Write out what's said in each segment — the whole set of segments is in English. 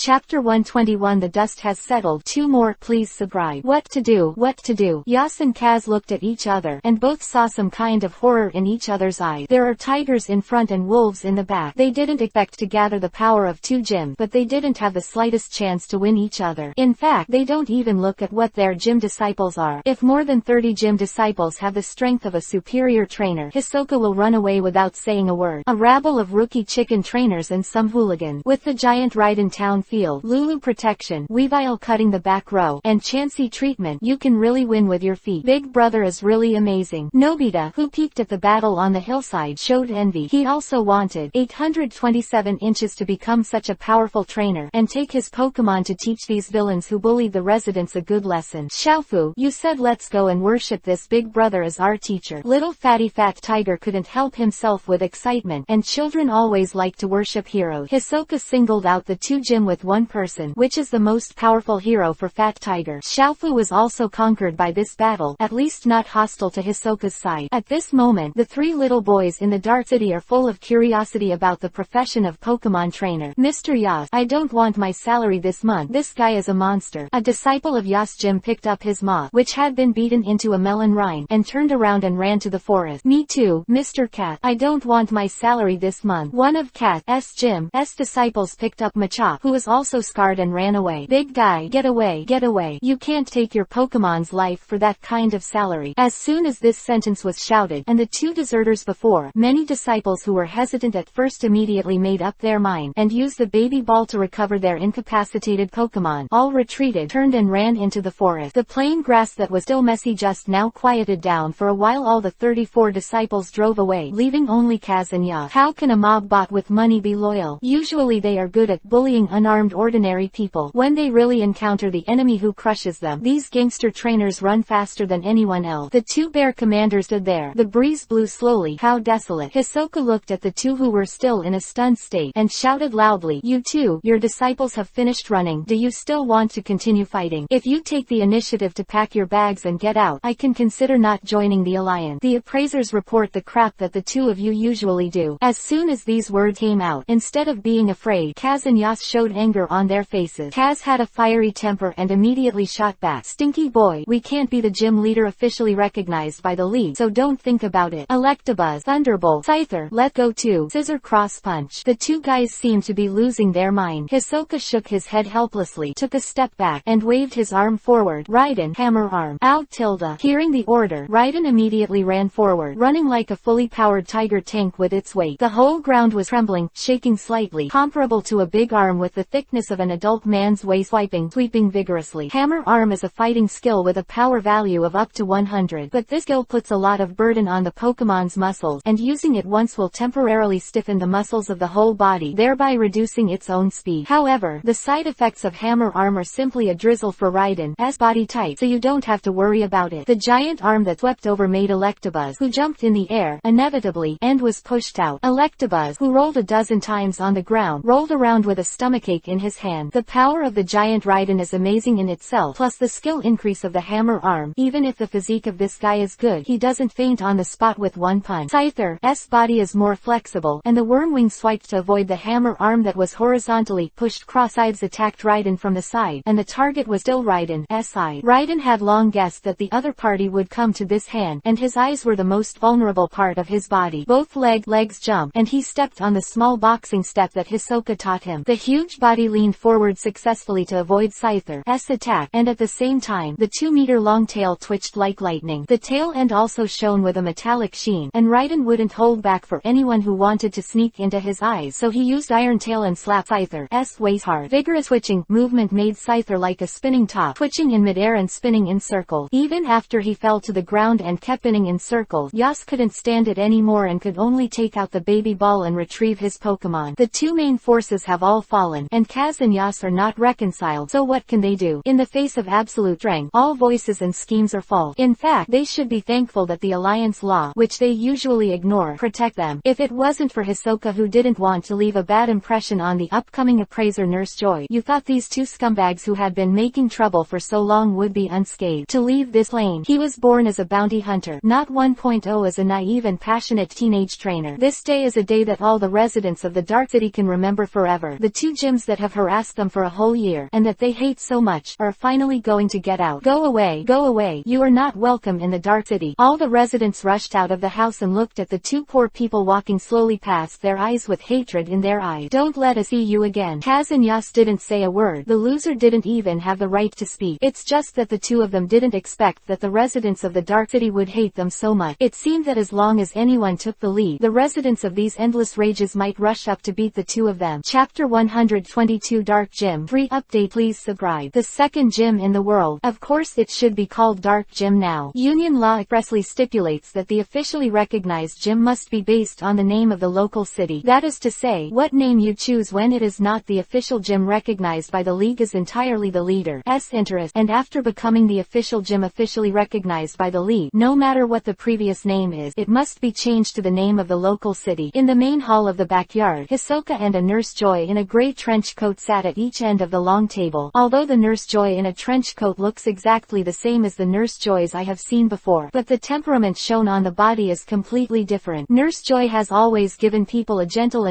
Chapter 121. The dust has settled. 2 more, please subscribe. What to do? What to do? Yas and Kaz looked at each other, and both saw some kind of horror in each other's eyes. There are tigers in front and wolves in the back. They didn't expect to gather the power of 2 gyms, but they didn't have the slightest chance to win each other. In fact, they don't even look at what their gym disciples are. If more than 30 gym disciples have the strength of a superior trainer, Hisoka will run away without saying a word. A rabble of rookie chicken trainers and some hooligan. With the giant Raiden town field, Lulu protection, Weavile cutting the back row, and Chansey treatment, you can really win with your feet. Big brother is really amazing. Nobita, who peeked at the battle on the hillside, showed envy. He also wanted 827 inches to become such a powerful trainer, and take his Pokémon to teach these villains who bullied the residents a good lesson. Xiaofu, you said let's go and worship this big brother as our teacher. Little fatty fat tiger couldn't help himself with excitement, and children always like to worship heroes. Hisoka singled out the 2 gym with 1 person, which is the most powerful hero for Fat Tiger. Xiaofu was also conquered by this battle, at least not hostile to Hisoka's side. At this moment, the 3 little boys in the Dark City are full of curiosity about the profession of Pokemon trainer. Mr. Yas, I don't want my salary this month. This guy is a monster. A disciple of Yas Gym picked up his moth, which had been beaten into a melon rind, and turned around and ran to the forest. Me too, Mr. Cat. I don't want my salary this month. One of Cat's Gym's disciples picked up Machop, who was also scarred, and ran away. Big guy, get away, get away. You can't take your Pokemon's life for that kind of salary. As soon as this sentence was shouted, and the 2 deserters before, many disciples who were hesitant at first immediately made up their mind, and used the baby ball to recover their incapacitated Pokemon. All retreated, turned and ran into the forest. The plain grass that was still messy just now quieted down for a while. All the 34 disciples drove away, leaving only Kaz and Yas. How can a mob bot with money be loyal? Usually they are good at bullying unarmed ordinary people. When they really encounter the enemy who crushes them, these gangster trainers run faster than anyone else. The 2 bear commanders stood there. The breeze blew slowly. How desolate. Hisoka looked at the 2 who were still in a stunned state, and shouted loudly, you 2, your disciples have finished running. Do you still want to continue fighting? If you take the initiative to pack your bags and get out, I can consider not joining the alliance. The appraisers report the crap that the 2 of you usually do. As soon as these words came out, instead of being afraid, Kaz and Yas showed anger on their faces. Kaz had a fiery temper and immediately shot back. Stinky boy, we can't be the gym leader officially recognized by the league, so don't think about it. Electabuzz, Thunderbolt, Scyther, let go too. Scissor cross punch. The 2 guys seemed to be losing their mind. Hisoka shook his head helplessly, took a step back, and waved his arm forward. Raiden, hammer arm. Out tilde. Hearing the order, Raiden immediately ran forward, running like a fully powered tiger tank with its weight. The whole ground was trembling, shaking slightly, comparable to a big arm with the thickness of an adult man's waist. Sweeping vigorously. Hammer arm is a fighting skill with a power value of up to 100, but this skill puts a lot of burden on the Pokemon's muscles, and using it once will temporarily stiffen the muscles of the whole body, thereby reducing its own speed. However, the side effects of hammer arm are simply a drizzle for Raiden's body type, so you don't have to worry about it. The giant arm that swept over made Electabuzz, who jumped in the air, inevitably, and was pushed out. Electabuzz, who rolled a dozen times on the ground, rolled around with a stomachache in his hand. The power of the giant Raiden is amazing in itself, plus the skill increase of the hammer arm. Even if the physique of this guy is good, he doesn't faint on the spot with 1 punch. Scyther's body is more flexible, and the Wormwing swiped to avoid the hammer arm that was horizontally pushed. Cross-eyes attacked Raiden from the side, and the target was still Raiden's eye. Raiden had long guessed that the other party would come to this hand, and his eyes were the most vulnerable part of his body. Both legs jumped, and he stepped on the small boxing step that Hisoka taught him. The huge body leaned forward successfully to avoid Scyther's attack, and at the same time, the 2-meter-long tail twitched like lightning. The tail end also shone with a metallic sheen, and Raiden wouldn't hold back for anyone who wanted to sneak into his eyes, so he used Iron Tail and slapped Scyther's waist hard. Vigorous twitching movement made Scyther like a spinning top, twitching in midair and spinning in circles. Even after he fell to the ground and kept spinning in circles, Yas couldn't stand it anymore and could only take out the baby ball and retrieve his Pokémon. The 2 main forces have all fallen, and Kaz and Yas are not reconciled, so what can they do? In the face of absolute strength, all voices and schemes are false. In fact, they should be thankful that the Alliance law, which they usually ignore, protect them. If it wasn't for Hisoka, who didn't want to leave a bad impression on the upcoming appraiser Nurse Joy, you thought these 2 scumbags who had been making trouble for so long would be unscathed. To leave this plane, he was born as a bounty hunter, not 1.0 as a naive and passionate teenage trainer. This day is a day that all the residents of the Dark City can remember forever. The 2 gyms that that have harassed them for a whole year, and that they hate so much, are finally going to get out. Go away, go away, you are not welcome in the Dark City. All the residents rushed out of the house and looked at the two poor people walking slowly past their eyes with hatred in their eyes. Don't let us see you again. Kaz and Yas didn't say a word. The loser didn't even have the right to speak. It's just that the two of them didn't expect that the residents of the Dark City would hate them so much. It seemed that as long as anyone took the lead, the residents of these endless rages might rush up to beat the two of them. Chapter 122 Dark Gym. Free update, please subscribe. The second gym in the world. Of course it should be called Dark Gym now. Union law expressly stipulates that the officially recognized gym must be based on the name of the local city. That is to say, what name you choose when it is not the official gym recognized by the league is entirely the leader's interest, and after becoming the official gym officially recognized by the league, no matter what the previous name is, it must be changed to the name of the local city. In the main hall of the backyard, Hisoka and a Nurse Joy in a gray trench coat sat at each end of the long table. Although the Nurse Joy in a trench coat looks exactly the same as the Nurse Joys I have seen before, but the temperament shown on the body is completely different. Nurse Joy has always given people a gentle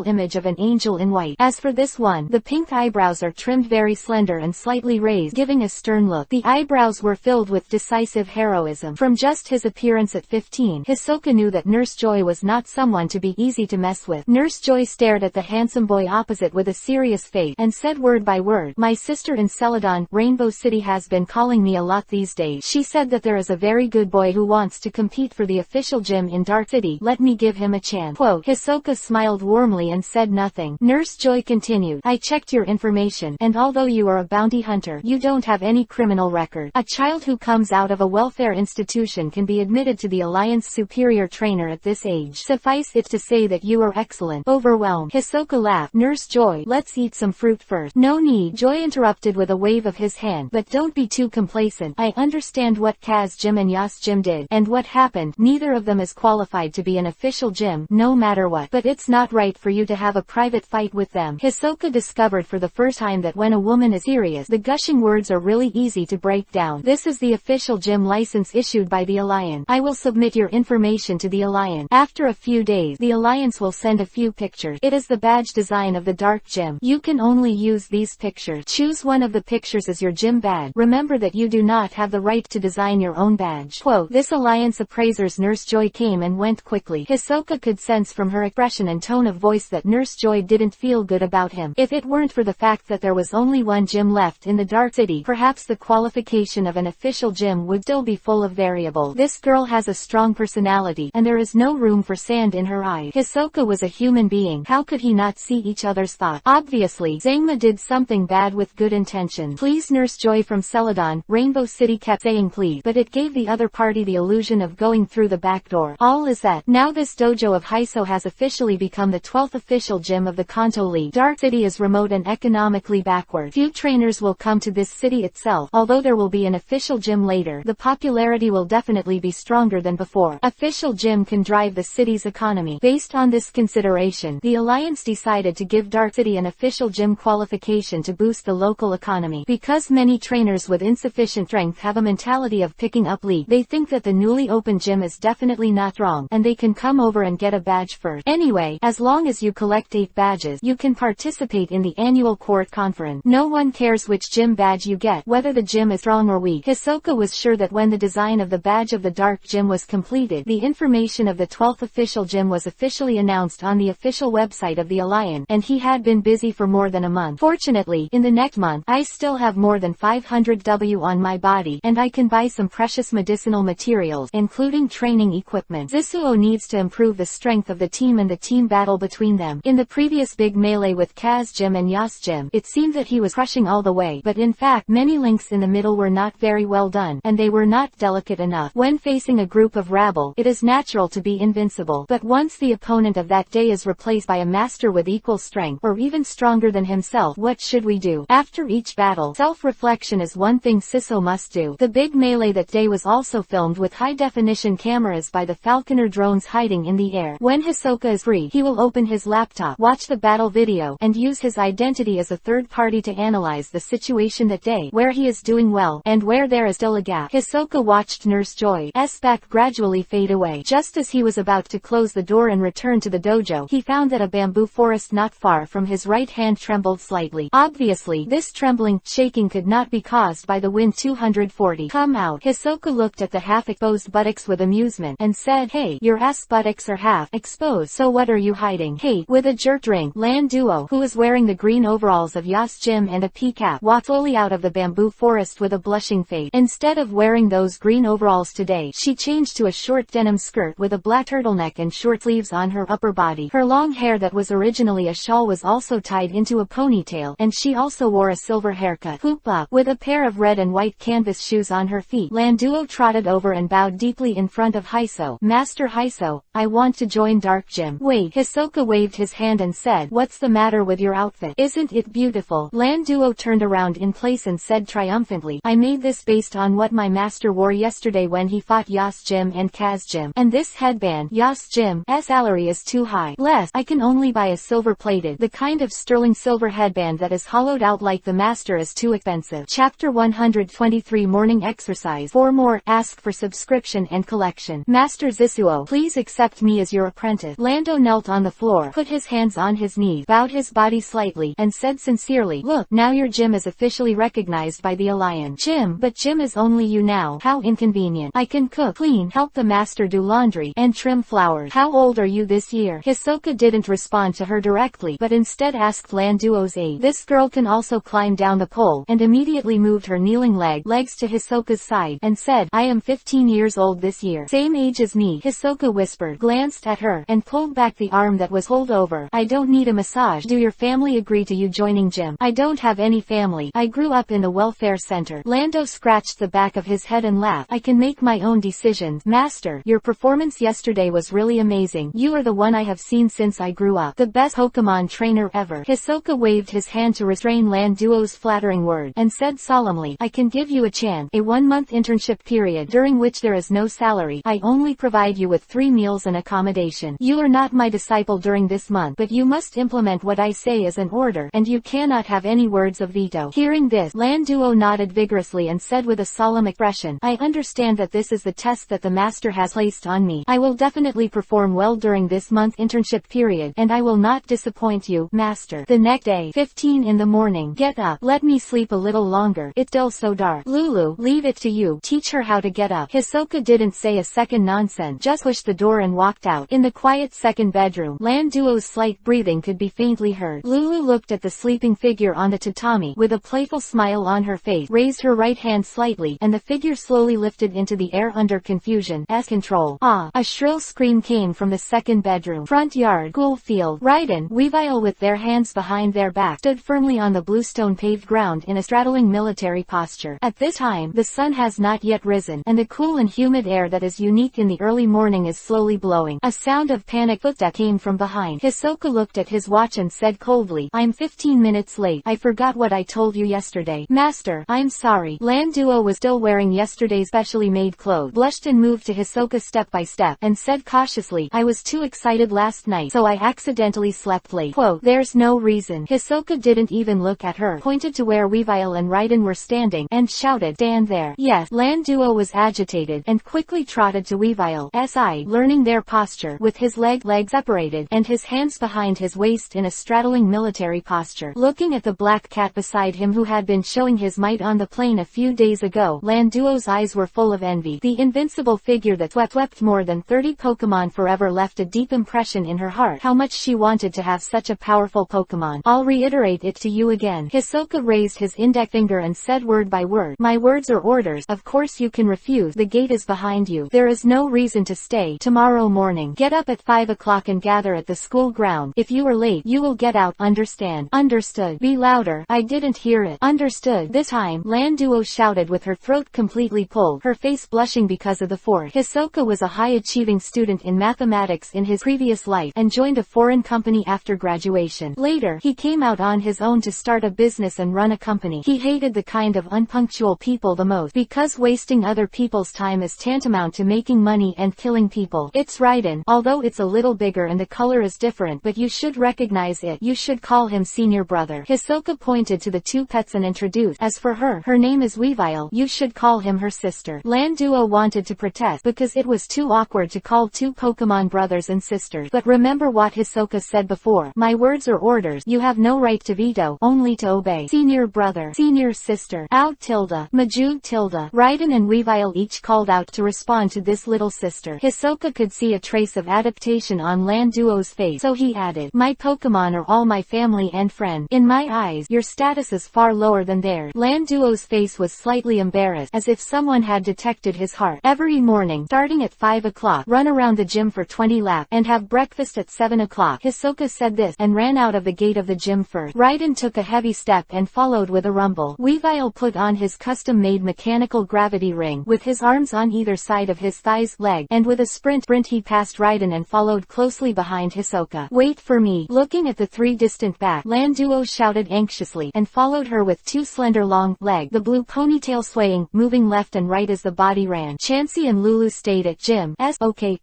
image of an angel in white. As for this one, the pink eyebrows are trimmed very slender and slightly raised, giving a stern look. The eyebrows were filled with decisive heroism. From just his appearance at 15, Hisoka knew that Nurse Joy was not someone to be easy to mess with. Nurse Joy stared at the handsome boy opposite with a serious face, and said word by word, "My sister in Celadon, Rainbow City has been calling me a lot these days. She said that there is a very good boy who wants to compete for the official gym in Dark City. Let me give him a chance." Quote. Hisoka smiled warmly and said nothing. Nurse Joy continued, "I checked your information, and although you are a bounty hunter, you don't have any criminal record. A child who comes out of a welfare institution can be admitted to the Alliance Superior Trainer at this age. Suffice it to say that you are excellent." Overwhelmed, Hisoka laughed. "Nurse Joy, let's eat some fruit first." "No need," Joy interrupted with a wave of his hand, "but don't be too complacent. I understand what Kaz Gym and Yas Gym did, and what happened. Neither of them is qualified to be an official gym, no matter what. But it's not right for you to have a private fight with them." Hisoka discovered for the first time that when a woman is serious, the gushing words are really easy to break down. "This is the official gym license issued by the Alliance. I will submit your information to the Alliance. After a few days, the Alliance will send a few pictures. It is the badge design of the Dark Gym. You can only use these pictures. Choose one of the pictures as your gym badge. Remember that you do not have the right to design your own badge." Quote. This Alliance appraiser's Nurse Joy came and went quickly. Hisoka could sense from her expression and tone of voice that Nurse Joy didn't feel good about him. If it weren't for the fact that there was only one gym left in the Dark City, perhaps the qualification of an official gym would still be full of variables. This girl has a strong personality, and there is no room for sand in her eyes. Hisoka was a human being. How could he not see each other's thoughts? Obviously, Zangma did something bad with good intentions. "Please." Nurse Joy from Celadon, Rainbow City kept saying please, but it gave the other party the illusion of going through the back door. All is that now this dojo of Hiso has officially become the 12th official gym of the Kanto League. Dark City is remote and economically backward. Few trainers will come to this city itself. Although there will be an official gym later, the popularity will definitely be stronger than before. Official gym can drive the city's economy. Based on this consideration, the Alliance decided to give Dark City an official gym qualification to boost the local economy. Because many trainers with insufficient strength have a mentality of picking up league, they think that the newly opened gym is definitely not wrong, and they can come over and get a badge first. Anyway, as long as you collect 8 badges, you can participate in the annual court conference. No one cares which gym badge you get, whether the gym is strong or weak. Hisoka was sure that when the design of the badge of the Dark Gym was completed, the information of the 12th official gym was officially announced on the official website of the Alliance, and he had been busy for more than a month. Fortunately, in the next month, I still have more than 500 W on my body, and I can buy some precious medicinal materials, including training equipment. Zisuo needs to improve the strength of the team and the team battle between them. In the previous big melee with Kaz Gym and Yas Gym, it seemed that he was crushing all the way, but in fact many links in the middle were not very well done, and they were not delicate enough. When facing a group of rabble, it is natural to be invincible, but once the opponent of that day is replaced by a master with equal strength, or even stronger than himself, what should we do? After each battle, self-reflection is one thing Siso must do. The big melee that day was also filmed with high-definition cameras by the Falconer drones hiding in the air. When Hisoka is free, he will open his laptop, watch the battle video, and use his identity as a third party to analyze the situation that day, where he is doing well, and where there is still a gap. Hisoka watched Nurse Joy's back gradually fade away. Just as he was about to close the door and return to the dojo, he found that a bamboo forest not far from his right hand trembled slightly. Obviously, this trembling, shaking could not be caused by the wind. 240. Come out. Hisoka looked at the half-exposed buttocks with amusement, and said, hey, your ass buttocks are half exposed, so what are you hiding? Hey, with a jerk drink, Lan Duo, who was wearing the green overalls of Yas Jim and a pea cap, walked slowly out of the bamboo forest with a blushing face. Instead of wearing those green overalls today, she changed to a short denim skirt with a black turtleneck and short sleeves on her upper body. Her long hair that was originally a shawl was also tied into a ponytail, and she also wore a silver haircut. Hoopla! With a pair of red and white canvas shoes on her feet, Lan Duo trotted over and bowed deeply in front of Hiso. Master Hiso, I want to join Dark Gym. Wait, Hisoka waved his hand and said, what's the matter with your outfit? Isn't it beautiful? Lan Duo turned around in place and said triumphantly, I made this based on what my master wore yesterday when he fought Yas Jim and Kaz Jim. And this headband, Yas Jim's salary is too high. Less, I can only buy a silver-plated, the kind of sterling silver headband that is hollowed out like the master is too expensive. Chapter 123 Morning Exercise. For more, ask for subscription and collection. Master Zisuo, please accept me as your apprentice. Lando knelt on the floor, put his hands on his knees, bowed his body slightly, and said sincerely, look, now your gym is officially recognized by the Alliance. Gym, but gym is only you now. How inconvenient. I can cook, clean, help the master do laundry, and trim flowers. How old are you this year? Hisoka didn't respond to her directly, but instead asked Lan Duo's age. This girl can also climb down the pole, and immediately moved her kneeling legs to Hisoka's side, and said, I am 15 years old this year. Same age as me, Hisoka whispered, glanced at her, and pulled back the arm that was pulled over. I don't need a massage. Do your family agree to you joining gym? I don't have any family. I grew up in the welfare center. Lando scratched the back of his head and laughed. I can make my own decisions. Master, your performance yesterday was really amazing. You are the one I have seen since I grew up. The best Pokémon trainer ever. Hisoka waved his hand to restrain Lan Duo's flattering word, and said solemnly, I can give you a chance, a 1-month internship period during which there is no salary. I only provide you with 3 meals and accommodation. You are not my disciple during this month, but you must implement what I say as an order, and you cannot have any words of veto. Hearing this, Lan Duo nodded vigorously and said with a solemn expression, I understand that this is the test that the master has placed on me. I will definitely perform well during this month internship period, and I will not disappoint you, master. The next day, 15 in the morning. Get up. Let me sleep a little longer. It's still so dark. Lulu, leave it to you. Teach her how to get up. Hisoka didn't say a second nonsense, just pushed the door and walked out. In the quiet second bedroom, Lan Duo's slight breathing could be faintly heard. Lulu looked at the sleeping figure on the tatami, with a playful smile on her face, raised her right hand slightly, and the figure slowly lifted into the air under confusion's control. Ah! A shrill scream came from the second bedroom. Front yard, school field. Raiden, Weavile with their hands behind their back, stood firmly on the bluestone paved ground in a straddling military posture. At this time, the sun has not yet risen, and the cool and humid air that is unique in the early morning is slowly blowing. A sound of panic footsteps came from behind. Hisoka looked at his watch and said coldly, I'm 15 minutes late. I forgot what I told you yesterday. Master, I'm sorry. Lan Duo was still wearing yesterday's specially made clothes, blushed and moved to Hisoka step by step, and said cautiously, I was too excited last night, so I accidentally slept late. Quote, there's no reason. Hisoka didn't even look at her, pointed to where Weavile and Raiden were standing, and shouted, stand there. Yes. Lan Duo was agitated, and quickly trotted to Weavile's side, learning their posture, with his legs separated, and his hands behind his waist in a straddling military posture. Looking at the black cat beside him who had been showing his might on the plane a few days ago, Lan Duo's eyes were full of envy. The invincible figure that swept more than 30 Pokémon forever left a deep impression in her heart. How much she wanted to have such a powerful Pokémon. I'll reiterate it to you again. Hisoka raised his index finger and said word by word, my words are orders. Of course you can refuse. The gate is behind you. There is no reason to stay. Tomorrow morning, get up at 5 o'clock and gather at the school ground. If you are late, you will get out. Understand? Understood. Be louder. I didn't hear it. Understood. This time, Lan Duo shouted with her throat completely pulled, her face blushing because of the force. Hisoka was a high-achieving student in mathematics in his previous life, and joined a foreign company after graduation. Later, he came out on his own to start a business and run a company. He hated the kind of unpunctual people the most, because wasting other people's time is tantamount to making money and killing people. It's Raiden, although it's a little bigger and the color is different, but you should recognize it. You should call him senior brother. Hisoka pointed to the two pets and introduced, as for her name is Weavile. You should call him her sister. Lan Duo wanted to protest, because it was too awkward to call two Pokemon brothers and sisters, but remember what Hisoka said before. My words are orders. You have no right to veto, only to obey. Senior brother, senior sister, out tilde, Majud tilde. Raiden and Weavile each called out to respond to this little sister. Hisoka could see a trace of adaptation on Lan Duo's face, so he added, my Pokémon are all my family and friend. In my eyes, your status is far lower than theirs. Lan Duo's face was slightly embarrassed, as if someone had detected his heart. Every morning, starting at 5 o'clock, run around the gym for 20 laps, and have breakfast at 7 o'clock. Hisoka said this, and ran out of the gate of the gym first. Raiden took a heavy step and followed with a rumble. Weavile put on his custom-made mechanical gravity ring, with his arms on either side of his thighs, leg, and with a sprint he passed Raiden and followed closely behind Hisoka. Wait for me. Looking at the three distant back, Lan Duo shouted anxiously, and followed her with two slender long legs, the blue ponytail swaying, moving left and right as the body ran. Chansey and Lulu stayed at Jim's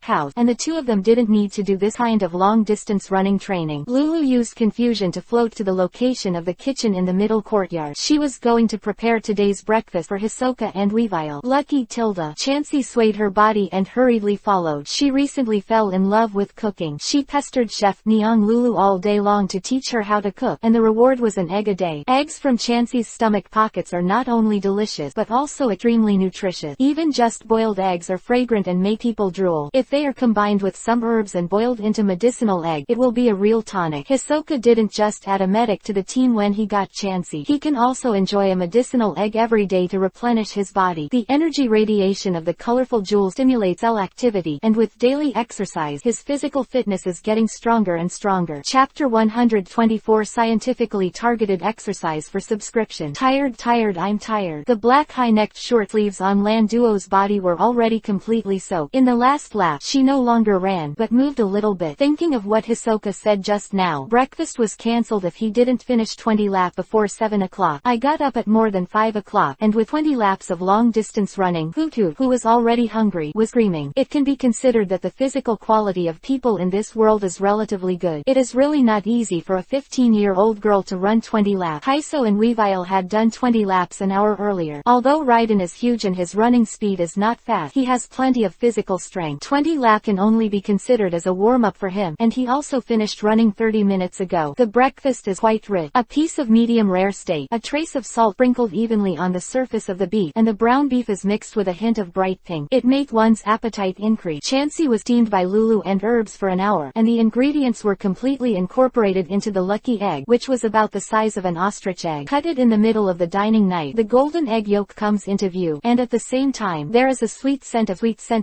house, and the two of them didn't need to do this kind of long-distance running training. Lulu used confusion to float to the location of the kitchen in the middle courtyard. She was going to prepare today's breakfast for Hisoka and Weavile. Lucky tilde. Chansey swayed her body and hurriedly followed. She recently fell in love with cooking. She pestered Chef Neong Lulu all day long to teach her how to cook, and the reward was an egg a day. Eggs from Chansey's stomach pockets are not only delicious but also extremely nutritious. Even just boiled eggs are fragrant and make people drool. If they are combined with some herbs and boiled into medicinal egg, it will be a real tonic. Hisoka didn't just add a medic to the team when he got Chansey. He can also enjoy a medicinal egg every day to replenish his body. The energy radiation of the colorful jewel stimulates cell activity, and with daily exercise, his physical fitness is getting stronger and stronger. Chapter 124 Scientifically Targeted Exercise for Subscription. Tired, I'm tired. The black high-necked short sleeves on Lan Duo's body were already completely soaked. In the last lap, she no longer ran, but moved a little bit. Thinking of what Hisoka said just now, breakfast was cancelled if he didn't finish 20 laps before 7 o'clock. I got up at more than 5 o'clock, and with 20 laps of long-distance running, Hutu, who was already hungry, was screaming. It can be considered that the physical quality of people in this world is relatively good. It is really not easy for a 15-year-old girl to run 20 laps. Hiso and Weavile had done 20 laps an hour earlier. Although Raiden is huge and his running speed is not fast, he has plenty of physical strength. 20 laps can only be considered as a warm-up for him, and he also finished running 30 minutes ago. The breakfast is quite rich. A piece of medium rare steak, a trace of salt sprinkled evenly on the surface of the beef, and the brown beef is mixed with a hint of bright pink. It made one's appetite increase. Chansey was steamed by Lulu and herbs for an hour, and the ingredients were completely incorporated into the lucky egg, which was about the size of an ostrich egg. Cut it in the middle of the dining night, the golden egg yolk comes into view, and at the same time, there is a sweet scent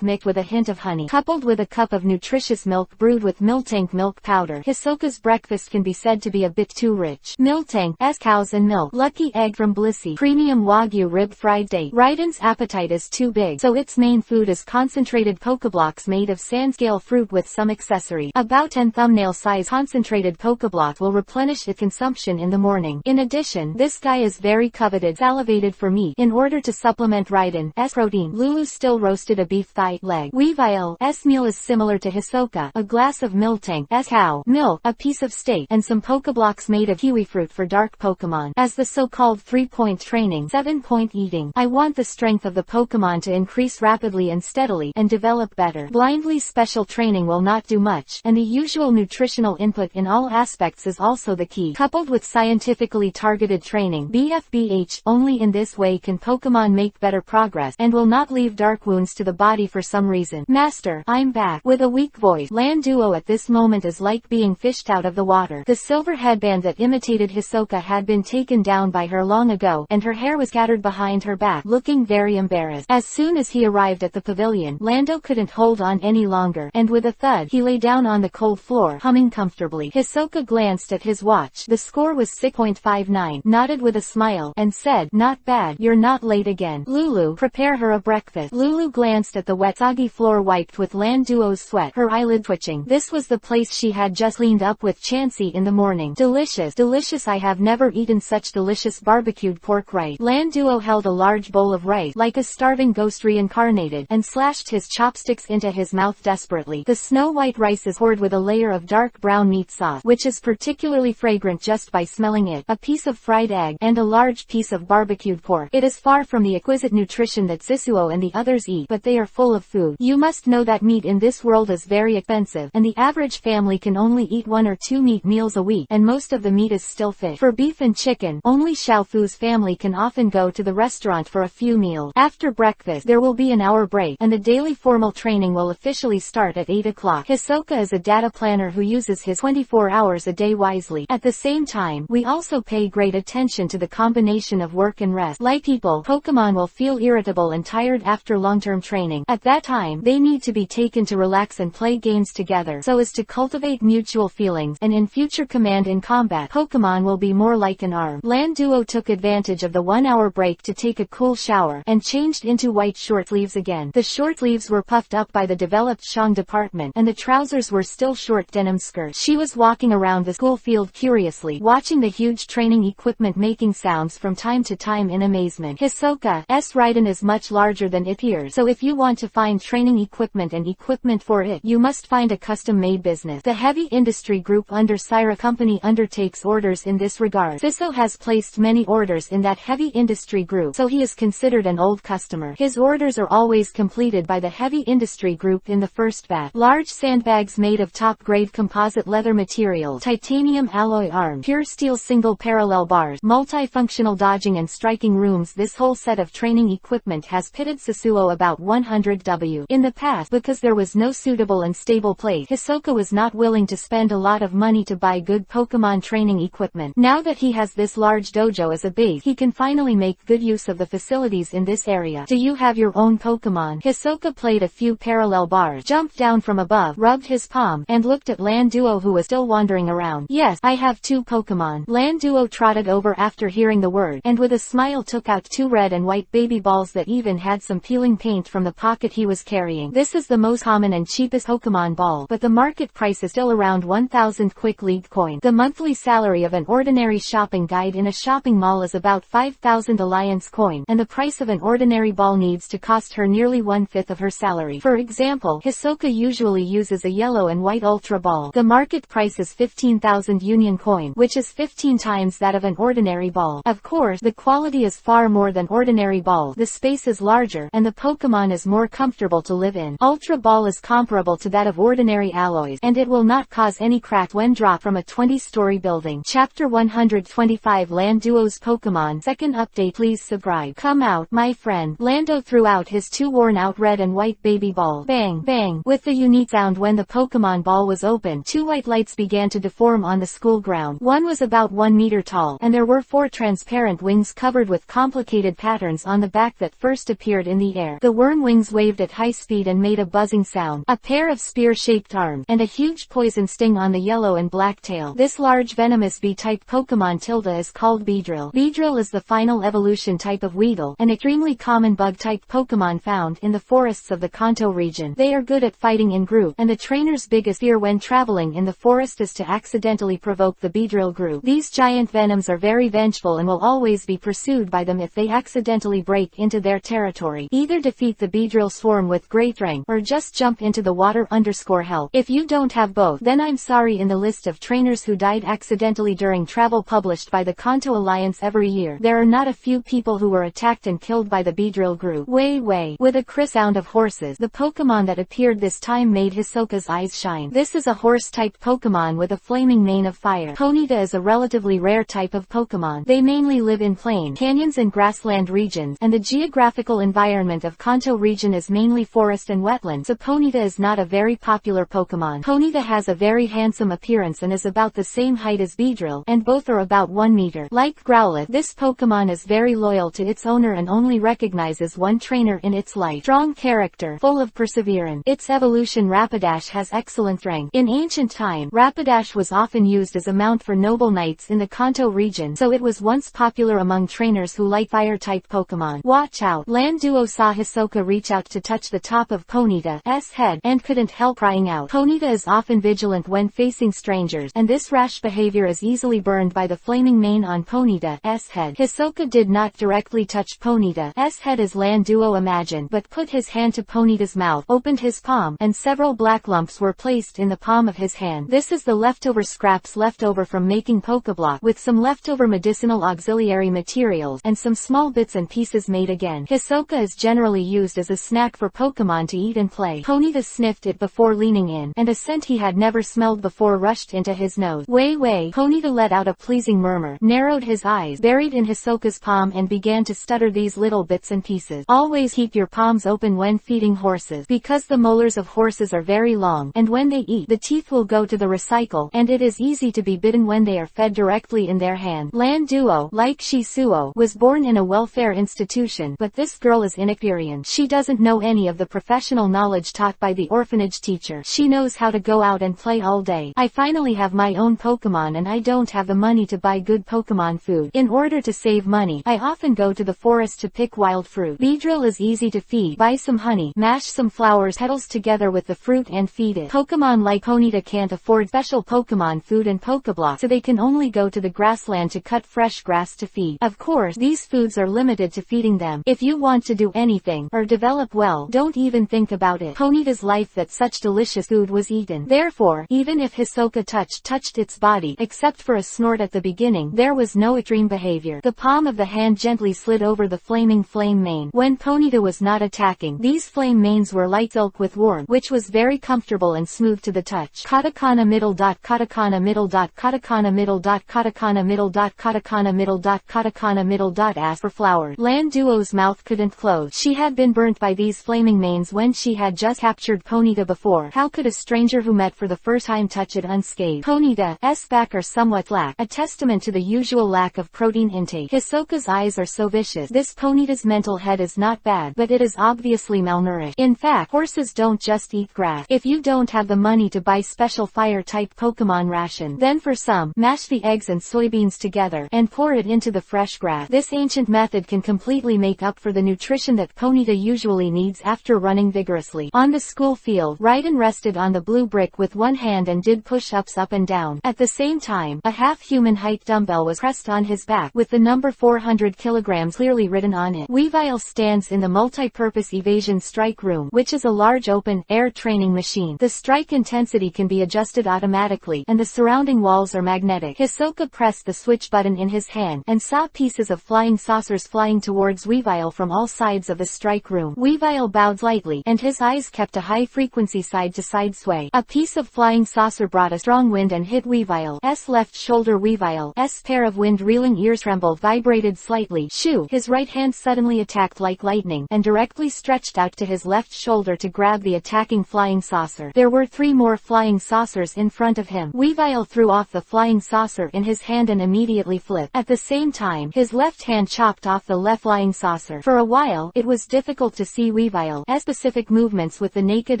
mixed with a hint of honey, coupled with a cup of nutritious milk brewed with Miltank milk powder. Hisoka's breakfast can be said to be a bit too rich. Miltank, cows and milk, lucky egg from Blissey, premium Wagyu rib fried date. Raiden's appetite is too big, so its main food is concentrated Pokeblocks made of sandscale fruit with some accessory. About 10 thumbnail-size concentrated Pokeblock will replenish its consumption in the morning. In addition, this guy is very coveted, salivated for meat. In order to supplement Raiden's protein, Lulu still roasted a beef thigh leg. Weavile's meal is similar to Hisoka, a glass of Miltank's cow milk, a piece of steak, and some Pokeblocks made of kiwi fruit for dark Pokemon. As the so-called 3-point training, 7-point eating, I want the strength of the Pokemon to increase rapidly and steadily, and develop better. Blindly special training will not do much, and the usual nutritional input in all aspects is also the key. Coupled with scientifically targeted training, BFBH, only in this way can Pokemon make better progress, and will not leave dark wounds to the body for some reason. Master, I'm back. With a weak voice, Lan Duo at this moment is like being fished out of the water. The silver headband that imitated Hisoka had been taken down by her long ago, and her hair was scattered behind her back, looking very embarrassed. As soon as he arrived at the pavilion, Lando couldn't hold on any longer, and with a thud, he lay down on the cold floor, humming comfortably. Hisoka glanced at his watch. The score was 6.59, nodded with a smile, and said, not bad, you're not late again. Lulu, prepare her a breakfast. Lulu glanced at the wet, soggy floor wiped with Lan Duo's sweat, her eyelid twitching. This was the place she had just cleaned up with Chansey in the morning. Delicious, delicious, I have never eaten such delicious barbecued pork rice. Lan Duo held a large bowl of rice, like a starving ghost reincarnated, and slashed his chopsticks into his mouth desperately. The snow-white rice is poured with a layer of dark brown meat sauce, which is particularly fragrant just by smelling it, a piece of fried egg, and a large piece of barbecued pork. It is far from the exquisite nutrition that Zisuo and the others eat, but they are full of food. You must know that meat in this world is very expensive, and the average family can only eat 1 or 2 meat meals meals a week, and most of the meat is still fish. For beef and chicken, only Xiaofu's family can often go to the restaurant for a few meals. After breakfast, there will be an hour break, and the daily formal training will officially start at 8 o'clock. Hisoka is a data planner who uses his 24 hours a day wisely. At the same time, we also pay great attention to the combination of work and rest. Like people, Pokémon will feel irritable and tired after long-term training. At that time, they need to be taken to relax and play games together so as to cultivate mutual feelings, and in future command in combat, Pokémon will be more like an arm. Landuo took advantage of the 1-hour break to take a cool shower, and changed into white short sleeves again. The short sleeves were puffed up by the developed Shang department, and the trousers were still short denim skirts. She was walking around the school field curiously, watching the huge training equipment making sounds from time to time in amazement. Hisoka's Raiden is much larger than it appears, so if you want to find training equipment and equipment for it, you must find a custom-made business. The heavy industry group under Syra Company undertakes orders in this regard. Fiso has placed many orders in that heavy industry group, so he is considered an old customer. His orders are always completed by the heavy industry group in the first batch. Large sandbags made of top-grade composite leather materials, titanium alloy arms, pure steel single parallel bars, multifunctional dodging and striking rooms. This whole set of training equipment has pitted Sasuo about 100 W. In the past, because there was no suitable and stable place, Hisoka was not willing to spend a lot of money to buy good Pokemon training equipment. Now that he has this large dojo as a base, he can finally make good use of the facilities in this area. Do you have your own Pokemon? Hisoka played a few parallel bars, jumped down from above, rubbed his palm, and looked at Landuo, who was still wandering around. Yes, I have 2 Pokemon. Landuo trotted over after hearing the word, and with a smile took out 2 red and white baby balls that even had some peeling paint from the pocket he was carrying. This is the most common and cheapest Pokemon ball, but the market price is still around 1,000 Quick League coin. The monthly salary of an ordinary shopping guide in a shopping mall is about 5,000 Alliance coin, and the price of an ordinary ball needs to cost her nearly 1/5 of her salary. For example, Hisoka usually uses a yellow and white Ultra ball. The market price is 15,000 Union coin, which is 15 times that of an ordinary ball. Of course, the quality is far more than ordinary balls. The space is larger, and the Pokemon is more comfortable to live in. Ultra ball is comparable to that of ordinary alloys, and it will not cause any crack when dropped from a 20-story building. Chapter 125 Landuo's Pokemon. Second update. Please subscribe. Come out, my friend. Lando threw out his 2 worn-out red and white baby balls. Bang, bang. With the unique sound when the Pokemon ball was opened, 2 white lights began to deform on the school ground. One was about 1 meter tall, and there were 4 transparent wings covered with complicated patterns on the back that first appeared in the air. The worm wings waved at high speed and made a buzzing sound. A pair of spear-shaped arms, and a huge poison sting on the yellow and black tail. This large venomous bee-type Pokemon Tilda is called Beedrill. Beedrill is the final evolution type of Weedle, an extremely common bug-type Pokemon found in the forests of the Kanto region. They are good at fighting in group, and the trainer's biggest fear when traveling in the forest is to accidentally provoke the Beedrill group. These giant venoms are very vengeful and will always be pursued by them if they accidentally break into their territory. Either defeat the Beedrill swarm with great strength, or just jump into the water _help. If you don't have both, then I'm sorry. In the list of trainers who died accidentally during travel published by the Kanto Alliance every year, there are not a few people who were attacked and killed by the Beedrill group. Way. With a crisp sound of horses, the Pokemon that appeared this time made Hisoka's eyes shine. This is a horse-type Pokemon with a flaming mane of fire. Ponyta is a relatively rare type of Pokemon. They mainly live in plain, canyons and grassland regions, and the geographical environment of Kanto region is mainly forest and wetland, so Ponyta is not a very popular Pokemon. Ponyta has a very handsome appearance and is about the same height as Beedrill, and both are about 1 meter. Like Growlithe, this Pokemon is very loyal to its owner and only recognizes one trainer in its life. Strong character, full of perseverance. Its evolution Rapidash has excellent strength. In ancient time, Rapidash was often used as a mount for noble knights in the Kanto region, so it was once popular among trainers who like fire-type Pokemon. Watch out! Landuo saw Hisoka reach out to touch the top of Ponyta's head, and couldn't help crying out. Ponyta is often vigilant when facing strangers, and this rash behavior is easily burned by the flaming mane on Ponyta's head. Hisoka did not directly touch Ponyta's head as Landuo imagined, but put his hand to Ponyta's mouth, opened his palm, and several black lumps were placed in the palm of his hand. This is the leftover scraps left over from making Pokeblock, with some leftover medicinal auxiliary materials, and some small bits and pieces made again. Hisoka is generally used as a snack for Pokemon to eat and play. Ponyta sniffed it before leaning in, and a scent he had never smelled before rushed into into his nose. Wei Wei. Ponyta let out a pleasing murmur, narrowed his eyes, buried in Hisoka's palm and began to stutter these little bits and pieces. Always keep your palms open when feeding horses, because the molars of horses are very long, and when they eat, the teeth will go to the recycle, and it is easy to be bitten when they are fed directly in their hand. Lan Duo, like Shisuo, was born in a welfare institution, but this girl is inexperienced. She doesn't know any of the professional knowledge taught by the orphanage teacher. She knows how to go out and play all day. I finally have my own Pokémon and I don't have the money to buy good Pokémon food. In order to save money, I often go to the forest to pick wild fruit. Beedrill is easy to feed. Buy some honey, mash some flowers petals together with the fruit and feed it. Pokémon like Ponyta can't afford special Pokémon food and Pokéblock, so they can only go to the grassland to cut fresh grass to feed. Of course, these foods are limited to feeding them. If you want to do anything, or develop well, don't even think about it. Ponyta's life that such delicious food was eaten. Therefore, even if Hisoka touched its body, except for a snort at the beginning, there was no extreme behavior. The palm of the hand gently slid over the flaming flame mane. When Ponyta was not attacking, these flame manes were light silk with warmth, which was very comfortable and smooth to the touch. Katakana middle dot katakana middle dot katakana middle dot katakana middle dot katakana middle dot katakana middle dot. As for flowers, Lan Duo's mouth couldn't close. She had been burnt by these flaming manes when she had just captured Ponyta before. How could a stranger who met for the first time touch it unscathed? Ponyta's back are somewhat flat, a testament to the usual lack of protein intake. Hisoka's eyes are so vicious. This Ponyta's mental head is not bad, but it is obviously malnourished. In fact, horses don't just eat grass. If you don't have the money to buy special fire-type Pokemon ration, then for some, mash the eggs and soybeans together, and pour it into the fresh grass. This ancient method can completely make up for the nutrition that Ponyta usually needs after running vigorously. On the school field, Raiden rested on the blue brick with one hand and did push-ups up and down. At the same time, a half-human height dumbbell was pressed on his back, with the number 400 kilograms clearly written on it. Weavile stands in the multi-purpose evasion strike room, which is a large open-air training machine. The strike intensity can be adjusted automatically, and the surrounding walls are magnetic. Hisoka pressed the switch button in his hand, and saw pieces of flying saucers flying towards Weavile from all sides of the strike room. Weavile bowed slightly, and his eyes kept a high-frequency side-to-side sway. A piece of flying saucer brought a strong wind and hit Weavile's left shoulder. Weavile's pair of wind-reeling ears trembled, vibrated slightly. Shoo! His right hand suddenly attacked like lightning, and directly stretched out to his left shoulder to grab the attacking flying saucer. There were 3 more flying saucers in front of him. Weavile threw off the flying saucer in his hand and immediately flipped. At the same time, his left hand chopped off the left flying saucer. For a while, it was difficult to see Weavile's specific movements with the naked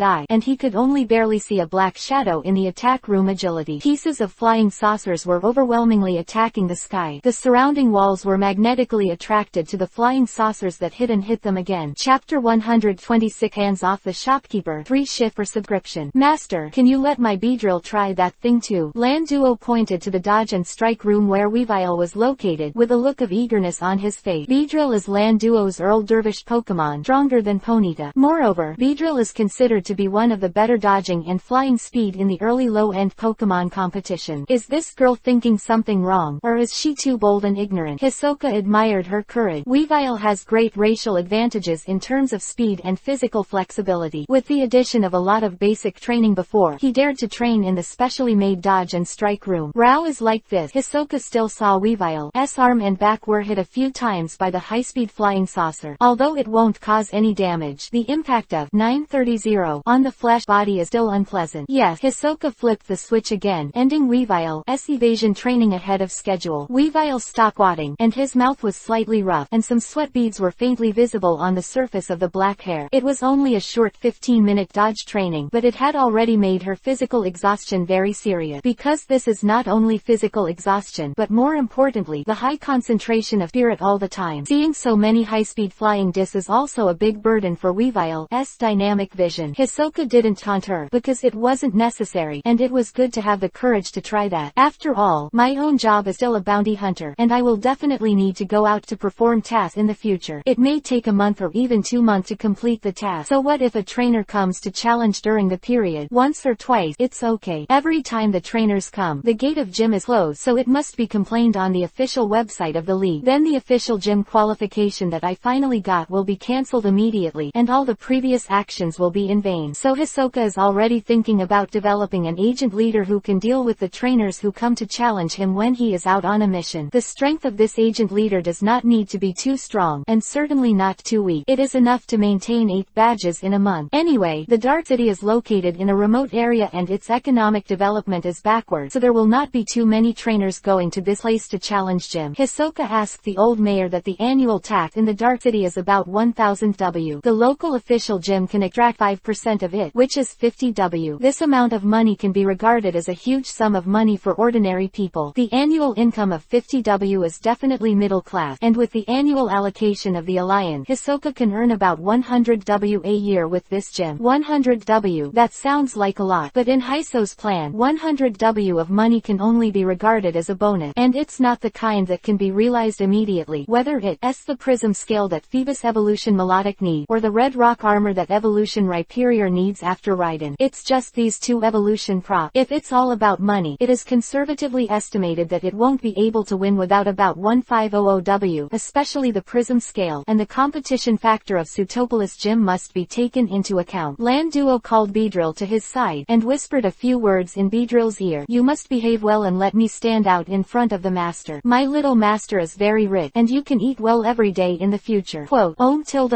eye, and he could only barely see a black shadow in the attack room. Agility. Pieces of flying saucers were overwhelmingly attacking the sky. The surrounding walls were magnetically attracted to the flying saucers that hit them again. Chapter 126. Hands off the shopkeeper. 3 shift for subscription. Master, can you let my Beedrill try that thing too? Lan Duo pointed to the dodge and strike room where Weavile was located, with a look of eagerness on his face. Beedrill is Lan Duo's Earl Dervish Pokemon, stronger than Ponyta. Moreover, Beedrill is considered to be one of the better dodging and flying speed in the early low-end Pokemon competition. Is this girl thinking something wrong, or is she too bold and ignorant? Hisoka admired her courage. Weavile has great racial advantages in terms of speed and physical flexibility. With the addition of a lot of basic training before, he dared to train in the specially made dodge and strike room. Rao is like this. Hisoka still saw Weavile's arm and back were hit a few times by the high-speed flying saucer. Although it won't cause any damage, the impact of 930 on the flesh body is still unpleasant. Yes, Hisoka flipped the switch again, ending Weavile's evasion training ahead of schedule. Weavile stopped squatting, and his mouth was slightly rough, and some sweat beads were faintly visible on the surface of the black hair. It was only a short 15-minute dodge training, but it had already made her physical exhaustion very serious. Because this is not only physical exhaustion, but more importantly, the high concentration of spirit all the time. Seeing so many high-speed flying discs is also a big burden for Weavile's dynamic vision. Hisoka didn't taunt her, because it wasn't necessary, and it was good to have the courage to try that. After all, my own job is still a bounty hunter, and I will definitely need to go out to perform tasks in the future. It may take a month or even 2 months to complete the task. So what if a trainer comes to challenge during the period? Once or twice, it's okay. Every time the trainers come, the gate of gym is closed, so it must be complained on the official website of the league. Then the official gym qualification that I finally got will be cancelled immediately, and all the previous actions will be in vain. So Hisoka is already thinking about developing an agent leader who who can deal with the trainers who come to challenge him when he is out on a mission. The strength of this agent leader does not need to be too strong, and certainly not too weak. It is enough to maintain 8 badges in a month. Anyway, the Dark City is located in a remote area and its economic development is backward, so there will not be too many trainers going to this place to challenge Jim. Hisoka asked the old mayor that the annual tax in the Dark City is about 1000 W. The local official Jim can extract 5% of it, which is 50 W. This amount of money can be regarded as a huge sum of money for ordinary people. The annual income of 50 W is definitely middle class, and with the annual allocation of the alliance, Hisoka can earn about 100 W a year with this gem. 100 W, that sounds like a lot, but in Hiso's plan, 100 W of money can only be regarded as a bonus, and it's not the kind that can be realized immediately, whether it's the prism scale that Phoebus Evolution Melodic needs, or the red rock armor that Evolution Rhyperior needs after Raiden. It's just these two evolution props. If it's all about money, it is conservatively estimated that it won't be able to win without about 1500 W, especially the prism scale, and the competition factor of Sutopolis Gym must be taken into account. Land Duo called Beedrill to his side, and whispered a few words in Beedrill's ear. You must behave well and let me stand out in front of the master. My little master is very rich, and you can eat well every day in the future. Quote, Om tilde.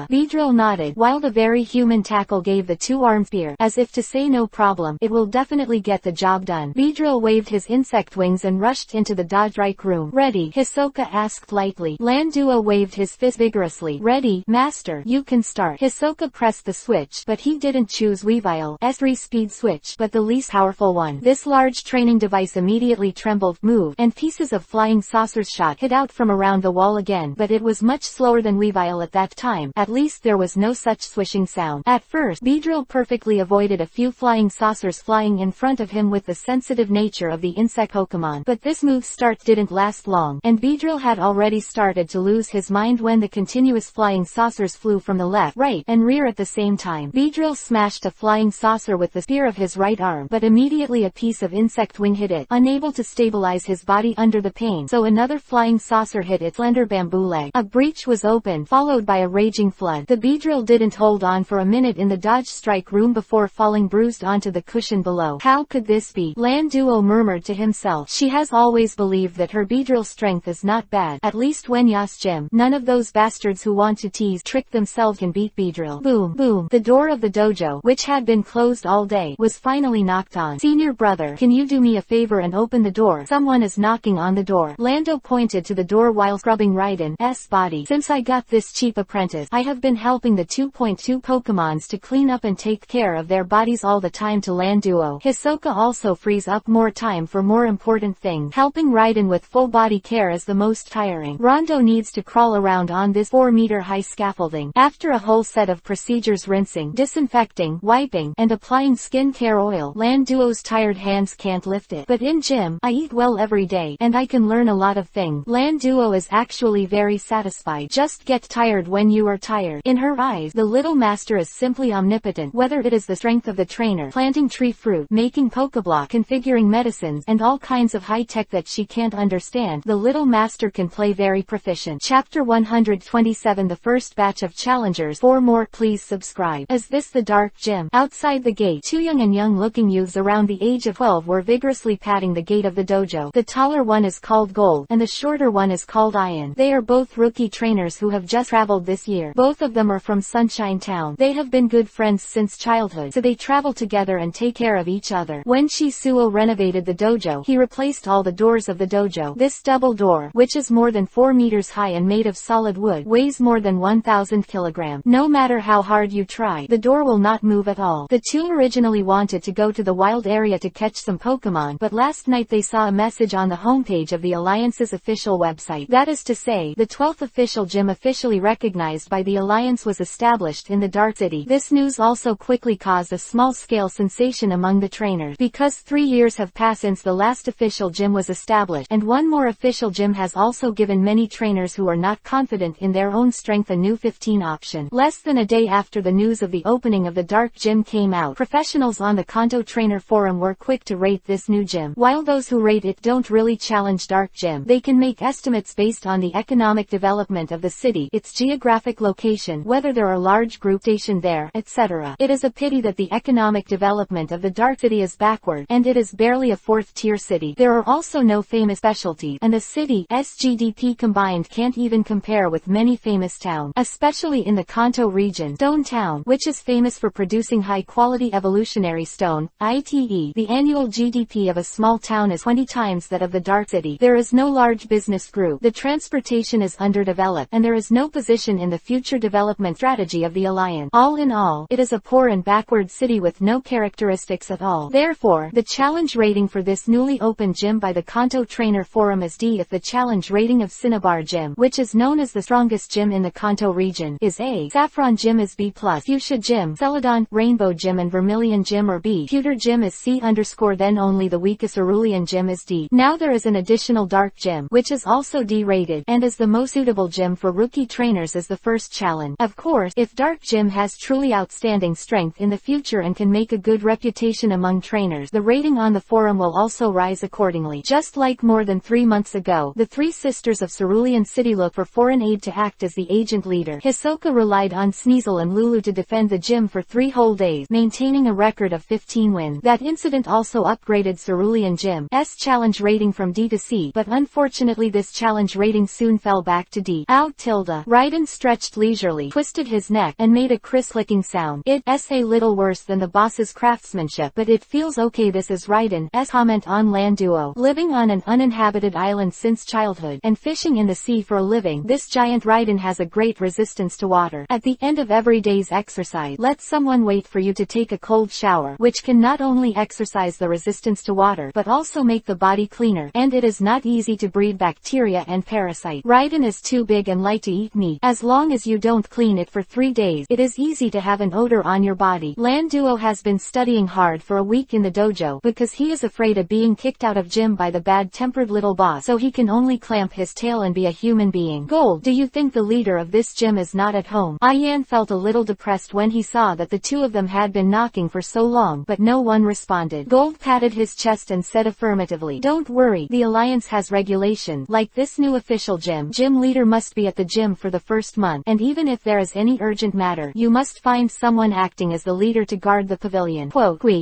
Beedrill nodded, while the very human tackle gave the two-armed spear, as if to say no problem, it will definitely get the job done. Beedrill waved his insect wings and rushed into the Dodrike room. Ready? Hisoka asked lightly. Land Duo waved his fist vigorously. Ready, master, you can start. Hisoka pressed the switch, but he didn't choose Weavile's 3-speed switch, but the least powerful one. This large training device immediately trembled, moved, and pieces of flying saucers shot hit out from around the wall again, but it was much slower than Weavile at that time. At least there was no such swishing sound. At first, Beedrill perfectly avoided a few flying saucers flying in front of him with the sensitive nature of the insect Pokémon, but this move start didn't last long, and Beedrill had already started to lose his mind when the continuous flying saucers flew from the left, right, and rear at the same time. Beedrill smashed a flying saucer with the spear of his right arm, but immediately a piece of insect wing hit it, unable to stabilize his body under the pain, so another flying saucer hit its slender bamboo leg. A breach was opened, followed by a raging flood. The Beedrill didn't hold on for a minute in the dodge strike room before falling bruised onto the cushion below. How could this be? Land Duo murmured to himself. She has always believed that her Beedrill strength is not bad, at least when Yas Gym. None of those bastards who want to tease trick themselves can beat Beedrill. Boom, boom. The door of the dojo, which had been closed all day, was finally knocked on. Senior brother, can you do me a favor and open the door? Someone is knocking on the door. Lando pointed to the door while scrubbing Raiden's body. Since I got this cheap apprentice, I have been helping the 2.2 Pokémons to clean up and take care of their bodies all the time. To Land Duo, Hisoka also frees up more time for more important things. Helping Raiden with full body care is the most tiring. Rondo needs to crawl around on this 4-meter-high scaffolding. After a whole set of procedures, rinsing, disinfecting, wiping, and applying skin care oil, Land Duo's tired hands can't lift it. But in gym, I eat well every day, and I can learn a lot of things. Land Duo is actually very satisfied. Just get tired when you are tired. In her eyes, the little master is simply omnipotent. Whether it is the strength of the trainer, planting tree fruit, making Pokéblock, configuring medicines, and all kinds of high-tech that she can't understand, the little master can play very proficient. Chapter 127. The first batch of challengers. For more, please subscribe. Is this the Dark Gym? Outside the gate, two young-looking youths around the age of 12 were vigorously patting the gate of the dojo. The taller one is called Gold, and the shorter one is called Iron. They are both rookie trainers who have just traveled this year. Both of them are from Sunshine Town. They have been good friends since childhood, so they travel together and take care of each other. When Shisuo renovated the dojo, he replaced all the doors of the dojo. This double door, which is more than 4 meters high and made of solid wood, weighs more than 1,000 kilograms. No matter how hard you try, the door will not move at all. The two originally wanted to go to the wild area to catch some Pokemon, but last night they saw a message on the homepage of the Alliance's official website. That is to say, the 12th official gym officially recognized by the Alliance was established in the Dark City. This news also quickly caused a small-scale sensation among the trainers, because 3 years have passed since the last official gym was established, and one more official gym has also given many trainers who are not confident in their own strength a new 15 option. Less than a day after the news of the opening of the Dark Gym came out, professionals on the Kanto Trainer Forum were quick to rate this new gym. While those who rate it don't really challenge Dark Gym, they can make estimates based on the economic development of the city, its geographic location, whether there are large groups stationed there, etc. It is a pity that the economic development of the Dark City is backward, and it is barely a fourth-tier city. There are also no famous specialties, and the city's GDP combined can't even compare with many famous towns, especially in the Kanto region. Stone Town, which is famous for producing high-quality evolutionary stone, i.e. the annual GDP of a small town is 20 times that of the Dark City. There is no large business group, the transportation is underdeveloped, and there is no position in the future development strategy of the alliance. All in all, it is a poor and backward city with no characteristics at all. Therefore, the challenge rating for this newly opened gym by the Kanto Trainer Forum is D. If the challenge rating of Cinnabar Gym, which is known as the strongest gym in the Kanto region, is A, Saffron Gym is B+, Fuchsia Gym, Celadon, Rainbow Gym and Vermilion Gym are B, Pewter Gym is C_, then only the weakest Cerulean Gym is D. Now there is an additional Dark Gym, which is also D rated, and is the most suitable gym for rookie trainers as the first challenge. Of course, if Dark Gym has truly outstanding strength in the future and can make a good reputation among trainers, the rating on the forum will also rise accordingly. Just like more than 3 months ago, the three sisters of Cerulean City look for foreign aid to act as the agent leader. Hisoka relied on Sneasel and Lulu to defend the gym for 3 whole days, maintaining a record of 15 wins. That incident also upgraded Cerulean Gym's challenge rating from D to C, but unfortunately this challenge rating soon fell back to D. Raiden stretched leisurely, twisted his neck, and made a crisp-clicking sound. It's a little worse than the boss's craftsmanship, but it feels okay. This is Raiden's comment on Land Duo. Living on an uninhabited island since childhood, and fishing in the sea for a living, this giant Raiden has a great resistance to water. At the end of every day's exercise, let someone wait for you to take a cold shower, which can not only exercise the resistance to water, but also make the body cleaner, and it is not easy to breed bacteria and parasites. Raiden is too big and light to eat meat. As long as you don't clean it for 3 days, it is easy to have an odor on your body. Land Duo has been studying hard for a week in the dojo, because he is afraid of being kicked out of gym by the bad-tempered little boss, so he can only clamp his tail and be a human being. Gold, do you think the leader of this gym is not at home? Ian felt a little depressed when he saw that the two of them had been knocking for so long, but no one responded. Gold patted his chest and said affirmatively, "Don't worry, the alliance has regulations. Like this new official gym leader must be at the gym for the first month, and even if there is any urgent matter, you must find someone acting as the leader to guard the pavilion."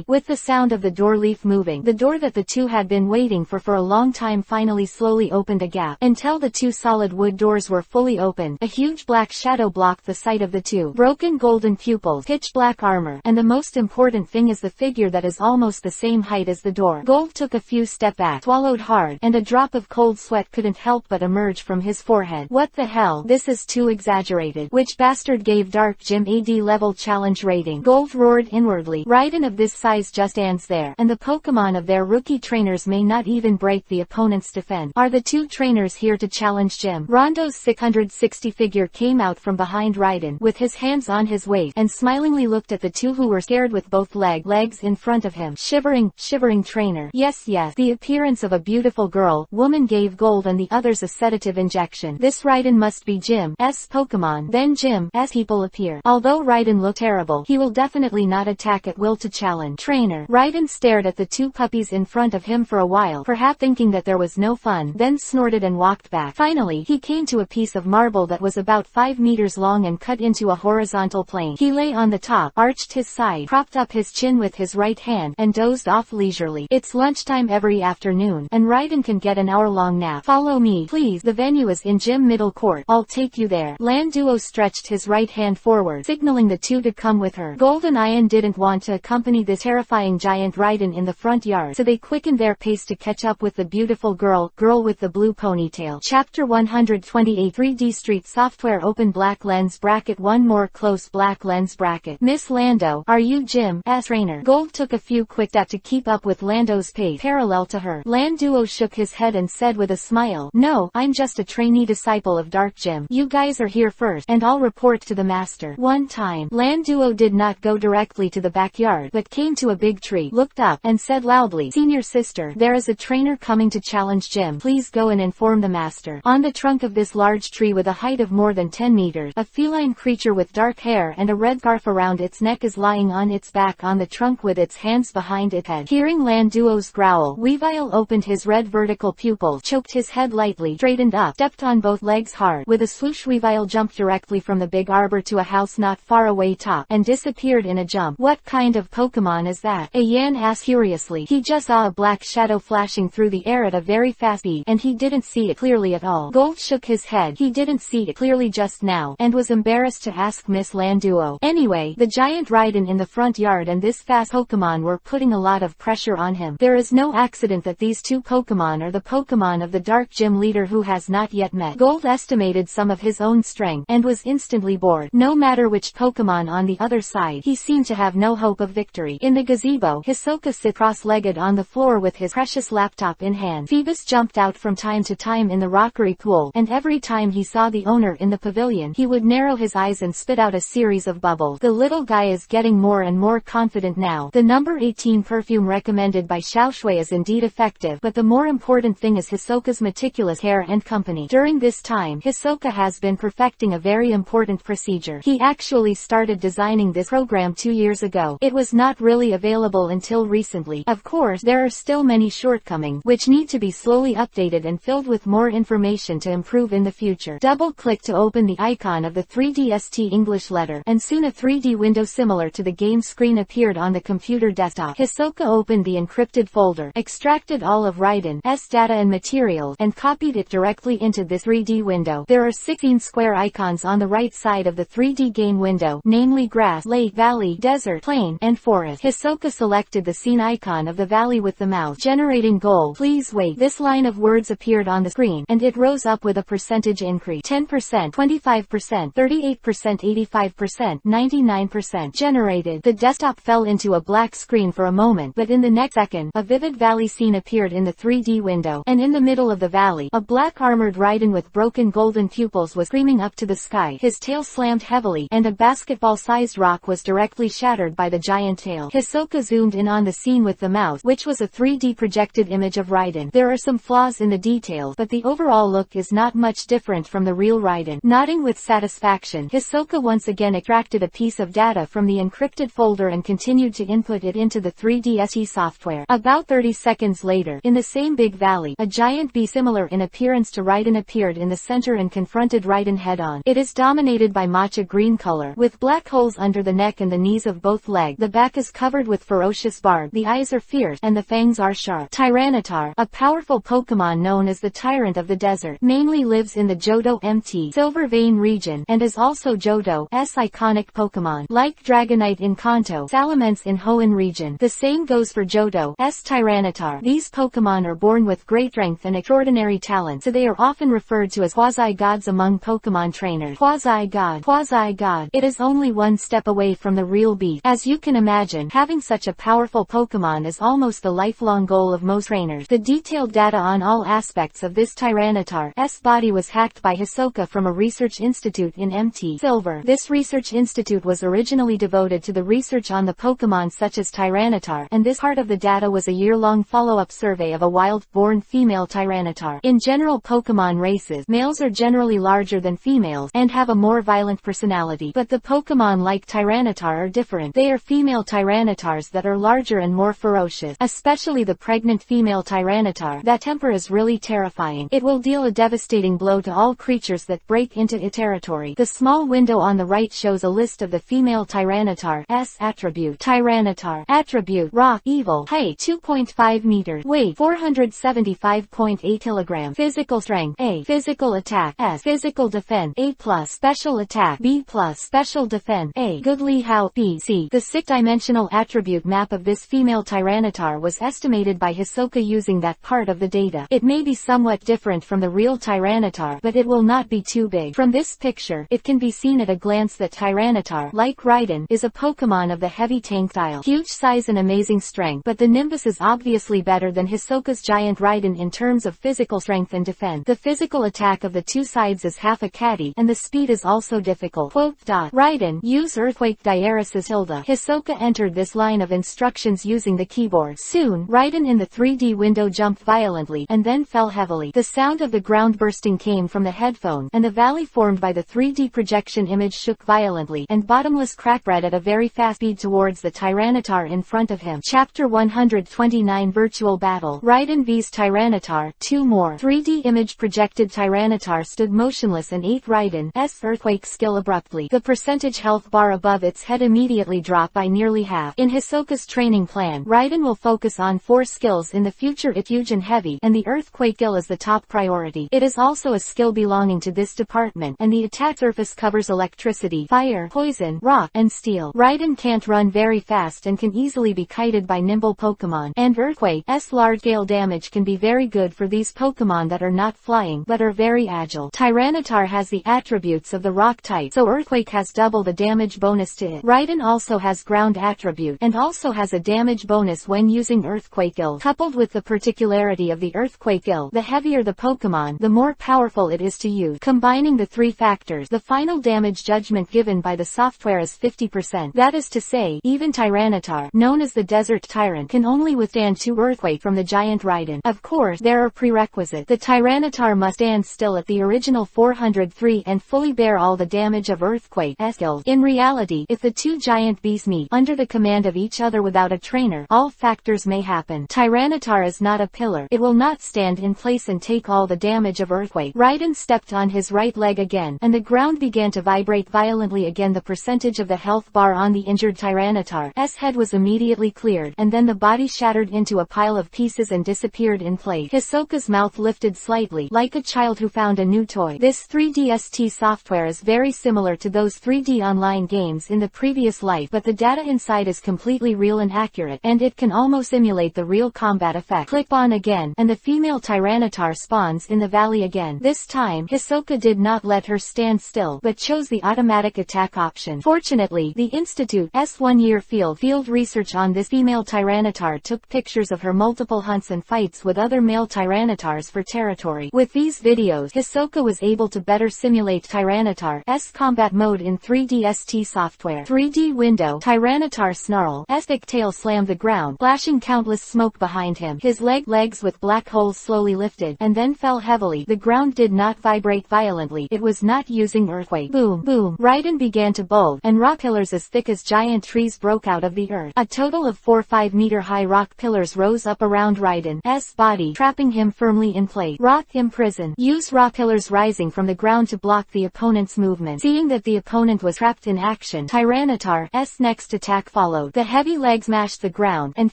With the sound of the door leaf moving, the door that the two had been waiting for a long time finally slowly opened a gap, until the 2 solid wood doors were fully opened. A huge black shadow blocked the sight of the 2 broken golden pupils, pitch black armor, and the most important thing is the figure that is almost the same height as the door. Gold took a few steps back, swallowed hard, and a drop of cold sweat couldn't help but emerge from his forehead. What the hell? This is too exaggerated. Which bastard gave Dark Gym a D-level challenge rating? Gold roared inwardly. Raiden of this size just stands there, and the Pokémon of their rookie trainers may not even break the opponent's defense. Are the 2 trainers here to challenge Gym? Rondo's 660 figure came out from behind Raiden, with his hands on his waist, and smilingly looked at the 2 who were scared with both legs in front of him. Shivering trainer. Yes, the appearance of a beautiful woman gave Gold and the others a sedative injection. This Raiden must be Gym's Pokémon. Then Gym's people appear. Although Raiden looked terrible, he will definitely not attack at will to challenge. Trainer. Raiden stared at the 2 puppies in front of him for a while, perhaps thinking that there was no fun, then snorted and walked back. Finally, he came to a piece of marble that was about 5 meters long and cut into a horizontal plane. He lay on the top, arched his side, propped up his chin with his right hand, and dozed off leisurely. It's lunchtime every afternoon, and Raiden can get an hour-long nap. Follow me, please. The venue is in Gym Middle Court. I'll take you there. Land Duo stretched his right hand forward, signaling the 2 to come with her. Gold and Ian didn't want to accompany this terrifying giant Raiden in the front yard, so they quickened their pace to catch up with the beautiful girl with the blue ponytail. Chapter 128 3D Street Software Open Black Lens Bracket 1 More Close Black Lens Bracket. Miss Lando, are you Gym's trainer? Gold took a few quick steps to keep up with Lando's pace, parallel to her. Land Duo shook his head and said with a smile, "No, I'm just a trainee disciple of Dark Gym. You guys are here first, and I'll report to the master." One time, Land Duo did not go directly to the backyard, but came to a big tree, looked up, and said loudly, "Senior sister, there is a trainer coming to challenge Gym. Please go and inform the master." On the trunk of this large tree with a height of more than 10 meters, a feline creature with dark hair and a red scarf around its neck is lying on its back on the trunk with its hands behind its head. Hearing Land Duo's growl, Weavile opened his red vertical pupils, choked his head lightly, straightened up, stepped on both legs hard. With a swoosh, Weavile jumped directly from the big arbor to a house not far away top, and disappeared in a jump. What kind of Pokémon is that? that?" Ayan asked curiously. "He just saw a black shadow flashing through the air at a very fast speed, and he didn't see it clearly at all." Gold shook his head. He didn't see it clearly just now, and was embarrassed to ask Miss Landuo. Anyway, the giant Raiden in the front yard and this fast Pokémon were putting a lot of pressure on him. There is no accident that these two Pokémon are the Pokémon of the Dark Gym leader who has not yet met. Gold estimated some of his own strength, and was instantly bored. No matter which Pokémon on the other side, he seemed to have no hope of victory. In the gazebo, Hisoka sat cross-legged on the floor with his precious laptop in hand. Phoebus jumped out from time to time in the rockery pool, and every time he saw the owner in the pavilion, he would narrow his eyes and spit out a series of bubbles. The little guy is getting more and more confident now. The number 18 perfume recommended by Xiaoshui is indeed effective, but the more important thing is Hisoka's meticulous care and company. During this time, Hisoka has been perfecting a very important procedure. He actually started designing this program 2 years ago. It was not really available until recently. Of course, there are still many shortcomings, which need to be slowly updated and filled with more information to improve in the future. Double-click to open the icon of the 3DST English letter, and soon a 3D window similar to the game screen appeared on the computer desktop. Hisoka opened the encrypted folder, extracted all of Raiden's data and materials, and copied it directly into this 3D window. There are 16 square icons on the right side of the 3D game window, namely grass, lake, valley, desert, plain, and forest. Hisoka selected the scene icon of the valley with the mouse. Generating goal. Please wait. This line of words appeared on the screen, and it rose up with a percentage increase. 10%, 25%, 38%, 85%, 99%. Generated. The desktop fell into a black screen for a moment, but in the next second, a vivid valley scene appeared in the 3D window, and in the middle of the valley, a black armored Raiden with broken golden pupils was screaming up to the sky. His tail slammed heavily, and a basketball-sized rock was directly shattered by the giant tail. Hisoka zoomed in on the scene with the mouse, which was a 3D projected image of Raiden. There are some flaws in the details, but the overall look is not much different from the real Raiden. Nodding with satisfaction, Hisoka once again extracted a piece of data from the encrypted folder and continued to input it into the 3DST software. About 30 seconds later, in the same big valley, a giant bee similar in appearance to Raiden appeared in the center and confronted Raiden head-on. It is dominated by matcha green color, with black holes under the neck and the knees of both legs. The back is covered with ferocious barb, the eyes are fierce, and the fangs are sharp. Tyranitar, a powerful Pokémon known as the Tyrant of the Desert, mainly lives in the Johto MT Silver Vein region, and is also Johto's iconic Pokémon. Like Dragonite in Kanto, Salamence in Hoenn region, the same goes for Johto's Tyranitar. These Pokémon are born with great strength and extraordinary talent, so they are often referred to as quasi-gods among Pokémon trainers. Quasi-god. Quasi-god. It is only one step away from the real beast. As you can imagine, having such a powerful Pokémon is almost the lifelong goal of most trainers. The detailed data on all aspects of this Tyranitar's body was hacked by Hisoka from a research institute in MT Silver. This research institute was originally devoted to the research on the Pokémon such as Tyranitar, and this part of the data was a year-long follow-up survey of a wild-born female Tyranitar. In general Pokémon races, males are generally larger than females, and have a more violent personality. But the Pokémon like Tyranitar are different. They are female Tyranitars that are larger and more ferocious, especially the pregnant female Tyranitar. That temper is really terrifying. It will deal a devastating blow to all creatures that break into its territory. The small window on the right shows a list of the female Tyranitar's attribute. Tyranitar. Attribute: Rock, evil, height 2.5 meters, weight 475.8 kilograms, physical strength A, physical attack S, physical defense A+, special attack B+, special defense A, goodly how B, C. The 6-dimensional attribute map of this female Tyranitar was estimated by Hisoka using that part of the data. It may be somewhat different from the real Tyranitar, but it will not be too big. From this picture, it can be seen at a glance that Tyranitar, like Raiden, is a Pokémon of the heavy tank style. Huge size and amazing strength, but the Nimbus is obviously better than Hisoka's giant Raiden in terms of physical strength and defense. The physical attack of the two sides is half a caddy, and the speed is also difficult. Raiden, use Earthquake Diaresis Hilda. Hisoka entered this line of instructions using the keyboard. Soon, Raiden in the 3D window jumped violently, and then fell heavily. The sound of the ground bursting came from the headphone, and the valley formed by the 3D projection image shook violently, and Bottomless cracked at a very fast speed towards the Tyranitar in front of him. Chapter 129 Virtual Battle. Raiden vs Tyranitar. 2 more. 3D image projected Tyranitar stood motionless and ate Raiden's earthquake skill abruptly. The percentage health bar above its head immediately dropped by nearly half. In his Hisoka's training plan. Raiden will focus on 4 skills in the future: Fusion Heavy, and the Earthquake skill is the top priority. It is also a skill belonging to this department, and the attack surface covers electricity, fire, poison, rock, and steel. Raiden can't run very fast and can easily be kited by nimble Pokémon, and Earthquake's large-scale damage can be very good for these Pokémon that are not flying but are very agile. Tyranitar has the attributes of the rock type, so Earthquake has double the damage bonus to it. Raiden also has ground attribute, and also has a damage bonus when using Earthquake skill. Coupled with the particularity of the Earthquake skill, the heavier the Pokémon, the more powerful it is to use. Combining the 3 factors, the final damage judgment given by the software is 50%. That is to say, even Tyranitar, known as the Desert Tyrant, can only withstand 2 Earthquake from the giant Raiden. Of course, there are prerequisites. The Tyranitar must stand still at the original 403 and fully bear all the damage of Earthquake skills. In reality, if the 2 giant beasts meet under the command of each other without a trainer, all factors may happen. Tyranitar is not a pillar. It will not stand in place and take all the damage of Earthquake. Raiden stepped on his right leg again, and the ground began to vibrate violently again. The percentage of the health bar on the injured Tyranitar's head was immediately cleared, and then the body shattered into a pile of pieces and disappeared in place. Hisoka's mouth lifted slightly, like a child who found a new toy. This 3DST software is very similar to those 3D online games in the previous life, but the data inside is completely real and accurate, and it can almost simulate the real combat effect. Click on again, and the female Tyranitar spawns in the valley again. This time, Hisoka did not let her stand still, but chose the automatic attack option. Fortunately, the Institute's 1-year field research on this female Tyranitar took pictures of her multiple hunts and fights with other male Tyranitars for territory. With these videos, Hisoka was able to better simulate Tyranitar's combat mode in 3DST software. 3D window. Tyranitar snarl. Thick tail slammed the ground, flashing countless smoke behind him. His legs with black holes slowly lifted, and then fell heavily. The ground did not vibrate violently. It was not using Earthquake. Boom, boom. Raiden began to bulge, and rock pillars as thick as giant trees broke out of the earth. A total of 4 5-meter-high rock pillars rose up around Raiden's body, trapping him firmly in place. Rock imprison. Use rock pillars rising from the ground to block the opponent's movement. Seeing that the opponent was trapped in action, Tyranitar's next attack followed. The heavy legs mashed the ground, and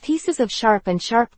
pieces of sharp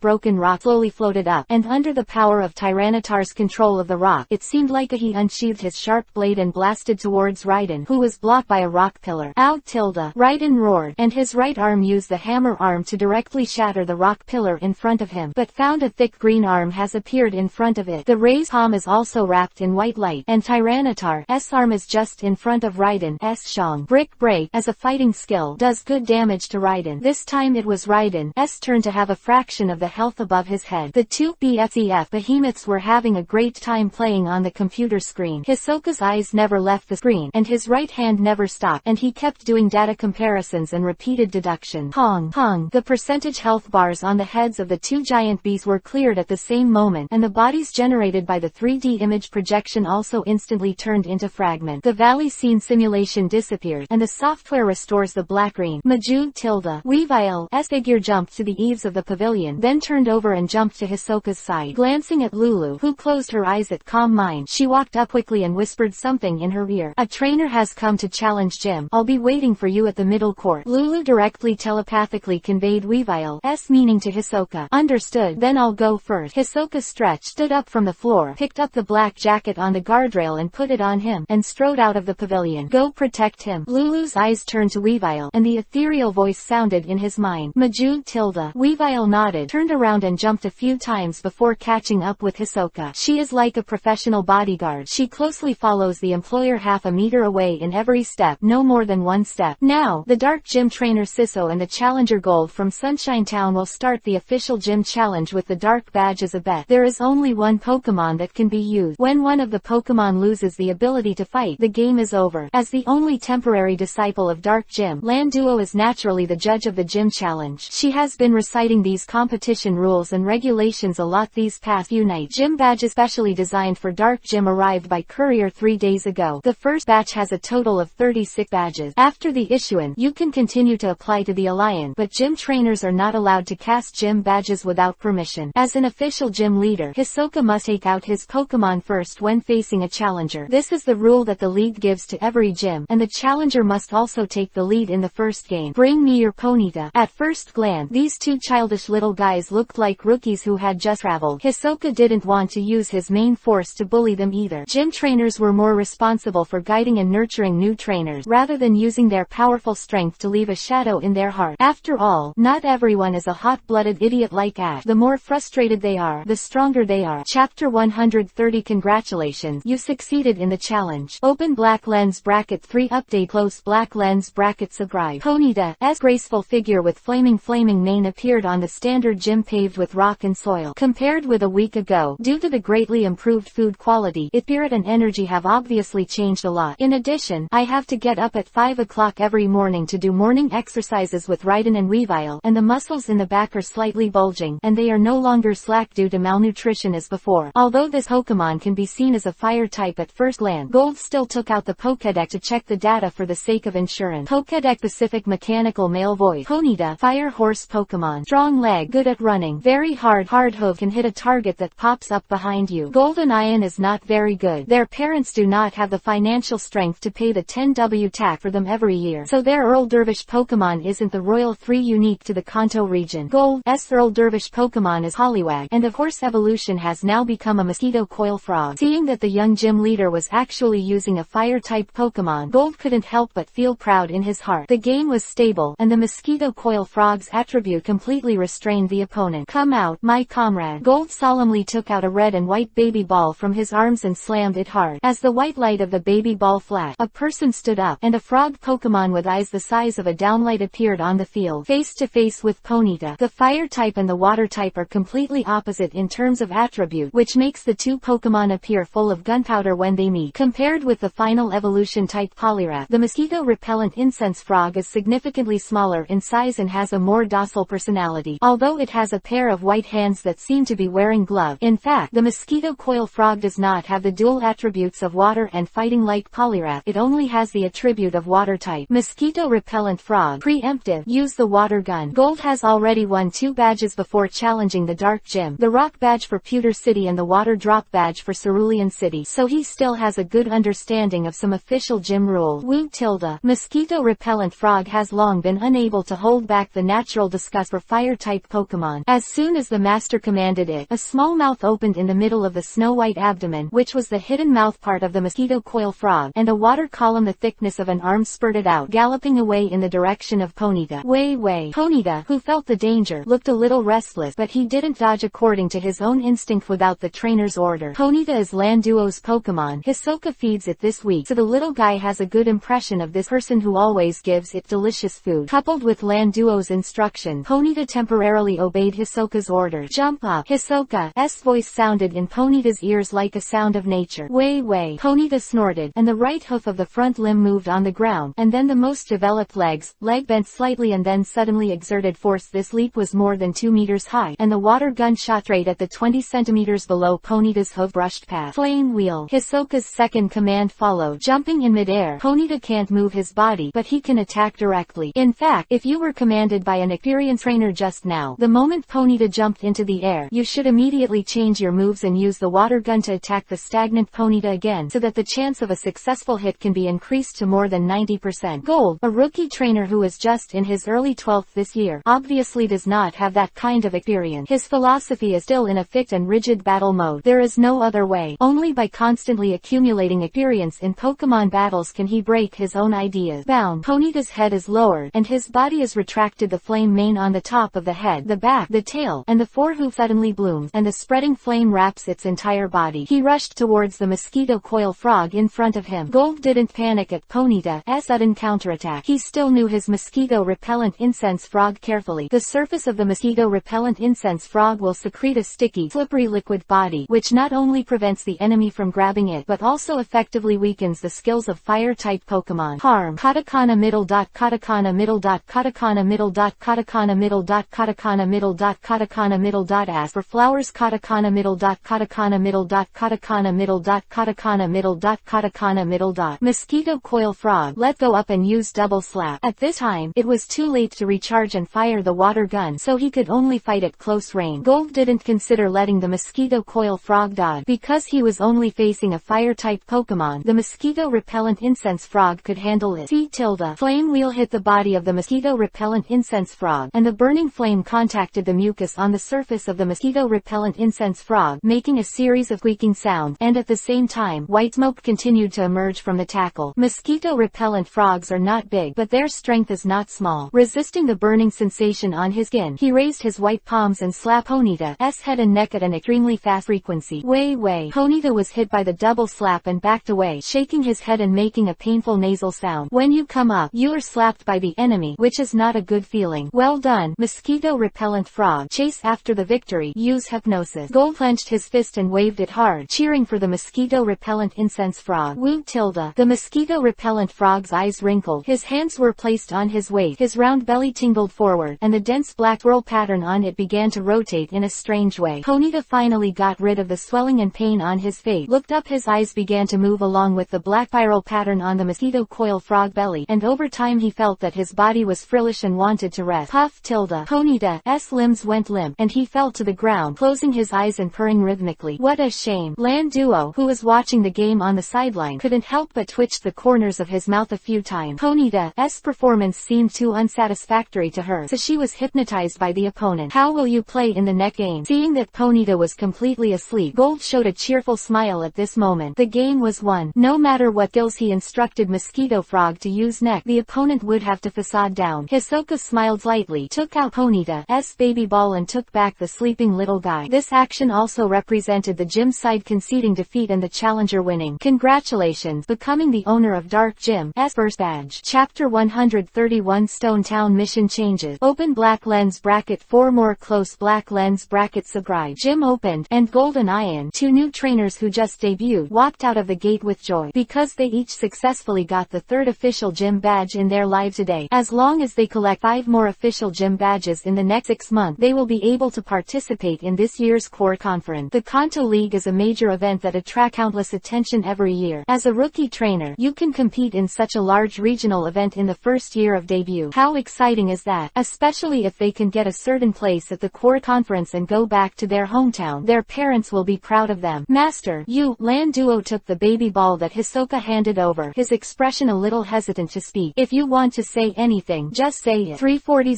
broken rock slowly floated up, and under the power of Tyranitar's control of the rock, it seemed like he unsheathed his sharp blade and blasted towards Raiden, who was blocked by a rock pillar. Out tilde. Raiden roared, and his right arm used the hammer arm to directly shatter the rock pillar in front of him, but found a thick green arm has appeared in front of it. The raised palm is also wrapped in white light, and Tyranitar's arm is just in front of Raiden's shong. Brick break, as a fighting skill, does good damage to Raiden. This time it was Raiden's turn to have a fraction of the health above his head. The 2 BFCF behemoths were having a great time playing on the computer screen. Hisoka's eyes never left the screen, and his right hand never stopped, and he kept doing data comparisons and repeated deduction. Pong, pong. The percentage health bars on the heads of the 2 giant bees were cleared at the same moment, and the bodies generated by the 3D image projection also instantly turned into fragments. The valley scene simulation disappeared, and the software restores the black-green Majud tilde. Weavile's figure jumped to the eaves of the pavilion, then turned over and jumped to Hisoka's side. Glancing at Lulu, who closed her eyes at calm mind, she walked up quickly and whispered something in her ear. A trainer has come to challenge Jim. I'll be waiting for you at the middle court. Lulu directly telepathically conveyed Weavile's meaning to Hisoka. Understood, then I'll go first. Hisoka stretched, stood up from the floor, picked up the black jacket on the guardrail and put it on him, and strode out of the pavilion. Go protect him. Lulu's eyes turned to Weavile, and the ethereal voice sounded in his mind. Majud tilde. Weavile nodded, turned around and jumped a few times before catching up with Hisoka. She is like a professional bodyguard. She closely follows the employer half a meter away in every step, no more than 1 step. Now, the Dark Gym trainer Siso and the Challenger Gold from Sunshine Town will start the official gym challenge with the Dark Badge as a bet. There is only one Pokémon that can be used. When one of the Pokémon loses the ability to fight, the game is over. As the only temporary disciple of Dark Gym, Landuo is naturally the judge of the gym challenge. She has been reciting these competition rules and regulations a lot these past few nights. Gym badge especially designed for Dark Gym arrived by courier 3 days ago. The first batch has a total of 36 badges. After the issuance, you can continue to apply to the Alliance, but gym trainers are not allowed to cast gym badges without permission. As an official gym leader, Hisoka must take out his Pokémon first when facing a challenger. This is the rule that the league gives to every gym, and the challenger must also take the lead in the first game. Bring me your Pokémon Ponyta. At first glance, these two childish little guys looked like rookies who had just traveled. Hisoka didn't want to use his main force to bully them either. Gym trainers were more responsible for guiding and nurturing new trainers, rather than using their powerful strength to leave a shadow in their heart. After all, not everyone is a hot-blooded idiot like Ash. The more frustrated they are, the stronger they are. Chapter 130. Congratulations, you succeeded in the challenge. Open black lens bracket 3 update close black lens bracket subscribe. Ponyta's graceful figure with flaming mane appeared on the standard gym paved with rock and soil. Compared with a week ago, due to the greatly improved food quality, its spirit and energy have obviously changed a lot. In addition, I have to get up at 5 o'clock every morning to do morning exercises with Raiden and Weavile, and the muscles in the back are slightly bulging, and they are no longer slack due to malnutrition as before. Although this Pokemon can be seen as a fire type at first glance, Gold still took out the Pokédex to check the data for the sake of insurance. Pokédex Pacific Mechanical Male Voice. Ponyta, Fire Horse Pokemon. Strong leg, good at running. Very hard hoof can hit a target that pops up behind you. Golden Iron is not very good. Their parents do not have the financial strength to pay the 10W tax for them every year, so their Earl Dervish Pokemon isn't the Royal 3 unique to the Kanto region. Gold's Earl Dervish Pokemon is Poliwag, and of course evolution has now become a mosquito coil frog. Seeing that the young gym leader was actually using a fire-type Pokemon, Gold couldn't help but feel proud in his heart. The game was stable, and the mosquito coil frog's attribute completely restrained the opponent. Come out, my comrade. Gold solemnly took out a red and white baby ball from his arms and slammed it hard. As the white light of the baby ball flashed, a person stood up, and a frog Pokemon with eyes the size of a downlight appeared on the field. Face to face with Ponyta. The fire type and the water type are completely opposite in terms of attribute, which makes the two Pokemon appear full of gunpowder when they meet. Compared with the final evolution type Poliwrath, the mosquito repellent incense frog is significantly smaller in size and has a more docile personality, although it has a pair of white hands that seem to be wearing gloves. In fact, the mosquito coil frog does not have the dual attributes of water and fighting like Poliwrath. It only has the attribute of water type. Mosquito repellent frog. Preemptive. Use the water gun. Gold has already won 2 badges before challenging the Dark Gym, the Rock Badge for Pewter City and the Water Drop Badge for Cerulean City, so he still has a good understanding of some official gym rules. Woo tilde. Mosquito repellent frog has long been unable to hold back the natural disgust for fire-type Pokemon. As soon as the master commanded it, a small mouth opened in the middle of the snow-white abdomen, which was the hidden mouth part of the mosquito coil frog, and a water column the thickness of an arm spurted out, galloping away in the direction of Ponyta. Way. Ponyta, who felt the danger, looked a little restless, but he didn't dodge according to his own instinct without the trainer's order. Ponyta is Landuo's Pokemon. Hisoka feeds it this week, so the little guy has a good impression of this person who always gives it delicious food. Coupled with Landuo's instruction, Ponyta temporarily obeyed Hisoka's order. Jump up. Hisoka's voice sounded in Ponyta's ears like a sound of nature. Way. Ponyta snorted, and the right hoof of the front limb moved on the ground, and then the most developed leg bent slightly and then suddenly exerted force. This leap was more than 2 meters high, and the water gun shot straight at the 20 centimeters below Ponyta's hoof brushed past. Flame wheel. Hisoka's second command followed. Jumping in midair, Ponyta can't move his body, but he can attack directly. In fact, if you were commanded by an experienced trainer just now, the moment Ponyta jumped into the air, you should immediately change your moves and use the water gun to attack the stagnant Ponyta again, so that the chance of a successful hit can be increased to more than 90%. Gold, a rookie trainer who is just in his early 12th this year, obviously does not have that kind of experience. His philosophy is still in a fixed and rigid battle mode. There is no other way. Only by constantly accumulating experience in Pokemon battles can he break his own ideas. Bound. Ponyta's head is lowered, and his body is retracted. The flame mane on the top of the head, the back, the tail, and the forehoof suddenly blooms, and the spreading flame wraps its entire body. He rushed towards the mosquito coil frog in front of him. Gold didn't panic at Ponyta's sudden counterattack. He still knew his mosquito repellent incense frog carefully. The surface of the mosquito repellent incense frog will secrete a sticky, slippery liquid body, which not only prevents the enemy from grabbing it, but also effectively weakens the skills of fire-type Pokemon. Harm. Katakana middle dot katakana middle dot katakana middle dot katakana middle dot katakana middle dot katakana middle dot. As for flowers, katakana middle dot katakana middle dot katakana middle dot katakana middle dot katakana middle dot. Mosquito coil frog let go up and use double slap. At this time, it was too late to recharge and fire the water gun, so he could only fight at close range. Gold didn't consider letting the mosquito coil frog dodge, because he was only facing a fire-type Pokemon. The mosquito repellent incense frog could handle it. C tilde. Flame wheel hit the body of the mosquito mosquito-repellent incense frog, and the burning flame contacted the mucus on the surface of the mosquito-repellent incense frog, making a series of squeaking sounds, and at the same time, white smoke continued to emerge from the tackle. Mosquito-repellent frogs are not big, but their strength is not small. Resisting the burning sensation on his skin, he raised his white palms and slapped Ponyta's head and neck at an extremely fast frequency. Way. Ponyta was hit by the double slap and backed away, shaking his head and making a painful nasal sound. When you come up, you are slapped by the enemy, which is not a good feeling. Well done, mosquito-repellent frog. Chase after the victory. Use hypnosis. Gold clenched his fist and waved it hard, cheering for the mosquito-repellent incense frog. Woo tilde. The mosquito-repellent frog's eyes wrinkled. His hands were placed on his waist. His round belly tingled forward, and the dense black swirl pattern on it began to rotate in a strange way. Ponyta finally got rid of the swelling and pain on his face, looked up, his eyes began to move along with the black spiral pattern on the mosquito coil frog belly, and over time he felt that his body was frillish and wanted to rest. Puff tilde. Ponyta's limbs went limp, and he fell to the ground, closing his eyes and purring rhythmically. What a shame. Landuo, who was watching the game on the sideline, couldn't help but twitch the corners of his mouth a few times. Ponyta's performance seemed too unsatisfactory to her, so she was hypnotized by the opponent. How will you play in the next game? Seeing that Ponyta was completely asleep, Gold showed a cheerful smile at this moment. The game was won. No matter what skills he instructed Mosquito Frog to use next, the opponent would have to facade down. Hisoka smiled lightly, took out Ponyta's baby ball and took back the sleeping little guy. This action also represented the gym side conceding defeat and the challenger winning. Congratulations, becoming the owner of Dark Gym's first badge. Chapter 131 Stone Town Mission Changes. Open black lens bracket 4 more close black lens bracket subscribe. Gym opened, and Gold and Ian, two new trainers who just debuted, walked out of the gate with joy, because they each successfully got the third official gym badge in their lives today. As long as they collect 5 more official gym badges in the next 6 months, they will be able to participate in this year's core conference. The Kanto League is a major event that attracts countless attention every year. As a rookie trainer, you can compete in such a large regional event in the first year of debut. How exciting is that? Especially if they can get a certain place at the core conference and go back to their hometown. Their parents will be proud of them. Master, you, Landuo took the baby ball that Hisoka handed over, his expression a little hesitant to speak. If you want to say anything, just say it. 340.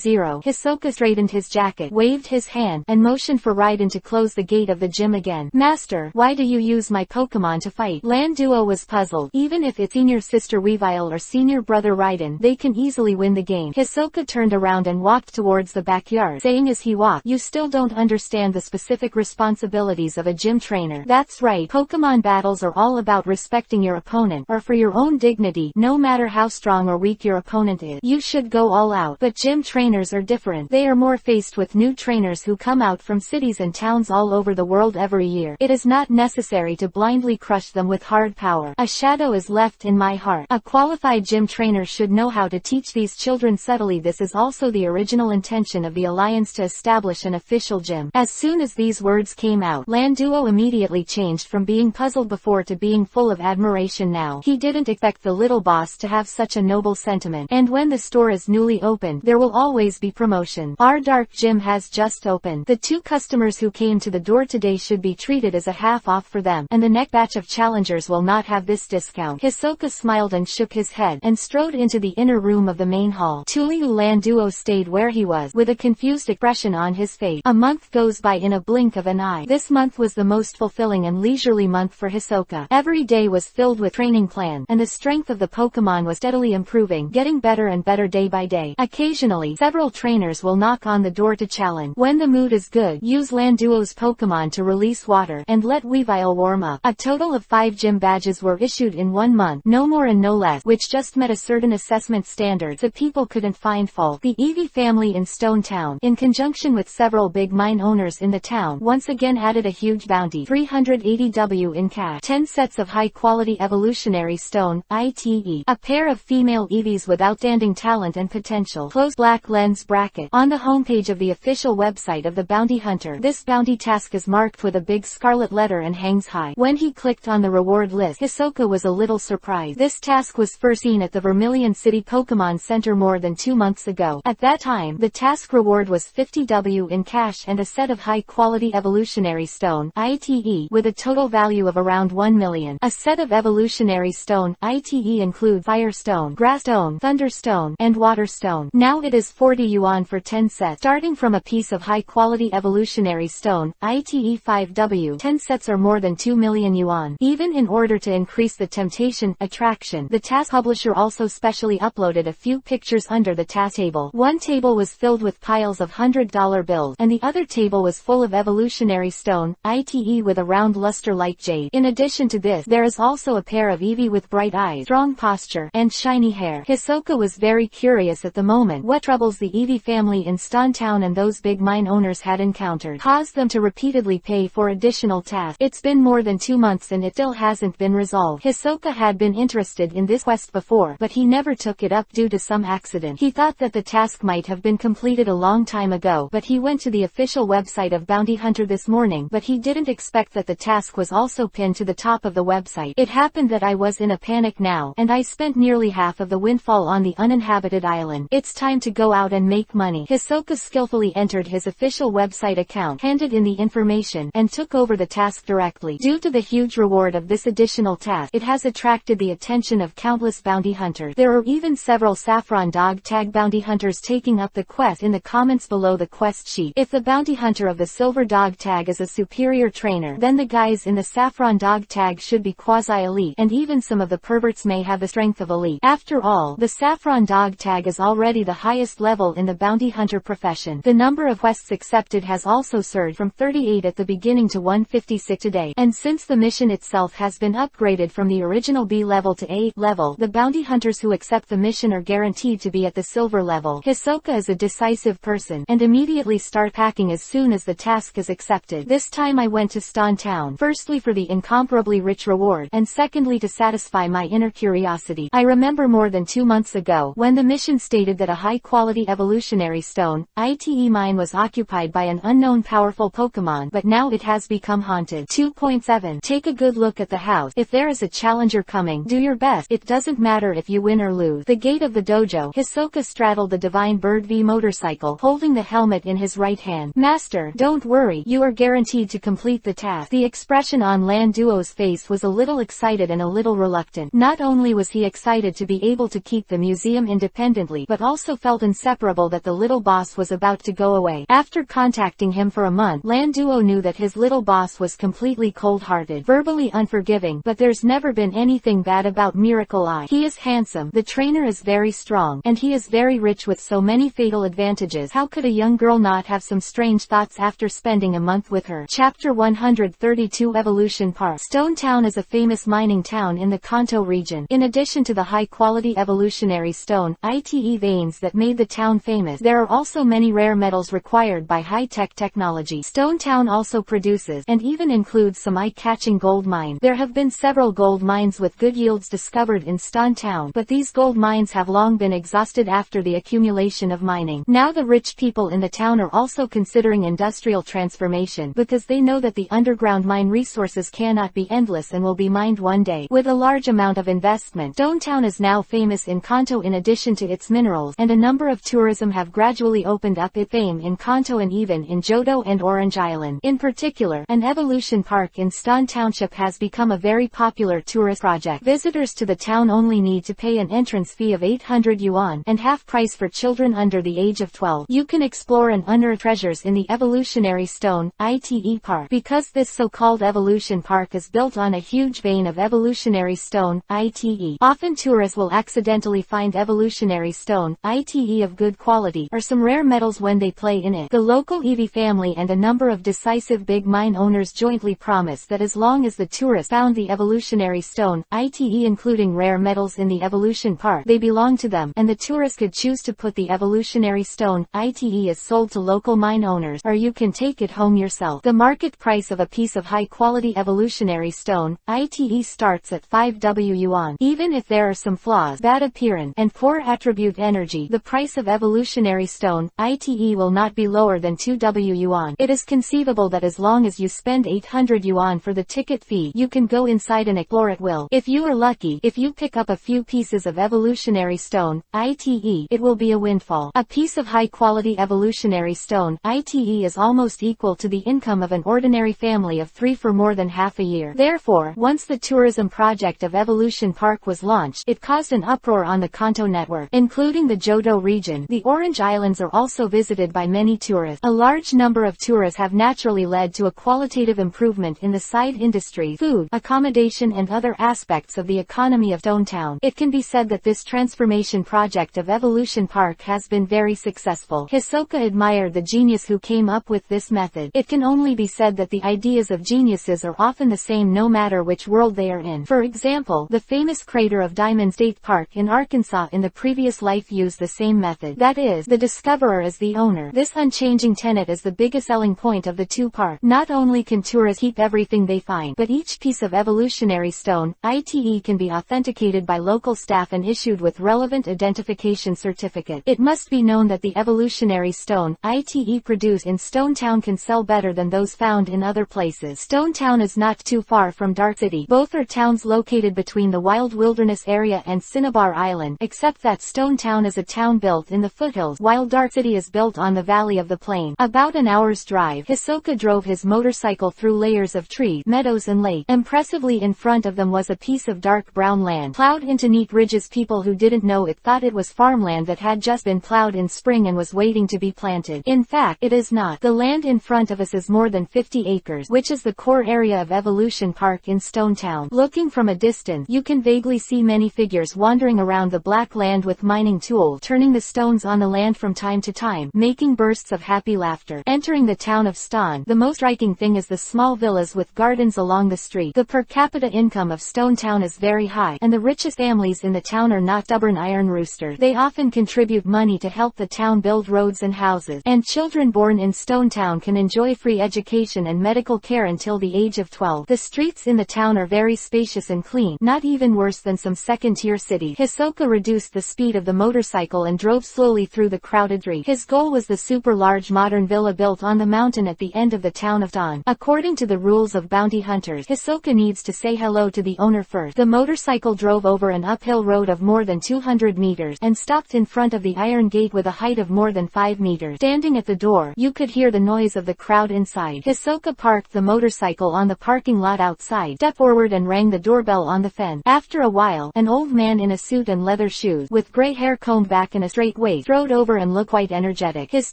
Hisoka straightened his jacket, waved his hand, and motioned for Raiden to close the gate of the gym again. Master, why do you use my Pokémon to fight? Landuo was puzzled. Even if it's senior sister Weavile or senior brother Raiden, they can easily win the game. Hisoka turned around and walked towards the backyard, saying as he walked, you still don't understand the specific responsibilities of a gym trainer. That's right, Pokémon battles are all about respecting your opponent, or for your own dignity, no matter how strong or weak your opponent is. You should go all out. But gym trainers are different. They are more faced with new trainers who come out from cities and towns all over the world every year. It is not necessary to blindly crush them with hard power. A shadow is left in my heart. A qualified gym trainer should know how to teach these children subtly. This is also the original intention of the Alliance to establish an official gym. As soon as these words came out, Landuo immediately changed from being puzzled before to being full of admiration now. He didn't expect the little boss to have such a noble sentiment. And when the store is newly opened, there will always be promotion. Our dark gym has just opened. The 2 customers who came to the door today should be treated as a half off for them, and the next batch of challengers will not have this discount. Hisoka smiled and shook his head, and strode into the inner room of the main hall. Tuliu Landuo stayed where he was, with a confused expression on his face. A month goes by in a blink of an eye. This month was the most fulfilling and leisurely month for Hisoka. Every day was filled with training plans, and the strength of the Pokémon was steadily improving, getting better and better day by day. Occasionally, several trainers will knock on the door to challenge. When the mood is good, use Landuo's Pokémon to release water, and let Weavile warm up. A total of 5 gym badges were issued in 1 month, no more and no less, which just met a certain assessment standard, so people couldn't find fault. The Eevee family in Stone Town, in conjunction with several big mine owners in the town, once again added a huge bounty, 380W in cash, 10 sets of high-quality evolutionary stone, ITE, a pair of female Eevees with outstanding talent and potential. Close black lens bracket. On the homepage of the official website of the bounty hunter, this bounty task is marked with a big scarlet letter and hangs high. When he clicked on the reward list, Hisoka was a little surprised. This task was first seen at the Vermilion City Pokémon Center more than 2 months ago. At that time, the task reward was 50W in cash and a set of high-quality evolutionary stone, ITE, with a total value of around 1 million. A set of evolutionary stone, ITE include Fire Stone, Grass Stone, Thunder Stone, and Water water stone. Now it is 40 yuan for 10 sets. Starting from a piece of high-quality evolutionary stone, ITE 5W, 10 sets are more than 2 million yuan. Even in order to increase the temptation, attraction, the task publisher also specially uploaded a few pictures under the task table. One table was filled with piles of $100 bills, and the other table was full of evolutionary stone, ITE with a round luster like jade. In addition to this, there is also a pair of Eevee with bright eyes, strong posture, and shiny hair. Hisoka was very curious at the moment what troubles the Eevee family in Stone Town and those big mine owners had encountered caused them to repeatedly pay for additional tasks. It's been more than 2 months and it still hasn't been resolved. Hisoka had been interested in this quest before, but he never took it up due to some accident. He thought that the task might have been completed a long time ago, but he went to the official website of Bounty Hunter this morning, but he didn't expect that the task was also pinned to the top of the website. It happened that I was in a panic now, and I spent nearly half of the windfall on the uninhabited island. It's time to go out and make money. Hisoka skillfully entered his official website account, handed in the information, and took over the task directly. Due to the huge reward of this additional task, it has attracted the attention of countless bounty hunters. There are even several saffron dog tag bounty hunters taking up the quest. In the comments below the quest sheet, if the bounty hunter of the silver dog tag is a superior trainer, then the guys in the saffron dog tag should be quasi-elite, and even some of the perverts may have the strength of elite. After all, the saffron dog tag is already the highest level in the bounty hunter profession. The number of quests accepted has also surged from 38 at the beginning to 156 today, and since the mission itself has been upgraded from the original B level to A level, the bounty hunters who accept the mission are guaranteed to be at the silver level. Hisoka is a decisive person, and immediately start packing as soon as the task is accepted. This time I went to Stone Town, firstly for the incomparably rich reward, and secondly to satisfy my inner curiosity. I remember more than 2 months ago, when the mission stated that a high-quality evolutionary stone, ITE mine was occupied by an unknown powerful Pokémon, but now it has become haunted. 2.7. Take a good look at the house. If there is a challenger coming, do your best. It doesn't matter if you win or lose. The gate of the dojo, Hisoka straddled the Divine Bird V motorcycle, holding the helmet in his right hand. Master, don't worry, you are guaranteed to complete the task. The expression on Lan Duo's face was a little excited and a little reluctant. Not only was he excited to be able to keep the museum independently, but also felt inseparable that the little boss was about to go away. After contacting him for a month, Lan Duo knew that his little boss was completely cold-hearted, verbally unforgiving, but there's never been anything bad about Miracle Eye. He is handsome, the trainer is very strong, and he is very rich with so many fatal advantages. How could a young girl not have some strange thoughts after spending a month with her? Chapter 132 Evolution Park. Stone Town is a famous mining town in the Kanto region. In addition to the high-quality evolutionary stone, ITE veins that made the town famous, there are also many rare metals required by high-tech technology. Stone Town also produces, and even includes some eye-catching gold mines. There have been several gold mines with good yields discovered in Stone Town, but these gold mines have long been exhausted after the accumulation of mining. Now the rich people in the town are also considering industrial transformation, because they know that the underground mine resources cannot be endless and will be mined one day. With a large amount of investment, Stone Town is now famous in Kanto in addition to its minerals, and a number of tourism have gradually opened up its fame in Kanto and even in Johto and Orange Island. In particular, an evolution park in Stone Township has become a very popular tourist project. Visitors to the town only need to pay an entrance fee of 800 yuan, and half price for children under the age of 12. You can explore and unearth treasures in the Evolutionary Stone, ITE Park. Because this so-called evolution park is built on a huge vein of evolutionary stone, ITE, often tourists will accidentally find evolutionary stone, ITE of good quality, or some rare metals when they play in it. The local Eevee family and a number of decisive big mine owners jointly promise that as long as the tourists found the evolutionary stone, ITE including rare metals in the evolution park, they belong to them, and the tourists could choose to put the evolutionary stone, ITE is sold to local mine owners, or you can take it home yourself. The market price of a piece of high-quality evolutionary stone, ITE starts at 5W yuan. Even if there are some flaws, bad appearance, and poor attribute energy, the price of evolutionary stone, ITE will not be lower than 2W yuan. It is conceivable that as long as you spend 800 yuan for the ticket fee, you can go inside and explore at will. If you are lucky, if you pick up a few pieces of evolutionary stone, ITE, it will be a windfall. A piece of high-quality evolutionary stone, ITE is almost equal to the income of an ordinary family of 3 for more than half a year. Therefore, once the tourism project of Evolution Park was launched, it caused an uproar on the Kanto network. including the Johto region. The Orange Islands are also visited by many tourists. A large number of tourists have naturally led to a qualitative improvement in the side industry, food, accommodation and other aspects of the economy of Stone Town. It can be said that this transformation project of Evolution Park has been very successful. Hisoka admired the genius who came up with this method. It can only be said that the ideas of geniuses are often the same no matter which world they are in. For example, the famous crater of Diamond State Park in Arkansas in the previous life used the same method. That is, the discoverer is the owner. This unchanging tenet is the biggest selling point of the two parks. Not only can tourists keep everything they find, but each piece of evolutionary stone, ITE, can be authenticated by local staff and issued with relevant identification certificate. It must be known that the evolutionary stone, ITE, produced in Stone Town can sell better than those found in other places. Stone Town is not too far from Dark City. Both are towns located between the Wild Wilderness area and Cinnabar Island, except that Stone Town is a town built in the foothills, while Dark City is built on the valley of the plain. About an hour's drive, Hisoka drove his motorcycle through layers of trees, meadows and lake. Impressively in front of them was a piece of dark brown land, plowed into neat ridges. People who didn't know it thought it was farmland that had just been plowed in spring and was waiting to be planted. In fact, it is not. The land in front of us is more than 50 acres, which is the core area of Evolution Park in Stone Town. Looking from a distance, you can vaguely see many figures wandering around the black land with mining tools, turning the stones on the land from time to time, making bursts of happy laughter. Entering the town of Stone, the most striking thing is the small villas with gardens along the street. The per capita income of Stone Town is very high, and the richest families in the town are not stubborn iron roosters. They often contribute money to help the town build roads and houses, and children born in Stone Town can enjoy free education and medical care until the age of 12. The streets in the town are very spacious and clean, not even worse than some second-tier cities. Hisoka reduced the speed of the motorcycle and drove slowly through the crowded street. His goal was the super-large modern villa built on the mountain at the end of the town of Dawn. According to the rules of bounty hunters, Hisoka needs to say hello to the owner first. The motorcycle drove over an uphill road of more than 200 meters, and stopped in front of the iron gate with a height of more than 5 meters. Standing at the door, you could hear the noise of the crowd inside. Hisoka parked the motorcycle on the parking lot outside, stepped forward and rang the doorbell on the fence. After a while, an old man in a suit and leather shoes, with gray hair combed back and a straight waist, strode over and looked quite energetic. His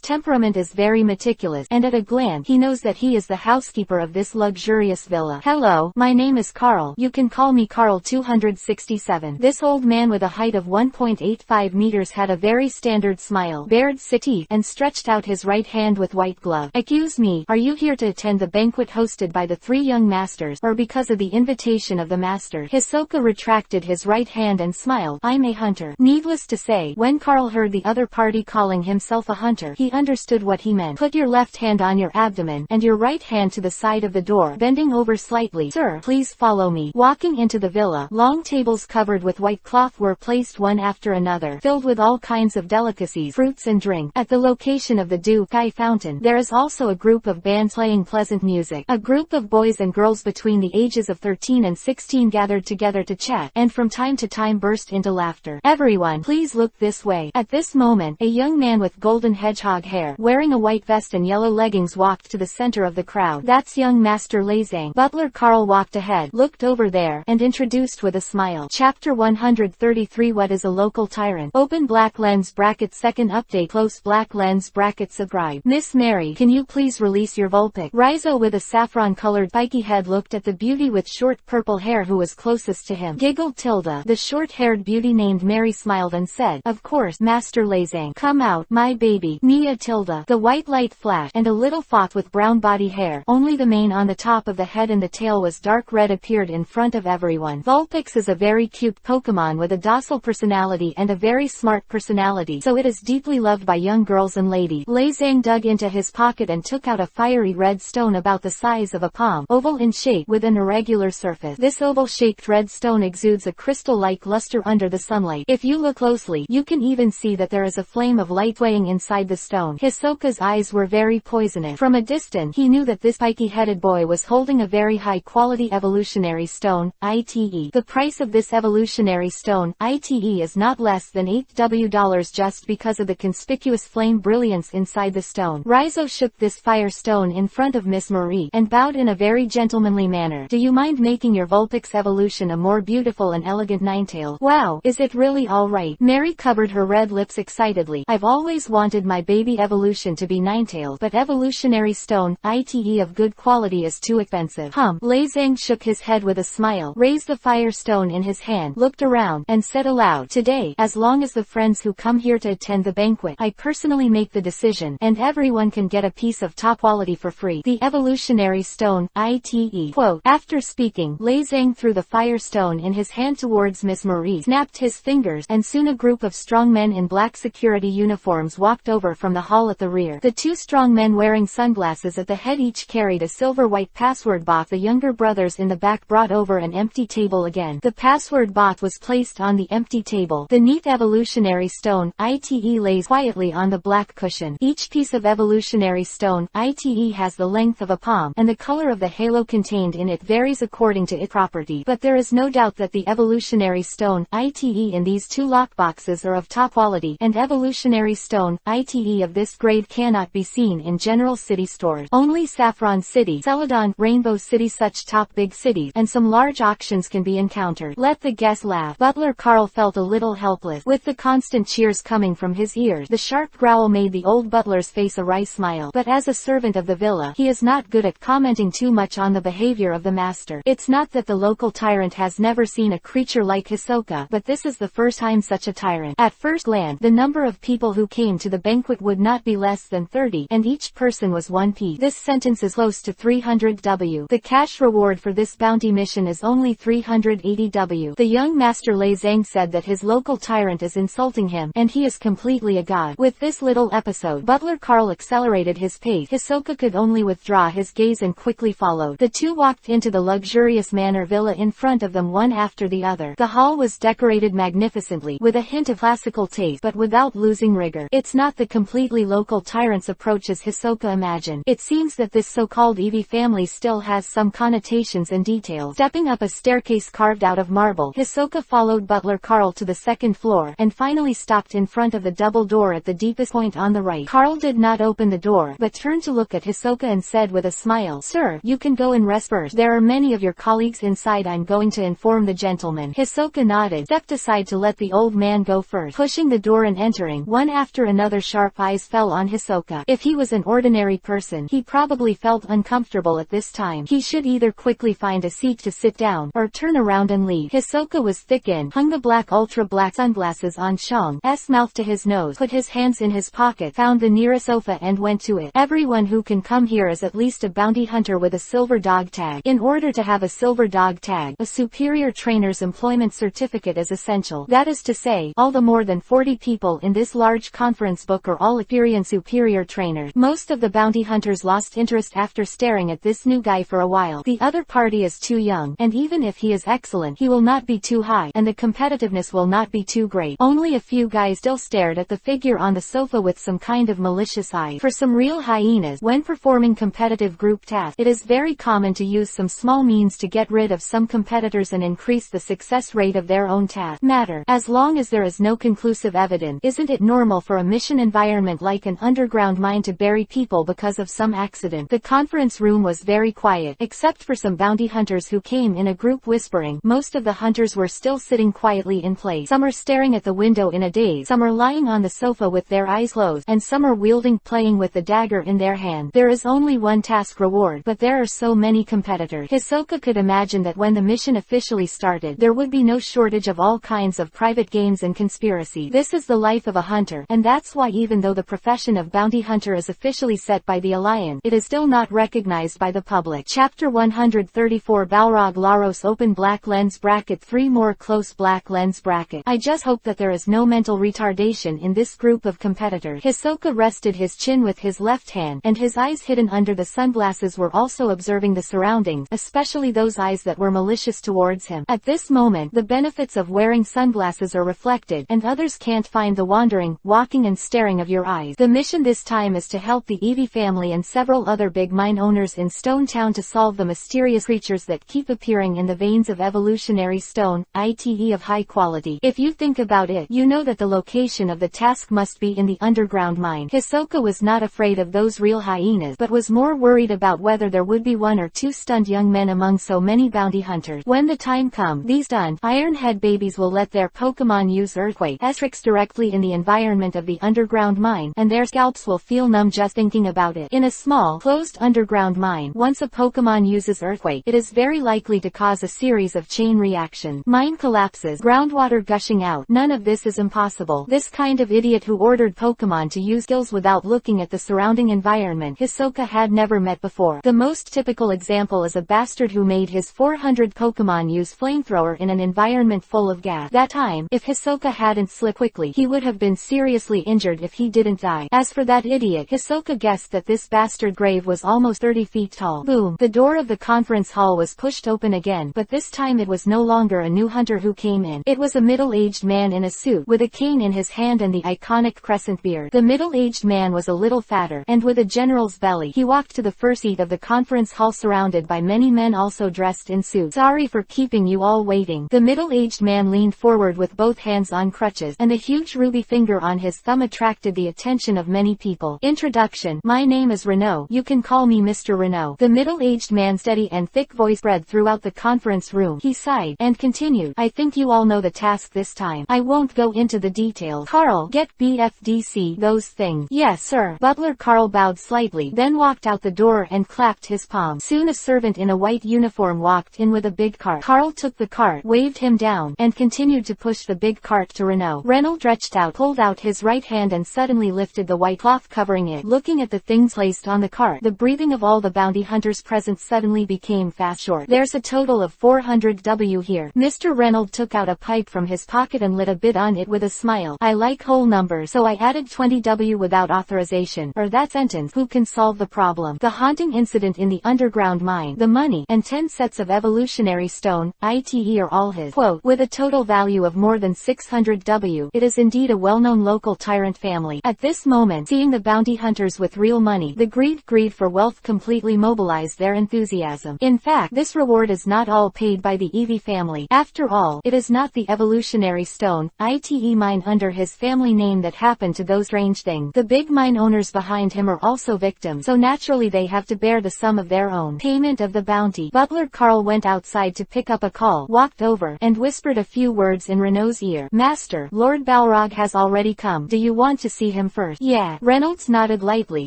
temperament is very meticulous, and at a glance, he knows that he is the housekeeper of this luxurious villa. Hello, my name is Carl. You can call me Carl 267. This old man with a height of 1.85 meters had a very standard smile, bared his teeth, and stretched out his right hand with white glove. Excuse me, are you here to attend the banquet hosted by the 3 young masters, or because of the invitation of the master? Hisoka retracted his right hand and smiled. I'm a hunter. Needless to say, when Carl heard the other party calling himself a hunter, he understood what he meant. Put your left hand on your abdomen, and your right hand to the side of the door, bending over slightly. Sir, please follow me. Walking into the villa, long tables covered with white cloth were placed one after another, filled with all kinds of delicacies, fruits and drink. At the location of the Sky Fountain, there is also a group of bands playing pleasant music. A group of boys and girls between the ages of 13 and 16 gathered together to chat, and from time to time burst into laughter. Everyone, please look this way. At this moment, a young man with golden hedgehog hair, wearing a white vest and yellow leggings, walked to the center of the crowd. That's young Master Lazang. Butler Carl walked ahead, looked over there, and introduced with a smile. Chapter 133. What is a local tyrant? Open black lens bracket second update close black lens bracket subscribe. Miss Mary, can you please release your Vulpix? Rizzo with a saffron-colored spiky head looked at the beauty with short purple hair who was closest to him. Giggled Tilda. The short-haired beauty named Mary smiled and said, of course, Master Lazang. Come out, my baby. Mia Tilda. The white light flashed, and a little fox with brown body hair, only the mane on the top of the head and the tail was dark red, appeared in front of everyone. Vulpix is a very cute Pokémon with a docile personality and a very smart personality, so it is deeply loved by young girls and ladies. Lazang dug into his pocket and took out a fiery red stone about the size of a palm, oval in shape with an irregular surface. This oval-shaped red stone exudes a crystal-like luster under the sunlight. If you look closely, you can even see that there is a flame of light swaying inside the stone. Hisoka's eyes were very poisonous. From a distance, he knew that this spiky-headed boy was holding a very high-quality evolutionary stone, ITE. The price of this evolutionary stone, ITE, is not less than $8 just because of the conspicuous flame brilliance inside the stone. Rizzo shook this fire stone in front of Miss Marie, and bowed in a very gentlemanly manner. Do you mind making your Vulpix evolution a more beautiful and elegant Ninetale? Wow, is it really alright? great. Mary covered her red lips excitedly. I've always wanted my baby evolution to be nine-tailed, but evolutionary stone, ite of good quality, is too expensive. Lei Zhang shook his head with a smile, raised the fire stone in his hand, looked around, and said aloud, today, as long as the friends who come here to attend the banquet, I personally make the decision, and everyone can get a piece of top quality for free. The evolutionary stone, ite. Quote. After speaking, Lei Zhang threw the fire stone in his hand towards Miss Marie, snapped his fingers, and soon a group of strong men in black security uniforms walked over from the hall at the rear. The two strong men wearing sunglasses at the head each carried a silver-white password box. The younger brothers in the back brought over an empty table again. The password box was placed on the empty table. The neat evolutionary stone, ite, lays quietly on the black cushion. Each piece of evolutionary stone, ite, has the length of a palm, and the color of the halo contained in it varies according to its property. But there is no doubt that the evolutionary stone, ite, in these two lockboxes are of top quality, and evolutionary stone, ite, of this grade cannot be seen in general city stores. Only Saffron City, Celadon, Rainbow City, such top big cities, and some large auctions can be encountered. Let the guests laugh. Butler Carl felt a little helpless. With the constant cheers coming from his ears, the sharp growl made the old butler's face a wry smile. But as a servant of the villa, he is not good at commenting too much on the behavior of the master. It's not that the local tyrant has never seen a creature like Hisoka, but this is the first time such a tyrant. At first glance, the number of people who came to the banquet would not be less than 30, and each person was 1 piece. This sentence is close to 300 W. The cash reward for this bounty mission is only 380 W. The young master Lei Zhang said that his local tyrant is insulting him, and he is completely a god. With this little episode, Butler Carl accelerated his pace. Hisoka could only withdraw his gaze and quickly followed. The two walked into the luxurious manor villa in front of them, one after the other. The hall was decorated magnificently, with a hint of classical taste, but without losing rigor. It's not the completely local tyrant's approach as Hisoka imagined. It seems that this so-called Eevee family still has some connotations and details. Stepping up a staircase carved out of marble, Hisoka followed Butler Carl to the second floor, and finally stopped in front of the double door at the deepest point on the right. Carl did not open the door, but turned to look at Hisoka and said with a smile, Sir, you can go and rest first. There are many of your colleagues inside. I'm going to inform the gentleman. Hisoka nodded, stepped aside to let the old man go first. Pushing the door and entering, one after another sharp eyes fell on Hisoka. If he was an ordinary person, he probably felt uncomfortable at this time. He should either quickly find a seat to sit down, or turn around and leave. Hisoka was thick-skinned, hung the black ultra-black sunglasses on Shang's mouth to his nose, put his hands in his pocket, found the nearest sofa and went to it. Everyone who can come here is at least a bounty hunter with a silver dog tag. In order to have a silver dog tag, a superior trainer's employment certificate is essential. That is to say, all the more than 40 people in this large conference book are all experienced superior trainers. Most of the bounty hunters lost interest after staring at this new guy for a while. The other party is too young, and even if he is excellent, he will not be too high, and the competitiveness will not be too great. Only a few guys still stared at the figure on the sofa with some kind of malicious eye. For some real hyenas, when performing competitive group tasks, it is very common to use some small means to get rid of some competitors and increase the success rate of their own task. As long as there is no conclusive evidence, isn't it normal for a mission environment like an underground mine to bury people because of some accident? The conference room was very quiet, except for some bounty hunters who came in a group whispering. Most of the hunters were still sitting quietly in place. Some are staring at the window in a daze, some are lying on the sofa with their eyes closed, and some are playing with the dagger in their hand. There is only one task reward, but there are so many competitors. Hisoka could imagine that when the mission officially started, there would be no shortage of all kinds of private games and conspiracy. This is the life of a hunter, and that's why even though the profession of bounty hunter is officially set by the Alliance, it is still not recognized by the public. Chapter 134 Balrog Laros open black lens bracket 3 more close black lens bracket. I just hope that there is no mental retardation in this group of competitors. Hisoka rested his chin with his left hand, and his eyes hidden under the sunglasses were also observing the surroundings, especially those eyes that were malicious towards him. At this moment, the benefits of wearing sunglasses are reflected, and others can't find the wandering, walking and staring of your eyes. The mission this time is to help the Eevee family and several other big mine owners in Stone Town to solve the mysterious creatures that keep appearing in the veins of evolutionary stone, ite of high quality. If you think about it, you know that the location of the task must be in the underground mine. Hisoka was not afraid of those real hyenas, but was more worried about whether there would be 1 or 2 stunned young men among so many bounty hunters. When the time comes, these stunned, iron-head babies will let their Pokémon Pokemon use earthquake tricks directly in the environment of the underground mine, and their scalps will feel numb just thinking about it. In a small, closed underground mine, once a Pokemon uses earthquake, it is very likely to cause a series of chain reactions. Mine collapses, groundwater gushing out. None of this is impossible. This kind of idiot who ordered Pokemon to use skills without looking at the surrounding environment Hisoka had never met before. The most typical example is a bastard who made his 400 Pokemon use flamethrower in an environment full of gas. That time, if Hisoka hadn't slipped quickly, he would have been seriously injured if he didn't die. As for that idiot, Hisoka guessed that this bastard grave was almost 30 feet tall. Boom! The door of the conference hall was pushed open again, but this time it was no longer a new hunter who came in. It was a middle-aged man in a suit, with a cane in his hand and the iconic crescent beard. The middle-aged man was a little fatter, and with a general's belly. He walked to the first seat of the conference hall surrounded by many men also dressed in suits. Sorry for keeping you all waiting. The middle-aged man leaned forward with both hands on crutches, and the huge ruby finger on his thumb attracted the attention of many people. Introduction. My name is Renault. You can call me Mr. Renault. The middle-aged man's steady and thick voice spread throughout the conference room. He sighed, and continued, I think you all know the task this time. I won't go into the details. Carl, get BFDC those things. Yes, sir. Butler Carl bowed slightly, then walked out the door and clapped his palm. Soon a servant in a white uniform walked in with a big cart. Carl took the cart, waved him down, and continued to push the big cart to Renault. Renault stretched out, pulled out his right hand and suddenly lifted the white cloth covering it. Looking at the things placed on the cart, the breathing of all the bounty hunters present suddenly became fast short. There's a total of 400 W here. Mr. Reynolds took out a pipe from his pocket and lit a bit on it with a smile. I like whole numbers, so I added 20 W without authorization. Or that sentence. Who can solve the problem? The haunting incident in the underground mine, the money, and 10 sets of evolutionary stone, ITE are all his. Quote, with a total value of more than 600 W, it is indeed a well-known local tyrant family. At this moment, seeing the bounty hunters with real money, the greed for wealth completely mobilized their enthusiasm. In fact, this reward is not all paid by the Eevee family. After all, it is not the evolutionary stone, ITE mine under his family name that happened to those strange things. The big mine owners behind him are also victims, so naturally they have to bear the sum of their own payment of the bounty. Butler Carl went outside to pick up a call, walked over, and whispered a few words in Renault's ear. Master, Lord Balrog has already come. Do you want to see him first? Yeah. Reynolds nodded lightly.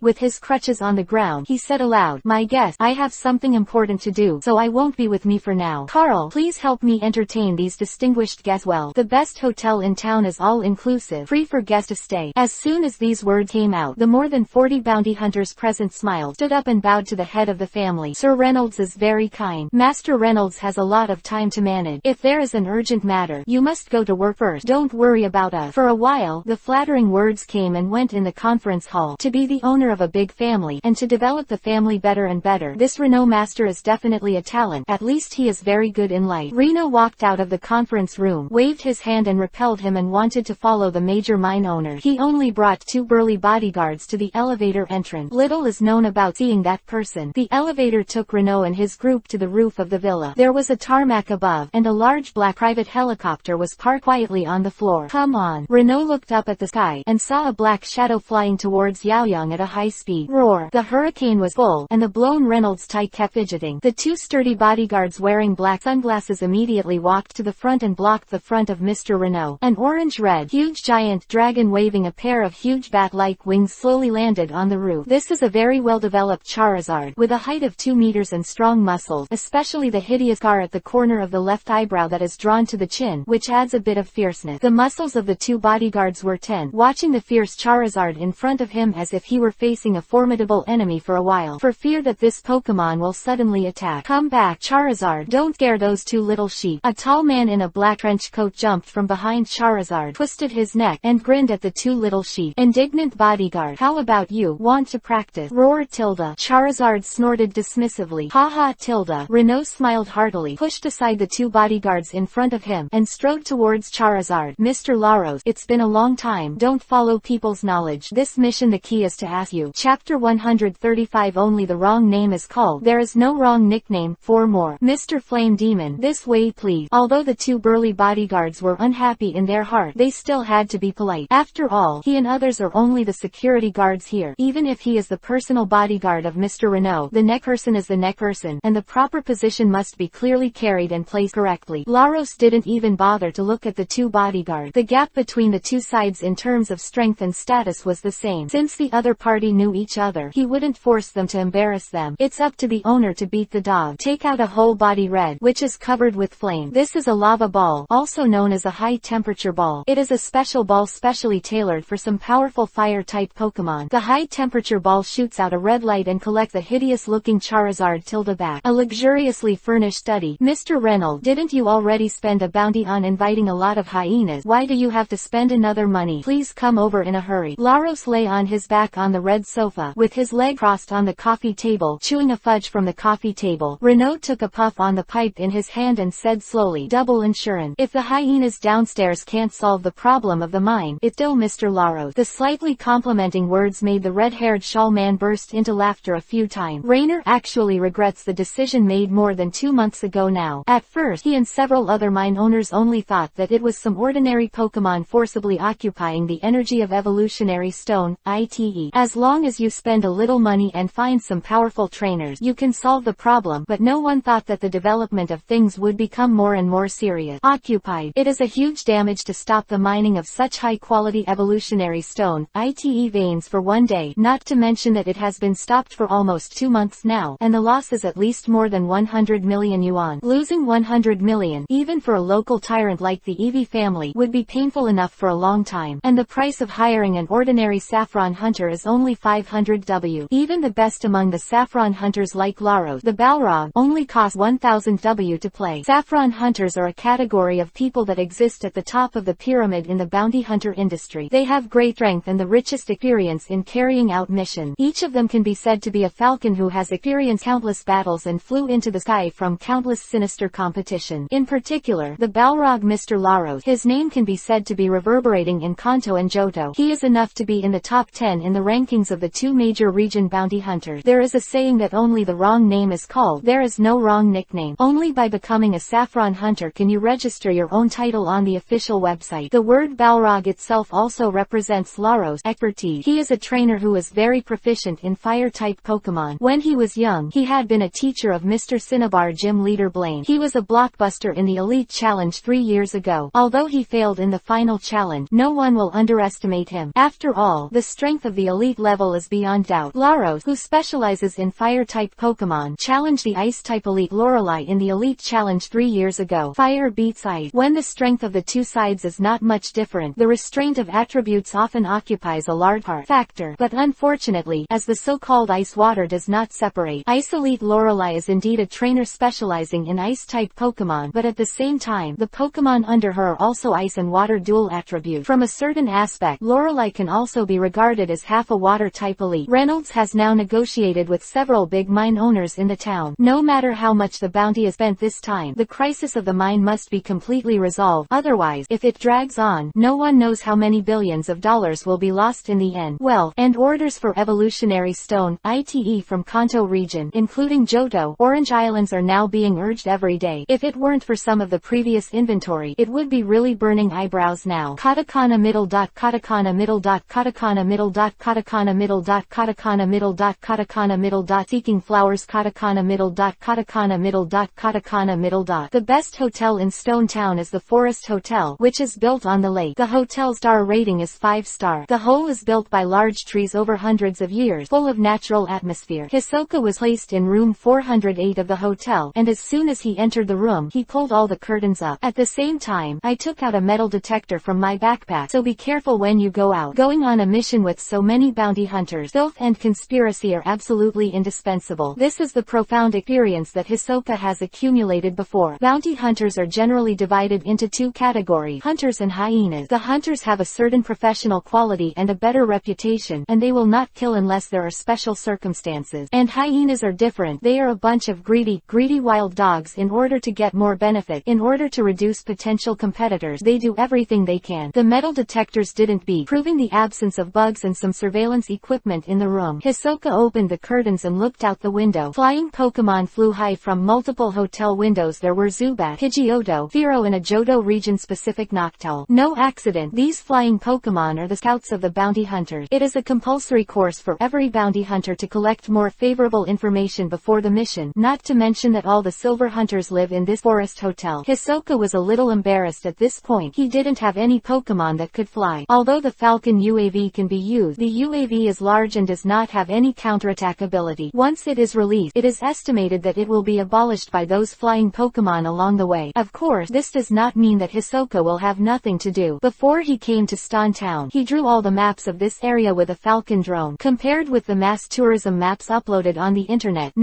With his crutches on the ground, he said aloud, my guest, I have something important to do, so I won't be with me for now. Carl, please help me entertain these distinguished guests well. The best hotel in town is all-inclusive, free for guests to stay. As soon as these words came out, the more than 40 bounty hunters present smiled, stood up and bowed to the head of the family. Sir Reynolds is very kind. Master Reynolds has a lot of time to manage. If there is an urgent matter, you must go to work first. Don't worry about us. For a while, the flattering words came and went in the conference hall. To be the owner of a big family, and to develop the family better and better, this Renault master is definitely a talent. At least he is very good in life. Reno walked out of the conference room, waved his hand and repelled him and wanted to follow the major mine owner. He only brought 2 burly bodyguards to the elevator entrance. Little is known about seeing that person. The elevator took Renault and his group to the roof of the villa. There was a tarmac above, and a large black private helicopter was parked quietly on the floor. Come on. Renault looked up at the sky, and saw a black shadow flying towards Yaoyang at a high speed. Roar. The hurricane was full, and the blown Reynolds tie kept fidgeting. The 2 sturdy bodyguards wearing black sunglasses immediately walked to the front and blocked the front of Mr. Renault. An orange-red, huge giant dragon waving a pair of huge bat-like wings slowly landed on the roof. This is a very well-developed Charizard, with a height of 2 meters and strong muscles, especially the hideous scar at the corner of the left eyebrow that is drawn to the chin, which adds a bit of fierceness. The muscles of the 2 bodyguards were tense, watching the fierce Charizard in front of him as if he were facing a formidable enemy for a while, for fear that this Pokemon will suddenly attack. Come back, Charizard. Don't scare those 2 little sheep. A tall man in a black trench coat jumped from behind Charizard, twisted his neck, and grinned at the 2 little sheep. Indignant bodyguard. How about you? Want to practice? Roar Tilda. Charizard snorted dismissively. Haha Tilda. Renault smiled heartily, pushed aside the 2 bodyguards in front of him, and strode towards Charizard. Mr. Laros, it's been a long time. Don't follow people's knowledge. This mission the key is to ask you. Chapter 135 Only the wrong name is called. There is no wrong nickname. 4 more. Mr. Flame Demon. This way please. Although the 2 burly bodyguards were unhappy in their heart, they still had to be polite. After all, he and others are only the security guards here. Even if he is the personal bodyguard of Mr. Renault, the neck person is the neck person, and the proper position must be clearly carried and placed correctly. Laros didn't even bother to look at the the two bodyguards. The gap between the two sides in terms of strength and status was the same. Since the other party knew each other, he wouldn't force them to embarrass them. It's up to the owner to beat the dog. Take out a whole body red, which is covered with flame. This is a lava ball, also known as a high-temperature ball. It is a special ball specially tailored for some powerful fire-type Pokémon. The high-temperature ball shoots out a red light and collects the hideous-looking Charizard tilde back. A luxuriously furnished study. Mr. Reynolds, didn't you already spend a bounty on inviting a lot of hyenas? Why do you have to spend another money? Please come over in a hurry. Laros lay on his back on the red sofa, with his leg crossed on the coffee table, chewing a fudge from the coffee table. Renaud took a puff on the pipe in his hand and said slowly, double insurance. If the hyenas downstairs can't solve the problem of the mine, it's still Mr. Laros. The slightly complimenting words made the red-haired shawl man burst into laughter a few times. Rainer actually regrets the decision made more than 2 months ago now. At first, he and several other mine owners only thought that it was some ordinary Pokémon forcibly occupying the energy of evolutionary stone, ite. As long as you spend a little money and find some powerful trainers, you can solve the problem, but no one thought that the development of things would become more and more serious. Occupied. It is a huge damage to stop the mining of such high-quality evolutionary stone, ite veins for one day, not to mention that it has been stopped for almost 2 months now, and the loss is at least more than 100 million yuan. Losing 100 million, even for a local tyrant like the Eevee family, would be painful enough for a long time, and the price of hiring an ordinary saffron hunter is only 500 W. Even the best among the saffron hunters like Laros, the Balrog, only cost 1000 W to play. Saffron hunters are a category of people that exist at the top of the pyramid in the bounty hunter industry. They have great strength and the richest experience in carrying out missions. Each of them can be said to be a falcon who has experienced countless battles and flew into the sky from countless sinister competition. In particular, the Balrog Mr. Laros, his name can be said to be reverberating in Kanto and Johto. He is enough to be in the top 10 in the rankings of the two major region bounty hunters. There is a saying that only the wrong name is called. There is no wrong nickname. Only by becoming a saffron hunter can you register your own title on the official website. The word Balrog itself also represents Laros' expertise. He is a trainer who is very proficient in fire-type Pokémon. When he was young, he had been a teacher of Mr. Cinnabar gym leader Blaine. He was a blockbuster in the Elite Challenge 3 years ago. Although he failed in the final challenge, no one will underestimate him. After all, the strength of the elite level is beyond doubt. Laros, who specializes in fire-type Pokémon, challenged the Ice-type elite Lorelei in the Elite Challenge 3 years ago. Fire beats ice. When the strength of the two sides is not much different, the restraint of attributes often occupies a large factor. But unfortunately, as the so-called ice water does not separate, Ice Elite Lorelei is indeed a trainer specializing in ice-type Pokémon, but at the same time, the Pokémon under her are also ice and water dual attribute. From a certain aspect, Lorelei can also be regarded as half a water-type elite. Reynolds has now negotiated with several big mine owners in the town. No matter how much the bounty is spent this time, the crisis of the mine must be completely resolved. Otherwise, if it drags on, no one knows how many billions of dollars will be lost in the end. Well, and orders for evolutionary stone, ite from Kanto region, including Johto, Orange Islands are now being urged every day. If it weren't for some of the previous inventory, it would be really burning eyebrows now. Katakana middle dot katakana middle dot katakana middle dot katakana middle dot katakana middle dot katakana middle dot seeking flowers katakana middle dot katakana middle dot katakana middle dot. The best hotel in Stone Town is the Forest Hotel, which is built on the lake. The hotel star rating is 5 star. The whole is built by large trees over hundreds of years, full of natural atmosphere. Hisoka was placed in room 408 of the hotel, and as soon as he entered the room, he pulled all the curtains up. At the same time, I took out a metal detector from my backpack, so be careful when you go out. Going on a mission with so many bounty hunters, filth and conspiracy are absolutely indispensable. This is the profound experience that Hisoka has accumulated before. Bounty hunters are generally divided into two categories, hunters and hyenas. The hunters have a certain professional quality and a better reputation, and they will not kill unless there are special circumstances. And hyenas are different. They are a bunch of greedy wild dogs. In order to get more benefit, in order to reduce potential competitors, they do everything they can. The metal detectors didn't beep, proving the absence of bugs and some surveillance equipment in the room. Hisoka opened the curtains and looked out the window. Flying Pokémon flew high from multiple hotel windows. There were Zubat, Pidgeotto, Fearow and a Johto region-specific Noctowl. No accident, these flying Pokémon are the scouts of the bounty hunters. It is a compulsory course for every bounty hunter to collect more favorable information before the mission, not to mention that all the silver hunters live in this forest hotel. Hisoka was a little embarrassed forest at this point. He didn't have any Pokémon that could fly. Although the Falcon UAV can be used, the UAV is large and does not have any counterattack ability. Once it is released, it is estimated that it will be abolished by those flying Pokémon along the way. Of course, this does not mean that Hisoka will have nothing to do. Before he came to Stone Town, he drew all the maps of this area with a Falcon drone. Compared with the mass tourism maps uploaded on the internet,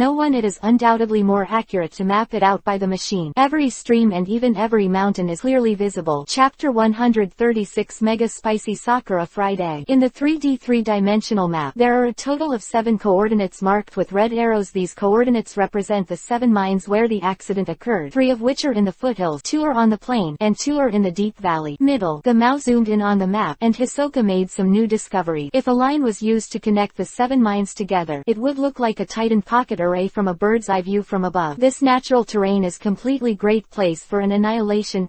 it is undoubtedly more accurate to map it out by the machine. Every stream and even every mountain is clearly visible. Chapter 136 Mega Spicy Sakura Fried Egg. In the 3D three-dimensional map, there are a total of 7 coordinates marked with red arrows. These coordinates represent the 7 mines where the accident occurred, 3 of which are in the foothills, 2 are on the plain, and 2 are in the deep valley. Middle. The mouse zoomed in on the map, and Hisoka made some new discovery. If a line was used to connect the 7 mines together, it would look like a Titan pocket array from a bird's eye view from above. This natural terrain is completely great place for an annihilation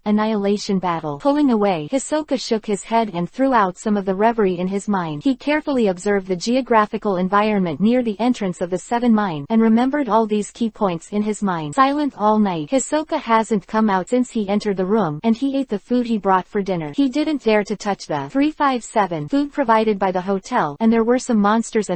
battle. Pulling away, Hisoka shook his head and threw out some of the reverie in his mind. He carefully observed the geographical environment near the entrance of the 7 mine, and remembered all these key points in his mind. Silent all night. Hisoka hasn't come out since he entered the room, and he ate the food he brought for dinner. He didn't dare to touch the 357 food provided by the hotel, and there were some monsters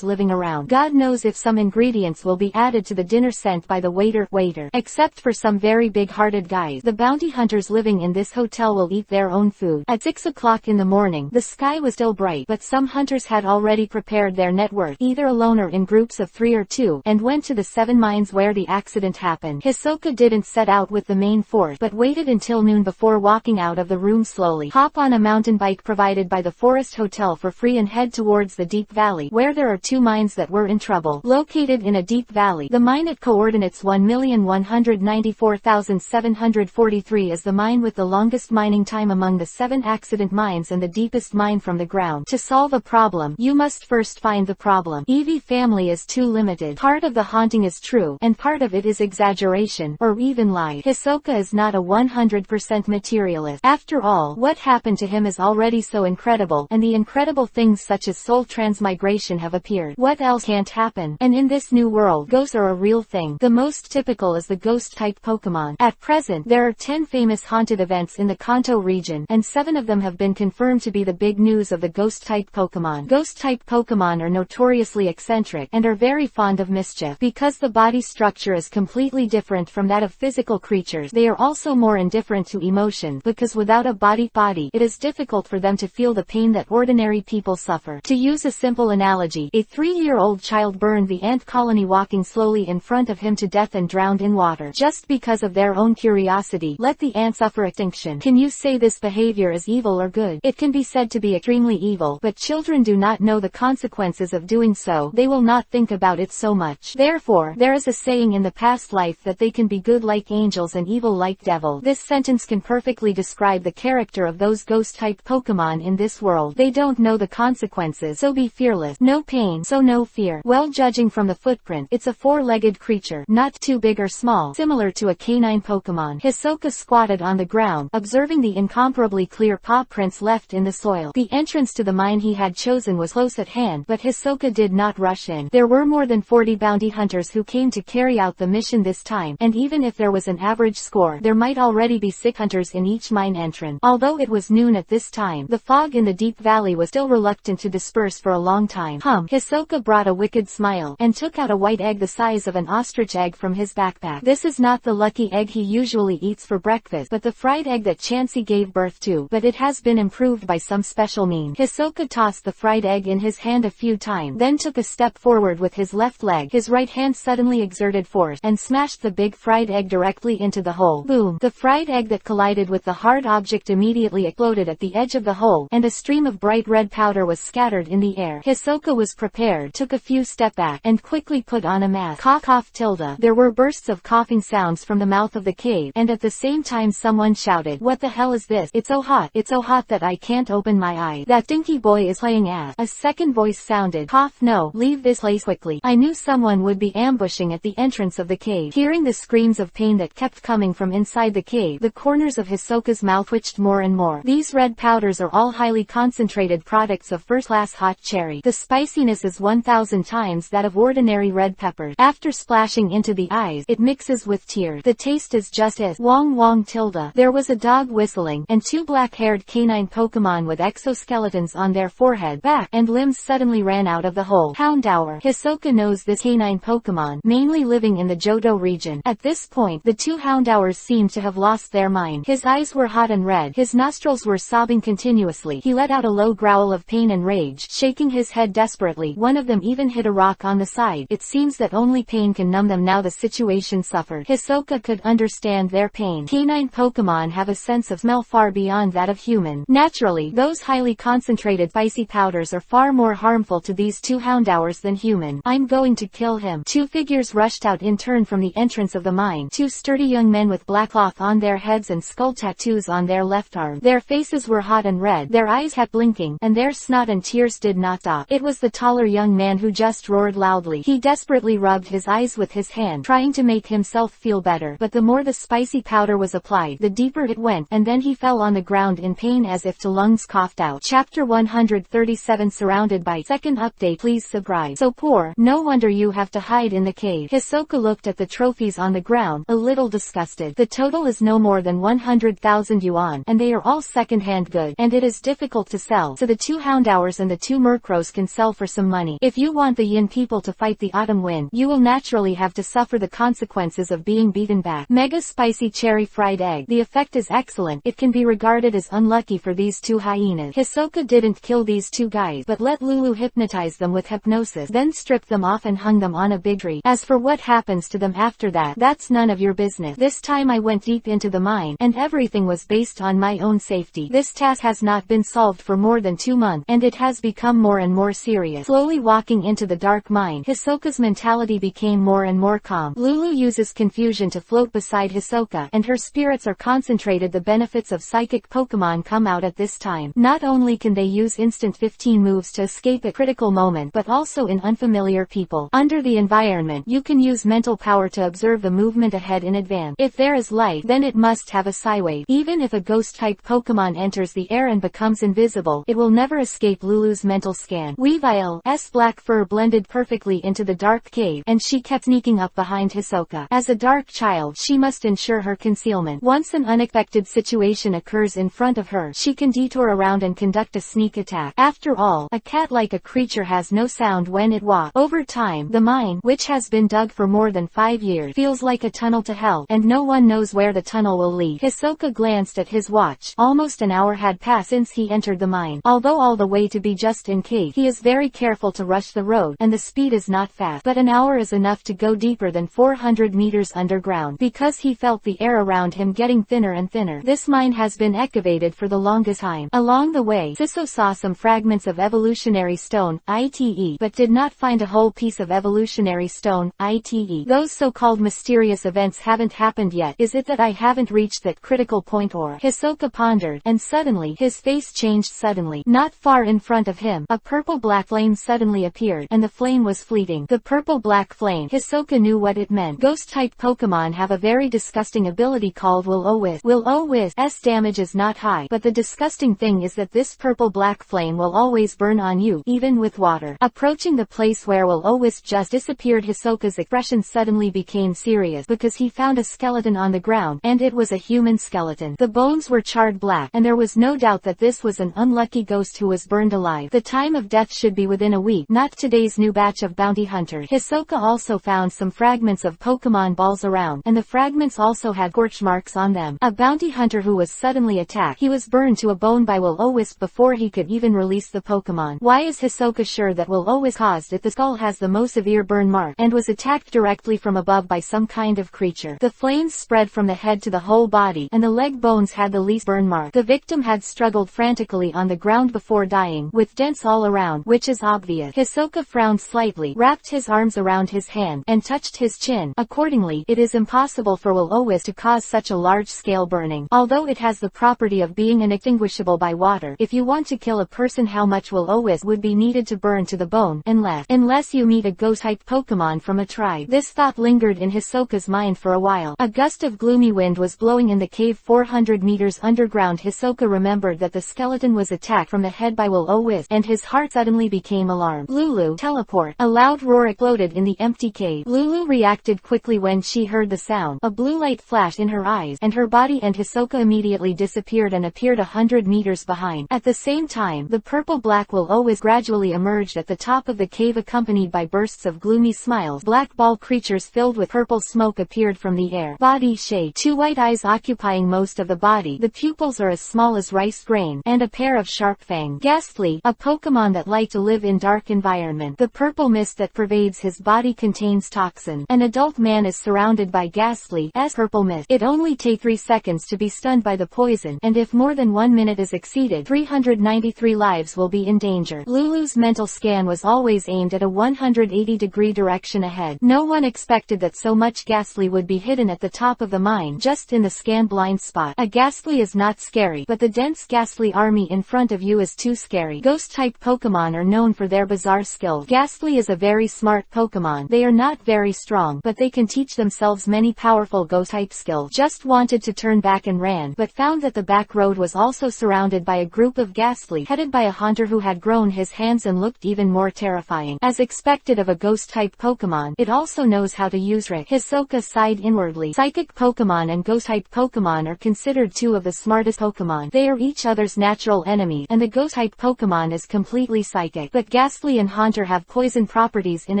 living around. God knows if some ingredients will be added to the dinner sent by the waiter. Except for some very big-hearted guys, the bounty hunters living in this hotel will eat their own food. At 6 o'clock in the morning, the sky was still bright, but some hunters had already prepared their network, either alone or in groups of 3 or 2, and went to the 7 mines where the accident happened. Hisoka didn't set out with the main force, but waited until noon before walking out of the room slowly. Hop on a mountain bike provided by the Forest Hotel for free and head towards the deep valley, where there are 2 mines that were in trouble. Located in a deep valley, the mine at coordinates 1,194,743 is the mine with the longest mining time among the 7 accident mines and the deepest mine from the ground. To solve a problem, you must first find the problem. Evie family is too limited. Part of the haunting is true, and part of it is exaggeration, or even lie. Hisoka is not a 100% materialist. After all, what happened to him is already so incredible, and the incredible things such as soul transmigration have appeared. What else can't happen? And in this new world, ghosts are a real thing. The most typical is the ghost-type Pokémon. At present, there are 10 famous haunted events in the Kanto region, and 7 of them have been confirmed to be the big news of the ghost-type Pokémon. Ghost-type Pokémon are notoriously eccentric, and are very fond of mischief. Because the body structure is completely different from that of physical creatures, they are also more indifferent to emotion, because without a body, it is difficult for them to feel the pain that ordinary people suffer. To use a simple analogy, a 3-year-old child burned the ant colony walking slowly in front of him to death and drowned in water. Just because of their own curiosity, let the ant suffer extinction. Can you say this behavior is evil or good? It can be said to be extremely evil, but children do not know the consequences of doing so. They will not think about it so much. Therefore, there is a saying in the past life that they can be good like angels and evil like devil. This sentence can perfectly describe the character of those ghost-type Pokémon in this world. They don't know the consequences, so be fearless. No pain, so no fear. Well, judging from the footprint, it's a 4-legged creature, not too big or small, similar to a canine Pokémon. Hisoka squatted on the ground, observing the incomparably clear paw prints left in the soil. The entrance to the mine he had chosen was close at hand, but Hisoka did not rush in. There were more than 40 bounty hunters who came to carry out the mission this time, and even if there was an average score, there might already be 6 hunters in each mine entrance. Although it was noon at this time, the fog in the deep valley was still reluctant to disperse for a long time. Hisoka brought a wicked smile, and took out a white egg the size of an ostrich egg from his backpack. This is not the lucky egg he usually eats for breakfast, but the fried egg that Chansey gave birth to, but it has been improved by some special means. Hisoka tossed the fried egg in his hand a few times, then took a step forward with his left leg. His right hand suddenly exerted force, and smashed the big fried egg directly into the hole. Boom! The fried egg that collided with the hard object immediately exploded at the edge of the hole, and a stream of bright red powder was scattered in the air. Hisoka was prepared, took a few steps back, and quickly put on a mask. Cough, cough, tilde. There were bursts of coughing sounds from the mouth of the cave, and at the same time someone shouted, "What the hell is this? It's so hot that I can't open my eyes. That dinky boy is playing ass." A second voice sounded, "Cough, no, leave this place quickly. I knew someone would be ambushing at the entrance of the cave." Hearing the screams of pain that kept coming from inside the cave, the corners of Hisoka's mouth twitched more and more. These red powders are all highly concentrated products of first-class hot cherry. The spiciness is 1,000 times that of ordinary red peppers. After splashing into the eyes, it mixes with tears. The taste is just as wong wong tilde. Hilda. There was a dog whistling, and two black-haired canine Pokémon with exoskeletons on their forehead, back, and limbs suddenly ran out of the hole. Houndour. Hisoka knows this canine Pokémon, mainly living in the Johto region. At this point, the two Houndours seemed to have lost their mind. His eyes were hot and red, his nostrils were sobbing continuously. He let out a low growl of pain and rage, shaking his head desperately. One of them even hit a rock on the side. It seems that only pain can numb them now the situation suffered. Hisoka could understand their pain. Canine Pokémon have a sense of smell far beyond that of human. Naturally, those highly concentrated spicy powders are far more harmful to these two Houndours than human. I'm going to kill him. Two figures rushed out in turn from the entrance of the mine. Two sturdy young men with black cloth on their heads and skull tattoos on their left arm. Their faces were hot and red, their eyes kept blinking, and their snot and tears did not stop. It was the taller young man who just roared loudly. He desperately rubbed his eyes with his hand, trying to make himself feel better, but the more the spicy powder was applied, the deeper it went, and then he fell on the ground in pain as if two lungs coughed out. Chapter 137 Surrounded by. Second update. Please subscribe. So poor, no wonder you have to hide in the cave. Hisoka looked at the trophies on the ground, a little disgusted. The total is no more than 100,000 yuan, and they are all second-hand goods, and it is difficult to sell, so the two Houndours and the two Murkrows can sell for some money. If you want the Yin people to fight the autumn wind, you will naturally have to suffer the consequences of being beaten back. Mega spicy cherry fried egg. The effect is excellent. It can be regarded as unlucky for these two hyenas. Hisoka didn't kill these two guys, but let Lulu hypnotize them with hypnosis, then stripped them off and hung them on a big tree. As for what happens to them after that, that's none of your business. This time I went deep into the mine, and everything was based on my own safety. This task has not been solved for more than 2 months, and it has become more and more serious. Slowly walking into the dark mine, Hisoka's mentality became more and more calm. Lulu uses confusion to float beside Hisoka, and her spirits are concentrated. The benefits of psychic Pokemon come out at this time. Not only can they use instant 15 moves to escape at critical moment, but also in unfamiliar people. Under the environment, you can use mental power to observe the movement ahead in advance. If there is light, then it must have a psi wave. Even if a ghost-type Pokemon enters the air and becomes invisible, it will never escape Lulu's mental scan. Weavile's black fur blended perfectly into the dark cave, and she kept sneaking up behind Hisoka. As a dark child, she must ensure her concealment. Once an unexpected situation occurs in front of her, she can detour around and conduct a sneak attack. After all, a cat-like a creature has no sound when it walks. Over time, the mine, which has been dug for more than 5 years, feels like a tunnel to hell, and no one knows where the tunnel will lead. Hisoka glanced at his watch. Almost an hour had passed since he entered the mine. Although all the way to be just in case, he is very careful to rush the road, and the speed is not fast. But an hour is enough to go deeper than 400 meters underground, because he felt the air around him getting thinner and thinner. This mine has been excavated for the longest time. Along the way, Hisoka saw some fragments of evolutionary stone, ITE, but did not find a whole piece of evolutionary stone, ITE. Those so-called mysterious events haven't happened yet. Is it that I haven't reached that critical point, or? Hisoka pondered, and suddenly, his face changed suddenly. Not far in front of him, a purple-black flame suddenly appeared, and the flame was fleeting. The purple-black flame, Hisoka knew what it meant. Ghost-type Pokemon have a very disgusting ability called Will-O-Wisp. Will-O-Wisp's damage is not high, but the disgusting thing is that this purple-black flame will always burn on you, even with water. Approaching the place where Will-O-Wisp just disappeared, Hisoka's expression suddenly became serious, because he found a skeleton on the ground, and it was a human skeleton. The bones were charred black, and there was no doubt that this was an unlucky ghost who was burned alive. The time of death should be within a week, not today's new batch of bounty hunters. Hisoka also found some fragments of Pokemon balls around, and the fragments also had scorch marks on them. A bounty hunter who was suddenly attacked. He was burned to a bone by Will-O-Wisp before he could even release the Pokemon. Why is Hisoka sure that Will-O-Wisp caused it? The skull has the most severe burn mark, and was attacked directly from above by some kind of creature. The flames spread from the head to the whole body, and the leg bones had the least burn mark. The victim had struggled frantically on the ground before dying, with dents all around, which is obvious. Hisoka frowned slightly, wrapped his arms around his hand, and touched his chin. Accordingly, it is impossible for Will-O-Wisp to cause such a large-scale burning, although it has the property of being inextinguishable by water. If you want to kill a person, how much Will-O-Wisp would be needed to burn to the bone, unless you meet a ghost-type Pokemon from a tribe. This thought lingered in Hisoka's mind for a while. A gust of gloomy wind was blowing in the cave 400 meters underground. Hisoka remembered that the skeleton was attacked from the head by Will-O-Wisp, and his heart suddenly became alarmed. Lulu, teleport! A loud roar exploded in the empty cave. Lulu reacted quickly when she heard the sound. A blue light flashed in her eyes, and her body and Hisoka immediately disappeared and appeared 100 meters behind. At the same time, the purple-black will always gradually emerged at the top of the cave accompanied by bursts of gloomy smiles. Black ball creatures filled with purple smoke appeared from the air. Body shape: 2 white eyes occupying most of the body. The pupils are as small as rice grain, and a pair of sharp fangs. Ghastly, a Pokémon that like to live in dark environment. The purple mist that pervades his body contains toxin. An adult man is surrounded by Ghastly's purple mist. It only takes 3 seconds to be stunned by the poison, and if more than 1 minute is exceeded, 393 lives will be in danger. Lulu's mental scan was always aimed at a 180-degree direction ahead. No one expected that so much Ghastly would be hidden at the top of the mine, just in the scan blind spot. A Ghastly is not scary, but the dense Ghastly army in front of you is too scary. Ghost-type Pokémon are known for their bizarre skills. Ghastly is a very smart Pokémon. They are not very strong, but they can teach themselves many powerful Ghost-type skills. Just wanted to turn back and ran, but found that the back road was also surrounded by a group of Ghastly, headed by a hunter who had grown his hands and looked even more terrifying. As expected of a Ghost-type Pokémon, it also knows how to use Rick. Hisoka sighed inwardly. Psychic Pokémon and Ghost-type Pokémon are considered 2 of the smartest Pokémon. They are each other's natural enemy, and the Ghost-type Pokémon is completely psychic. But Ghastly and Haunter have poison properties in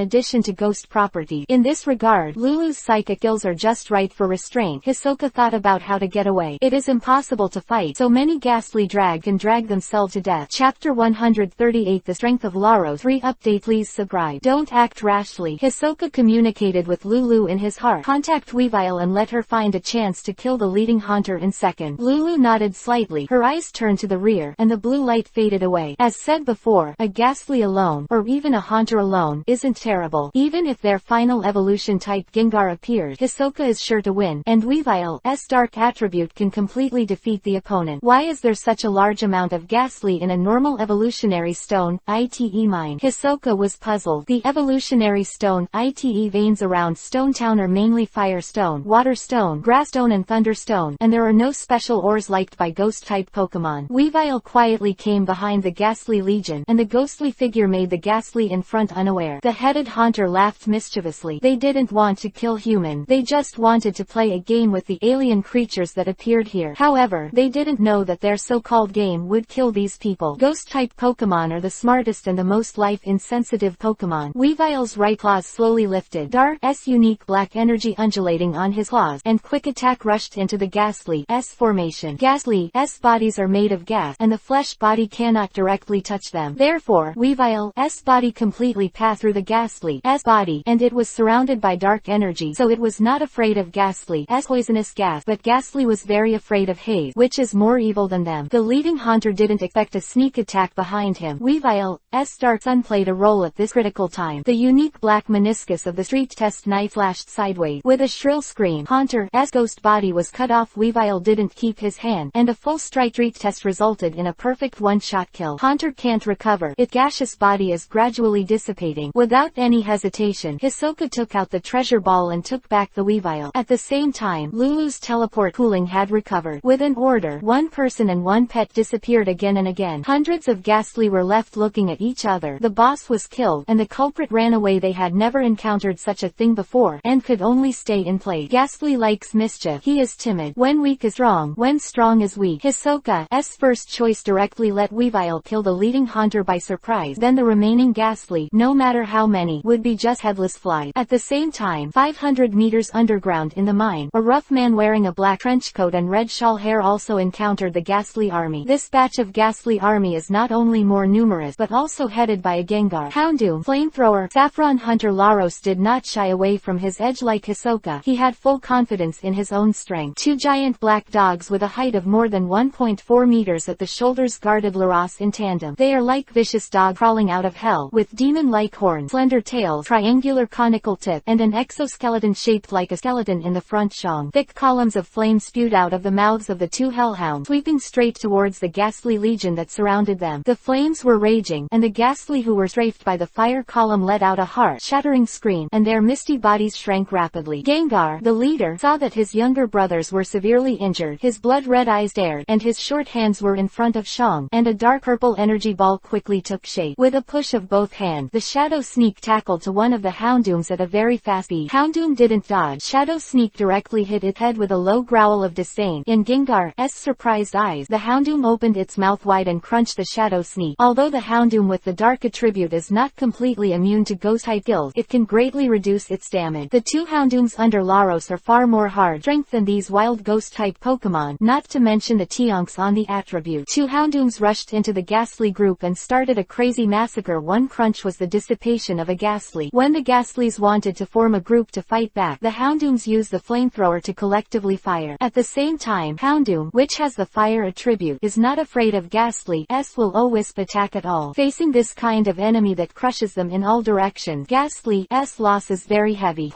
addition to ghost property. In this regard, Lulu's psychic skills are just right for restraint. Hisoka thought about how to get away. It is impossible to fight, so many Ghastly can drag themselves to death. Chapter 138 The Strength of Laro 3 Update. Please subscribe. Don't act rashly. Hisoka communicated with Lulu in his heart. Contact Weavile and let her find a chance to kill the leading hunter in second. Lulu nodded slightly. Her eyes turned to the rear, and the blue light faded away. As said before, a Ghastly alone, or even a hunter alone, isn't terrible. Even if their final evolution type Gengar appears, Hisoka is sure to win, and Weavile's dark attribute can completely defeat the opponent. Why is there such a large amount of Ghastly in a normal evolutionary stone, i.e. mine? Hisoka was puzzled. The evolutionary stone, i.e. veins around Stone Town are mainly Fire Stone, Water Stone, Grass Stone and Thunder Stone, and there are no special ores liked by Ghost-type Pokémon. Weavile quietly came behind the Ghastly Legion, and the ghostly figure made the Ghastly in front unaware. The headed hunter laughed mischievously. They didn't want to kill human. They just wanted to play a game with the alien creatures that appeared here. However, they didn't know that their so-called game would kill these people. Ghost-type Pokémon are the smartest and the most life-insensitive Pokémon. Weavile's right claws slowly lifted. Dark's unique black energy undulating on his claws, and quick attack rushed into the Ghastly's formation. Ghastly's bodies are made of gas, and the flesh body cannot directly touch them. Therefore, Weavile's body completely passed through the Ghastly's body, and it was surrounded by dark energy, so it was not afraid of Ghastly's poisonous gas, but Ghastly was very afraid of haze, which is more evil than them. The leading hunter didn't expect a sneak attack behind him. Weavile's dark sun played a role at this critical time. The unique black meniscus of the street test knife flashed sideways. With a shrill scream, Hunter's ghost body was cut off. Weavile didn't keep his hand, and a full strike street test resulted in a perfect one-shot kill. Hunter can't recover. Its gaseous body is gradually dissipating. Without any hesitation, Hisoka took out the treasure ball and took back the Weavile. At the same time, Lulu's teleport cooling had recovered. With an order, 1 person and 1 pet disappeared again and again. Hundreds of Ghastly were left looking at each other. The boss was killed, and the culprit ran away. They had never encountered such a thing before, and could only stay in place. Ghastly likes mischief. He is timid. When weak is strong. When strong is weak. Hisoka's first choice directly let Weavile kill the leading hunter by surprise. Then the remaining Ghastly, no matter how many, would be just headless flies. At the same time, 500 meters underground in the mine, a rough man wearing a black trench coat and red shawl hair also encountered the Ghastly army. This batch of Ghastly army is not only more numerous but also headed by a Gengar, Houndoom, Flamethrower, Saffron hunter. Laros did not shy away from his edge like Hisoka. He had full confidence in his own strength. 2 giant black dogs with a height of more than 1.4 meters at the shoulders guarded Laros in tandem. They are like vicious dog crawling out of hell, with demon-like horns, slender tails, triangular conical tip, and an exoskeleton shaped like a skeleton in the front shong. Thick columns of flame spewed out of the mouths of the 2 hellhounds, sweeping straight towards the Ghastly legion that surrounded them. The flames were raging, and the Ghastly who were strafed by the fire column let out a heart-shattering scream, and their misty bodies shrank rapidly. Gengar, the leader, saw that his younger brothers were severely injured. His blood-red eyes stared, and his short hands were in front of Shang, and a dark purple energy ball quickly took shape. With a push of both hands, the Shadow Sneak tackled to one of the Houndooms at a very fast speed. Houndoom didn't dodge. Shadow Sneak directly hit its head with with a low growl of disdain. In Gengar's surprised eyes, the Houndoom opened its mouth wide and crunched the Shadow Sneak. Although the Houndoom with the dark attribute is not completely immune to ghost-type skills, it can greatly reduce its damage. The two Houndooms under Laros are far more hard-strength than these wild ghost-type Pokémon, not to mention the Teonks on the attribute. Two Houndooms rushed into the Ghastly group and started a crazy massacre. One crunch was the dissipation of a Ghastly. When the Ghastlies wanted to form a group to fight back, the Houndooms used the flamethrower to collectively fire. At the same time, Houndoom, which has the fire attribute, is not afraid of Ghastly's will-o-wisp attack at all. Facing this kind of enemy that crushes them in all directions, Ghastly's loss is very heavy.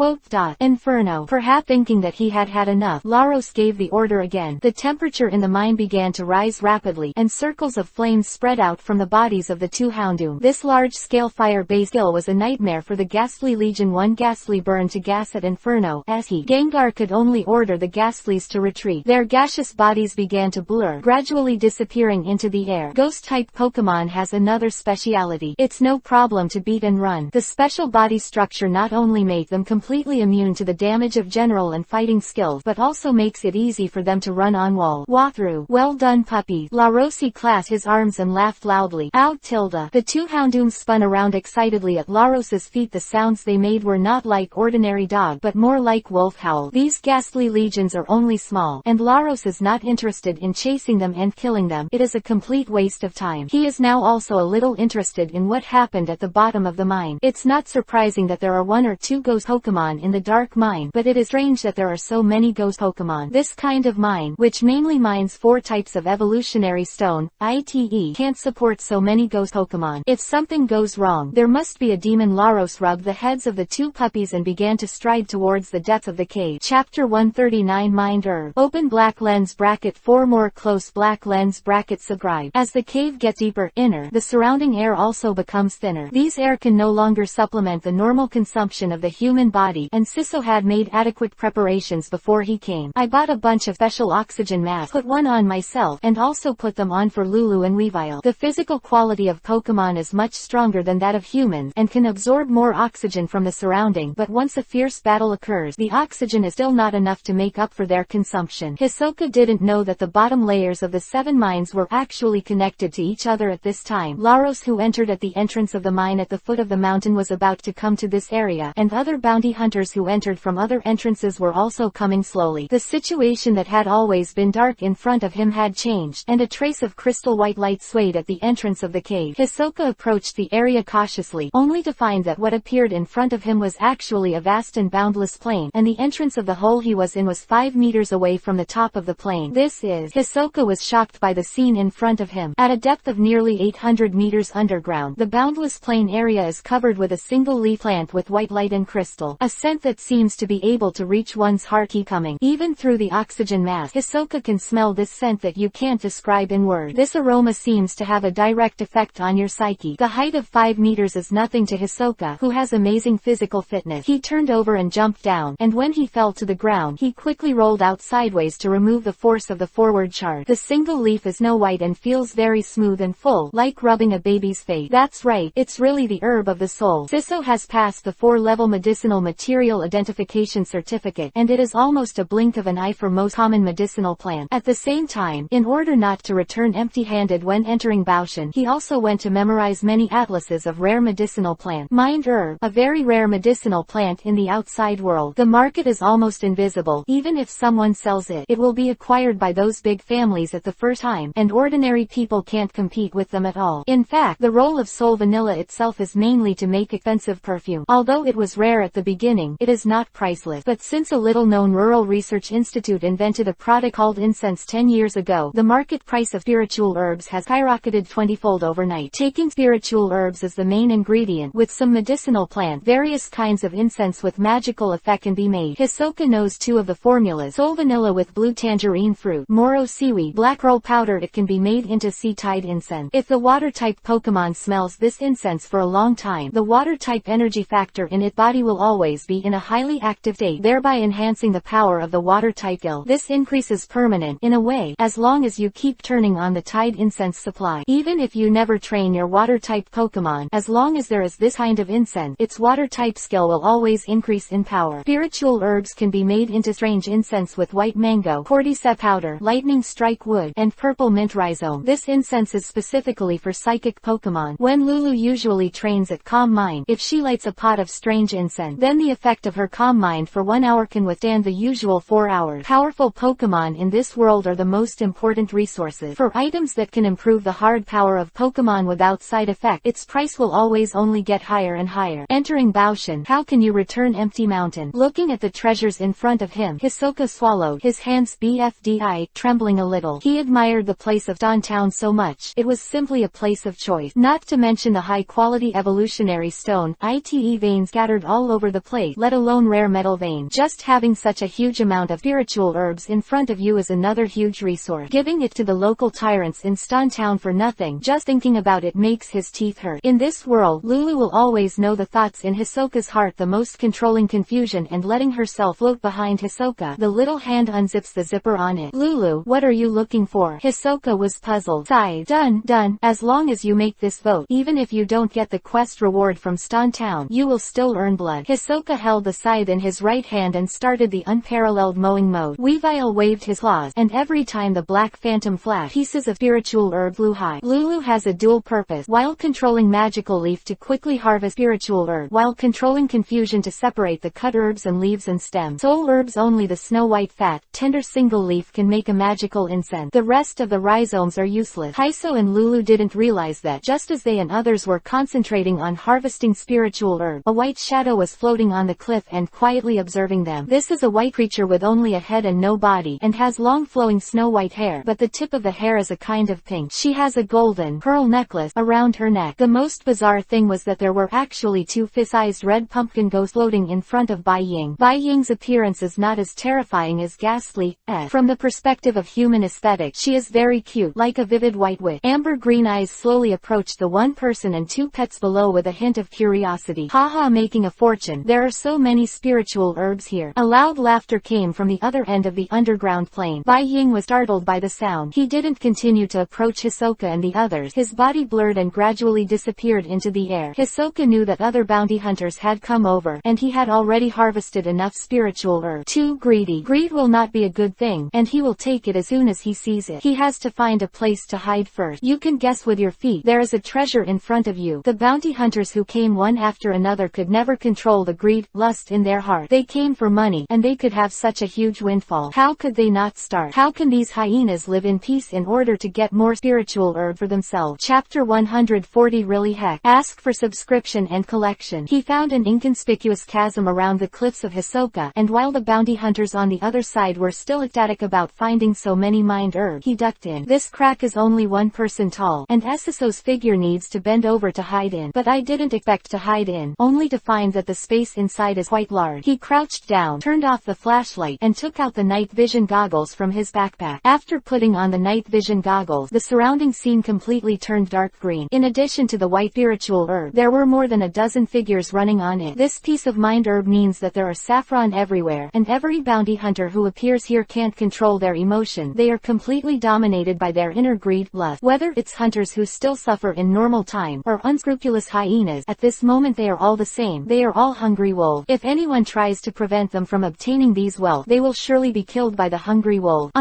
Inferno. Perhaps thinking that he had had enough, Laros gave the order again. The temperature in the mine began to rise rapidly, and circles of flames spread out from the bodies of the two Houndoom. This large-scale fire-based skill was a nightmare for the Ghastly Legion. One Ghastly burned to gas at Inferno, as Gengar could only order the Ghastlies to retreat. Their gaseous bodies began to blur, gradually disappearing into the air. Ghost-type Pokémon has another speciality. It's no problem to beat and run. The special body structure not only makes them completely immune to the damage of general and fighting skills, but also makes it easy for them to run on wall. Walkthrough. Well done, puppy. Larosi clasped his arms and laughed loudly. Out tilde. The two Houndooms spun around excitedly at Laros's feet. The sounds they made were not like ordinary dog, but more like wolf howl. These Ghastly legions are only small, and Laros is not interested in chasing them and killing them. It is a complete waste of time. He is now also a little interested in what happened at the bottom of the mine. It's not surprising that there are one or two ghost Pokémon in the dark mine, but it is strange that there are so many ghost Pokémon. This kind of mine, which mainly mines 4 types of evolutionary stone, can't support so many ghost Pokémon. If something goes wrong, there must be a demon. Laros rubbed the heads of the two puppies and began to stride towards the depth of the cave. Chapter 139 Mind Herb. Open black lens bracket 4 more close black lens bracket subscribe. As the cave gets deeper, inner, the surrounding air also becomes thinner. These air can no longer supplement the normal consumption of the human body, and Sisso had made adequate preparations before he came. I bought a bunch of special oxygen masks, put one on myself, and also put them on for Lulu and Weavile. The physical quality of Pokemon is much stronger than that of humans, and can absorb more oxygen from the surrounding, but once a fierce battle occurs, the oxygen is still not enough to make up for their consumption. Hisoka didn't know that the bottom layers of the 7 mines were actually connected to each other at this time. Laros, who entered at the entrance of the mine at the foot of the mountain, was about to come to this area, and other bounty hunters who entered from other entrances were also coming slowly. The situation that had always been dark in front of him had changed, and a trace of crystal white light swayed at the entrance of the cave. Hisoka approached the area cautiously, only to find that what appeared in front of him was actually a vast and boundless plain, and the entrance of the hole he was in was 5 meters away from the top of the plain. Hisoka was shocked by the scene in front of him. At a depth of nearly 800 meters underground, the boundless plain area is covered with a single leaf plant with white light and crystal, a scent that seems to be able to reach one's heart. Coming even through the oxygen mask, Hisoka can smell this scent that you can't describe in words. This aroma seems to have a direct effect on your psyche. The height of 5 meters is nothing to Hisoka, who has amazing physical fitness. He turned over and jumped down, and when he fell to the ground, he quickly rolled out sideways to remove the force of the forward charge. The single leaf is snow white and feels very smooth and full, like rubbing a baby's face. That's right, it's really the herb of the soul. Sisso has passed the 4-level medicinal material identification certificate, and it is almost a blink of an eye for most common medicinal plants. At the same time, in order not to return empty-handed when entering Baoshan, he also went to memorize many atlases of rare medicinal plants. Mind herb, a very rare medicinal plant in the outside world. The market is almost invisible. Even if someone sells it, it will be acquired by those big families at the first time, and ordinary people can't compete with them at all. In fact, the role of Soul Vanilla itself is mainly to make expensive perfume. Although it was rare at the beginning, it is not priceless. But since a little-known rural research institute invented a product called incense 10 years ago, the market price of spiritual herbs has skyrocketed 20-fold overnight. Taking spiritual herbs as the main ingredient, with some medicinal plant, various kinds of incense with magical effect can be made. Hisoka knows 2 of the formulas: Soul Vanilla with blue tangerine fruit, Moro seaweed, black roll powder. It can be made into sea-tide incense. If the water-type Pokemon smells this incense for a long time, the water-type energy factor in its body will always be in a highly active state, thereby enhancing the power of the water-type skill. This increase is permanent, in a way, as long as you keep turning on the tide incense supply. Even if you never train your water-type Pokemon, as long as there is this kind of incense, its water-type skill will always increase in power. Spiritual herbs can be made into strange orange incense with white mango, cordyceps powder, lightning strike wood, and purple mint rhizome. This incense is specifically for psychic Pokémon. When Lulu usually trains at Calm Mind, if she lights a pot of strange incense, then the effect of her Calm Mind for 1 hour can withstand the usual 4 hours. Powerful Pokémon in this world are the most important resources. For items that can improve the hard power of Pokémon without side effect, its price will always only get higher and higher. Entering Baoshan, how can you return Empty Mountain? Looking at the treasures in front of him, Hisoka swallowed, his hands BFDI, trembling a little. He admired the place of Town so much. It was simply a place of choice. Not to mention the high-quality evolutionary stone, ITE veins scattered all over the place, let alone rare metal veins. Just having such a huge amount of spiritual herbs in front of you is another huge resource. Giving it to the local tyrants in Stone Town for nothing, just thinking about it makes his teeth hurt. In this world, Lulu will always know the thoughts in Hisoka's heart, the most controlling confusion, and letting herself float behind Hisoka. The little hand unzips the zipper on it. Lulu, what are you looking for? Hisoka was puzzled. Sighed. Done. As long as you make this vote, even if you don't get the quest reward from Stone Town, you will still earn blood. Hisoka held the scythe in his right hand and started the unparalleled mowing mode. Weavile waved his claws, and every time the black phantom flashed, pieces of spiritual herb flew high. Lulu has a dual purpose, while controlling magical leaf to quickly harvest spiritual herb, while controlling confusion to separate the cut herbs and leaves and stems. Soul herbs only the snow white fat, tender single leaf can make a magical incense. The rest of the rhizomes are useless. Hiso and Lulu didn't realize that just as they and others were concentrating on harvesting spiritual herb, a white shadow was floating on the cliff and quietly observing them. This is a white creature with only a head and no body, and has long flowing snow white hair, but the tip of the hair is a kind of pink. She has a golden pearl necklace around her neck. The most bizarre thing was that there were actually 2 fist-sized red pumpkin ghosts floating in front of Bai Ying. Bai Ying's appearance is not as terrifying as ghastly. From the perspective of human aesthetics, she is very cute, like a vivid white witch. Amber green eyes slowly approached the one person and 2 pets below with a hint of curiosity. Haha, making a fortune. There are so many spiritual herbs here. A loud laughter came from the other end of the underground plane. Bai Ying was startled by the sound. He didn't continue to approach Hisoka and the others. His body blurred and gradually disappeared into the air. Hisoka knew that other bounty hunters had come over, and he had already harvested enough spiritual herb. Too greedy. Greed will not be a good thing, and he will take it as soon as he sees it. He has to find a place to hide first. You can guess with your feet. There is a treasure in front of you. The bounty hunters who came one after another could never control the greed, lust in their heart. They came for money, and they could have such a huge windfall. How could they not start? How can these hyenas live in peace in order to get more spiritual herb for themselves? Chapter 140. Really heck. Ask for subscription and collection. He found an inconspicuous chasm around the cliffs of Hisoka, and while the bounty hunters on the other side were still ecstatic about finding so many mind herb, he ducked in. This crack is only 1 person tall, and Essiso's figure needs to bend over to hide in. But I didn't expect to hide in, only to find that the space inside is quite large. He crouched down, turned off the flashlight, and took out the night vision goggles from his backpack. After putting on the night vision goggles, the surrounding scene completely turned dark green. In addition to the white spiritual herb, there were more than a dozen figures running on it. This piece of mind herb means that there are saffron everywhere, and every bounty hunter who appears here can't control their emotion. They are completely dominated by their inner greed, lust. Whether it's hunters who still suffer in normal time, or unscrupulous hyenas, at this moment they are all the same. They are all hungry wolves. If anyone tries to prevent them from obtaining these wealth, they will surely be killed by the hungry wolf.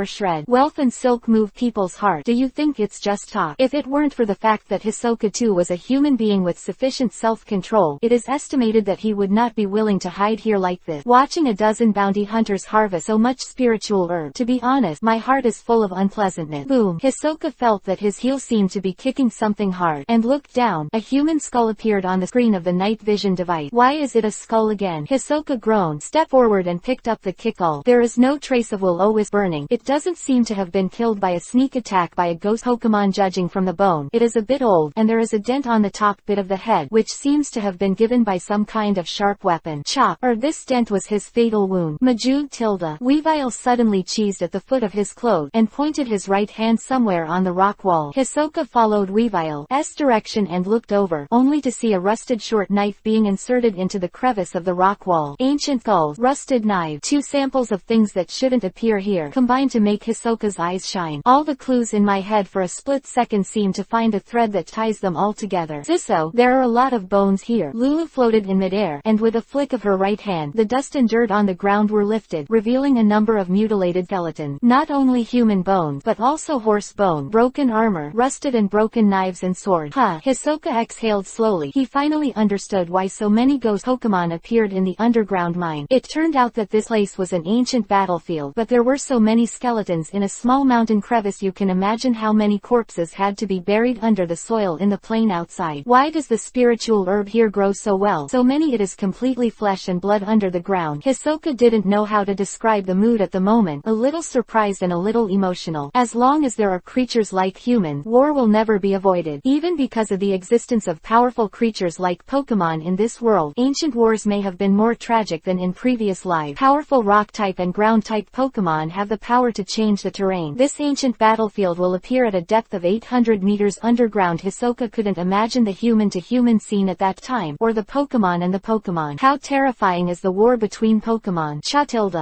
Shred. Wealth and silk move people's heart. Do you think it's just talk? If it weren't for the fact that Hisoka too was a human being with sufficient self-control, it is estimated that he would not be willing to hide here like this. Watching a dozen bounty hunters harvest so much spiritual herb, to be honest, my heart is full of unpleasantness. Boom. Hisoka felt that his heel seemed to be kicking something hard, and looked down. A human skull appeared on the screen of the night vision device. Why is it a skull again? Hisoka groaned, stepped forward and picked up the kickball. There is no trace of will always burning. It doesn't seem to have been killed by a sneak attack by a ghost Pokémon. Judging from the bone, it is a bit old, and there is a dent on the top bit of the head, which seems to have been given by some kind of sharp weapon. Chop. Or this dent was his fatal wound. Majud tilde. Weavile suddenly cheesed at the foot of his clothes, and pointed his right hand somewhere on the rock wall. Hisoka followed Weavile's direction and looked over, only to see a rusted short knife being inserted into the crevice of the rock wall. Ancient skulls, rusted knife, 2 samples of things that shouldn't appear here, combined to make Hisoka's eyes shine. All the clues in my head for a split second seem to find a thread that ties them all together. Zisso, there are a lot of bones here. Lulu floated in midair, and with a flick of her right hand, the dust and dirt on the ground ground were lifted, revealing a number of mutilated skeletons. Not only human bones, but also horse bone, broken armor, rusted and broken knives and swords. Hisoka exhaled slowly. He finally understood why so many ghost Pokemon appeared in the underground mine. It turned out that this place was an ancient battlefield, but there were so many skeletons in a small mountain crevice you can imagine how many corpses had to be buried under the soil in the plain outside. Why does the spiritual herb here grow so well? So many it is completely flesh and blood under the ground. Hisoka didn't know how to describe the mood at the moment, a little surprised and a little emotional. As long as there are creatures like humans, war will never be avoided. Even because of the existence of powerful creatures like Pokemon in this world, ancient wars may have been more tragic than in previous lives. Powerful rock-type and ground-type Pokemon have the power to change the terrain. This ancient battlefield will appear at a depth of 800 meters underground. Hisoka couldn't imagine the human-to-human scene at that time, or the Pokemon and the Pokemon. How terrifying is the war between Pokemon?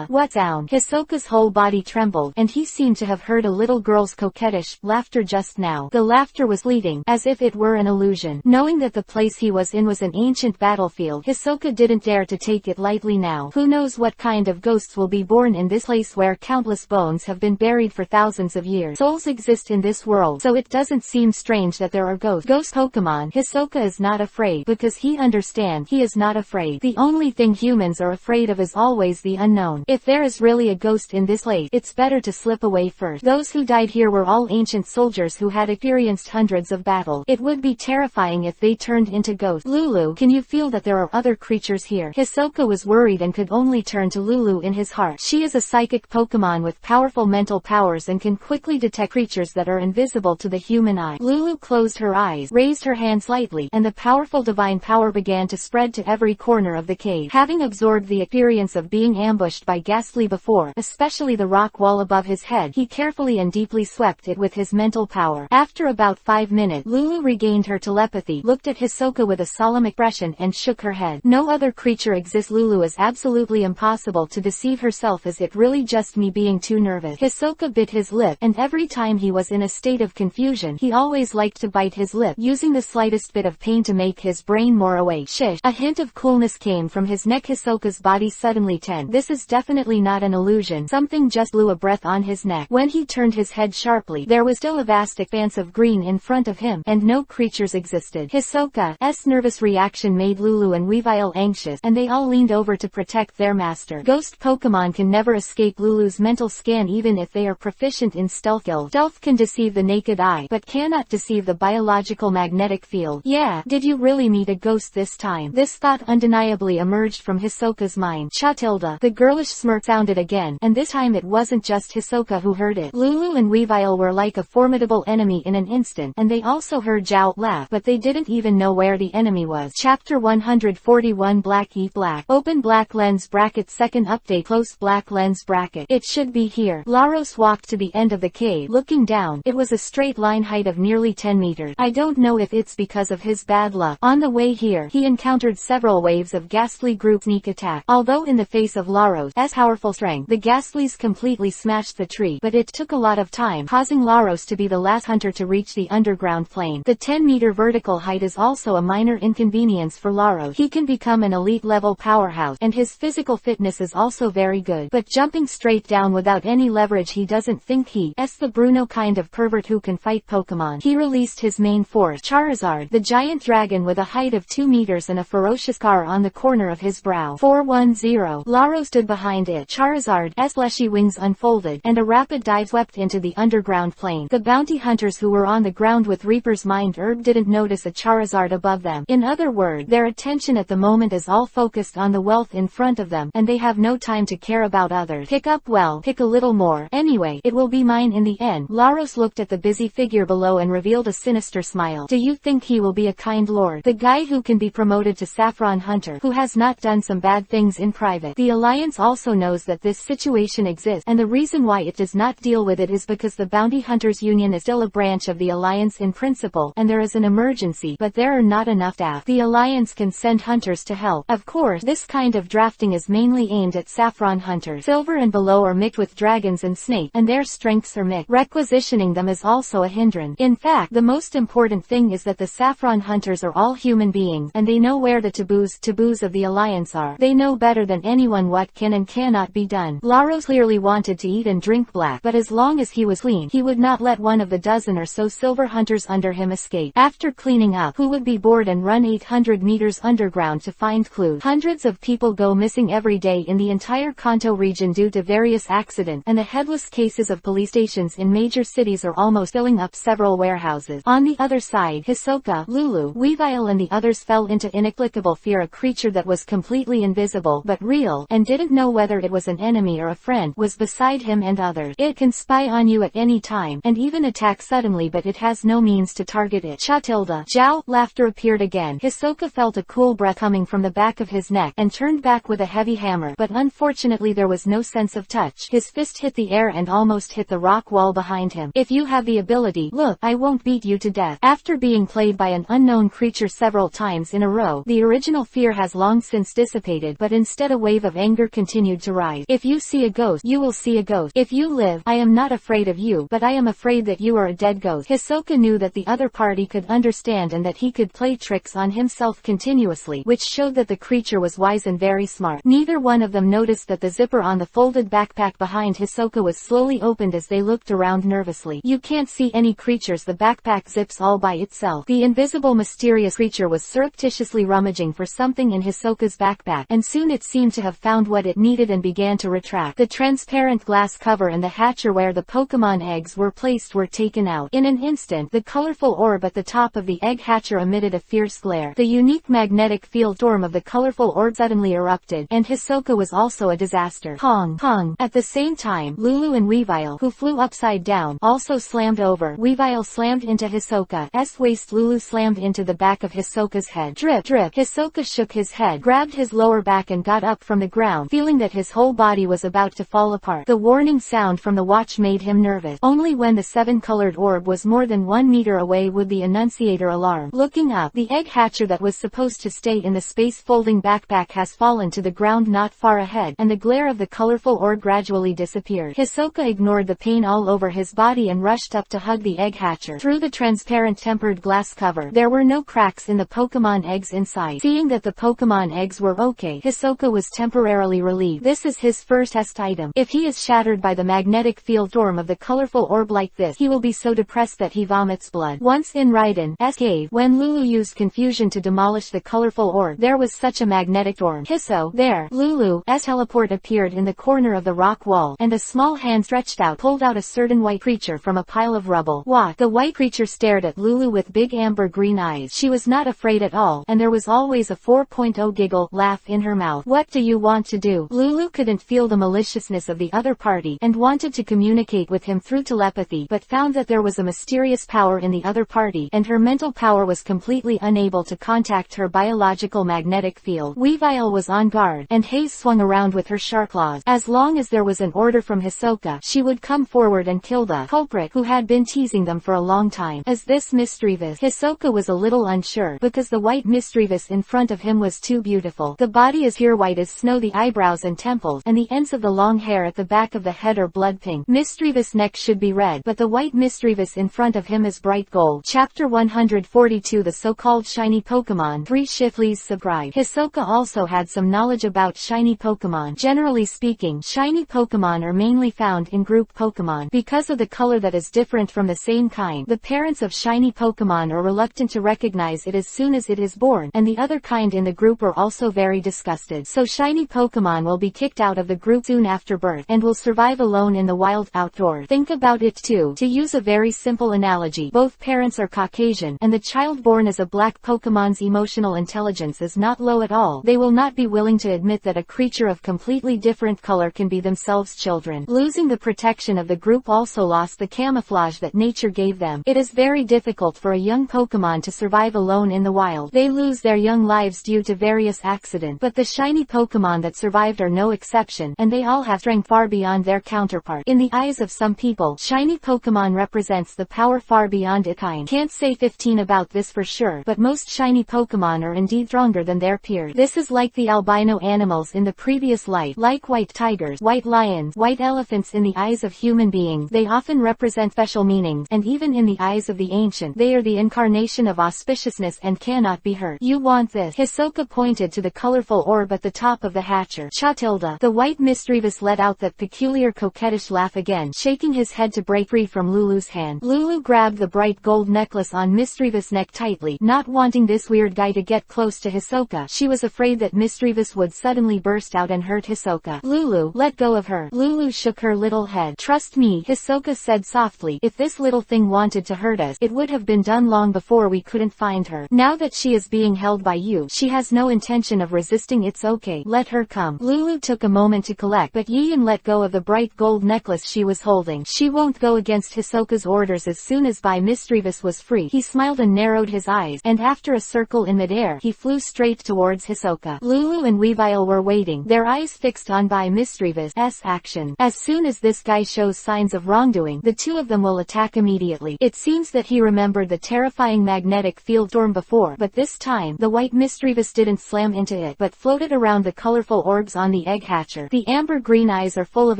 What sound? Hisoka's whole body trembled, and he seemed to have heard a little girl's coquettish laughter just now. The laughter was fleeting, as if it were an illusion. Knowing that the place he was in was an ancient battlefield, Hisoka didn't dare to take it lightly now. Who knows what kind of ghosts will be born in this place where countless bones have been buried for thousands of years. Souls exist in this world, so it doesn't seem strange that there are ghost Pokemon. Hisoka is not afraid, because he understands he is not afraid. The only thing humans are afraid of is always the unknown. If there is really a ghost in this place, it's better to slip away first. Those who died here were all ancient soldiers who had experienced hundreds of battles. It would be terrifying if they turned into ghosts. Lulu, can you feel that there are other creatures here? Hisoka was worried and could only turn to Lulu in his heart. She is a psychic Pokemon with powerful mental powers and can quickly detect creatures that are invisible to the human eye. Lulu closed her eyes, raised her hand slightly, and the powerful divine power began to spread to every corner of the cave. Having absorbed the experience of being ambushed by Ghastly before, especially the rock wall above his head, he carefully and deeply swept it with his mental power. After about 5 minutes, Lulu regained her telepathy, looked at Hisoka with a solemn expression and shook her head. No other creature exists. Lulu is absolutely impossible to deceive herself. Is it really just me being too nervous? Hisoka bit his lip, and every time he was in a state of confusion, he always liked to bite his lip, using the slightest bit of pain to make his brain more awake. Shish! A hint of coolness came from his neck. Hisoka's body suddenly tensed. This is definitely not an illusion. Something just blew a breath on his neck. When he turned his head sharply, there was still a vast expanse of green in front of him, and no creatures existed. Hisoka's nervous reaction made Lulu and Weavile anxious, and they all leaned over to protect their master. Ghost Pokemon can never escape Lulu's mental scan even if they are proficient in stealth skills. Stealth can deceive the naked eye, but cannot deceive the biological magnetic field. Yeah, did you really meet a ghost this time? This thought undeniably emerged from Hisoka's mind. The girlish smirk sounded again, and this time it wasn't just Hisoka who heard it. Lulu and Weavile were like a formidable enemy in an instant, and they also heard Zhao laugh, but they didn't even know where the enemy was. Chapter 141 Black Eat Black. Open black lens bracket. Second update. Close black lens bracket. It should be here. Laros walked to the end of the cave, looking down. It was a straight line height of nearly 10 meters. I don't know if it's because of his bad luck. On the way here, he encountered several waves of Ghastly group sneak attack. Although in the face of Laros' powerful strength, the Ghastlies completely smashed the tree, but it took a lot of time, causing Laros to be the last hunter to reach the underground plane. The 10-meter vertical height is also a minor inconvenience for Laros. He can become an elite-level powerhouse, and his physical fitness is also very good, but jumping straight down without any leverage, he doesn't think he's the Bruno kind of pervert who can fight Pokemon. He released his main force, Charizard, the giant dragon with a height of 2 meters and a ferocious scar on the corner of his brow. 410. Laros stood behind it. Charizard's fleshy wings unfolded, and a rapid dive swept into the underground plane. The bounty hunters who were on the ground with Reaper's Mind Herb didn't notice a Charizard above them. In other words, their attention at the moment is all focused on the wealth in front of them, and they have no time to care about others. Pick up, well, pick a little more. Anyway, it will be mine in the end. Laros looked at the busy figure below and revealed a sinister smile. Do you think he will be a kind lord? The guy who can be promoted to Saffron Hunter, who has not done some bad things in private. The Alliance also knows that this situation exists, and the reason why it does not deal with it is because the Bounty Hunters Union is still a branch of the Alliance in principle, and there is an emergency, but there are not enough staff. The Alliance can send hunters to help. Of course, this kind of drafting is mainly aimed at Saffron Hunters. Silver and below are mixed with dragons and snakes, and their strengths are mixed. Requisitioning them is also a hindrance. In fact, the most important thing is that the Saffron Hunters are all human beings, and they know where the taboos of the Alliance are. They know better than anyone on what can and cannot be done. Laros clearly wanted to eat and drink black, but as long as he was clean, he would not let one of the dozen or so silver hunters under him escape. After cleaning up, who would be bored and run 800 meters underground to find clues? Hundreds of people go missing every day in the entire Kanto region due to various accidents, and the headless cases of police stations in major cities are almost filling up several warehouses. On the other side, Hisoka, Lulu, Weavile and the others fell into inexplicable fear. A creature that was completely invisible but real, and didn't know whether it was an enemy or a friend, was beside him and others. It can spy on you at any time, and even attack suddenly, but it has no means to target it. Jiao, laughter appeared again. Hisoka felt a cool breath coming from the back of his neck, and turned back with a heavy hammer, but unfortunately there was no sense of touch. His fist hit the air and almost hit the rock wall behind him. If you have the ability, look, I won't beat you to death. After being played by an unknown creature several times in a row, the original fear has long since dissipated, but instead a wave of anger continued to rise. If you see a ghost, you will see a ghost. If you live, I am not afraid of you, but I am afraid that you are a dead ghost. Hisoka knew that the other party could understand and that he could play tricks on himself continuously, which showed that the creature was wise and very smart. Neither one of them noticed that the zipper on the folded backpack behind Hisoka was slowly opened as they looked around nervously. You can't see any creatures, the backpack zips all by itself. The invisible mysterious creature was surreptitiously rummaging for something in Hisoka's backpack, and soon it seemed to have found what it needed and began to retract. The transparent glass cover and the hatcher where the Pokémon eggs were placed were taken out. In an instant, the colorful orb at the top of the egg hatcher emitted a fierce glare. The unique magnetic field storm of the colorful orb suddenly erupted, and Hisoka was also a disaster. Pong! Pong! At the same time, Lulu and Weavile, who flew upside down, also slammed over. Weavile slammed into Hisoka's waist. Lulu slammed into the back of Hisoka's head. Drip! Drip! Hisoka shook his head, grabbed his lower back and got up from the ground, feeling that his whole body was about to fall apart. The warning sound from the watch made him nervous. Only when the seven-colored orb was more than 1 meter away would the annunciator alarm. Looking up, the egg hatcher that was supposed to stay in the space-folding backpack has fallen to the ground not far ahead, and the glare of the colorful orb gradually disappeared. Hisoka ignored the pain all over his body and rushed up to hug the egg hatcher. Through the transparent tempered glass cover, there were no cracks in the Pokémon eggs inside. Seeing that the Pokémon eggs were okay, Hisoka was temporarily relieved. This is his first test item. If he is shattered by the magnetic field storm of the colorful orb like this, he will be so depressed that he vomits blood. Once in Raiden's cave, when Lulu used confusion to demolish the colorful orb, there was such a magnetic storm. There, Lulu's teleport appeared in the corner of the rock wall, and a small hand stretched out pulled out a certain white creature from a pile of rubble. What? The white creature stared at Lulu with big amber green eyes. She was not afraid at all, and there was always a 4.0 giggle laugh in her mouth. What do you want to do? Lulu couldn't feel the maliciousness of the other party, and wanted to communicate with him through telepathy, but found that there was a mysterious power in the other party, and her mental power was completely unable to contact her biological magnetic field. Weavile was on guard, and Haze swung around with her sharp claws. As long as there was an order from Hisoka, she would come forward and kill the culprit who had been teasing them for a long time. Is this mischievous? Hisoka was a little unsure, because the white mischievous in front of him was too beautiful. The body is pure white as snow, the eyebrows and temples, and the ends of the long hair at the back of the head are blood pink. Mischievous neck should be red, but the white mischievous in front of him is bright gold. Chapter 142, the so-called shiny Pokémon. 3 Please subscribe. Hisoka also had some knowledge about shiny Pokémon. Generally speaking, shiny Pokémon are mainly found in group Pokémon. Because of the color that is different from the same kind, the parents of shiny Pokémon are reluctant to recognize it as soon as it is born, and the other kind in the group are also very disgusted. So shiny Pokémon will be kicked out of the group soon after birth, and will survive alone in the wild outdoors. Think about it too. To use a very simple analogy, both parents are Caucasian, and the child born as a black Pokémon's emotional intelligence is not low at all. They will not be willing to admit that a creature of completely different color can be themselves children. Losing the protection of the group also lost the camouflage that nature gave them. It is very difficult for a young Pokémon to survive alone in the wild. They lose their young lives due to various accidents, but the shiny Pokémon that survived are no exception, and they all have strength far beyond their counterpart. In the eyes of some people, shiny Pokémon represents the power far beyond its kind. Can't say 15 about this for sure, but most shiny Pokémon are indeed stronger than their peers. This is like the albino animals in the previous life, like white tigers, white lions, white elephants. In the eyes of human beings, they often represent special meanings, and even in the eyes of the ancient, they are the incarnation of auspiciousness and cannot be hurt. You want this? Hisoka pointed to the colorful orb at the top of the hatcher. Cha-tilda. The white mischievous let out that peculiar coquettish laugh again, shaking his head to break free from Lulu's hand. Lulu grabbed the bright gold necklace on mischievous' neck tightly, not wanting this weird guy to get close to Hisoka. She was afraid that mischievous would suddenly burst out and hurt Hisoka. Lulu, let go of her. Lulu shook her little head. Trust me, Hisoka said softly. If this little thing wanted to hurt us, it would have been done long before we couldn't find her. Now that she is being held by you, she has no intention of resisting. It's okay. Let her come. Lulu took a moment to collect, but Yian let go of the bright gold necklace she was holding. She won't go against Hisoka's orders. As soon as Bai Mischievous was free, he smiled and narrowed his eyes, and after a circle in midair, he flew straight towards Hisoka. Lulu and Weavile were waiting, their eyes fixed on Bai Mischievous' action. As soon as this guy shows signs of wrongdoing, the two of them will attack immediately. It seems that he remembered the terrifying magnetic field storm before, but this time, the white mischievous didn't slam into it, but floated around the colorful orbs on the egg hatcher. The amber green eyes are full of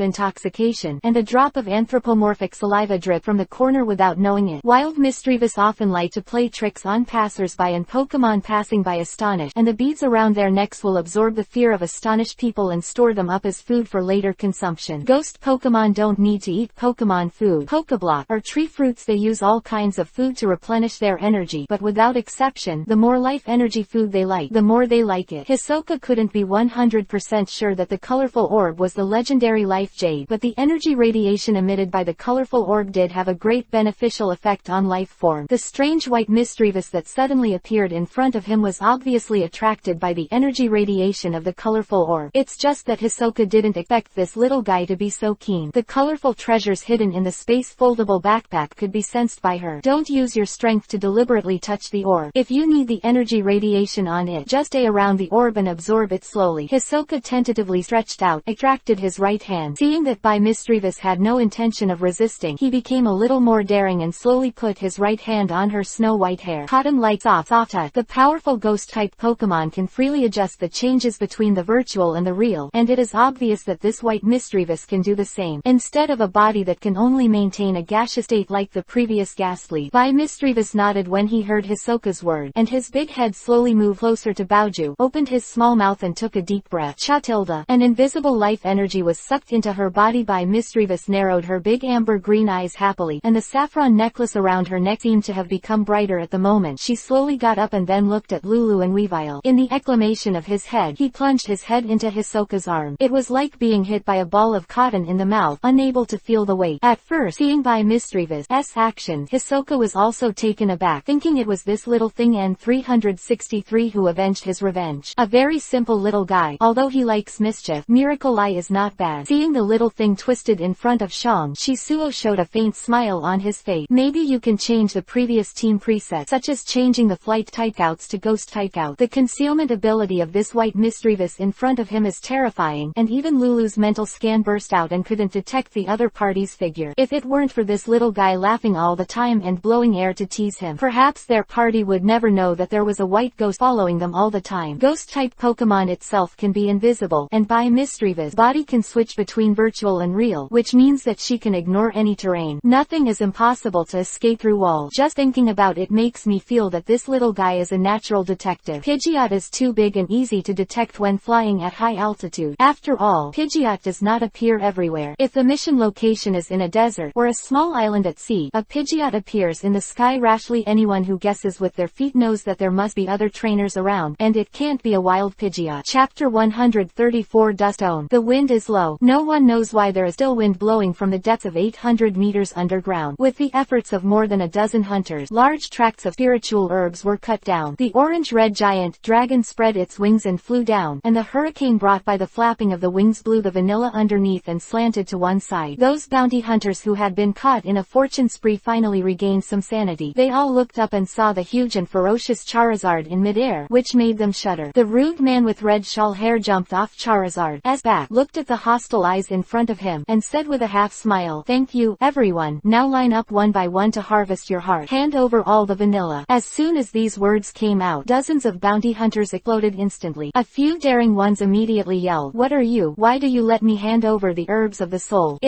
intoxication, and a drop of anthropomorphic saliva dripped from the corner without knowing it. Wild mischievous often like to play tricks on passers-by and Pokémon passing by astonish, and the beads around their necks will absorb the fear of astonished people and store them up as food for later consumption. Ghost Pokémon don't need to eat Pokémon food, Pokéblock, or tree fruits. They use all kinds of food to replenish their energy, but without exception, the more life energy food they like, the more they like it. Hisoka couldn't be 100% sure that the colorful orb was the legendary life jade, but the energy radiation emitted by the colorful orb did have a great beneficial effect on life form. The strange white mischievous that suddenly appeared in front of him was obviously attracted by the energy radiation of the colorful orb. It's just that Hisoka didn't expect this little guy to be so keen. The colorful treasures hidden in the space foldable backpack could be sensed by her. Don't use your strength to deliberately touch the orb. If you need the energy radiation on it, just stay around the orb and absorb it slowly. Hisoka tentatively stretched out, attracted his right hand. Seeing that Bai Mischievous had no intention of resisting, he became a little more daring and slowly put his right hand on her snow-white hair. Cotton-like soft touch. The powerful ghost-type Pokémon can freely adjust the changes between the virtual and the real, and it is obvious that this white mischievous can do the same. Instead of a body that can only maintain a gaseous state like the previous ghastly, Bai Mischievous nodded when he heard Hisoka's word, and his big head slowly moved closer to Baoju, opened his small mouth and took a deep breath. Cha-tilda. An invisible life energy was sucked into her body. Bai Mischievous narrowed her big amber green eyes happily, and the saffron necklace around her neck seemed to have become brighter at the moment. She slowly got up and then looked at Lulu and Weavile. In the exclamation of his head, he plunged his head into Hisoka's arm. It was like being hit by a ball of cotton in the mouth, unable to feel the weight. At first, seeing Bai Mischievous' action, Hisoka was also taken aback, thinking it was this little thing N363 who avenged his revenge. A very simple little guy, although he likes mischief. Miracle Eye is not bad. Seeing the little thing twisted in front of Shang, Shisuo showed a faint smile on his face. Maybe you can change the previous team presets, such as changing the flight typeouts to ghost typeout. The concealment ability of this white mischievous in front of him is terrifying, and even Lulu's mental scan burst out and couldn't detect the other party's figure. If it weren't for this little guy laughing all the time and blowing air to tease him, perhaps their party would never know that there was a white ghost following them all the time. Ghost-type Pokémon itself can be invisible, and Bai Mischievous' body can switch between virtual and real, which means that she can ignore any terrain. Nothing is impossible to escape through walls. Just thinking about it makes me feel that this little guy is a natural detective. Pidgeot is too big and easy to detect when flying at high altitude. After all, Pidgeot does not appear everywhere. If the mission location is in a desert, or a small island at sea, a Pidgeot appears in the sky rashly. Anyone who guesses with their feet knows that there must be other trainers around, and it can't be a wild Pidgeot. Chapter 134 Dust Zone. The wind is low. No one knows why there is still wind blowing from the depths of 800 meters underground. With the efforts of more than a dozen hunters, large tracts of spiritual herbs were cut down. The orange-red giant dragon spread its wings and flew down, and the hurricane brought by the flapping of the wings blew the vanilla underneath and slanted to one side. Those bounty hunters who had been caught in a fortune spree finally regained some sanity. They all looked up and saw the huge and ferocious Charizard in midair, which made them shudder. The rude man with red shawl hair jumped off Charizard's back, looked at the hostile eyes in front of him, and said with a half smile, "Thank you, everyone. Now line up one by one to harvest your heart. Hand over all the vanilla." As soon as these words came out, dozens of bounty hunters exploded instantly. A few daring ones immediately yelled, "What are you? Why do you let me hand over the herbs of the soul?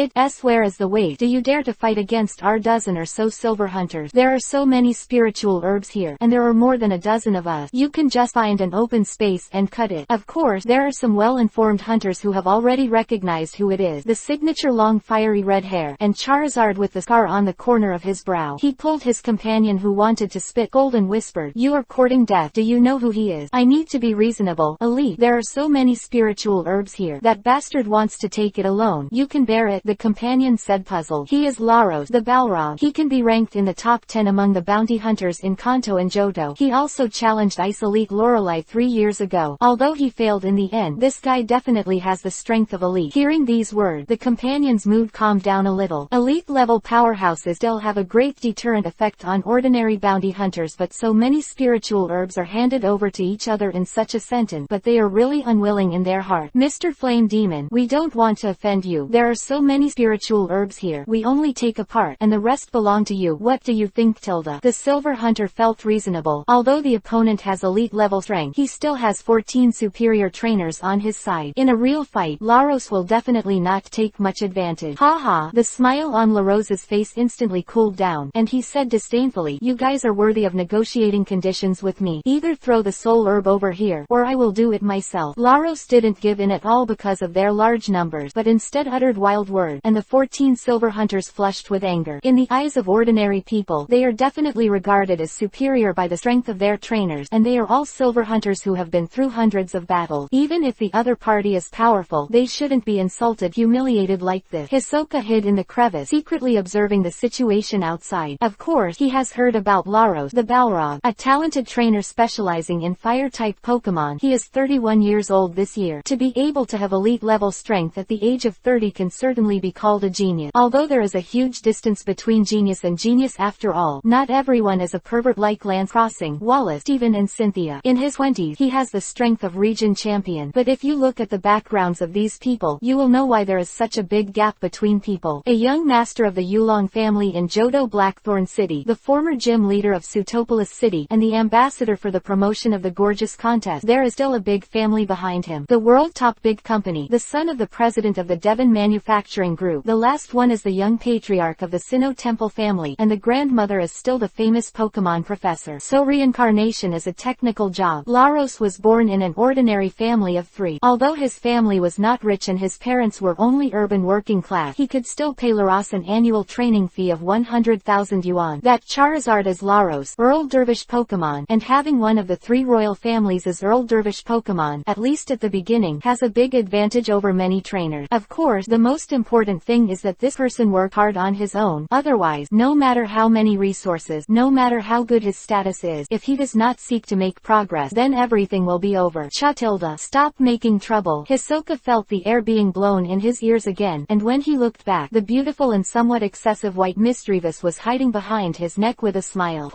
Where is the weight? Do you dare to fight against our dozen or so silver hunters? There are so many spiritual herbs here, and there are more than a dozen of us. You can just find an open space and cut it. Of course, there are some well-informed hunters who have already recognized who it is. The signature long fiery red hair, and Charizard with the scar on the corner of his brow. He pulled his companion who wanted to spit gold and whispered, "You are courting death. Do you know who he is? I need to be reasonable. Elite. There are so many spiritual herbs here. That bastard wants to take it alone. You can bear it," the companion said puzzled. "He is Laros, the Balrog. He can be ranked in the top 10 among the bounty hunters in Kanto and Johto. He also challenged Ice Elite Lorelei 3 years ago. Although he failed in the end, this guy definitely has the strength of Elite." Hearing these words, the companion's mood calmed down a little. Elite level powerhouses still have a great deterrent effect on ordinary bounty hunters, but so many spiritual herbs are handed over to each other in such a sentence, but they are really unwilling in their heart. "Mr. Flame Demon, we don't want to offend you. There are so many spiritual herbs here. We only take a part, and the rest belong to you. What do you think, Tilda?" The Silver Hunter felt reasonable. Although the opponent has elite level strength, he still has 14 superior trainers on his side. In a real fight, Laros will definitely not take much advantage. "Ha." The smile on Larose's face instantly cooled down, and he said disdainfully, "You guys are worthy of negotiating conditions with me. Either throw the soul herb over here, or I will do it myself." Laros didn't give in at all because of their large numbers, but instead uttered wild words, and the 14 silver hunters flushed with anger. In the eyes of ordinary people, they are definitely regarded as superior by the strength of their trainers, and they are all silver hunters who have been through hundreds of battles. Even if the other party is powerful, they shouldn't be insulted, humiliated like this. Hisoka hid in the crevice, secretly observing the situation outside. Of course, he has heard about Laros, the Balrog, a talented trainer specializing in fire-type Pokémon. He is 31 years old this year. To be able to have elite-level strength at the age of 30 can certainly be called a genius. Although there is a huge distance between genius and genius after all, not everyone is a pervert like Lance Crossing, Wallace, Steven and Cynthia. In his 20s, he has the strength of region champion. But if you look at the backgrounds of these people, you will know why there is such a big gap between people. A young master of the Yulong family in Johto Blackthorn City, the former gym leader of Sutopolis City, and the ambassador for the promotion of the Gorgeous contest. There is still a big family behind him. The world top big company, the son of the president of the Devon Manufacturing Group. The last one is the young patriarch of the Sinnoh Temple family, and the grandmother is still the famous Pokemon professor. So reincarnation is a technical job. Laros was born in an ordinary family of 3. Although his family was not rich and his parents were only urban working class, he could still pay Laros an annual training fee of 100,000 yuan. That Charizard is Laros, Earl Dervish Pokemon, and having one of the 3 royal families as Earl Dervish Pokemon, at least at the beginning, has a big advantage over many trainers. Of course, the most important thing is that this person worked hard on his own. Otherwise, no matter how many resources, no matter how good his status is, if he does not seek to make progress, then everything will be over. Chatilda, stop making trouble. Hisoka felt the air being blown in his ears again, and when he looked back, the beautiful and somewhat excessive white Misdreavus was hiding behind his neck with a smile.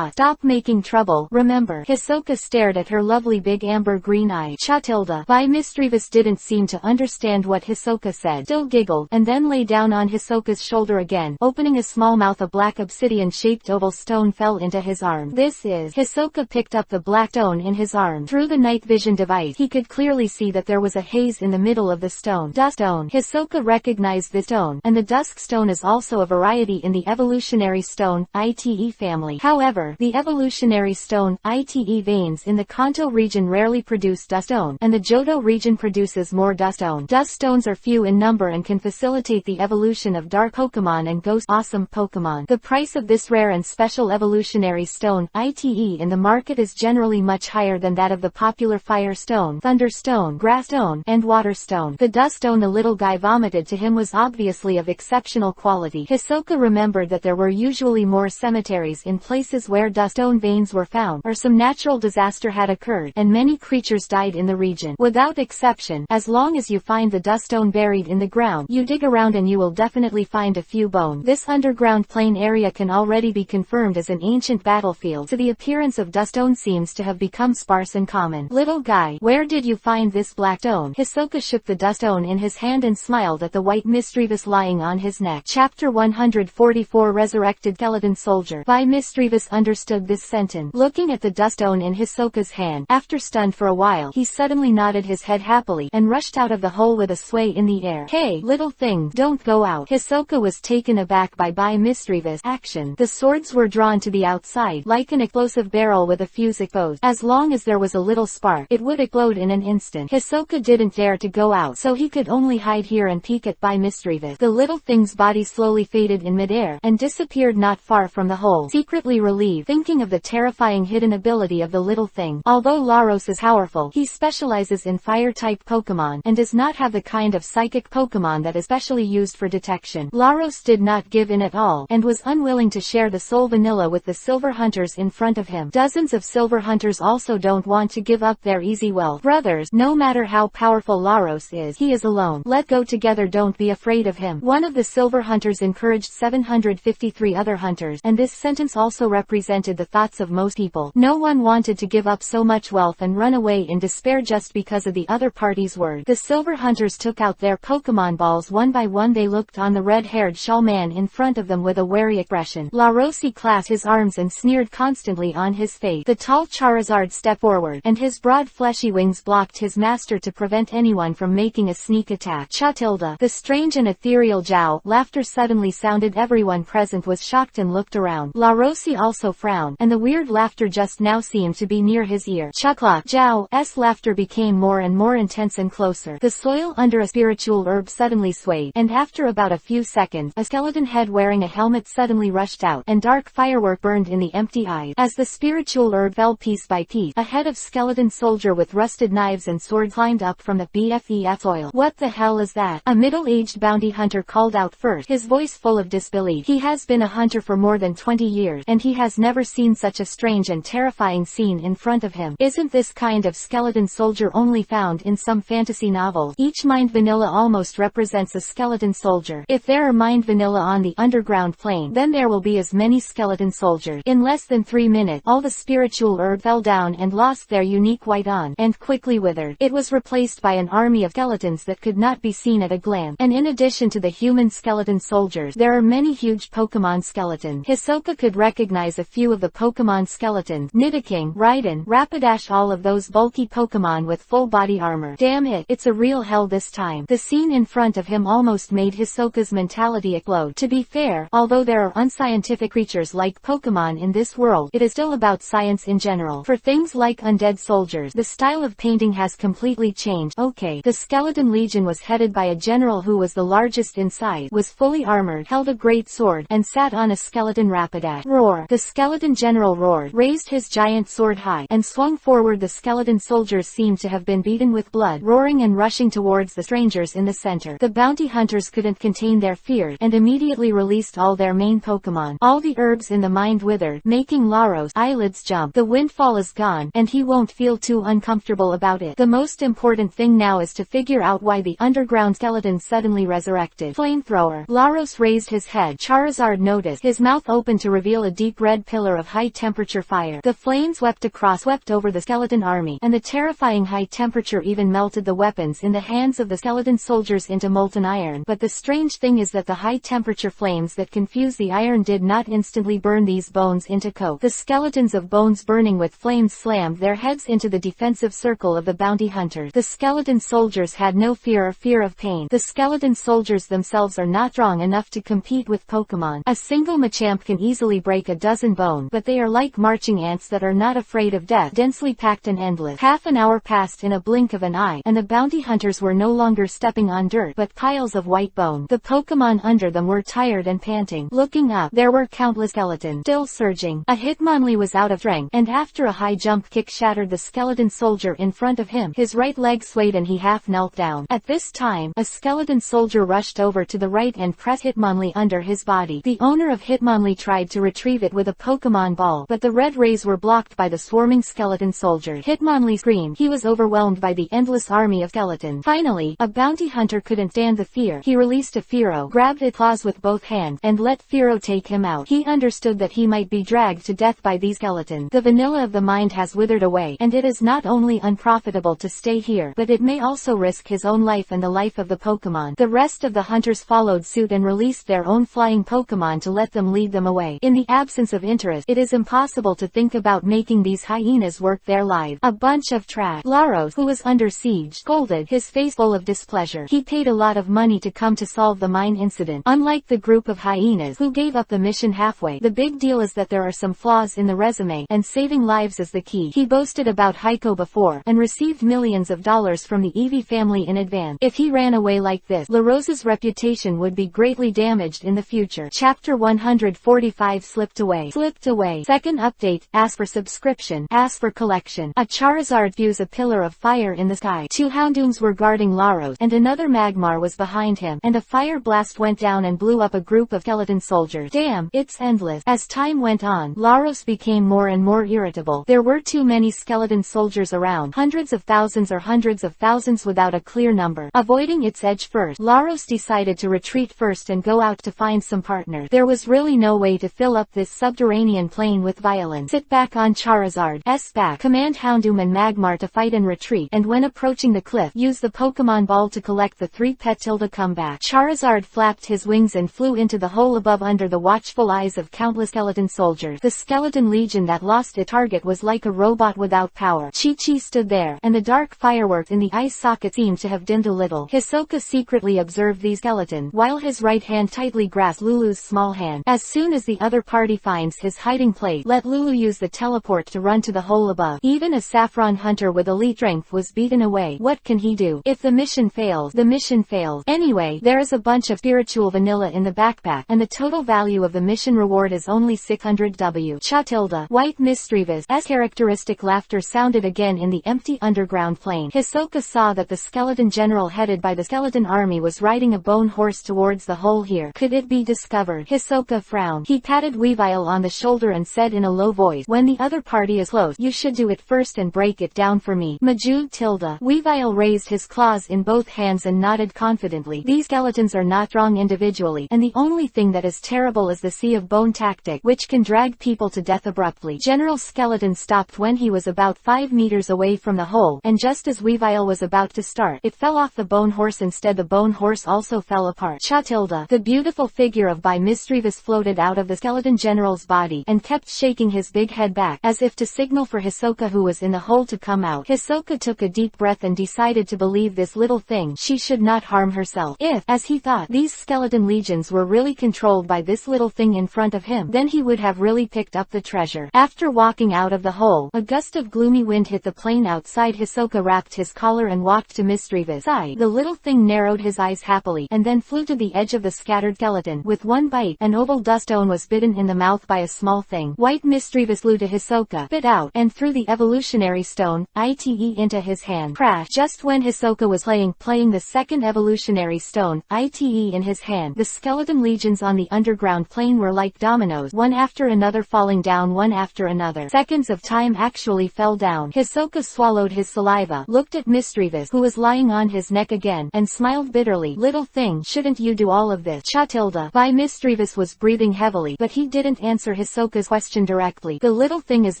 Stop making trouble, remember. Hisoka stared at her lovely big amber green eye. Chatilda. Misdreavus didn't seem to understand what Hisoka said, still giggled, and then lay down on Hisoka's shoulder again. Opening a small mouth, a black obsidian-shaped oval stone fell into his arm. This is. Hisoka picked up the black stone in his arm. Through the night vision device, he could clearly see that there was a haze in the middle of the stone. Dusk stone. Hisoka recognized this stone, and the dusk stone is also a variety in the evolutionary stone, ITE family. However, the evolutionary stone, ITE veins in the Kanto region rarely produce dust stone, and the Johto region produces more dust stone. Dust stones are few in number and can facilitate the evolution of dark Pokemon and ghost awesome Pokemon. The price of this rare and special evolutionary stone, ITE, in the market is generally much higher than that of the popular Fire Stone, Thunder Stone, Grass Stone, and Water Stone. The dust stone the little guy vomited to him was obviously of exceptional quality. Hisoka remembered that there were usually more cemeteries in places where dust stone veins were found, or some natural disaster had occurred, and many creatures died in the region. Without exception, as long as you find the dust stone buried in the ground, you dig around and you will definitely find a few bones. This underground plain area can already be confirmed as an ancient battlefield, so the appearance of dust stone seems to have become sparse and common. Little guy, where did you find this black stone? Hisoka shook the dust stone in his hand and smiled at the white Misdreavus lying on his neck. Chapter 144 Resurrected Skeleton Soldier. Misdreavus understood this sentence. Looking at the dust stone in Hisoka's hand, after stunned for a while, he suddenly nodded his head happily, and rushed out of the hole with a sway in the air. Hey, little thing, don't go out. Hisoka was taken aback by Misdreavus' action. The swords were drawn to the outside, like an explosive barrel with a fuse exposed. As long as there was a little spark, it would explode in in an instant. Hisoka didn't dare to go out, so he could only hide here and peek at by mischievous. The little thing's body slowly faded in midair, and disappeared not far from the hole. Secretly relieved, thinking of the terrifying hidden ability of the little thing. Although Laros is powerful, he specializes in fire-type Pokémon, and does not have the kind of psychic Pokémon that is specially used for detection. Laros did not give in at all, and was unwilling to share the soul vanilla with the silver hunters in front of him. Dozens of silver hunters also don't want to give up their easy wealth. Brothers, no matter how powerful Laros is, he is alone. Let go together, don't be afraid of him. One of the silver hunters encouraged 753 other hunters, and this sentence also represented the thoughts of most people. No one wanted to give up so much wealth and run away in despair just because of the other party's word. The silver hunters took out their Pokemon balls one by one. They looked on the red-haired shawl man in front of them with a wary expression. Larosi clasped his arms and sneered constantly on his face. The tall Charizard stepped forward, and his broad fleshy wings blocked his master to prevent anyone from making a sneak attack. Chatilda. The strange and ethereal Zhao. Laughter suddenly sounded. Everyone present was shocked and looked around. Larosi also frowned, and the weird laughter just now seemed to be near his ear. Chucklock. Zhao's laughter became more and more intense and closer. The soil under a spiritual herb suddenly swayed, and after about a few seconds, a skeleton head wearing a helmet suddenly rushed out, and dark firework burned in the empty eyes. As the spiritual herb fell piece by piece, a head of skeleton soldier with rusted knives and sword climbed up from the BFEF soil. What the hell is that? A middle-aged bounty hunter called out first, his voice full of disbelief. He has been a hunter for more than 20 years, and he has never seen such a strange and terrifying scene in front of him. Isn't this kind of skeleton soldier only found in some fantasy novels? Each mind vanilla almost represents a skeleton soldier. If there are mind vanilla on the underground plane, then there will be as many skeleton soldiers. In less than 3 minutes, all the spiritual herb fell down and lost their unique white on, and quickly withered. It was replaced by an army of skeletons that could not be seen at a glance. And in addition to the human skeleton soldiers, there are many huge Pokemon skeletons. Hisoka could recognize a few of the Pokemon skeletons: Nidoking, Rhydon, Rapidash, all of those bulky Pokemon with full body armor. Damn it, it's a real hell this time. The scene in front of him almost made Hisoka's mentality explode. To be fair, although there are unscientific creatures like Pokemon in this world, it is still about science in general. For things like undead soldiers, the style of painting has completely changed. Okay, the Skeleton Legion was headed by a general who was the largest in size, was fully armored, held a great sword, and sat on a skeleton Rapidash. Roar! The skeleton general roared, raised his giant sword high, and swung forward. The skeleton soldiers seemed to have been beaten with blood, roaring and rushing towards the strangers in the center. The bounty hunters couldn't contain their fear, and immediately released all their main Pokemon. All the herbs in the mind withered, making Laros' eyelids jump. The windfall is gone, and he won't feel too uncomfortable about it. The most important thing now is to figure out why the underground skeleton suddenly resurrected. Flamethrower. Laros raised his head. Charizard noticed, his mouth opened to reveal a deep red pillar of high-temperature fire. The flames swept over the skeleton army, and the terrifying high temperature even melted the weapons in the hands of the skeleton soldiers into molten iron. But the strange thing is that the high-temperature flames that confused the iron did not instantly burn these bones into coke. The skeletons of bones burning with flames slammed their heads into the defensive circle of the bounty hunters. The skeleton soldiers had no fear of pain. The skeleton soldiers themselves are not strong enough to compete with Pokemon. A single Machamp can easily break a dozen bones, but they are like marching ants that are not afraid of death, densely packed and endless. Half an hour passed in a blink of an eye, and the bounty hunters were no longer stepping on dirt, but piles of white bone. The Pokemon under them were tired and panting. Looking up, there were countless skeletons, still surging. A Hitmonlee was out of strength, and after a high jump kick shattered the skeleton soldier in front of him. His right leg swayed and he half knelt down. At this time, a skeleton soldier rushed over to the right and pressed Hitmonlee under his body. The owner of Hitmonlee tried to retrieve it with a Pokemon ball, but the red rays were blocked by the swarming skeleton soldiers. Hitmonlee screamed. He was overwhelmed by the endless army of skeletons. Finally, a bounty hunter couldn't stand the fear. He released a Fearow, grabbed its claws with both hands, and let Fearow take him out. He understood that he might be dragged to death by these skeletons. The vanilla of the mind has withered away, and it is not only unprofitable to stay here, but it may also risk his own life and the life of the Pokemon. The rest of the hunters followed suit and released their own flying Pokemon to let them lead them away. In the absence of interest, it is impossible to think about making these hyenas work their lives. A bunch of trash. Laros, who was under siege, scolded, his face full of displeasure. He paid a lot of money to come to solve the mine incident. Unlike the group of hyenas who gave up the mission halfway, the big deal is that there are some flaws in the resume, and saving lives is the key. He boasted about Heiko before, and and received millions of dollars from the Evie family in advance. If he ran away like this, La Rosa's reputation would be greatly damaged in the future. Chapter 145 Slipped Away. Slipped Away. Second update, ask for subscription, ask for collection. A Charizard views a pillar of fire in the sky. Two Houndooms were guarding Laros, and another Magmar was behind him, and a fire blast went down and blew up a group of skeleton soldiers. Damn, it's endless. As time went on, Laros became more and more irritable. There were too many skeleton soldiers around, hundreds of thousands or hundreds of thousands without a clear number. Avoiding its edge first, Laros decided to retreat first and go out to find some partners. There was really no way to fill up this subterranean plane with violence. Sit back on Charizard's back. Command Houndoom and Magmar to fight and retreat, and when approaching the cliff, use the Pokemon ball to collect the 3 pet tilde come back. Charizard flapped his wings and flew into the hole above under the watchful eyes of countless skeleton soldiers. The skeleton legion that lost its target was like a robot without power. Chi-Chi stood there, and the dark fireworks in the eye socket seemed to have dimmed a little. Hisoka secretly observed these skeletons, while his right hand tightly grasped Lulu's small hand. As soon as the other party finds his hiding place, let Lulu use the teleport to run to the hole above. Even a saffron hunter with elite strength was beaten away. What can he do? If the mission fails, the mission fails. Anyway, there is a bunch of spiritual vanilla in the backpack, and the total value of the mission reward is only 600 W. Cha-tilde. White Mischievous' characteristic laughter sounded again in the empty underground plane. Hisoka saw that the skeleton general headed by the skeleton army was riding a bone horse towards the hole here. Could it be discovered? Hisoka frowned. He patted Weavile on the shoulder and said in a low voice, when the other party is close, you should do it first and break it down for me. Majud tilde. Weavile raised his claws in both hands and nodded confidently. These skeletons are not strong individually, and the only thing that is terrible is the sea of bone tactic, which can drag people to death abruptly. General Skeleton stopped when he was about 5 meters away from the hole, and just as Weavile was about to start, it fell off the bone horse. Instead, the bone horse also fell apart. Cha-tilde. The beautiful figure of By Mischievous floated out of the skeleton general's body, and kept shaking his big head back, as if to signal for Hisoka, who was in the hole, to come out. Hisoka took a deep breath and decided to believe this little thing. She should not harm herself. If, as he thought, these skeleton legions were really controlled by this little thing in front of him, then he would have really picked up the treasure. After walking out of the hole, a gust of gloomy wind hit the plane outside. Hisoka wrapped his collar and walked to Mischievous' side. The little thing narrowed his eyes happily, and then flew to the edge of the scattered skeleton. With one bite, an oval dustone was bitten in the mouth by a small thing. White Mischievous flew to Hisoka, bit out, and threw the evolutionary stone, ite, into his hand. Crash! Just when Hisoka was playing the second evolutionary stone, ite, in his hand, the skeleton legions on the underground plane were like dominoes, one after another falling down one after another. Seconds of time actually fell down. Hisoka swallowed his saliva, looked at Mischievous, who was lying on his neck again, and smiled bitterly. Little thing, shouldn't you do all of this? Cha-tilde. By Mischievous was breathing heavily, but he didn't answer Hisoka's question directly. The little thing is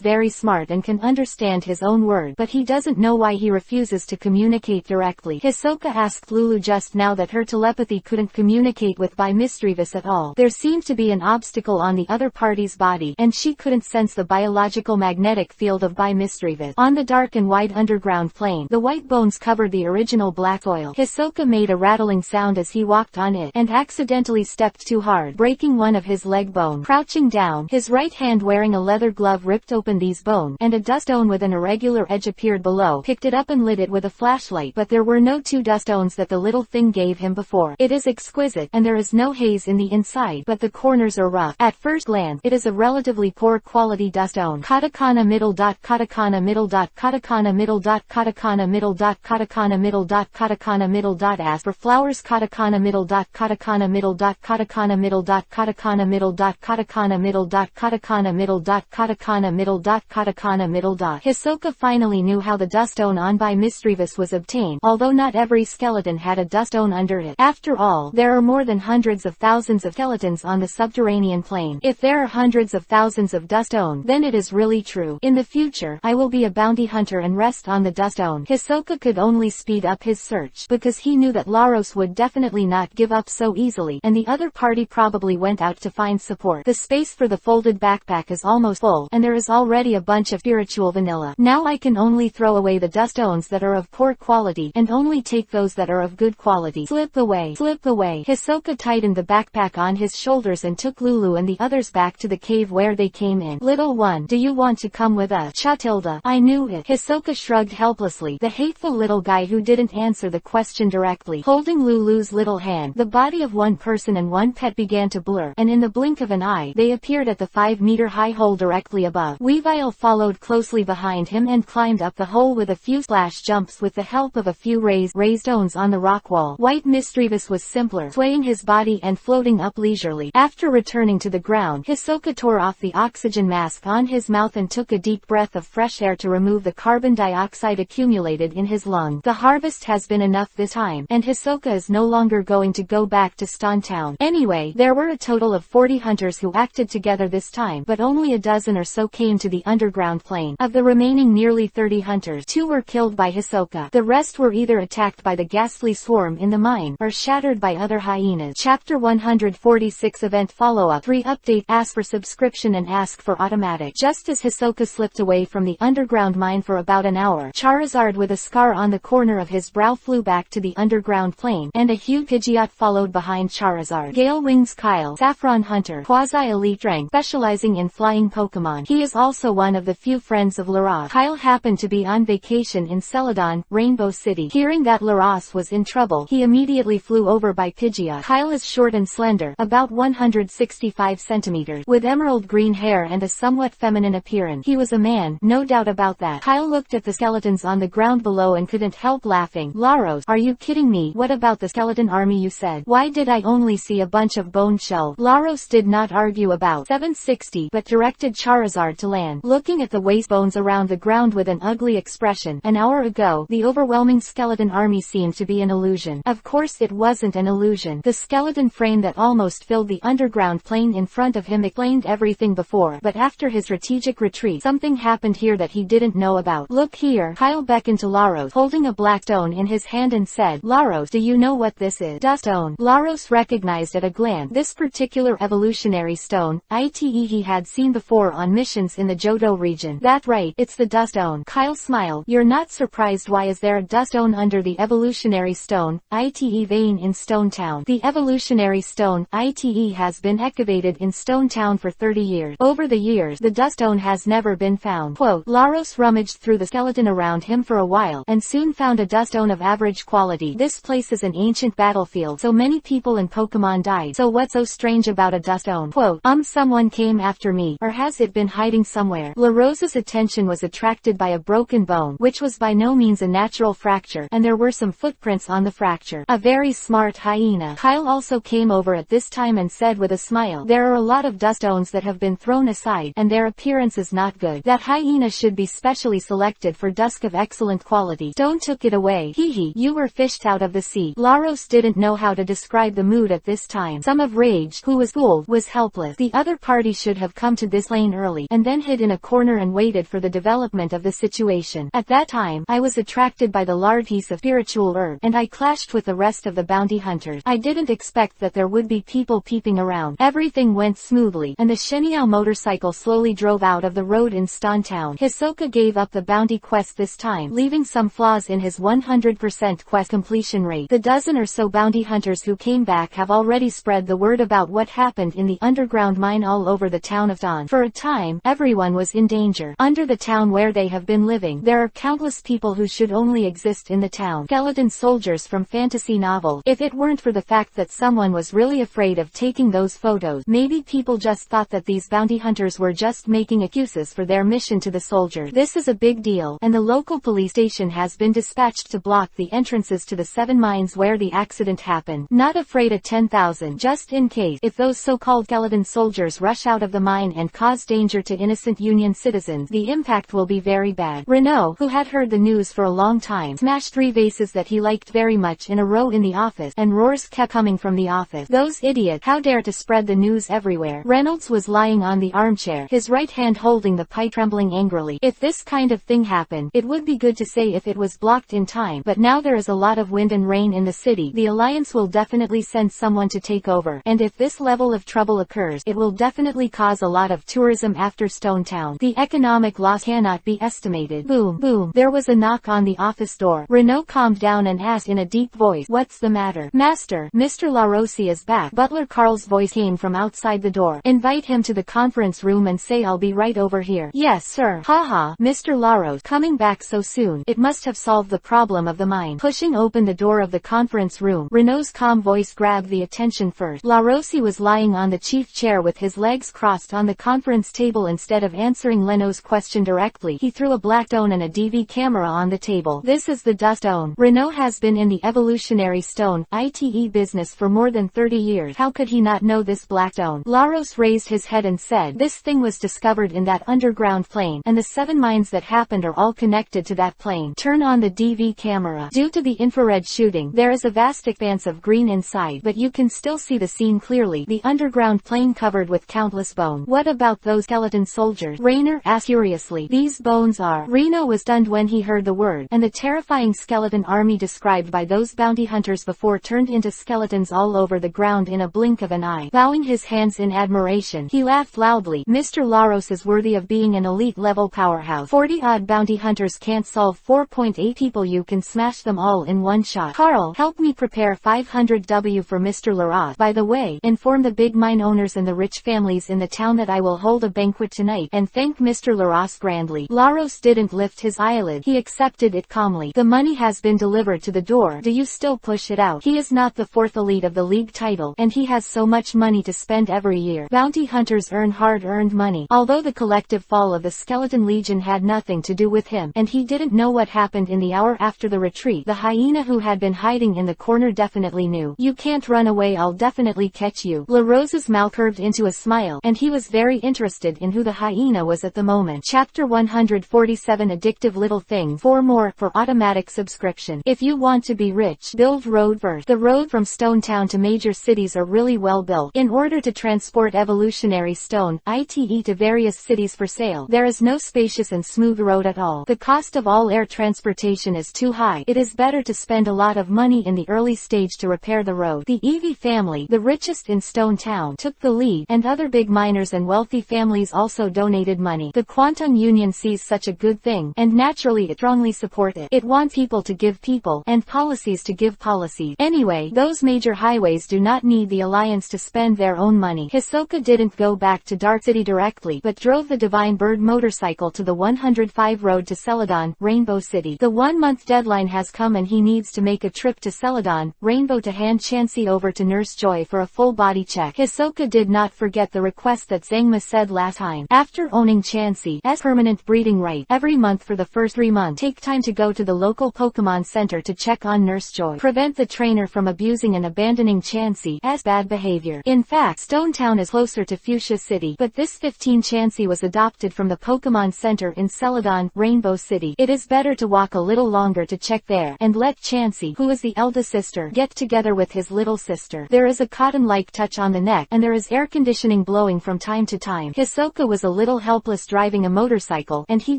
very smart and can understand his own words, but he doesn't know why he refuses to communicate directly. Hisoka asked Lulu just now that her telepathy couldn't communicate with By Mischievous at all. There seemed to be an obstacle on the other party's body, and she couldn't sense the biological magnetic field of By Mischievous. On the dark and wide underground plane, the white bones covered the original black soil. Hisoka made a rattling sound as he walked on it, and accidentally stepped too hard, breaking one of his leg bones. Crouching down, his right hand wearing a leather glove ripped open these bones, and a dust stone with an irregular edge appeared below, picked it up and lit it with a flashlight, but there were no 2 dust stones that the little thing gave him before. It is exquisite, and there is no haze in the inside, but the corners are rough. At first glance, it is a relatively poor quality dust stone. Katakana middle dot, katakana middle dot, katakana middle dot, katakana middle dot, katakana middle dot, katakana middle dot. As for flowers, katakana middle dot, katakana middle dot, katakana middle dot, katakana middle dot, katakana middle dot, katakana middle dot, katakana middle dot, katakana middle dot. Hisoka finally knew how the dust stone on By Mischievous was obtained, although not every skeleton had a dust stone under it. After all, there are more than hundreds of thousands of skeletons on the subterranean plane. If there are hundreds of thousands of dust stones, then it is really true. In the future, I will be a bounty hunter and rest on the dust stone. Hisoka could only speed up his search, because he knew that Laros would definitely not give up so easily, and the other party probably went out to find support. The space for the folded backpack is almost full, and there is already a bunch of spiritual vanilla. Now I can only throw away the dust stones that are of poor quality, and only take those that are of good quality. Slip away. Slip away. Hisoka tightened the backpack on his shoulders and took Lulu and the others back to the cave where they came in. Little one, do you want to come with us? Cha-tilde. I knew it. Hisoka Hisoka shrugged helplessly. The hateful little guy who didn't answer the question directly. Holding Lulu's little hand, the body of one person and one pet began to blur, and in the blink of an eye, they appeared at the 5-meter-high hole directly above. Weavile followed closely behind him and climbed up the hole with a few splash jumps with the help of a few raised stones on the rock wall. White Misdreavus was simpler, swaying his body and floating up leisurely. After returning to the ground, Hisoka tore off the oxygen mask on his mouth and took a deep breath of fresh air to remove the carbon dioxide accumulated in his lungs. The harvest has been enough this time, and Hisoka is no longer going to go back to Stone Town. Anyway, there were a total of 40 hunters who acted together this time, but only a dozen or so came to the underground plane. Of the remaining nearly 30 hunters, 2 were killed by Hisoka. The rest were either attacked by the ghastly swarm in the mine, or shattered by other hyenas. Chapter 146 Event Follow-up 3 Update. Ask for subscription and ask for automatic. Just as Hisoka slipped away from the underground mine for about an hour, Charizard with a scar on the corner of his brow flew back to the underground plane, and a huge Pidgeot followed behind Charizard. Gale Wings Kyle, Saffron Hunter, Quasi-Elite Rank, specializing in flying Pokémon. He is also one of the few friends of Laros. Kyle happened to be on vacation in Celadon, Rainbow City. Hearing that Laros was in trouble, he immediately flew over by Pidgeot. Kyle is short and slender, about 165 centimeters, with emerald green hair and a somewhat feminine appearance. He was a man, no doubt about that. Kyle looked at the skeletons on the ground below and couldn't help laughing. Laros, are you kidding me? What about the skeleton army you said? Why did I only see a bunch of bone shells? Laros did not argue about 760, but directed Charizard to land, looking at the waste bones around the ground with an ugly expression. An hour ago, the overwhelming skeleton army seemed to be an illusion. Of course it wasn't an illusion. The skeleton frame that almost filled the underground plane in front of him explained everything before, but after his strategic retreat, something happened here that he didn't know about. Look here. Kyle beckoned to Laros, holding a black stone in his hand, and said, Laros, do you know what this is? Dust stone. Laros recognized at a glance this particular evolutionary stone, he had seen before on missions in the Johto region. That's right, it's the dust stone. Kyle smiled. You're not surprised. Why is there a dust stone under the evolutionary stone, vein in Stone Town? The evolutionary stone, has been excavated in Stone Town for 30 years. Over the years, the dust stone has never been found. Quote, Laros rummaged through the skeleton around him for a while, and soon found a dust stone of average quality. This place is an ancient battlefield, so many people and Pokemon died. So what's so strange about a dust stone? Quote, someone came after me, or has it been hiding somewhere? Laros's attention was attracted by a broken bone, which was by no means a natural fracture, and there were some footprints on the fracture. A very smart hyena. Kyle also came over at this time and said with a smile, there are a lot of dust stones that have been thrown aside, and their appearance is not good. That hyena should be specially selected for dust of excellent quality. Stone took it away. Hee, you were fished out of the sea. Laros didn't know how to describe the mood at this time. Some of Rage, who was fooled, was helpless. The other party should have come to this lane early, and then hid in a corner and waited for the development of the situation. At that time, I was attracted by the large piece of spiritual herb, and I clashed with the rest of the bounty hunters. I didn't expect that there would be people peeping around. Everything went smoothly, and the Sheniao motorcycle slowly drove out of the road in Stone Town. Hisoka gave up the bounty quest this time, leaving some flaws in his 100% quest completion rate. The dozen or so bounty hunters who came back have already spread the word about what happened in the underground mine all over the town of Dawn. For a time, everyone was in danger. Under the town where they have been living, there are countless people who should only exist in the town. Skeleton soldiers from fantasy novels. If it weren't for the fact that someone was really afraid of taking those photos, maybe people just thought that these bounty hunters were just making excuses for their mission to the soldiers. This is a big deal, and the local police station has been dispatched to block the entrances to the 7 mines where the accident happened. Not afraid of 10,000, just in case. If those so-called skeleton soldiers rush out of the mine and cause danger to innocent Union citizens, the impact will be very bad. Renault, who had heard the news for a long time, smashed 3 vases that he liked very much in a row in the office, and roars kept coming from the office. Those idiots, how dare to spread the news everywhere. Reynolds was lying on the armchair, his right hand holding the pipe, trembling angrily. If this kind of thing happened, it would be good to say if it was blocked in time, but now there is a lot of wind and rain in the city. The Alliance will definitely send someone to take over, and if this level of trouble occurs, it will definitely cause a lot of tourism after Stone Town. The economic loss cannot be estimated. Boom, boom. There was a knock on the office door. Renault calmed down and asked in a deep voice, what's the matter? Master, Mr. Larosi is back. Butler Carl's voice came from outside the door. Invite him to the conference room and say I'll be right over here. Yes, sir. Haha, Mr. Laros. Laros coming back so soon. It must have solved the problem of the mine. Pushing open the door of the conference room, Renault's calm voice grabbed the attention first. Larosi was lying on the chief chair with his legs crossed on the conference table. Instead of answering Leno's question directly, he threw a black stone and a DV camera on the table. This is the dust stone. Renault has been in the evolutionary stone, ITE business for more than 30 years. How could he not know this black stone? Laros raised his head and said, this thing was discovered in that underground plane, and the 7 mines that happened are all connected to that plane. Turn on the DV camera. Due to the infrared shooting, there is a vast expanse of green inside, but you can still see the scene clearly. The underground plane covered with countless bones. What about those skeleton soldiers? Rainer asked curiously. These bones are... Reno was stunned when he heard the word, and the terrifying skeleton army described by those bounty hunters before turned into skeletons all over the ground in a blink of an eye. Bowing his hands in admiration, he laughed loudly. Mr. Laros is worthy of being an elite-level powerhouse. 40-odd bounty hunters can't solve 4.8 people. You can smash them all in one shot. Carl, help me prepare 500W for Mr. Laros. By the way, inform the big mine owners and the rich families in the town that I will hold a banquet tonight, and thank Mr. Laros grandly. Laros didn't lift his eyelid. He accepted it calmly. The money has been delivered to the door. Do you still push it out? He is not the 4th elite of the league title, and he has so much money to spend every year. Bounty hunters earn hard-earned money. Although the collective fall of the Skeleton Legion had nothing to do with him, and he didn't know what happened in the hour after the retreat, the hyena who had been hiding in the corner definitely knew. You can't run away. I'll definitely catch you. LaRose's mouth curved into a smile, and he was very interested in who the hyena was at the moment. Chapter 147 Addictive Little Things. 4 more for automatic subscription. If you want to be rich, build road first. The road from Stone Town to major cities are really well built. In order to transport evolutionary stone, ITE to various cities for sale, there is no spacious and smooth road at all. The cost of all air transportation is too high. It is better to spend a lot of money in the early stage to repair the road. The Evie family, the richest in Stone Town, took the lead, and other big miners and wealthy families also donated money. The Quantum Union sees such a good thing, and naturally it strongly supports it. It wants people to give people, and policies to give policies. Anyway, those major highways do not need the Alliance to spend their own money. Hisoka didn't go back to Dark City directly, but drove the Divine Bird motorcycle to the 105 road to Celadon, Rainbow City. The 1-month deadline has come and he needs to make a trip to Celadon, Rainbow to hand Chansey over to Nurse Joy for a full body check. Hisoka did not forget the request that Zangma said last time. After owning Chansey's permanent breeding right, every month for the first 3 months, take time to go to the local Pokémon Center to check on Nurse Joy. Prevent the trainer from abusing and abandoning Chansey's bad behavior. In fact, Stone Town is closer to Fuchsia City, but this 15 Chansey was adopted from the Pokémon Center in Celadon, Rainbow City. It is better to walk a little longer to check there, and let Chansey, who is the eldest sister, get together with his little sister. There is a cotton-like touch on the neck, and there is air conditioning blowing from time to time. Hisoka was a little helpless driving a motorcycle, and he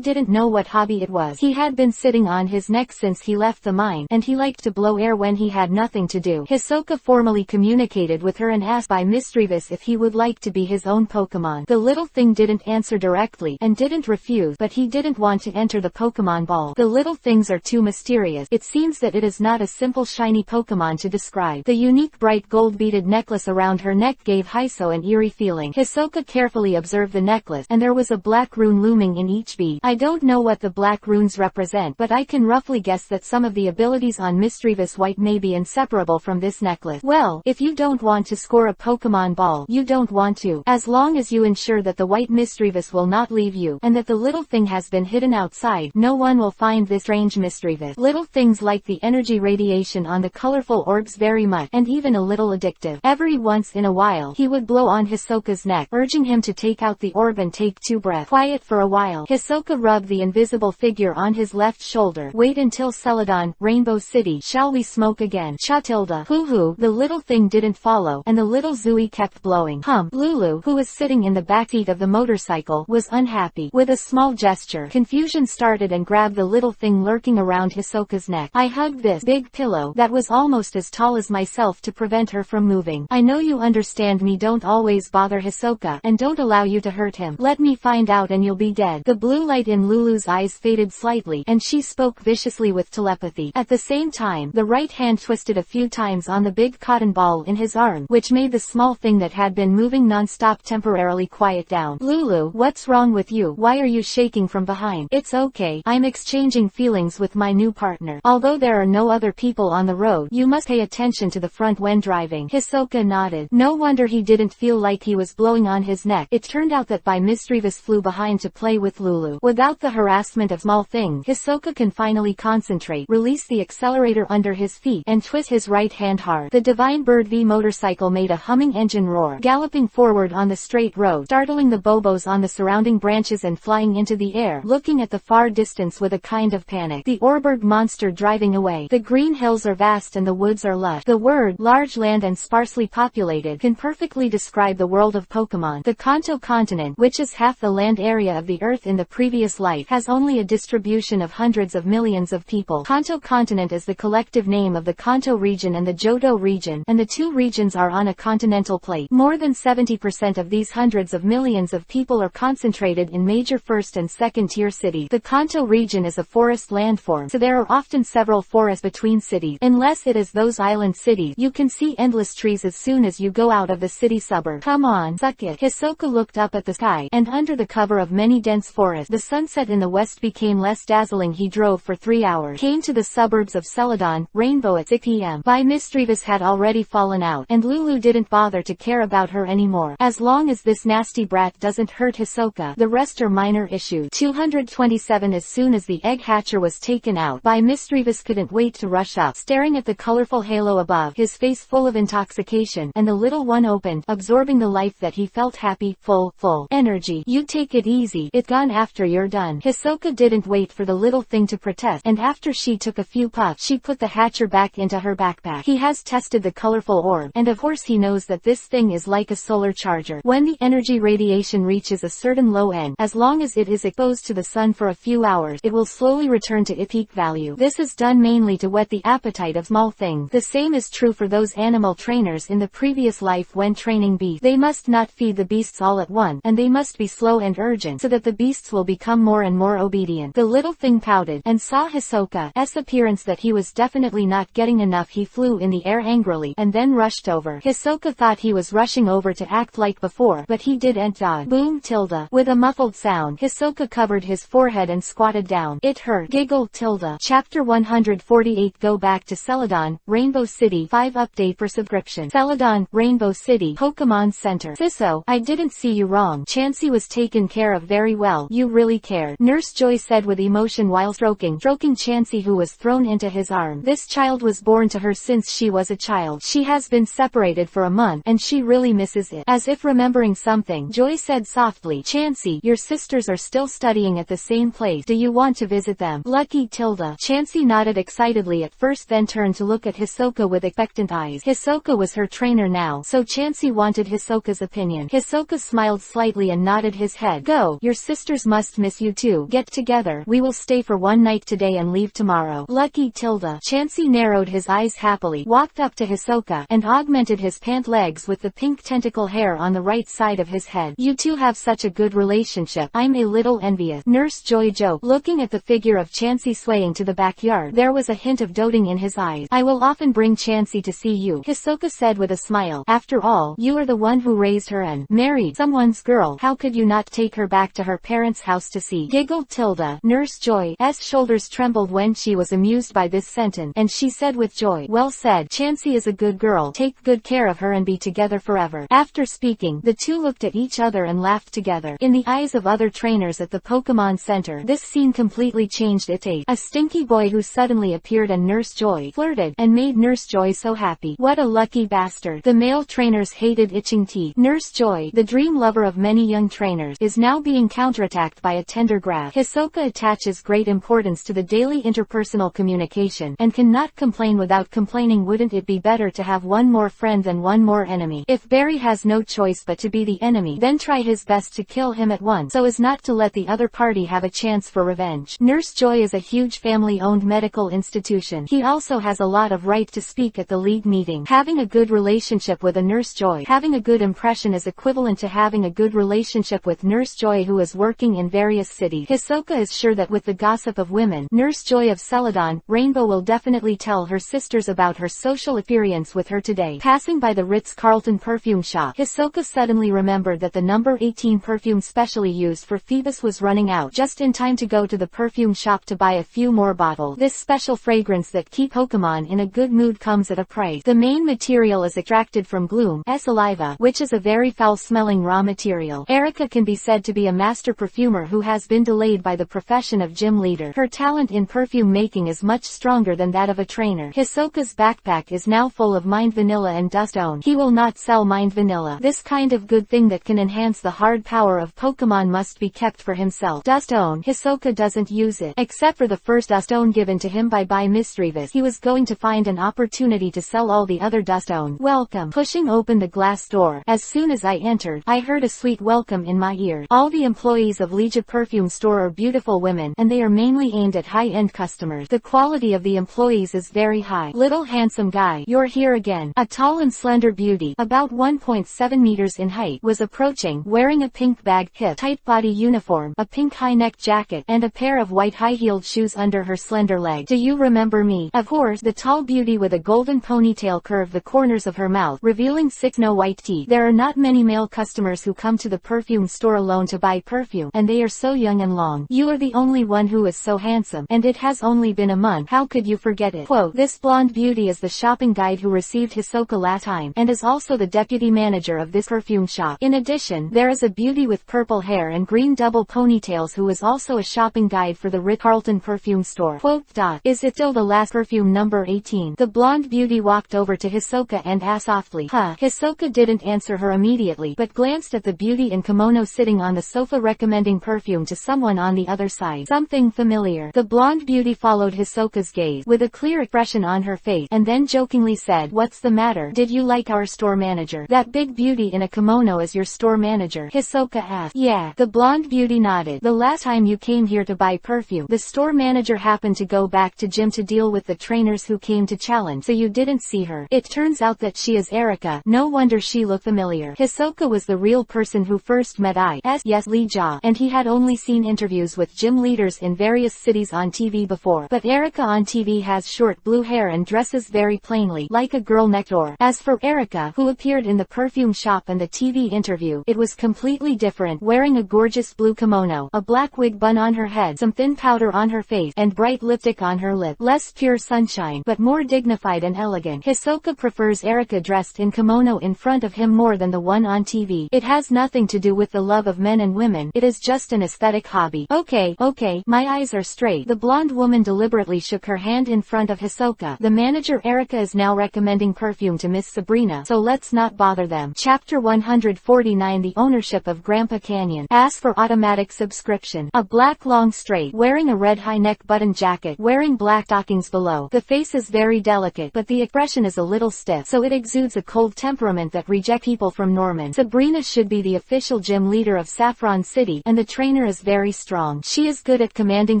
didn't know what hobby it was. He had been sitting on his neck since he left the mine, and he liked to blow air when he had nothing to do. Hisoka formally communicated with her and asked by Mischievous if he would like to be his own Pokemon. The little thing didn't answer directly, and didn't refuse, but he didn't want to enter the Pokemon Ball. The little things are too mysterious. It seems that it is not a simple shiny Pokemon to describe. The unique bright gold beaded necklace around her neck gave Hiso an eerie feeling. Hisoka carefully observed the necklace, and there was a black rune looming in each bead. I don't know what the black runes represent, but I can roughly guess that some of the abilities on Mischievous White may be inseparable from this necklace. Well, if you don't want to score a Pokemon Ball, you don't want to. As long as you ensure that the white Mischievous will not leave you, and that the little thing has been hidden outside, no one will find this strange Mischievous. Little things like the energy radiation on the colorful orbs very much, and even a little addictive. Every once in a while, he would blow on Hisoka's neck, urging him to take out the orb and take 2 breaths. Quiet for a while. Hisoka rubbed the invisible figure on his left shoulder. Wait until Celadon, Rainbow City. Shall we smoke again? Chatilda. Hoo-hoo. The little thing didn't follow, and the little Zooey kept blowing. Lulu, who was sitting in the backseat of the motorcycle, was unhappy. With a small gesture, confusion started and grabbed the little thing lurking around Hisoka's neck. I hugged this big pillow that was almost as tall as myself to prevent her from moving. I know you understand me. Don't always bother Hisoka, and don't allow you to hurt him. Let me find out and you'll be dead. The blue light in Lulu's eyes faded slightly, and she spoke viciously with telepathy. At the same time, the right hand twisted a few times on the big cotton ball in his arm, which made the small thing that had been moving non-stop temporarily quiet down. Lulu, what's wrong with you? Why are you shaking from behind? fine. It's okay. I'm exchanging feelings with my new partner. Although there are no other people on the road, you must pay attention to the front when driving. Hisoka nodded. No wonder he didn't feel like he was blowing on his neck. It turned out that by mischievous flew behind to play with Lulu. Without the harassment of small things, Hisoka can finally concentrate, release the accelerator under his feet, and twist his right hand hard. The Divine Bird V motorcycle made a humming engine roar, galloping forward on the straight road, startling the bobos on the surrounding branches and flying into the air, looking at the far distance with a kind of panic. The Orberg monster driving away. The green hills are vast and the woods are lush. The word, large land and sparsely populated, can perfectly describe the world of Pokémon. The Kanto continent, which is half the land area of the Earth in the previous life, has only a distribution of hundreds of millions of people. Kanto continent is the collective name of the Kanto region and the Johto region, and the two regions are on a continental plate. More than 70% of these hundreds of millions of people are concentrated in major first and second tier cities. The Kanto region is a forest landform, so there are often several forests between cities. Unless it is those island cities, you can see endless trees as soon as you go out of the city suburb. Come on, suck it. Hisoka looked up at the sky, and under the cover of many dense forests, the sunset in the west became less dazzling. He drove for 3 hours, came to the suburbs of Celadon, Rainbow at 6 p.m. By Misdreavus had already fallen out, and Lulu didn't bother to care about her anymore. As long as this nasty brat doesn't hurt Hisoka, the rest are minor issues. 227. As soon as the egg hatcher was taken out, By Misdreavus couldn't wait to rush up, staring at the colorful halo above, his face full of intoxication, and the little one opened, absorbing the life that he felt. Happy, full energy. You take it easy, it's gone after you're done. Hisoka didn't wait for the little thing to protest, and after she took a few puffs, she put the hatcher back into her backpack. He has tested the colorful orb, and of course he knows that this thing is like a solar charger. When the energy radiation reaches a certain low end, as long as it is exposed to the sun for a few hours, it will slowly return to its peak value. This is done mainly to whet the appetite of small things. The same is true for those animal trainers in the previous life when training beasts. They must not feed the beasts all at once, and they must be slow and urgent so that the beasts will become more and more obedient. The little thing pouted, and saw Hisoka's appearance that he was definitely not getting enough. He flew in the air angrily, and then rushed over. Hisoka thought he was rushing over to act like before, but he didn't dodge. Boom tilde. With a muffled sound, Hisoka covered his forehead and squatted down. It hurt. Giggled tilde. Chapter 148. Go back to Celadon, Rainbow City 5 update for subscription. Celadon, Rainbow City, Pokémon Center. Fiso, I didn't see you wrong. Chansey was taken care of very well. You really cared. Nurse Joy said with emotion while stroking Chansey, who was thrown into his arm. This child was born to her since she was a child. She has been separated for a month, and she really misses it. As if remembering something, Joy said softly, Chansey, your sisters are still studying at the same place. Do you want to visit them? Lucky tilde. Chansey nodded excitedly at first, then turned to look at Hisoka with expectant eyes. Hisoka was her trainer now, so Chansey wanted Hisoka's opinion. Hisoka smiled slightly and nodded his head. Go, your sisters must miss you too. Get together. We will stay for one night today and leave tomorrow. Lucky tilde. Chansey narrowed his eyes happily, walked up to Hisoka, and augmented his pant legs with the pink tentacle hair on the right side of his head. You two have such a good relationship. I'm a little envious. Nurse Joy joked, looking at the figure of Chansey swaying to the backyard. There was a hint of doting in his eyes. I will often bring Chansey to see you, Hisoka said with a smile. After all, you are the one who raised her and married someone's girl. How could you not take her back to her parents' house to see? Giggled tilde. Nurse Joy's shoulders trembled when she was amused by this sentence, and she said with joy, well said. Chansey is a good girl. Take good care of her and be together forever. After speaking, the two looked at each other and laughed together. In the eyes of other trainers at the Pokémon Center, this scene completely changed its taste. A stinky boy who suddenly appeared and Nurse Joy flirted, and made Nurse Joy so happy. What a lucky bastard. The male trainers hated itching teeth. Nurse Joy, the dream lover of many young trainers, is now being counterattacked by a tender grasp. Hisoka attaches great importance to the daily interpersonal communication, and cannot complain without complaining. Wouldn't it be better to have one more friend than one more enemy? If Barry has no choice but to be the enemy, then try his best to kill him at once, so as not to let the other party have a chance for revenge. Nurse Joy is a huge family-owned medical institution. He also has a lot of right to speak at the league meeting. Having a good relationship with a Nurse Joy, having a good impression, is equivalent to having a good relationship with Nurse Joy, who is working in various cities. Hisoka is sure that with the gossip of women, Nurse Joy of Celadon, Rainbow will definitely tell her sisters about her social experience with her today. Passing by the Ritz-Carlton perfume shop, Hisoka suddenly remembered that the number 18 perfume specially used for Phoebus was running out. out just in time to go to the perfume shop to buy a few more bottles. This special fragrance that keep Pokémon in a good mood comes at a price. The main material is extracted from Gloom's saliva, which is a very foul-smelling raw material. Erica can be said to be a master perfumer who has been delayed by the profession of gym leader. Her talent in perfume making is much stronger than that of a trainer. Hisoka's backpack is now full of Mind Vanilla and Dustone. He will not sell Mind Vanilla. This kind of good thing that can enhance the hard power of Pokémon must be kept for himself. Dustone. Hisoka doesn't use it. Except for the first Dustone given to him by Misdreavus. He was going to find an opportunity to sell all the other Dustone. Welcome. Pushing open the glass door. As soon as I entered, I heard a sweet welcome in my ear. All the employees of Legia Perfume Store are beautiful women, and they are mainly aimed at high-end customers. The quality of the employees is very high. Little handsome guy, you're here again. A tall and slender beauty, about 1.7 meters in height, was approaching, wearing a pink bag, hip, tight body uniform, a pink high-neck jacket, and a pair of white high-heeled shoes under her slender leg. Do you remember me? Of course. The tall beauty with a golden ponytail curved the corners of her mouth, revealing 6 white teeth. There are not many male customers who come to the perfume store alone to buy perfume, and they are so young and long. You are the only one who is so handsome, and it has only been a month. How could you forget it? Quote, this blonde beauty is the shopping guide who received Hisoka last time, and is also the deputy manager of this perfume shop. In addition, there is a beauty with purple hair and green double ponytails who is also a shopping guide for the Ritz-Carlton perfume store. Quote, is it still the last perfume number 18? The blonde beauty walked over to Hisoka and asked softly. Hisoka didn't answer her immediately, but glanced at the beauty in kimono sitting on the sofa recommending perfume to someone on the other side. Something familiar. The blonde beauty followed Hisoka's gaze, with a clear expression on her face, and then jokingly said, what's the matter? Did you like our store manager? That big beauty in a kimono is your store manager? Hisoka asked. Yeah. The blonde beauty nodded. The last time you came here to buy perfume, the store manager happened to go back to gym to deal with the trainers who came to challenge, so you didn't see her. It turns out that she is Erica. No wonder she looked familiar. Hisoka was the real person who first met Legia, and he had only seen interviews with gym leaders in various cities on TV before. But Erica on TV has short blue hair and dresses very plainly, like a girl next door. As for Erica, who appeared in the perfume shop and the TV interview, it was completely different, wearing a gorgeous blue kimono, a black wig bun on her head, some thin powder on her face, and bright lipstick on her lip. Less pure sunshine, but more dignified and elegant. Hisoka prefers Erica dressed in kimono in front of him more than the one on TV. It has nothing to do with the love of men and women, it is just an aesthetic hobby. Okay, my eyes are straight. The blonde woman deliberately shook her hand in front of Hisoka. The manager Erica is now recommending perfume to Miss Sabrina, so let's not bother them. Chapter 149. The ownership of Grandpa Canyon. Ask for automatic subscription. A black long straight, wearing a red high neck button jacket, wearing black stockings below. The face is very delicate, but the expression is a little stiff, so it exudes a cold temperament that rejects people from Norman. Sabrina should be the official gym leader of Saffron City, and the trainer is very strong. She is good at commanding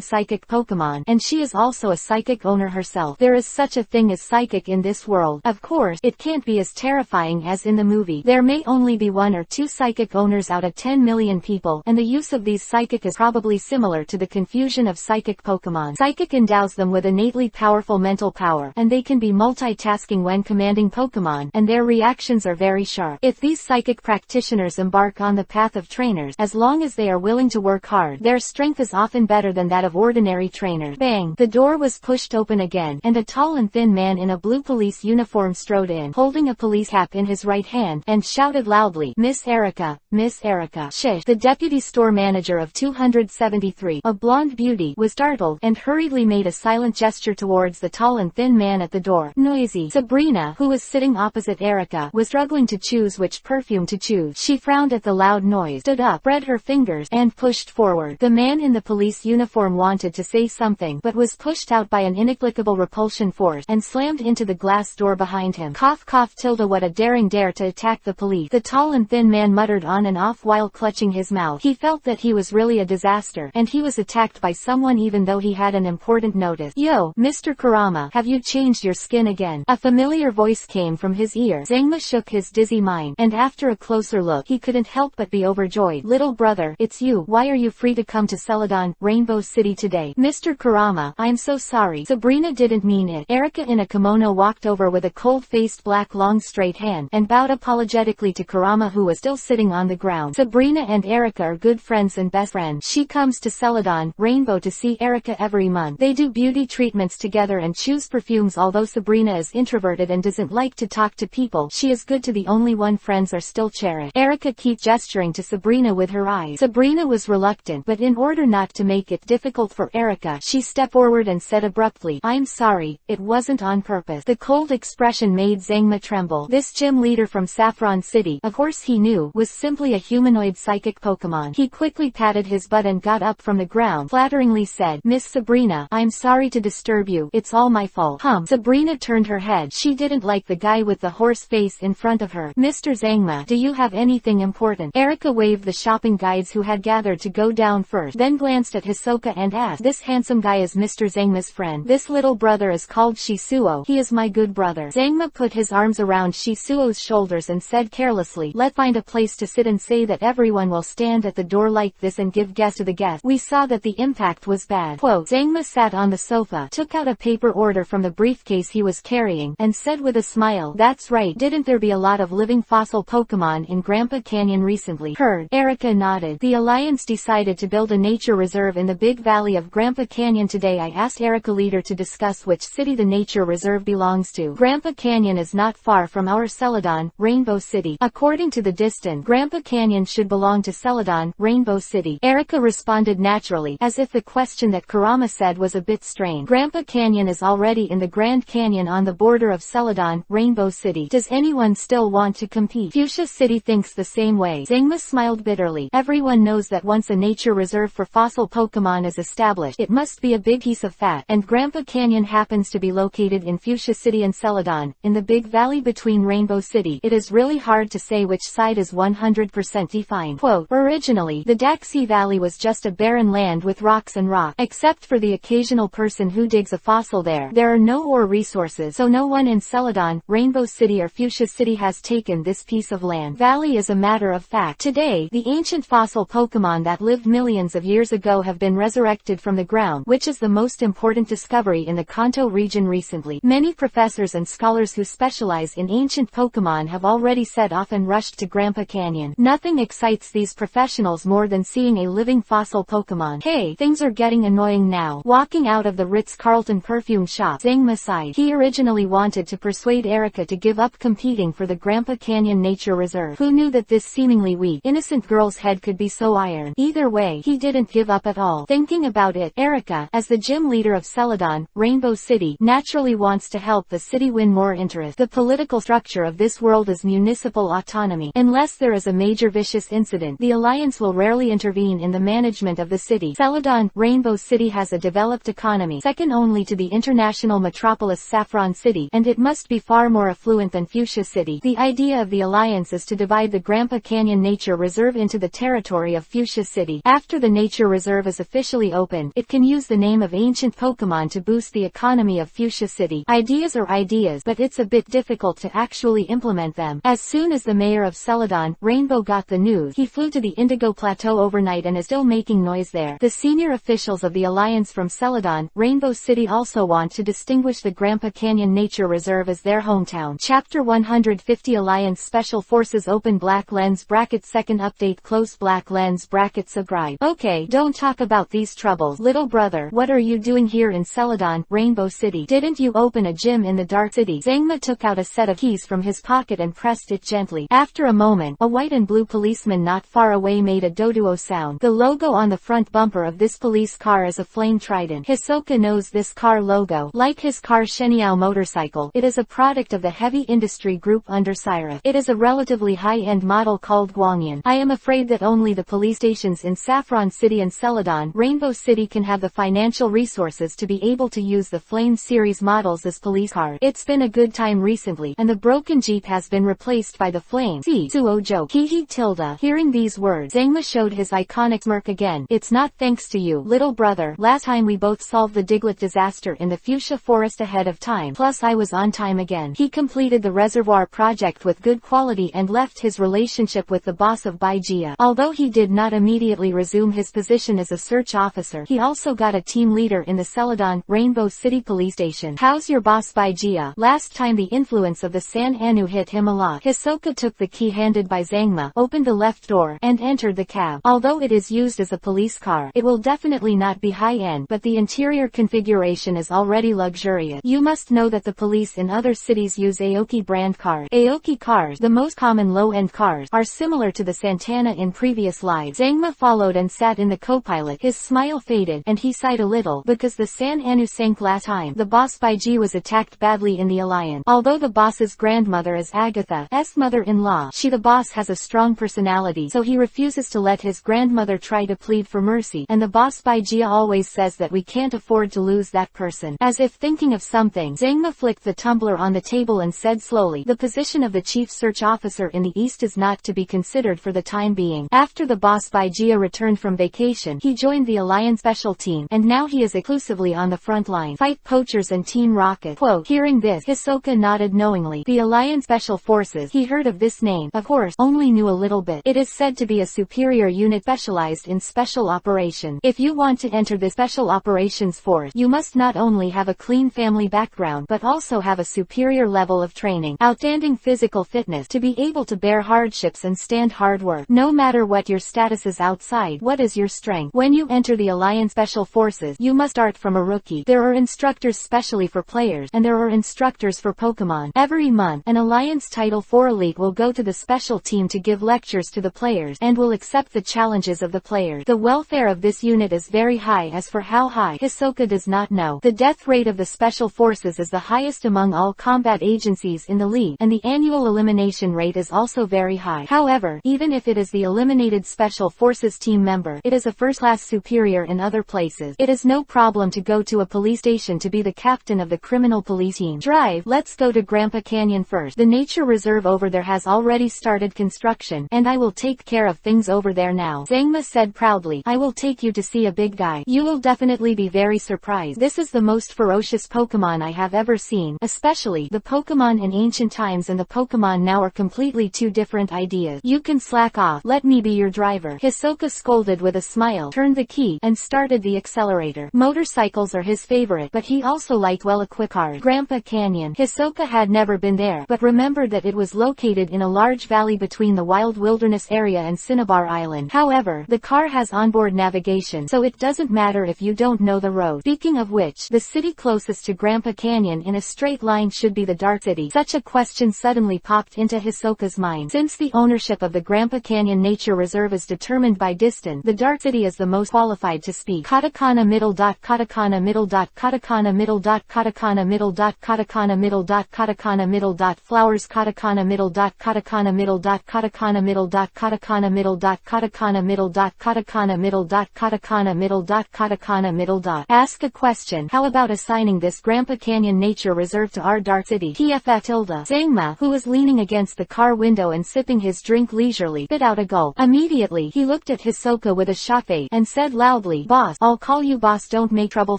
psychic Pokemon, and she is also a psychic owner herself. There is such a thing as psychic in this world. Of course, it can't be as terrifying as in the movie. There may only be 1 or 2 psychic owners out of 10 million people, and the use of these psychic is probably similar to the confusion of psychic Pokemon. Psychic endows them with innately powerful mental power, and they can be multitasking when commanding Pokemon, and their reactions are very sharp. If these psychic practitioners embark on the path of trainers, as long as they are willing to work hard, their strength is often better than that of ordinary trainers. Bang! The door was pushed open again, and a tall and thin man in a blue police uniform strode in, holding a police cap in his right hand, and shouted loudly, Miss Erica, Miss Erica. Shish! The deputy store manager of 273, a blonde beauty, was startled, and hurriedly made a silent gesture towards the tall and thin man at the door. Noisy. Sabrina, who was sitting opposite Erica, was struggling to choose which perfume to choose. She frowned at the loud noise, stood up, spread her fingers, and pushed forward. The man in the police uniform wanted to say something, but was pushed out by an inexplicable repulsion force, and slammed into the glass door behind him. Cough cough tilde, what a daring dare to attack the police. The tall and thin man muttered on and off while clutching his mouth. He felt that he was really a disaster, and he was attacked by someone even though he had an important notice. Yo, Mr. Kurama, have you changed your skin again? A familiar voice came from his ear. Zangma shook his dizzy mind, and after a closer look, he couldn't help but be overjoyed. Little brother, it's you. Why are you free to come to Celadon, Rainbow City today? Mr. Kurama, I'm so sorry. Sabrina didn't mean it. Erica in a kimono walked over with a cold-faced black long straight hand, and bowed apologetically to Kurama, who was still sitting on the ground. Sabrina and Erica are good friends and best friends. She comes to Celadon, Rainbow to see Erica every month. They do beauty treatments together and choose perfumes. Although Sabrina is introverted and doesn't like to talk to people, she is good to the only one friends are still cherished. Erica keeps gesturing to Sabrina with her eyes. Sabrina was reluctant, but in order not to make it difficult for Erica, she stepped forward and said abruptly, "I'm sorry, it wasn't on purpose." The cold expression made Zangma tremble. This gym leader from Saffron City, of course he knew, was simply a humanoid psychic Pokemon. He quickly patted his butt and got up from the ground, flatteringly said, "Miss Sabrina, I'm sorry to disturb you, it's all my fault." Sabrina turned her head. She didn't like the guy with the horse face in front of her. "Mr. Zangma, do you have anything important?" Erica waved the shopping guides who had gathered to go down first, then glanced at Hisoka and asked, "This handsome guy is Mr. Zangma's friend. This little brother is called Shisuo. He is my good brother." Zangma put his arms around Shisuo's shoulders and said carelessly, "Let's find a place to sit and say that everyone will stand at the door like this and give guests to the guest." We saw that the impact was bad. Quote, Zangma sat on the sofa, took out a paper order from the briefcase he was carrying, and said with a smile, "That's right, didn't there be a lot of living fossil Pokemon in Grandpa Canyon recently?" Heard. Erica nodded. The Alliance decided to build a nature reserve in the Big Valley of Grandpa Canyon. Today I asked Erica Leader to discuss which city the nature reserve belongs to. Grandpa Canyon is not far from our Celadon, Rainbow City. According to the distance, Grandpa Canyon should belong to Celadon, Rainbow City. Erica responded naturally, as if the question that Kurama said was a bit strange. Grandpa Canyon is already in the Grand Canyon on the border of Celadon, Rainbow City. Does anyone still want to compete? Fuchsia City thinks the same way. Zangma smiled bitterly. Everyone knows that once a nature reserve for fossil Pokemon is established, it must be a big piece of fat, and Grandpa Canyon happens to be located in Fuchsia City and Celadon, in the Big Valley between Rainbow City. It is really hard to say which side is 100% defined. Quote, originally, the Daxi Valley was just a barren land with rocks and rock. Except for the occasional person who digs a fossil there are no ore resources, so no one in Celadon, Rainbow City or Fuchsia City has taken this piece of land. Valley is a matter of fact. Today, the ancient fossil Pokemon that lived millions of years ago have been resurrected from the ground, which is the most important discovery in the Kanto region recently. Many professors and scholars who specialize in ancient Pokemon have already set off and rushed to Grandpa Canyon. Nothing excites these professionals more than seeing a living fossil Pokemon. Hey, things are getting annoying now. Walking out of the Ritz-Carlton perfume shop, Zangma sighed. He originally wanted to persuade Erica to give up competing for the Grandpa Canyon Nature Reserve. Who knew that this seemingly weak, innocent girl's head could be so iron? Either way, he didn't give up at all. Thinking about it, Erica, as the gym leader of Celadon, Rainbow City, naturally wants to help the city win more interest. The political structure of this world is municipal autonomy. Unless there is a major vicious incident, the Alliance will rarely intervene in the management of the city. Celadon, Rainbow City has a developed economy, second only to the international metropolis Saffron City, and it must be far more affluent than Fuchsia City. The idea of the Alliance is to divide the Grandpa Canyon Nature Reserve into the territory of Fuchsia City. After the Nature Reserve is officially opened, it can use the name of ancient Pokemon to boost the economy of Fuchsia City. Ideas are ideas, but it's a bit difficult to actually implement them. As soon as the mayor of Celadon, Rainbow got the news, he flew to the Indigo Plateau overnight and is still making noise there. The senior officials of the Alliance from Celadon, Rainbow City also want to distinguish the Grandpa Canyon Nature Reserve as their hometown. Chapter 150 Alliance Special Forces Open Black Lens bracket Second update Close Black Lens bracket Subscribe. Okay, don't talk about these troubles. Little brother, what are you doing here in Celadon, Rainbow City? Didn't you open a gym in the Dark City? Zangma took out a set of keys from his pocket and pressed it gently. After a moment, a white and blue policeman not far away made a doduo sound. The logo on the front bumper of this police car is a flame trident. Hisoka knows this car logo. Like his car Sheniao motorcycle, it is a product of the heavy industry group under Syra. It is a relatively high-end model called Guangyan. I am afraid that only the police stations in Saffron City and Celadon, Rainbow City can have the financial resources to be able to use the Flame series models as police cars. It's been a good time recently, and the broken Jeep has been replaced by the Flame. See, Suo joke. Hehe tilde. Hearing these words, Zangma showed his iconic smirk again. It's not thanks to you, little brother. Last time we both solved the Diglett disaster in the Fuchsia Forest ahead of time. Plus I was on time again. He completed the reservoir project with good quality and left his relationship with the boss of Baijia. Although he did not immediately resume his position as a search officer, he also got a team leader in the Celadon, Rainbow City police station. How's your boss Baijia? Last time the influence of the San Anu hit him a lot. Hisoka took the key handed by Zangma, opened the left door, and entered the cab. Although it is used as a police car. It will definitely not be high-end, but the interior configuration is already luxurious. You must know that the police in other cities use Aoki brand cars. Aoki cars, the most common low-end cars, are similar to the Santana in previous lives. Zangma followed and sat in the co-pilot. His smile faded, and he sighed a little, because the San Anu sank last time. The boss Baiji was attacked badly in the alliance. Although the boss's grandmother is Agatha's mother-in-law, the boss has a strong personality, so he refuses to let his grandmother try to plead for mercy, and the boss Baiji always says that we can't afford to lose that person. As if thinking of something, Zangma flicked the tumbler on the table and said slowly, the position of the chief search officer in the east is not to be considered for the time being. After the boss Baiji returned from vacation, he joined the Alliance Special Team, and now he is exclusively on the front line. Fight poachers and Team Rocket. Quote, hearing this, Hisoka nodded knowingly. The Alliance Special Forces, he heard of this name, of course, only knew a little bit. It is said to be a superior unit specialized in special operations. If you want to enter the Special Operations Force, you must not only have a clean family background but also have a superior level of training, outstanding physical fitness, to be able to bear hardships and stand hard work. No matter what your status is outside, what is your strength? When you enter the Alliance Special Forces, you must start from a rookie. There are instructors specially for players, and there are instructors for Pokémon. Every month, an Alliance Title 4 Elite will go to the special team to give lectures to the players, and will accept the challenges of the players. The welfare of this unit is very high. As for how high, Hisoka does not know. The death rate of the Special Forces is the highest among all combat agencies in the league, and the annual elimination rate is also very high. However, even if it is the eliminated Special Forces team member, it is a first-class superior in other places. It is no problem to go to a police station to be the captain of the criminal police team. Drive, let's go to Grandpa Canyon first. The nature reserve over there has already started construction, and I will take care of things over there now. Zangma said proudly, I will take you to see a big guy. You will definitely be very surprised. This is the most ferocious Pokemon I have ever seen, especially the Pokemon in ancient times and the Pokemon now are completely two different ideas. You can slack off. Let me be your driver. Hisoka scolded with a smile, turned the key, and started the accelerator. Motorcycles are his favorite, but he also liked well-equipped cars. Grandpa Canyon. Hisoka had never been there, but remembered that it was located in a large valley between the wild wilderness area and Cinnabar Island. However, the car has onboard navigation, so it doesn't matter if you don't know the road. Speaking of which, the city closest to Grandpa Canyon in a straight line should be the Dark City. Such a question suddenly popped into Hisoka's mind. Since the ownership of the Grandpa Canyon Nature Reserve is determined by distance, the Dark City is the most qualified to speak. Katakana middle dot katakana middle dot katakana middle dot katakana middle dot katakana middle dot katakana middle dot flowers katakana middle dot katakana middle dot katakana middle dot katakana middle dot katakana middle dot katakana middle dot katakana middle dot katakana middle dot. Ask a question. How about assigning this Grandpa Canyon Nature Reserve to our Dark City? TFF tilde. Zangma, who was leaning against the car window and sipping his drink leisurely, spit out a gulp. Immediately, he looked at Hisoka with a shocked face, and said loudly, Boss, I'll call you boss, don't make trouble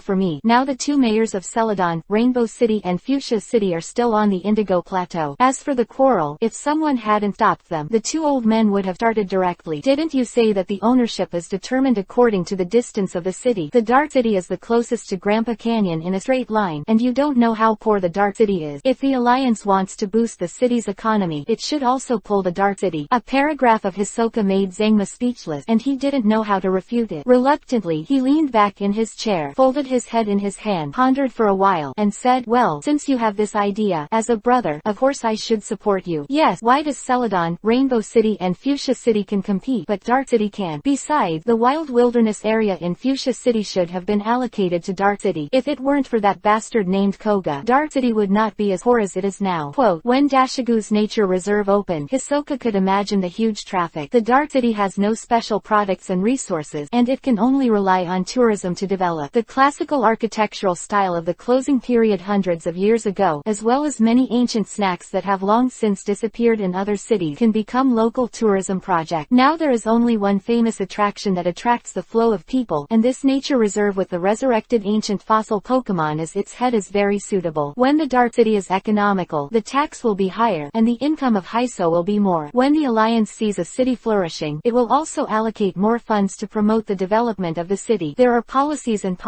for me. Now the two mayors of Celadon, Rainbow City and Fuchsia City are still on the Indigo Plateau. As for the quarrel, if someone hadn't stopped them, the two old men would have started directly. Didn't you say that the ownership is determined according to the distance of the city? The Dark City is the closest to Grandpa Canyon in a straight line, and you don't know how poor the Dark City is. If the Alliance wants to boost the city's economy, it should also pull the Dark City. A paragraph of Hisoka made Zangma speechless, and he didn't know how to refute it. Reluctantly, he leaned back in his chair, folded his head in his hand, pondered for a while, and said, well, since you have this idea, as a brother, of course I should support you. Yes, why does Celadon, Rainbow City and Fuchsia City can compete, but Dark City can't? Besides, the wild wilderness area in Fuchsia City should have been allocated to Dark City. If it weren't for that bastard named Koga, Dark City would not be as poor as it is now. Quote, when Dashagu's Nature Reserve opened, Hisoka could imagine the huge traffic. The Dark City has no special products and resources, and it can only rely on tourism to develop. The classical architectural style of the closing period hundreds of years ago, as well as many ancient snacks that have long since disappeared in other cities, can become local tourism project. Now there is only one famous attraction that attracts the flow of people, and this nature reserve with the resurrected ancient fossil Pokémon as its head is very suitable. When the Dark City is economical, the tax will be higher, and the income of Hiso will be more. When the Alliance sees a city flourishing, it will also allocate more funds to promote the development of the city. There are policies, and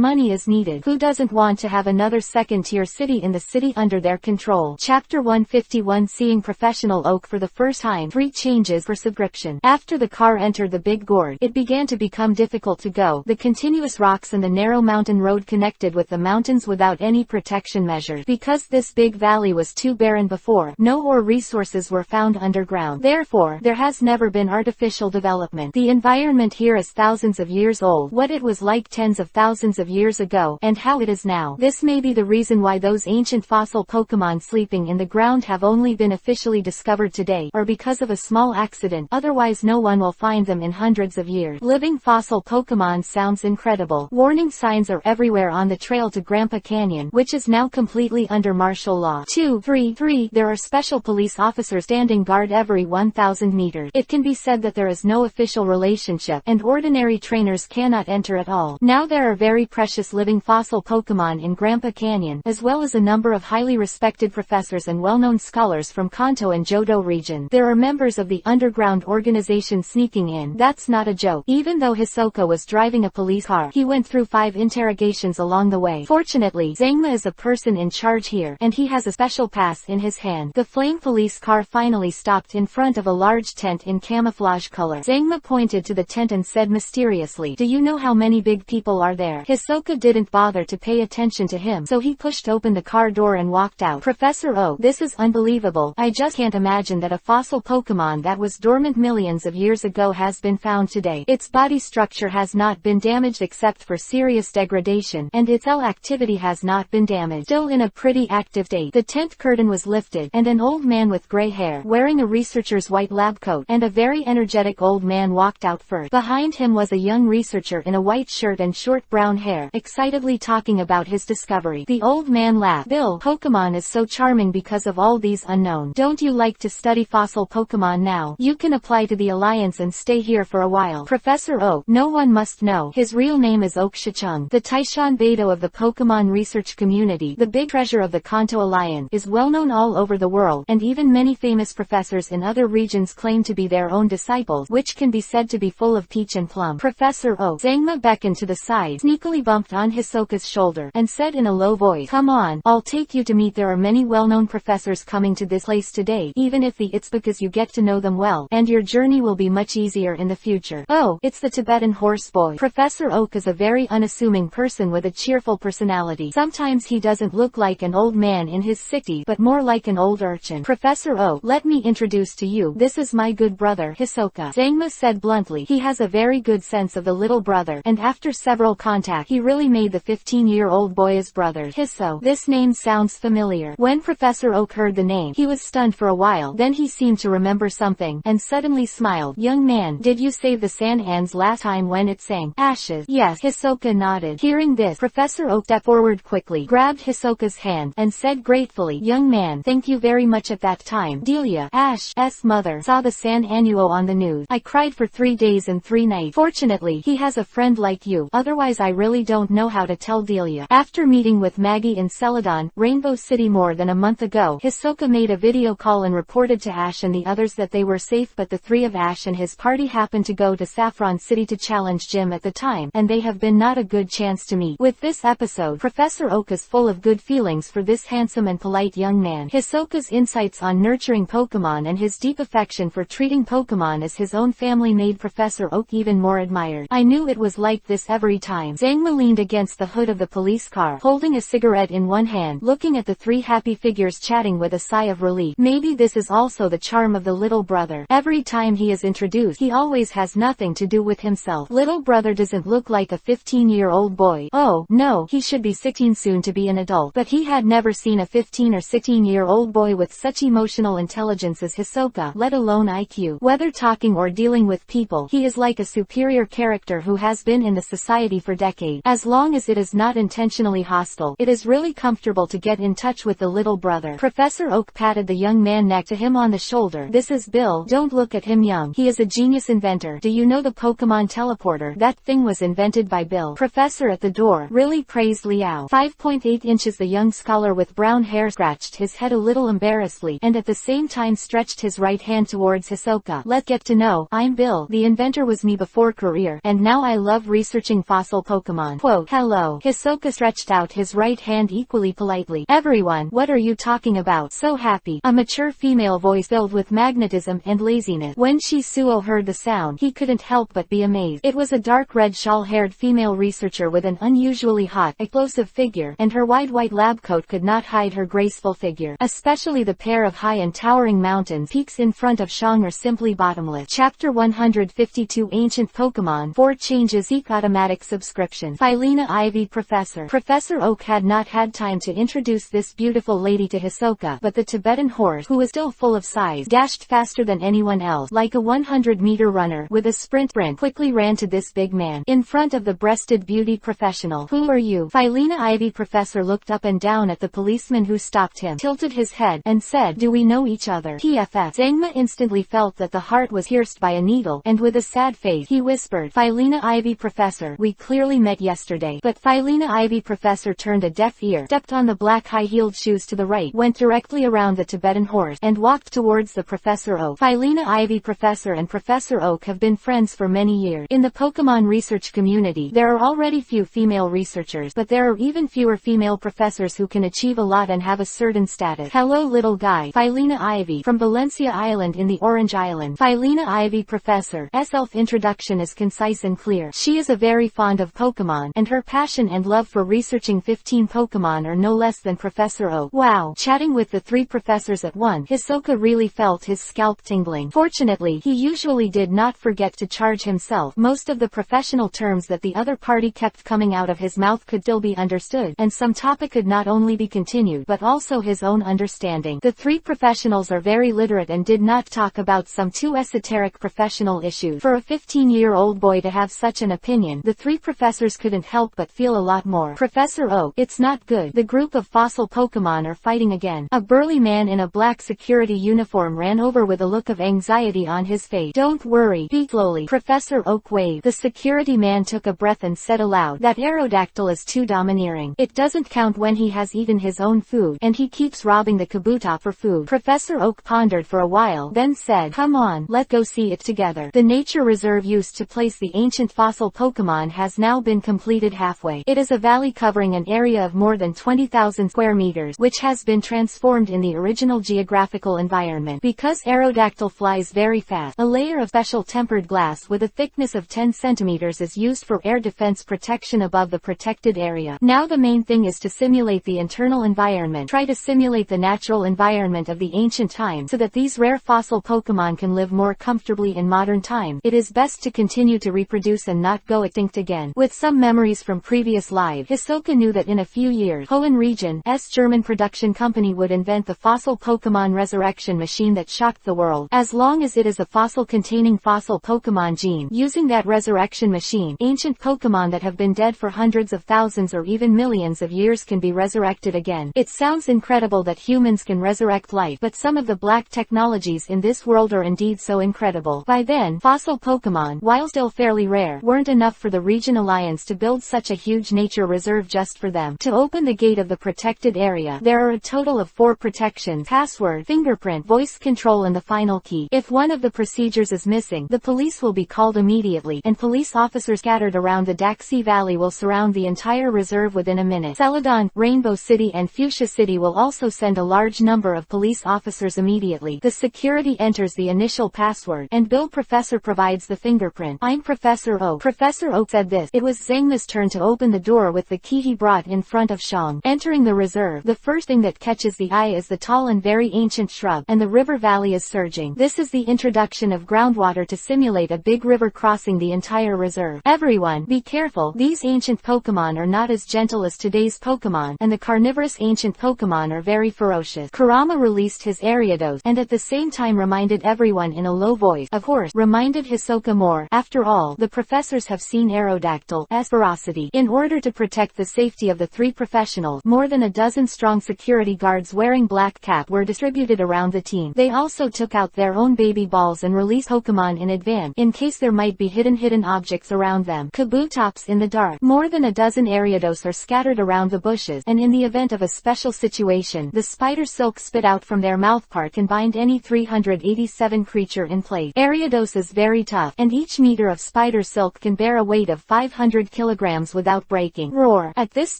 money is needed. Who doesn't want to have another second-tier city in the city under their control? Chapter 151, Seeing Professional Oak for the first time. 3 changes for subscription. After the car entered entered the big gorge, it began to become difficult to go. The continuous rocks and the narrow mountain road connected with the mountains without any protection measures. Because this big valley was too barren before, no ore resources were found underground. Therefore, there has never been artificial development. The environment here is thousands of years old, what it was like tens of thousands of years ago, and how it is now. This may be the reason why those ancient fossil Pokémon sleeping in the ground have only been officially discovered today, or because of a small accident, otherwise no one will find them in hundreds of years. Living fossil Pokémon sounds incredible. Warning signs are everywhere on the trail to Grandpa Canyon, which is now completely under martial law. 3. There are special police officers standing guard every 1,000 meters. It can be said that there is no official relationship, and ordinary trainers cannot enter at all. Now there are very precious living fossil Pokémon in Grandpa Canyon, as well as a number of highly respected professors and well-known scholars from Kanto and Johto region. There are members of the underground organization sneaking in. That's not a joke. Even though Hisoka was driving a police car, he went through 5 interrogations along the way. Fortunately, Zangma is a person in charge here, and he has a special pass in his hand. The flame police car finally stopped in front of a large tent in camouflage color. Zangma pointed to the tent and said mysteriously, "Do you know how many big people are there?" Hisoka didn't bother to pay attention to him, so he pushed open the car door and walked out. "Professor Oak, this is unbelievable. I just can't imagine that a fossil Pokémon that was dormant millions of years ago has been found today. Its body structure has not been damaged except for serious degradation, and its cell activity has not been damaged. Still in a pretty active state." The tent curtain was lifted, and an old man with gray hair, wearing a researcher's white lab coat, and a very energetic old man walked out first. Behind him was a young researcher in a white shirt and short brown hair, excitedly talking about his discovery. The old man laughed. "Bill, Pokémon is so charming because of all these unknown. Don't you like to study fossil Pokémon now? You can apply to the Alliance and stay here for a while." Professor Oak, no one must know, his real name is Oak Shichung, the Taishan Beidou of the Pokémon research community, the big treasure of the Kanto Alliance, is well known all over the world, and even many famous professors in other regions claim to be their own disciples, which can be said to be full of peach and plum. Professor Oak. Zangma beckoned to the side, sneakily bumped on Hisoka's shoulder, and said in a low voice, "Come on, I'll take you to meet. There are many well-known professors coming to this place today, even if it's because you get to know them well, and your journey will be much easier in the future." "Oh, it's the Tibetan horse boy." Professor Oak is a very unassuming person with a cheerful personality. Sometimes he doesn't look like an old man in his 60s, but more like an old urchin. "Professor Oak, let me introduce to you, this is my good brother, Hisoka." Zangma said bluntly. He has a very good sense of the little brother, and after several contacts, he really made the 15-year-old boy his brother. Hiso. This name sounds familiar. When Professor Oak heard the name, he was stunned for a while, then he seemed to remember something, and suddenly smiled. "Young man, did you save the sand ants last time when it sang ashes?" "Yes." Hisoka nodded. Hearing this, Professor Oak stepped forward quickly, grabbed Hisoka's hand, and said gratefully, "Young man, thank you very much. At that time, Delia, Ash's mother, saw the sand annual on the news. I cried for 3 days and 3 nights. Fortunately, he has a friend like you, otherwise I really don't know how to tell Delia." After meeting with Maggie in Celadon, Rainbow City more than a month ago, Hisoka made a video call and reported to Ash and the others that they were safe, but the 3 of Ash and his party happened to go to Saffron City to challenge Jim at the time, and they have been not a good chance to meet. With this episode, Professor Oak is full of good feelings for this handsome and polite young man. Hisoka's insights on nurturing Pokémon and his deep affection for treating Pokémon as his own family made Professor Oak even more admired. "I knew it was like this every time." Zangma leaned against the hood of the police car, holding a cigarette in one hand, looking at the 3 happy figures chatting with a sigh of relief. Maybe this is also the charm of the little brother. Every time he is introduced, he always has nothing to do with himself. Little brother doesn't look like a 15-year-old boy. Oh, no, he should be 16 soon to be an adult. But he had never seen a 15 or 16-year-old boy with such emotional intelligence as Hisoka, let alone IQ. Whether talking or dealing with people, he is like a superior character who has been in the society for decades. As long as it is not intentionally hostile, it is really comfortable to get in touch with the little brother. Professor Oak patted the young man next to him on the shoulder. "This is Bill. Don't look at him young. He is a genius inventor. Do you know the Pokémon teleporter? That thing was invented by Bill." Professor at the door really praised Liao. 5.8 inches. The young scholar with brown hair scratched his head a little embarrassedly, and at the same time stretched his right hand towards Hisoka. "Let's get to know. I'm Bill. The inventor was me before career, and now I love researching fossil Pokémon." Quote, "Hello." Hisoka stretched out his right hand equally politely. "Everyone, what are you talking about? So happy." A mature female voice filled with magnetism and laziness. When Shisuo heard heard the sound, he couldn't help but be amazed. It was a dark red shawl-haired female researcher with an unusually hot, explosive figure, and her wide white lab coat could not hide her graceful figure. Especially the pair of high and towering mountains peaks in front of Shang are simply bottomless. Chapter 152 Ancient Pokémon 4 Changes Seek Automatic Subscription. Philena Ivy Professor. Professor Oak had not had time to introduce this beautiful lady to Hisoka, but the Tibetan horse, who was still full of size, dashed faster than anyone else, like a 100-meter runner. With a sprint, quickly ran to this big man, in front of the breasted beauty professional. Who are you? Philena Ivy Professor looked up and down at the policeman who stopped him, tilted his head, and said, do we know each other? PFF. Zangma instantly felt that the heart was pierced by a needle, and with a sad face, he whispered, Philena Ivy Professor, we clearly met yesterday. But Philena Ivy Professor turned a deaf ear, stepped on the black high-heeled shoes to the right, went directly around the Tibetan horse, and walked towards the Professor Oak. Philena Ivy Professor and Professor Oak have been friends for many years. In the Pokemon research community, there are already few female researchers, but there are even fewer female professors who can achieve a lot and have a certain status. Hello little guy. Philena Ivy, from Valencia Island in the Orange Island. Philena Ivy Professor's self-introduction is concise and clear. She is very fond of Pokemon, and her passion and love for researching 15 Pokemon are no less than Professor Oak. Wow. Chatting with the three professors at once, Hisoka really felt his scalp tingling. Fortunately, he usually did not forget to charge himself. Most of the professional terms that the other party kept coming out of his mouth could still be understood, and some topic could not only be continued but also his own understanding. The three professionals are very literate and did not talk about some too esoteric professional issues. For a 15-year-old boy to have such an opinion, the three professors couldn't help but feel a lot more. Professor Oak, it's not good. The group of fossil Pokemon are fighting again. A burly man in a black security uniform ran over with a look of anxiety on his face. Don't worry, speak slowly. Professor Oak waved. The security man took a breath and said aloud, that Aerodactyl is too domineering. It doesn't count when he has eaten his own food, and he keeps robbing the Kabuto for food. Professor Oak pondered for a while, then said, come on, let's go see it together. The nature reserve used to place the ancient fossil Pokemon has now been completed halfway. It is a valley covering an area of more than 20,000 square meters, which has been transformed in the original geographical environment. Because Aerodactyl flies very fast, a layer of special tempered glass with a thickness of 10 centimeters is used for air defense protection above the protected area. Now the main thing is to simulate the internal environment. Try to simulate the natural environment of the ancient time so that these rare fossil Pokemon can live more comfortably in modern time. It is best to continue to reproduce and not go extinct again. With some memories from previous lives, Hisoka knew that in a few years, Hoenn Region's German production company would invent the fossil Pokemon resurrection machine that shocked the world. As long as it is a fossil containing fossil Pokemon gene, using that resurrection machine, ancient Pokemon that have been dead for hundreds of thousands or even millions of years can be resurrected again. It sounds incredible that humans can resurrect life, but some of the black technologies in this world are indeed so incredible. By then, fossil Pokemon, while still fairly rare, weren't enough for the Region Alliance to build such a huge nature reserve just for them. To open the gate of the protected area, there are a total of 4 protections: password, fingerprint, voice control and the final key. If one of the procedures is missing, the police will be called immediately, and police officers scattered around the Daxi Valley will surround the entire reserve within a minute. Celadon, Rainbow City and Fuchsia City will also send a large number of police officers immediately. The security enters the initial password, and Bill Professor provides the fingerprint. I'm Professor Oak. Professor Oak said this. It was Zangma's turn to open the door with the key he brought in front of Shang. Entering the reserve, the first thing that catches the eye is the tall and very ancient shrub, and the river valley is surging. This is the introduction of groundwater to simulate a big river crossing the entire reserve. Everyone, be careful. These ancient Pokemon are not as gentle as today's Pokemon, and the carnivorous ancient Pokemon are very ferocious. Kurama released his Ariados, and at the same time reminded everyone in a low voice, of course, reminded Hisoka more. After all, the professors have seen Aerodactyl's ferocity. In order to protect the safety of the 3 professionals, more than a dozen strong security guards wearing black cap were distributed around the team. They also took out their own baby balls and released Pokemon in advance, in case there might be hidden objects around them. Kabutops in the dark. More than a dozen Ariados are scattered around the bushes, and in the event of a special situation, the spider silk spit out from their mouthpart can bind any 387 creature in place. Ariados is very tough, and each meter of spider silk can bear a weight of 500 kilograms without breaking. Roar. At this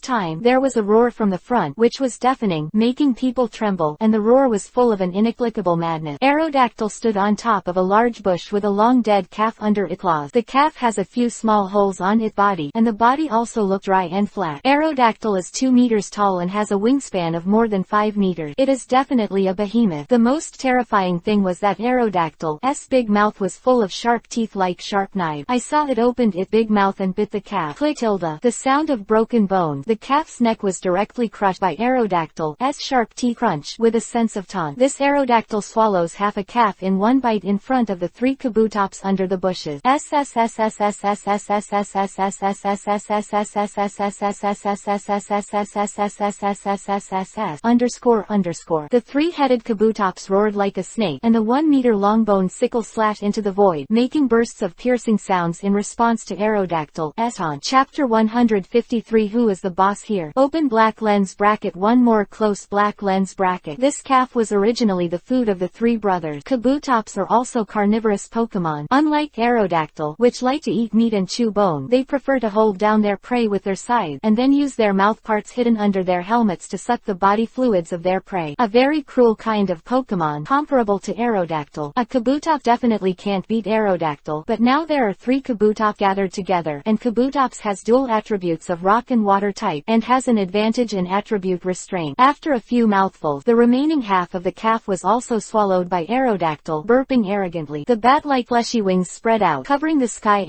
time, there was a roar from the front, which was deafening, making people tremble, and the roar was full of an inexplicable madness. Aerodactyl stood on top of a large bush bush with a long dead calf under its claws. The calf has a few small holes on its body, and the body also looked dry and flat. Aerodactyl is 2 meters tall and has a wingspan of more than 5 meters. It is definitely a behemoth. The most terrifying thing was that Aerodactyl's big mouth was full of sharp teeth like sharp knives. I saw it opened its big mouth and bit the calf. The sound of broken bones. The calf's neck was directly crushed by Aerodactyl's sharp teeth crunch with a sense of taunt. This Aerodactyl swallows half a calf in one bite in front of the 3 kabutops under the bushes. The 3-headed kabutops roared like a snake, and the 1-meter-long bone sickle slashed into the void, making bursts of piercing sounds in response to Aerodactyl's taunt. Chapter 153. Who is the boss here? Open black lens bracket. One more close black lens bracket. This calf was originally the food of the 3 brothers. Kabutops are also carnivorous Pokémon. Unlike Aerodactyl, which like to eat meat and chew bone, they prefer to hold down their prey with their sides, and then use their mouth parts hidden under their helmets to suck the body fluids of their prey. A very cruel kind of Pokémon, comparable to Aerodactyl. A Kabutop definitely can't beat Aerodactyl, but now there are 3 Kabutop gathered together, and Kabutops has dual attributes of rock and water type, and has an advantage in attribute restraint. After a few mouthfuls, the remaining half of the calf was also swallowed by Aerodactyl, burping arrogantly. The bat-like fleshy wings spread out, covering the sky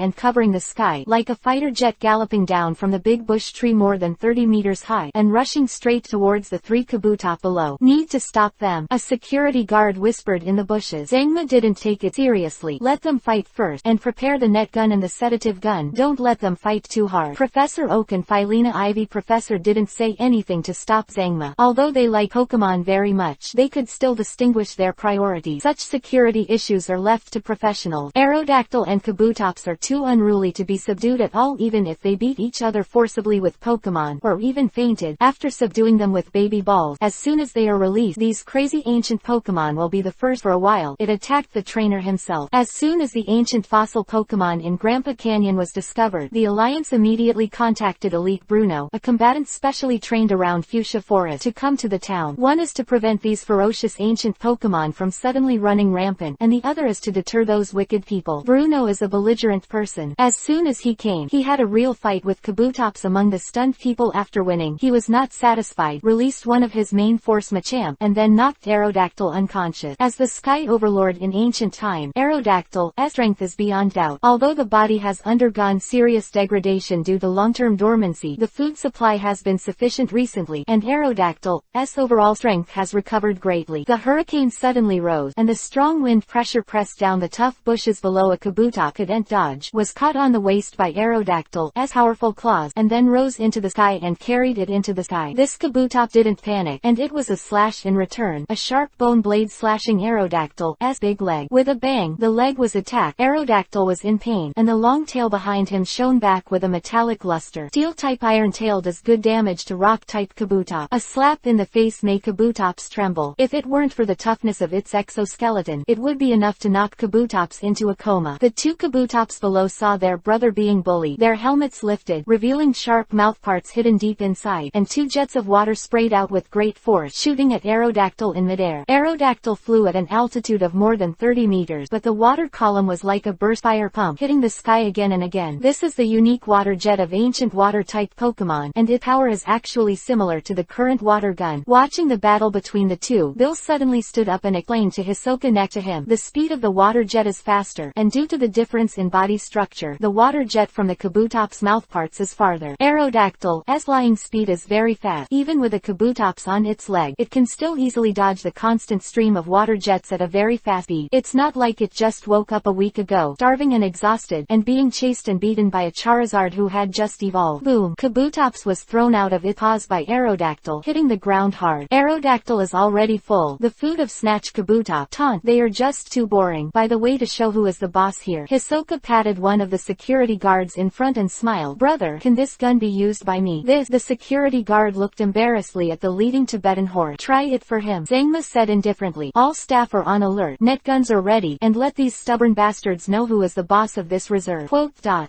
like a fighter jet galloping down from the big bush tree more than 30 meters high, and rushing straight towards the 3 kabutop below. Need to stop them, a security guard whispered in the bushes. Zangma didn't take it seriously. Let them fight first, and prepare the net gun and the sedative gun. Don't let them fight too hard. Professor Oak and Philena Ivy Professor didn't say anything to stop Zangma. Although they like Pokemon very much, they could still distinguish their priorities. Such security issues are left to professionals. Aerodactyl and Kabutops are too unruly to be subdued at all, even if they beat each other forcibly with Pokemon, or even fainted after subduing them with baby balls. As soon as they are released, these crazy ancient Pokemon will be the first. For a while, it attacked the trainer himself. As soon as the ancient fossil Pokemon in Grandpa Canyon was discovered, the Alliance immediately contacted Elite Bruno, a combatant specially trained around Fuchsia Forest, to come to the town. One is to prevent these ferocious ancient Pokemon from suddenly running rampant, and the other is to deter those wicked people. Bruno is a belligerent person. As soon as he came, he had a real fight with Kabutops among the stunned people. After winning, he was not satisfied, released one of his main force Machamp, and then knocked Aerodactyl unconscious. As the Sky Overlord in ancient time, Aerodactyl's strength is beyond doubt. Although the body has undergone serious degradation due to long-term dormancy, the food supply has been sufficient recently, and Aerodactyl's overall strength has recovered greatly. The hurricane suddenly rose, and the strong wind pressure pressed down the tough bushes below. A Kabutop couldn't dodge, was caught on the waist by Aerodactyl's powerful claws, and then rose into the sky and carried it into the sky. This Kabutop didn't panic, and it was a slash in return, a sharp bone blade slashing Aerodactyl's big leg. With a bang, the leg was attacked. Aerodactyl was in pain, and the long tail behind him shone back with a metallic luster. Steel-type Iron Tail does good damage to Rock-type Kabutop. A slap in the face made Kabutops tremble. If it weren't for the toughness of its exoskeleton, it would be enough to knock Kabutops into a coma. The 2 Kabutops below saw their brother being bullied. Their helmets lifted, revealing sharp mouthparts hidden deep inside, and 2 jets of water sprayed out with great force, shooting at Aerodactyl in midair. Aerodactyl flew at an altitude of more than 30 meters, but the water column was like a burst fire pump, hitting the sky again and again. This is the unique water jet of ancient water-type Pokemon, and its power is actually similar to the current water gun. Watching the battle between the 2, Bill suddenly stood up and explained to Hisoka next to him. The speed of the water jet is faster, and due to the difference in body structure, the water jet from the Kabutop's mouthparts is farther. Aerodactyl's flying speed is very fast. Even with a Kabutops on its leg, it can still easily dodge the constant stream of water jets at a very fast speed. It's not like it just woke up a week ago, starving and exhausted, and being chased and beaten by a Charizard who had just evolved. Boom! Kabutops was thrown out of its paws by Aerodactyl, hitting the ground hard. Aerodactyl is already full. The food of Snatch Kabutop. Taunt. They are just too boring. By the way, to show who is the boss here, Hisoka patted one of the security guards in front and smiled. Brother, can this gun be used by me? The security guard looked embarrassedly at the leading Tibetan horse. Try it for him, Zangma said indifferently. All staff are on alert. Net guns are ready, and let these stubborn bastards know who is the boss of this reserve.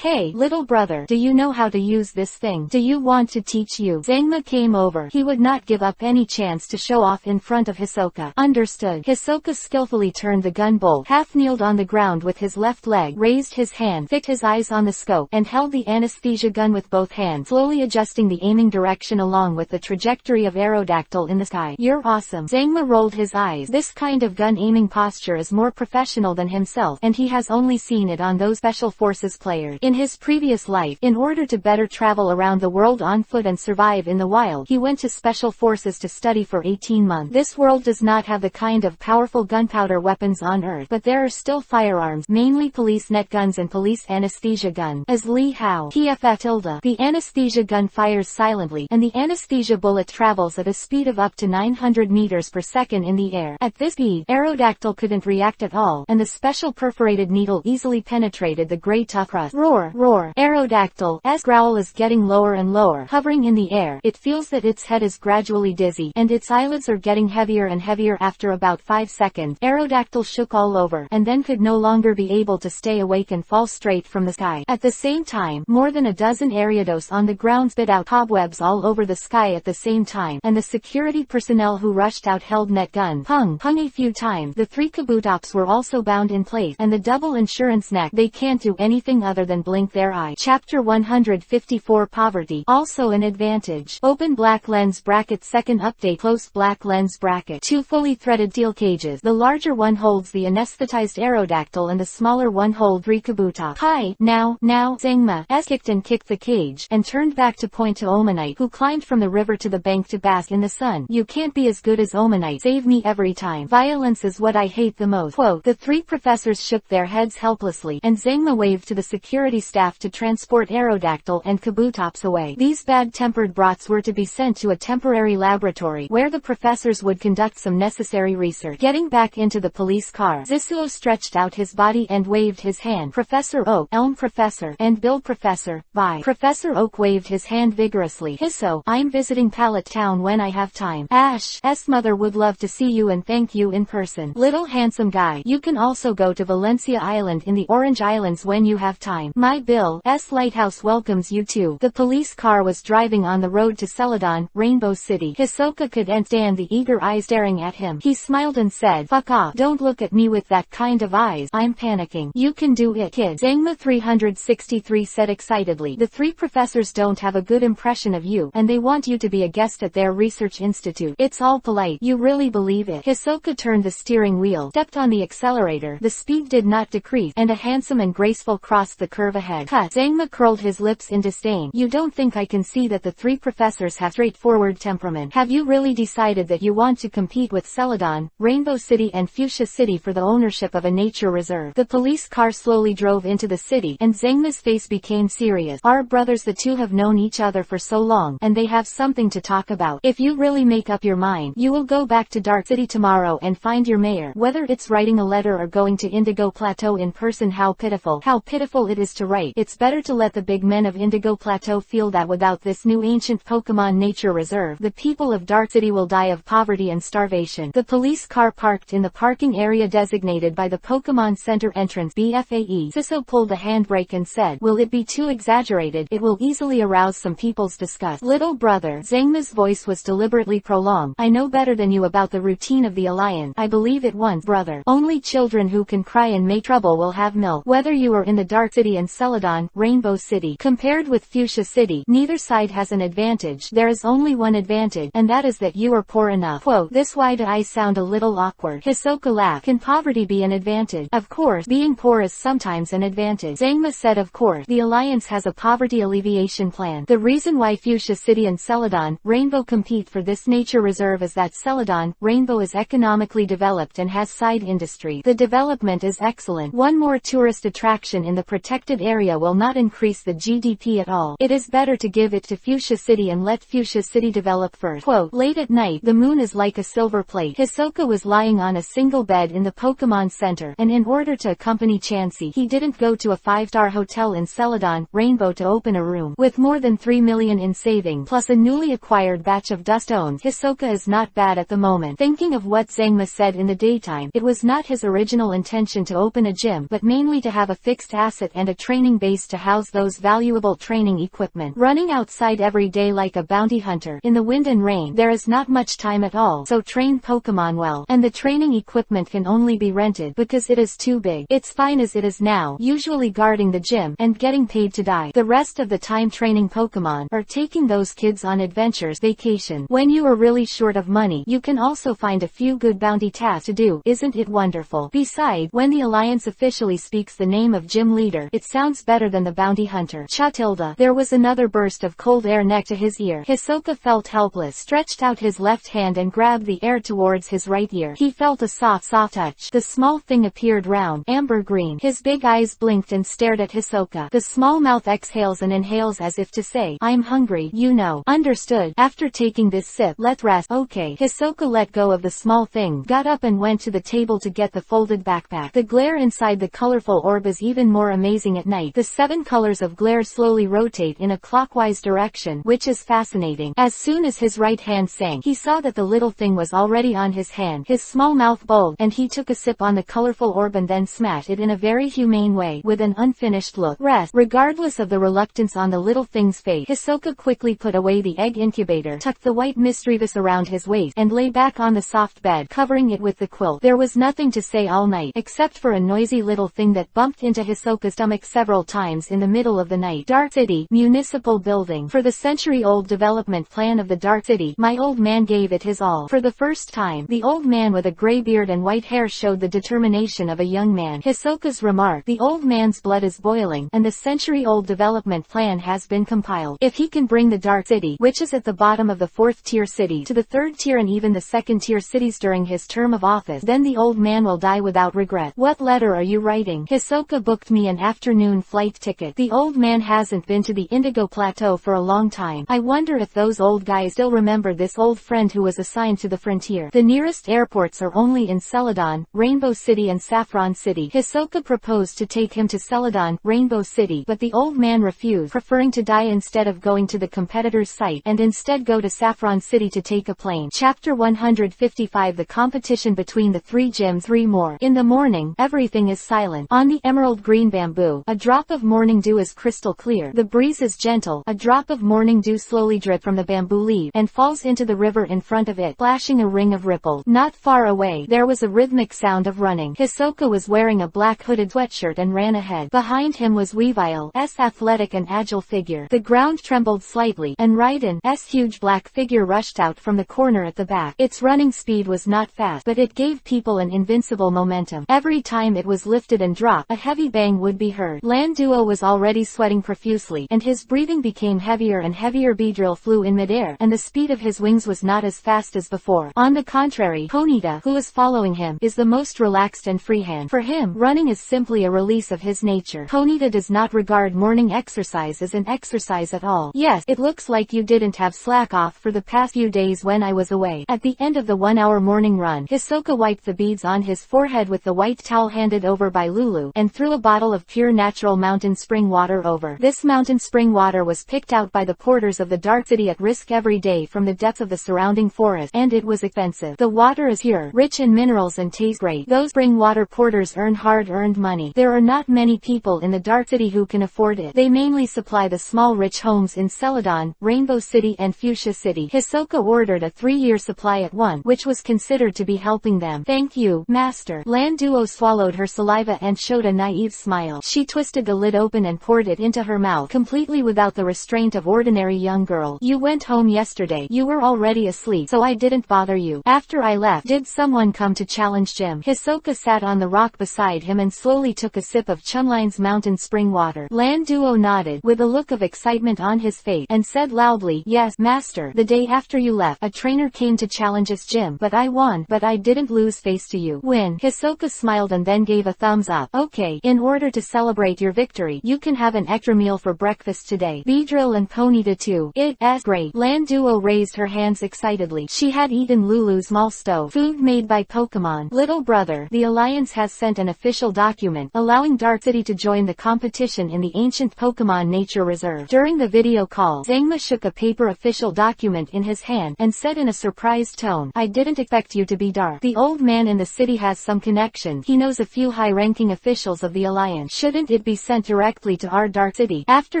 Hey, little brother, do you know how to use this thing? Do you want to teach you? Zangma came over. He would not give up any chance to show off in front of Hisoka. Understood. Hisoka skillfully turned the gun bolt, half kneeled on the ground with his left leg, raised his hand, fixed his eyes on the scope, and held the anesthesia gun with both hands, slowly adjusting the aiming direction along with the trajectory of Aerodactyl in the sky. You're awesome. Zangma rolled his eyes. This kind of gun aiming posture is more professional than himself, and he has only seen it on those special forces players. In his previous life, in order to better travel around the world on foot and survive in the wild, he went to special forces to study for 18 months. This world does not have the kind of powerful gunpowder weapons on Earth, but there are still firearms, mainly police net guns and police anesthesia gun. As Li Hao, PFF the anesthesia gun fires silently, and the anesthesia bullet travels at a speed of up to 900 meters per second in the air. At this speed, Aerodactyl couldn't react at all, and the special perforated needle easily penetrated the gray tough crust. Roar, roar. Aerodactyl's growl is getting lower and lower. Hovering in the air, it feels that its head is gradually dizzy, and its eyelids are getting heavier and heavier. After about 5 seconds, Aerodactyl shook all over, and then could no longer be able to stay awake and fall straight from the sky. At the same time, more than a dozen Ariados on the ground spit out cobwebs all over the sky at the same time, and the security personnel who rushed out held net gun. Pung, pung a few times. The 3 Kabutops were also bound in place, and the double insurance neck. They can't do anything other than blink their eye. Chapter 154 Poverty. Also an advantage. Open black lens bracket. Second update. Close black lens bracket. 2 fully threaded steel cages. The larger one holds the anesthetized Aerodactyl and the smaller one holds 3 Kabutops. Hi, now, Zangma kicked and kicked the cage, and turned back to point to Omanite, who climbed from the river to the bank to bask in the sun. You can't be as good as Omanite. Save me every time. Violence is what I hate the most. Quote. The 3 professors shook their heads helplessly, and Zangma waved to the security staff to transport Aerodactyl and Kabutops away. These bad-tempered brats were to be sent to a temporary laboratory, where the professors would conduct some necessary research. Getting back into the police car, Zisuo stretched out his body and waved his hand. Professor Oak, Elm Professor, and Bill Professor, bye. Professor Oak waved his hand vigorously. Hisso, I'm visiting Pallet Town when I have time. Ash's mother would love to see you and thank you in person. Little handsome guy, you can also go to Valencia Island in the Orange Islands when you have time. My Bill's lighthouse welcomes you too. The police car was driving on the road to Celadon, Rainbow City. Hisoka couldn't stand the eager eyes staring at him. He smiled and said, fuck off. Don't look at me with that kind of eyes. I'm panicking. You can do it, kid. Zangma 363 said excitedly. The 3 professors don't have a good impression of you, and they want you to be a guest at their research institute. It's all polite. You really believe it? Hisoka turned the steering wheel, stepped on the accelerator. The speed did not decrease, and a handsome and graceful crossed the curve ahead. Cut. Zangma curled his lips in disdain. You don't think I can see that the 3 professors have straightforward temperament? Have you really decided that you want to compete with Celadon, Rainbow City and Fuchsia City for the ownership of a nature reserve? The police car slowly drove into the city, and Zangma's face became serious. Our brothers, the 2 have known each other for so long, and they have something to talk about. If you really make up your mind, you will go back to Dark City tomorrow and find your mayor. Whether it's writing a letter or going to Indigo Plateau in person, how pitiful it is to write. It's better to let the big men of Indigo Plateau feel that without this new ancient Pokemon nature reserve, the people of Dark City will die of poverty and starvation. The police car parked in the parking area designated by the Pokemon Center entrance BFAE. Siso pulled the handbrake and said, will it be too exaggerated? It will easily arouse some people's disgust. Little brother, Zangma's voice was deliberately prolonged. I know better than you about the routine of the Alliance. I believe it once, brother. Only children who can cry and make trouble will have milk. Whether you are in the Dark City and Celadon, Rainbow City, compared with Fuchsia City, neither side has an advantage. There is only one advantage, and that is that you are poor enough. Quote. This why do I sound a little awkward? Hisoka laughed. Can poverty be an advantage? Of course, being poor is sometimes an advantage. Zangma said of course. The Alliance has a poverty alleviation plan. The reason why Fuchsia City and Celadon, Rainbow compete for this nature reserve is that Celadon, Rainbow is economically developed and has side industry. The development is excellent. One more tourist attraction in the protected area will not increase the GDP at all. It is better to give it to Fuchsia City and let Fuchsia City develop first. Quote. Late at night, the moon is like a silver plate. Hisoka was lying on a single bed in the Pokemon Center, and in order to accompany Chansey, he didn't go to a 5-star hotel in Celadon, Rainbow to open a room. With more than 3 million in savings, plus a newly acquired batch of dust stones, Hisoka is not bad at the moment. Thinking of what Zangma said in the daytime, it was not his original intention to open a gym, but mainly to have a fixed asset and a training base to house those valuable training equipment. Running outside every day like a bounty hunter, in the wind and rain, there is not much time at all, so train Pokemon well, and the training equipment can only be rented. wanted because it is too big. It's fine as it is now, usually guarding the gym and getting paid to die the rest of the time training Pokémon or taking those kids on adventures vacation. When you are really short of money, you can also find a few good bounty tasks to do. Isn't it wonderful? Besides, when the Alliance officially speaks the name of gym leader, it sounds better than the bounty hunter. Chatilda. There was another burst of cold air next to his ear. Hisoka felt helpless, stretched out his left hand and grabbed the air towards his right ear. He felt a soft touch. The small thing appeared round, amber green. His big eyes blinked and stared at Hisoka. The small mouth exhales and inhales as if to say, I'm hungry, you know. Understood. After taking this sip, let's rest. Okay. Hisoka let go of the small thing, got up and went to the table to get the folded backpack. The glare inside the colorful orb is even more amazing at night. The 7 colors of glare slowly rotate in a clockwise direction, which is fascinating. As soon as his right hand sank, he saw that the little thing was already on his hand. His small mouth bulged, and he took a sip on the colorful orb and then smashed it in a very humane way, with an unfinished look. Rest. Regardless of the reluctance on the little thing's face, Hisoka quickly put away the egg incubator, tucked the white mischievous around his waist, and lay back on the soft bed, covering it with the quilt. There was nothing to say all night, except for a noisy little thing that bumped into Hisoka's stomach several times in the middle of the night. Dark City, municipal building. For the century-old development plan of the Dark City, my old man gave it his all. For the first time, the old man with a gray beard and white hair showed the determination of a young man. Hisoka's remark, the old man's blood is boiling, and the century-old development plan has been compiled. If he can bring the Dark City, which is at the bottom of the 4th tier city, to the 3rd tier and even the 2nd tier cities during his term of office, then the old man will die without regret. What letter are you writing? Hisoka booked me an afternoon flight ticket. The old man hasn't been to the Indigo Plateau for a long time. I wonder if those old guys still remember this old friend who was assigned to the frontier. The nearest airports are only in Celadon, Rainbow City and Saffron City. Hisoka proposed to take him to Celadon, Rainbow City, but the old man refused, preferring to die instead of going to the competitor's site, and instead go to Saffron City to take a plane. Chapter 155. The competition between the 3 gyms. 3 more. In the morning, everything is silent. On the emerald green bamboo, a drop of morning dew is crystal clear. The breeze is gentle. A drop of morning dew slowly drips from the bamboo leaf and falls into the river in front of it, flashing a ring of ripples. Not far away, there was a rhythmic sound of running. Hisoka was wearing a black hooded sweatshirt and ran ahead. Behind him was Weevile's athletic and agile figure. The ground trembled slightly, and Raiden's huge black figure rushed out from the corner at the back. Its running speed was not fast, but it gave people an invincible momentum. Every time it was lifted and dropped, a heavy bang would be heard. Landuo was already sweating profusely, and his breathing became heavier and heavier. Beedrill flew in midair, and the speed of his wings was not as fast as before. On the contrary, Ponyta, who is following him, is the most relaxed and freehand. For him, running is simply a release of his nature. Ponyta does not regard morning exercise as an exercise at all. Yes, it looks like you didn't have slack off for the past few days when I was away. At the end of the 1-hour morning run, Hisoka wiped the beads on his forehead with the white towel handed over by Lulu, and threw a bottle of pure natural mountain spring water over. This mountain spring water was picked out by the porters of the Dark City at risk every day from the depths of the surrounding forest, and it was expensive. The water is pure, rich in minerals and tastes great. Those spring water porters earn hard-earned money. There are not many people in the Dark City who can afford it. They mainly supply the small rich homes in Celadon, Rainbow City and Fuchsia City. Hisoka ordered a 3-year supply at once, which was considered to be helping them. Thank you, master. Landuo swallowed her saliva and showed a naive smile. She twisted the lid open and poured it into her mouth, completely without the restraint of ordinary young girl. You went home yesterday. You were already asleep, so I didn't bother you. After I left, did someone come to challenge Jim? Hisoka sat on the rock beside him and slowly took a sip of Chunline's mountain spring water. Landuo nodded, with a look of excitement on his face, and said loudly, yes, master. The day after you left, a trainer came to challenge us Jim, but I won. But I didn't lose face to you. Win. Hisoka smiled and then gave a thumbs up. Okay, in order to celebrate your victory, you can have an extra meal for breakfast today. Beedrill and Ponyta too. It's great. Landuo raised her hands excitedly. She had eaten Lulu's small stove food made by Pokémon. Little brother, the Alliance has sent an official document, allowing Dark City to join the competition in the ancient Pokémon Nature Reserve. During the video call, Zangma shook a paper official document in his hand, and said in a surprised tone, I didn't expect you to be Dark. The old man in the city has some connection. He knows a few high-ranking officials of the Alliance. Shouldn't it be sent directly to our Dark City? After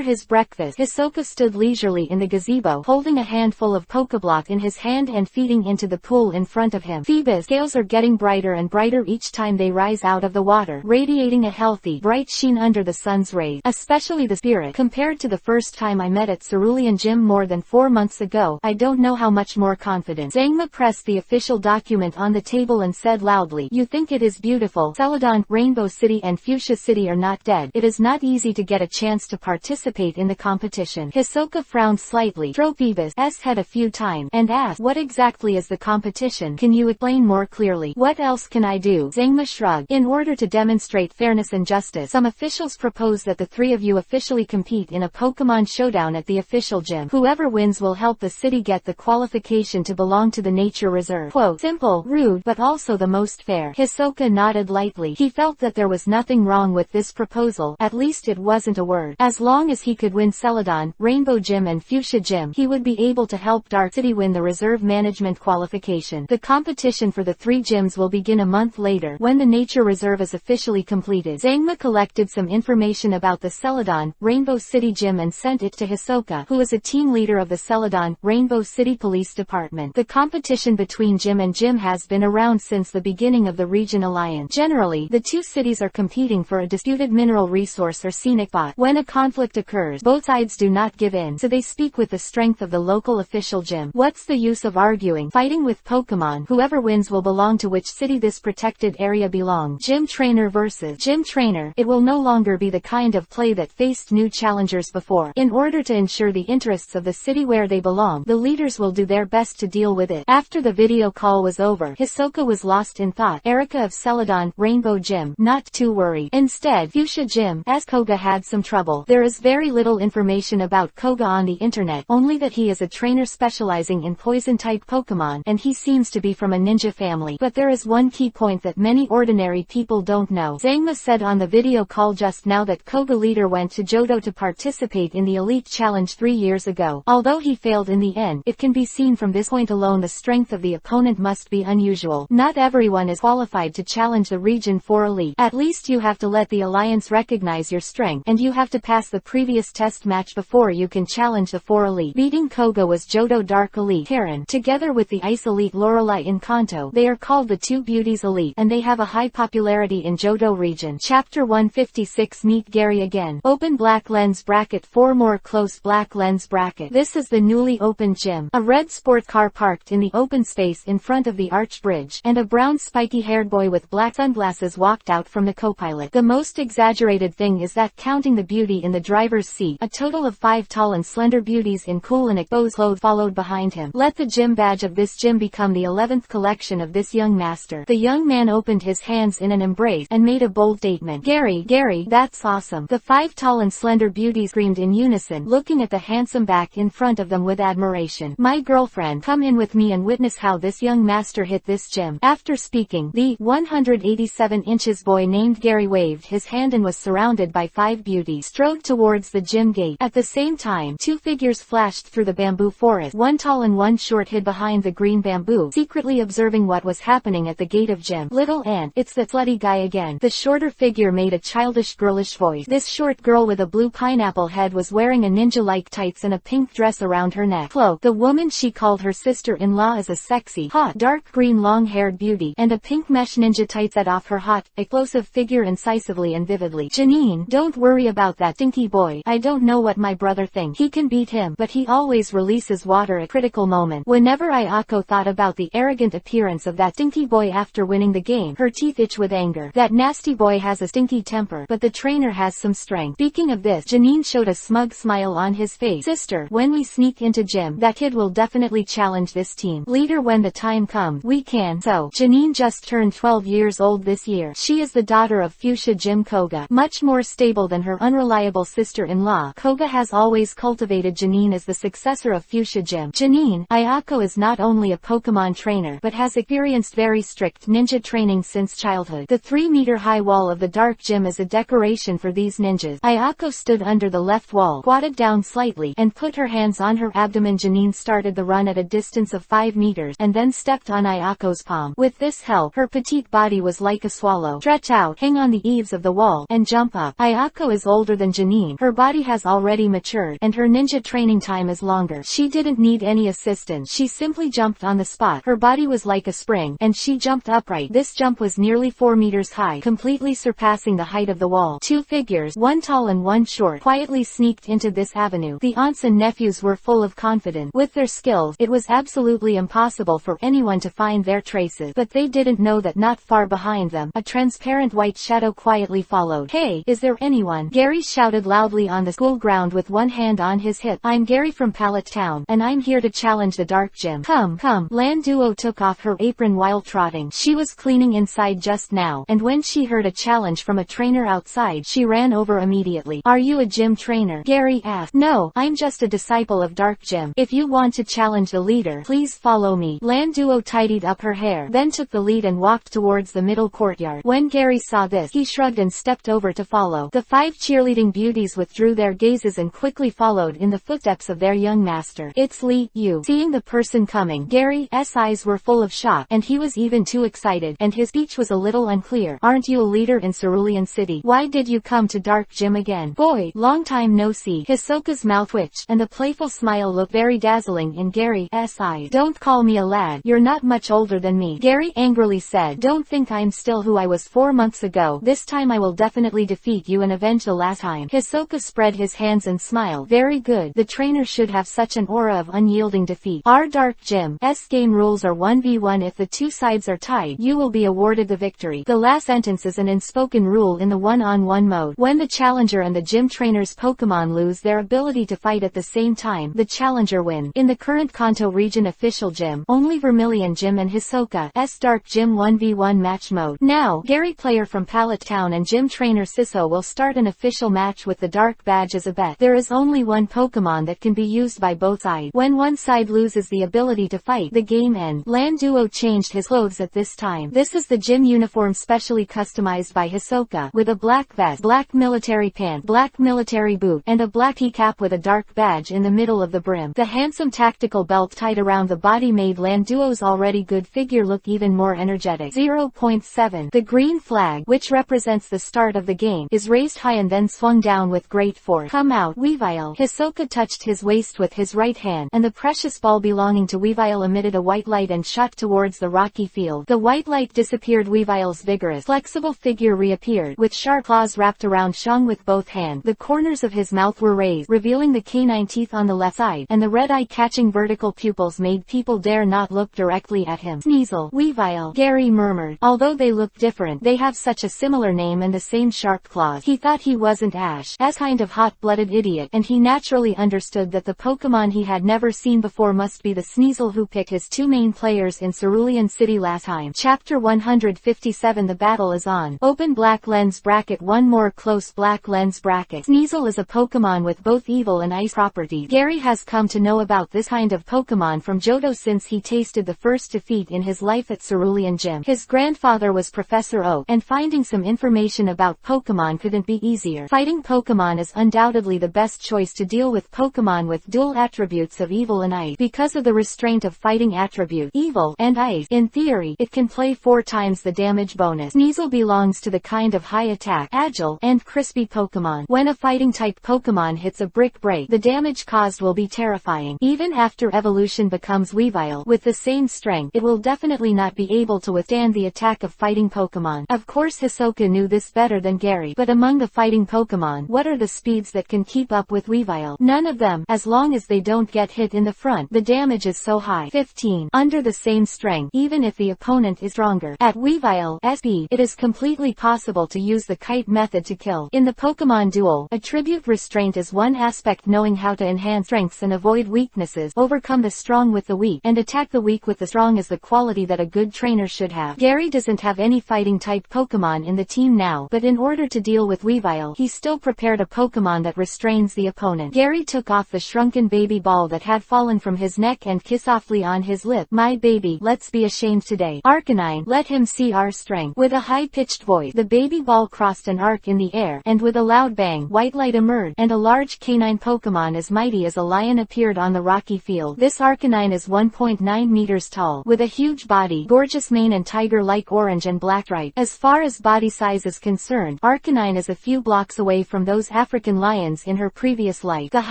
his breakfast, Hisoka stood leisurely in the gazebo, holding a handful of Pokeblock in his hand and feeding into the pool in front of him. Phoebus, scales are getting brighter and brighter each time they rise out of the water, radiating a healthy, bright sheen under the sun's rays. Especially the spirit. Compared to the first time I met at Cerulean Gym more than 4 months ago, I don't know how much more confident. Zangma pressed the official document on the table and said loudly, "You think it is beautiful. Celadon, Rainbow City and Fuchsia City are not dead. It is not easy to get a chance to participate in the competition." Hisoka frowned slightly, stroked Eva's head a few times, and asked, "What exactly is the competition? Can you explain more clearly?" "What else can I do?" Zangma shrugged. "In order to demonstrate fairness and justice, some officials propose that the three of you officially compete in a Pokémon showdown at the official gym. Whoever wins will help the city get the qualification to belong to the nature reserve." Quote, simple, rude, but also the most fair. Hisoka nodded lightly. He felt that there was nothing wrong with this proposal, at least it wasn't a word. As long as he could win Celadon, Rainbow Gym and Fuchsia Gym, he would be able to help Dark City win the reserve management qualification. The competition for the three gyms will begin a month later, when the nature reserve is officially completed. Zangma collected some information about the Celadon, Rainbow City Gym and sent it to Hisoka, who is a team leader of the Celadon, Rainbow City Police Department. The competition between gym and gym has been around since the beginning of the region alliance. Generally, the two cities are competing for a disputed mineral resource or scenic spot. When a conflict occurs, both sides do not give in, so they speak with the strength of the local official gym. What's the use of arguing, fighting with Pokemon? Whoever wins will belong to which city this protected area belongs. Gym trainer versus gym trainer. It will no longer be the kind of play that faced new challengers before. In order to ensure the interests of the city where they belong, the leaders will do their best to deal with it. After the video call was over, Hisoka was lost in thought. Erica of Celadon, Rainbow Gym, not too worried. Instead, Fuchsia Gym, as Koga had some trouble. There is very little information about Koga on the internet, only that he is a trainer specializing in poison-type Pokemon, and he seems to be from a ninja family. But there is one key point that many ordinary people don't know. Zangma said on the video call just now that Koga leader went to Johto to participate in the Elite Challenge 3 years ago. Although he failed in the end, it can be seen from this point alone the strength of the opponent must be unusual. Not everyone is qualified to challenge the region 4 Elite. At least you have to let the Alliance recognize your strength, and you have to pass the previous test match before you can challenge the 4 Elite. Beating Koga was Johto Dark Elite Karen, together with the Ice Elite Lorelei in Kanto. They are called the Two Beauties Elite, and they have a high popularity in Johto region. Chapter 156. Meet Gary again. Open black lens bracket 4 more close black lens bracket. This is the newly opened gym. A red sport car parked in the open space in front of the arch bridge, and a brown spiky-haired boy with black sunglasses walked out from the co-pilot. The most exaggerated thing is that counting the beauty in the driver's seat, a total of 5 tall and slender beauties in cool and exposed clothes followed behind him. Let the gym badge of this gym become the 11th collection of this young master. The young man opened his hands in an embrace and made a bold statement. Gary, that's awesome." The 5 tall and slender beauties screamed in unison, looking at the handsome back in front of them with admiration. "My girlfriend, come in with me and witness how this young master hit this gym." After speaking, the 187 inches boy named Gary waved his hand and was surrounded by 5 beauties, strode towards the gym gate. At the same time, 2 figures flashed through the bamboo forest. One tall and one short hid behind the green bamboo, secretly observing what was happening at the gate of gym. "Little Ant, it's the slutty guy again." The shorter figure made a childish girlish voice. This short girl with a blue pineapple head was wearing a ninja-like tights and a pink dress around her neck. Cloak. The woman she called her sister-in-law is a sexy, hot, dark green long-haired beauty, and a pink mesh ninja tights set off her hot, explosive figure incisively and vividly. "Janine, don't worry about that stinky boy. I don't know what my brother thinks. He can beat him, but he always releases water at critical moment." Whenever Ayako thought about the arrogant appearance of that stinky boy after winning the game, her teeth itch with anger. That nasty boy has a stinky temper, but the trainer has some strength. Speaking of this, Janine showed a smug smile on his face. "Sister, when we sneak into gym, that kid will definitely challenge this team leader when the time comes. We can." So, Janine just turned 12 years old this year. She is the daughter of Fuchsia Gym Koga. Much more stable than her unreliable sister-in-law, Koga has always cultivated Janine as the successor of Fuchsia Gym. Janine, Ayako is not only a Pokemon trainer, but has experienced very strict ninja training since childhood. The 3-meter-high wall of the dark gym is a decoration for these ninjas. Ayako stood under the left wall, squatted down slightly, and put her hands on her abdomen. Janine started the run at a distance of 5 meters, and then stepped on Ayako's palm. With this help, her petite body was like a swallow. Stretch out, hang on the eaves of the wall, and jump up. Ayako is older than Janine. Her body has already matured, and her ninja training time is longer. She didn't need any assistance. She simply jumped on the spot. Her body was like a spring, and she jumped upright. This This jump was nearly 4 meters high, completely surpassing the height of the wall. Two figures, one tall and one short, quietly sneaked into this avenue. The aunts and nephews were full of confidence. With their skills, it was absolutely impossible for anyone to find their traces, but they didn't know that not far behind them, a transparent white shadow quietly followed. "Hey, is there anyone?" Gary shouted loudly on the school ground with one hand on his hip. "I'm Gary from Pallet Town, and I'm here to challenge the dark gym. Come, come." Lan Duo took off her apron while trotting. She was cleaning inside just now, and when she heard a challenge from a trainer outside, she ran over immediately. "Are you a gym trainer?" Gary asked. "No, I'm just a disciple of Dark Gym. If you want to challenge the leader, please follow me." Lan Duo tidied up her hair, then took the lead and walked towards the middle courtyard. When Gary saw this, he shrugged and stepped over to follow. The 5 cheerleading beauties withdrew their gazes and quickly followed in the footsteps of their young master. "It's Li Yu." Seeing the person coming, Gary's eyes were full of shock, and he was even too excited, and his speech was a little unclear. "Aren't you a leader in Cerulean City? Why did you come to Dark Gym again?" "Boy, long time no see." Hisoka's mouth twitched, and the playful smile looked very dazzling in Gary's eyes. "Don't call me a lad. You're not much older than me," Gary angrily said. "Don't think I'm still who I was 4 months ago. This time I will definitely defeat you and avenge the last time." Hisoka spread his hands and smiled. "Very good. The trainer should have such an aura of unyielding defeat. Our Dark Gym's game rules are 1v1. If the two sides are tied, you will be awarded the victory. The last sentence is an unspoken rule in the one-on-one mode. When the challenger and the gym trainer's Pokémon lose their ability to fight at the same time, the challenger wins. In the current Kanto region official gym, only Vermilion Gym and Hisoka's Dark Gym 1v1 match mode. Now, Gary, player from Pallet Town, and gym trainer Siso will start an official match with the Dark Badge as a bet. There is only one Pokémon that can be used by both sides. When one side loses the ability to fight, the game ends. Lan Duo changed his clothes at this time. This is the gym uniform specially customized by Hisoka, with a black vest, black military pants, black military boot, and a black cap with a dark badge in the middle of the brim. The handsome tactical belt tied around the body made Lan Duo's already good figure look even more energetic. 0.7. The green flag, which represents the start of the game, is raised high and then swung down with great force. "Come out, Weavile." Hisoka touched his waist with his right hand, and the precious ball belonging to Weavile emitted a white light and shot towards the rocky field. The white light disappeared. Weavile's vigorous, flexible figure reappeared, with sharp claws wrapped around Shang with both hands. The corners of his mouth were raised, revealing the canine teeth on the left side, and the red eye-catching vertical pupils made people dare not look directly at him. "Sneasel." "Weavile," Gary murmured. "Although they look different, they have such a similar name and the same sharp claws." He thought he wasn't Ash's kind of hot-blooded idiot, and he naturally understood that the Pokémon he had never seen before must be the Sneasel who picked his 2 main players in Cerulean City last time. Chapter 157. The battle is on. Open black lens bracket. 1 more close black lens bracket. Sneasel is a Pokémon with both evil and ice properties. Gary has come to know about this kind of Pokémon from Johto since he tasted the first defeat in his life at Cerulean Gym. His grandfather was Professor Oak, and finding some information about Pokémon couldn't be easier. Fighting Pokémon is undoubtedly the best choice to deal with Pokémon with dual attributes of evil and ice. Because of the restraint of fighting attribute, evil, and ice, in theory, it can play 4 times the damage bonus. Sneasel belongs to the kind of high attack, agile, and crispy Pokémon. When a fighting type Pokémon hits a brick break, the damage caused will be terrifying. Even after evolution becomes Weavile, with the same strength, it will definitely not be able to withstand the attack of fighting Pokémon. Of course Hisoka knew this better than Gary, but among the fighting Pokémon, what are the speeds that can keep up with Weavile? None of them, as long as they don't get hit in the front. The damage is so high. 15. Under the same strength, even if the opponent is stronger. At Weavile's speed, it is completely possible to use the kite method to kill. In the Pokémon duel, attribute restraint is one aspect. Knowing how to enhance strengths and avoid weaknesses, overcome the strong with the weak, and attack the weak with the strong is the quality that a good trainer should have. Gary doesn't have any fighting type Pokémon in the team now, but in order to deal with Weavile, he still prepared a Pokémon that restrains the opponent. Gary took off the shrunken baby ball that had fallen from his neck and kissed softly on his lip. "My baby, let's be ashamed today. Arcanine, let him see our strength." With a high-pitched voice, the baby ball crossed an arc in the air, and with a loud bang, white light emerged, and a large canine Pokémon as mighty as a lion appeared on the rocky field. This Arcanine is 1.9 meters tall, with a huge body, gorgeous mane and tiger-like orange and black stripe. As far as body size is concerned, Arcanine is a few blocks away from those African lions in her previous life. The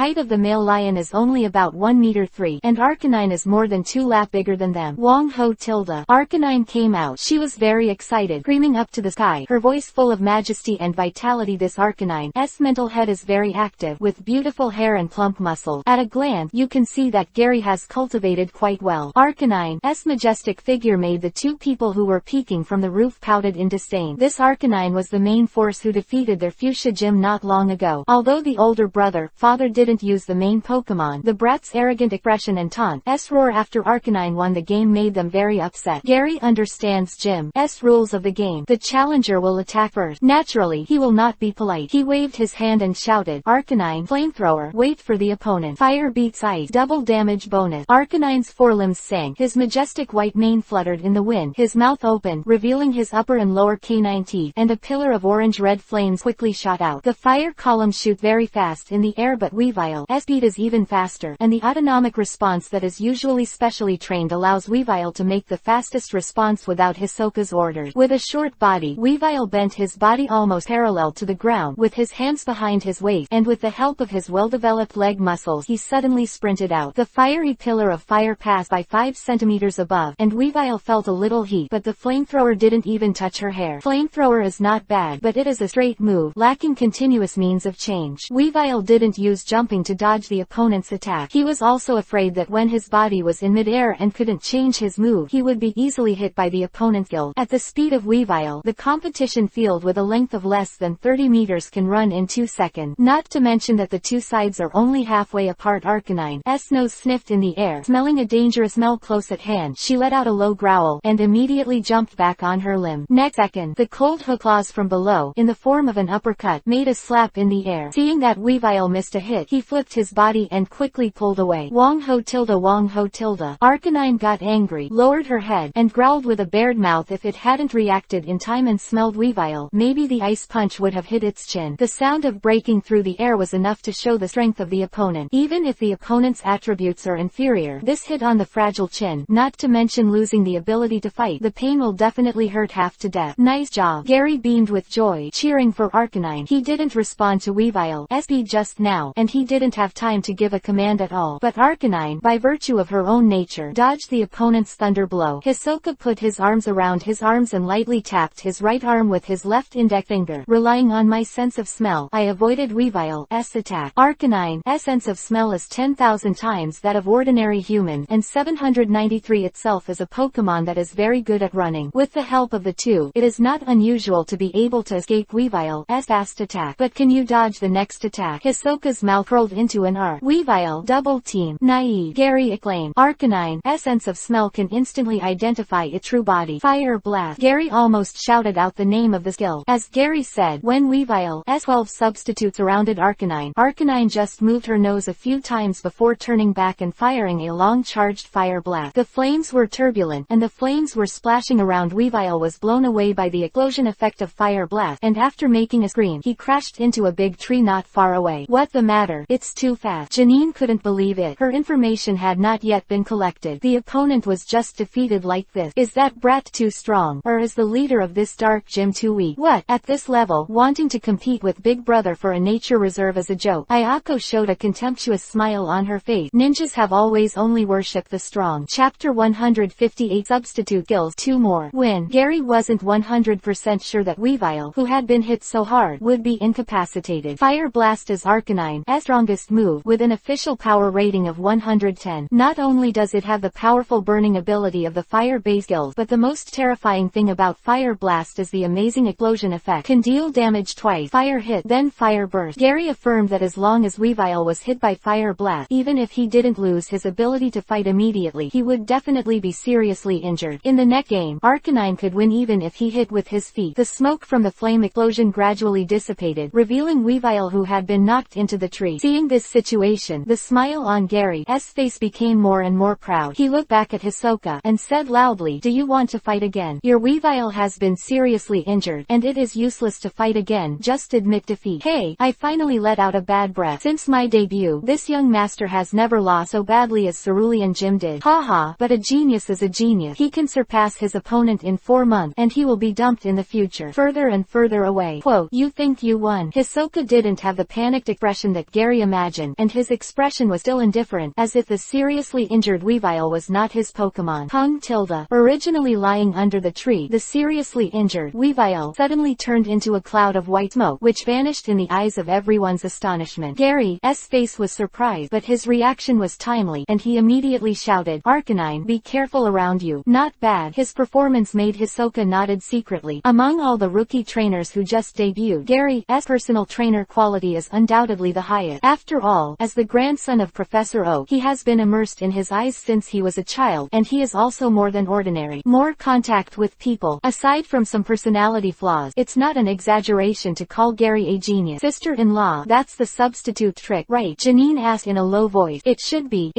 height of the male lion is only about 1 meter 3, and Arcanine is more than 2 lap bigger than them. Wong Ho tilde. Arcanine came out out. She was very excited, screaming up to the sky, her voice full of majesty and vitality. This Arcanine's mental head is very active, with beautiful hair and plump muscles. At a glance, you can see that Gary has cultivated quite well. Arcanine's majestic figure made the two people who were peeking from the roof pouted in disdain. This Arcanine was the main force who defeated their fuchsia gym not long ago. Although the older brother, father didn't use the main Pokémon, the brat's arrogant expression and taunt's roar after Arcanine won the game made them very upset. Gary understands Jim's rules of the game. The challenger will attack first. Naturally, he will not be polite. He waved his hand and shouted, "Arcanine, flamethrower, wait for the opponent. Fire beats ice, double damage bonus." Arcanine's forelimbs sank, his majestic white mane fluttered in the wind, his mouth opened, revealing his upper and lower canine teeth, and a pillar of orange-red flames quickly shot out. The fire columns shoot very fast in the air, but Weavile's speed is even faster, and the autonomic response that is usually specially trained allows Weavile to make the fastest response without Hisoka's orders. With a short body, Weavile bent his body almost parallel to the ground, with his hands behind his waist, and with the help of his well-developed leg muscles he suddenly sprinted out. The fiery pillar of fire passed by 5 centimeters above, and Weavile felt a little heat, but the flamethrower didn't even touch her hair. Flamethrower is not bad, but it is a straight move, lacking continuous means of change. Weavile didn't use jumping to dodge the opponent's attack. He was also afraid that when his body was in midair and couldn't change his move, he would be easily hit by the opponent's skill. At the speed of Weavile, the competition field with a length of less than 30 meters can run in 2 seconds. Not to mention that the two sides are only halfway apart. Arcanine's nose sniffed in the air, smelling a dangerous smell close at hand. She let out a low growl, and immediately jumped back on her limb. Next second, the cold hook claws from below, in the form of an uppercut, made a slap in the air. Seeing that Weavile missed a hit, he flipped his body and quickly pulled away. Wong ho tilde, Wong ho tilde. Arcanine got angry, lowered her head, and growled with a bared mouth. If it hadn't reacted in time and smelled Weavile, maybe the ice punch would have hit its chin. The sound of breaking through the air was enough to show the strength of the opponent. Even if the opponent's attributes are inferior, this hit on the fragile chin, not to mention losing the ability to fight, the pain will definitely hurt half to death. Nice job. Gary beamed with joy, cheering for Arcanine. He didn't respond to Weavile's speed just now, and he didn't have time to give a command at all. But Arcanine, by virtue of her own nature, dodged the opponent's thunder blow. Hisoka put his arms around his arms and lightly tapped his right arm with his left index finger. Relying on my sense of smell, I avoided Weavile's attack. Arcanine's sense of smell is 10,000 times that of ordinary human, and 793 itself is a Pokémon that is very good at running. With the help of the two, it is not unusual to be able to escape Weavile's fast attack. But can you dodge the next attack? Hisoka's mouth curled into an R. Weavile, double team. Naive. Gary exclaimed. Arcanine's sense of smell can instantly identify its true body. Fire blast. Gary almost shouted out the name of the skill. As Gary said, when Weavile's 12 substitutes surrounded Arcanine, Arcanine just moved her nose a few times before turning back and firing a long charged fire blast. The flames were turbulent, and the flames were splashing around. Weavile was blown away by the explosion effect of fire blast, and after making a scream, he crashed into a big tree not far away. What the matter? It's too fast. Janine couldn't believe it. Her information had not yet been collected. The opponent was just defeated like this. Is that brat too strong? Or is the leader of this dark gym too weak? What? At this level, wanting to compete with Big Brother for a nature reserve is a joke. Ayako showed a contemptuous smile on her face. Ninjas have always only worshipped the strong. Chapter 158 Substitute Skills 2 more. When Gary wasn't 100% sure that Weavile, who had been hit so hard, would be incapacitated. Fire Blast is Arcanine's strongest move, with an official power rating of 110. Not only does it have the powerful burning ability of the fire base skills, but the most terrifying thing about Fire Blast is the amazing explosion effect. Can deal damage twice. Fire hit, then fire burst. Gary affirmed that as long as Weavile was hit by Fire Blast, even if he didn't lose his ability to fight immediately, he would definitely be seriously injured. In the next game, Arcanine could win even if he hit with his feet. The smoke from the flame explosion gradually dissipated, revealing Weavile, who had been knocked into the tree. Seeing this situation, the smile on Gary's face became more and more proud. He looked back at Hisoka and said loudly, "Do you want to fight again? Your Weavile has been seriously injured, and it is useless to fight again. Just admit defeat." Hey, I finally let out a bad breath. Since my debut, this young master has never lost so badly as Cerulean Jim did. Haha, but a genius is a genius. He can surpass his opponent in 4 months, and he will be dumped in the future, further and further away. Quote, "You think you won?" Hisoka didn't have the panicked expression that Gary imagined, and his expression was still indifferent, as if the seriously injured Weavile was not his Pokémon. Pung tilde. Originally lying under the tree. The seriously injured Weavile suddenly turned into a cloud of white smoke, which vanished in the eyes of everyone's astonishment. Gary's face was surprised, but his reaction was timely, and he immediately shouted, "Arcanine, be careful around you." Not bad. His performance made Hisoka nodded secretly. Among all the rookie trainers who just debuted, Gary's personal trainer quality is undoubtedly the highest. After all, as the grandson of Professor Oak, he has been immersed in his eyes since he was a child, and he is also more than ordinary. More contact with people. Aside from some personality flaws, it's not an exaggeration to call Gary a genius. Sister-in-law, that's the substitute trick, right? Janine asked in a low voice. It should be.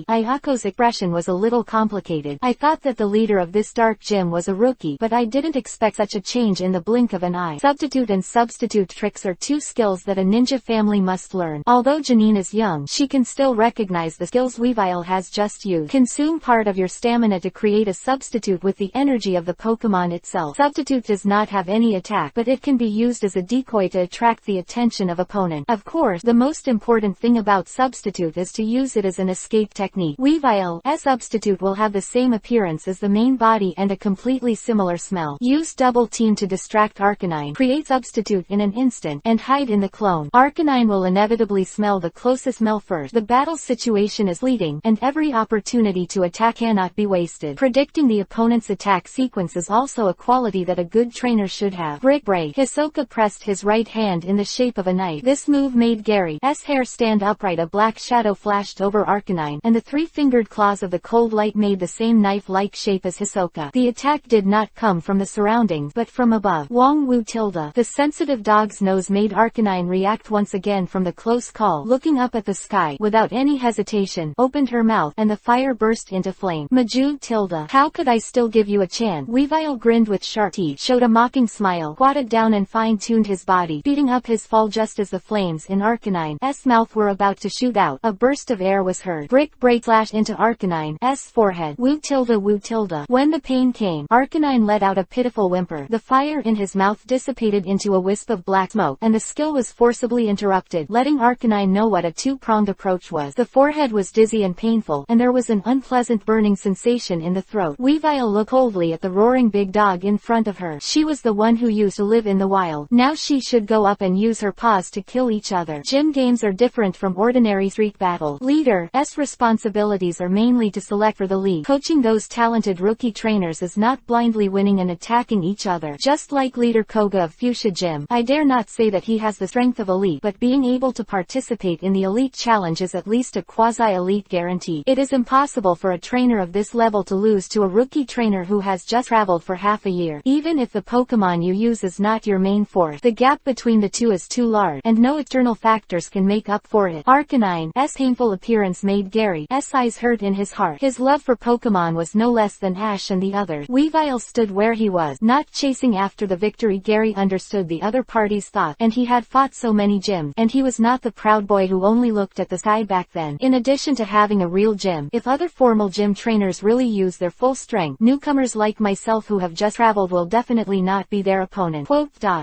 Ayako's expression was a little complicated. I thought that the leader of this dark gym was a rookie, but I didn't expect such a change in the blink of an eye. Substitute and substitute tricks are two skills that a ninja family must learn. Although Janine is young, she can still recognize the skills Weavile has just used. Consume part of your stamina to create a substitute with the energy of the Pokémon itself. Substitute does not have any attack, but it can be used as a decoy to attract the attention of opponent. Of course, the most important thing about substitute is to use it as an escape technique. Weavile's substitute will have the same appearance as the main body and a completely similar smell. Use double team to distract Arcanine. Create substitute in an instant, and hide in the clone. Arcanine will inevitably smell the closest smell first. The battle situation is fleeting, and every opportunity to attack cannot be wasted. Predicting the opponent's attack sequence is also a quality that a good trainer should have. Brick break. Hisoka pressed his right hand in the shape of a knife. This move made Gary's hair stand upright. A black shadow flashed over Arcanine, and the three-fingered claws of the cold light made the same knife-like shape as Hisoka. The attack did not come from the surroundings, but from above. Wong Wu tilde. The sensitive dog's nose made Arcanine react once again from the close call. Looking up at the sky, without any hesitation, opened her mouth, and the fire burst into flame. Maju tilde. How could I still give you a chance? Weavile grinned with sharp teeth, showed a mocking smile, squatted down and fine-tuned his body, speeding up his fall just as the flames in Arcanine's mouth were about to shoot out. A burst of air was heard. Brick break flashed into Arcanine's forehead. Wu tilde. When the pain came, Arcanine let out a pitiful whimper. The fire in his mouth dissipated into a wisp of black smoke, and the skill was forcibly interrupted, letting Arcanine know what a two-pronged approach was. The forehead was dizzy and painful, and there was an unpleasant burning sensation in the throat. Weavile looked coldly at the roaring big dog in front of her. She was the one who used to live in the wild. Now she should go up and use her paws to kill each other. Gym games are different from ordinary street battle. Leader's responsibilities are mainly to select for the league. Coaching those talented rookie trainers is not blindly winning and attacking each other. Just like Leader Koga of Fuchsia Gym, I dare not say that he has the strength of elite, but being able to participate in the elite challenge is at least a quasi-elite guarantee. It is impossible for a trainer of this level to lose to a rookie trainer who has just traveled for half a year. Even if the Pokemon you use is not your main force, the gap between the two is too large, and no external factors can make up for it. Arcanine's painful appearance made Gary's eyes hurt in his heart. His love for Pokemon was no less than Ash and the others. Weavile stood where he was, not chasing after the victory. Gary understood the other party's thought, and he had fought so many gyms, and he was not the proud boy who only looked at the sky back then. In addition to having a real gym, if other formal gym trainers really use their full strength, newcomers like myself who have just traveled will definitely not be their opponent.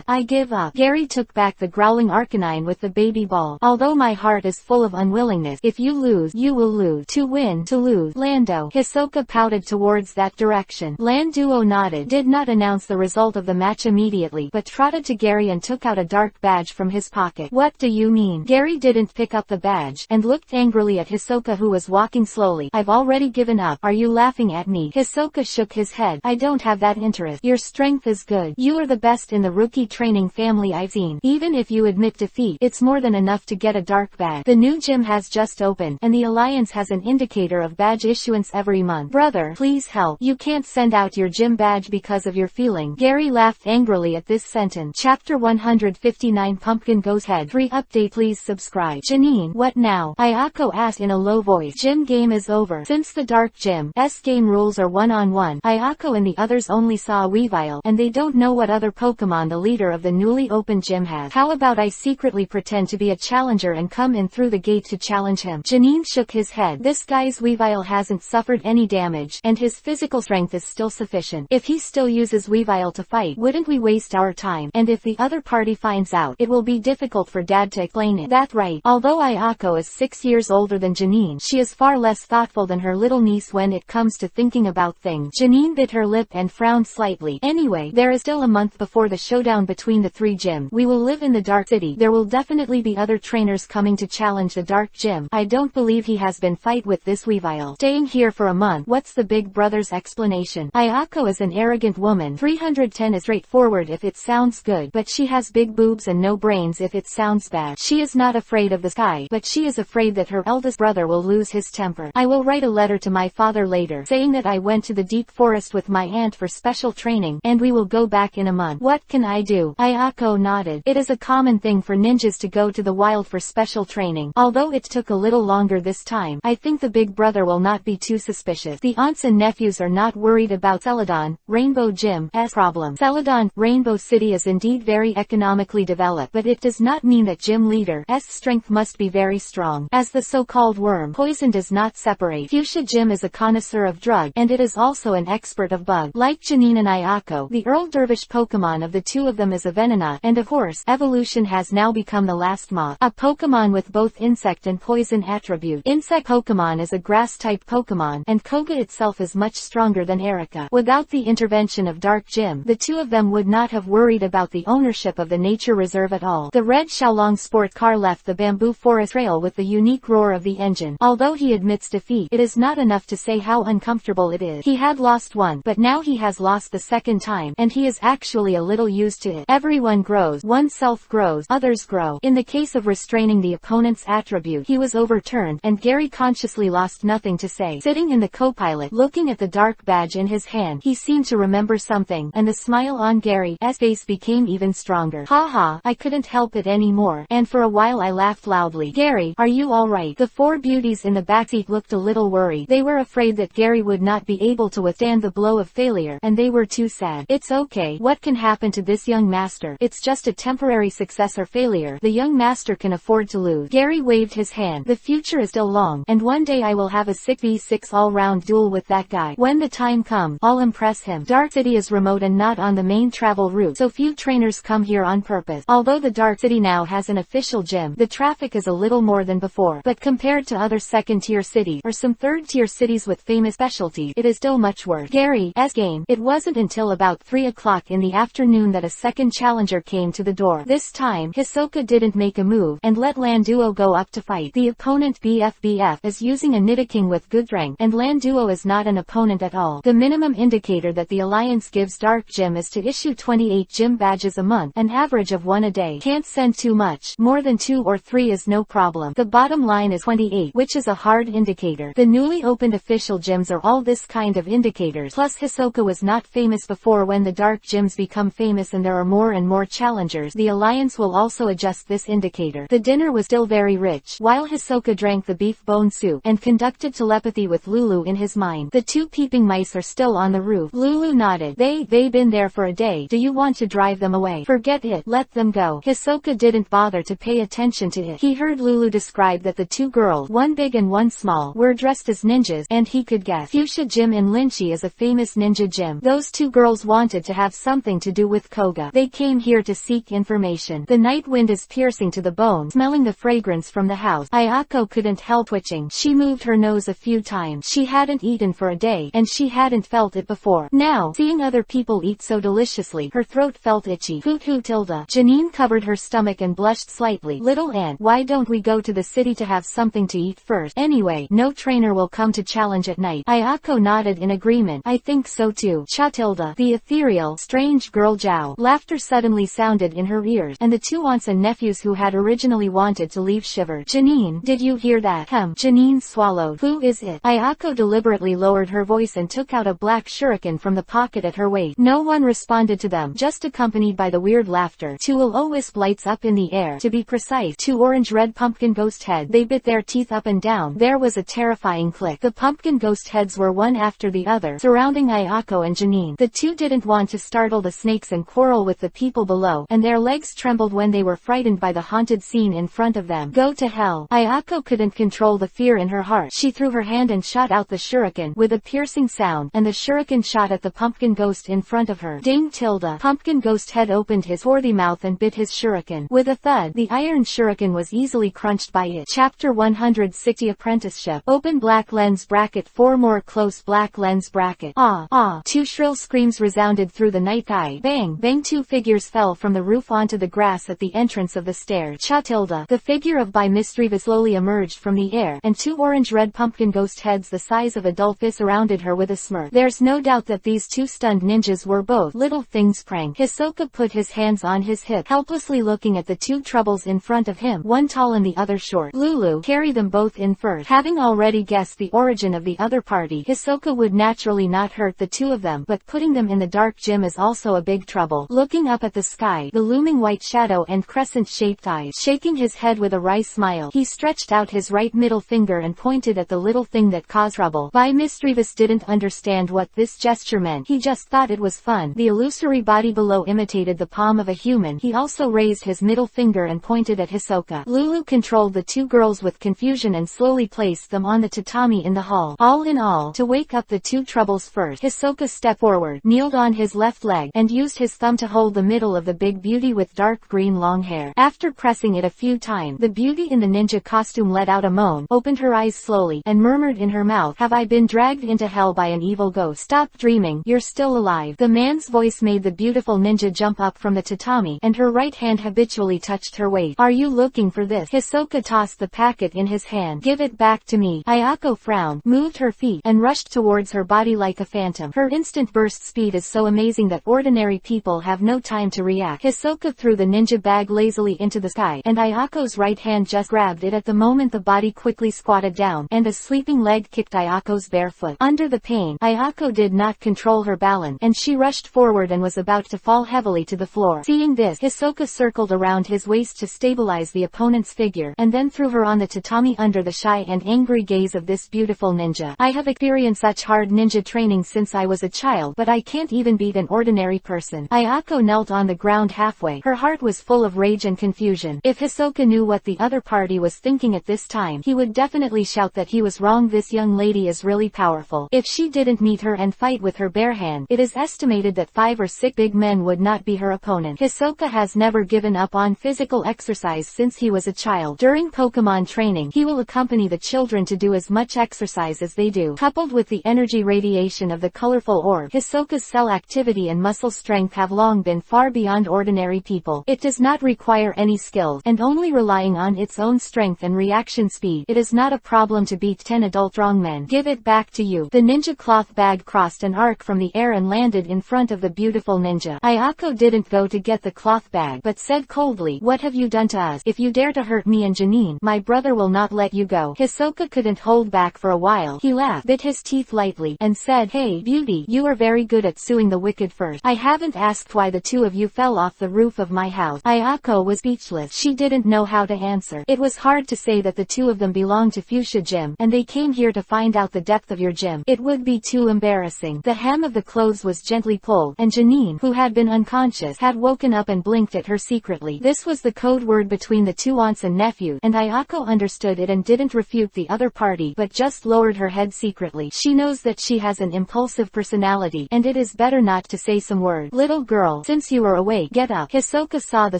I give up. Gary took back the growling Arcanine with the baby ball. Although my heart is full of unwillingness, if you lose, you will lose. To win, to lose. Lando. Hisoka pouted towards that direction. Landuo nodded, did not announce the result of the match immediately, but trotted to Gary and took out a dark badge from his pocket. What do you mean? Gary didn't pick up the badge, and looked angrily at Hisoka who was walking slowly. I've already given up. Are you laughing at me? Hisoka shook his head. I don't have that interest. Your strength is good. You are the best in the rookie training family I've seen. Even if you admit defeat, it's more than enough to get a dark badge. The new gym has just opened, and the Alliance has an indicator of badge issuance every month. Brother, please help. You can't send out your gym badge because of your feeling. Gary laughed angrily at this sentence. Chapter 159 Pumpkin Goes Head. Free update, please subscribe. Janine, what now? Ayako asked in a low voice. Gym game is over. Since the Dark Gym's game rules are one-on-one, Ayako and the others only saw a Weavile, and they don't know what other Pokemon the leader of the newly opened gym has. How about I secretly pretend to be a challenger and come in through the gate to challenge him? Janine shook his head. This guy's Weavile hasn't suffered any damage, and his physical strength is still sufficient. If he still uses Weavile to fight, wouldn't we waste our time? And if the other party finds out, it will be difficult for Dad to explain it. That's right. Although Ayako is 6 years older than Janine, she is far less thoughtful than her little niece when it comes to thinking about things. things. Janine bit her lip and frowned slightly. Anyway, there is still a month before the showdown between the 3 gyms. We will live in the Dark City. There will definitely be other trainers coming to challenge the Dark Gym. I don't believe he has been fight with this Weavile. Staying here for a month. What's the big brother's explanation? Ayako is an arrogant woman. 310 is straightforward if it sounds good, but she has big boobs and no brains if it sounds bad. She is not afraid of the sky, but she is afraid that her eldest brother will lose his temper. I will write a letter to my father later, saying that I went to the deep forest with my aunt for special training, and we will go back in a month. What can I do? Ayako nodded. It is a common thing for ninjas to go to the wild for special training. Although it took a little longer this time, I think the big brother will not be too suspicious. The aunts and nephews are not worried about Celadon, Rainbow Gym's problem. Celadon, Rainbow City is indeed very economically developed, but it does not mean that gym leader's strength must be very strong. As the so-called worm poison does not separate. Fuchsia Gym is a connoisseur of drug, and it is also an expert of bug. Like Janine and Ayako, the Earl Dervish Pokemon of the two of them is a Venona, and of course, evolution has now become the last moth. A Pokemon with both insect and poison attribute. Insect Pokemon is a grass-type Pokemon, and Koga itself is much stronger than Erika. Without the intervention of Dark Gym, the two of them would not have worried about the ownership of the nature reserve at all. The red Xiaolong sport car left the bamboo forest trail with the unique roar of the engine. Although he admits defeat, it is not enough to say how uncomfortable it is. He had lost one, but now he has lost the second time, and he is actually a little used to it. Everyone grows, oneself grows, others grow. In the case of restraining the opponent's attribute, he was overturned, and Gary consciously lost nothing to say. Sitting in the co-pilot, looking at the dark badge in his hand, he seemed to remember something, and the smile on Gary's face became even stronger. Haha, I couldn't help it anymore, and for a while I laughed loudly. Gary, are you alright? The 4 beauties in the backseat looked a little worried. They were afraid that Gary would not be able to withstand the blow of failure, and they were too sad. It's okay. What can happen to this young master? It's just a temporary success or failure. The young master can afford to lose. Gary waved his hand. The future is still long, and one day I will have a 6v6 all-round duel with that guy. When the time comes, I'll impress him. Dark City is remote and not on the main travel route, so few trainers come here on purpose. Although the Dark City now has an official gym, the traffic is a little more than before, but compared to other second-tier cities, or some third-tier cities with famous specialties, it is still much worse. Gary's game. It wasn't until about 3 o'clock in the afternoon that a second challenger came to the door. This time, Hisoka didn't make a move, and let Landuo go up to fight. The opponent BFBF is using a Nidoking with good strength, and Landuo is not an opponent at all. The minimum indicator that the Alliance gives Dark Gym is to issue 28 gym badges a month, an average of 1 a day. Can't send too much. More than 2 or 3 is no problem. The bottom line is 28, which is a hard indicator. The newly opened official gyms are all this kind of indicators. Plus Hisoka was not famous before. When the Dark Gyms become famous and there are more and more challengers, the Alliance will also adjust this indicator. The dinner was still very rich. While Hisoka drank the beef bone soup, and conducted telepathy with Lulu in his mind, the 2 peeping mice are still on the roof. Lulu nodded. They've been there for a day. Do you want to drive them away? Forget it. Let them go. Hisoka didn't bother to pay attention to it. He heard Lulu describe that the 2 girls, one big and one small, were dressed as ninjas, and he could guess. Fuchsia Gym in Linchi is a famous ninja gym. Those 2 girls wanted to have something to do with Koga. They came here to seek information. The night wind is piercing to the bone, smelling the fragrance from the house. Ayako couldn't help twitching. She moved her nose a few times. She hadn't eaten for a day, and she hadn't felt it before. Now, seeing other people eat so deliciously, her throat felt itchy. Hoot hoot tilde. Janine covered her stomach and blushed slightly. Little aunt, why don't we go to the city to have something to eat first? Anyway, no trainer will come to challenge at night. Ayako nodded in agreement. I think so too. Cha tilde. The ethereal, strange girl Zhao. Laughter suddenly sounded in her ears, and the 2 aunts and nephews who had originally wanted to leave shivered. Janine, did you hear that? Janine swallowed. Who is it? Ayako deliberately lowered her voice and took out a black shuriken from the pocket at her waist. No one responded to them, just accompanied by the weird laughter. 2 will-o-wisp lights up in the air. To be precise, 2 orange-red pumpkin ghost heads. They bit their teeth up and down. There was a terrifying click. The pumpkin ghost heads were one after the other, surrounding Ayako and Janine. The 2 didn't want to startle the snakes and quarrel with the people below, and their legs trembled when they were frightened by the haunted scene in front of them. Go to hell. Ayako couldn't control the fear in her heart. She threw her hand and shot out the shuriken with a piercing sound, and the shuriken shot at the pumpkin ghost in front of her. Ding tilde. Pumpkin ghost head opened his swarthy mouth and bit his shuriken. With a thud, the iron shuriken was easily crunched by it. Chapter 160 Apprenticeship. Open black lens bracket 4 more close black lens lens bracket. Ah, ah. Two shrill screams resounded through the night sky. Bang, bang. Two figures fell from the roof onto the grass at the entrance of the stairs. Chatilda. The figure of By Mistriva slowly emerged from the air, and two orange-red pumpkin ghost heads the size of a dollfish surrounded her with a smirk. There's no doubt that these two stunned ninjas were both little things prank. Hisoka put his hands on his hip, helplessly looking at the two troubles in front of him, one tall and the other short. Lulu, carry them both in first. Having already guessed the origin of the other party, Hisoka would naturally not hurt the two of them, but putting them in the dark gym is also a big trouble. Looking up at the sky, the looming white shadow and crescent-shaped eyes, shaking his head with a wry smile, he stretched out his right middle finger and pointed at the little thing that caused trouble. By Mistrivis didn't understand what this gesture meant, he just thought it was fun. The illusory body below imitated the palm of a human. He also raised his middle finger and pointed at Hisoka. Lulu controlled the two girls with confusion and slowly placed them on the tatami in the hall. All in all, to wake up the two troubles first, Hisoka stepped forward, kneeled on his left leg, and used his thumb to hold the middle of the big beauty with dark green long hair. After pressing it a few times, the beauty in the ninja costume let out a moan, opened her eyes slowly, and murmured in her mouth, "Have I been dragged into hell by an evil ghost? Stop dreaming, you're still alive." The man's voice made the beautiful ninja jump up from the tatami, and her right hand habitually touched her waist. "Are you looking for this?" Hisoka tossed the packet in his hand. "Give it back to me." Ayako frowned, moved her feet, and rushed towards her body like a phantom. Her instant burst speed is so amazing that ordinary people have no time to react. Hisoka threw the ninja bag lazily into the sky, and Ayako's right hand just grabbed it. At the moment the body quickly squatted down, and a sleeping leg kicked Ayako's bare foot. Under the pain, Ayako did not control her balance, and she rushed forward and was about to fall heavily to the floor. Seeing this, Hisoka circled around his waist to stabilize the opponent's figure, and then threw her on the tatami under the shy and angry gaze of this beautiful ninja. "I have experienced such hard ninja training since I was a child, but I can't even beat an ordinary person." Ayako knelt on the ground halfway. Her heart was full of rage and confusion. If Hisoka knew what the other party was thinking at this time, he would definitely shout that he was wrong. This young lady is really powerful. If she didn't meet her and fight with her bare hand, it is estimated that 5 or 6 big men would not be her opponent. Hisoka has never given up on physical exercise since he was a child. During Pokémon training, he will accompany the children to do as much exercise as they do. Coupled with the energy radiation of the colorful orb, Hisoka's cell activity and muscle strength have long been far beyond ordinary people. It does not require any skills, and only relying on its own strength and reaction speed, it is not a problem to beat 10 adult strongmen. "Give it back to you." The ninja cloth bag crossed an arc from the air and landed in front of the beautiful ninja. Ayako didn't go to get the cloth bag, but said coldly, "What have you done to us? If you dare to hurt me and Janine, my brother will not let you go." Hisoka couldn't hold back for a while. He laughed, bit his teeth lightly, and said, "Hey, beauty, you are very good at suing the wicked first. I haven't asked why the two of you fell off the roof of my house." Ayako was speechless. She didn't know how to answer. It was hard to say that the two of them belonged to Fuchsia Gym, and they came here to find out the depth of your gym. It would be too embarrassing. The hem of the clothes was gently pulled, and Janine, who had been unconscious, had woken up and blinked at her secretly. This was the code word between the two aunts and nephews, and Ayako understood it and didn't refute the other party, but just lowered her head secretly. She knows that she has an impulsive personality, and it is better not to say some words. "Little girl, since you are awake, get up." Hisoka saw the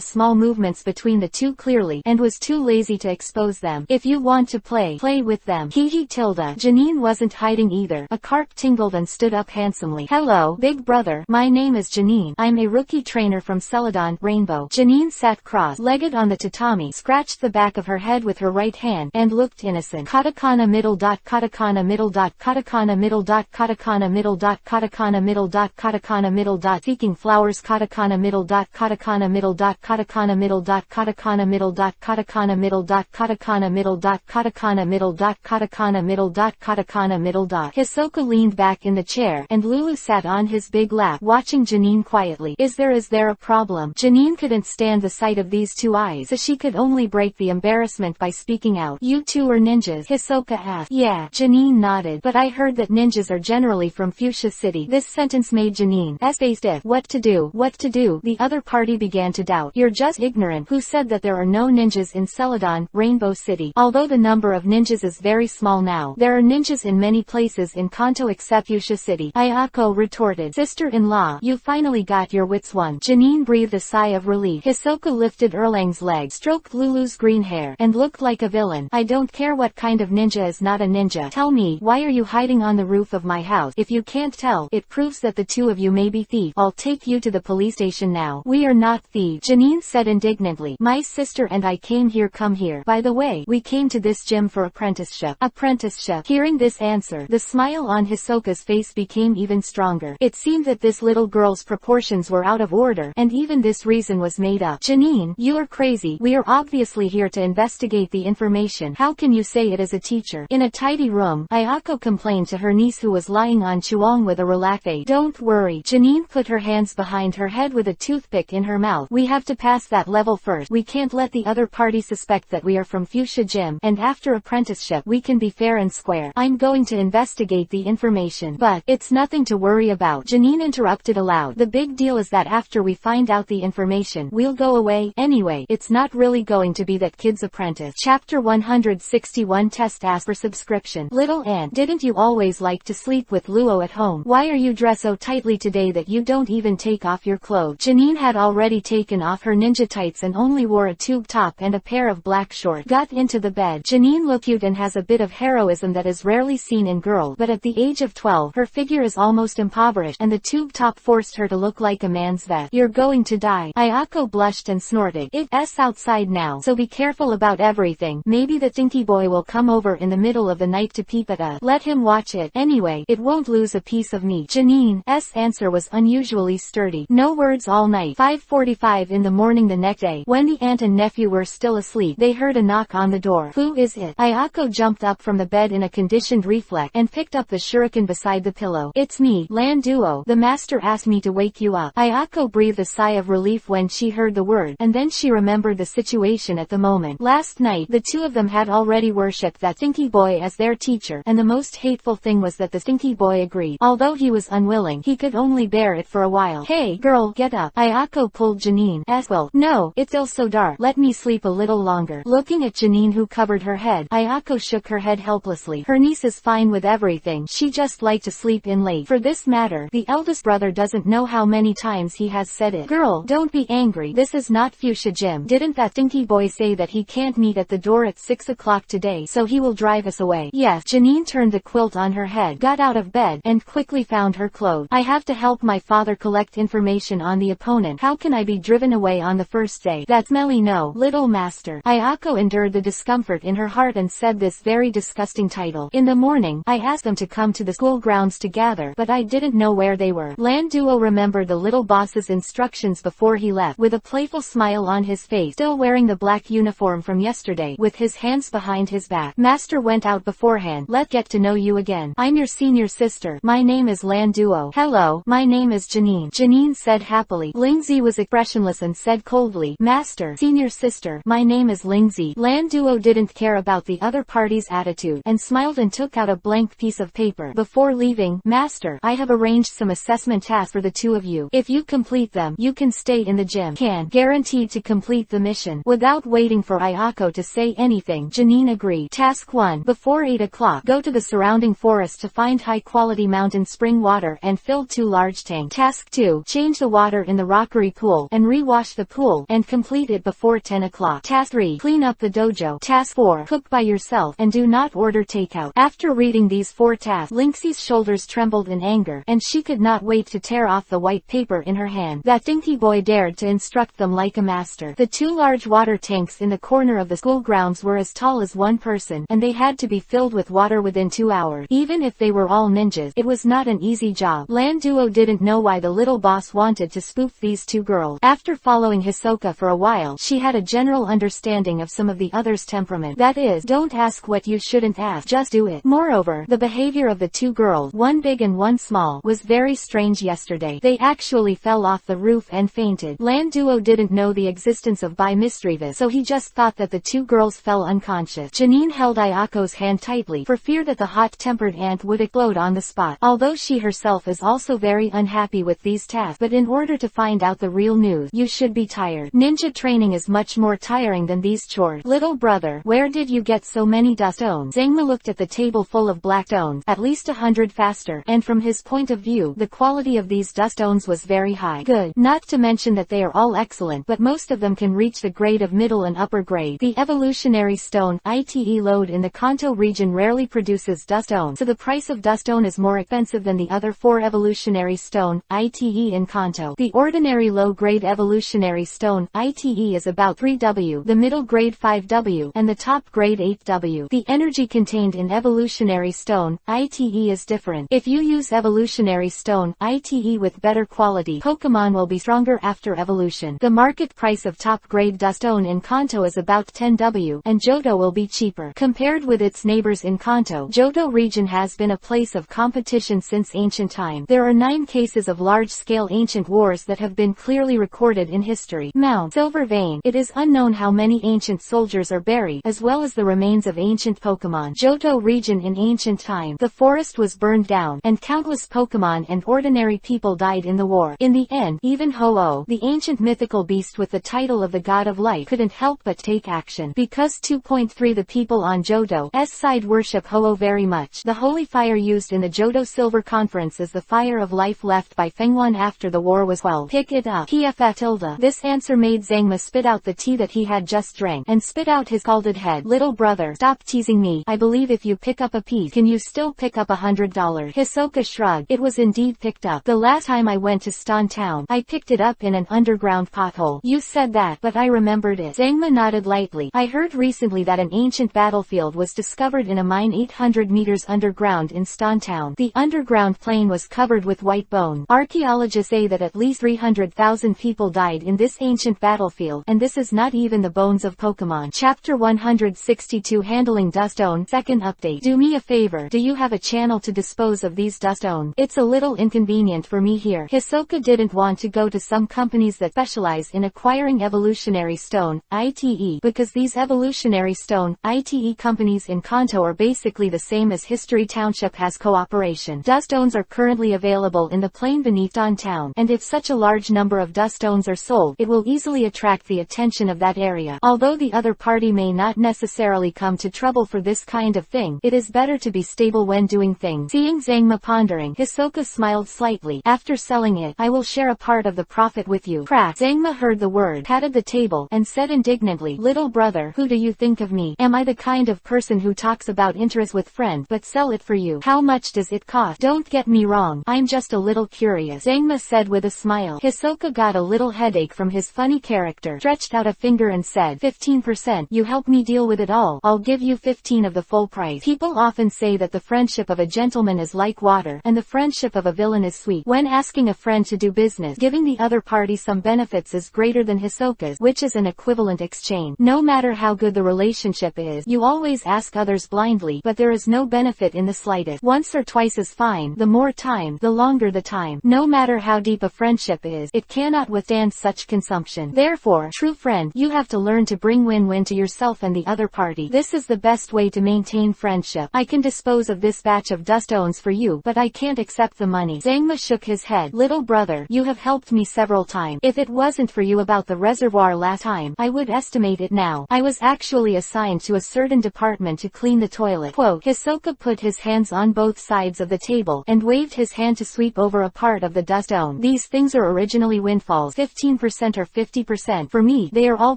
small movements between the two clearly, and was too lazy to expose them. "If you want to play, play with them." Hee tilde. Janine wasn't hiding either. A carp tingled and stood up handsomely. "Hello, big brother. My name is Janine. I'm a rookie trainer from Celadon, Rainbow." Janine sat cross-legged on the tatami, scratched the back of her head with her right hand, and looked innocent. Katakana middle dot katakana middle dot katakana middle dot katakana middle dot katakana middle dot katakana middle dot seeking flowers katakana middle dot katakana middle dot katakana middle dot katakana middle dot katakana middle dot katakana middle dot katakana middle dot katakana middle dot katakana middle dot. Hisoka leaned back in the chair, and Lulu sat on his big lap, watching Janine quietly. Is there a problem?" Janine couldn't stand the sight of these two eyes, so she could only break the embarrassment by speaking out. "You two are ninjas?" Hisoka asked. "Yeah." Janine nodded. "But I heard that ninjas are generally from Fuchsia City." This sentence made Janine's face stiff. What to do? The other party began to doubt. "You're just ignorant. Who said that there are no ninjas in Celadon, Rainbow City? Although the number of ninjas is very small now, there are ninjas in many places in Kanto except Fuchsia City." Ayako retorted. "Sister-in-law, you finally got your wits won." Janine breathed a sigh of relief. Hisoka lifted Erlang's leg, stroked Lulu's green hair, and looked like a villain. "I don't care what kind of ninja is not a ninja. Tell me, why are you hiding on the roof roof of my house. If you can't tell, it proves that the two of you may be thieves. I'll take you to the police station now. We are not thieves, Janine said indignantly. My sister and I came here. Come here. By the way, we came to this gym for apprenticeship. Apprenticeship. Hearing this answer, the smile on Hisoka's face became even stronger. It seemed that this little girl's proportions were out of order, and even this reason was made up. Janine, you are crazy. We are obviously here to investigate the information. How can you say it as a teacher? In a tidy room, Ayako complained to her niece who was lying on Chuang with a relaxed face. Don't worry. Janine put her hands behind her head with a toothpick in her mouth. We have to pass that level first. We can't let the other party suspect that we are from Fuchsia Gym, and after apprenticeship we can be fair and square. I'm going to investigate the information. But, it's nothing to worry about. Janine interrupted aloud. The big deal is that after we find out the information, we'll go away. Anyway, it's not really going to be that kid's apprentice. Chapter 161 Test Ask for Subscription. Little Ant, didn't you always like to sleep with Luo at home? Why are you dressed so tightly today that you don't even take off your clothes? Janine had already taken off her ninja tights and only wore a tube top and a pair of black shorts. Got into the bed. Janine looked cute and has a bit of heroism that is rarely seen in girls, but at the age of 12, her figure is almost impoverished, and the tube top forced her to look like a man's vest. You're going to die. Ayako blushed and snorted. It's outside now, so be careful about everything. Maybe the stinky boy will come over in the middle of the night to peep at us. Let him watch it. Anyway, it won't lose a piece of meat. Janine's answer was unusually sturdy. No words all night. 5:45 in the morning the next day, when the aunt and nephew were still asleep, they heard a knock on the door. Who is it? Ayako jumped up from the bed in a conditioned reflex and picked up the shuriken beside the pillow. It's me, Lan Duo. The master asked me to wake you up. Ayako breathed a sigh of relief when she heard the word, and then she remembered the situation at the moment. Last night, the two of them had already worshipped that stinky boy as their teacher, and the most hateful thing was that the stinky boy agreed. Although he was unwilling, he could only bear it for a while. Hey, girl, get up. Ayako pulled Janine. Well, no, it's still so dark. Let me sleep a little longer. Looking at Janine who covered her head, Ayako shook her head helplessly. Her niece is fine with everything. She just liked to sleep in late. For this matter, the eldest brother doesn't know how many times he has said it. Girl, don't be angry. This is not Fuchsia Gym. Didn't that stinky boy say that he can't meet at the door at 6 o'clock today, so he will drive us away? Yes. Janine turned the quilt on her head, got out of bed, and quickly found her clothes. I have to help my father collect information on the opponent. How can I be driven away on the first day? That's smelly. No, little master. Ayako endured the discomfort in her heart and said this very disgusting title. In the morning, I asked them to come to the school grounds to gather, but I didn't know where they were. Lan Duo remembered the little boss's instructions before he left, with a playful smile on his face, still wearing the black uniform from yesterday, with his hands behind his back. Master went out beforehand. Let's get to know you again. I'm your senior sister. My name is Lan Duo. Hello, my name is Janine. Janine said happily. Lingzi was expressionless and said coldly, Master, senior sister, my name is Lingzi. Lan Duo didn't care about the other party's attitude, and smiled and took out a blank piece of paper. Before leaving, Master, I have arranged some assessment tasks for the two of you. If you complete them, you can stay in the gym. Guaranteed to complete the mission. Without waiting for Ayako to say anything, Janine agreed. Task 1. Before 8 o'clock, go to the surrounding forest to find high-quality mountain spring water and fill 2 large tanks. Task 2. Change the water in the rockery pool and rewash the pool, and complete it before 10 o'clock. Task 3. Clean up the dojo. Task 4. Cook by yourself and do not order takeout. After reading these 4 tasks, Lingxi's shoulders trembled in anger, and she could not wait to tear off the white paper in her hand. That stinky boy dared to instruct them like a master. The 2 large water tanks in the corner of the school grounds were as tall as one person, and they had to be filled with water within 2 hours. Even if they were all ninjas, it was not an easy job. Lan Duo didn't know why the little boss wanted to spoof these 2 girls. After following Hisoka for a while, she had a general understanding of some of the others' temperament. That is, don't ask what you shouldn't ask, just do it. Moreover, the behavior of the 2 girls, one big and one small, was very strange yesterday. They actually fell off the roof and fainted. Lan Duo didn't know the existence of bi mischievous, so he just thought that the 2 girls fell unconscious. Janine held Ayako's hand tightly, for fear that the hot-tempered aunt would explode on the spot. Although she herself is also very unhappy with these tasks, but in order to find out the real news, you should be tired. Ninja training is much more tiring than these chores. Little brother, where did you get so many dust stones? Zangma looked at the table full of black stones, at least 100 faster, and from his point of view, the quality of these dust stones was very high. Good. Not to mention that they are all excellent, but most of them can reach the grade of middle and upper grade. The evolutionary stone, ite load in the Kanto region rarely produces dust stones, so the price of Dustone is more expensive than the other 4 evolutionary stone, ite in Kanto. The ordinary low-grade evolutionary stone, ite is about 3W, the middle grade 5W, and the top grade 8W. The energy contained in evolutionary stone, ite is different. If you use evolutionary stone, ite with better quality, Pokémon will be stronger after evolution. The market price of top grade Dustone in Kanto is about 10W, and Johto will be cheaper. Compared with its neighbors in Kanto, Johto region has been a place of competition since ancient time. There are 9 cases of large-scale ancient wars that have been clearly recorded in history. Mount Silver Vein. It is unknown how many ancient soldiers are buried, as well as the remains of ancient Pokémon. Johto region in ancient time. The forest was burned down, and countless Pokémon and ordinary people died in the war. In the end, even Ho-Oh, the ancient mythical beast with the title of the God of Light, couldn't help but take action. Because 2.3 the people on Johto's side worship Ho-Oh very much. The holy fire used in the Johto Silver Conference is the fire of life left by Fenghuan after the war was quelled. Pick it up. PFA. This answer made Zangma spit out the tea that he had just drank, and spit out his scalded head. Little brother, stop teasing me. I believe if you pick up a piece, can you still pick up $100? Hisoka shrugged. It was indeed picked up. The last time I went to Stone Town, I picked it up in an underground pothole. You said that, but I remembered it. Zangma nodded lightly. I heard recently that an ancient battlefield was discovered in a mine 800 meters underground in Stone Town. The underground plain was covered with white bone. Archaeologists say that at least 300,000 people died in this ancient battlefield, and this is not even the bones of Pokémon. Chapter 162 Handling Dustone. Second update. Do me a favor. Do you have a channel to dispose of these Dustone? It's a little inconvenient for me here. Hisoka didn't want to go to some companies that specialize in acquiring evolutionary stone, ite, because these evolutionary stone, ite companies in Kanto are basically the same as History Township has cooperation. Duststones are currently available in the plain beneath Stone Town, and if such a large number of Duststones are sold, it will easily attract the attention of that area. Although the other party may not necessarily come to trouble for this kind of thing, it is better to be stable when doing things. Seeing Zangma pondering, Hisoka smiled slightly. After selling it, I will share a part of the profit with you. Crack. Zangma heard the word, patted the table, and said indignantly, little brother, who do you think of me? Am I the kind of person who talks about interest with friends but sell it for you? How much does it cost? Don't get me wrong, I'm just a little curious, Zangma said with a smile. Hisoka got a little headache from his funny character, stretched out a finger and said, 15%, you help me deal with it all, I'll give you 15 of the full price. People often say that the friendship of a gentleman is like water, and the friendship of a villain is sweet. When asking a friend to do business, giving the other party some benefits is greater than Hisoka's, which is an equivalent exchange. No matter how good the relationship is, you always ask others blindly, but there is no benefit in the slightest. Once or twice is fine, the more time, the longer the time. No matter how deep a friendship is, it cannot withstand such consumption. Therefore, true friend, you have to learn to bring win-win to yourself and the other party. This is the best way to maintain friendship. I can dispose of this batch of Duststones for you, but I can't accept the money. Zangma shook his head. Little brother, you have helped me several times. If it wasn't for you about the reservoir last time, I would estimate it now. I was actually assigned to a certain department to clean the toilet. Quote, Hisoka put his hands on both sides of the table, and waved his hand to sweep over a part of the Duststone. These things are originally windfalls, 15% or 50%. For me, they are all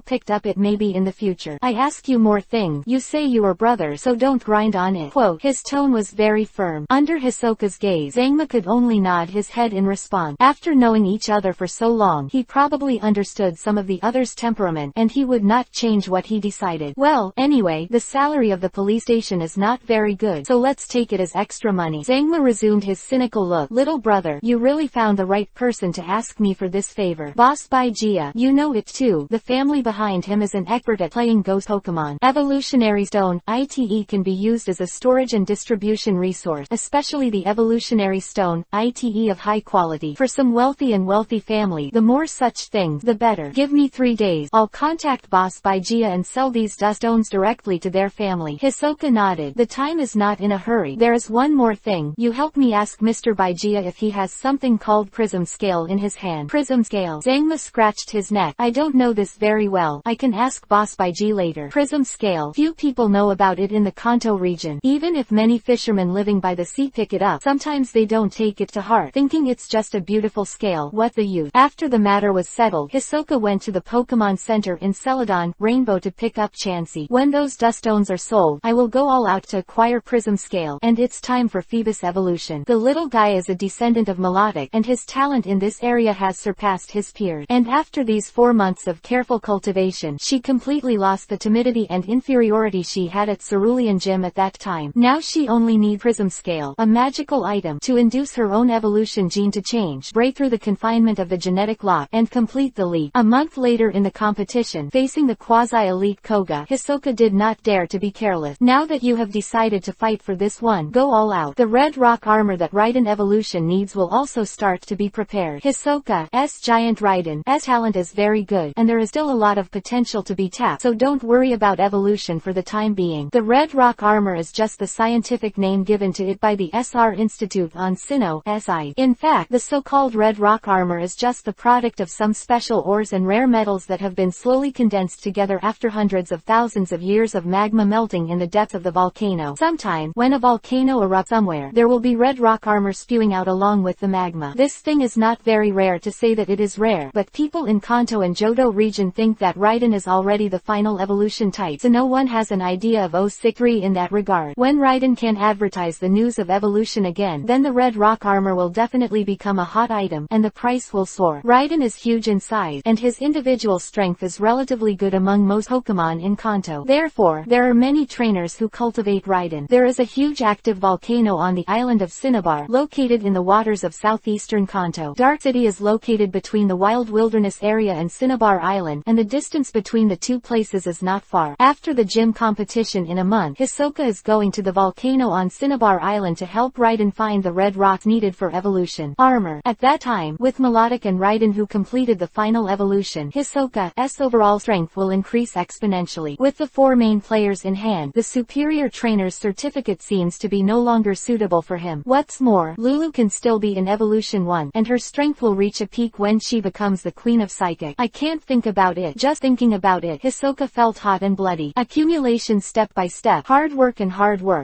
picked up. It may be in the future. I ask you more things. You say you are brothers, so don't grind on it. Quote, his tone was very firm. Under Hisoka's gaze, Zangma could only nod his head in response. After knowing each other for so long, he probably understood some of the other's temperament, and he would not change what he decided. Well, anyway, the salary of the police station is not very good, so let's take it as extra money. Zangma resumed his cynical look. Little brother, you really found the right person to ask me for this favor. Boss by Gia, you know it too. The family behind him is an expert at playing ghost Pokemon. Evolutionary stone, ite, can be used as a storage and distribution resource, especially the evolutionary stone, ite of high quality. For some wealthy family, the more such things, the better. Give me 3 days. I'll contact Boss by Gia and sell these Duststones directly to their family. Hisoka nodded. The time is not in a hurry. There is one more thing. You help me ask Mr. Baigia if he has something called prism scale in his hand. Prism scale. Zangma scratched his neck. I don't know this very well. I can ask Boss Baigia later. Prism scale. Few people know about it in the Kanto region. Even if many fishermen living by the sea pick it up, sometimes they don't take it to heart, thinking it's just a beautiful scale. What the use? After the matter was settled, Hisoka went to the Pokemon Center in Celadon, Rainbow to pick up Chansey. When those Duststones are sold, I will go all out to acquire prism scale. and it's time for Phoebus evolution. The little guy is a descendant of Melodic, and his talent in this area has surpassed his peers. And after these 4 months of careful cultivation, she completely lost the timidity and inferiority she had at Cerulean Gym at that time. Now she only needs Prism Scale, a magical item, to induce her own evolution gene to change, break through the confinement of the genetic lock, and complete the leap. A month later in the competition, facing the quasi-elite Koga, Hisoka did not dare to be careless. Now that you have decided to fight for this one, go all out. The red rock armor that Raiden evolution needs will also start to be prepared. Hisoka's giant Raiden's talent is very good, and there is still a lot of potential to be tapped, so don't worry about evolution for the time being. The red rock armor is just the scientific name given to it by the SR Institute on Sinnoh's side. In fact, the so-called red rock armor is just the product of some special ores and rare metals that have been slowly condensed together after hundreds of thousands of years of magma melting in the depths of the volcano. Sometime, when a volcano erupts somewhere, there will be red rock armor spewing out along with the magma. This thing is not very rare to say that it is rare, but people in Kanto and Johto region think that Raiden is already the final evolution type, so no one has an idea of 063 in that regard. When Raiden can advertise the news of evolution again, then the red rock armor will definitely become a hot item, and the price will soar. Raiden is huge in size, and his individual strength is relatively good among most Pokémon in Kanto. Therefore, there are many trainers who cultivate Raiden. There is a huge active volcano on the island of Cinnabar, located in the waters of southeastern Kanto. Dark City is located between the wild wilderness area and Cinnabar Island, and the distance between the two places is not far. After the gym competition in a month, Hisoka is going to the volcano on Cinnabar Island to help Raiden find the red rocks needed for evolution armor. At that time, with Melodic and Raiden who completed the final evolution, Hisoka's overall strength will increase exponentially. With the 4 main players in hand, the superior trainer's certificate seems to be no longer suitable for him. What's more, Lulu can still be in Evolution 1, and her strength will reach a peak when she becomes the Queen of Psychic. I can't think about it. Just thinking about it, Hisoka felt hot and bloody. Accumulation step by step, hard work.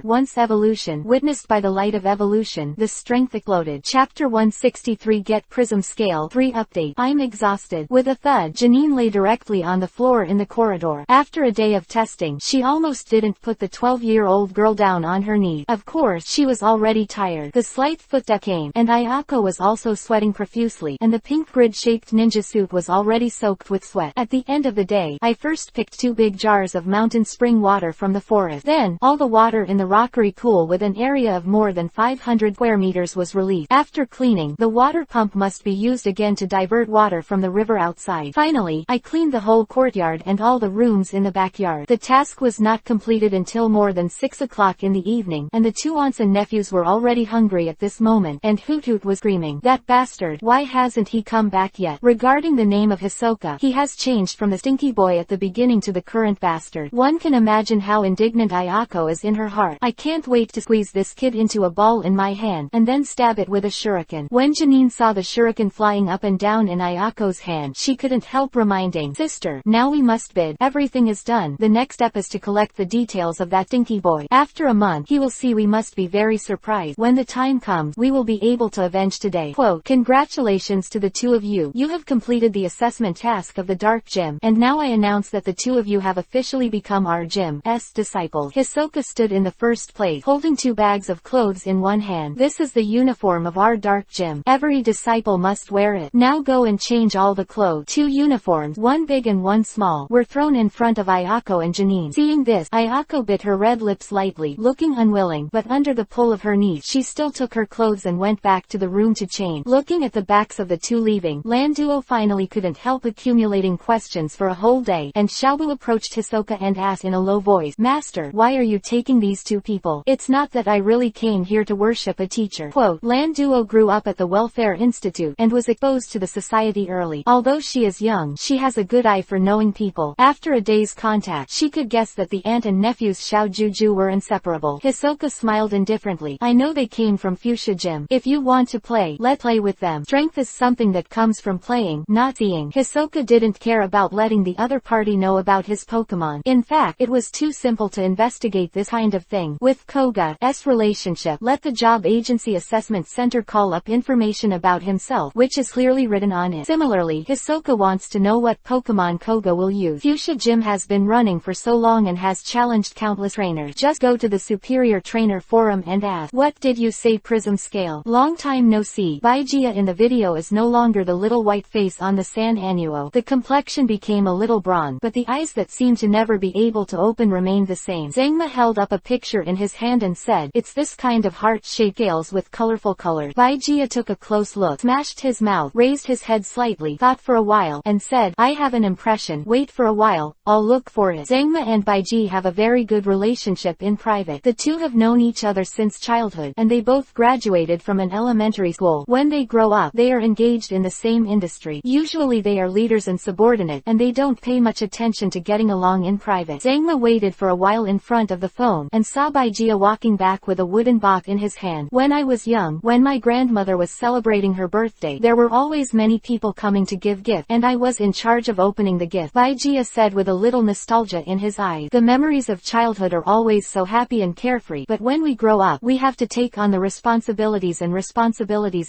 Once evolution, witnessed by the light of evolution, the strength exploded. Chapter 163 Get Prism Scale 3 Update. I'm exhausted. With a thud, Janine lay directly on the floor in the corridor. After a day of testing, she almost didn't put the 12-year-old girl down on her knee. Of course, she was already tired. The slight footstep came, and Ayako was also sweating profusely, and the pink grid-shaped ninja suit was already soaked with sweat. At the end of the day, I first picked 2 big jars of mountain spring water from the forest. Then, all the water in the rockery pool with an area of more than 500 square meters was released. After cleaning, the water pump must be used again to divert water from the river outside. Finally, I cleaned the whole courtyard and all the rooms in the backyard. The task was not completed until more than 6 o'clock in the evening, and the 2 aunts and nephews were already hungry at this moment, and Hoot Hoot was screaming, "That bastard, why hasn't he come back yet?" Regarding the name of Hisoka, he has changed from the stinky boy at the beginning to the current bastard. One can imagine how indignant Ayako is in her heart. I can't wait to squeeze this kid into a ball in my hand, and then stab it with a shuriken. When Janine saw the shuriken flying up and down in Ayako's hand, she couldn't help reminding, "Sister, now we must bid. Everything is done. The next step is to collect the details of that stinky boy. After a month, he will see we must be very surprised. When the time comes, we will be able to avenge today." Quote, "Congratulations to the 2 of you. You have completed the assessment task of the Dark Gym, and now I announce that the 2 of you have officially become our gym's disciples." Hisoka stood in the first place, holding 2 bags of clothes in one hand. "This is the uniform of our Dark Gym. Every disciple must wear it. Now go and change all the clothes." 2 uniforms, one big and one small, were thrown in front of Ayako and Janine. Seeing this, Ayako bit her red lips lightly, looking unwilling, but under the pull of her niece, she still took her clothes and went back to the room to change. Looking at the backs of the 2 leaving, Landuo finally couldn't help accumulating questions for a whole day, and Xiaobu approached Hisoka and asked in a low voice, "Master, why are you taking these 2 people? It's not that I really came here to worship a teacher." Quote, "Landuo grew up at the Welfare Institute, and was exposed to the society early. Although she is young, she has a good eye for knowing people. After a day's contact, she could guess that the aunt and nephews Xiao Juju were inseparable." Hisoka smiled indifferently. "I know they came from Fuchsia Gym. If you want to play, let's play with them. Strength is something that comes from playing, not seeing." Hisoka didn't care about letting the other party know about his Pokémon. In fact, it was too simple to investigate this kind of thing. With Koga's relationship, let the Job Agency Assessment Center call up information about himself, which is clearly written on it. Similarly, Hisoka wants to know what Pokémon Koga will use. Fuchsia Gym has been running for so long and has challenged countless trainers. Just go to the superior her trainer forum and asked, "What did you say, Prism Scale? Long time no see." Baijia in the video is no longer the little white face on the San Annuo. The complexion became a little bronze, but the eyes that seemed to never be able to open remained the same. Zangma held up a picture in his hand and said, "It's this kind of heart-shaped scales with colorful colors." Baijia took a close look, smashed his mouth, raised his head slightly, thought for a while, and said, "I have an impression. Wait for a while, I'll look for it." Zangma and Baiji have a very good relationship in private. The two have known each other since childhood, and they both graduated from an elementary school. When they grow up, they are engaged in the same industry. Usually they are leaders and subordinate, and they don't pay much attention to getting along in private. Zangma waited for a while in front of the phone, and saw Baijia walking back with a wooden box in his hand. "When I was young, when my grandmother was celebrating her birthday, there were always many people coming to give gifts, and I was in charge of opening the gift," Baijia said with a little nostalgia in his eyes. "The memories of childhood are always so happy and carefree, but when we grow up, we have to take on the responsibilities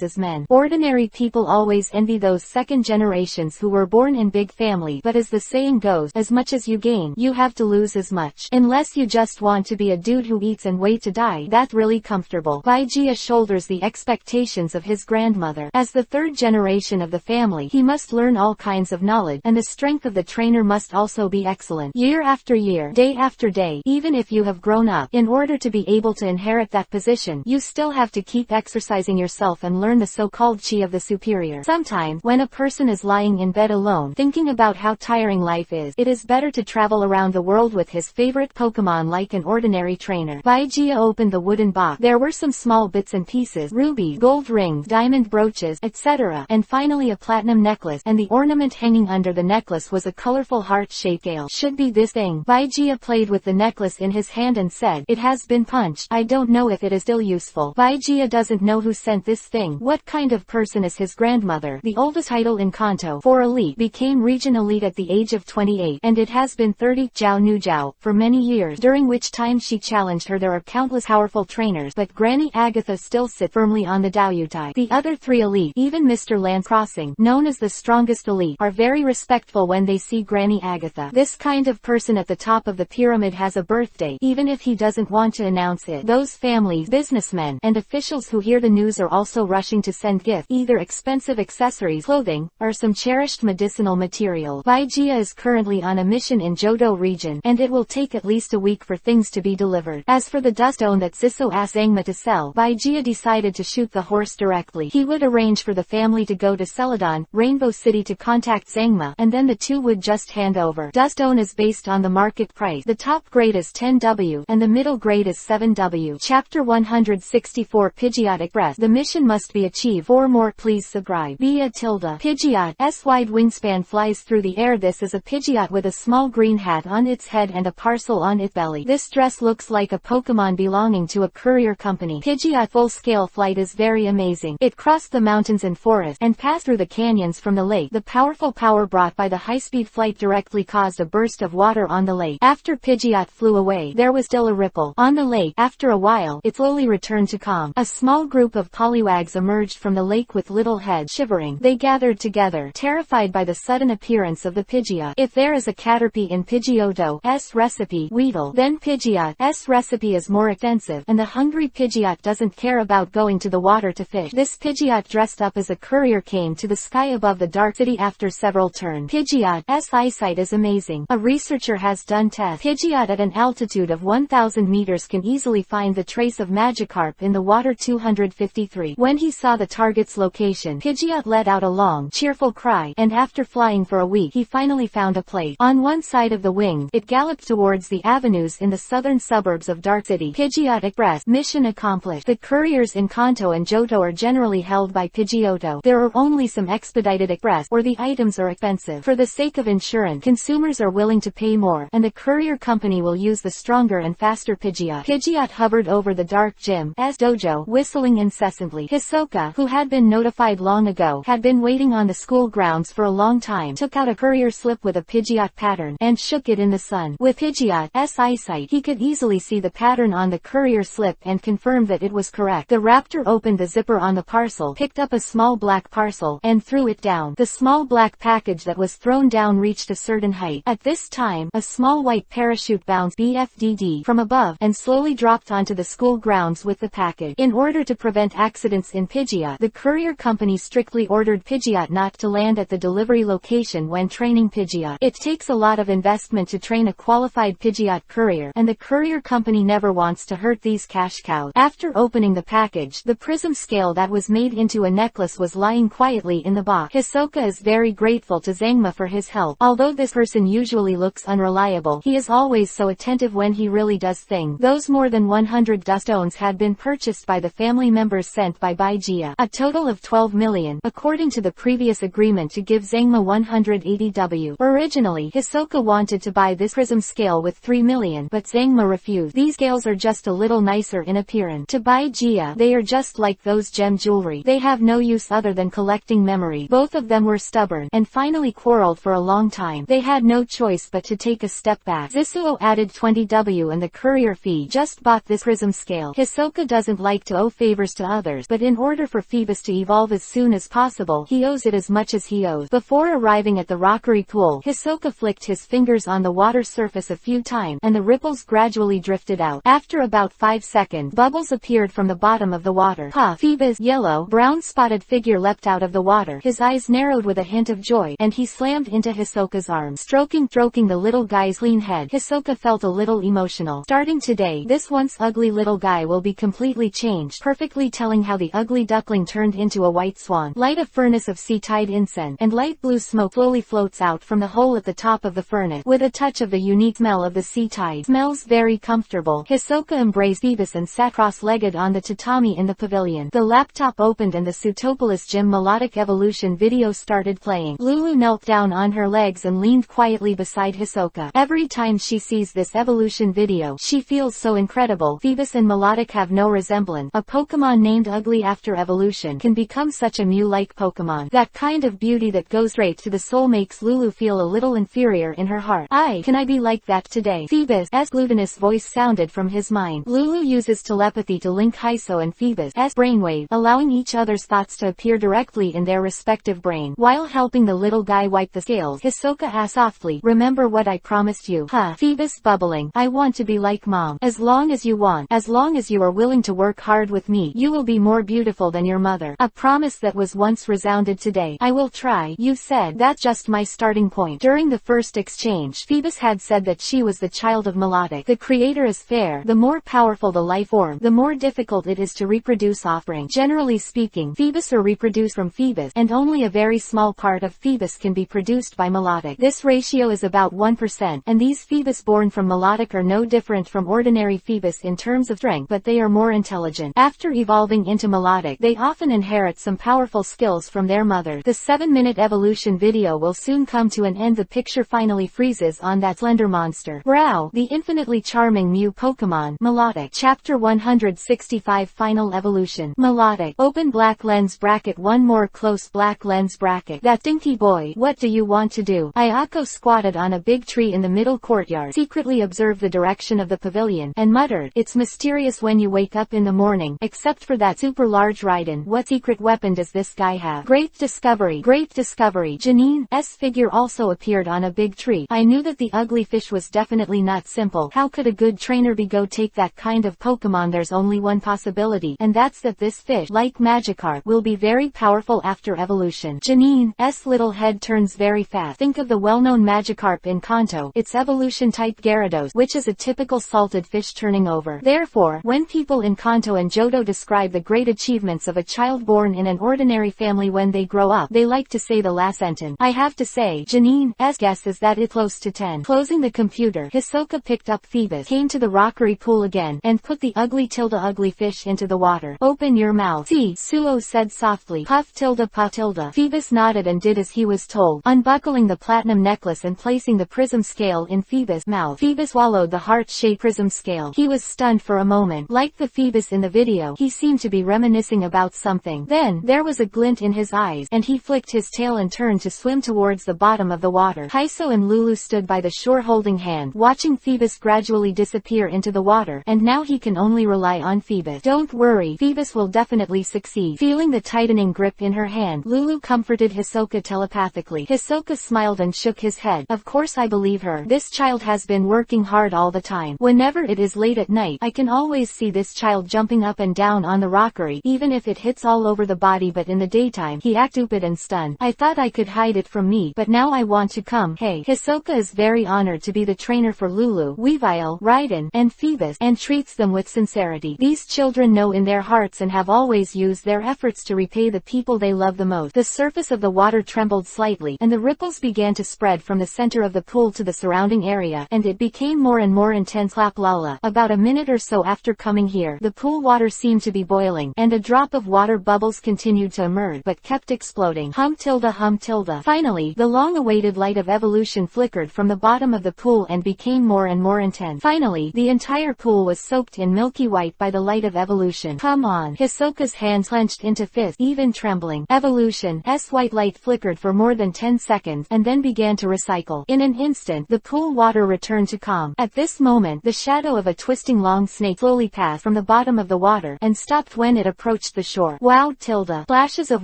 as men. Ordinary people always envy those second generations who were born in big family, but as the saying goes, as much as you gain, you have to lose as much. Unless you just want to be a dude who eats and wait to die, that's really comfortable." Baijia shoulders the expectations of his grandmother. As the third generation of the family, he must learn all kinds of knowledge, and the strength of the trainer must also be excellent. Year after year, day after day, even if you have grown up, in order to be able to inherit that position, you still have to keep exercising yourself and learn the so-called chi of the superior. Sometimes, when a person is lying in bed alone, thinking about how tiring life is, it is better to travel around the world with his favorite Pokémon like an ordinary trainer. Baijia opened the wooden box. There were some small bits and pieces, rubies, gold rings, diamond brooches, etc., and finally a platinum necklace, and the ornament hanging under the necklace was a colorful heart-shaped scale. "Should be this thing." Baijia played with the necklace in his hand and said, "It has been punched. I don't know if it is still useful." Baijia doesn't know who sent this thing. What kind of person is his grandmother? The oldest title in Kanto, for elite, became region elite at the age of 28, and it has been 30 Jiao Nu Jiao for many years, during which time she challenged her. There are countless powerful trainers, but Granny Agatha still sits firmly on the Daoyutai. The other three elite, even Mr. Land Crossing, known as the strongest elite, are very respectful when they see Granny Agatha. This kind of person at the top of the pyramid has a birthday, even if he doesn't want to announce it. Those families, businessmen, and officials who hear the news are also rushing to send gifts, either expensive accessories, clothing, or some cherished medicinal material. Baijia is currently on a mission in Johto region, and it will take at least a week for things to be delivered. As for the dust stone that Ziso asked Zangma to sell, Baijia decided to shoot the horse directly. He would arrange for the family to go to Celadon, Rainbow City to contact Zangma, and then the two would just hand over. Dust stone is based on the market price. The top grade is 10W, and the middle grade is 7W. Chapter 164 Pidgeot Express. The mission must be achieved. 4 more please subscribe. Pidgeot's wide wingspan flies through the air. This is a Pidgeot with a small green hat on its head and a parcel on its belly. This dress looks like a Pokémon belonging to a courier company. Pidgeot full-scale flight is very amazing. It crossed the mountains and forests, and passed through the canyons from the lake. The powerful power brought by the high-speed flight directly caused a burst of water on the lake. After Pidgeot flew away, there was still a ripple on the lake. After a while, it slowly returned to calm. A small group of Poliwags emerged from the lake with little heads shivering. They gathered together, terrified by the sudden appearance of the Pidgeot. If there is a Caterpie in Pidgeotto's recipe, Weedle, then Pidgeot's recipe is more extensive, and the hungry Pidgeot doesn't care about going to the water to fish. This Pidgeot dressed up as a courier came to the sky above the dark city after several turns. Pidgeot's eyesight is amazing. A researcher has done tests. Pidgeot at an altitude of 1,000 meters can easily find the trace of Magikarp in the water. 253. When he saw the target's location, Pidgeot let out a long, cheerful cry, and after flying for a week, he finally found a place. On one side of the wing, it galloped towards the avenues in the southern suburbs of Dark City. Pidgeot Express. Mission accomplished. The couriers in Kanto and Johto are generally held by Pidgeotto. There are only some expedited express, or the items are expensive. For the sake of insurance, consumers are willing to pay more, and the courier company will use the stronger and faster Pidgeot. Pidgeot hovered over the dark gym's dojo, whistling incessantly. Hisoka, who had been notified long ago, had been waiting on the school grounds for a long time, took out a courier slip with a Pidgeot pattern, and shook it in the sun. With Pidgeot's eyesight, he could easily see the pattern on the courier slip and confirmed that it was correct. The raptor opened the zipper on the parcel, picked up a small black parcel, and threw it down. The small black package that was thrown down reached a certain height. At this time, a small white parachute bounced BFDD from above, and slowly slowly dropped onto the school grounds with the package. In order to prevent accidents in Pidgeot, the courier company strictly ordered Pidgeot not to land at the delivery location when training Pidgeot. It takes a lot of investment to train a qualified Pidgeot courier, and the courier company never wants to hurt these cash cows. After opening the package, the prism scale that was made into a necklace was lying quietly in the box. Hisoka is very grateful to Zangma for his help. Although this person usually looks unreliable, he is always so attentive when he really does things. Those more than 100 dust stones had been purchased by the family members sent by Baijia, a total of 12 million, according to the previous agreement to give Zangma 180 W. Originally, Hisoka wanted to buy this prism scale with 3 million, but Zangma refused. These scales are just a little nicer in appearance. To Baijia, they are just like those gem jewelry. They have no use other than collecting memory. Both of them were stubborn, and finally quarreled for a long time. They had no choice but to take a step back. Zisuo added 20 W and the courier fee. Just bought this prism scale. Hisoka doesn't like to owe favors to others, but in order for Phoebus to evolve as soon as possible, he owes it as much as he owes. Before arriving at the rockery pool, Hisoka flicked his fingers on the water surface a few times, and the ripples gradually drifted out. After about 5 seconds, bubbles appeared from the bottom of the water. Puff! Phoebus' yellow, brown spotted figure leapt out of the water. His eyes narrowed with a hint of joy, and he slammed into Hisoka's arms. Stroking the little guy's lean head, Hisoka felt a little emotional. Starting today, this once ugly little guy will be completely changed, perfectly telling how the ugly duckling turned into a white swan. Light a furnace of sea-tide incense, and light blue smoke slowly floats out from the hole at the top of the furnace, with a touch of the unique smell of the sea tide. Smells very comfortable. Hisoka embraced Phoebus and sat cross-legged on the tatami in the pavilion. The laptop opened and the Sutopolis Gym melodic evolution video started playing. Lulu knelt down on her legs and leaned quietly beside Hisoka. Every time she sees this evolution video, she feels so incredible. Phoebus and Melodic have no resemblance. A Pokémon named Ugly after evolution can become such a Mew-like Pokémon. That kind of beauty that goes straight to the soul makes Lulu feel a little inferior in her heart. Can I be like that today? Phoebus' glutinous voice sounded from his mind. Lulu uses telepathy to link Hiso and Phoebus' brainwave, allowing each other's thoughts to appear directly in their respective brain. While helping the little guy wipe the scales, Hisoka asked softly, "Remember what I promised you?" Phoebus bubbling, "I want to be like Mom. As long as you want, as long as you are willing to work hard with me, you will be more beautiful than your mother." A promise that was once resounded today. "I will try," you said. "That's just my starting point." During the first exchange, Phoebus had said that she was the child of Melodic. The creator is fair. The more powerful the life form, the more difficult it is to reproduce offspring. Generally speaking, Phoebus are reproduced from Phoebus, and only a very small part of Phoebus can be produced by Melodic. This ratio is about 1%, and these Phoebus born from Melodic are no different from ordinary Phoebus in terms of strength, but they are more intelligent. After evolving into Melodic, they often inherit some powerful skills from their mother. The 7-minute evolution video will soon come to an end. The picture finally freezes on that slender monster. Brow, the infinitely charming Mew Pokémon. Melodic. Chapter 165 Final Evolution. Melodic. Open black lens bracket. One more close black lens bracket. That dinky boy. What do you want to do? Ayako squatted on a big tree in the middle courtyard, secretly observed the direction of the pavilion, and muttered, "It's mysterious when you wake up in the morning, except for that super large Raiden. What secret weapon does this guy have? Great discovery. Great discovery." Janine's figure also appeared on a big tree. "I knew that the ugly fish was definitely not simple. How could a good trainer be go take that kind of Pokemon? There's only one possibility, and that's that this fish, like Magikarp, will be very powerful after evolution." Janine's little head turns very fast. Think of the well-known Magikarp in Kanto. Its evolution type Gyarados, which is a typical salted fish turning over. Therefore, when people in Kanto and Johto describe the great achievements of a child born in an ordinary family when they grow up, they like to say the last sentence. I have to say, Janine's guess is that it's close to 10. Closing the computer, Hisoka picked up Phoebus, came to the rockery pool again, and put the ugly fish into the water. "Open your mouth." "See," Suo said softly. Puff puff. Phoebus nodded and did as he was told, unbuckling the platinum necklace and placing the prism scale in Phoebus' mouth. Phoebus swallowed the heart-shaped prism scale. He was stunned for a moment. Like the Phoebus in the video, he seemed to be reminiscing about something. Then, there was a glint in his eyes, and he flicked his tail and turned to swim towards the bottom of the water. Hiso and Lulu stood by the shore holding hand, watching Phoebus gradually disappear into the water, and now he can only rely on Phoebus. "Don't worry, Phoebus will definitely succeed." Feeling the tightening grip in her hand, Lulu comforted Hisoka telepathically. Hisoka smiled and shook his head. "Of course I believe her. This child has been working hard all the time. Whenever it is is late at night, I can always see this child jumping up and down on the rockery, even if it hits all over the body, but in the daytime, he acts stupid and stunned. I thought I could hide it from me, but now I want to come. Hey. Hisoka is very honored to be the trainer for Lulu, Weavile, Raiden, and Phoebus, and treats them with sincerity. These children know in their hearts and have always used their efforts to repay the people they love the most. The surface of the water trembled slightly, and the ripples began to spread from the center of the pool to the surrounding area, and it became more and more intense. Lala. About a minute or so after coming here, the pool water seemed to be boiling, and a drop of water bubbles continued to emerge, but kept exploding. Hum tilde. Finally, the long-awaited light of evolution flickered from the bottom of the pool and became more and more intense. Finally, the entire pool was soaked in milky white by the light of evolution. Come on. Hisoka's hands clenched into fists, even trembling. Evolution's white light flickered for more than 10 seconds, and then began to recycle. In an instant, the pool water returned to calm. At this moment, the shadow of a twisting long snake slowly passed from the bottom of the water, and stopped when it approached the shore. Wow tilde. Splashes of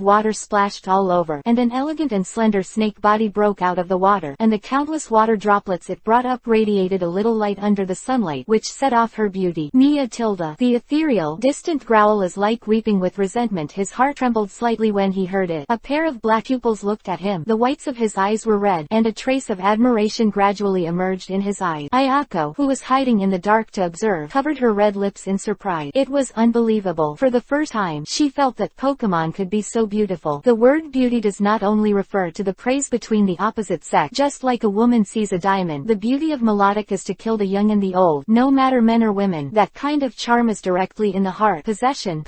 water splashed all over, and an elegant and slender snake body broke out of the water, and the countless water droplets it brought up radiated a little light under the sunlight, which set off her beauty. Mia tilde. The ethereal, distant growl is like weeping with resentment. His heart trembled slightly when he heard it. A pair of black pupils looked at him. The whites of his eyes were red, and a trace of admiration gradually emerged in his eyes. Ayako, who was hiding in the dark to observe, covered her red lips in surprise. It was unbelievable. For the first time, she felt that Pokémon could be so beautiful. The word beauty does not only refer to the praise between the opposite sex. Just like a woman sees a diamond, the beauty of melodic is to kill the young and the old, no matter men or women. That kind of charm is directly in the heart. Possession,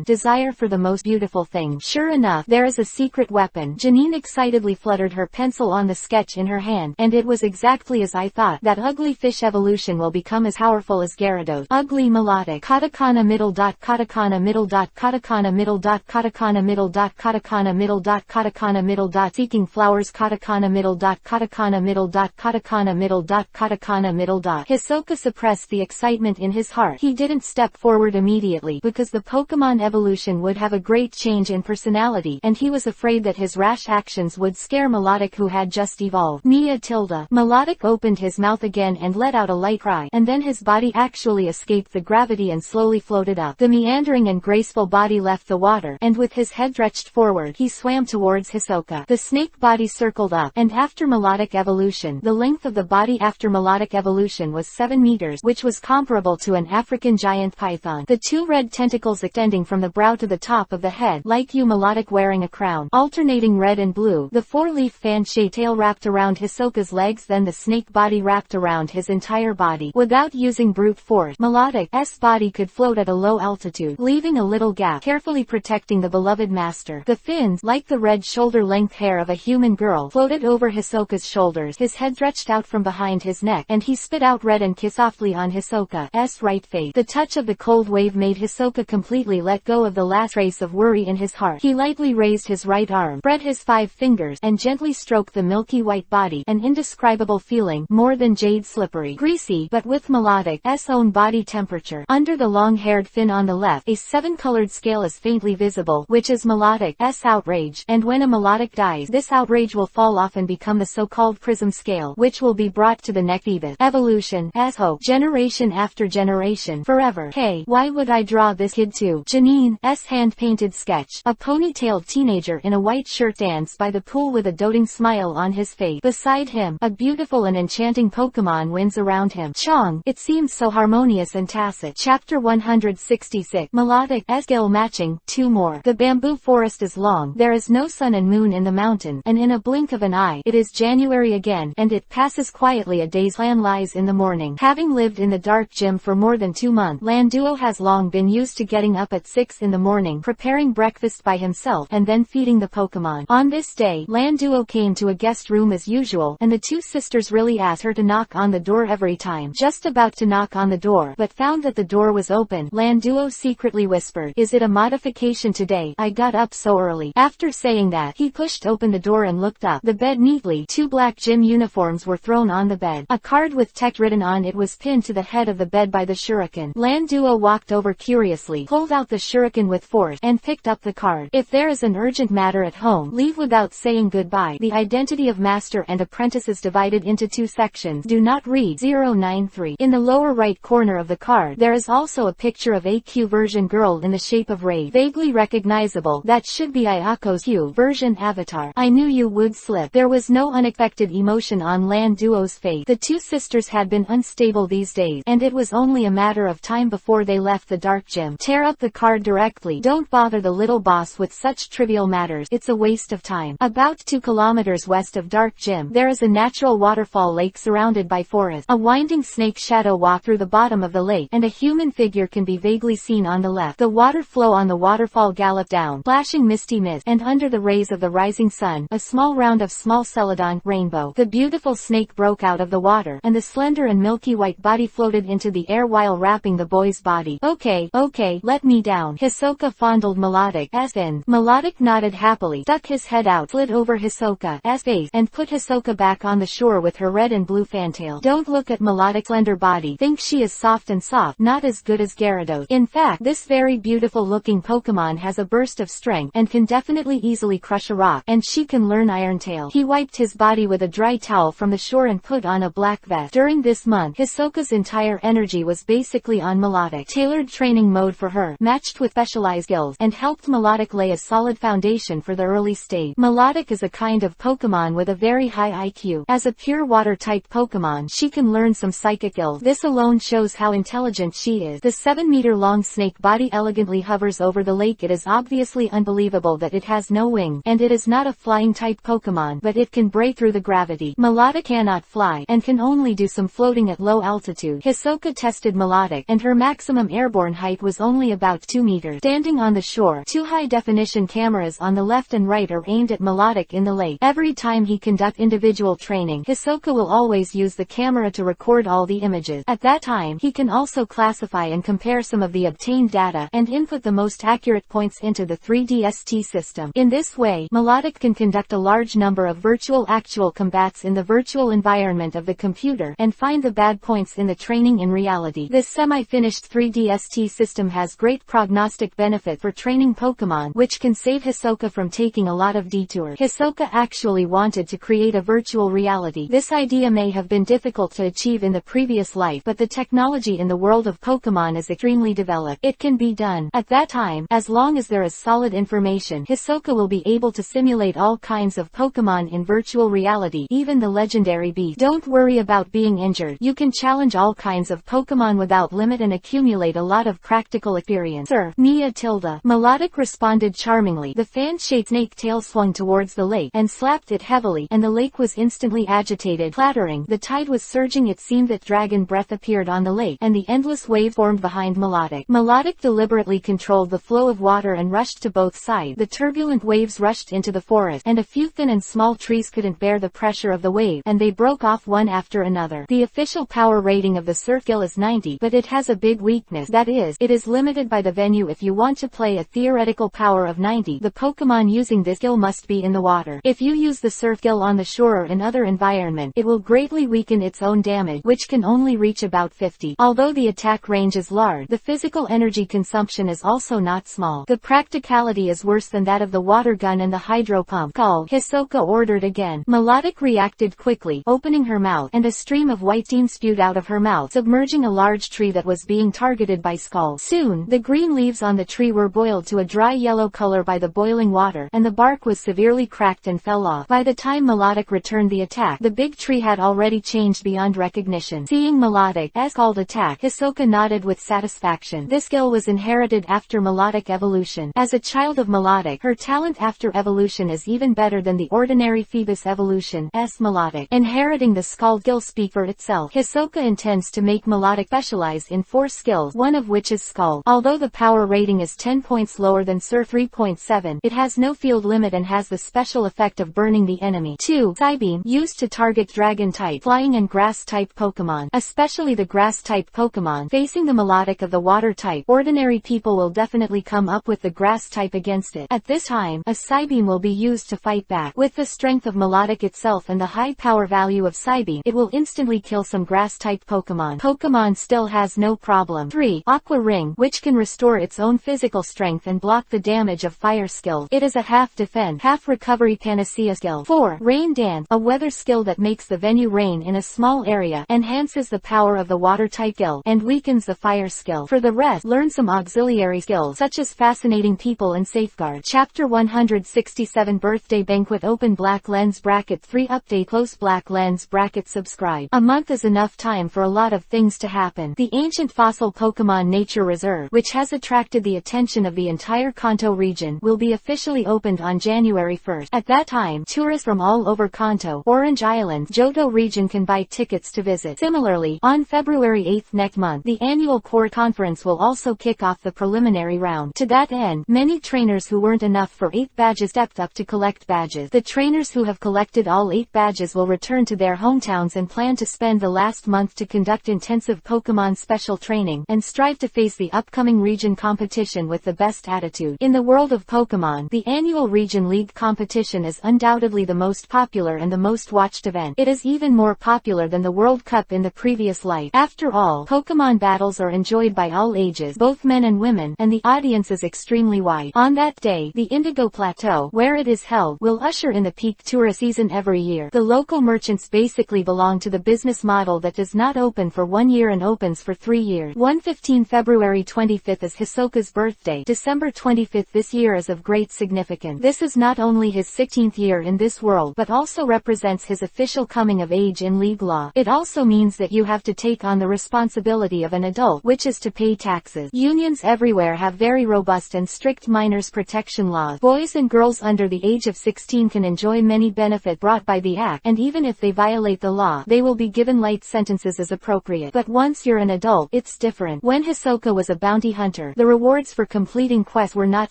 desire for the most beautiful thing. Sure enough, there is a secret weapon. Janine excitedly fluttered her pencil on the sketch in her hand, and it was exactly as I thought. That ugly fish evolution will become as powerful as Gyarados. Ugly melodic. Katakana middle dot, katakana middle dot, katakana middle dot, katakana middle dot, katakana middle dot, katakana middle dot, seeking flowers, katakana middle dot, katakana middle dot, katakana middle dot, katakana middle dot. Hisoka suppressed the excitement in his heart. He didn't step forward immediately, because the Pokemon evolution would have a great change in personality, and he was afraid that his rash actions would scare Melodic, who had just evolved. Mia tilde. Melodic opened his mouth again and let out a light cry, and then his body actually escaped the gravity and slowly floated up. The meandering and graceful body left the water, and with his head stretched forward, he swam towards Hisoka. The snake body circled up, and after melodic evolution, the length of the body after melodic evolution was 7 meters, which was comparable to an African giant python. The two red tentacles extending from the brow to the top of the head, like you melodic wearing a crown, alternating red and blue. The 4-leaf fan-shaped tail wrapped around Hisoka's legs, then the snake body wrapped around his entire body. Without using brute force, Melodic's body could float at a low altitude, leaving a little gap, carefully protecting the beloved master. The fins, like the red shoulder-length hair of a human girl, floated over Hisoka's shoulders. His head stretched out from behind his neck, and he spit out red and kissed softly on Hisoka's right face. The touch of the cold wave made Hisoka completely let go of the last trace of worry in his heart. He lightly raised his right arm, spread his 5 fingers, and gently stroked the milky white body. An indescribable feeling, more than jade slippery, greasy, but with Melodic's own body temperature. Under the long-haired fin on the left, a 7-colored scale is faintly visible, which is Melodic's outrage, and when a Melodic dies, this outrage will fall off and become the so-called prism scale, which will be brought to the neck. Phoebus. Evolution, as hope, generation after generation, forever. Hey, why would I draw this kid too? Janine's hand-painted sketch. A ponytailed teenager in a white shirt danced by the pool with a doting smile on his face. Beside him, a beautiful and enchanting Pokemon winds around him. Chong, it seems so harmonious and tacit. Chapter 166. Melodic skill matching, 2 more. The bamboo forest is long, there is no sun and moon in the mountain, and in a blink of an eye, it is January again, and it passes quietly. A day's plan lies in the morning. Having lived in the dark gym for more than 2 months, Landuo has long been used to getting up at 6 in the morning, preparing breakfast by himself, and then feeding the Pokemon. On this day, Landuo came to a guest room as usual, and the 2 sisters really asked her to knock on the door every time. Just about to knock on the door, but found that the door was open, Landuo secretly whispered, "Is it a modification today? I got up so early." After saying that, he pushed open the door and looked up. The bed neatly, 2 black gym uniforms were thrown on the bed. A card with text written on it was pinned to the head of the bed by the shuriken. Landuo walked over curiously, pulled out the shuriken with force, and picked up the card. "If there is an urgent matter at home, leave without saying goodbye. The identity of master and apprentice is divided into 2 sections. Do not read. 093." In the lower right corner of the card, there is also a picture of a Q version girl in the shape of Ray. Vaguely recognizable. That should be Ayako's Q version avatar. I knew you would slip. There was no unexpected emotion on Lan Duo's face. The two sisters had been unstable these days, and it was only a matter of time before they left the dark gym. Tear up the card directly. Don't bother the little boss with such trivial matters. It's a waste of time. About 2 kilometers west of dark gym, there is a natural waterfall lake surrounded by forest. A winding snake shadow walk through the bottom of the lake, and a human figure can be vaguely seen on the left. The water flow on the waterfall galloped down, flashing misty mist, and under the rays of the rising sun, a small round of small celadon rainbow. The beautiful snake broke out of the water, and the slender and milky white body floated into the air while wrapping the boy's body. Okay, let me down. Hisoka fondled Melodic's fin. Melodic nodded happily, stuck his head out, slid over Hisoka's face, and put Hisoka back on the shore with her red and blue fantail. Don't look at Melodic's slender body. Think she is soft, not as good as Gyarados. In fact, this very beautiful looking Pokemon has a burst of strength, and can definitely easily crush a rock, and she can learn Iron Tail. He wiped his body with a dry towel from the shore and put on a black vest. During this month, Hisoka's entire energy was basically on Melodic. Tailored training mode for her, matched with specialized skills, and helped Melodic lay a solid foundation for the early stage. Melodic is a kind of Pokemon with a very high IQ. As a pure water-type Pokemon, she can learn some psychic skills. This alone shows how intelligent she is. The 7-meter-long snake body elegantly hovers over the lake. It is obviously unbelievable that it has no wings, and it is not a flying-type Pokemon, but it can break through the gravity. Melodic cannot fly, and can only do some floating at low altitude. Hisoka tested Melodic, and her maximum airborne height was only about 2 meters. Standing on the shore, 2 high-definition cameras on the left and right are aimed at Melodic in the lake. Every time he conducts individual training, Hisoka will always use the camera to record all the images. At that time, he can also classify and compare some of the obtained data, and input the most accurate points into the 3DST system. In this way, Melodic can conduct a large number of actual combats in the virtual environment of the computer, and find the bad points in the training in reality. This semi-finished 3DST system has great prognostic benefit for training Pokemon, which can save Hisoka from taking a lot of detours. Hisoka actually wanted to create a virtual reality. This idea may have been difficult to achieve in the previous life, but the technology in the world of Pokemon is extremely developed. It can be done. At that time, as long as there is solid information, Hisoka will be able to simulate all kinds of Pokemon in virtual reality, even the legendary beast. Don't worry about being injured. You can challenge all kinds of Pokemon without limit and accumulate a lot of practical experience. Sir, Mia Tilda. Melodic responded charmingly. The fan-shaped snake tail swung towards the lake, and slapped it heavily, and the lake was instantly agitated, clattering. The tide was surging. It seemed that dragon breath appeared on the lake, and the endless wave formed behind Melodic. Melodic deliberately controlled the flow of water and rushed to both sides. The turbulent waves rushed into the forest, and a few thin and small trees couldn't bear the pressure of the wave, and they broke off one after another. The official power rating of the surf skill is 90, but it has a big weakness. That is, it is limited by the venue. If you want to play a theoretical power of 90, the Pokemon using this skill must be in the water. If you use the surf skill on the shore or in other environment, it will greatly weaken its own damage, which can only reach about 50. Although the attack range is large, the physical energy consumption is also not small. The practicality is worse than that of the water gun and the hydro pump. Call, Hisoka ordered again. Melodic reacted quickly, opening her mouth, and a stream of white steam spewed out of her mouth, submerging a large tree that was being targeted by Skull. Soon, the green leaves on the tree were boiled to a dry yellow color by the boiling water, and the bark was severely cracked and fell off. By the time Melodic returned the attack, the big tree had already changed beyond recognition. Seeing Melodic's called attack, Hisoka nodded with satisfaction. This skill was inherited after Melodic evolution. As a child of Melodic, her talent after evolution is even better than the ordinary Phoebus evolution. Melodic. Inheriting the Scald skill speak for itself. Hisoka intends to make Melodic specialize in 4 skills, one of which is Scald. Although the power rating is 10 points lower than Sir 3.7, it has no field limit and has the special effect of burning the enemy. 2. Psybeam, used to target dragon-type, flying and grass-type Pokemon, especially the grass-type Pokemon. Facing the Melodic of the water-type, ordinary people will definitely come up with the grass-type against it. At this time, a Psybeam will be used to fight back. With the strength of Melodic itself and the high power value of Psybeam, it will instantly kill some grass-type Pokemon. Pokemon still has no problem. 3. Aqua Ring, which can restore its own physical strength and block the damage of fire skill. It is a half defense, half recovery panacea skill. 4. Rain Dance, a weather skill that makes the venue rain in a small area, enhances the power power of the water-type skill, and weakens the fire skill. For the rest, learn some auxiliary skills, such as fascinating people and safeguard. Chapter 167 Birthday Banquet. Open black lens bracket 3 Update close black lens bracket Subscribe. A month is enough time for a lot of things to happen. The ancient fossil Pokémon Nature Reserve, which has attracted the attention of the entire Kanto region, will be officially opened on January 1st. At that time, tourists from all over Kanto, Orange Island, Johto region can buy tickets to visit. Similarly, on February 8th next month, the annual core conference will also kick off the preliminary round. To that end, many trainers who weren't enough for 8 badges stepped up to collect badges. The trainers who have collected all 8 badges will return to their hometowns and plan to spend the last month to conduct intensive Pokémon special training, and strive to face the upcoming region competition with the best attitude. In the world of Pokémon, the annual Region League competition is undoubtedly the most popular and the most watched event. It is even more popular than the World Cup in the previous life. After all, Pokémon battles are enjoyed by all ages, both men and women, and the audience is extremely wide. On that day, the Indigo Plateau, where it is held, will usher in the peak tourist season every year. The local merchants basically belong to the business model that does not open for 1 year and opens for 3 years. 115 February 25th is Hisoka's birthday. December 25th this year is of great significance. This is not only his 16th year in this world, but also represents his official coming of age in league law. It also means that you have to take on the responsibility of an adult, which is to pay taxes. Unions everywhere have very robust and strict minors protection laws. Boys and girls under the age of 16 can enjoy many benefits brought by the act, and even if they violate the law, they will be given light sentences as appropriate. But once you're an adult, it's different. When Hisoka was a bounty hunter, the rewards for completing quests were not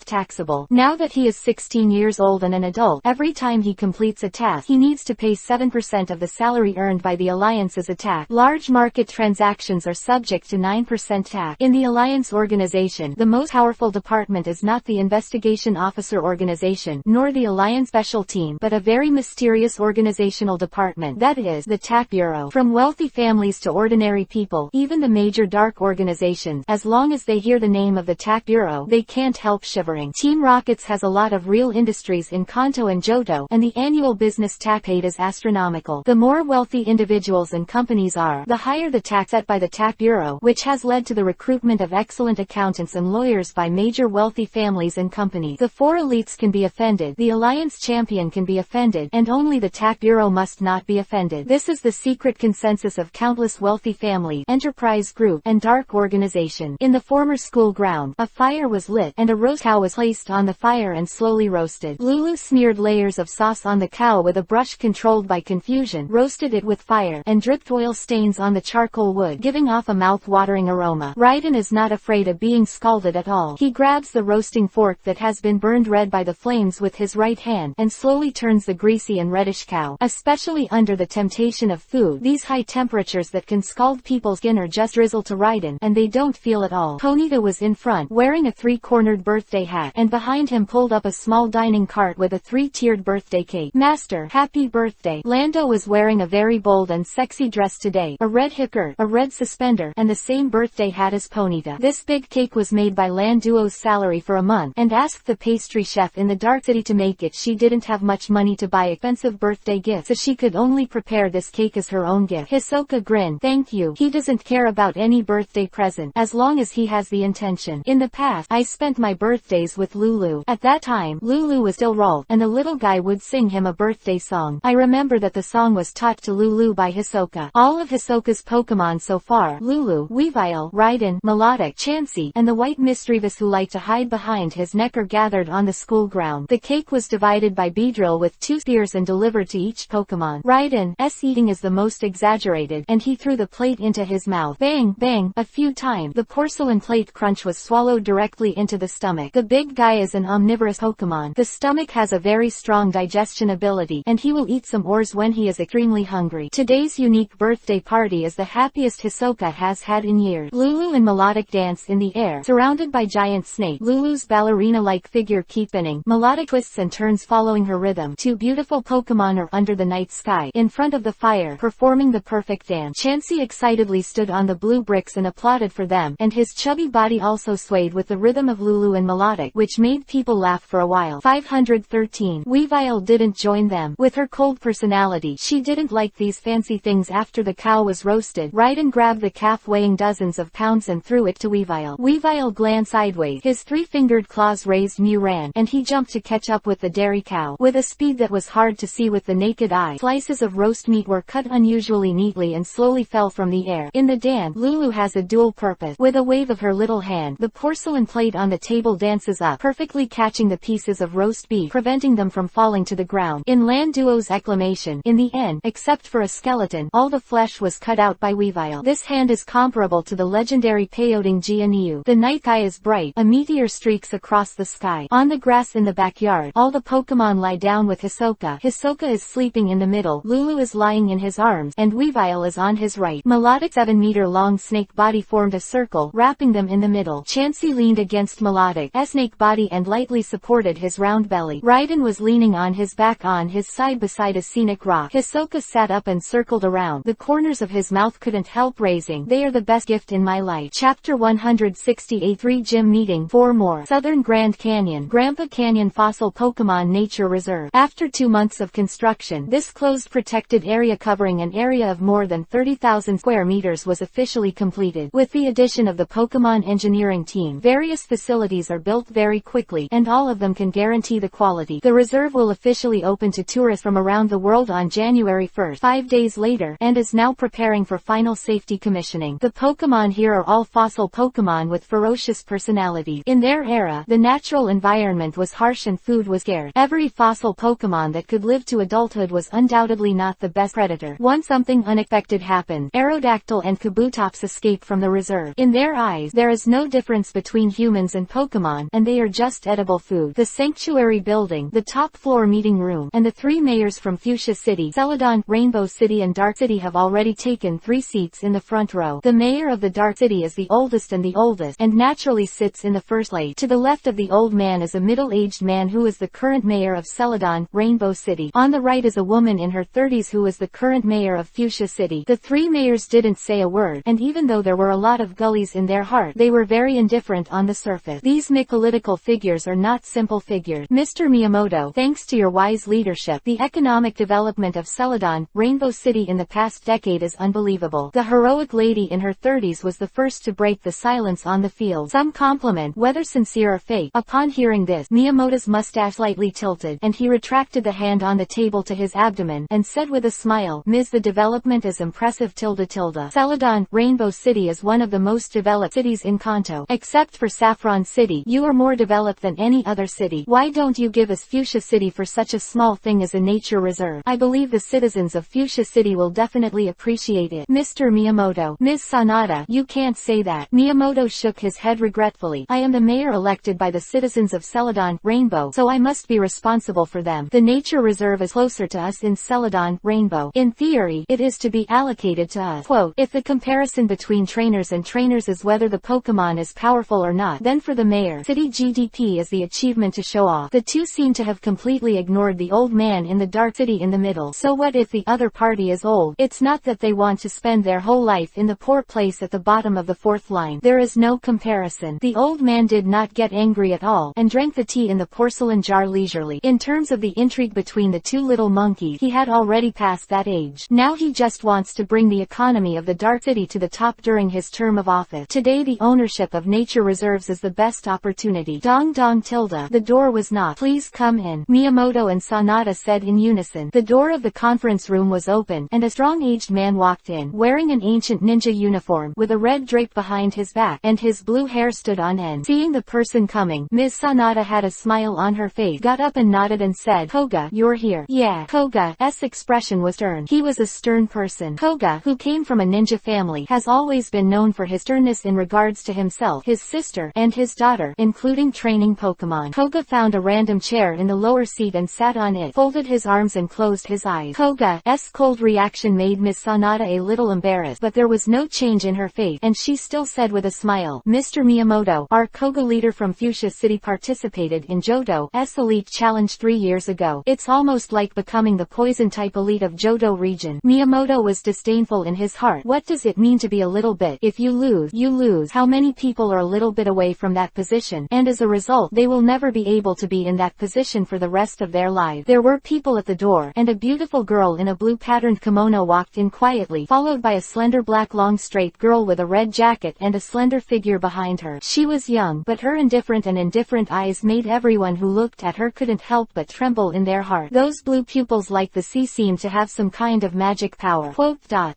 taxable. Now that he is 16 years old and an adult, every time he completes a task, he needs to pay 7% of the salary earned by the Alliance's attack. Large market transactions are subject to 9% tax. In the Alliance organization, the most powerful department is not the Investigation Officer organization, nor the Alliance Special Team, but a very mysterious organizational department, that is, the TAC Bureau. From wealthy families to ordinary people, even the major dark organizations, as long as they hear the name of the TAC Bureau, they can't help shivering. Team Rockets has a lot of real industries in Kanto and Johto, and the annual business tax paid is astronomical. The more wealthy individuals and companies are, the higher the tax set by the TAC Bureau, which has led to the recruitment of excellent accountants and lawyers by major wealthy families and companies. The 4 elites can be offended, the Alliance champion can be offended, and only the TAC Bureau must not be offended. This is the secret consensus of countless wealthy families, enterprise group, and dark organization. In the former school ground, a fire was lit, and a roast cow was placed on the fire and slowly roasted. Lulu smeared layers of sauce on the cow with a brush controlled by confusion, roasted it with fire, and dripped oil stains on the charcoal wood, giving off a mouth-watering aroma. Raiden is not afraid of being scalded at all. He grabs the roasting fork that has been burned red by the flames with his right hand, and slowly turns the greasy and reddish cow. Especially under the temptation of food, these high temperatures that can scald people's skin are just drizzle to Raiden, and they don't feel at all. Ponyta was in front, wearing a 3-cornered birthday hat, and behind him pulled up a small dining cart with a 3-tiered birthday cake. Master, happy birthday. Lando was wearing a very bold and sexy dress today, a red hickory, a red suspender, and the same birthday hat as Ponyta. This big cake was made by Landuo's salary for a month, and asked the pastry chef in the Dark City to make it. She didn't have much money to buy expensive birthday gifts, so she could only prepare this cake as her own gift. Hisoka grinned. Thank you. He doesn't care about any birthday present, as long as he has the intention. In the past, I spent my birthdays with Lulu. At that time, Lulu was still Rolf, and the little guy would sing him a birthday song. I remember that the song was taught to Lulu by Hisoka. All of Hisoka's Pokémon so far, Lulu, Weavile, Raiden, Melodic, Chansey, and the white mischievous who like to hide behind his neck are gathered on the school ground. The cake was divided by Beedrill with 2 spears and delivered to each Pokémon. Raiden's eating is the most exaggerated, and he threw the plate into his mouth. Bang, bang, a few times. The porcelain plate crunch was swallowed directly into the stomach. The big guy is an omnivorous Pokémon. The stomach has a very strong digestion ability, and he will eat some ores when he is extremely hungry. Today's unique birthday party is the happiest Hisoka has had in years. Lulu and Melodic dance in the air, surrounded by giant snakes. Lulu's ballerina-like figure keeps spinning. Melodic twists and turns following her rhythm. 2 beautiful Pokémon are under the night sky, in front of the fire, performing the perfect dance. Chansey excitedly stood on the blue bricks and applauded for them, and his chubby body also swayed with the rhythm of Lulu and Melodic, which made people laugh for a while. 513. Weavile didn't join them. With her cold personality, she didn't like these fancy things. After the cow was roasted, roasted. Raiden grabbed the calf weighing dozens of pounds and threw it to Weavile. Weavile glanced sideways. His three-fingered claws raised. Mew ran, and he jumped to catch up with the dairy cow. With a speed that was hard to see with the naked eye, slices of roast meat were cut unusually neatly and slowly fell from the air. In the dance, Lulu has a dual purpose. With a wave of her little hand, the porcelain plate on the table dances up, perfectly catching the pieces of roast beef, preventing them from falling to the ground. In Landuo's exclamation, in the end, except for a skeleton, all the flesh was cut out by Weavile. This hand is comparable to the legendary Peyoting Jianyu. The night sky is bright. A meteor streaks across the sky. On the grass in the backyard, all the Pokémon lie down with Hisoka. Hisoka is sleeping in the middle, Lulu is lying in his arms, and Weavile is on his right. Melodic 7-meter-long snake body formed a circle, wrapping them in the middle. Chansey leaned against Melodic's snake body and lightly supported his round belly. Raiden was leaning on his back on his side beside a scenic rock. Hisoka sat up and circled around. The corners of his mouth couldn't help raising. They are the best gift in my life. Chapter 168 3-Gym Meeting 4 more. Southern Grand Canyon. Grandpa Canyon Fossil Pokémon Nature Reserve. After 2 months of construction, this closed protected area covering an area of more than 30,000 square meters was officially completed. With the addition of the Pokémon engineering team, various facilities are built very quickly, and all of them can guarantee the quality. The reserve will officially open to tourists from around the world on January 1st, 5 days later, and is now preparing for final safety commissioning. The Pokémon here are all fossil Pokémon with ferocious personalities. In their era, the natural environment was harsh and food was scarce. Every fossil Pokémon that could live to adulthood was undoubtedly not the best predator. Once something unexpected happened. Aerodactyl and Kabutops escaped from the reserve. In their eyes, there is no difference between humans and Pokémon, and they are just edible food. The Sanctuary Building, the top floor meeting room, and the 3 mayors from Fuchsia City, Celadon, Rainbow City and Dark City have already taken 3 seats in the front row. The mayor of the Dark City is the oldest and naturally sits in the first lane. To the left of the old man is a middle-aged man who is the current mayor of Celadon, Rainbow City. On the right is a woman in her 30s who is the current mayor of Fuchsia City. The 3 mayors didn't say a word, and even though there were a lot of gullies in their heart, they were very indifferent on the surface. These mythological figures are not simple figures. Mr. Miyamoto, thanks to your wise leadership, the economic development of Celadon, Rainbow City in the past decade is unbelievable. The heroic lady in her 30s was the first to break the silence on the field. Some compliment, whether sincere or fake. Upon hearing this, Miyamoto's mustache slightly tilted, and he retracted the hand on the table to his abdomen, and said with a smile, Ms. The development is impressive ... Celadon, Rainbow City is one of the most developed cities in Kanto. Except for Saffron City, you are more developed than any other city. Why don't you give us Fuchsia City for such a small thing as a nature reserve? I believe the citizens of Fuchsia City will definitely appreciate it. Mr. Miyamoto. Ms. Sanada, you can't say that. Miyamoto shook his head regretfully. I am the mayor elected by the citizens of Celadon, Rainbow, so I must be responsible for them. The nature reserve is closer to us in Celadon, Rainbow. In theory, it is to be allocated to us. Quote, if the comparison between trainers and trainers is whether the Pokémon is powerful or not, then for the mayor, city GDP is the achievement to show off. The two seem to have completely ignored the old man in the Dark City in the middle. So what if the other party is old? It's not that they want to spend their whole life in the poor place at the bottom of the 4th line. There is no comparison. The old man did not get angry at all, and drank the tea in the porcelain jar leisurely. In terms of the intrigue between the two little monkeys, he had already passed that age. Now he just wants to bring the economy of the Dark City to the top during his term of office. Today the ownership of nature reserves is the best opportunity. Dong dong tilde. The door was knocked. Please come in. Miyamoto and Sanada said in unison. The door of the conference room was open, and a strong-aged man walked in, wearing an ancient ninja uniform, with a red drape behind his back, and his blue hair stood on end. Seeing the person coming, Ms. Sanada had a smile on her face, got up and nodded and said, Koga, you're here. Yeah. Koga's expression was stern. He was a stern person. Koga, who came from a ninja family, has always been known for his sternness in regards to himself, his sister, and his daughter, including training Pokémon. Koga found a random chair in the lower seat and sat on it, folded his arms and closed his eyes. Koga's cold reaction made Ms. Sanada a little embarrassed, but there was no change in her face, and she still said with a smile, Mr. Miyamoto, our Koga leader from Fuchsia City participated in Johto's Elite Challenge 3 years ago. It's almost like becoming the poison-type elite of Johto region. Miyamoto was disdainful in his heart. What does it mean to be a little bit? If you lose, you lose. How many people are a little bit away from that position, and as a result, they will never be able to be in that position for the rest of their lives. There were people at the door, and a beautiful girl in a blue patterned kimono walked in quietly. followed by a slender black long straight girl with a red jacket and a slender figure behind her. She was young, but her indifferent eyes made everyone who looked at her couldn't help but tremble in their heart. Those blue pupils like the sea seemed to have some kind of magic power.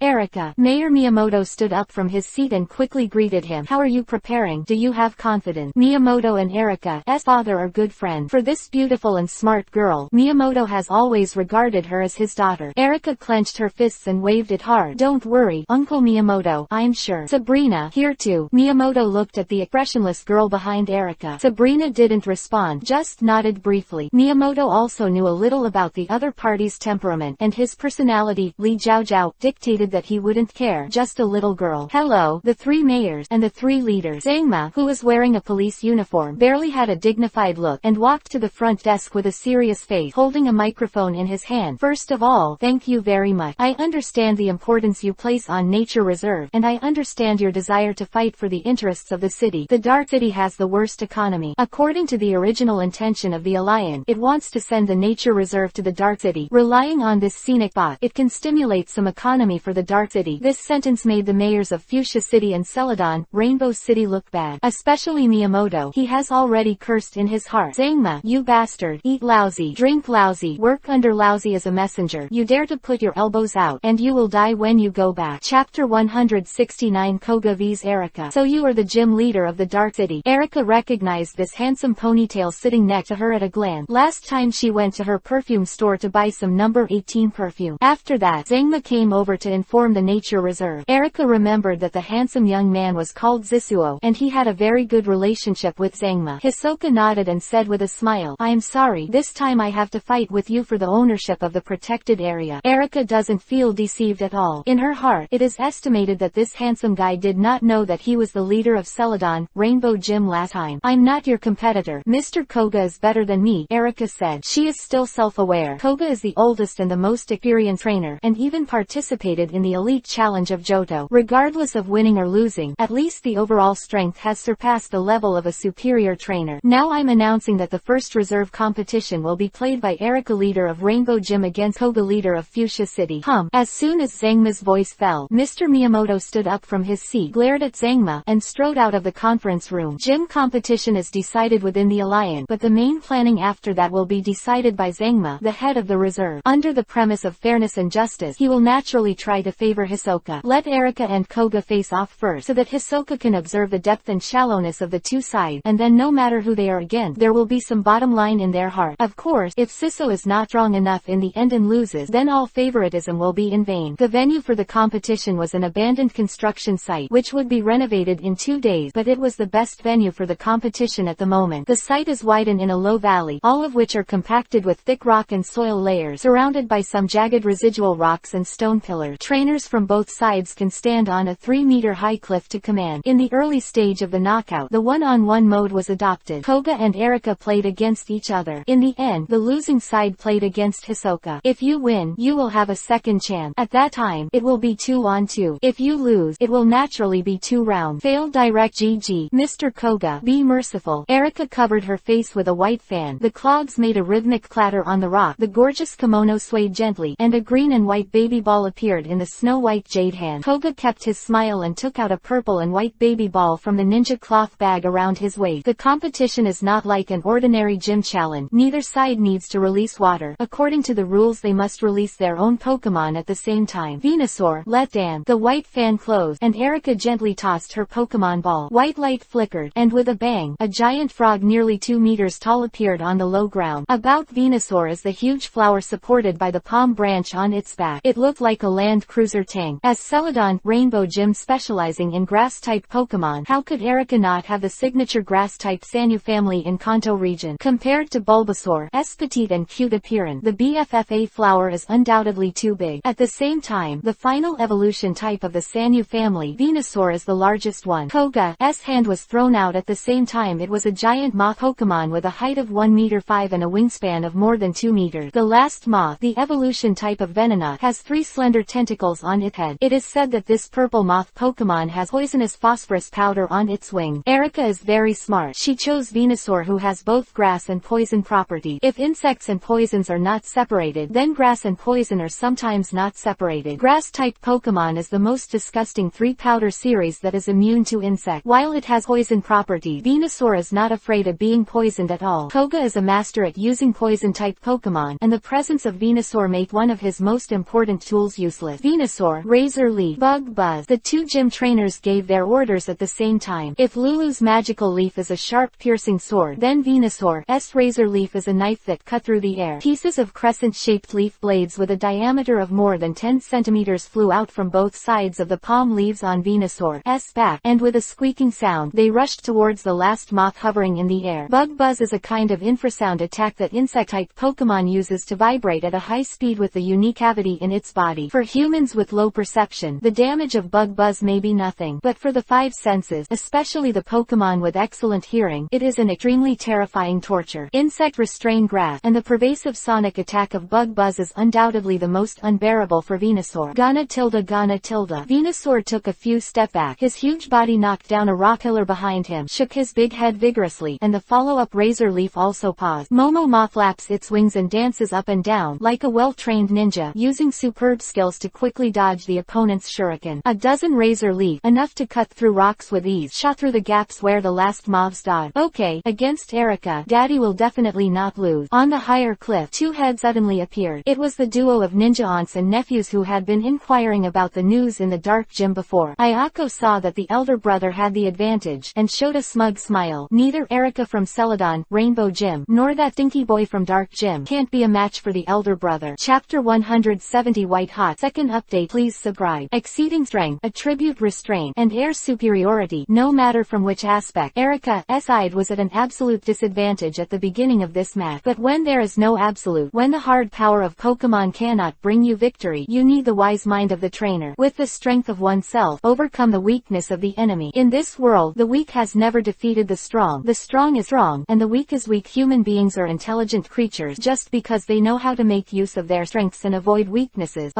Erika. Mayor Miyamoto stood up from his seat and quickly greeted him. How are you preparing? Do you have confidence? Miyamoto and Erika's father are good friends. For this beautiful and smart girl, Miyamoto has always regarded her as his daughter. Erika clenched her fists and waved it hard. Don't worry, Uncle Miyamoto, I'm sure. Sabrina, here too. Miyamoto looked at the expressionless girl behind Erika. Sabrina didn't respond, just nodded briefly. Miyamoto also knew a little about the other party's temperament, and his personality, Li Jiaojiao, dictated that he wouldn't care. Just a little girl. Hello. The three mayors and the three leaders. Zangma, who was wearing a police uniform, barely had a dignified look, and walked to the front desk with a serious face, holding a microphone in his hand. First of all, thank you very much. I understand the importance you place on nature reserve, and I understand your desire to fight for the interests of the city. The Dark City has the worst economy. According to the original intention of the Alliance, it wants to send the nature reserve to the Dark City. Relying on this scenic spot, it can stimulate some economy for the Dark City. This sentence made the mayors of Fuchsia City and Celadon, Rainbow City look bad. Especially Miyamoto. He has already cursed in his heart. Zangma, you bastard. Eat lousy. Drink lousy. Work under lousy as a messenger. You dare to put your elbows out, and you will die when you go back. Chapter 169 Koga vs Erika. So you are the gym leader of the Dark City. Erika recognized this handsome ponytail sitting next to her at a glance. Last time she went to her perfume store to buy some number 18 perfume. After that, Zangma came over to inform the nature reserve. Erika remembered that the handsome young man was called Zisuo, and he had a very good relationship with Zangma. Hisoka nodded and said with a smile, I am sorry, this time I have to fight with you for the ownership of the protected area. Erika doesn't feel deceived at all. In her heart, it is estimated that this handsome guy did not know that he was the leader of Celadon, Rainbow Gym last time. I'm not your competitor. Mr. Koga is better than me, Erika said. She is still self-aware. Koga is the oldest and the most experienced trainer, and even participated in the elite challenge of Johto. Regardless of winning or losing, at least the overall strength has surpassed the level of a superior trainer. Now I'm announcing that the first reserve competition will be played by Erika, leader of Rainbow Gym, against Koga, leader of Fuchsia City. As soon as Zangma's voice fell, Mr. Miyamoto stood up from his seat, glared at Zangma, and strode out of the conference room. Gym competition is decided within the Alliance, but the main planning after that will be decided by Zangma, the head of the reserve. Under the premise of fairness and justice, he will naturally try to favor Hisoka. Let Erika and Koga face off first, so that Hisoka can observe the depth and shallowness of the two sides, and then no matter who they are against, there will be some bottom line in their heart. Of course, if Siso is not strong enough in the end and loses, then all favoritism will be in vain. The venue for the competition was an abandoned construction site, which would be renovated in 2 days, but it was the best venue for the competition at the moment. The site is wide and in a low valley, all of which are compacted with thick rock and soil layers, surrounded by some jagged residual rocks and stone pillars. Trainers from both sides can stand on a 3-meter high cliff to command. In the early stage of the knockout, the one-on-one mode was adopted. Koga and Erika played against each other. In the end, the losing side played against Hisoka. If you win, you will have a second chance. At that time, it will be 2-on-2. If you lose, it will naturally be 2 rounds. Failed direct GG. Mr. Koga, be merciful. Erika covered her face with a white fan. The clogs made a rhythmic clatter on the rock. The gorgeous kimono swayed gently, and a green and white baby ball appeared in the snow-white jade hand. Koga kept his smile and took out a purple and white baby ball from the ninja cloth bag around his waist. The competition is not like an ordinary gym challenge. Neither side needs to release water. According to the rules, they must release their own Pokémon at the same time. Venusaur, let down. The white fan closed, and Erika gently tossed her Pokémon ball. White light flickered, and with a bang, a giant frog nearly 2 meters tall appeared on the low ground. About Venusaur is the huge flower supported by the palm branch on its back. It looked like a land cruiser tank. As Celadon, Rainbow Gym specializing in grass-type Pokémon, how could Erika not have the signature grass-type Sanyu family in Kanto region? Compared to Bulbasaur's petite and cute appearance, the BFFA flower is undoubtedly too big. At the same time, the final evolution type of the Sanyu family, Venusaur, is the largest one. Koga's hand was thrown out at the same time. It was a giant moth Pokémon with a height of 1.5 meters and a wingspan of more than 2 meters. The last moth, the evolution type of Venona, has 3 slender tentacles on its head. It is said that this purple moth Pokémon has poisonous phosphorus powder on its wing. Erika is very smart. She chose Venusaur, who has both grass and poison properties. If insects and poisons are not separated, then grass and poison are sometimes not separated. Grass Grass-type Pokémon is the most disgusting 3-powder series that is immune to insect. While it has poison property, Venusaur is not afraid of being poisoned at all. Koga is a master at using poison-type Pokémon, and the presence of Venusaur make one of his most important tools useless. Venusaur, Razor Leaf, Bug Buzz. The two gym trainers gave their orders at the same time. If Lulu's magical leaf is a sharp piercing sword, then Venusaur's Razor Leaf is a knife that cut through the air. Pieces of crescent-shaped leaf blades with a diameter of more than 10 centimeters flew out from both sides of the palm leaves on Venusaur's back, and with a squeaking sound, they rushed towards the last moth hovering in the air. Bug Buzz is a kind of infrasound attack that insect-type Pokémon uses to vibrate at a high speed with the unique cavity in its body. For humans with low perception, the damage of Bug Buzz may be nothing, but for the 5 senses, especially the Pokémon with excellent hearing, it is an extremely terrifying torture. Insect restrain grass, and the pervasive sonic attack of Bug Buzz is undoubtedly the most unbearable for Venusaur. Gana tilde. Venusaur took a few steps back. His huge body knocked down a rock pillar behind him, shook his big head vigorously, and the follow-up Razor Leaf also paused. Momo Moth flaps its wings and dances up and down, like a well-trained ninja, using superb skills to quickly dodge the opponent's shuriken. A dozen Razor Leaf, enough to cut through rocks with ease, shot through the gaps where the last moths dodged. Okay, against Erica, Daddy will definitely not lose. On the higher cliff, 2 heads suddenly appeared. It was the duo of ninja aunts and nephews who had been inquiring about the news in the dark gym before. Ayako saw that the elder brother had the advantage, and showed a smug smile. Neither Erica from Celadon, Rainbow Gym, nor that dinky boy from Dark Gym can't be a match for the elder brother. Chapter 170 White Hot. Second update. Please subscribe. Exceeding strength, attribute restraint, and air superiority. No matter from which aspect, Erica's side was at an absolute disadvantage at the beginning of this match. But when there is no absolute, when the hard power of Pokémon cannot bring you victory, you need the wise mind of the trainer. With the strength of oneself, overcome the weakness of the enemy. In this world, the weak has never defeated the strong is strong, and the weak is weak. Human beings are intelligent creatures just because they know how to make use of their strengths and avoid weaknesses,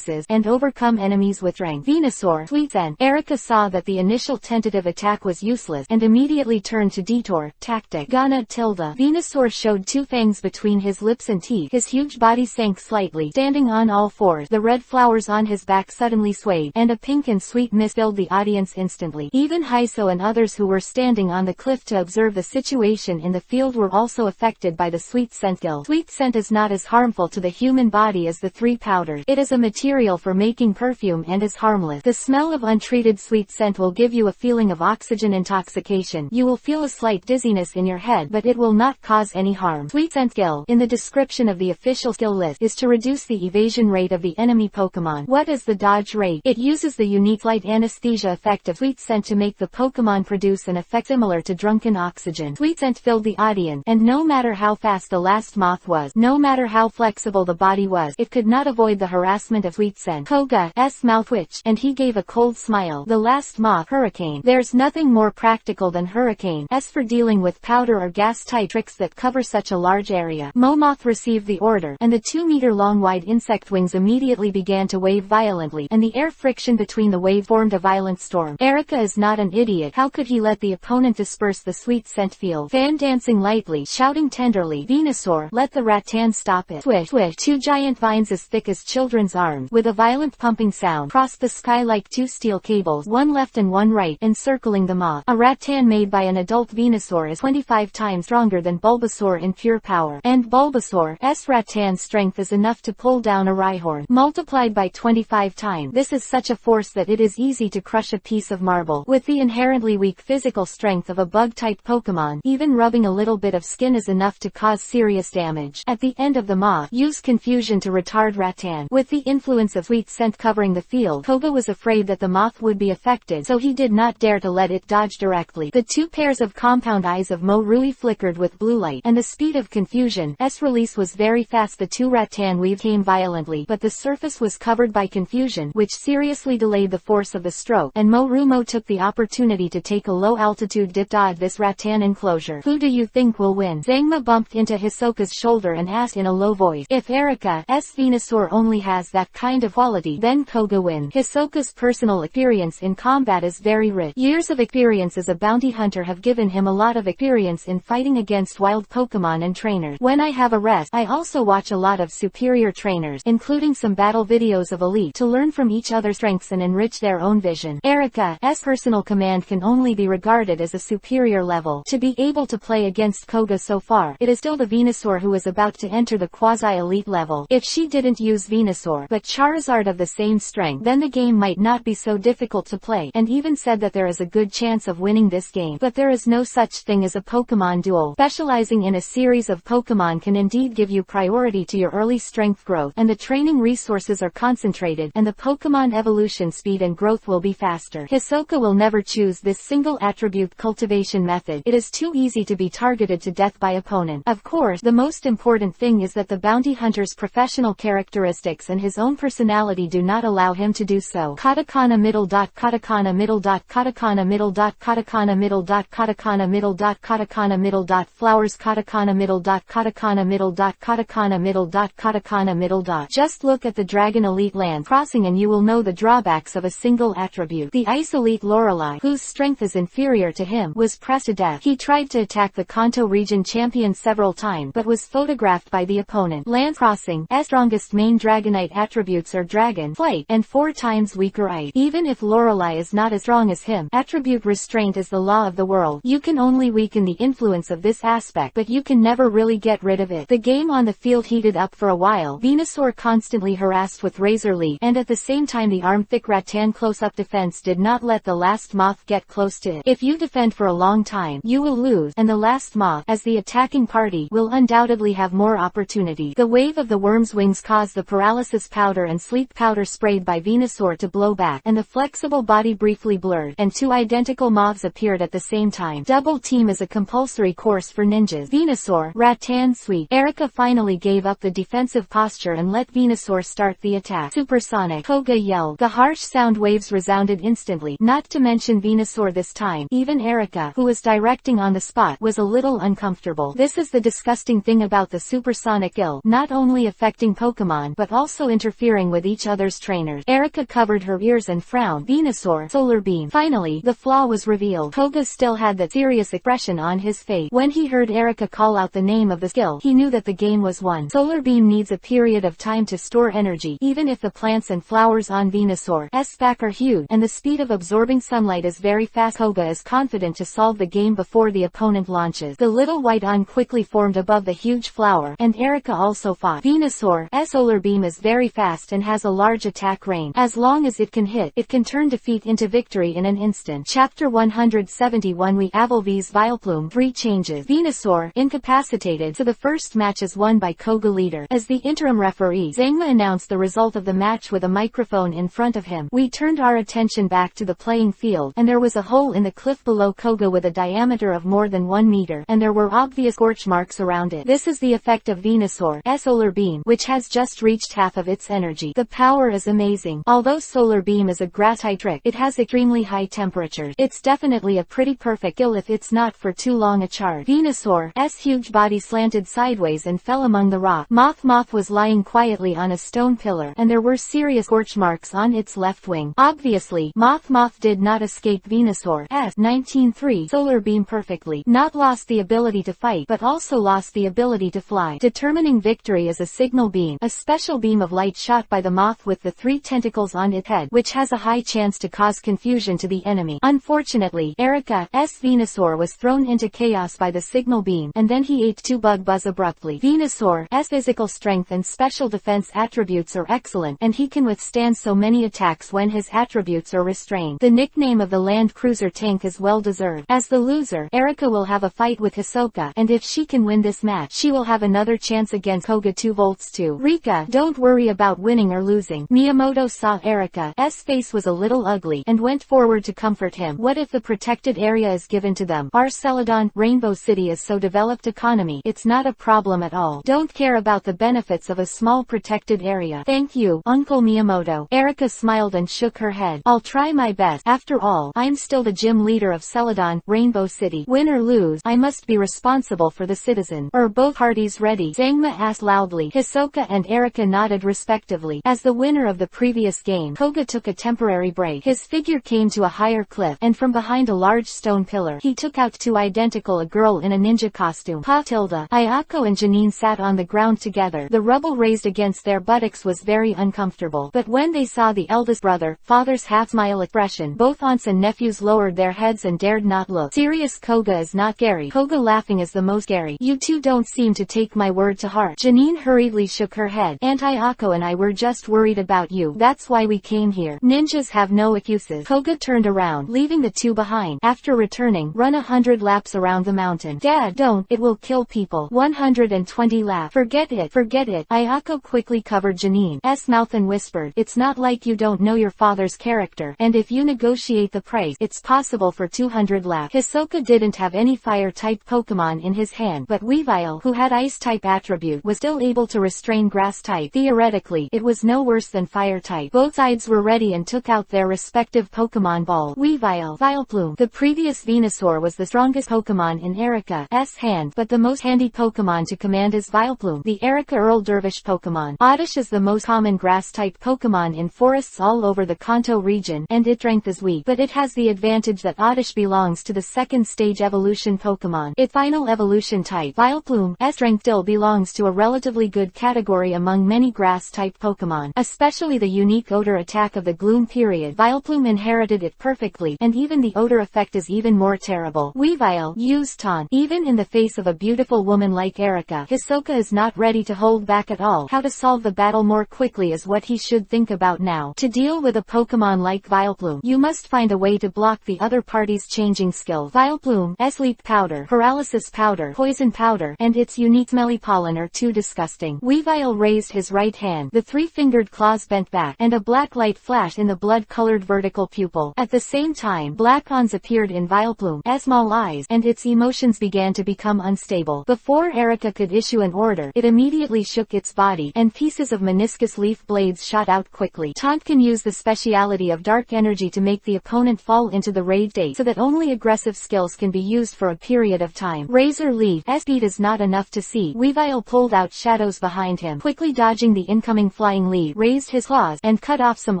and overcome enemies with strength. Venusaur, Tweetsen. Erica saw that the initial tentative attack was useless, and immediately turned to detour tactic. Gana tilde. Venusaur showed 2 fangs between his lips and teeth. His huge body sank slightly, standing on all fours. The red flowers on his back suddenly swayed, and a pink and sweet mist filled the audience instantly. Even Haiso and others who were standing on the cliff to observe the situation in the field were also affected by the sweet scent skill. Sweet scent is not as harmful to the human body as the 3 powders. It is a material for making perfume and is harmless. The smell of untreated sweet scent will give you a feeling of oxygen intoxication. You will feel a slight dizziness in your head, but it will not cause any harm. Sweet scent skill, in the description of the official skill list, is to reduce the evasion rate of the enemy Pokémon. What is the dodge rate? It uses the unique light anesthesia effect of sweet scent to make the Pokémon produce an effect similar to drunken oxygen. Sweet scent filled the audience, and no matter how fast the last moth was, no matter how flexible the body was, it could not avoid the harassment of sweet scent. Koga's mouth twitched, and he gave a cold smile. The last moth, Hurricane. There's nothing more practical than Hurricane for dealing with powder or gas-type tricks that cover such a large area. Momoth received the order, and the 2-meter-long wide insect wings immediately began to wave violently, and the air friction between the wave formed a violent storm. Erica is not an idiot. How could he let the opponent disperse the sweet scent field? Fan dancing lightly, shouting tenderly, Venusaur, let the rattan stop it. Swish, swish. 2 giant vines as thick as children's arms, with a violent pumping sound, crossed the sky like 2 steel cables, one left and one right, encircling the moth. A rattan made by an adult Venusaur is 25 times stronger than Bulbasaur in pure power, and Bulbasaur's rattan strength is enough to pull down a Rhyhorn, multiplied by 25 times. This is such a force that it is easy to crush a piece of marble. With the inherently weak physical strength of a bug-type Pokémon, even rubbing a little bit of skin is enough to cause serious damage. At the end of the moth, use confusion to retard rattan. With the influence of sweet scent covering the field, Kobo was afraid that the moth would be affected, so he did not dare to let it dodge directly. The 2 pairs of compound eyes of Mo Rui flickered with blue light, and the speed of confusion's release was very fast. The 2 rattan weave came violently, but the surface was covered by confusion, which seriously delayed the force of the stroke, and Morumo took the opportunity to take a low-altitude dip dodge this rattan enclosure. Who do you think will win? Zangma bumped into Hisoka's shoulder and asked in a low voice. If Erica's Venusaur only has that kind of quality, then Koga wins. Hisoka's personal experience in combat is very rich. Years of experience as a bounty hunter have given him a lot of experience in fighting against wild Pokémon and trainers. When I have a rest, I also watch a lot of superior trainers, including some battle videos of Elite to learn from each other's strengths and enrich their own vision. Erika's personal command can only be regarded as a superior level. To be able to play against Koga so far, it is still the Venusaur who is about to enter the quasi-elite level. If she didn't use Venusaur, but Charizard of the same strength, then the game might not be so difficult to play, and even said that there is a good chance of winning this game. But there is no such thing as a Pokemon duel. Specializing in a series of Pokemon can indeed give you priority to your early strength growth, and the training resources are concentrated, and the Pokemon evolution speed and growth will be faster. Hisoka will never choose this single attribute cultivation method. It is too easy to be targeted to death by opponent. Of course, the most important thing is that the bounty hunter's professional characteristics and his own personality do not allow him to do so. Katakana middle dot katakana middle dot katakana middle dot katakana middle dot katakana middle dot katakana middle dot flowers katakana middle dot katakana middle dot katakana middle dot katakana middle dot. Just look at the Dragon Elite Land crossing and you will know the drawbacks of a single attribute. The Ice Elite Lorelei, whose strength is inferior to him, was pressed to death. He tried to attack the Kanto region champion several times, but was photographed by the opponent. Land Crossing's strongest main Dragonite attributes are Dragon, Flight, and 4 times weaker Ice. Even if Lorelei is not as strong as him, attribute restraint is the law of the world. You can only weaken the influence of this aspect, but you can never really get rid of it. The game on the field heated up for a while. Venusaur constantly harassed with Razor Leaf, and at the same time the arm-thick Rattan close-up defense did not let the last moth get close to it. If you defend for a long time, you will lose, and the last moth, as the attacking party, will undoubtedly have more opportunity. The wave of the worm's wings caused the paralysis powder and sleep powder sprayed by Venusaur to blow back, and the flexible body briefly blurred, and 2 identical moths appeared at the same time. Double Team is a compulsory course for ninjas. Venusaur, Rattan Sweet. Erika finally gave up the defensive posture and let Venusaur start the attack. Supersonic. Koga yelled. The harsh sound waves resounded instantly, not to mention Venusaur this time. Even Erika, who was directing on the spot, was a little uncomfortable. This is the disgusting thing about the supersonic skill, not only affecting Pokemon but also interfering with each other's trainers. Erika covered her ears and frowned. Venusaur, Solar Beam. Finally, the flaw was revealed. Koga still had that serious expression on his face. When he heard Erika call out the name of the skill, he knew that the game was won. Solar Beam needs a period of time to store energy, even if the plants and flowers on Venusaur's back are huge, and the speed of absorbing sunlight is very fast. Koga is confident to solve the game before the opponent launches. The little white on quickly formed above the huge flower, and Erika also fought. Venusaur's Solar Beam is very fast and has a large attack range. As long as it can hit, it can turn defeat into victory in an instant. Chapter 171 We Avalvi's Vileplume. 3 changes. Venusaur, incapacitated, so the first match is won by Koga leader. As the interim referee, Zangma announced the result of the match with a microphone in front of him. We turned our attention back to the playing field, and there was a hole in the cliff below Koga with a diameter of more than 1 meter, and there were obvious scorch marks around it. This is the effect of Venusaur's Solar Beam, which has just reached half of its energy. The power is amazing. Although Solar Beam is a graphite trick, it has extremely high temperatures. It's definitely a pretty perfect kill if it's not for too long a charge. Venusaur's huge body slanted sideways and fell among the rock. Moth was lying quietly on a stone pillar, and there were serious scorch marks on its left wing. Obviously, Moth did not escape Venusaur's 19-3 Solar Beam perfectly. Not lost the ability to fight, but also lost the ability to fly. Determining victory is a signal beam, a special beam of light shot by the moth with the 3 tentacles on its head, which has a high chance to cause confusion to the enemy. Unfortunately, Erika's Venusaur was thrown into chaos by the signal beam, and then he ate 2 Bug Buzz abruptly. Venusaur's physical strength and special defense attributes are excellent, and he can withstand so many attacks when his attributes are restrained. The nickname of the Land Cruiser tank is well deserved. As the loser, Erika will have a fight with Hisoka, and if she can win this match, she will have another chance against Koga 2 volts 2. Rika, don't worry about winning or losing. Miyamoto saw Erika's face was a little ugly, and went forward to comfort him. What if the protected area is given to them? Our Celadon, Rainbow City is so developed economy, it's not a problem at all. Don't care about the benefits of a small protected area. Thank you, Uncle Miyamoto. Erika smiled and shook her head. I'll try my best. After all, I'm still the gym leader of Celadon, Rainbow City. Win or lose, I must be responsible for the citizens. Are both parties ready? Zangma asked loudly. Hisoka and Erika nodded respectively. As the winner of the previous game, Koga took a temporary break. His figure came to a higher cliff, and from behind a large stone pillar, he took out 2 identical, a girl in a ninja costume. Patilda, Ayako and Janine sat on the ground together. The rubble raised against their buttocks was very uncomfortable. But when they saw the eldest brother, father's half-smile expression, both aunts and nephews lowered their heads and dared not look. Serious Koga is not Gary. Koga laughing is the most Gary. You two don't seem to take my word to heart. Janine hurriedly shook her head. Aunt Ayako and I were just worried about you. That's why we came here. Ninjas have no excuses. Koga turned around, leaving the two behind. After returning, run 100 laps around the mountain. Dad, don't. It will kill people. 120 laps. Forget it. Forget it. Ayako quickly covered Janine's mouth and whispered, it's not like you don't know your father's character, and if you negotiate the price, it's possible for 200 laps. Hisoka didn't have any fire-type Pokemon in his hand, but Weavile, who had Ice-type attribute, was still able to restrain Grass-type. Theoretically, it was no worse than Fire-type. Both sides were ready and took out their respective Pokemon balls. Weavile, Vileplume. The previous Venusaur was the strongest Pokemon in Erica's hand, but the most handy Pokemon to command is Vileplume, the Erica Earl Dervish Pokemon. Oddish is the most common Grass-type Pokemon in forests all over the Kanto region, and its strength is weak, but it has the advantage that Oddish belongs to the second stage evolution Pokemon. Its final evolution type, Vileplume's strength still belongs to a relatively good category among many Grass-type Pokemon, especially the unique odor attack of the Gloom period. Vileplume inherited it perfectly, and even the odor effect is even more terrible. Weavile used Taunt. Even in the face of a beautiful woman like Erica, Hisoka is not ready to hold back at all. How to solve the battle more quickly is what he should think about now. To deal with a Pokemon like Vileplume, you must find a way to block the other party's changing skill. Vileplume's Sleep Powder, Paralysis Powder, Poison Powder, and its unique smelly pollen are too disgusting. Weavile raised his right hand, the three-fingered claws bent back, and a black light flashed in the blood-colored vertical pupil. At the same time, black ons appeared in Vileplume's small eyes, and its emotions began to become unstable. Before Erica could issue an order, it immediately shook its body, and pieces of meniscus leaf blades shot out quickly. Taunt can use the speciality of dark energy to make the opponent fall into the rage state, so that only aggressive skills can be used for a period of time. Razor Leaf's speed is not enough to see. Weavile pulled out shadows behind him, quickly dodging the incoming flying leaf, raised his claws, and cut off some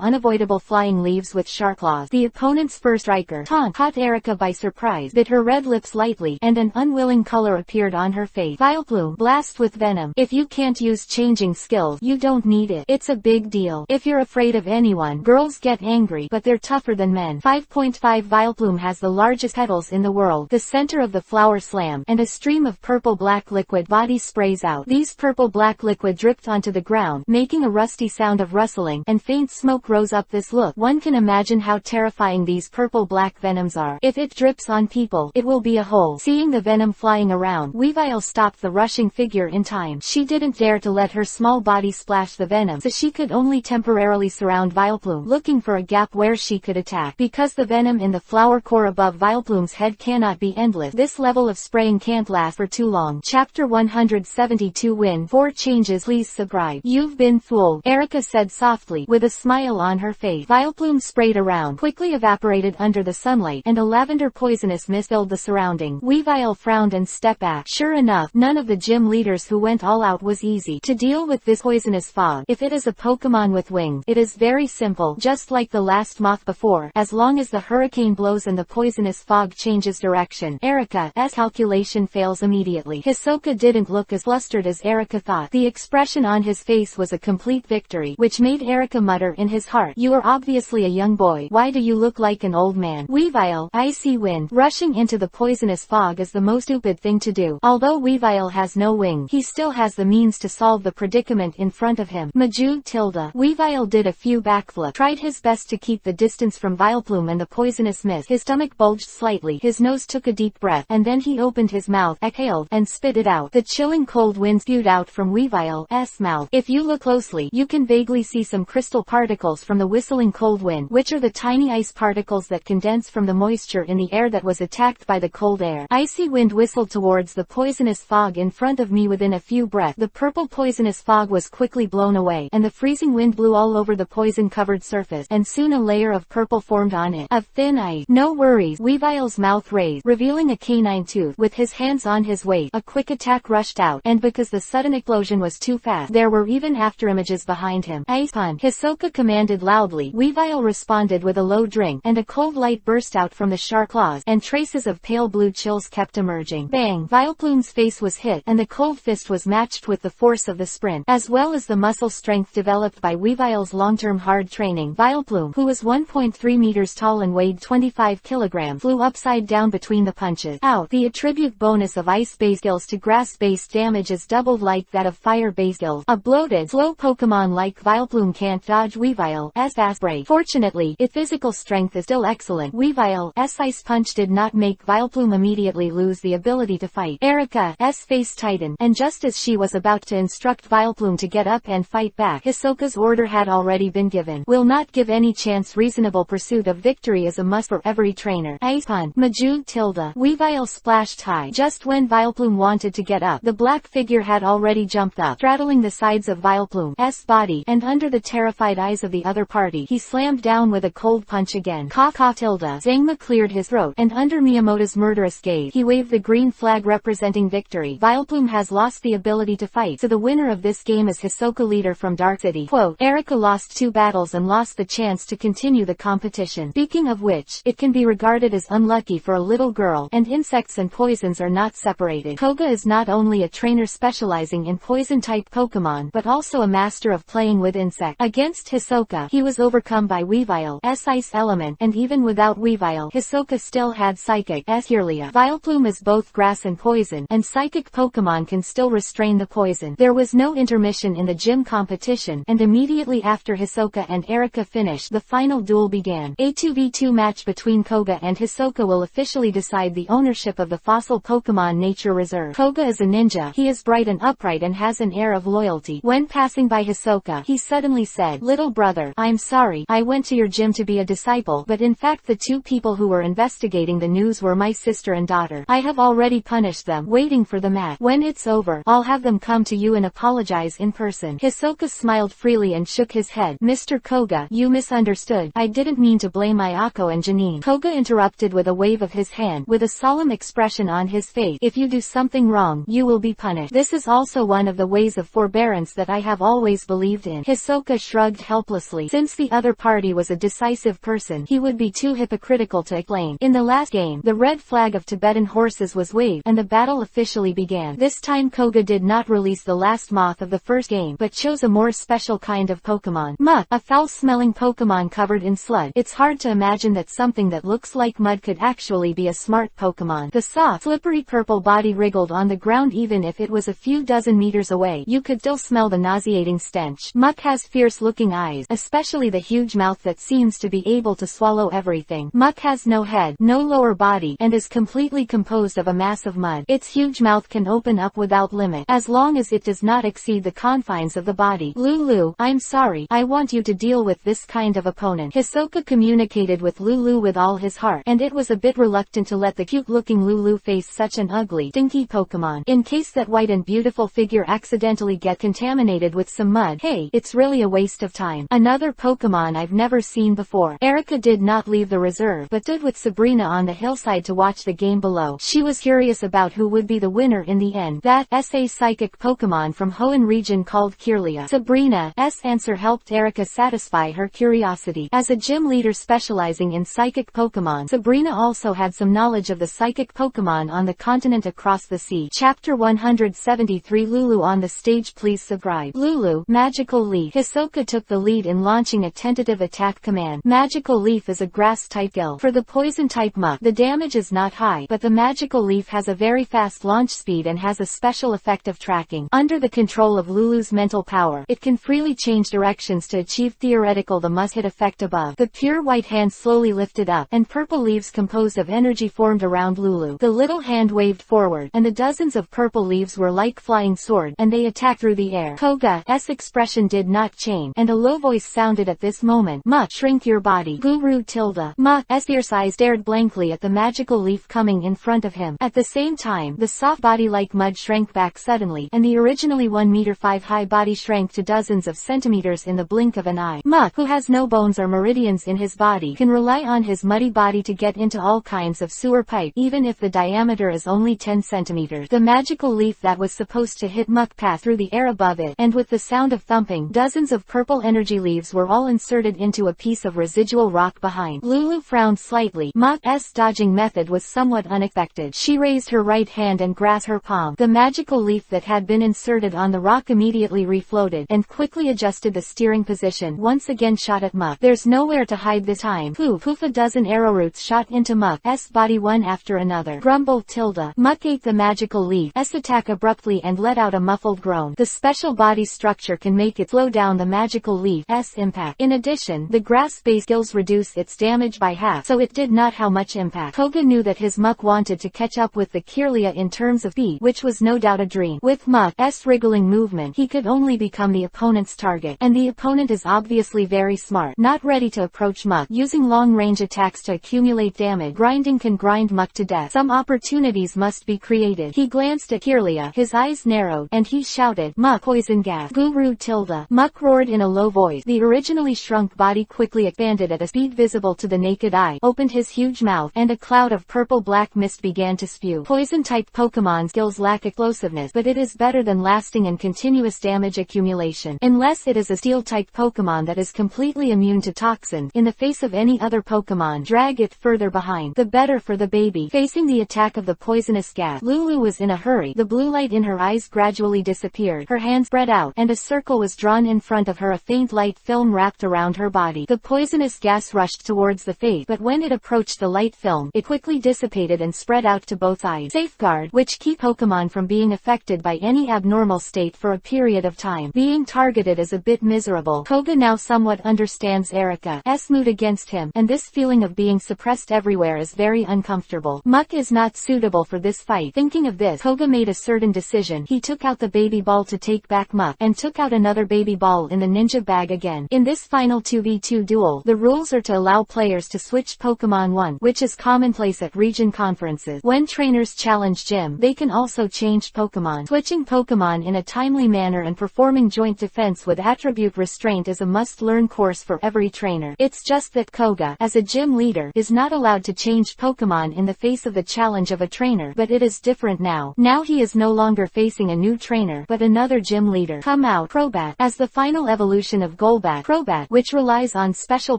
unavoidable flying leaves with sharp claws. The opponent's first striker, Taunt, caught Erica by surprise, bit her red lips lightly, and an unwilling color appeared on her face. Vileplume, blast with venom. If you can't use changing skills, you don't need it. It's a big deal. If you're afraid of anyone, girls get angry, but they're tougher than men. 5.5 Vileplume has the largest petals in the world, the center of the flower slam, and a stream of purple-black liquid body sprays out. These purple-black liquid dripped onto the ground, making a rusty sound of rustling, and faint smoke rose up. This look, one can imagine how terrifying these purple-black venoms are. If it drips on people, it will be a hole. Seeing the venom flying around, Weavile stopped the rushing figure in time. She didn't dare to let her small body splash the venom, so she could only temporarily surround Vileplume, looking for a gap where she could attack. Because the venom in the flower core above Vileplume's head cannot be endless, this level of spraying can't last for too long. Chapter 172 Win 4 changes. Please subscribe. You've been fooled, Erica said softly, with a smile on her face. Vileplume sprayed around, quickly evaporated under the sunlight, and a lavender poisonous mist filled the surrounding. Weavile frowned and stepped back. Sure enough, none of the gym leaders who went all out was easy to deal with this poisonous fog. If it is a Pokemon with wings, it is very simple, just like the last moth before, as long as the hurricane blows and the poisonous fog changes direction. Erica's calculation fails immediately. Hisoka didn't look as flustered as Erica thought. The expression on his face was a complete victory, which made Erica mutter in his heart, you are obviously a young boy. Why do you look like an old man? Weavile, Icy Wind. Rushing into the poisonous fog is the most stupid thing to do. Although Weavile has no wing, he still has the means to solve the predicament in front of him. Majug Tilda. Weavile did a few backflips, tried his best to keep the distance from Vileplume and the poisonous mist. His stomach bulged slightly, his nose took a deep breath, and then he opened his mouth, exhaled, and spit it out. The chilling cold wind spewed out from Weavile's mouth. If you look closely, you can vaguely see some crystal particles from the whistling cold wind, which are the tiny ice particles that condense from the moisture in the air that was attacked by the cold air. Icy Wind whistled towards the poisonous fog in front of me. Within a few breaths, the purple poisonous fog was quickly blown away, and the freezing wind blew all over the poison-covered surface, and soon a layer of purple formed on it, of thin ice. No worries, Weavile's mouth raised, revealing a canine tooth. With his hands on his waist, a quick attack rushed out, and because the sudden explosion was too fast, there were even afterimages behind him. Ice Punch, Hisoka commanded loudly. Weavile responded with a low drink, and a cold light burst out from the sharp claws, and traces of pale blue chills kept emerging. Bang! Vileplume's face was hit, and the cold fist was matched with the force of the sprint, as well as the muscle muscle strength developed by Weavile's long-term hard training. Vileplume, who was 1.3 meters tall and weighed 25 kilograms, flew upside down between the punches. Out. The attribute bonus of ice-based skills to grass-based damage is doubled like that of fire-based skills. A bloated, slow Pokemon like Vileplume can't dodge Weavile's fast break. Fortunately, its physical strength is still excellent. Weavile's Ice Punch did not make Vileplume immediately lose the ability to fight. Erika's face tightened, and just as she was about to instruct Vileplume to get up and fight back, Hisoka's order had already been given. Will not give any chance. Reasonable pursuit of victory is a must for every trainer. Ice Punch. Maju tilde. Weavile splashed high. Just when Vileplume wanted to get up, the black figure had already jumped up, straddling the sides of Vileplume's body, and under the terrified eyes of the other party, he slammed down with a cold punch again. Ka tilde. Zangma cleared his throat, and under Miyamoto's murderous gaze, he waved the green flag representing victory. Vileplume has lost the ability to fight, so the winner of this game is Hisoka, leader from Dark City. Quote, Erika lost 2 battles and lost the chance to continue the competition. Speaking of which, it can be regarded as unlucky for a little girl, and insects and poisons are not separated. Koga is not only a trainer specializing in poison-type Pokemon, but also a master of playing with insects. Against Hisoka, he was overcome by Weavile's Ice Element, and even without Weavile, Hisoka still had Psychic as Kirlia. Vileplume is both grass and poison, and Psychic Pokemon can still restrain the poison. There was no intermission in the gym competition, and immediately after Hisoka and Erika finished, the final duel began. A 2v2 match between Koga and Hisoka will officially decide the ownership of the fossil Pokemon Nature Reserve. Koga is a ninja. He is bright and upright and has an air of loyalty. When passing by Hisoka, he suddenly said, "Little brother, I'm sorry, I went to your gym to be a disciple, but in fact the 2 people who were investigating the news were my sister and daughter. I have already punished them, waiting for the match. When it's over, I'll have them come to you and apologize in person." Hisoka smiled freely and shook his head. "Mr. Koga, you misunderstood. I didn't mean to blame Ayako and Janine." Koga interrupted with a wave of his hand, with a solemn expression on his face. "If you do something wrong, you will be punished. This is also one of the ways of forbearance that I have always believed in." Hisoka shrugged helplessly. Since the other party was a decisive person, he would be too hypocritical to explain. In the last game, the red flag of Tibetan horses was waved, and the battle officially began. This time Koga did not release the last moth of the first game, but chose a more special kind of Pokemon. Muck, a foul-smelling Pokemon covered in sludge. It's hard to imagine that something that looks like mud could actually be a smart Pokemon. The soft, slippery purple body wriggled on the ground. Even if it was a few dozen meters away, you could still smell the nauseating stench. Muck has fierce-looking eyes, especially the huge mouth that seems to be able to swallow everything. Muck has no head, no lower body, and is completely composed of a mass of mud. Its huge mouth can open up without limit, as long as it does not exceed the confines of the body. "Lulu, I'm sorry, I want you to deal with this kind of opponent." Hisoka communicated with Lulu with all his heart, and it was a bit reluctant to let the cute-looking Lulu face such an ugly, stinky Pokemon. In case that white and beautiful figure accidentally get contaminated with some mud, hey, it's really a waste of time. Another Pokemon I've never seen before. Erika did not leave the reserve, but stood with Sabrina on the hillside to watch the game below. She was curious about who would be the winner in the end. That's a psychic Pokemon from Hoenn region called Kirlia. Sabrina's answer helped Erika satisfy her curiosity. As a gym leader specializing in psychic Pokemon, Sabrina also had some knowledge of the psychic Pokemon on the continent across the sea. Chapter 173. Lulu on the stage. Please subscribe. Lulu, Magical Leaf. Hisoka took the lead in launching a tentative attack command. Magical Leaf is a grass-type skill. For the poison-type Muck, the damage is not high, but the Magical Leaf has a very fast launch speed and has a special effect of tracking. Under the control of Lulu's mental power, it can freely change directions to achieve theoretical the must-hit effect above. The pure white hand slowly lifted up, and purple leaves composed of energy formed around Lulu. The little hand waved forward, and the dozens of purple leaves were like flying swords, and they attacked through the air. Koga's expression did not change, and a low voice sounded at this moment. "Muck, shrink your body." Guru tilde. Muck's fierce eyes stared blankly at the magical leaf coming in front of him. At the same time, the soft body like mud shrank back suddenly, and the originally 1.5 m high body shrank to dozens of centimeters in the blink of an eye. Muck, who has no bones or meridians in his body, can rely on his muddy body to get into all kinds of sewer pipe, even if the diameter is only 10 centimeters. The magical leaf that was supposed to hit Muck passed through the air above it, and with the sound of thumping, dozens of purple energy leaves were all inserted into a piece of residual rock behind. Lulu frowned slightly. Muck's dodging method was somewhat unexpected. She raised her right hand and grasped her palm. The magical leaf that had been inserted on the rock immediately reflected floated, and quickly adjusted the steering position. Once again shot at Muck. There's nowhere to hide this time. Poof, poof, a dozen arrowroots shot into Muck's body one after another. Grumble tilde. Muck ate the magical leaf's attack abruptly and let out a muffled groan. The special body structure can make it slow down the magical leaf's impact. In addition, the grass-based skills reduce its damage by half, so it did not have much impact. Koga knew that his Muck wanted to catch up with the Kirlia in terms of speed, which was no doubt a dream. With Muck's wriggling movement, he could only become the opponent's target, and the opponent is obviously very smart, not ready to approach Muck. Using long-range attacks to accumulate damage, grinding can grind Muck to death. Some opportunities must be created. He glanced at Kirlia, his eyes narrowed, and he shouted, "Muck, poison gas." Guru tilde. Muck roared in a low voice. The originally shrunk body quickly expanded at a speed visible to the naked eye, opened his huge mouth, and a cloud of purple-black mist began to spew. Poison-type Pokémon skills lack explosiveness, but it is better than lasting and continuous damage accumulation. Unless it is a steel-type Pokémon that is completely immune to toxins, in the face of any other Pokémon, drag it further behind. The better for the baby. Facing the attack of the poisonous gas, Lulu was in a hurry. The blue light in her eyes gradually disappeared. Her hands spread out, and a circle was drawn in front of her. A faint light film wrapped around her body. The poisonous gas rushed towards the face, but when it approached the light film, it quickly dissipated and spread out to both eyes. Safeguard, which keep Pokémon from being affected by any abnormal state for a period of time. Being targeted is a bit miserable. Koga now somewhat understands Erika's mood against him, and this feeling of being suppressed everywhere is very uncomfortable. Muck is not suitable for this fight. Thinking of this, Koga made a certain decision. He took out the baby ball to take back Muck, and took out another baby ball in the ninja bag again. In this final 2v2 duel, the rules are to allow players to switch Pokémon 1, which is commonplace at region conferences. When trainers challenge gym, they can also change Pokémon. Switching Pokémon in a timely manner and performing joint defense with attribute restraint is a must-learn course for every trainer. It's just that Koga, as a gym leader, is not allowed to change Pokémon in the face of the challenge of a trainer, but it is different now. Now he is no longer facing a new trainer, but another gym leader. Come out, Crobat. As the final evolution of Golbat, Crobat, which relies on special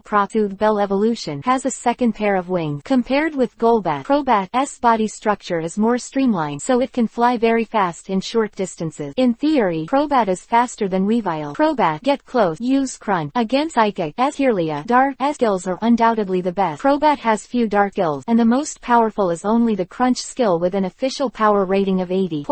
Part-2 Bell evolution, has a second pair of wings. Compared with Golbat, Crobat's body structure is more streamlined, so it can fly very fast in short distances. In theory, Crobat is faster than Weavile. Crobat, get close, use Crunch. Against Psychic, Kirlia, Dark skills are undoubtedly the best. Crobat has few dark skills, and the most powerful is only the Crunch skill with an official power rating of 80.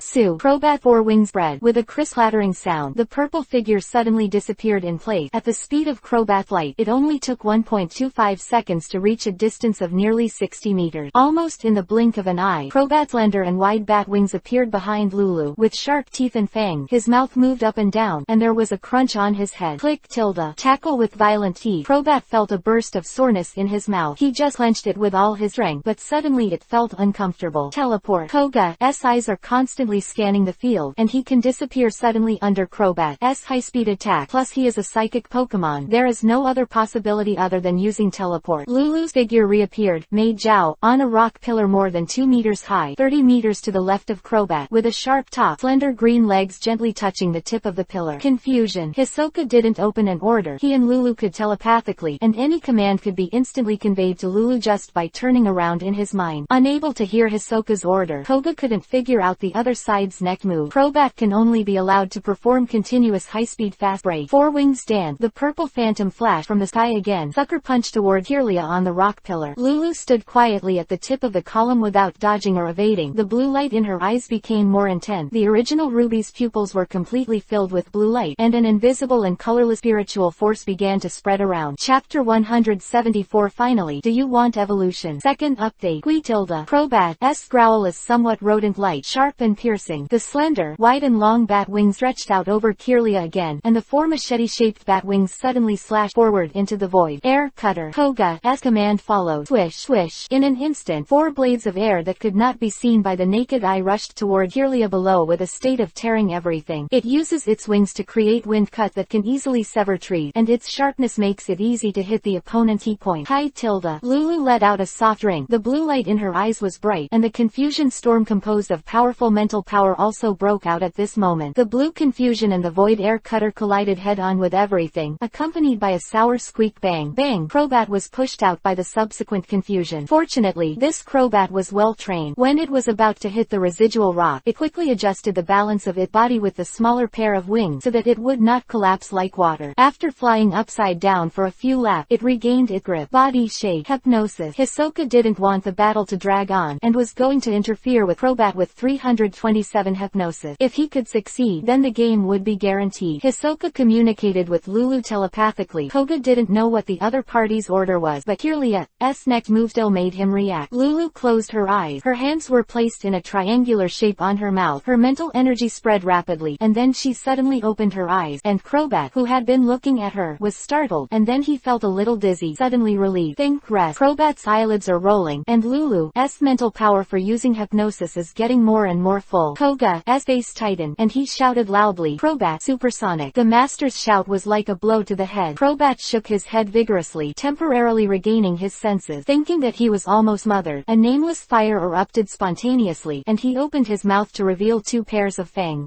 Sue. Crobat 4 wings spread. With a crisp clattering sound, the purple figure suddenly disappeared in place. At the speed of Crobat flight, it only took 1.25 seconds to reach a distance of nearly 60 meters. Almost in the blink of an eye, Crobat's slender and wide bat wings appeared behind Lulu. With sharp teeth and fangs, his mouth moved up and down, and there was a crunch on his head. Click tilde. Tackle with violent teeth. Crobat felt a burst of soreness in his mouth. He just clenched it with all his strength, but suddenly it felt uncomfortable. Teleport. Koga's eyes are constantly scanning the field, and he can disappear suddenly under Crobat's high-speed attack. Plus he is a psychic Pokémon. There is no other possibility other than using teleport. Lulu's figure reappeared, made Zhao, on a rock pillar more than 2 meters high, 30 meters to the left of Crobat, with a sharp top, slender green legs gently touching the tip of the pillar. Confusion. Hisoka didn't open an order. He and Lulu could telepathically, and any command could be instantly conveyed to Lulu just by turning around in his mind. Unable to hear Hisoka's order, Koga couldn't figure out the other side's next move. Crobat can only be allowed to perform continuous high-speed fast break. 4 wings stand. The purple phantom flashed from the sky again. Sucker punch toward Kirlia on the rock pillar. Lulu stood quietly at the tip of the column without dodging or evading. The blue light in her eyes became more intense. The original Ruby's pupils were completely filled with blue light, and an invisible and colorless spiritual force began to spread around. Chapter 174. Finally, do you want evolution? Second update. Crobat's growl is somewhat rodent-like, sharp and piercing. The slender, wide and long bat wings stretched out over Kirlia again, and the 4 machete-shaped bat wings suddenly slashed forward into the void. Air cutter. Koga's command followed. Swish, swish. In an instant, 4 blades of air that could not be seen by the naked eye rushed toward Kirlia below with a state of tearing everything. It uses its wings to create wind cut that can easily sever trees, and its sharpness makes it easy to hit the opponent's key point. High tilde. Lulu let out a soft ring. The blue light in her eyes was bright, and the confusion storm composed of powerful mental power also broke out at this moment. The blue confusion and the void air cutter collided head-on with everything, accompanied by a sour squeak. Bang, bang. Crobat was pushed out by the subsequent confusion. Fortunately, this Crobat was well trained. When it was about to hit the residual rock, it quickly adjusted the balance of its body with the smaller smaller pair of wings so that it would not collapse like water. After flying upside down for a few laps, it regained its grip. Body shake. Hypnosis. Hisoka didn't want the battle to drag on, and was going to interfere with Crobat with 327 hypnosis. If he could succeed, then the game would be guaranteed. Hisoka communicated with Lulu telepathically. Koga didn't know what the other party's order was, but Kirlia's next move still made him react. Lulu closed her eyes. Her hands were placed in a triangular shape on her mouth. Her mental energy spread rapidly, and then she suddenly opened her eyes, and Crobat, who had been looking at her, was startled, and then he felt a little dizzy, suddenly relieved. Think rest. Crobat's eyelids are rolling, and Lulu's mental power for using hypnosis is getting more and more full. Koga's face tightened, and he shouted loudly, Crobat, supersonic. The master's shout was like a blow to the head. Crobat shook his head vigorously, temporarily regaining his senses. Thinking that he was almost smothered, a nameless fire erupted spontaneously, and he opened his mouth to reveal two pairs of fangs.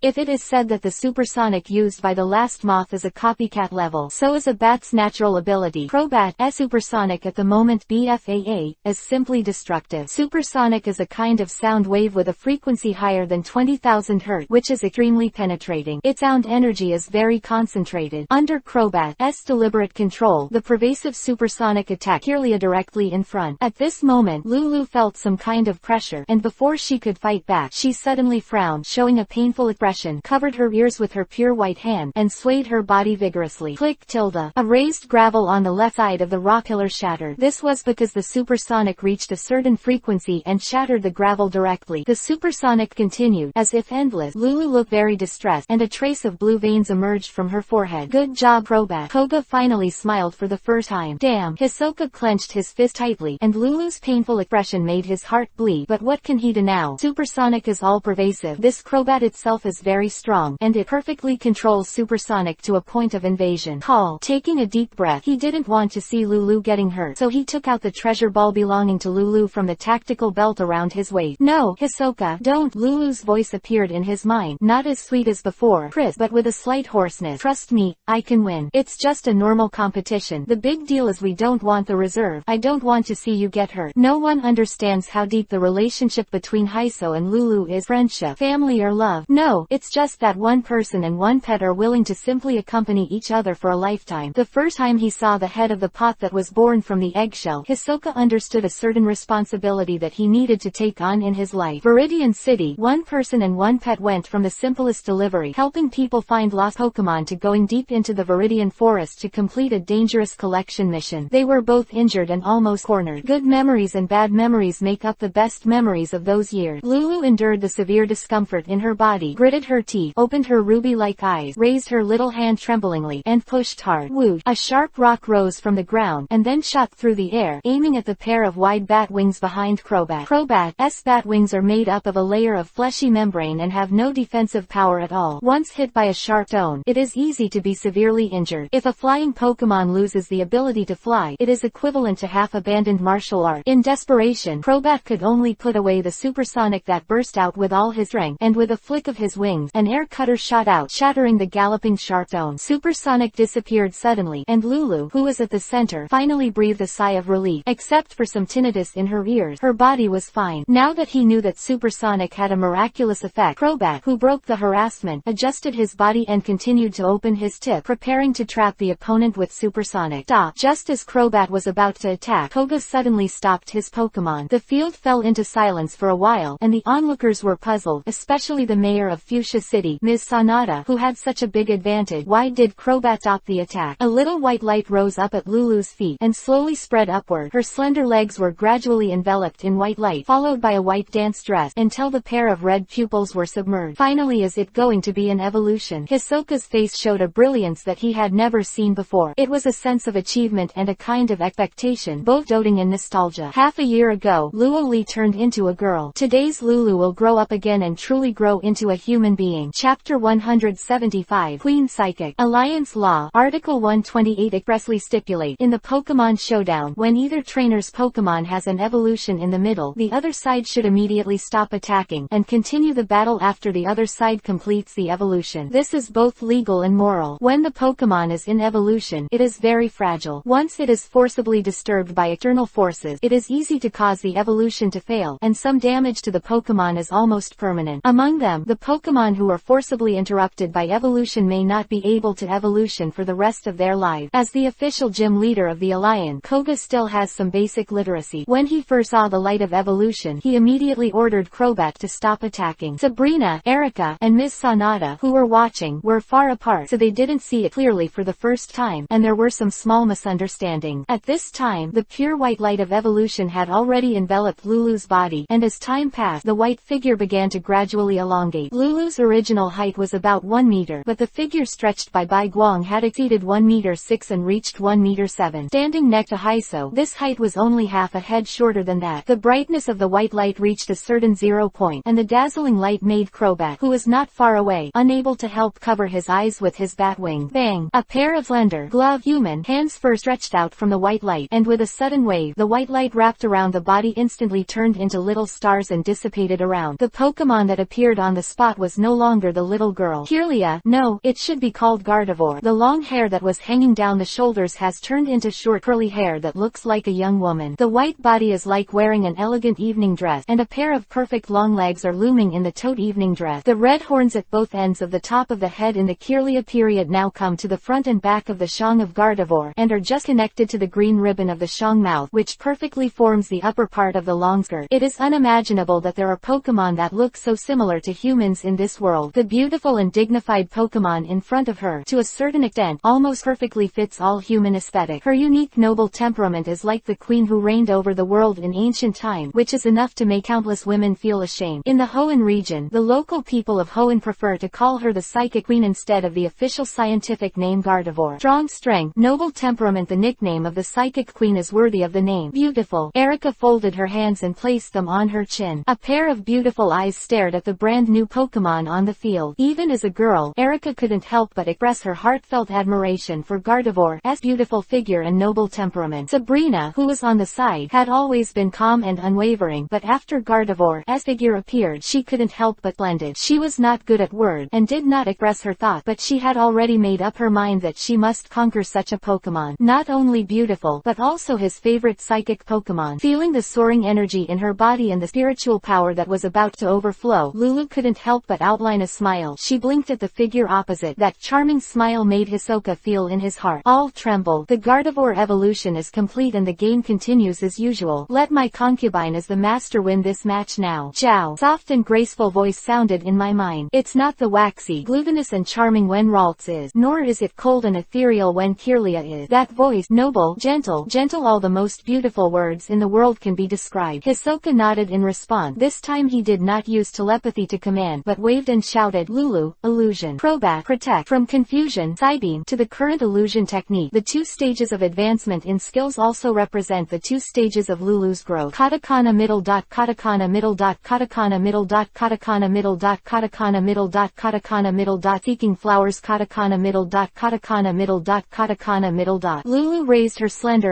If it is said that the supersonic used by the last moth is a copycat level, so is a bat's natural ability. Crobat's supersonic at the moment BFAA is simply destructive. Supersonic is a kind of sound wave with a frequency higher than 20,000 Hz, which is extremely penetrating. Its sound energy is very concentrated. Under Crobat's deliberate control, the pervasive supersonic attacked Kirlia directly in front. At this moment, Lulu felt some kind of pressure, and before she could fight back, she suddenly frowned, showing a painful expression, covered her ears with her pure white hand, and swayed her body vigorously. Click tilde. A raised gravel on the left side of the rock pillar shattered. This was because the supersonic reached a certain frequency and shattered the gravel directly. The supersonic continued, as if endless. Lulu looked very distressed, and a trace of blue veins emerged from her forehead. Good job, Crobat. Koga finally smiled for the first time. Damn. Hisoka clenched his fist tightly, and Lulu's painful expression made his heart bleed. But what can he do now? Supersonic is all-pervasive. This Crobat itself is very strong, and it perfectly controls supersonic to a point of invasion. Call. Taking a deep breath, he didn't want to see Lulu getting hurt, so he took out the treasure ball belonging to Lulu from the tactical belt around his waist. No, Hisoka, don't. Lulu's voice appeared in his mind, not as sweet as before, crisp, but with a slight hoarseness. Trust me, I can win. It's just a normal competition. The big deal is we don't want the reserve. I don't want to see you get hurt. No one understands how deep the relationship between Hiso and Lulu is. Friendship, family or love. No, it's just that one person and one pet are willing to simply accompany each other for a lifetime. The first time he saw the head of the pot that was born from the eggshell, Hisoka understood a certain responsibility that he needed to take on in his life. Viridian City, one person and one pet went from the simplest delivery, helping people find lost Pokémon, to going deep into the Viridian forest to complete a dangerous collection mission. They were both injured and almost cornered. Good memories and bad memories make up the best memories of those years. Lulu endured the severe discomfort in her body, gritted her teeth, opened her ruby-like eyes, raised her little hand tremblingly, and pushed hard. Whoosh! A sharp rock rose from the ground, and then shot through the air, aiming at the pair of wide bat wings behind Crobat. Crobat's bat wings are made up of a layer of fleshy membrane and have no defensive power at all. Once hit by a sharp stone, it is easy to be severely injured. If a flying Pokémon loses the ability to fly, it is equivalent to half-abandoned martial art. In desperation, Crobat could only put away the supersonic that burst out with all his strength, and with a flick of his wings, an air cutter shot out, shattering the galloping sharp stone. Supersonic disappeared suddenly, and Lulu, who was at the center, finally breathed a sigh of relief. Except for some tinnitus in her ears, her body was fine. Now that he knew that supersonic had a miraculous effect, Crobat, who broke the harassment, adjusted his body and continued to open his tip, preparing to trap the opponent with supersonic. Stop! Just as Crobat was about to attack, Koga suddenly stopped his Pokémon. The field fell into silence for a while, and the onlookers were puzzled, especially the mayor of Fuchsia City, Ms. Sanada, who had such a big advantage. Why did Crobat stop the attack? A little white light rose up at Lulu's feet, and slowly spread upward. Her slender legs were gradually enveloped in white light, followed by a white dance dress, until the pair of red pupils were submerged. Finally, is it going to be an evolution? Hisoka's face showed a brilliance that he had never seen before. It was a sense of achievement and a kind of expectation, both doting and nostalgia. Half a year ago, Luoli turned into a girl. Today's Lulu will grow up again and truly grow into a human being. Chapter 175, Queen Psychic. Alliance Law. Article 128 expressly stipulate, in the Pokémon Showdown, when either trainer's Pokémon has an evolution in the middle, the other side should immediately stop attacking, and continue the battle after the other side completes the evolution. This is both legal and moral. When the Pokémon is in evolution, it is very fragile. Once it is forcibly disturbed by external forces, it is easy to cause the evolution to fail, and some damage to the Pokémon is almost permanent. Among them, the Pokémon Pokémon who are forcibly interrupted by evolution may not be able to evolution for the rest of their lives. As the official gym leader of the Alliance, Koga still has some basic literacy. When he first saw the light of evolution, he immediately ordered Crobat to stop attacking. Sabrina, Erica, and Ms. Sanada, who were watching, were far apart, so they didn't see it clearly for the first time, and there were some small misunderstandings. At this time, the pure white light of evolution had already enveloped Lulu's body, and as time passed, the white figure began to gradually elongate. Lulu's original height was about 1 meter, but the figure stretched by Bai Guang had exceeded 1 meter 6 and reached 1 meter 7. Standing next to Haiso, this height was only half a head shorter than that. The brightness of the white light reached a certain 0 point, and the dazzling light made Crobat, who was not far away, unable to help cover his eyes with his bat wing. Bang! A pair of slender, gloved human hands first stretched out from the white light, and with a sudden wave, the white light wrapped around the body instantly turned into little stars and dissipated around. The Pokémon that appeared on the spot was no longer the little girl. Kirlia, no, it should be called Gardevoir. The long hair that was hanging down the shoulders has turned into short curly hair that looks like a young woman. The white body is like wearing an elegant evening dress, and a pair of perfect long legs are looming in the taut evening dress. The red horns at both ends of the top of the head in the Kirlia period now come to the front and back of the shong of Gardevoir, and are just connected to the green ribbon of the shong mouth, which perfectly forms the upper part of the long skirt. It is unimaginable that there are Pokémon that look so similar to humans in this world. The beautiful and dignified Pokémon in front of her, to a certain extent, almost perfectly fits all human aesthetic. Her unique noble temperament is like the queen who reigned over the world in ancient time, which is enough to make countless women feel ashamed. In the Hoenn region, the local people of Hoenn prefer to call her the Psychic Queen instead of the official scientific name Gardevoir. Strong strength, noble temperament. The nickname of the Psychic Queen is worthy of the name. Beautiful. Erica folded her hands and placed them on her chin. A pair of beautiful eyes stared at the brand new Pokémon on the field. Even as a girl, Erica couldn't help but express her heartfelt admiration for Gardevoir's beautiful figure and noble temperament. Sabrina, who was on the side, had always been calm and unwavering, but after Gardevoir's figure appeared, she couldn't help but blended. She was not good at words, and did not express her thought, but she had already made up her mind that she must conquer such a Pokémon. Not only beautiful, but also his favorite psychic Pokémon. Feeling the soaring energy in her body and the spiritual power that was about to overflow, Lulu couldn't help but outline a smile. She blinked at the figure opposite. That charming smile made Hisoka feel in his heart all tremble. The Gardevoir evolution is complete and the game continues as usual. Let my concubine as the master win this match now. Zhao. Soft and graceful voice sounded in my mind. It's not the waxy, glutinous and charming when Ralts is, nor is it cold and ethereal when Kirlia is. That voice, noble, gentle, all the most beautiful words in the world can be described. Hisoka nodded in response. This time he did not use telepathy to command, but waved and shouted, Lulu, illusion, Crobat, protect, from confusion, Psybeam, to the current illusion technique. The 2 stages of advancement in skills also represent the 2 stages of Lulu's growth. Katakana middle dot, katakana middle dot, katakana middle dot, katakana middle dot, katakana middle dot, katakana middle dot, seeking flowers, katakana middle dot, katakana middle dot, katakana middle dot. Lulu raised her slender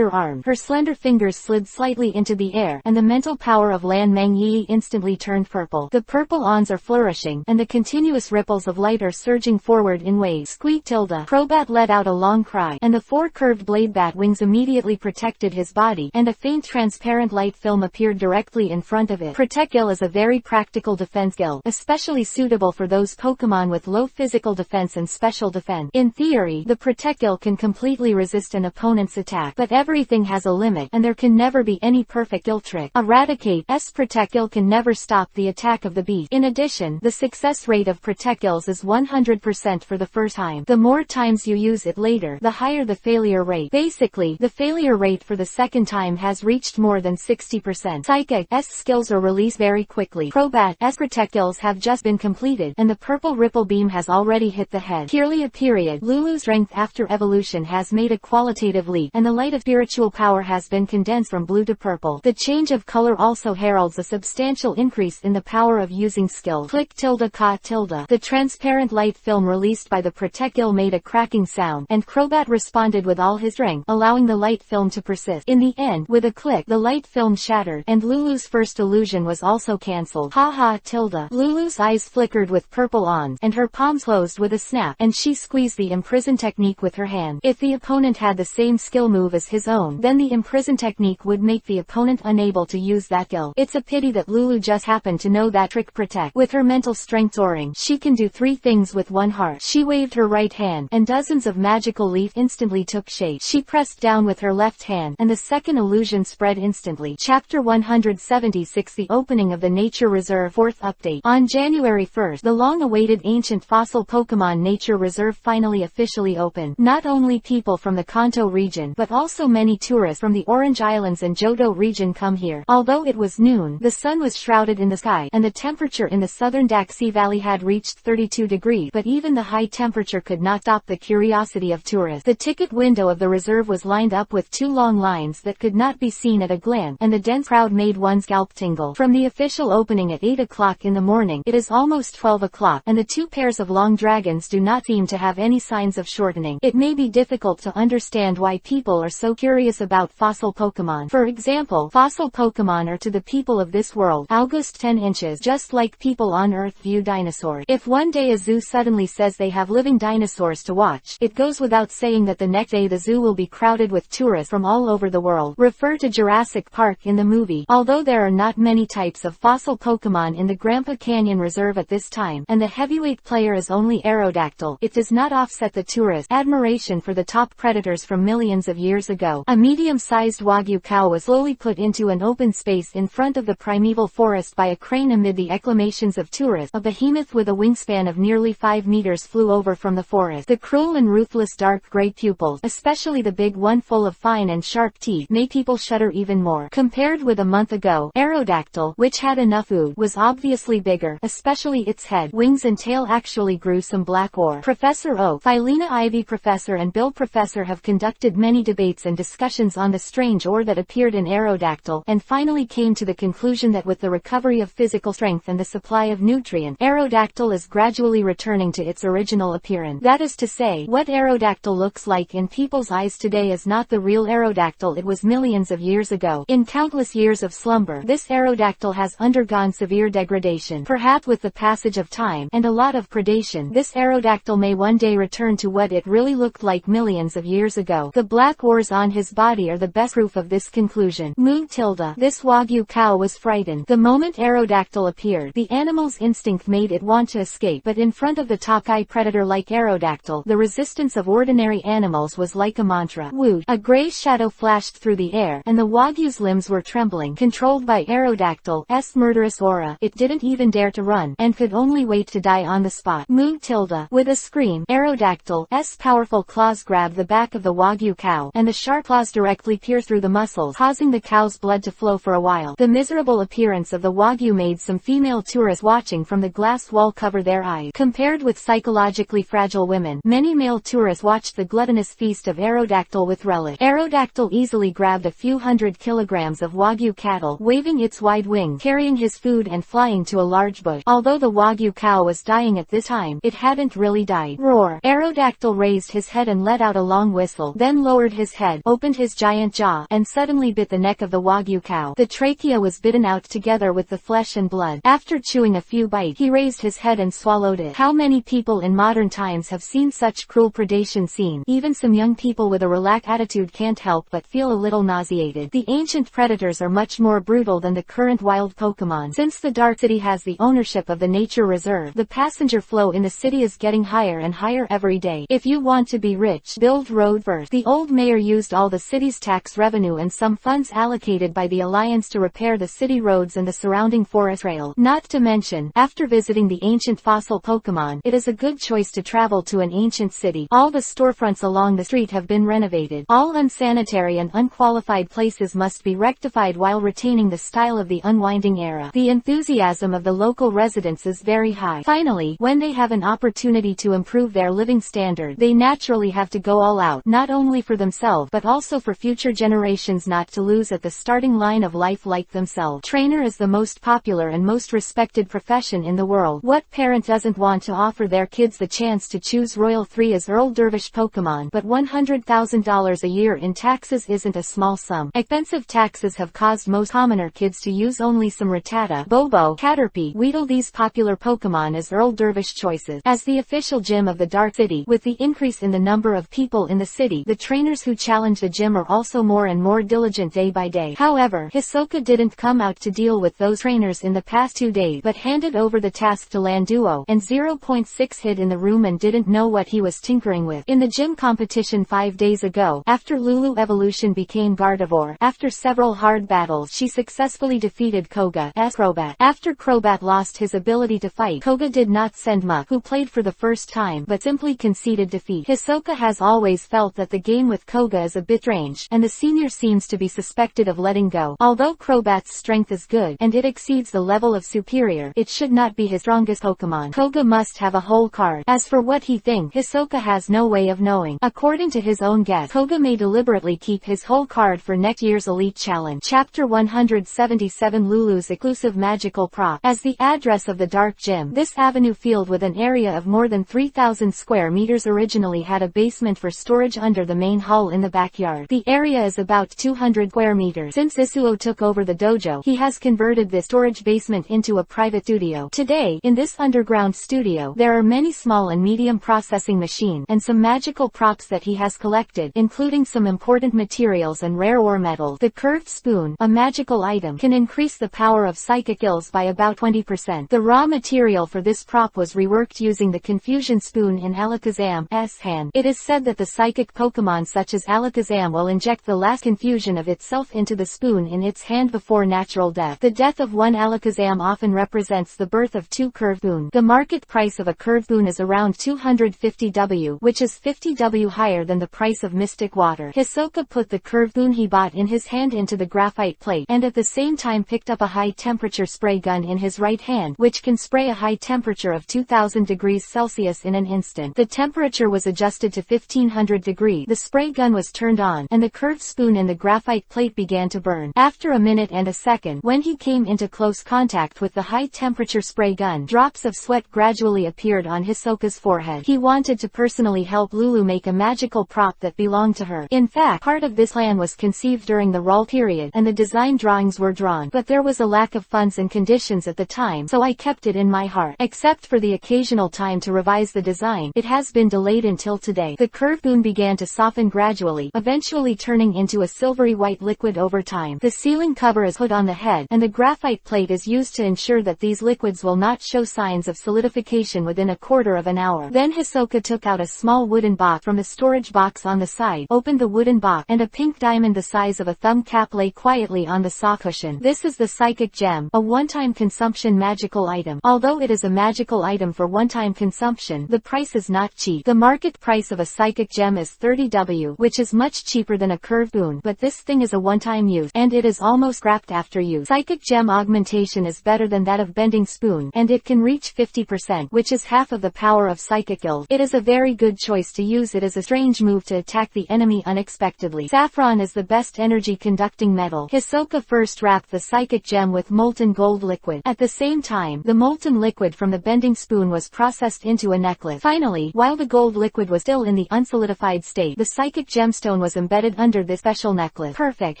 arm. Her slender fingers slid slightly into the air, and the mental power of Lan Mang Yi instantly turned purple. The purple ons are flourishing, and the continuous ripples of light are surging forward in waves. Squeak tilde. Crobat let out a long cry, and the 4 curved blade bat wings immediately protected his body, and a faint transparent light film appeared directly in front of it. Protect Skill is a very practical defense skill, especially suitable for those Pokémon with low physical defense and special defense. In theory, the Protect Skill can completely resist an opponent's attack, but everything has a limit, and there can never be any perfect skill trick. Eradicate's Protect Skill can never stop the attack of the beast. In addition, the success rate of Protect Skills is 100% for the first time. The more times you use it later, the higher the failure rate. Basically, the failure rate for the second time has reached more than 60%. Psychic's skills are released very quickly. Crobat's Protect Skills have just been completed, and the purple ripple beam has already hit the head. Kirlia period. Lulu's strength after evolution has made a qualitative leap, and the light of spiritual power has been condensed from blue to purple. The change of color also heralds a substantial increase in the power of using skill. Click tilde ka tilde. The transparent light film released by the Protect Skill made a cracking sound, and Crobat responded with all his strength, allowing the light film to persist. In the end, with a click, the light film shattered, and Lulu's first illusion was also cancelled. Ha tilde. Lulu's eyes flickered with purple ons, and her palms closed with a snap, and she squeezed the imprison technique with her hand. If the opponent had the same skill move as his own, then the imprison technique would make the opponent unable to use that skill. It's a pity that Lulu just happened to know that trick. Protect. With With her mental strength soaring, she can do 3 things with one heart. She waved her right hand, and dozens of magical leaf instantly took shape. She pressed down with her left hand, and the second illusion spread instantly. Chapter 176, The Opening of the Nature Reserve. 4th update. On January 1st, the long-awaited ancient fossil Pokémon Nature Reserve finally officially opened. Not only people from the Kanto region, but also many tourists from the Orange Islands and Johto region come here. Although it was noon, the sun was shrouded in the sky, and the temperature in the southern Daxi Valley had reached 32 degrees, but even the high temperature could not stop the curiosity of tourists. The ticket window of the reserve was lined up with 2 long lines that could not be seen at a glance, and the dense crowd made one's scalp tingle. From the official opening at 8 o'clock in the morning, it is almost 12 o'clock, and the 2 pairs of long dragons do not seem to have any signs of shortening. It may be difficult to understand why people are so curious about fossil Pokémon. For example, fossil Pokémon are to the people of this world August 10 inches, just like people on Earth view dinosaurs. If one day a zoo suddenly says they have living dinosaurs to watch, it goes without saying that the next day the zoo will be crowded with tourists from all over the world. Refer to Jurassic Park in the movie. Although there are not many types of fossil Pokémon in the Grandpa Canyon Reserve at this time, and the heavyweight player is only Aerodactyl, it does not offset the tourist admiration for the top predators from millions of years ago. A medium-sized Wagyu cow was slowly put into an open space in front of the primeval forest by a crane amid the acclamations of tourists. A behemoth with a wingspan of nearly 5 meters flew over from the forest. The cruel and ruthless dark gray pupils, especially the big one full of fine and sharp teeth, made people shudder even more. Compared with a month ago, Aerodactyl, which had enough food, was obviously bigger, especially its head, wings and tail actually grew some black ore. Professor Oak, Philena Ivy Professor and Bill Professor have conducted many debates and discussions on the strange ore that appeared in Aerodactyl, and finally came to the conclusion that with the recovery of physical strength and the supply of nutrients, Aerodactyl is gradually returning to its original appearance. That is to say, what Aerodactyl looks like in people's eyes today is not the real Aerodactyl it was millions of years ago. In countless years of slumber, this Aerodactyl has undergone severe degradation. Perhaps with the passage of time, and a lot of predation, this Aerodactyl may one day return to what it really looked like millions of years ago. The black ores on his body are the best proof of this conclusion. Moog Tilda. This Wagyu cow was frightened. The moment Aerodactyl appeared, the animal's instinct made it want to escape, but in front of the Tokai predator like Aerodactyl, the resistance of ordinary animals was like a mantra. Woot! A gray shadow flashed through the air, and the Wagyu's limbs were trembling. Controlled by Aerodactyl's murderous aura, it didn't even dare to run, and could only wait to die on the spot. Moog Tilda. With a scream, Aerodactyl's powerful claws grabbed the back of the Wagyu cow, and the sharp claws directly pierced through the muscles, causing the cow's blood to flow for a while. The miserable appearance of the Wagyu made some female tourists watching from the glass wall cover their eyes. Compared with psychologically fragile women, many male tourists watched the gluttonous feast of Aerodactyl with relish. Aerodactyl easily grabbed a few hundred kilograms of Wagyu cattle, waving its wide wings, carrying his food and flying to a large bush. Although the Wagyu cow was dying at this time, it hadn't really died. Roar! Aerodactyl raised his head and let out a long whistle, then lowered his head, opened his giant jaw, and suddenly bit the neck of the Wagyu cow. The trachea was bitten out together with the flesh and blood. After chewing a few bites, he raised his head and swallowed it. How many people in modern times have seen such cruel predation scenes? Even some young people with a relaxed attitude can't help but feel a little nauseated. The ancient predators are much more brutal than the current wild Pokémon. Since the Dark City has the ownership of the nature reserve, the passenger flow in the city is getting higher and higher every day. If you want to be rich, build road first. The old mayor used all the city's tax revenue and some funds allocated by the Alliance to repair the city roads and the surrounding forest trail. Not to mention, after visiting the ancient fossil Pokémon, it is a good choice to travel to an ancient city. All the storefronts along the street have been renovated. All unsanitary and unqualified places must be rectified while retaining the style of the unwinding era. The enthusiasm of the local residents is very high. Finally, when they have an opportunity to improve their living standard, they naturally have to go all out, not only for themselves but also for future generations not to lose at the starting line of life like themselves. Trainer is the most popular and most respected profession in the world. What parent doesn't want to offer their kids the chance to choose Royal 3 as Earl Dervish Pokemon? But $100,000 a year in taxes isn't a small sum. Expensive taxes have caused most commoner kids to use only some Rattata, Bobo, Caterpie, Weedle, these popular Pokemon as Earl Dervish choices. As the official gym of the Dark City, with the increase in the number of people in the city, the trainers who challenge the gym are also more and more diligent day by day. However, Hisoka didn't come out to deal with those trainers in the past 2 days, but but handed over the task to Landuo, and 0.6 hid in the room and didn't know what he was tinkering with. In the gym competition 5 days ago, after Lulu evolution became Gardevoir, after several hard battles she successfully defeated Koga's Crobat. After Crobat lost his ability to fight, Koga did not send Muk, who played for the first time, but simply conceded defeat. Hisoka has always felt that the game with Koga is a bit strange, and the senior seems to be suspected of letting go. Although Crobat's strength is good, and it exceeds the level of superior, it should not be his strongest Pokémon. Koga must have a whole card. As for what he thinks, Hisoka has no way of knowing. According to his own guess, Koga may deliberately keep his whole card for next year's Elite Challenge. Chapter 177 Lulu's exclusive magical prop. As the address of the Dark Gym, this avenue field with an area of more than 3,000 square meters originally had a basement for storage under the main hall in the backyard. The area is about 200 square meters. Since Isuo took over the dojo, he has converted this storage basement into a private studio. Today, in this underground studio, there are many small and medium processing machines, and some magical props that he has collected, including some important materials and rare ore metals. The curved spoon, a magical item, can increase the power of psychic skills by about 20%. The raw material for this prop was reworked using the Confusion Spoon in Alakazam's hand. It is said that the psychic Pokémon such as Alakazam will inject the last confusion of itself into the spoon in its hand before natural death. The death of one Alakazam often represents the birth of two curved spoons. The market price of a curved spoon is around 250 W, which is 50 W higher than the price of Mystic Water. Hisoka put the curved spoon he bought in his hand into the graphite plate, and at the same time picked up a high-temperature spray gun in his right hand, which can spray a high temperature of 2000 degrees Celsius in an instant. The temperature was adjusted to 1500 degrees. The spray gun was turned on, and the curved spoon in the graphite plate began to burn. After a minute and a second, when he came into close contact with the high-temperature spray gun, drops of sweat gradually appeared on Hisoka's forehead. He wanted to personally help Lulu make a magical prop that belonged to her. In fact, part of this plan was conceived during the RAL period, and the design drawings were drawn, but there was a lack of funds and conditions at the time, so I kept it in my heart. Except for the occasional time to revise the design, it has been delayed until today. The curved spoon began to soften gradually, eventually turning into a silvery white liquid over time. The sealing cover is put on the head, and the graphite plate is used to ensure that these liquids will not show signs of solidification within a quarter of an hour. Then Hisoka took out a small wooden box from the storage box on the side, opened the wooden box, and a pink diamond the size of a thumb cap lay quietly on the saw cushion. This is the Psychic Gem, a one-time consumption magical item. Although it is a magical item for one-time consumption, the price is not cheap. The market price of a Psychic Gem is 30 W, which is much cheaper than a curved spoon, but this thing is a one-time use, and it is almost scrapped after use. Psychic Gem augmentation is better than that of Bending Spoon, and it can reach 50%, which is half of the power of Psychic skills. It is a very good choice to use it as a strange move to attack the enemy unexpectedly. Saffron is the best energy conducting metal. Hisoka first wrapped the Psychic Gem with molten gold liquid. At the same time, the molten liquid from the Bending Spoon was processed into a necklace. Finally, while the gold liquid was still in the unsolidified state, the Psychic Gemstone was embedded under this special necklace. Perfect.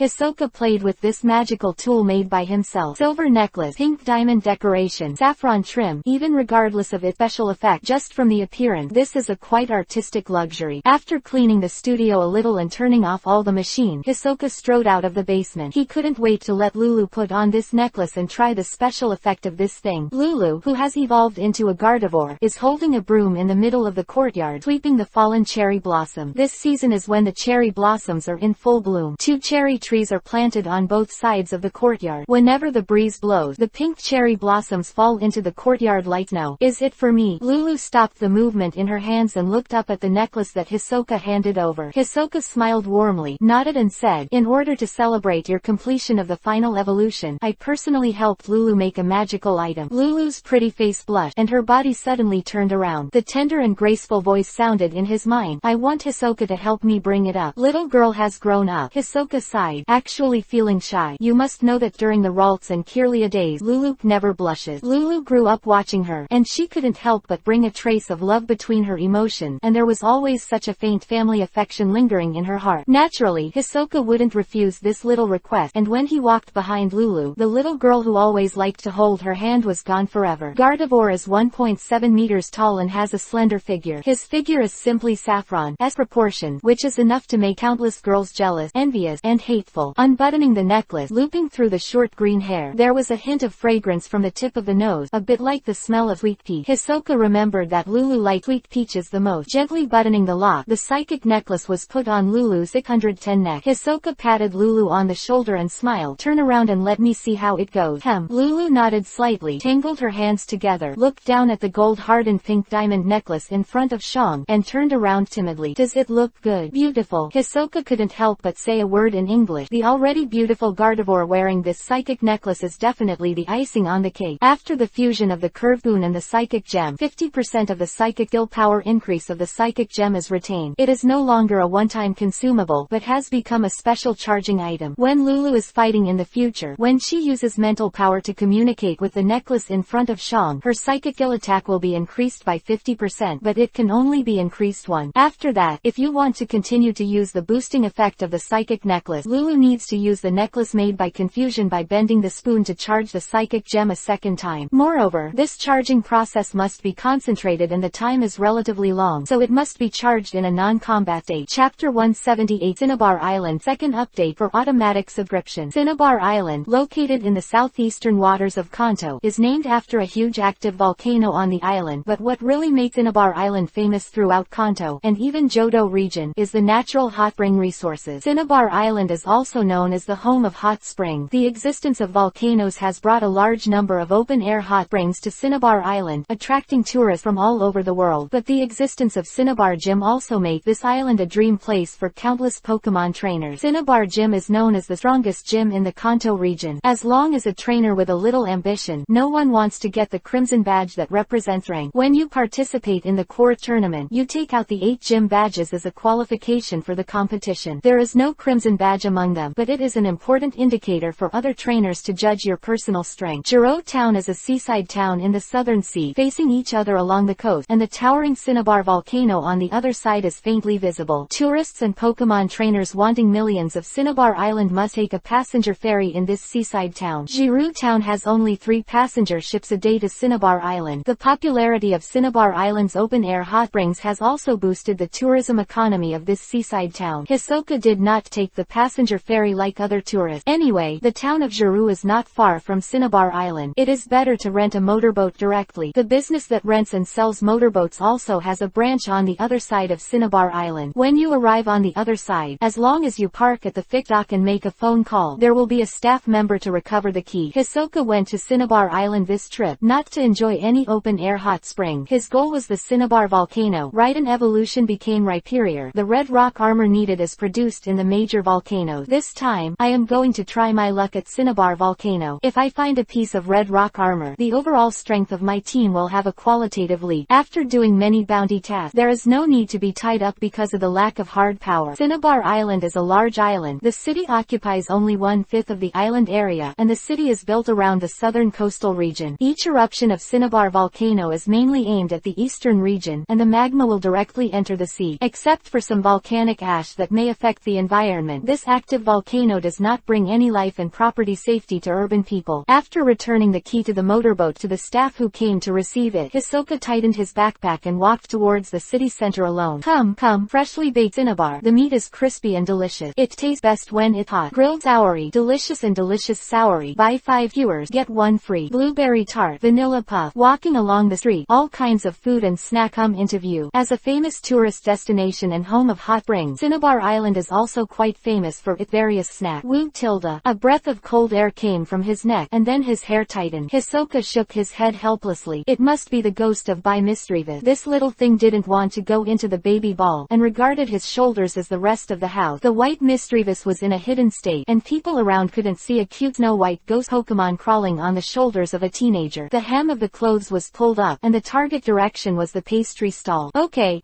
Hisoka played with this magical tool made by himself. Silver necklace, pink diamond decoration, saffron trim, even regardless of its special effect just from the appearance, this is a quite artistic luxury. After cleaning the studio a little and turning off all the machines, Hisoka strode out of the basement. He couldn't wait to let Lulu put on this necklace and try the special effect of this thing. Lulu, who has evolved into a Gardevoir, is holding a broom in the middle of the courtyard, sweeping the fallen cherry blossom. This season is when the cherry blossoms are in full bloom. 2 cherry trees are planted on both sides of the courtyard. Whenever the breeze blows, the pink cherry blossoms fall into the courtyard like snow. Is it for me? Lulu stopped the movement in her hands and looked up at the necklace that Hisoka handed over. Hisoka smiled warmly, nodded and said, "In order to celebrate your completion of the final evolution, I personally helped Lulu make a magical item." Lulu's pretty face blushed, and her body suddenly turned around. The tender and graceful voice sounded in his mind, "I want Hisoka to help me bring it up." Little girl has grown up. Hisoka sighed, actually feeling shy. You must know that during the Ralts and Kirlia days, Lulu never blushes. Lulu grew up watching her, and she couldn't help but bring a trace of love between her emotions, and there was always such a faint family affection lingering in her heart. Naturally, Hisoka wouldn't refuse this little request, and when he walked behind Lulu, the little girl who always liked to hold her hand was gone forever. Gardevoir is 1.7 meters tall and has a slender figure. His figure is simply saffron's proportion, which is enough to make countless girls jealous, envious, and hateful. Unbuttoning the necklace, looping through the short green hair, there was a hint of fragrance from from the tip of the nose, a bit like the smell of sweet pea. Hisoka remembered that Lulu liked sweet peaches the most. Gently buttoning the lock, the psychic necklace was put on Lulu's 610 neck. Hisoka patted Lulu on the shoulder and smiled. Turn around and let me see how it goes. Lulu nodded slightly, tangled her hands together, looked down at the gold-hardened pink diamond necklace in front of Shang, and turned around timidly. Does it look good? Beautiful. Hisoka couldn't help but say a word in English. The already beautiful Gardevoir wearing this psychic necklace is definitely the icing on the cake. After the fusion of the curved boon and the psychic gem, 50% of the psychic skill power increase of the psychic gem is retained. It is no longer a one-time consumable, but has become a special charging item. When Lulu is fighting in the future, when she uses mental power to communicate with the necklace in front of Shang, her psychic skill attack will be increased by 50%, but it can only be increased once. After that, if you want to continue to use the boosting effect of the psychic necklace, Lulu needs to use the necklace made by confusion by bending the spoon to charge the psychic gem a second time. Moreover, this charging process must be concentrated and the time is relatively long, so it must be charged in a non-combat state. Chapter 178 Cinnabar Island. Second update for automatic subscription. Cinnabar Island, located in the southeastern waters of Kanto, is named after a huge active volcano on the island, but what really makes Cinnabar Island famous throughout Kanto, and even Johto region, is the natural hot spring resources. Cinnabar Island is also known as the home of hot spring. The existence of volcanoes has brought a large number of open-air hot springs to Cinnabar Island, attracting tourists from all over the world, but the existence of Cinnabar Gym also make this island a dream place for countless Pokémon trainers. Cinnabar Gym is known as the strongest gym in the Kanto region. As long as a trainer with a little ambition, no one wants to get the crimson badge that represents rank. When you participate in the core tournament, you take out the 8 gym badges as a qualification for the competition. There is no crimson badge among them, but it is an important indicator for other trainers to judge your personal strength. Johto Town is a seaside town in the southern sea, facing each other along the coast, and the towering Cinnabar volcano on the other side is faintly visible. Tourists and Pokémon trainers wanting millions of Cinnabar Island must take a passenger ferry in this seaside town. Johto Town has only 3 passenger ships a day to Cinnabar Island. The popularity of Cinnabar Island's open-air hot springs has also boosted the tourism economy of this seaside town. Hisoka did not take the passenger ferry like other tourists. Anyway, the town of Johto is not far from Cinnabar Island. It is better to rent a motorboat directly. The business that rents and sells motorboats also has a branch on the other side of Cinnabar Island. When you arrive on the other side, as long as you park at the fixed dock and make a phone call, there will be a staff member to recover the key. Hisoka went to Cinnabar Island this trip, not to enjoy any open-air hot spring. His goal was the Cinnabar volcano. Raiden evolution became Rhyperior. The red rock armor needed is produced in the major volcanoes. This time, I am going to try my luck at Cinnabar volcano. If I find a piece of red rock armor, the overall strength of my team will have a qualitative leap. After doing many bounty tasks, there is no need to be tied up because of the lack of hard power. Cinnabar Island is a large island. The city occupies only 1/5 of the island area, and the city is built around the southern coastal region. Each eruption of Cinnabar volcano is mainly aimed at the eastern region, and the magma will directly enter the sea. Except for some volcanic ash that may affect the environment, this active volcano does not bring any life and property safety to urban people. After returning the key to the motorboat to the staff who came to receive it, Hisoka tightened his backpack and walked towards the city center alone. Come, freshly baked Cinnabar. The meat is crispy and delicious. It tastes best when it's hot. Grilled soury, delicious and delicious soury. Buy 5 viewers, get 1 free. Blueberry tart, vanilla puff. Walking along the street, all kinds of food and snack come into view. As a famous tourist destination and home of hot springs, Cinnabar Island is also quite famous for its various snacks. Woo tilde. A breath of cold air came from his neck, and then his hair tightened. Hisoka shook his head helplessly. It must be the ghost of Bai Misdreavus. This little thing didn't want to go into the baby ball, and regarded his shoulders as the rest of the house. The white Misdreavus was in a hidden state, and people around couldn't see a cute snow-white ghost Pokemon crawling on the shoulders of a teenager. The hem of the clothes was pulled up, and the target direction was the pastry stall. Okay,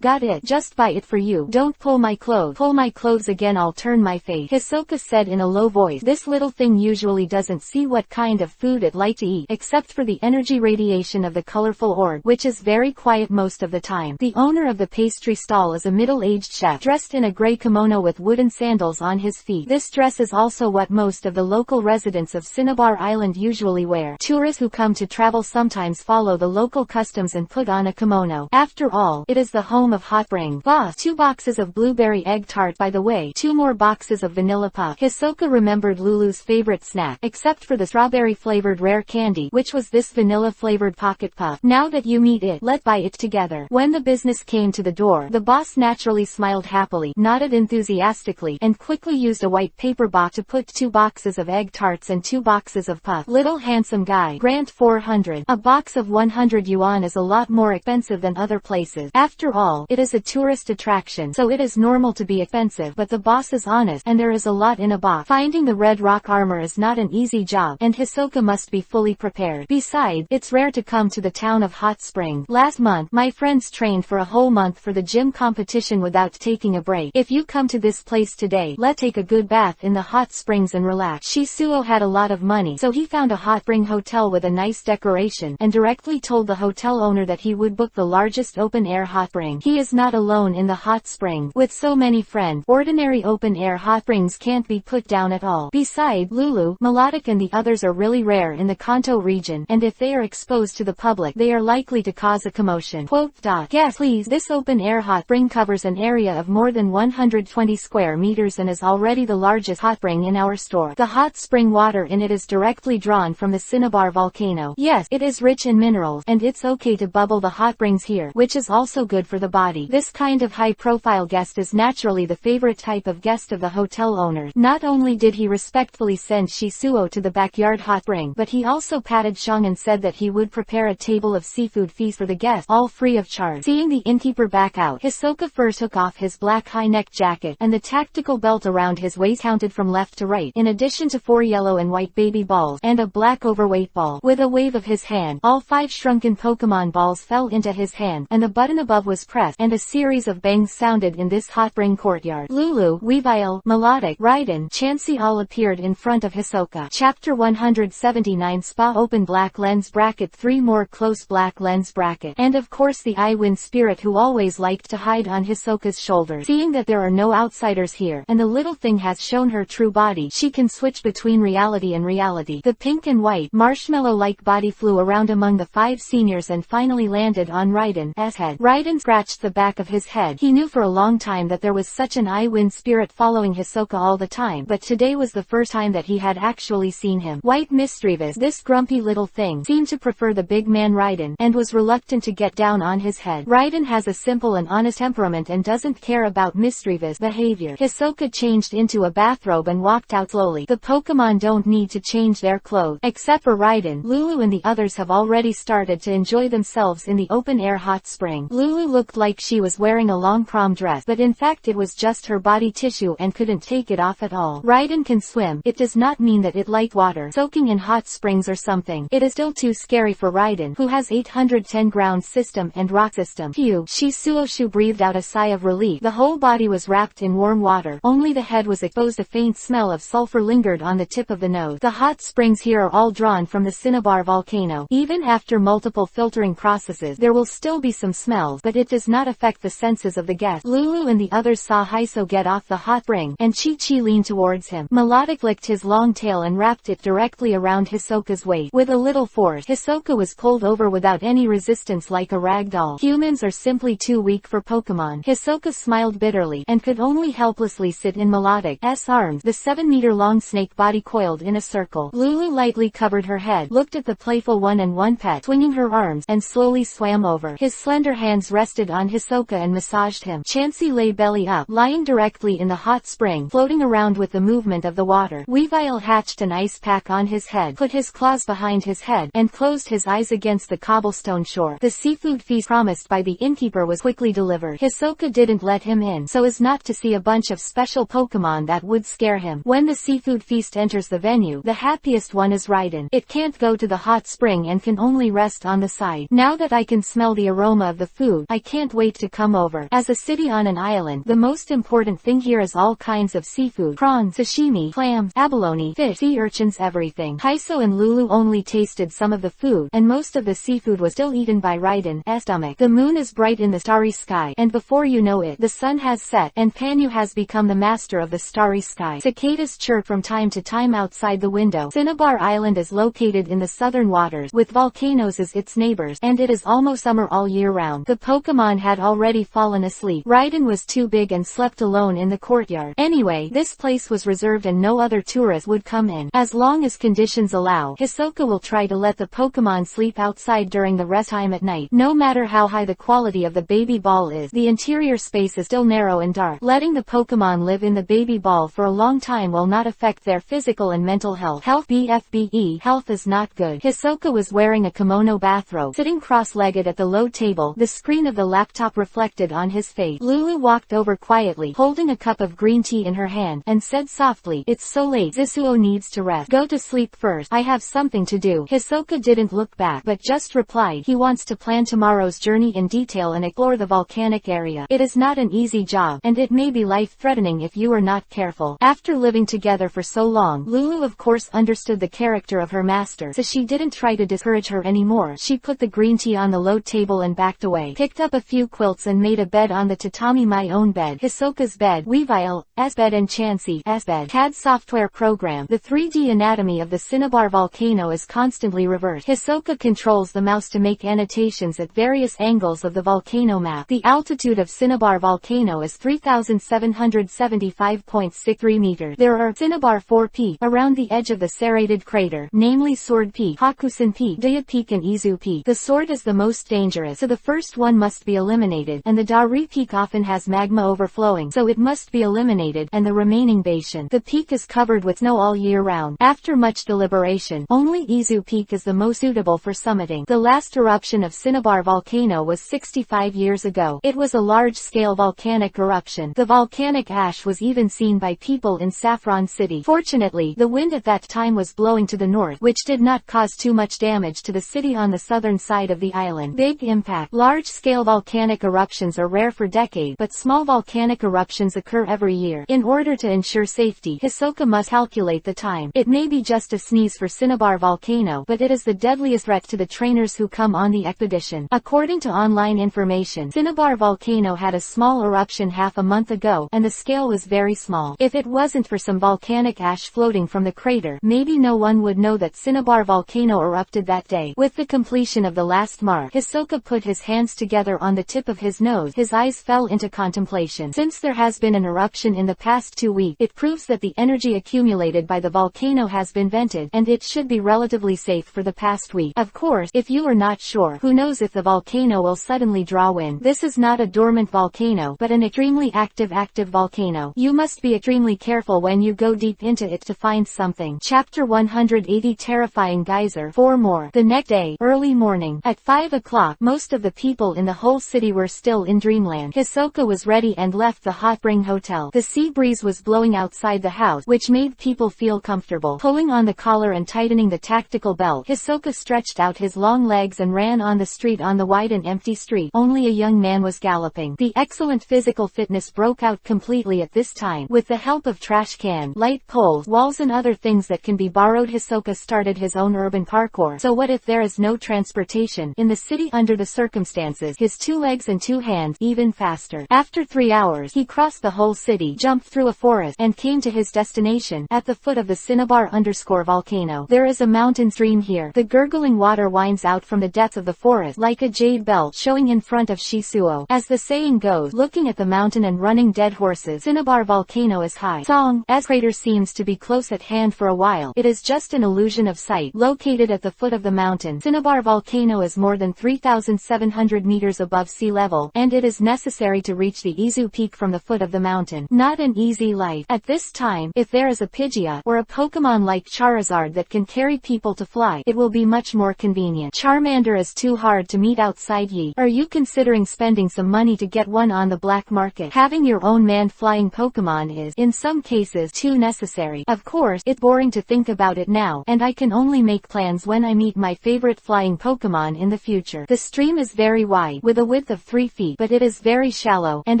got it. Just buy it for you. Don't pull my clothes. Pull my clothes again, I'll turn my face. Hisoka said in a low voice. This little thing usually doesn't see what kind of food it likes to eat, except for the energy radiation of the colorful orb, which is very quiet most of the time. The owner of the pastry stall is a middle-aged chef, dressed in a gray kimono with wooden sandals on his feet. This dress is also what most of the local residents of Cinnabar Island usually wear. Tourists who come to travel sometimes follow the local customs and put on a kimono. After all, it is the home of hot spring. Boss, 2 boxes of blueberry egg tart, by the way. 2 more boxes of vanilla puff. Hisoka remembered Lulu's favorite snack, except for the strawberry flavor flavored rare candy, which was this vanilla flavored pocket puff. Now that you meet it, let's buy it together. When the business came to the door, the boss naturally smiled happily, nodded enthusiastically, and quickly used a white paper box to put 2 boxes of egg tarts and 2 boxes of puff. Little handsome guy, grant 400. A box of 100 yuan is a lot more expensive than other places. After all, it is a tourist attraction, so it is normal to be expensive, but the boss is honest, and there is a lot in a box. Finding the red rock armor is not an easy job, and Hisoka must be fully prepared. Besides, it's rare to come to the town of Hot Spring. Last month, my friends trained for a whole month for the gym competition without taking a break. If you come to this place today, let's take a good bath in the hot springs and relax. Shisuo had a lot of money, so he found a hot spring hotel with a nice decoration, and directly told the hotel owner that he would book the largest open-air hot spring. He is not alone in the hot spring. With so many friends, ordinary open-air hot springs can't be put down at all. Besides, Lulu, Melodic and the others are really rare in the Kanto region, and if they are exposed to the public, they are likely to cause a commotion. Quote. Yes, please. This open-air hot spring covers an area of more than 120 square meters and is already the largest hot spring in our store. The hot spring water in it is directly drawn from the Cinnabar volcano. Yes, it is rich in minerals, and it's okay to bubble the hot springs here, which is also good for the body. This kind of high-profile guest is naturally the favorite type of guest of the hotel owner. Not only did he respectfully send Shisuo to the backyard hot spring, but he also patted Shang and said that he would prepare a table of seafood feast for the guests, all free of charge. Seeing the innkeeper back out, Hisoka first took off his black high-neck jacket, and the tactical belt around his waist counted from left to right, in addition to 4 yellow and white baby balls, and a black overweight ball. With a wave of his hand, all 5 shrunken Pokémon balls fell into his hand, and the button above was pressed, and a series of bangs sounded in this hot spring courtyard. Lulu, Weavile, Melodic, Raiden, Chansey all appeared in front of Hisoka. Chapter 179 Spa Open Black Lens Bracket 3 More Close Black Lens Bracket, and of course the Iwind spirit who always liked to hide on Hisoka's shoulders. Seeing that there are no outsiders here, and the little thing has shown her true body, she can switch between reality and reality. The pink and white, marshmallow-like body flew around among the 5 seniors and finally landed on Raiden's head. Raiden scratched the back of his head. He knew for a long time that there was such an Iwind spirit following Hisoka all the time, but today was the first time that he had actually seen him. White Mischievous, this grumpy little thing, seemed to prefer the big man Raiden, and was reluctant to get down on his head. Raiden has a simple and honest temperament and doesn't care about mischievous behavior. Hisoka changed into a bathrobe and walked out slowly. The Pokémon don't need to change their clothes. Except for Raiden, Lulu and the others have already started to enjoy themselves in the open-air hot spring. Lulu looked like she was wearing a long prom dress, but in fact it was just her body tissue and couldn't take it off at all. Raiden can swim. It does not mean that it liked water, soaking in hot springs or something. It is still too scary for Raiden, who has 810 ground system and rock system. Phew. Shisuo breathed out a sigh of relief. The whole body was wrapped in warm water. Only the head was exposed. A faint smell of sulfur lingered on the tip of the nose. The hot springs here are all drawn from the Cinnabar volcano. Even after multiple filtering processes, there will still be some smells, but it does not affect the senses of the guest. Lulu and the others saw Hiso get off the hot spring, and Chi-Chi leaned towards him. Melodic licked his long tail and wrapped it directly around Hisoka's waist. With a little force, Hisoka was pulled over without any resistance like a rag doll. Humans are simply too weak for Pokémon. Hisoka smiled bitterly, and could only helplessly sit in Melodic's arms. The 7-meter-long snake body coiled in a circle. Lulu lightly covered her head, looked at the playful one-and-one pet, swinging her arms, and slowly swam over. His slender hands rested on Hisoka and massaged him. Chansey lay belly up, lying directly in the hot spring, floating around with the movement of the water. Weavile hatched an ice pack on his head, put his claws behind his head, and closed his eyes against the cobblestone shore. The seafood feast promised by the innkeeper was quickly delivered. Hisoka didn't let him in, so as not to see a bunch of special Pokémon that would scare him. When the seafood feast enters the venue, the happiest one is Raiden. It can't go to the hot spring and can only rest on the side. Now that I can smell the aroma of the food, I can't wait to come over. As a city on an island, the most important thing here is all kinds of seafood. Prawns, sashimi, clams, abalone, fish, sea urchins, everything. Hiso and Lulu only tasted some of the food, and most of the seafood was still eaten by Raiden's stomach. The moon is bright in the starry sky, and before you know it, the sun has set, and Panyu has become the master of the starry sky. Cicadas chirp from time to time outside the window. Cinnabar Island is located in the southern waters, with volcanoes as its neighbors, and it is almost summer all year round. The Pokémon had already fallen asleep. Raiden was too big and slept alone in the courtyard. Anyway, this place was reserved and no other tourists would come in. As long as conditions conditions allow, Hisoka will try to let the Pokémon sleep outside during the rest time at night. No matter how high the quality of the baby ball is, the interior space is still narrow and dark. Letting the Pokémon live in the baby ball for a long time will not affect their physical and mental health. BFBE health is not good. Hisoka was wearing a kimono bathrobe, sitting cross-legged at the low table. The screen of the laptop reflected on his face. Lulu walked over quietly, holding a cup of green tea in her hand, and said softly, "It's so late. Zisuo needs to rest. Go to sleep first. I have something to do." Hisoka didn't look back, but just replied, he wants to plan tomorrow's journey in detail and explore the volcanic area. It is not an easy job, and it may be life-threatening if you are not careful. After living together for so long, Lulu of course understood the character of her master, so she didn't try to discourage her anymore. She put the green tea on the low table and backed away, picked up a few quilts and made a bed on the tatami. My own bed. Hisoka's bed. Weavile, S-bed and Chansey, S-bed. CAD software program. The 3D anatomy of the Cinnabar volcano is constantly reversed. Hisoka controls the mouse to make annotations at various angles of the volcano map. The altitude of Cinnabar volcano is 3,775.63 meters. There are Cinnabar 4 peaks around the edge of the serrated crater, namely Sword Peak, Hakusen Peak, Daya Peak and Izu Peak. The sword is the most dangerous, so the first one must be eliminated, and the Dari Peak often has magma overflowing, so it must be eliminated, and the remaining Bashan. The peak is covered with snow all year round. After much deliberation, only Izu Peak is the most suitable for summiting. The last eruption of Cinnabar volcano was 65 years ago. It was a large-scale volcanic eruption. The volcanic ash was even seen by people in Saffron City. Fortunately, the wind at that time was blowing to the north, which did not cause too much damage to the city on the southern side of the island. Big impact. Large-scale volcanic eruptions are rare for decades, but small volcanic eruptions occur every year. In order to ensure safety, Hisoka must calculate the time. It may be just a sneeze for Cinnabar volcano, but it is the deadliest threat to the trainers who come on the expedition. According to online information, Cinnabar volcano had a small eruption half a month ago, and the scale was very small. If it wasn't for some volcanic ash floating from the crater, maybe no one would know that Cinnabar volcano erupted that day. With the completion of the last mark, Hisoka put his hands together on the tip of his nose. His eyes fell into contemplation. Since there has been an eruption in the past 2 weeks, it proves that the energy accumulated by the volcano has been vented, and it should be relatively safe for the past week. Of course, if you are not sure, who knows if the volcano will suddenly draw wind. This is not a dormant volcano, but an extremely active volcano. You must be extremely careful when you go deep into it to find something. Chapter 180 Terrifying Geyser. 4 more. The next day, early morning, at 5 o'clock, most of the people in the whole city were still in dreamland. Hisoka was ready and left the hot spring hotel. The sea breeze was blowing outside the house, which made people feel comfortable. Pulling on the collar and tightening the tactical belt, Hisoka stretched out his long legs and ran on the street. On the wide and empty street, only a young man was galloping. The excellent physical fitness broke out completely at this time. With the help of trash can, light poles, walls and other things that can be borrowed, Hisoka started his own urban parkour. So what if there is no transportation in the city under the circumstances? His 2 legs and 2 hands, even faster. After 3 hours, he crossed the whole city, jumped through a forest, and came to his destination, at the foot of the Cinnabar_volcano. There is a mountain stream here. The gurgling water winds out from the depths of the forest, like a jade belt showing in front of Shisuo. As the saying goes, looking at the mountain and running dead horses. Cinnabar volcano is high. Song, as crater seems to be close at hand for a while. It is just an illusion of sight. Located at the foot of the mountain, Cinnabar volcano is more than 3,700 meters above sea level, and it is necessary to reach the Izu Peak from the foot of the mountain. Not an easy life. At this time, if there is a Pidgeot, or a Pokémon like Charizard that can carry people to fly, it will be much more convenient. Charmander is too hard to meet outside ye. Are you considering spending some money to get one on the black market? Having your own manned flying Pokémon is, in some cases, too necessary. Of course, it's boring to think about it now, and I can only make plans when I meet my favorite flying Pokémon in the future. The stream is very wide, with a width of 3 feet, but it is very shallow, and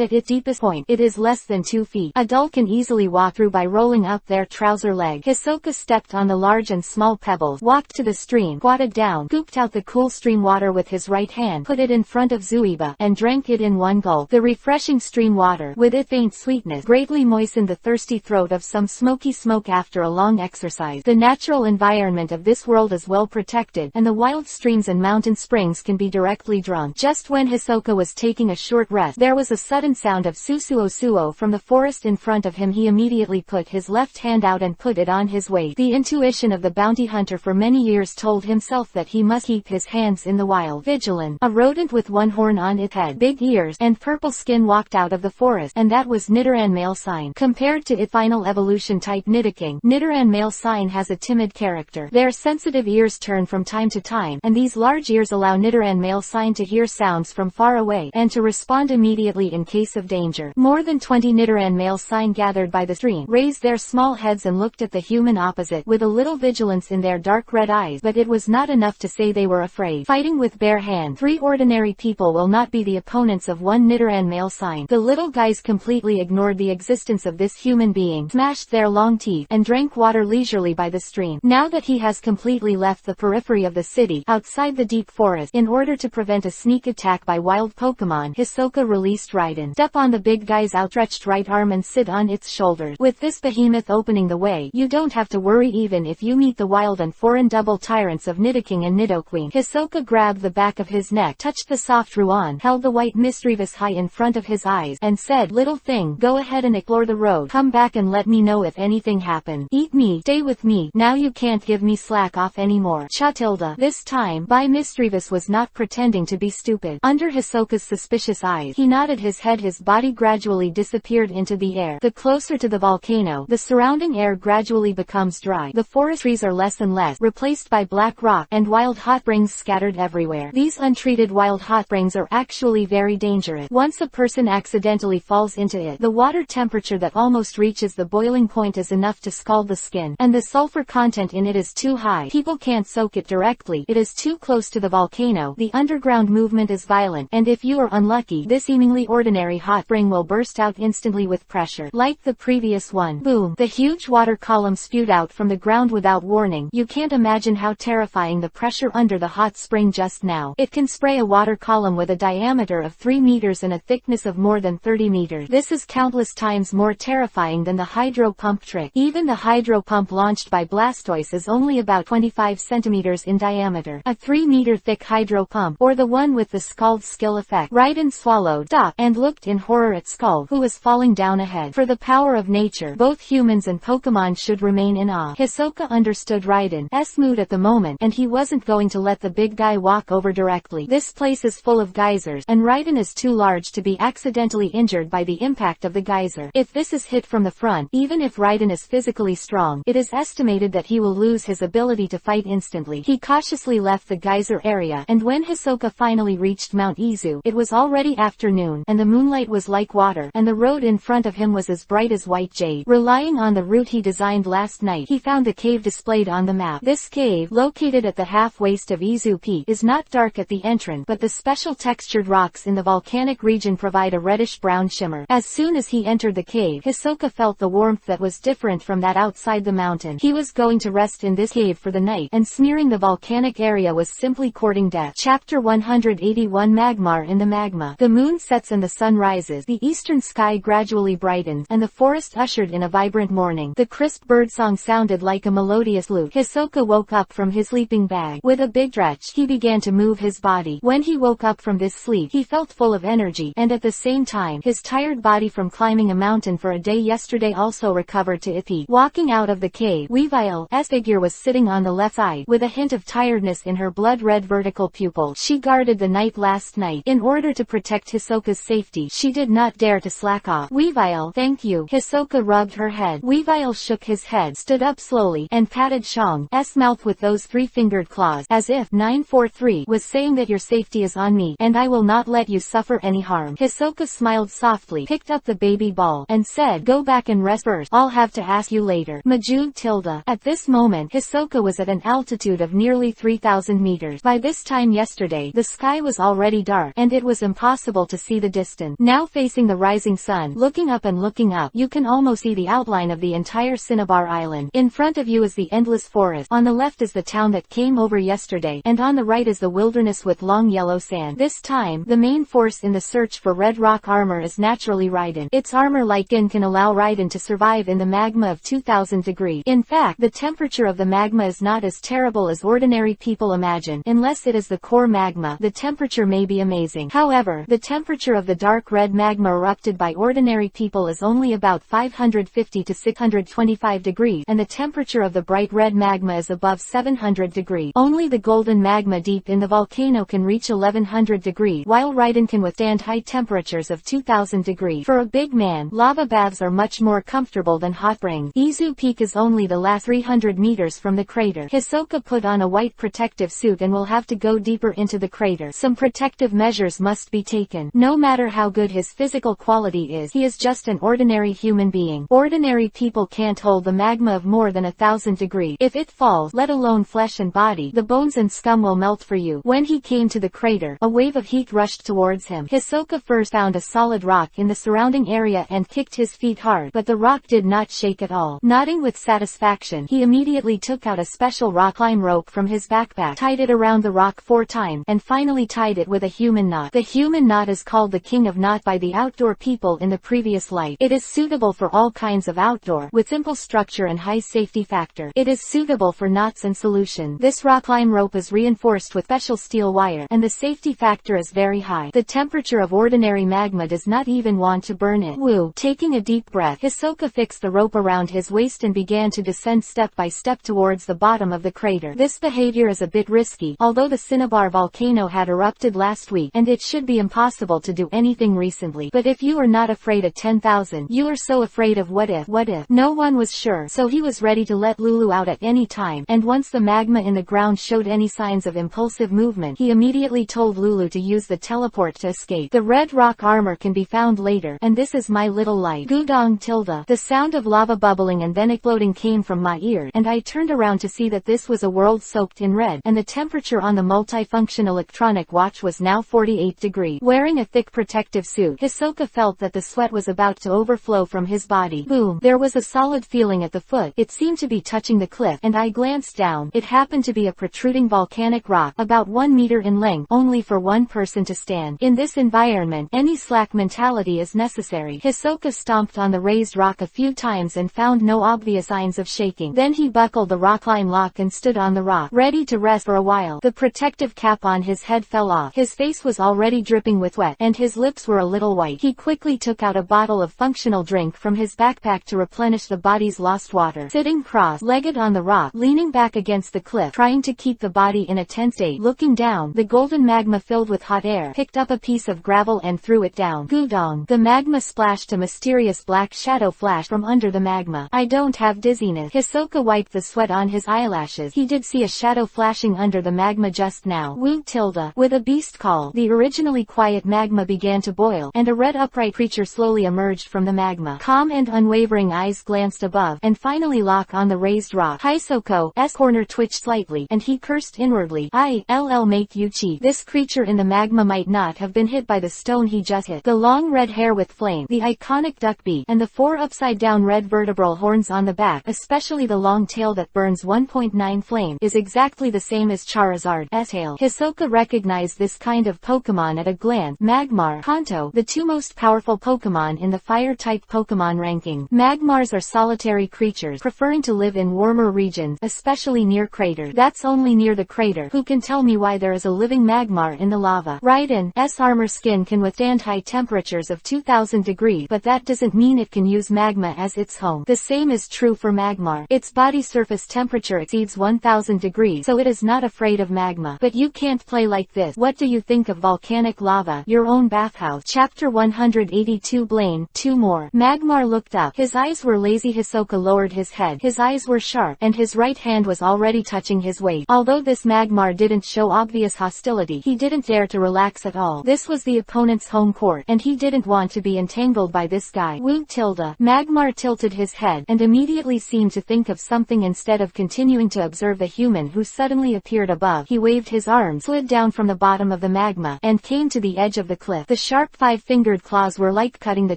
at its deepest point, it is less than 2 feet. Adults can easily walk through by rolling up their trouser leg. Hisoka stepped on the large and small pebbles, walked to the stream, squatted down, scooped out the cool stream water with his right hand, put it in front of Zuiba, and drank it in one gulp. The refreshing stream water, with its faint sweetness, greatly moistened the thirsty throat of some smoky smoke after a long exercise. The natural environment of this world is well protected, and the wild streams and mountain springs can be directly drunk. Just when Hisoka was taking a short rest, there was a sudden sound of susuo from the forest in front of him. He immediately put his left hand out and put it on his waist. The intuition tradition of the bounty hunter for many years told himself that he must keep his hands in the wild. Vigilant, a rodent with one horn on its head, big ears, and purple skin walked out of the forest, and that was Nidoran male sign. Compared to its final evolution type Nidoking, Nidoran male sign has a timid character. Their sensitive ears turn from time to time, and these large ears allow Nidoran male sign to hear sounds from far away, and to respond immediately in case of danger. More than 20 Nidoran male sign gathered by the stream, raised their small heads and looked at the human opposite with a little vigilance in their dark red eyes, but it was not enough to say they were afraid. Fighting with bare hand, 3 ordinary people will not be the opponents of 1 Nidoran male sign. The little guys completely ignored the existence of this human being, smashed their long teeth, and drank water leisurely by the stream. Now that he has completely left the periphery of the city, outside the deep forest, in order to prevent a sneak attack by wild Pokémon, Hisoka released Raiden. Step on the big guy's outstretched right arm and sit on its shoulders. With this behemoth opening the way, you don't have to worry even if you meet the wild and foreign double tyrants of Nidoking and Nidoqueen. Hisoka grabbed the back of his neck, touched the soft Ruan, held the white Misdreavus high in front of his eyes, and said, "Little thing, go ahead and explore the road. Come back and let me know if anything happens. Eat me, stay with me. Now you can't give me slack off anymore." Chatilda. This time, Misdreavus was not pretending to be stupid. Under Hisoka's suspicious eyes, he nodded his head. His body gradually disappeared into the air. The closer to the volcano, the surrounding air gradually becomes dry. The forest trees are less and less, replaced by black rock, and wild hot springs scattered everywhere. These untreated wild hot springs are actually very dangerous. Once a person accidentally falls into it, the water temperature that almost reaches the boiling point is enough to scald the skin, and the sulfur content in it is too high. People can't soak it directly. It is too close to the volcano. The underground movement is violent, and if you are unlucky, this seemingly ordinary hot spring will burst out instantly with pressure. Like the previous one. Boom! The huge water column spewed out from the ground without warning. You can't imagine how terrifying the pressure under the hot spring just now. It can spray a water column with a diameter of 3 meters and a thickness of more than 30 meters. This is countless times more terrifying than the hydro pump trick. Even the hydro pump launched by Blastoise is only about 25 centimeters in diameter. A 3-meter thick hydro pump, or the one with the Scald skill effect. Raiden swallowed, stopped, and looked in horror at Scald, who was falling down ahead. For the power of nature, both humans and Pokémon should remain in awe. Hisoka understood Raiden's mood at the moment, and he wasn't going to let the big guy walk over directly. This place is full of geysers, and Raiden is too large to be accidentally injured by the impact of the geyser. If this is hit from the front, even if Raiden is physically strong, it is estimated that he will lose his ability to fight instantly. He cautiously left the geyser area, and when Hisoka finally reached Mount Izu, it was already afternoon, and the moonlight was like water, and the road in front of him was as bright as white jade. Relying on the route he designed last night, he found the cave displayed on the map. This cave, located at the half-waist of Izu Peak, is not dark at the entrance, but the special textured rocks in the volcanic region provide a reddish-brown shimmer. As soon as he entered the cave, Hisoka felt the warmth that was different from that outside the mountain. He was going to rest in this cave for the night, and smearing the volcanic area was simply courting death. Chapter 181 Magmar in the Magma. The moon sets and the sun rises. The eastern sky gradually brightens, and the forest ushered in a vibrant morning. The crisp birdsong sounded like a melodious lute. Hisoka woke up from his sleeping bag. With a big stretch, he began to move his body. When he woke up from this sleep, he felt full of energy, and at the same time, his tired body from climbing a mountain for a day yesterday also recovered to its peak. Walking out of the cave, Weavile's figure was sitting on the left side, with a hint of tiredness in her blood-red vertical pupil. She guarded the night last night. In order to protect Hisoka's safety, she did not dare to slack off. Weavile, thank you. Hisoka rubbed her head. Weavile shook his head, stood up slowly, and patted Shang's mouth with those 3-fingered claws, as if 943 was saying that your safety is on me, and I will not let you suffer any harm. Hisoka smiled softly, picked up the baby ball, and said, go back and rest first. I'll have to ask you later. Majug Tilda. At this moment, Hisoka was at an altitude of nearly 3,000 meters. By this time yesterday, the sky was already dark, and it was impossible to see the distance. Now facing the rising sun, looking up and looking up, you can almost see the outline of the entire Cinnabar Island. In front of you is the endless forest. On the left is the town that came over yesterday, and on the right is the wilderness with long yellow sand. This time, the main force in the search for red rock armor is naturally Raiden. Its armor-like skin can allow Raiden to survive in the magma of 2,000 degrees. In fact, the temperature of the magma is not as terrible as ordinary people imagine. Unless it is the core magma, the temperature may be amazing. However, the temperature of the dark red magma erupted by ordinary people is only about 550 to 625 degrees, and the temperature temperature of the bright red magma is above 700 degrees. Only the golden magma deep in the volcano can reach 1100 degrees, while Reading can withstand high temperatures of 2000 degrees. For a big man, lava baths are much more comfortable than hot springs. Izu Peak is only the last 300 meters from the crater. Hisoka put on a white protective suit and will have to go deeper into the crater. Some protective measures must be taken. No matter how good his physical quality is, he is just an ordinary human being. Ordinary people can't hold the magma of more than 1000 degrees. If it falls, let alone flesh and body, the bones and scum will melt for you. When he came to the crater, a wave of heat rushed towards him. Hisoka first found a solid rock in the surrounding area and kicked his feet hard, but the rock did not shake at all. Nodding with satisfaction, he immediately took out a special rock climb rope from his backpack, tied it around the rock 4 times, and finally tied it with a human knot. The human knot is called the king of knot by the outdoor people in the previous life. It is suitable for all kinds of outdoor, with simple structure and high safety factor. It is suitable for knots and solution. This rock climb rope is reinforced with special steel wire, and the safety factor is very high. The temperature of ordinary magma does not even want to burn it. Woo! Taking a deep breath, Hisoka fixed the rope around his waist and began to descend step by step towards the bottom of the crater. This behavior is a bit risky, although the Cinnabar volcano had erupted last week, and it should be impossible to do anything recently. But if you are not afraid of 10,000, you are so afraid of what if? No one was sure, so he was ready to let Lulu out at any time, and once the magma in the ground showed any signs of impulsive movement, he immediately told Lulu to use the teleport to escape. The red rock armor can be found later, and this is my little light. Gudong tilde. The sound of lava bubbling and then exploding came from my ear, and I turned around to see that this was a world soaked in red, and the temperature on the multifunction electronic watch was now 48 degrees. Wearing a thick protective suit, Hisoka felt that the sweat was about to overflow from his body. Boom! There was a solid feeling at the foot. It seemed to be touching the cliff, and I glanced down. It happened to be a protruding volcanic rock, about 1 meter in length, only for one person to stand. In this environment, any slack mentality is necessary. Hisoka stomped on the raised rock a few times and found no obvious signs of shaking. Then he buckled the rock climb lock and stood on the rock, ready to rest for a while. The protective cap on his head fell off. His face was already dripping with wet, and his lips were a little white. He quickly took out a bottle of functional drink from his backpack to replenish the body's lost water. Sitting cross-legged on the rock, leaning back against the cliff, trying to keep the body in a tense state, looking down, the golden magma filled with hot air picked up a piece of gravel and threw it down. Gudong! The magma splashed. A mysterious black shadow flashed from under the magma. I don't have dizziness. Hisoka wiped the sweat on his eyelashes. He did see a shadow flashing under the magma just now. Woo tilde. With a beast call, the originally quiet magma began to boil, and a red upright creature slowly emerged from the magma. Calm and unwavering eyes glanced above, and finally locked on the raised rock. Hisoka's corner twitched slightly, and he cursed inwardly. I'll make you cheat. This creature in the magma might not have been hit by the stone he just hit. The long red hair with flame, the iconic duck beak, and the 4 upside-down red vertebral horns on the back, especially the long tail that burns 1.9 flame, is exactly the same as Charizard's tail. Hisoka recognized this kind of Pokémon at a glance. Magmar, Kanto, the 2 most powerful Pokémon in the fire-type Pokémon ranking. Magmars are solitary creatures, preferring to live in warmer regions, especially near craters. That's only near the crater. Who can tell me why there is a living Magmar in the lava? Raiden's armor skin can withstand high temperatures of 2000 degrees, but that doesn't mean it can use magma as its home. The same is true for Magmar. Its body surface temperature exceeds 1000 degrees, so it is not afraid of magma. But you can't play like this. What do you think of volcanic lava? Your own bathhouse. Chapter 182. Blaine. 2 more. Magmar looked up. His eyes were lazy. Hisoka lowered his head. His eyes were sharp, and his right hand was already touching his waist. Although this Magmar didn't show obvious hostility, he didn't dare to relax at all. This was the opponent's home court, and he didn't want to be entangled by this guy. Woo tilde. Magmar tilted his head, and immediately seemed to think of something. Instead of continuing to observe the human who suddenly appeared above, he waved his arms, slid down from the bottom of the magma, and came to the edge of the cliff. The sharp 5-fingered claws were like cutting the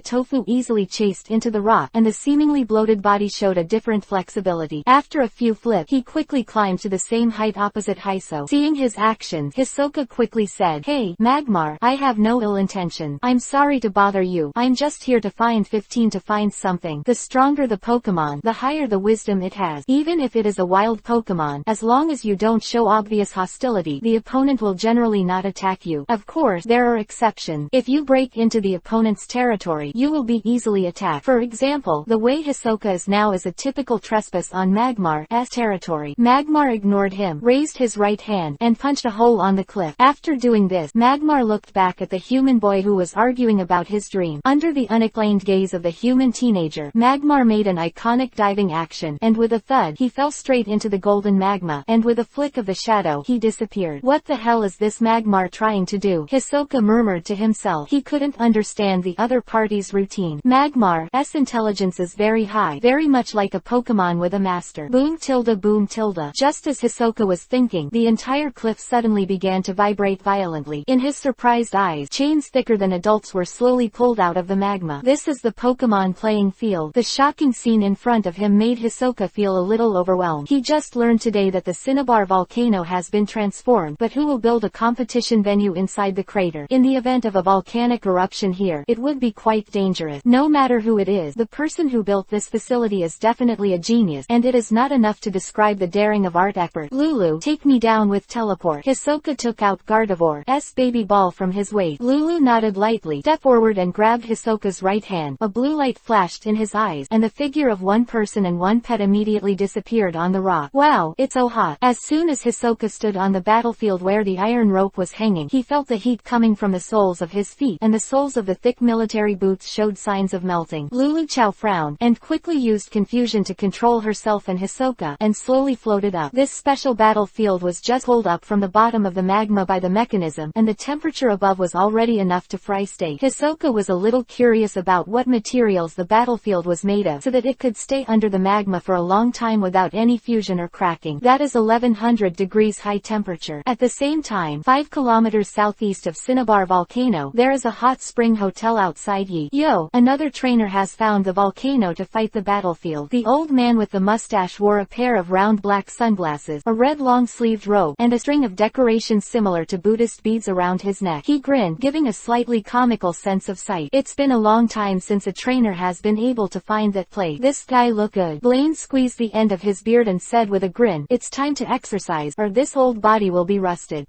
tofu easily chased into the rock, and the seemingly bloated body showed a different flexibility. After a few flips, he quickly climbed to the same height opposite Hiso. Seeing his actions, Hisoka quickly said, "Hey, Magmar, I have no ill intention. I'm sorry to bother you. I'm just here to find 15 to find something. The stronger the Pokemon, the higher the wisdom it has. Even if it is a wild Pokemon, as long as you don't show obvious hostility, the opponent will generally not attack you. Of course, there are exceptions. If you break into the opponent's territory, you will be easily attacked. For example, the way Hisoka is now is a typical trespass trespass on Magmar's territory. Magmar ignored him, raised his right hand, and punched a hole on the cliff. After doing this, Magmar looked back at the human boy who was arguing about his dream. Under the unacclaimed gaze of the human teenager, Magmar made an iconic diving action, and with a thud, he fell straight into the golden magma, and with a flick of the shadow, he disappeared. What the hell is this Magmar trying to do? Hisoka murmured to himself. He couldn't understand the other party's routine. Magmar's intelligence is very high, very much like a Pokémon with a master. Boom tilde boom tilde. Just as Hisoka was thinking, the entire cliff suddenly began to vibrate violently. In his surprised eyes, chains thicker than adults were slowly pulled out of the magma. This is the Pokémon playing field. The shocking scene in front of him made Hisoka feel a little overwhelmed. He just learned today that the Cinnabar volcano has been transformed, but who will build a competition venue inside the crater? In the event of a volcanic eruption here, it would be quite dangerous. No matter who it is, the person who built this facility is definitely a genius, and it is not enough to describe the daring of art expert. Lulu, take me down with teleport. Hisoka took out Gardevoir's baby ball from his waist. Lulu nodded lightly, stepped forward and grabbed Hisoka's right hand. A blue light flashed in his eyes, and the figure of one person and one pet immediately disappeared on the rock. Wow, it's so hot. As soon as Hisoka stood on the battlefield where the iron rope was hanging, he felt the heat coming from the soles of his feet, and the soles of the thick military boots showed signs of melting. Lulu Chao frowned, and quickly used confusion to control herself and Hisoka, and slowly floated up. This special battlefield was just pulled up from the bottom of the magma by the mechanism, and the temperature above was already enough to fry steak. Hisoka was a little curious about what materials the battlefield was made of, so that it could stay under the magma for a long time without any fusion or cracking. That is 1100 degrees high temperature. At the same time, 5 kilometers southeast of Cinnabar volcano, there is a hot spring hotel outside Yi. Yo, another trainer has found the volcano to fight the battlefield. The old man with the mustache wore a pair of round black sunglasses, a red long-sleeved robe, and a string of decorations similar to Buddhist beads around his neck. He grinned, giving a slightly comical sense of sight. It's been a long time since a trainer has been able to find that place. This guy look good. Blaine squeezed the end of his beard and said with a grin, it's time to exercise, or this old body will be rusted.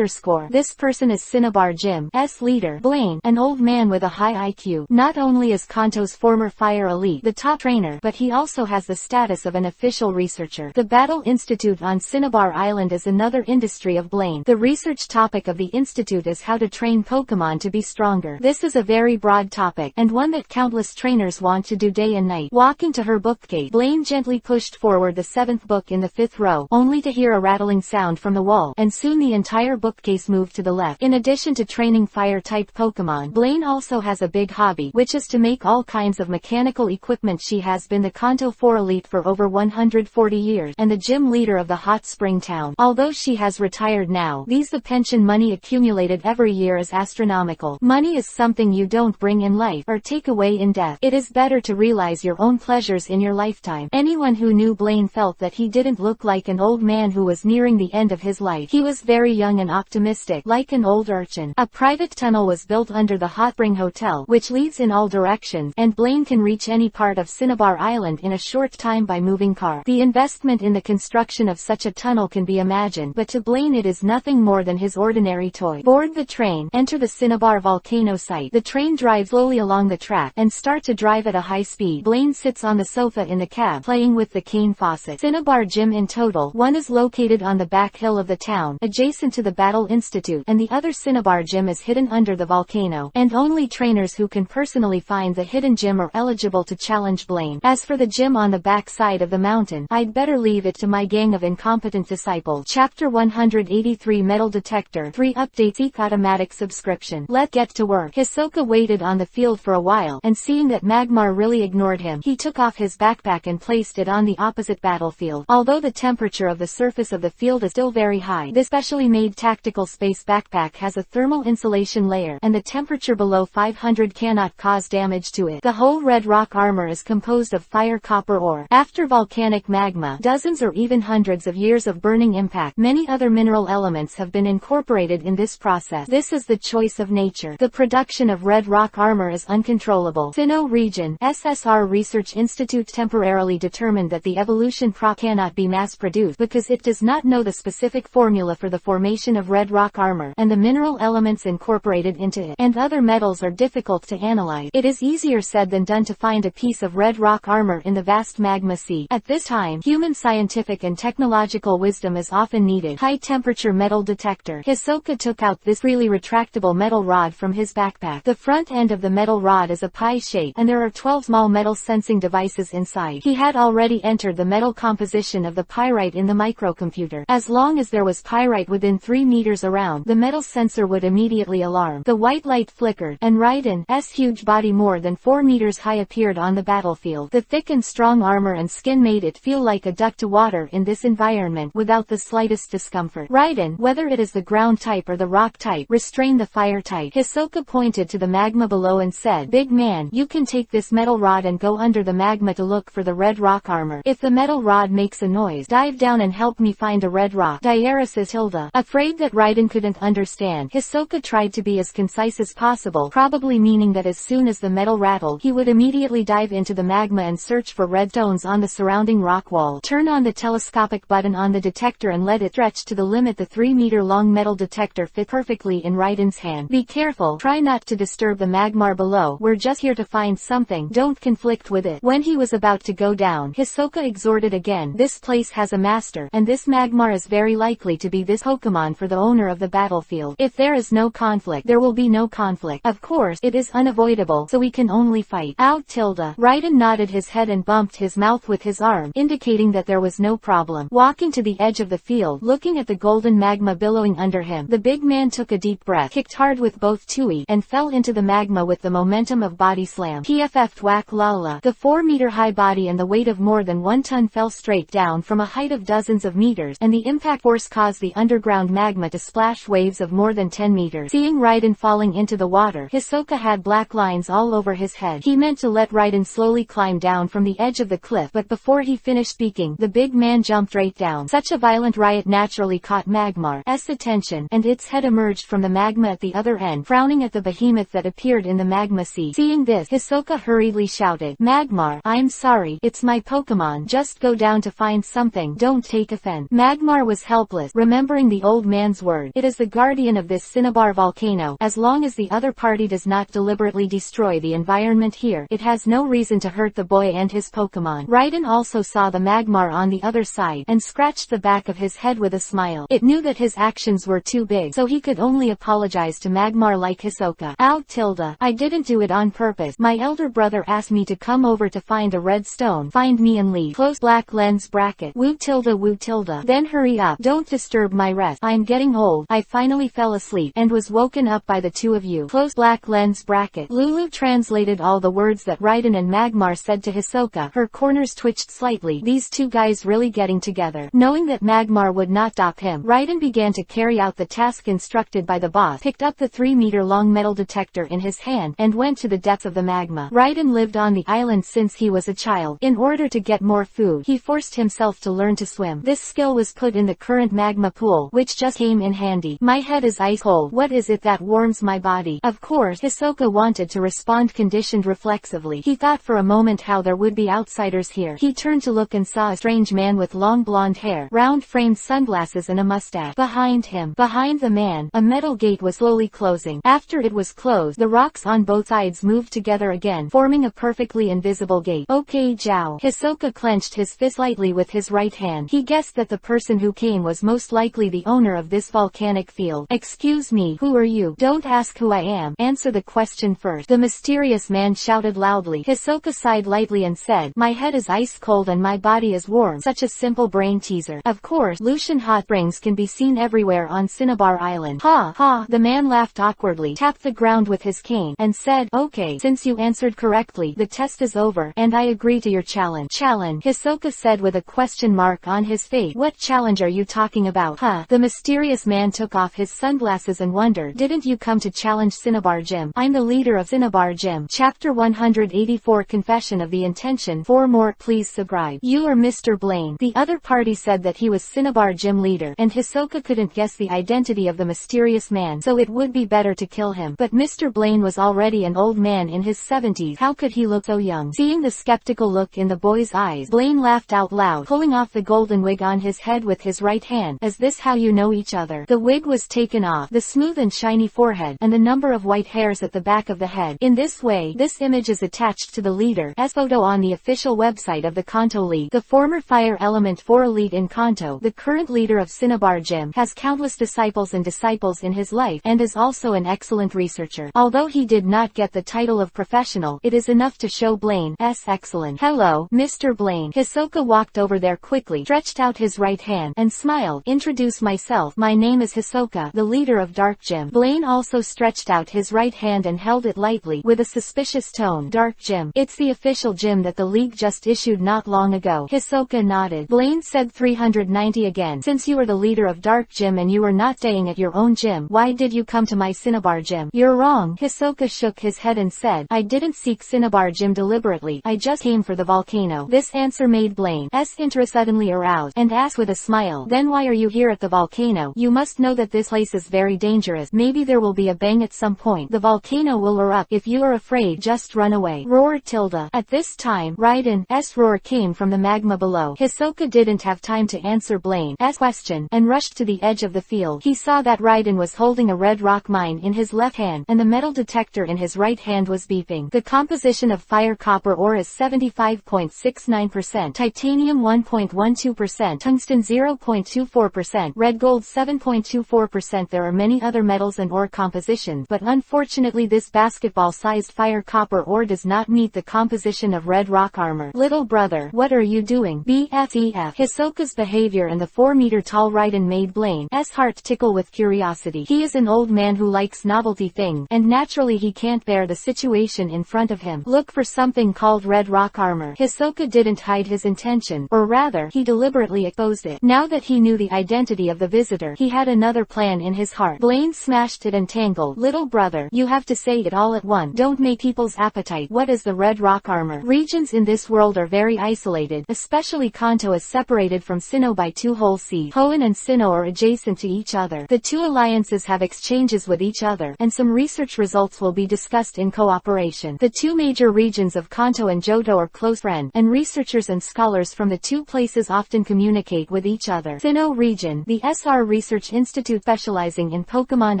This person is Cinnabar Gym's leader, Blaine, an old man with a high IQ. Not only is Kanto's former fire elite the top trainer, but he also has the status of an official researcher. The Battle Institute on Cinnabar Island is another industry of Blaine. The research topic of the institute is how to train Pokémon to be stronger. This is a very broad topic, and one that countless trainers want to do day and night. Walking to her bookcase, Blaine gently pushed forward the 7th book in the 5th row, only to hear a rattling sound from the wall, and soon the entire bookcase moved to the left. In addition to training fire-type Pokémon, Blaine also has a big hobby, which is to make all kinds of mechanical equipment. She has been the Kanto 4 elite for over 140 years, and the gym leader of the hot spring town. Although she has retired now, the pension money accumulated every year is astronomical. Money is something you don't bring in life, or take away in death. It is better to realize your own pleasures in your lifetime. Anyone who knew Blaine felt that he didn't look like an old man who was nearing the end of his life. He was very young and optimistic, like an old urchin. A private tunnel was built under the Hot Spring Hotel, which leads in all directions, and Blaine can reach any part of Cinnabar Island in a short time by moving car. The investment in the construction of such a tunnel can be imagined, but to Blaine it is nothing more than his ordinary toy. Board the train, enter the Cinnabar volcano site. The train drives slowly along the track, and start to drive at a high speed. Blaine sits on the sofa in the cab, playing with the cane faucet. Cinnabar Gym in total, one is located on the back hill of the town, adjacent to the Battle Institute, and the other Cinnabar Gym is hidden under the volcano, and only trainers who can personally find the hidden gym are eligible to challenge Blaine. As for the gym on the back side of the mountain, I'd better leave it to my gang of incompetent disciples. Chapter 183 Metal Detector 3 Updates. Seek automatic subscription. Let's get to work. Hisoka waited on the field for a while, and seeing that Magmar really ignored him, he took off his backpack and placed it on the opposite battlefield. Although the temperature of the surface of the field is still very high, this specially made tactical space backpack has a thermal insulation layer, and the temperature below 500 cannot cause damage to it. The whole red rock armor is composed of fire copper ore. After volcanic magma, dozens or even hundreds of years of burning impact, many other mineral elements have been incorporated in this process. This is the choice of nature. The production of red rock armor is uncontrollable. Sinnoh Region, SSR Research Institute temporarily determined that the evolution prop cannot be mass-produced because it does not know the specific formula for the formation of red rock armor, and the mineral elements incorporated into it, and other metals are difficult to analyze. It is easier said than done to find a piece of red rock armor in the vast magma sea. see. At this time, human scientific and technological wisdom is often needed. High-temperature metal detector. Hisoka took out this freely retractable metal rod from his backpack. The front end of the metal rod is a pie shape, and there are 12 small metal sensing devices inside. He had already entered the metal composition of the pyrite in the microcomputer. As long as there was pyrite within 3 meters around, the metal sensor would immediately alarm. The white light flickered, and Raiden's huge body more than 4 meters high appeared on the battlefield. The thick and strong armor and skin made it feel like a duck to water in this environment without the slightest discomfort. Raiden, whether it is the ground type or the rock type, restrain the fire type. Hisoka pointed to the magma below and said, "Big man, you can take this metal rod and go under the magma to look for the red rock armor. If the metal rod makes a noise, dive down and help me find a red rock." Diaris Hilda. Afraid that Raiden couldn't understand, Hisoka tried to be as concise as possible, probably meaning that as soon as the metal rattled, he would immediately dive into the magma and search for red stones on the surrounding rock wall. Turn on the telescopic button on the detector and let it stretch to the limit. The 3-meter-long metal detector fit perfectly in Raiden's hand. "Be careful, try not to disturb the magmar below. We're just here to find something, don't conflict with it." When he was about to go down, Hisoka exhorted again, "This place has a master, and this magmar is very likely to be this Pokémon for the owner of the battlefield. If there is no conflict, there will be no conflict. Of course, it is unavoidable, so we can only fight." Out tilde. Raiden nodded his head and bumped his mouth with his arm, indicating that there was no problem. Walking to the edge of the field, looking at the golden magma billowing under him, the big man took a deep breath, kicked hard with both tui, and fell into the magma with the momentum of body slam. PFF whack lala. The 4-meter-high body and the weight of more than 1 ton fell straight down from a height of dozens of meters, and the impact force caused the underground magma to splash waves of more than 10 meters. Seeing Raiden falling into the water, Hisoka had black lines all over his head. He meant to let Raiden slowly climb down from the edge of the cliff, but before he finished speaking, the big man jumped right down. Such a violent riot naturally caught Magmar's attention, and its head emerged from the magma at the other end, frowning at the behemoth that appeared in the magma sea. Seeing this, Hisoka hurriedly shouted, "Magmar, I'm sorry, it's my Pokémon. Just go down to find something, don't take offense." Magmar was helpless, remembering the old man's word. It is the guardian of this cinnabar volcano. As long as the other party does not deliberately destroy the environment here, it has no reason to hurt the boy and his Pokémon. Raiden also saw the Magmar on the other side, and scratched the back of his head with a smile. It knew that his actions were too big, so he could only apologize to Magmar like Hisoka. Out tilde. "I didn't do it on purpose. My elder brother asked me to come over to find a red stone. Find me and leave. Close black lens bracket. Woo tilde woo tilde. Then hurry up. Don't disturb my rest. I'm getting old. I finally fell asleep, and was woken up by the two of you. Close black lens bracket." Lulu translated all the words that Raiden and Magmar said to Hisoka. Her corners twitched slightly. These two guys really getting together. Knowing that Magmar would not stop him, Raiden began to carry out the task instructed by the boss, picked up the 3-meter-long metal detector in his hand, and went to the depths of the magma. Raiden lived on the island since he was a child. In order to get more food, he forced himself to learn to swim. This skill was put in the current magma pool, which just came in handy. "My head is ice cold. What is it that warms my body?" Of course, Hisoka wanted to respond conditioned reflexively. He thought for a moment how there would be outsiders here. He turned to look and saw a strange man with long blonde hair, round-framed sunglasses and a mustache. Behind him, behind the man, a metal gate was slowly closing. After it was closed, the rocks on both sides moved together again, forming a perfectly invisible gate. "Okay, Zhao." Hisoka clenched his fist lightly with his right hand. He guessed that the person who came was most likely the owner of this volcanic field. "Excuse me, who are you?" "Don't ask who I am. Answer the question first," the mysterious man shouted loudly. Hisoka sighed lightly and said, "My head is ice cold and my body is warm." Such a simple brain teaser. Of course, Lucian hot springs can be seen everywhere on Cinnabar Island. "Ha ha." The man laughed awkwardly, tapped the ground with his cane, and said, "Okay, since you answered correctly, the test is over, and I agree to your challenge." "Challenge?" Hisoka said with a question mark on his face. "What challenge are you talking about?" "Huh." The mysterious man took off his sunglasses and wondered, "Didn't you come to challenge Cinnabar Gym?" "I'm the leader of Cinnabar Gym." Chapter 184 Confession of the Intention. For more, please subscribe. "You are Mr. Blaine." The other party said that he was Cinnabar Gym leader, and Hisoka couldn't guess the identity of the mysterious man, so it would be better to kill him. But Mr. Blaine was already an old man in his 70s. How could he look so young? Seeing the skeptical look in the boy's eyes, Blaine laughed out loud, pulling off the golden wig on his head with his right hand. "Is this how you know each other?" The wig was taken off, the smooth and shiny forehead, and the number of white hairs at the back of the head. In this way, this image is attached to the leader's photo on the official website Knight of the Kanto League, the former Fire Element 4 elite in Kanto, the current leader of Cinnabar Gym, has countless disciples in his life, and is also an excellent researcher. Although he did not get the title of professional, it is enough to show Blaine's excellence. "Hello, Mr. Blaine." Hisoka walked over there quickly, stretched out his right hand, and smiled. "Introduce myself. My name is Hisoka, the leader of Dark Gym." Blaine also stretched out his right hand and held it lightly, with a suspicious tone. "Dark Gym. It's the official gym that the league just issued not long ago." Hisoka nodded. Blaine said 390 again. "Since you are the leader of Dark Gym and you are not staying at your own gym, why did you come to my Cinnabar Gym?" "You're wrong." Hisoka shook his head and said, "I didn't seek Cinnabar Gym deliberately. I just came for the volcano." This answer made Blaine's interest suddenly aroused, and asked with a smile, "Then why are you here at the volcano? You must know that this place is very dangerous. Maybe there will be a bang at some point. The volcano will erupt. If you are afraid, just run away." Roared Tilda. At this time, Raiden's roar came from the magma below. Hisoka didn't have time to answer Blaine's question, and rushed to the edge of the field. He saw that Raiden was holding a red rock mine in his left hand, and the metal detector in his right hand was beeping. The composition of fire copper ore is 75.69%, titanium 1.12%, tungsten 0.24%, red gold 7.24%. There are many other metals and ore compositions, but unfortunately this basketball-sized fire copper ore does not meet the composition of red rock armor. "Little brother, what are you doing?" BFEF. Hisoka's behavior and the 4-meter-tall Raiden made Blaine's heart tickle with curiosity. He is an old man who likes novelty things, and naturally he can't bear the situation in front of him. "Look for something called red rock armor." Hisoka didn't hide his intention, or rather, he deliberately exposed it. Now that he knew the identity of the visitor, he had another plan in his heart. Blaine smashed it and tangled. "Little brother, you have to say it all at once. Don't make people's appetite. What is the red rock armor?" Regions in this world are very isolated, especially Kanto is separated from Sinnoh by 2 whole seas. Hoenn and Sinnoh are adjacent to each other. The 2 alliances have exchanges with each other, and some research results will be discussed in cooperation. The 2 major regions of Kanto and Johto are close friends, and researchers and scholars from the 2 places often communicate with each other. Sinnoh region, the SR Research Institute specializing in Pokémon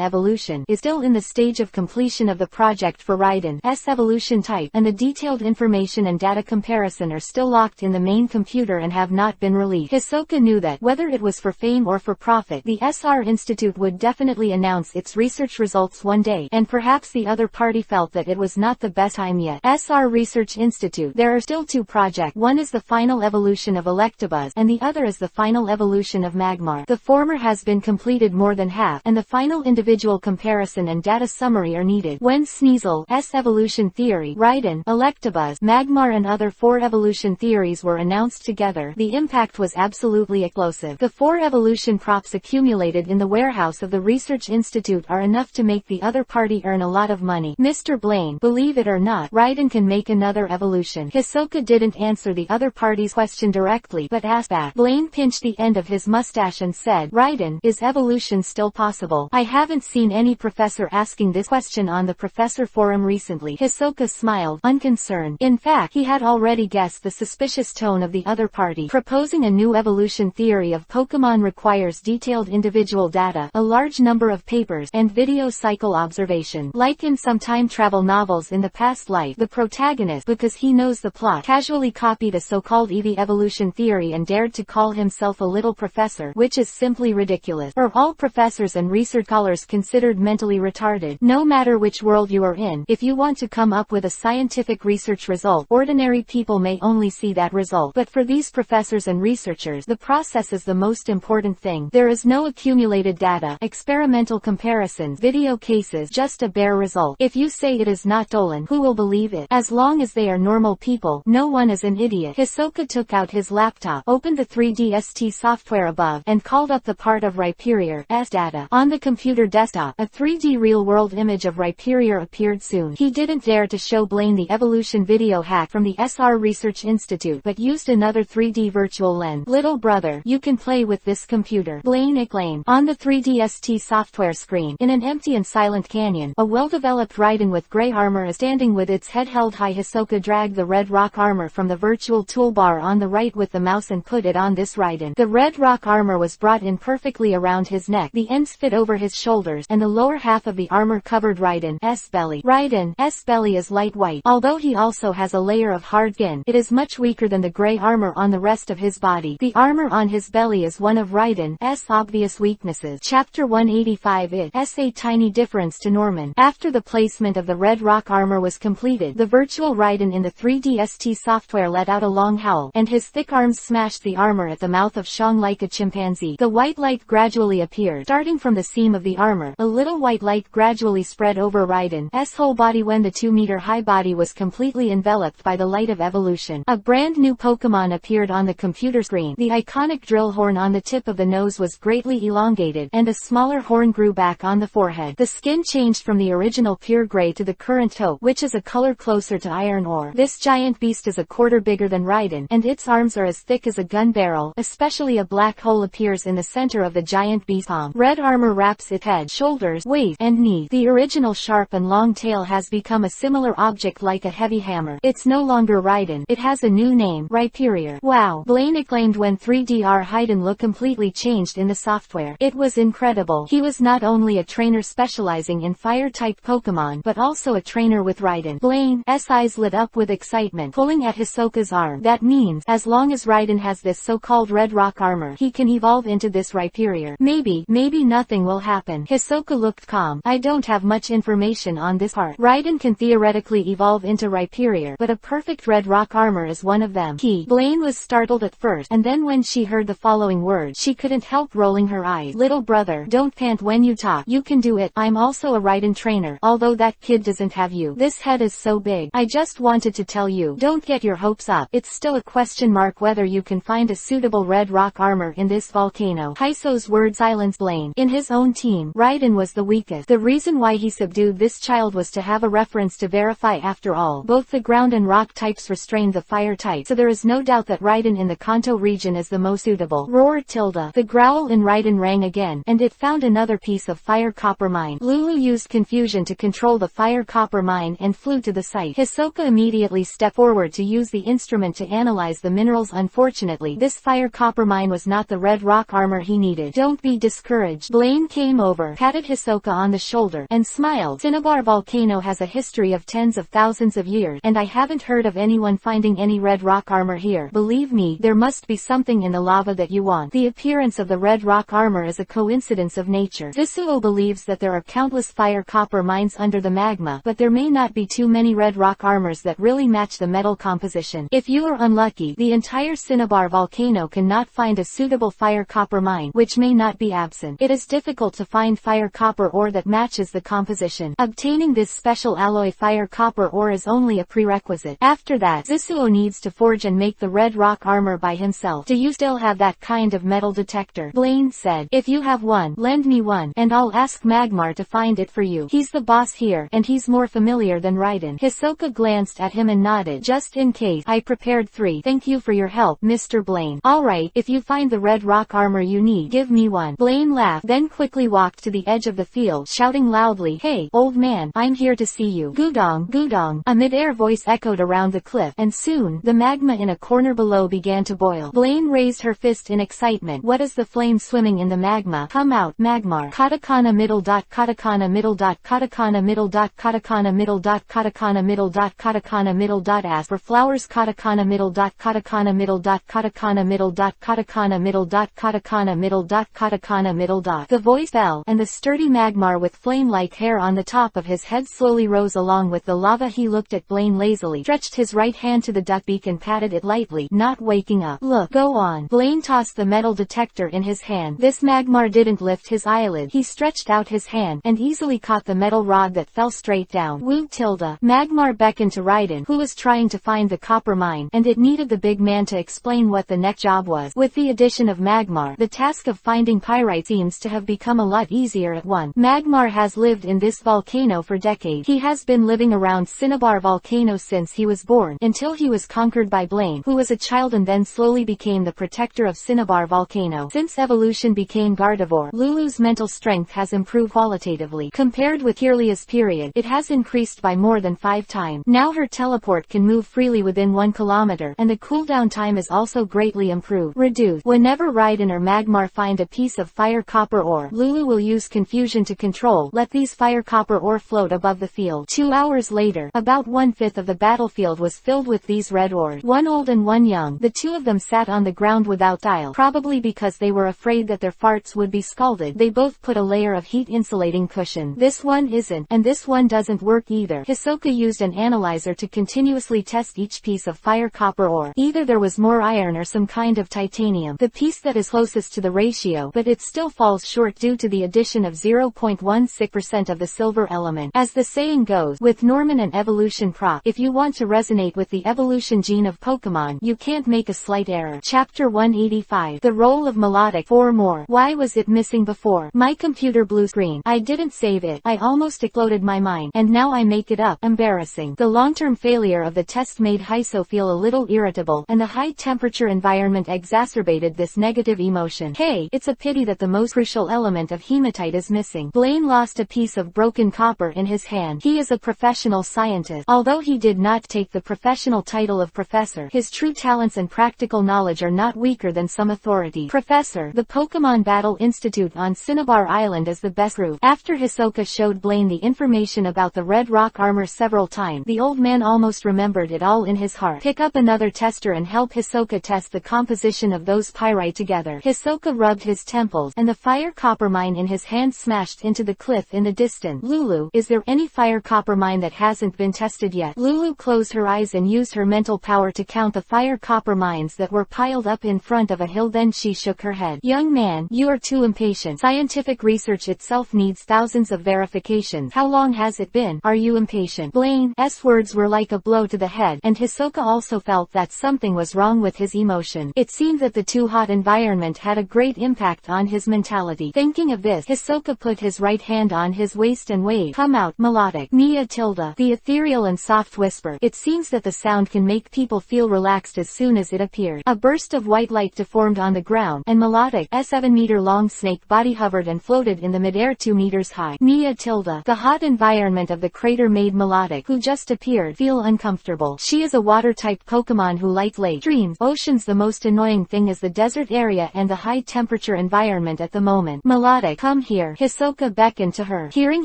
evolution, is still in the stage of completion of the project for Raiden's evolution type, and the detailed information and data comparison are still locked in the main computer and have not been released. Hisoka knew that, whether it was for fame or for profit, the SR Institute would definitely announce its research results one day, and perhaps the other party felt that it was not the best time yet. SR Research Institute. There are still 2 projects. One is the final evolution of Electabuzz, and the other is the final evolution of Magmar. The former has been completed more than half, and the final individual comparison and data summary are needed. When Sneasel's evolution theory, Raiden, Electabuzz, Magmar and other 4 evolution theories were announced together, the impact was absolutely explosive. The 4 evolution props accumulated in the warehouse of the Research Institute are enough to make the other party earn a lot of money. "Mr. Blaine, believe it or not, Raiden can make another evolution." Hisoka didn't answer the other party's question directly, but asked back. Blaine pinched the end of his mustache and said, "Raiden, is evolution still possible? I haven't seen any professor asking this question on the professor forum recently." Hisoka smiled, unconcerned. In fact, he had already guessed the suspicious tone of the other party. Proposing a new evolution theory of Pokémon requires detailed individual data, a large number of papers, and video cycle observation. Like in some time travel novels in the past life, the protagonist, because he knows the plot, casually copied a so-called EV evolution theory and dared to call himself a little professor, which is simply ridiculous. Are all professors and research scholars considered mentally retarded? No matter which world you are in, if you want to come up with a scientific research result, ordinary people may only see that result. But for these professors and researchers, the process is the most important thing. There is no accumulated data, experimental comparisons, video cases, just a bare result. If you say it is not stolen, who will believe it? As long as they are normal people, no one is an idiot. Hisoka took out his laptop, opened the 3DST software above, and called up the part of Rhyperior's data. On the computer desktop, a 3D real-world image of Rhyperior appeared soon. He didn't dare to show Blaine the evolution video hack from the SR Research Institute, but used another 3D virtual lens. "Little brother, you can play with this computer," Blaine exclaimed. On the 3DST software screen, in an empty and silent canyon, a well-developed Raiden with gray armor is standing with its head held high. Hisoka dragged the red rock armor from the virtual toolbar on the right with the mouse and put it on this Raiden. The red rock armor was brought in perfectly around his neck, the ends fit over his shoulders, and the lower half of the armor covered Raiden's belly. Raiden's belly is light white. Although he also has a layer of hard skin, it is much weaker than the gray armor on the rest of his body. The armor on his belly is one of Raiden's obvious weaknesses. Chapter 185. It's a tiny difference to Norman. After the placement of the red rock armor was completed, the virtual Raiden in the 3DST software let out a long howl, and his thick arms smashed the armor at the mouth of Shang like a chimpanzee. The white light gradually appeared. Starting from the seam of the armor, a little white light gradually spread over Raiden's whole body when the 2-meter-high body was completely enveloped by the light of evolution. A brand new Pokémon appeared on the computer screen. The iconic drill horn on the tip of the nose was greatly elongated, and a smaller horn grew back on the forehead. The skin changed from the original pure gray to the current taupe, which is a color closer to iron ore. This giant beast is a quarter bigger than Raiden, and its arms are as thick as a gun barrel. Especially a black hole appears in the center of the giant beast's palm. Red armor wraps its head, shoulders, waist, and knees. The original sharp and long tail has become a similar object like a heavy hammer. It's no longer Raiden. It has a new name, Rhyperior. Wow, Blaine exclaimed when 3DR Raiden look completely changed in the software. It was incredible. He was not only a trainer specializing in fire-type Pokémon, but also a trainer with Raiden. Blaine's eyes lit up with excitement, pulling at Hisoka's arm. That means, as long as Raiden has this so-called red rock armor, he can evolve into this Rhyperior. Maybe nothing will happen. Hisoka looked calm. I don't have much information on this part. Raiden can theoretically evolve into Rhyperior, but a perfect red rock armor is one of them. Blaine was startled at first, and then when she heard the following words, she couldn't help rolling her eyes. Little brother, don't pant when you talk. You can do it. I'm also a Raiden trainer, although that kid doesn't have you. This head is so big. I just wanted to tell you, don't get your hopes up. It's still a question mark whether you can find a suitable red rock armor in this volcano. Hiso's words silenced Blaine. In his own team, Raiden was the weakest. The reason why he subdued this child was to have a reference to verify. After all, both the ground and rock types restrained the fire type, so there is no doubt that Raiden in the Kanto region is the most suitable. Roared Tilda. The growl in Raiden rang again, and it found another piece of fire copper mine. Lulu used confusion to control the fire copper mine and flew to the site. Hisoka immediately stepped forward to use the instrument to analyze the minerals. Unfortunately, this fire copper mine was not the red rock armor he needed. Don't be discouraged. Blaine came over, patted Hisoka on the shoulder, and smiled. Cinnabar Volcano has a history of tens of thousands of years, and I haven't heard of anyone finding any red rock armor here. Believe me, there must be something in the lava that you want. The appearance of the red rock armor is a coincidence of nature. Zisuo believes that there are countless fire copper mines under the magma, but there may not be too many red rock armors that really match the metal composition. If you are unlucky, the entire Cinnabar Volcano cannot find a suitable fire copper mine, which may not be absent. It is difficult to find fire copper ore that matches the composition. Obtaining this special alloy fire copper ore is only a prerequisite. After that, Zisuo needs to forge and make the red rock armor by himself. Do you still have that kind of metal detector? Blaine said. If you have one, lend me one, and I'll ask Magmar to find it for you. He's the boss here, and he's more familiar than Raiden. Hisoka glanced at him and nodded. Just in case, I prepared 3. Thank you for your help, Mr. Blaine. Alright, if you find the red rock armor you need, give me one. Blaine laughed, then quickly walked to the edge of the field, shouting loudly, Hey, old man, I'm here to see you. Gudong, Gudong. A mid-air voice echoed around the cliff, and soon, the magma in a corner below began to boil. Blaine raised her fist in excitement. What is the flame swimming in the magma? Come out, Magmar. Katakana middle dot, katakana middle dot, katakana middle dot, katakana middle dot, katakana middle dot, katakana middle dot. As for flowers, katakana middle dot, katakana middle dot, katakana middle dot, katakana middle dot, katakana middle dot, katakana middle dot. The voice fell, and the sturdy Magmar with flame-like hair on the top of his head slowly rose along with the lava. He looked at Blaine lazily, stretched his right hand to the duck beak and patted it lightly, not waking up. Look, go on. Blaine tossed the metal detector in his hand. This Magmar didn't lift his eyelid. He stretched out his hand, and easily caught the metal rod that fell straight down. Woo Tilda. Magmar beckoned to Raiden, who was trying to find the copper mine, and it needed the big man to explain what the next job was. With the addition of Magmar, the task of finding pyrite seems to have become a lot easier at once. Magmar has lived in this volcano for decades. He has been living around Cinnabar Volcano since he was born, until he was conquered by Blaine, who was a child and then slowly became the protector of Cinnabar Volcano. Since evolution became Gardevoir, Lulu's mental strength has improved qualitatively. Compared with Kirlia's period, it has increased by more than 5 times. Now her teleport can move freely within 1 kilometer, and the cooldown time is also greatly improved. Reduced. Whenever Raiden or Magmar find a piece of fire copper ore, Lulu will use confusion to control. Let these fire copper ore float above the field. 2 hours later, about 1/5 of the battlefield was filled with these red oars. One old and one young. The two of them sat on the ground without style, probably because they were afraid that their farts would be scalded. They both put a layer of heat-insulating cushion. This one isn't, and this one doesn't work either. Hisoka used an analyzer to continuously test each piece of fire copper ore. Either there was more iron or some kind of titanium, the piece that is closest to the ratio, but it still falls short due to the addition of 0.16% of the silver element. As the saying goes, with Norman and Evolution Prop, if you want to resonate with the evolution gene of Pokémon, you can't make a slight error. Chapter 185. The role of melodic. 4 more. Why was it missing before? My computer blue screen. I didn't save it. I almost exploded my mind, and now I make it up. Embarrassing. The long-term failure of the test made Hiso feel a little irritable, and the high-temperature environment exacerbated this negative emotion. Hey, it's a pity that the most crucial element of hematite is missing. Blaine lost a piece of broken copper in his hand. He is a professional scientist. Although he did not take the professional title of professor, his true talents and practical knowledge are not weaker than some authority. Professor, the Pokemon Battle Institute on Cinnabar Island is the best route. After Hisoka showed Blaine the information about the red rock armor several times, the old man almost remembered it all in his heart. Pick up another tester and help Hisoka test the composition of those pyrite together. Hisoka rubbed his temples, and the fire copper mine in his hand smashed into the cliff in the distance. Lulu, is there any fire copper mine that hasn't been tested yet? Lulu closed her eyes and used her mental power to count the fire copper mines that were piled up in front of a hill. Then she shook her head. Young man, you are too impatient. Scientific research itself needs thousands of verifications. How long has it been? Are you impatient? Blaine's words were like a blow to the head, and Hisoka also felt that something was wrong with his emotion. It seemed that the too hot environment had a great impact on his mentality. Thinking of this, Hisoka put his right hand on his waist and waved. Come out, melodic. Mia tilde. The ethereal and soft whisper. It seems that the sound can make people feel relaxed as soon as it appeared. A burst of white light deformed on the ground, and melodic's 7-meter-long snake body hovered and floated in the midair 2 meters high. Mia tilde. The hot environment of the crater made melodic, who just appeared, feel uncomfortable. She is a water-type Pokemon who likes lakes, streams, oceans. The most annoying thing is the desert area and the high-temperature environment at the moment. Melodic, come here. Hisoka beckoned to her. Hearing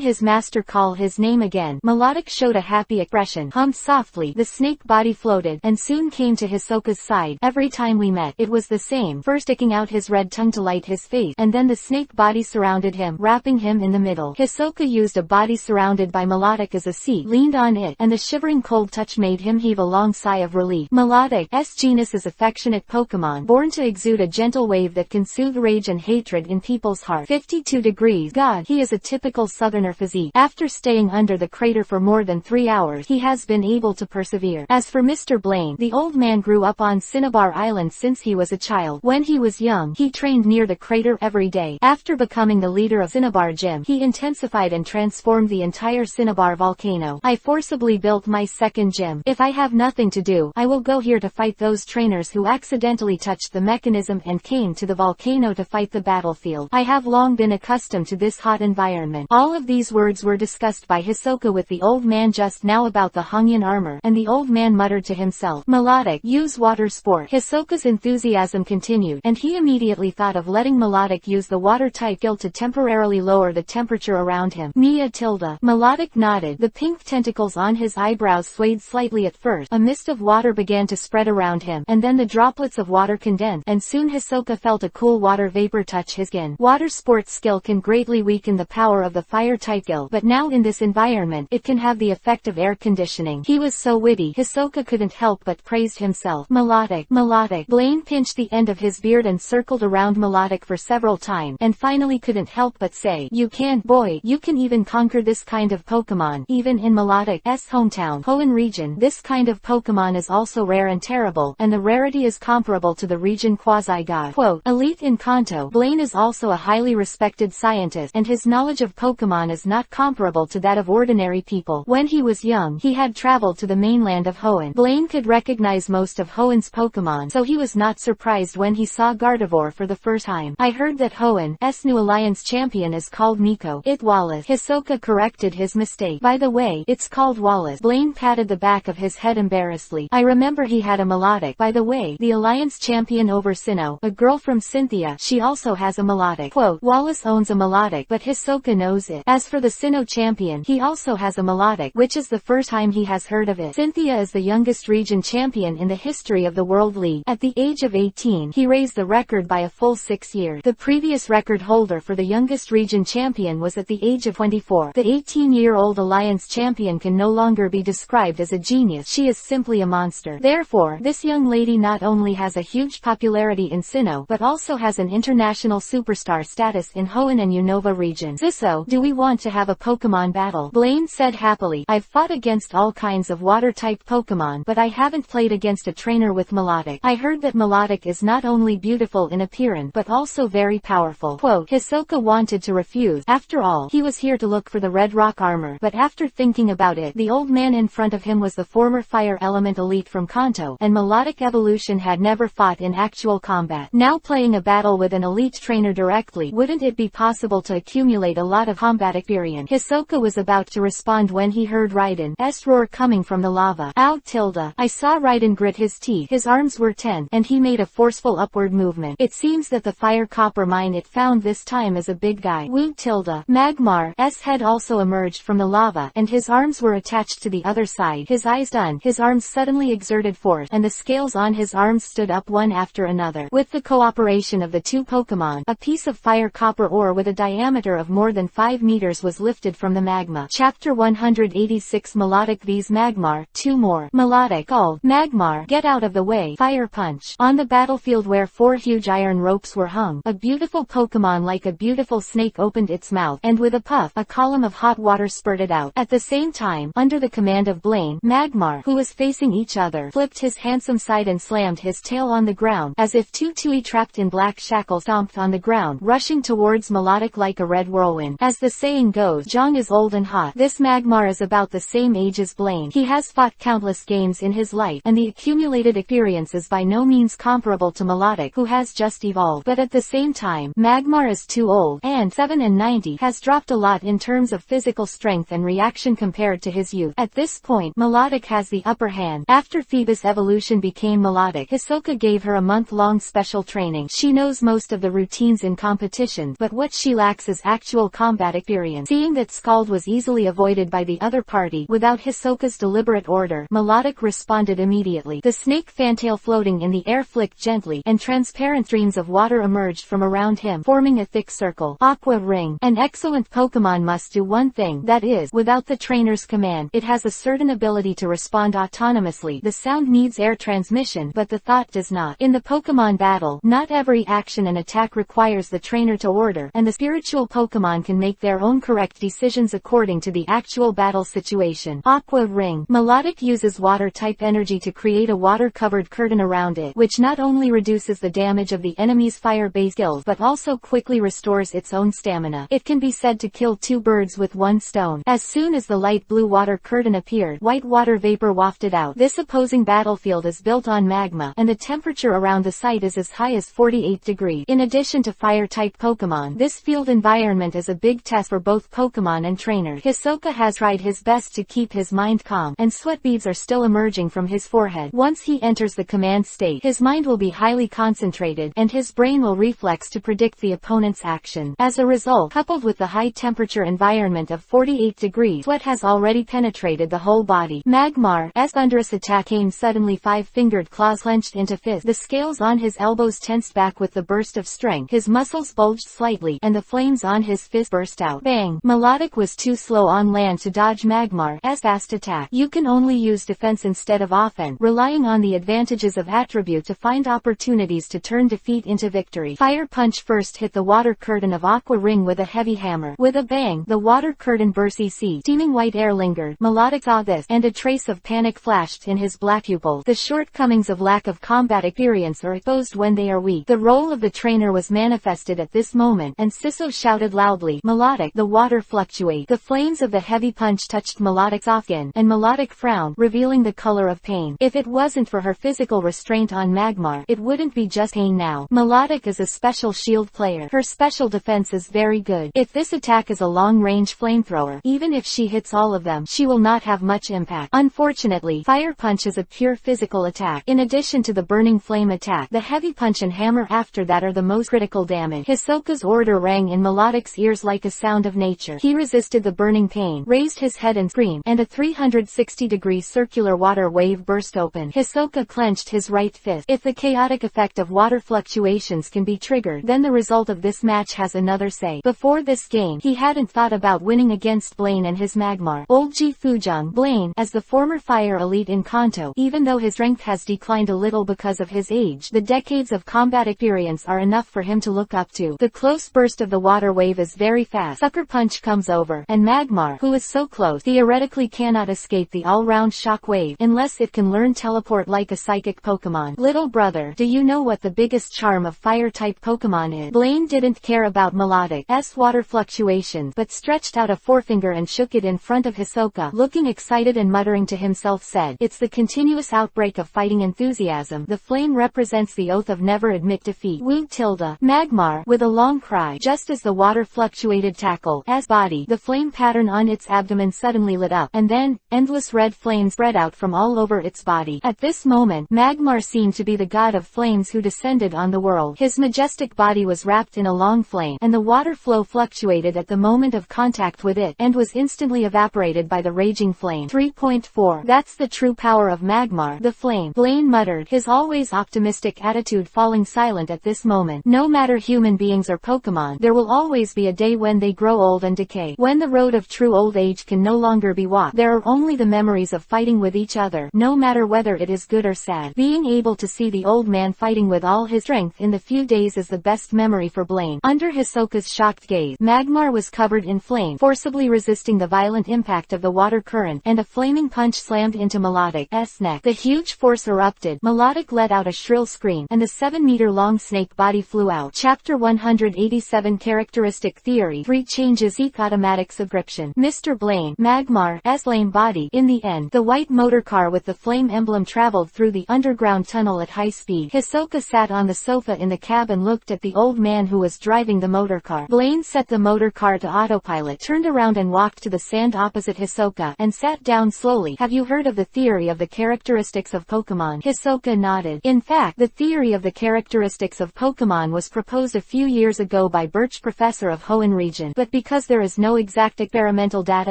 his master call his name again, Melodic showed a happy expression. Hummed softly. The snake body floated, and soon came to Hisoka's side. Every time we met, it was the same, first sticking out his red tongue to light his face, and then the snake body surrounded him, wrapping him in the middle. Hisoka used a body surrounded by Melodic as a seat, leaned on it, and the shivering cold touch made him heave a long sigh of relief. Melodic's genus is affectionate Pokemon, born to exude a gentle wave that can soothe rage and hatred in people's hearts. 52 degrees. God, he is a typical southerner physique. After staying under the crater for more than 3 hours, he has been able to persevere. As for Mr. Blaine, the old man grew up on Cinnabar Island since he was a child. When he was young, he trained near the crater every day. After becoming the leader of Cinnabar Gym, he intensified and transformed the entire Cinnabar volcano. I forcibly built my second gym. If I have nothing to do, I will go here to fight those trainers who accidentally touched the mechanism and came to the volcano to fight the battlefield. I have long been accustomed to this hot environment. All of these words were discussed by Hisoka with the old man just now about the Hongyan armor, and the old man muttered to himself, Melodic, use water sport. Hisoka's enthusiasm continued, and he immediately thought of letting Melodic use the water-type skill to temporarily lower the temperature around him. Mia tilde. Melodic nodded. The pink tentacles on his eyebrows swayed slightly at first. A mist of water began to spread around him, and then the droplets of water condensed, and soon Hisoka felt a cool water vapor touch his skin. Water sports skill can greatly weaken the power of the fire-type skill, but now in this environment, it can have the effect of air conditioning. He was so witty, Hisoka couldn't help but praise himself. Melodic. Melodic. Blaine pinched the end of his beard and circled around Melodic for several times, and finally couldn't help but say, you can, boy, you can even conquer this kind of Pokemon. Even in Melodic's hometown, Hoenn region, this kind of Pokemon is also rare and terrible, and the rarity is comparable to the region quasi-god. Quote, elite in Kanto. Blaine is also a highly respected scientist, and his knowledge of Pokemon is not comparable to that of ordinary people. When he was young, he had traveled to the mainland of Hoenn. Blaine could recognize most of Hoenn's Pokemon, so he was not surprised when he saw Gardevoir for the first time. I heard that Hoenn's new alliance champion is called Miko. It Wallace. Hisoka corrected his mistake. By the way, it's called Wallace. Blaine patted the back of his head embarrassedly. I remember he had a Melodic. By the way, the alliance champion over Sinnoh, a girl from Cynthia, she also has a Melodic. Quote, Wallace owns a Melodic, but Hisoka knows it. As for the Sinnoh champion, he also has a Melodic, which is the first time he has heard of it. Cynthia is the young youngest region champion in the history of the World League. At the age of 18, he raised the record by a full 6 years. The previous record holder for the youngest region champion was at the age of 24. The 18-year-old Alliance champion can no longer be described as a genius. She is simply a monster. Therefore, this young lady not only has a huge popularity in Sinnoh, but also has an international superstar status in Hoenn and Unova region. Zisso, do we want to have a Pokemon battle? Blaine said happily. I've fought against all kinds of water-type Pokemon, but I haven't played against a trainer with Melodic. I heard that Melodic is not only beautiful in appearance, but also very powerful. Quote, Hisoka wanted to refuse. After all, he was here to look for the red rock armor, but after thinking about it, the old man in front of him was the former fire element elite from Kanto, and Melodic Evolution had never fought in actual combat. Now playing a battle with an elite trainer directly, wouldn't it be possible to accumulate a lot of combat experience? Hisoka was about to respond when he heard Raiden's roar coming from the lava. Ow tilde. I saw Raiden grit his teeth. His arms were tense, and he made a forceful upward movement. It seems that the fire copper mine it found this time is a big guy. Woo tilde. Magmar's head also emerged from the lava, and his arms were attached to the other side. His eyes done, his arms suddenly exerted force, and the scales on his arms stood up one after another. With the cooperation of the two Pokemon, a piece of fire copper ore with a diameter of more than 5 meters was lifted from the magma. Chapter 186 Melodic vs Magmar, 2 more. Melodic called, Magmar, get out of the way. Fire punch. On the battlefield where 4 huge iron ropes were hung, a beautiful Pokemon like a beautiful snake opened its mouth, and with a puff, a column of hot water spurted out. At the same time, under the command of Blaine, Magmar, who was facing each other, flipped his handsome side and slammed his tail on the ground, as if Tutui trapped in black shackles stomped on the ground, rushing towards Melodic like a red whirlwind. As the saying goes, Zhang is old and hot. This Magmar is about the same age as Blaine. He has fought countless games in his life, and the accumulated experience is by no means comparable to Melodic, who has just evolved. But at the same time, Magmar is too old, and 7 and 90 has dropped a lot in terms of physical strength and reaction compared to his youth. At this point, Melodic has the upper hand. After Phoebus' evolution became Melodic, Hisoka gave her a month-long special training. She knows most of the routines in competition, but what she lacks is actual combat experience. Seeing that Scald was easily avoided by the other party, without Hisoka's deliberate order, Melodic responded immediately. The snake fantail floating in the air flicked gently, and transparent streams of water emerged from around him, forming a thick circle. Aqua Ring. An excellent Pokemon must do one thing, that is, without the trainer's command, it has a certain ability to respond autonomously. The sound needs air transmission, but the thought does not. In the Pokemon battle, not every action and attack requires the trainer to order, and the spiritual Pokemon can make their own correct decisions according to the actual battle situation. Aqua Ring. Melodic uses water-type energy to create a water-covered curtain around it, which not only reduces the damage of the enemy's fire-based skills but also quickly restores its own stamina. It can be said to kill 2 birds with 1 stone. As soon as the light blue water curtain appeared, white water vapor wafted out. This opposing battlefield is built on magma, and the temperature around the site is as high as 48 degrees. In addition to fire-type Pokemon, this field environment is a big test for both Pokemon and trainers. Hisoka has tried his best to keep his mind calm, and sweat beads are still emerging from his forehead. Once he enters the command state, his mind will be highly concentrated, and his brain will reflex to predict the opponent's action. As a result, coupled with the high temperature environment of 48 degrees, sweat has already penetrated the whole body. Magmar's thunderous attack came suddenly. 5-fingered claws clenched into fists. The scales on his elbows tensed back with the burst of strength. His muscles bulged slightly, and the flames on his fist burst out. Bang! Melodic was too slow on land to dodge Magmar's fast attack. You can only use defense instead of offense, relying on the advantages of attribute to find opportunities to turn defeat into victory. Fire Punch first hit the water curtain of Aqua Ring with a heavy hammer. With a bang, the water curtain burst. Steaming white air lingered. Melodic saw this, and a trace of panic flashed in his black pupils. The shortcomings of lack of combat experience are exposed when they are weak. The role of the trainer was manifested at this moment, and Sisso shouted loudly, Melodic, the water fluctuate. The flames of the heavy punch touched Melodic's soft skin, and Melodic frowned, revealing the color of pain. If it wasn't for her physical restraint on Magmar, it wouldn't be just pain now. Melodic is a special shield player. Her special defense is very good. If this attack is a long-range flamethrower, even if she hits all of them, she will not have much impact. Unfortunately, Fire Punch is a pure physical attack. In addition to the burning flame attack, the heavy punch and hammer after that are the most critical damage. Hisoka's order rang in Melodic's ears like a sound of nature. He resisted the burning pain, raised his head and screamed, and a 360-degree circular circular water wave burst open. Hisoka clenched his right fist. If the chaotic effect of water fluctuations can be triggered, then the result of this match has another say. Before this game, he hadn't thought about winning against Blaine and his Magmar. Old Ji Fujung Blaine, as the former fire elite in Kanto, even though his strength has declined a little because of his age, the decades of combat experience are enough for him to look up to. The close burst of the water wave is very fast. Sucker Punch comes over, and Magmar, who is so close, theoretically cannot escape the all-round shock wave, unless it can learn teleport like a psychic Pokémon. Little brother, do you know what the biggest charm of fire-type Pokémon is? Blaine didn't care about Melodic's water fluctuations, but stretched out a forefinger and shook it in front of Hisoka, looking excited and muttering to himself said, "It's the continuous outbreak of fighting enthusiasm. The flame represents the oath of never admit defeat." Woo tilde. Magmar, with a long cry, just as the water fluctuated tackle as body, the flame pattern on its abdomen suddenly lit up, and then, endless red flames spread out from all over its body. At this moment, Magmar seemed to be the god of flames who descended on the world. His majestic body was wrapped in a long flame, and the water flow fluctuated at the moment of contact with it, and was instantly evaporated by the raging flame. 3.4 That's the true power of Magmar, the flame, Blaine muttered, his always optimistic attitude falling silent at this moment. No matter human beings or Pokémon, there will always be a day when they grow old and decay. When the road of true old age can no longer be walked, there are only the memories of fighting with each other, no matter whether it is good or sad. Being able to see the old man fighting with all his strength in the few days is the best memory for Blaine. Under Hisoka's shocked gaze, Magmar was covered in flame, forcibly resisting the violent impact of the water current, and a flaming punch slammed into Melodic's neck. The huge force erupted. Melodic let out a shrill scream, and the 7-meter-long snake body flew out. Chapter 187 Characteristic Theory 3 Changes Seek Automatic Subscription. Mr. Blaine, Magmar's flame body. In the end, the white motorcar with the flame emblem traveled through the underground tunnel at high speed. Hisoka sat on the sofa in the cab and looked at the old man who was driving the motorcar. Blaine set the motorcar to autopilot, turned around and walked to the sand opposite Hisoka, and sat down slowly. Have you heard of the theory of the characteristics of Pokémon? Hisoka nodded. In fact, the theory of the characteristics of Pokémon was proposed a few years ago by Birch, professor of Hoenn region, but because there is no exact experimental data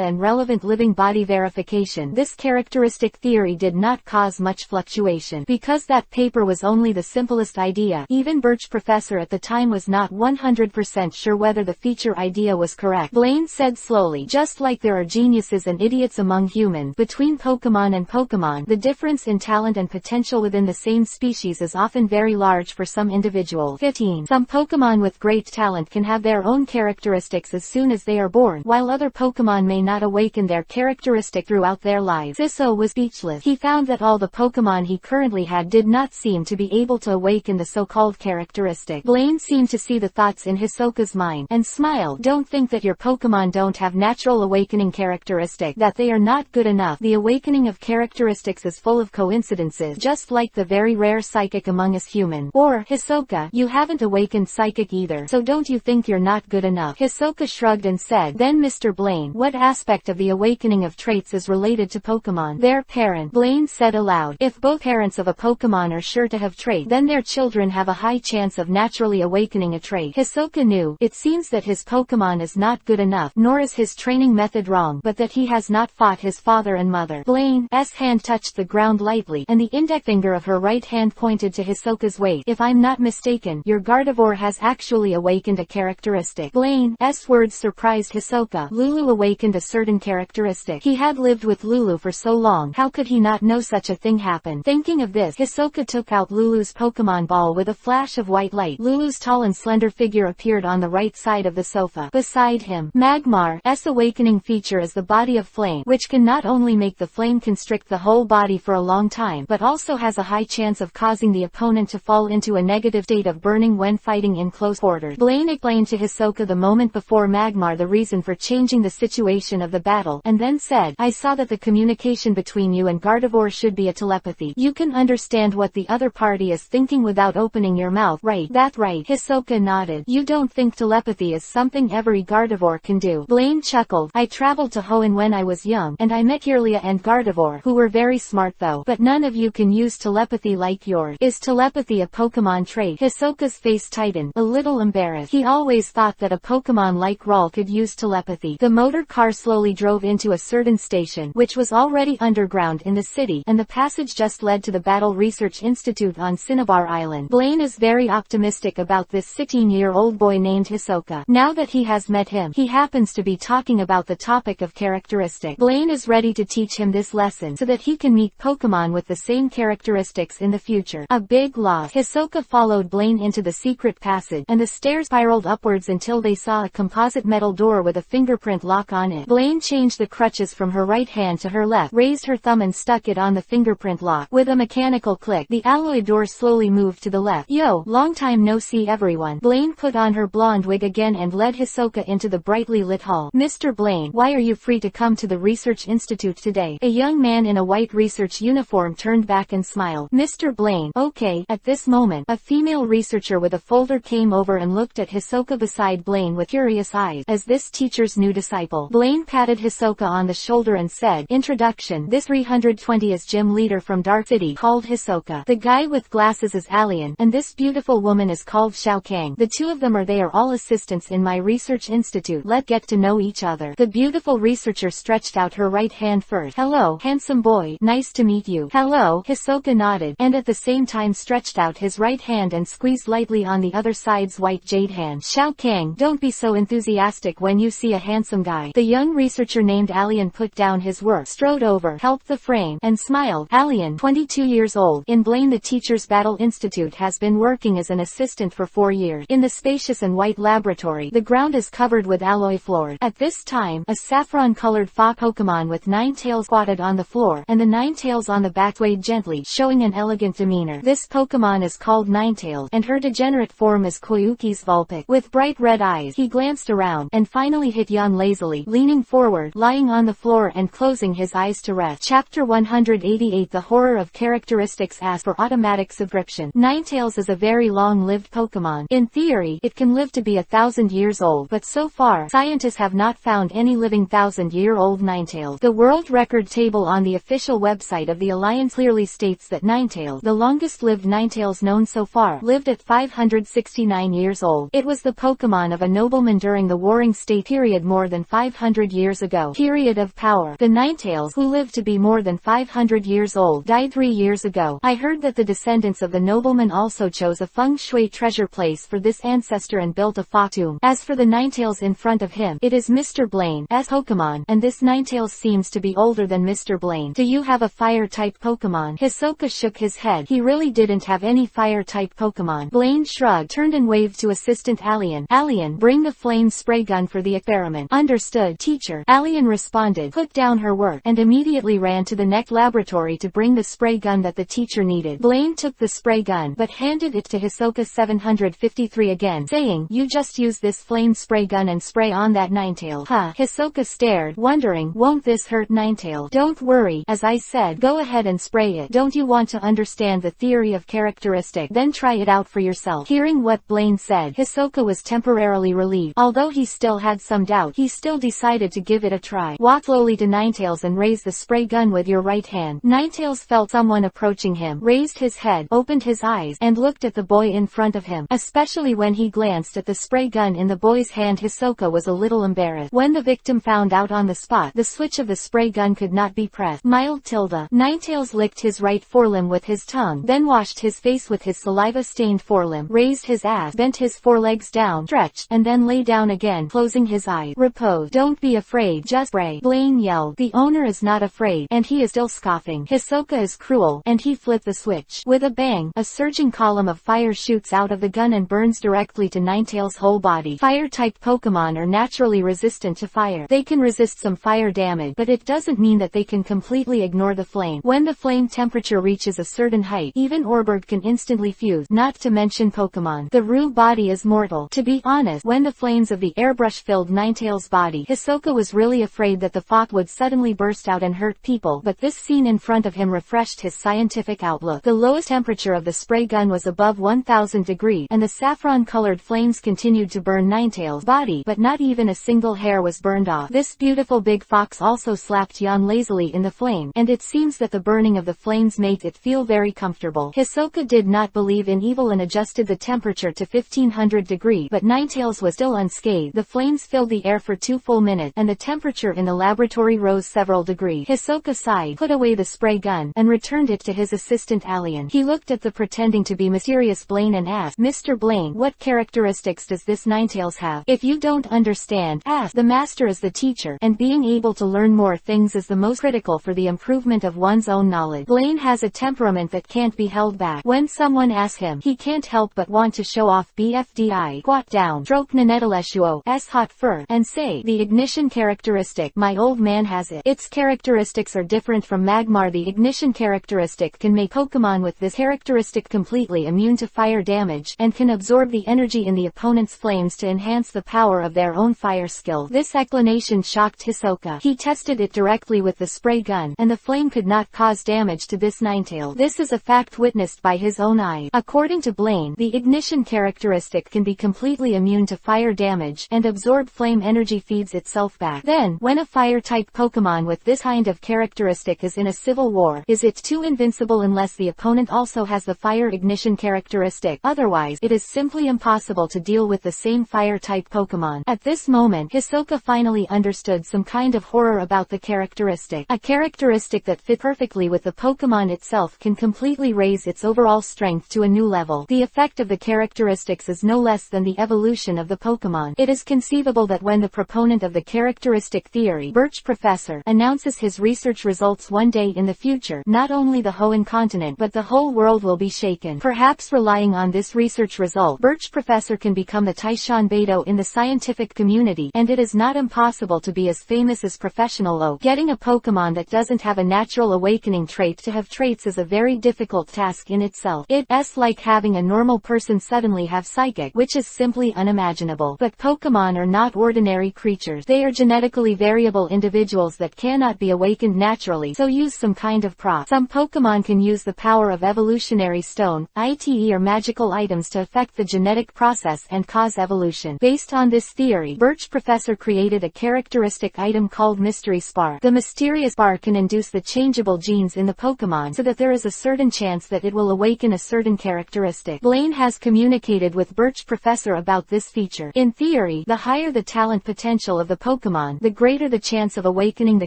and relevant living body verification, this characteristic theory did not cause much fluctuation. Because that paper was only the simplest idea, even Birch professor at the time was not 100% sure whether the feature idea was correct. Blaine said slowly, just like there are geniuses and idiots among humans, between Pokémon and Pokémon, the difference in talent and potential within the same species is often very large for some individuals. 15. Some Pokémon with great talent can have their own characteristics as soon as they are born, while other Pokémon may not awaken their characteristic throughout their lives. Siso was speechless. He found that all the Pokémon he currently had did not seem to be able to awaken the so-called characteristic. Blaine seemed to see the thoughts in Hisoka's mind, and smiled. Don't think that your Pokémon don't have natural awakening characteristic, that they are not good enough. The awakening of characteristics is full of coincidences, just like the very rare psychic among us humans. Or, Hisoka, you haven't awakened psychic either, so don't you think you're not good enough? Hisoka shrugged and said, then Mr. Blaine, what aspect of the awakening of traits is related to Pokémon? Their parent. Blaine said aloud, if both parents of a Pokémon are sure to have traits, then their children have a high chance of naturally awakening a trait. Hisoka knew, it seems that his Pokémon is not good enough, nor is his training method wrong, but that he has not fought his father and mother. Blaine's hand touched the ground lightly, and the index finger of her right hand pointed to Hisoka's waist. If I'm not mistaken, your Gardevoir has actually awakened a characteristic. Blaine's words surprised Hisoka. Lulu awakened a certain characteristic. He had lived with Lulu for so long, how could he not know such a thing happened? Thinking of this, Hisoka took out Lulu's Pokemon ball with a flash of white light. Lulu's tall and slender figure appeared on the right side of the sofa. Beside him, Magmar's awakening feature is the body of flame, which can not only make the flame constrict the whole body for a long time, but also has a high chance of causing the opponent to fall into a negative state of burning when fighting in close quarters. Blaine explained to Hisoka the moment before Magmar the reason for changing the situation of the battle, and then said, I saw that the communication between you and Gardevoir should be a telepathy. You can understand what the other party is thinking without opening your mouth, right? That's right. Hisoka nodded. You don't think telepathy is something every Gardevoir can do? Blaine chuckled. I traveled to Hoenn when I was young, and I met Kirlia and Gardevoir, who were very smart though, but none of you can use telepathy like yours. Is telepathy a Pokemon trait? Hisoka's face tightened, a little embarrassed. He always thought that a Pokemon like Rawl could use telepathy. The motor car slowly drove into a certain station, which was already under underground in the city, and the passage just led to the Battle Research Institute on Cinnabar Island. Blaine is very optimistic about this 16-year-old boy named Hisoka. Now that he has met him, he happens to be talking about the topic of characteristic. Blaine is ready to teach him this lesson so that he can meet Pokémon with the same characteristics in the future. A big loss. Hisoka followed Blaine into the secret passage, and the stairs spiraled upwards until they saw a composite metal door with a fingerprint lock on it. Blaine changed the crutches from her right hand to her left, raised her thumb and stuck it on the fingerprint lock. With a mechanical click, the alloy door slowly moved to the left. Yo, long time no see everyone. Blaine put on her blonde wig again and led Hisoka into the brightly lit hall. Mr. Blaine, why are you free to come to the Research Institute today? A young man in a white research uniform turned back and smiled. Mr. Blaine, okay. At this moment, a female researcher with a folder came over and looked at Hisoka beside Blaine with curious eyes. As this teacher's new disciple, Blaine patted Hisoka on the shoulder and said, Introduction, this 320 is gym leader from Dark City called Hisoka. The guy with glasses is Alien, and this beautiful woman is called Xiao Kang. The two of them they are all assistants in my research institute. Let's get to know each other. The beautiful researcher stretched out her right hand first. Hello, handsome boy. Nice to meet you. Hello. Hisoka nodded, and at the same time stretched out his right hand and squeezed lightly on the other side's white jade hand. Xiao Kang, don't be so enthusiastic when you see a handsome guy. The young researcher named Alien put down his work, strode over, helped the frame, and smiled. Alien, 22 years old, in Blaine the Teacher's Battle Institute, has been working as an assistant for 4 years. In the spacious and white laboratory, the ground is covered with alloy floors. At this time, a saffron-colored fox Pokémon with 9 tails squatted on the floor, and the 9 tails on the back swayed gently, showing an elegant demeanor. This Pokémon is called Ninetails, and her degenerate form is Koyuki's Vulpix. With bright red eyes, he glanced around, and finally hit yawned lazily, leaning forward, lying on the floor and closing his eyes to rest. Chapter 188 The Horror of Characteristics. As for automatic subscription, Ninetails is a very long-lived Pokémon. In theory, it can live to be 1,000 years old, but so far, scientists have not found any living 1,000-year-old Ninetails. The world record table on the official website of the Alliance clearly states that Ninetails, the longest-lived Ninetails known so far, lived at 569 years old. It was the Pokémon of a nobleman during the Warring State period more than 500 years ago. Period of power. The Ninetails, who lived to be more than 500 years old, died 3 years ago. I heard that the descendants of the nobleman also chose a feng shui treasure place for this ancestor and built a fox tomb. As for the Ninetails in front of him, it is Mr. Blaine's Pokémon, and this Ninetails seems to be older than Mr. Blaine. Do you have a fire-type Pokémon? Hisoka shook his head. He really didn't have any fire-type Pokémon. Blaine shrugged, turned and waved to assistant Alien. Alien, bring the flame spray gun for the experiment. Understood, teacher. Alien responded, put down her work, and immediately ran to the next laboratory to bring the spray gun that the teacher needed. Blaine took the spray gun, but handed it to Hisoka 753 again, saying, you just use this flame spray gun and spray on that Ninetail. Huh. Hisoka stared, wondering, won't this hurt Ninetail? Don't worry, as I said, go ahead and spray it. Don't you want to understand the theory of characteristic? Then try it out for yourself. Hearing what Blaine said, Hisoka was temporarily relieved. Although he still had some doubt, he still decided to give it a try. Walk slowly to Ninetails and raise the spray gun with your right hand. Ninetails felt someone approaching him, raised his head, opened his eyes, and looked at the boy in front of him. Especially when he glanced at the spray gun in the boy's hand, Hisoka was a little embarrassed. When the victim found out on the spot, the switch of the spray gun could not be pressed. Mild tilde. Ninetails licked his right forelimb with his tongue, then washed his face with his saliva-stained forelimb, raised his ass, bent his forelegs down, stretched, and then lay down again, closing his eyes. Repose. Don't be afraid, just spray. Blaine yelled. The owner is not afraid, and he is still scoffing. Hisoka is cruel, and he flipped the switch. With a bang, a surging column of fire shoots out of the gun and burns directly to Ninetails' whole body. Fire-type Pokémon are naturally resistant to fire. They can resist some fire damage, but it doesn't mean that they can completely ignore the flame. When the flame temperature reaches a certain height, even Orberg can instantly fuse, not to mention Pokémon. The Rue body is mortal. To be honest, when the flames of the airbrush filled Ninetails' body, Hisoka was really afraid that the fox would suddenly burst out and hurt people, but this scene in front of him refreshed his scientific outlook. The lowest temperature of the spray gun was above 1000 degrees, and the saffron-colored flames continued to burn Ninetails' body, but not even a single hair was burned off. This beautiful big fox also slapped yawned lazily in the flame, and it seems that the burning of the flames made it feel very comfortable. Hisoka did not believe in evil and adjusted the temperature to 1500 degrees, but Ninetails was still unscathed. The flames filled the air for 2 full minutes, and the temperature in the laboratory rose several degrees. Hisoka Hisoka sighed, put away the spray gun, and returned it to his assistant Alien. He looked at the pretending to be mysterious Blaine and asked, Mr. Blaine, what characteristics does this Ninetales have? If you don't understand, ask. The master is the teacher, and being able to learn more things is the most critical for the improvement of one's own knowledge. Blaine has a temperament that can't be held back. When someone asks him, he can't help but want to show off. BFDI, squat down, stroke Nanetaleshuo, hot fur, and say, the ignition characteristic, my old man has it. Its characteristics are different from Magmar. The ignition characteristic can make Pokémon with this characteristic completely immune to fire damage, and can absorb the energy in the opponent's flames to enhance the power of their own fire skill. This explanation shocked Hisoka. He tested it directly with the spray gun, and the flame could not cause damage to this Ninetale. This is a fact witnessed by his own eyes. According to Blaine, the ignition characteristic can be completely immune to fire damage, and absorb flame energy feeds itself back. Then, when a fire-type Pokémon with this kind of characteristic is in a civil war, is it too invincible unless the opponent also has the fire ignition characteristic. Otherwise, it is simply impossible to deal with the same fire-type Pokémon. At this moment, Hisoka finally understood some kind of horror about the characteristic. A characteristic that fit perfectly with the Pokémon itself can completely raise its overall strength to a new level. The effect of the characteristics is no less than the evolution of the Pokémon. It is conceivable that when the proponent of the characteristic theory, Birch Professor, announces his research results one day in the future, not only the Hoenn continent but the whole world will be shaken. Perhaps relying on this research result, Birch Professor can become the Taishan Beidou in the scientific community, and it is not impossible to be as famous as Professional Oak. Getting a Pokémon that doesn't have a natural awakening trait to have traits is a very difficult task in itself. It's like having a normal person suddenly have psychic, which is simply unimaginable. But Pokémon are not ordinary creatures. They are genetically variable individuals that cannot be awakened naturally, so use some kind of prop. Some Pokémon can use the power of evolutionary stone, i.e. or magical items to affect the genetic process and cause evolution. Based on this theory, Birch Professor created a characteristic item called Mystery Spar. The mysterious spar can induce the changeable genes in the Pokémon so that there is a certain chance that it will awaken a certain characteristic. Blaine has communicated with Birch Professor about this feature. In theory, the higher the talent potential of the Pokémon, the greater the chance of awakening the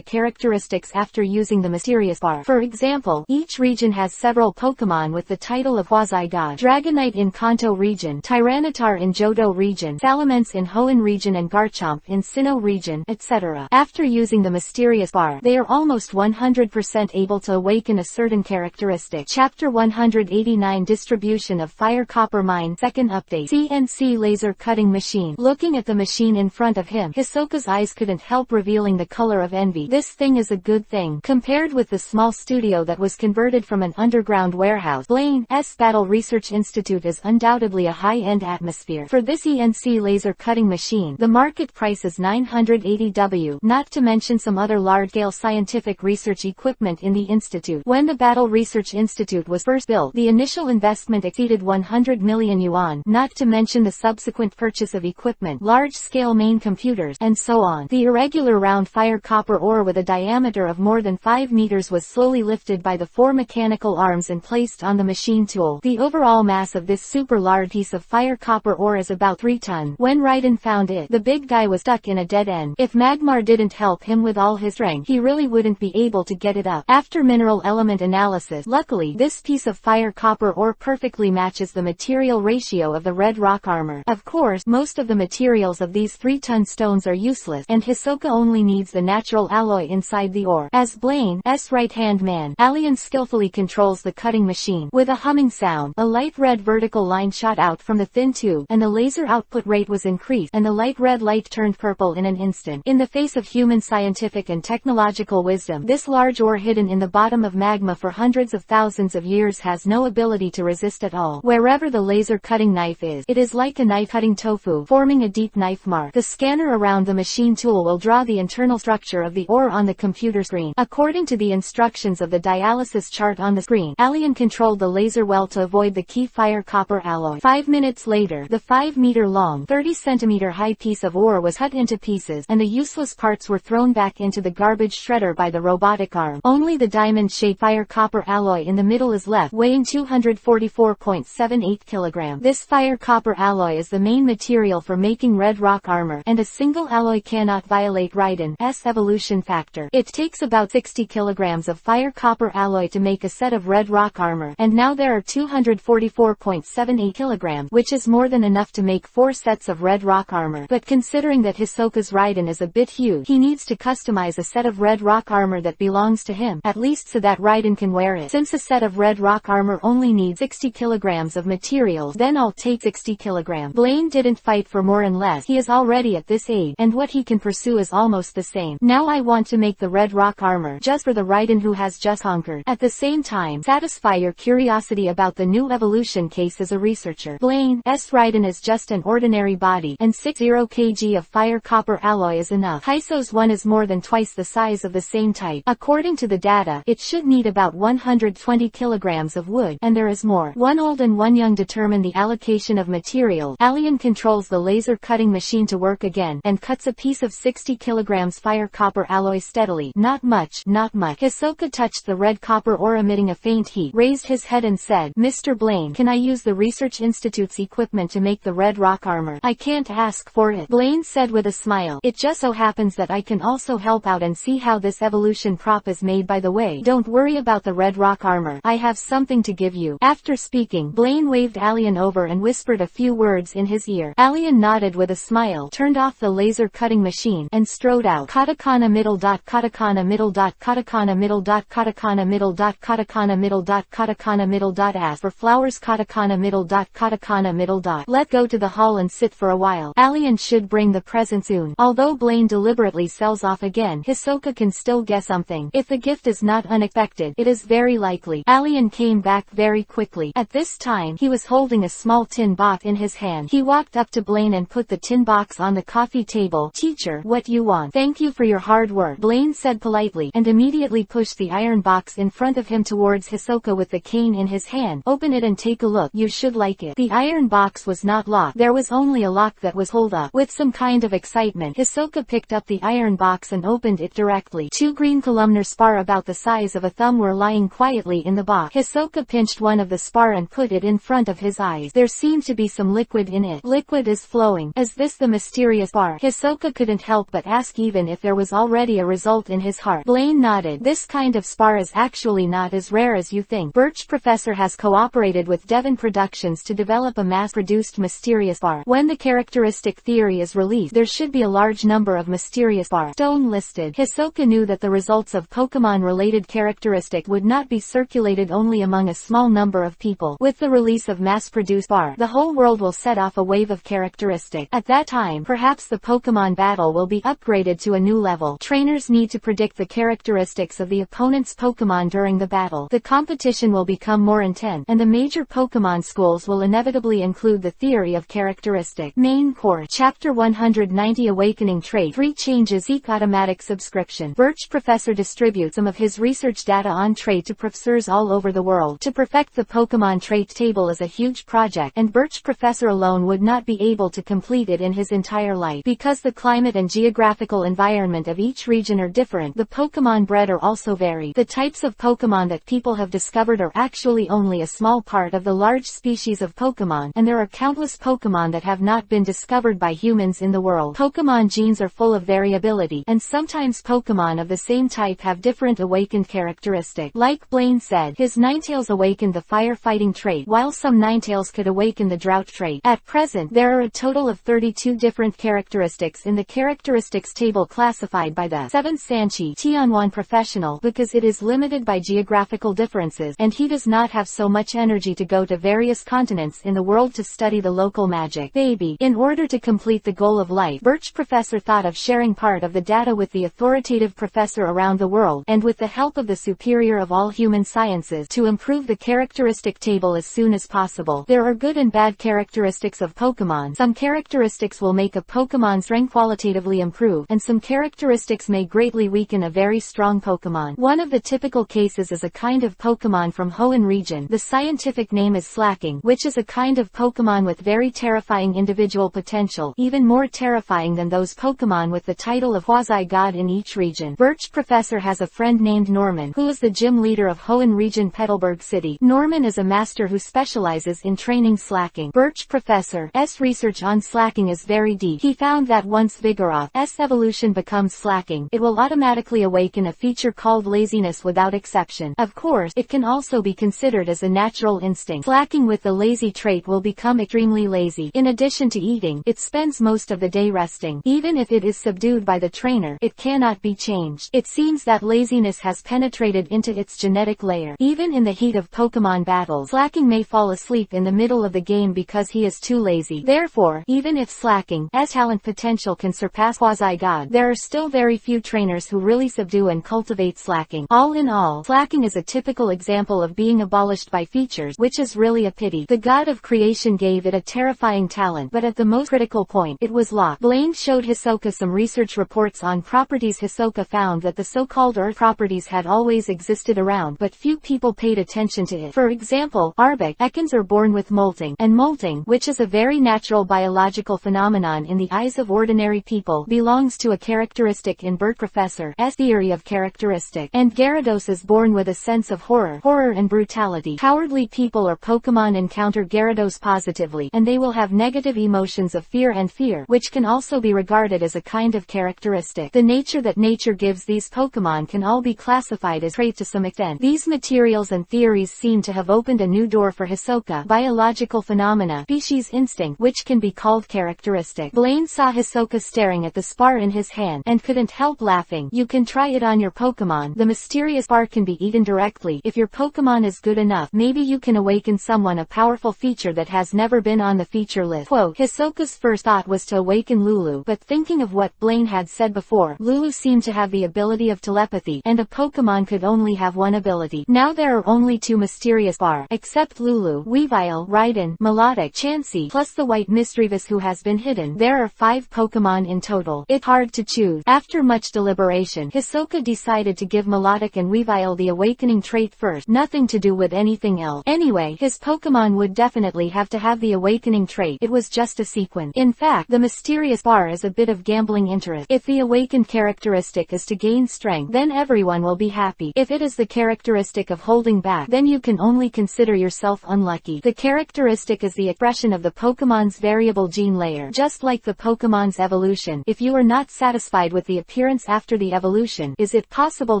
characteristics after using the mysterious spar. For example, each region has several Pokémon with the title of Quasi-God. Dragonite in Kanto region, Tyranitar in Johto region, Salamence in Hoenn region and Garchomp in Sinnoh region, etc. After using the mysterious spar, they are almost 100% able to awaken a certain characteristic. Chapter 189 Distribution of Fire Copper Mine. Second update. CNC Laser Cutting Machine. Looking at the machine in front of him, Hisoka's eyes couldn't help revealing the color of envy. This thing is a good thing. Compared with the small studio that was converted from an underground warehouse, Blaine's Battle Research Institute is undoubtedly a high-end atmosphere. For this CNC laser cutting machine, the market price is 980 W, not to mention some other large-scale scientific research equipment in the institute. When the Battle Research Institute was first built, the initial investment exceeded 100 million yuan, not to mention the subsequent purchase of equipment, large-scale main computers, and so on. The irregular round fire copper ore with a diameter of more than 5 meters was slowly lifted by the 4 mechanical arms and placed on the machine tool. The overall mass of this super large piece of fire copper ore is about 3 tons. When Raiden found it, the big guy was stuck in a dead end. If Magmar didn't help him with all his strength, he really wouldn't be able to get it up. After mineral element analysis, luckily, this piece of fire copper ore perfectly matches the material ratio of the red rock armor. Of course, most of the materials of these 3-ton stones are useless, and Hisoka only needs the natural alloy inside the ore. As Blaine's right-hand man, Alien skillfully controls the cutting machine. With a humming sound, a light red vertical line shot out from the thin tube, and the laser output rate was increased, and the light red light turned purple in an instant. In the face of human scientific and technological wisdom, this large ore hidden in the bottom of magma for hundreds of thousands of years has no ability to resist at all. Wherever the laser cutting knife is, it is like a knife cutting tofu, forming a deep knife mark. The scanner around the machine tool will draw the internal structure of the ore on the computer screen. According to the instructions of the dialysis chart on the screen, Alien controlled the laser well to avoid the key fire copper alloy. 5 minutes later, the 5-meter-long, 30-centimeter-high piece of ore was cut into pieces, and the useless parts were thrown back into the garbage shredder by the robotic arm. Only the diamond-shaped fire copper alloy in the middle is left, weighing 244.78 kilograms. This fire copper alloy is the main material for making red rock armor, and a single alloy cannot violate Raiden's evolution factor. It takes takes about 60 kilograms of fire copper alloy to make a set of red rock armor, and now there are 244.78 kilograms, which is more than enough to make 4 sets of red rock armor. But considering that Hisoka's Raiden is a bit huge, he needs to customize a set of red rock armor that belongs to him, at least so that Raiden can wear it. Since a set of red rock armor only needs 60 kilograms of materials, then I'll take 60 kilograms. Blaine didn't fight for more and less. He is already at this age, and what he can pursue is almost the same. Now I want to make the red rock armor, just for the Raiden who has just conquered. At the same time, satisfy your curiosity about the new evolution case as a researcher. Blaine's Raiden is just an ordinary body, and 60 kg of fire copper alloy is enough. Hiso's one is more than twice the size of the same type. According to the data, it should need about 120 kilograms of wood, and there is more. One old and one young determine the allocation of material. Alien controls the laser cutting machine to work again, and cuts a piece of 60 kilograms fire copper alloy steadily. Not much, not much. Hisoka touched the red copper ore emitting a faint heat, raised his head and said, Mr. Blaine, can I use the Research Institute's equipment to make the red rock armor? I can't ask for it, Blaine said with a smile. It just so happens that I can also help out and see how this evolution prop is made. By the way, don't worry about the red rock armor. I have something to give you. After speaking, Blaine waved Alien over and whispered a few words in his ear. Alien nodded with a smile, turned off the laser cutting machine, and strode out. Katakana middle dot katakana middle dot katakana middle dot katakana middle dot katakana middle dot katakana middle dot. Ask for flowers katakana middle dot katakana middle dot. Let go to the hall and sit for a while. Alien should bring the present soon. Although Blaine deliberately sells off again, Hisoka can still guess something. If the gift is not unexpected, it is very likely. Alien came back very quickly. At this time, he was holding a small tin box in his hand. He walked up to Blaine and put the tin box on the coffee table. Teacher, what you want? Thank you for your hard work, Blaine said politely, and immediately pushed the iron box in front of him towards Hisoka with the cane in his hand. Open it and take a look. You should like it. The iron box was not locked. There was only a lock that was pulled up. With some kind of excitement, Hisoka picked up the iron box and opened it directly. 2 green columnar spar about the size of a thumb were lying quietly in the box. Hisoka pinched one of the spar and put it in front of his eyes. There seemed to be some liquid in it. Liquid is flowing. Is this the mysterious spar? Hisoka couldn't help but ask, even if there was already a result in his heart. Blaine nodded. This kind of spar is actually not as rare as you think. Birch Professor has cooperated with Devon Productions to develop a mass-produced mysterious spar. When the characteristic theory is released, there should be a large number of mysterious spars. Stone listed. Hisoka knew that the results of Pokemon-related characteristic would not be circulated only among a small number of people. With the release of mass-produced spar, the whole world will set off a wave of characteristic. At that time, perhaps the Pokemon battle will be upgraded to a new level. Trainers need to predict the characteristics of the opponent's Pokemon during the battle. The competition will become more intense, and the major Pokemon schools will inevitably include the theory of characteristic. Main course. Chapter 190 Awakening Trait. 3 changes. Seek automatic subscription. Birch Professor distributes some of his research data on trait to professors all over the world. To perfect the Pokemon trait table is a huge project, and Birch Professor alone would not be able to complete it in his entire life. Because the climate and geographical environment of each region are different, the Pokemon bred are also vary. The types of Pokemon that people have discovered are actually only a small part of the large species of Pokemon, and there are countless Pokemon that have not been discovered by humans in the world. Pokemon genes are full of variability, and sometimes Pokemon of the same type have different awakened characteristics. Like Blaine said, his Ninetales awakened the firefighting trait, while some Ninetales could awaken the drought trait. At present, there are a total of 32 different characteristics in the characteristics table, classified by the 7th Sanchi Tianwan Professional, because it is limited by geographical differences, and he does not have so much energy to go to various continents in the world to study the local magic. Baby. In order to complete the goal of life, Birch Professor thought of sharing part of the data with the authoritative professor around the world, and with the help of the superior of all human sciences, to improve the characteristic table as soon as possible. There are good and bad characteristics of Pokemon. Some characteristics will make a Pokemon's strength qualitatively improve, and some characteristics may greatly weaken a very strong Pokemon. One of the typical cases is a kind of Pokemon from Hoenn region. The scientific name is Slacking, which is a kind of Pokemon with very terrifying individual potential, even more terrifying than those Pokemon with the title of quasi-god in each region. Birch Professor has a friend named Norman, who is the gym leader of Hoenn region Petalburg City. Norman is a master who specializes in training Slacking. Birch Professor's research on Slacking is very deep. He found that once Vigoroth's evolution becomes Slacking, it will automatically automatically awaken a feature called laziness without exception. Of course, it can also be considered as a natural instinct. Slacking with the lazy trait will become extremely lazy. In addition to eating, it spends most of the day resting. Even if it is subdued by the trainer, it cannot be changed. It seems that laziness has penetrated into its genetic layer. Even in the heat of Pokémon battles, slacking may fall asleep in the middle of the game because he is too lazy. Therefore, even if slacking's talent potential can surpass quasi-god, there are still very few trainers who really subdue and cultivate slacking. All in all, slacking is a typical example of being abolished by features, which is really a pity. The god of creation gave it a terrifying talent, but at the most critical point, it was locked. Blaine showed Hisoka some research reports on properties. Hisoka found that the so-called Earth properties had always existed around, but few people paid attention to it. For example, Ekans are born with molting, and molting, which is a very natural biological phenomenon in the eyes of ordinary people, belongs to a characteristic in Bert Professor's theory of characteristic. And Gyarados is born with a sense of horror and brutality. Cowardly people or Pokemon encounter Gyarados positively, and they will have negative emotions of fear, which can also be regarded as a kind of characteristic. The nature that nature gives these Pokemon can all be classified as trait to some extent. These materials and theories seem to have opened a new door for Hisoka. Biological phenomena, species instinct, which can be called characteristic. Blaine saw Hisoka staring at the spar in his hand, and couldn't help laughing. You can try it on your Pokemon. The mysterious spar can be eaten directly. If your Pokemon is good enough, maybe you can awaken someone a powerful feature that has never been on the feature list. Quote, Hisoka's first thought was to awaken Lulu, but thinking of what Blaine had said before, Lulu seemed to have the ability of telepathy, and a Pokemon could only have one ability. Now there are only two mysterious spar, except Lulu, Weavile, Raiden, Melodic, Chansey, plus the white Misdreavus who has been hidden. There are 5 Pokemon in total. It's hard to choose. After much deliberation, Hisoka decided to give Melodic and Weavile the awakening trait first, nothing to do with anything else. Anyway, his Pokemon would definitely have to have the awakening trait. It was just a sequence. In fact, the mysterious spar is a bit of gambling interest. If the awakened characteristic is to gain strength, then everyone will be happy. If it is the characteristic of holding back, then you can only consider yourself unlucky. The characteristic is the expression of the Pokemon's variable gene layer. Just like the Pokemon's evolution, if you are not satisfied with the appearance after the evolution, is it possible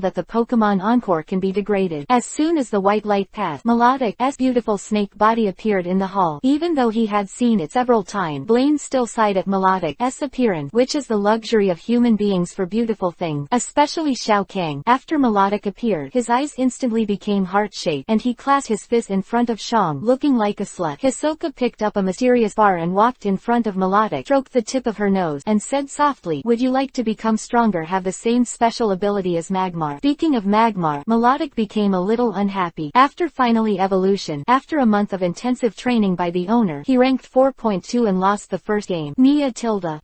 that the Pokemon Encore can be degraded? As soon as the white light passed, Melodic's beautiful snake body appeared in the hall. Even though he had seen it several times, Blaine still sighed at Melodic's appearance, which is the luxury of human beings for beautiful things, especially Shao Kahn. After Melodic appeared, his eyes instantly became heart-shaped, and he clasped his fist in front of Shang, looking like a slut. Hisoka picked up a mysterious bar and walked in front of Melodic, stroked the tip of her nose, and said softly, "Would you like to become stronger, have the same special ability as Magmar?" Speaking of Magmar, Melodic became a little unhappy. After finally evolution, after a month of intensive training by the owner, he ranked 4.2 and lost the first game.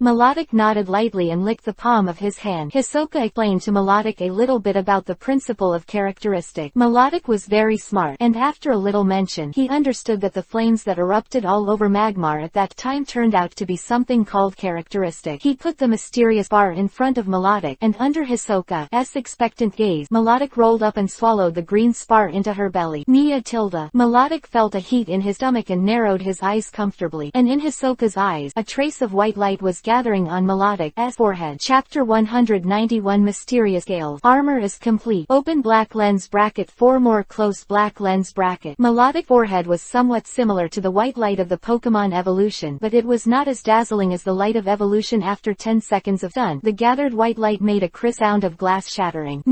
Melodic nodded lightly and licked the palm of his hand. Hisoka explained to Melodic a little bit about the principle of characteristic. Melodic was very smart, and after a little mention, he understood that the flames that erupted all over Magmar at that time turned out to be something called characteristic. He put the mysterious bar in front of Melodic, and under Hisoka's expectant gaze, Melodic rolled up and swallowed the green spar into her belly. Melodic felt a heat in his stomach and narrowed his eyes comfortably, and in Hisoka's eyes, a trace of white light was gathering on Melodic's forehead. Chapter 191 Mysterious Scales. Armor is complete. Open black lens bracket 4 more close black lens bracket. Melodic's forehead was somewhat similar to the white light of the Pokemon evolution, but it was not as dazzling as the light of evolution. After 10 seconds of stun, the gathered white light made a crisp sound of glass shattering.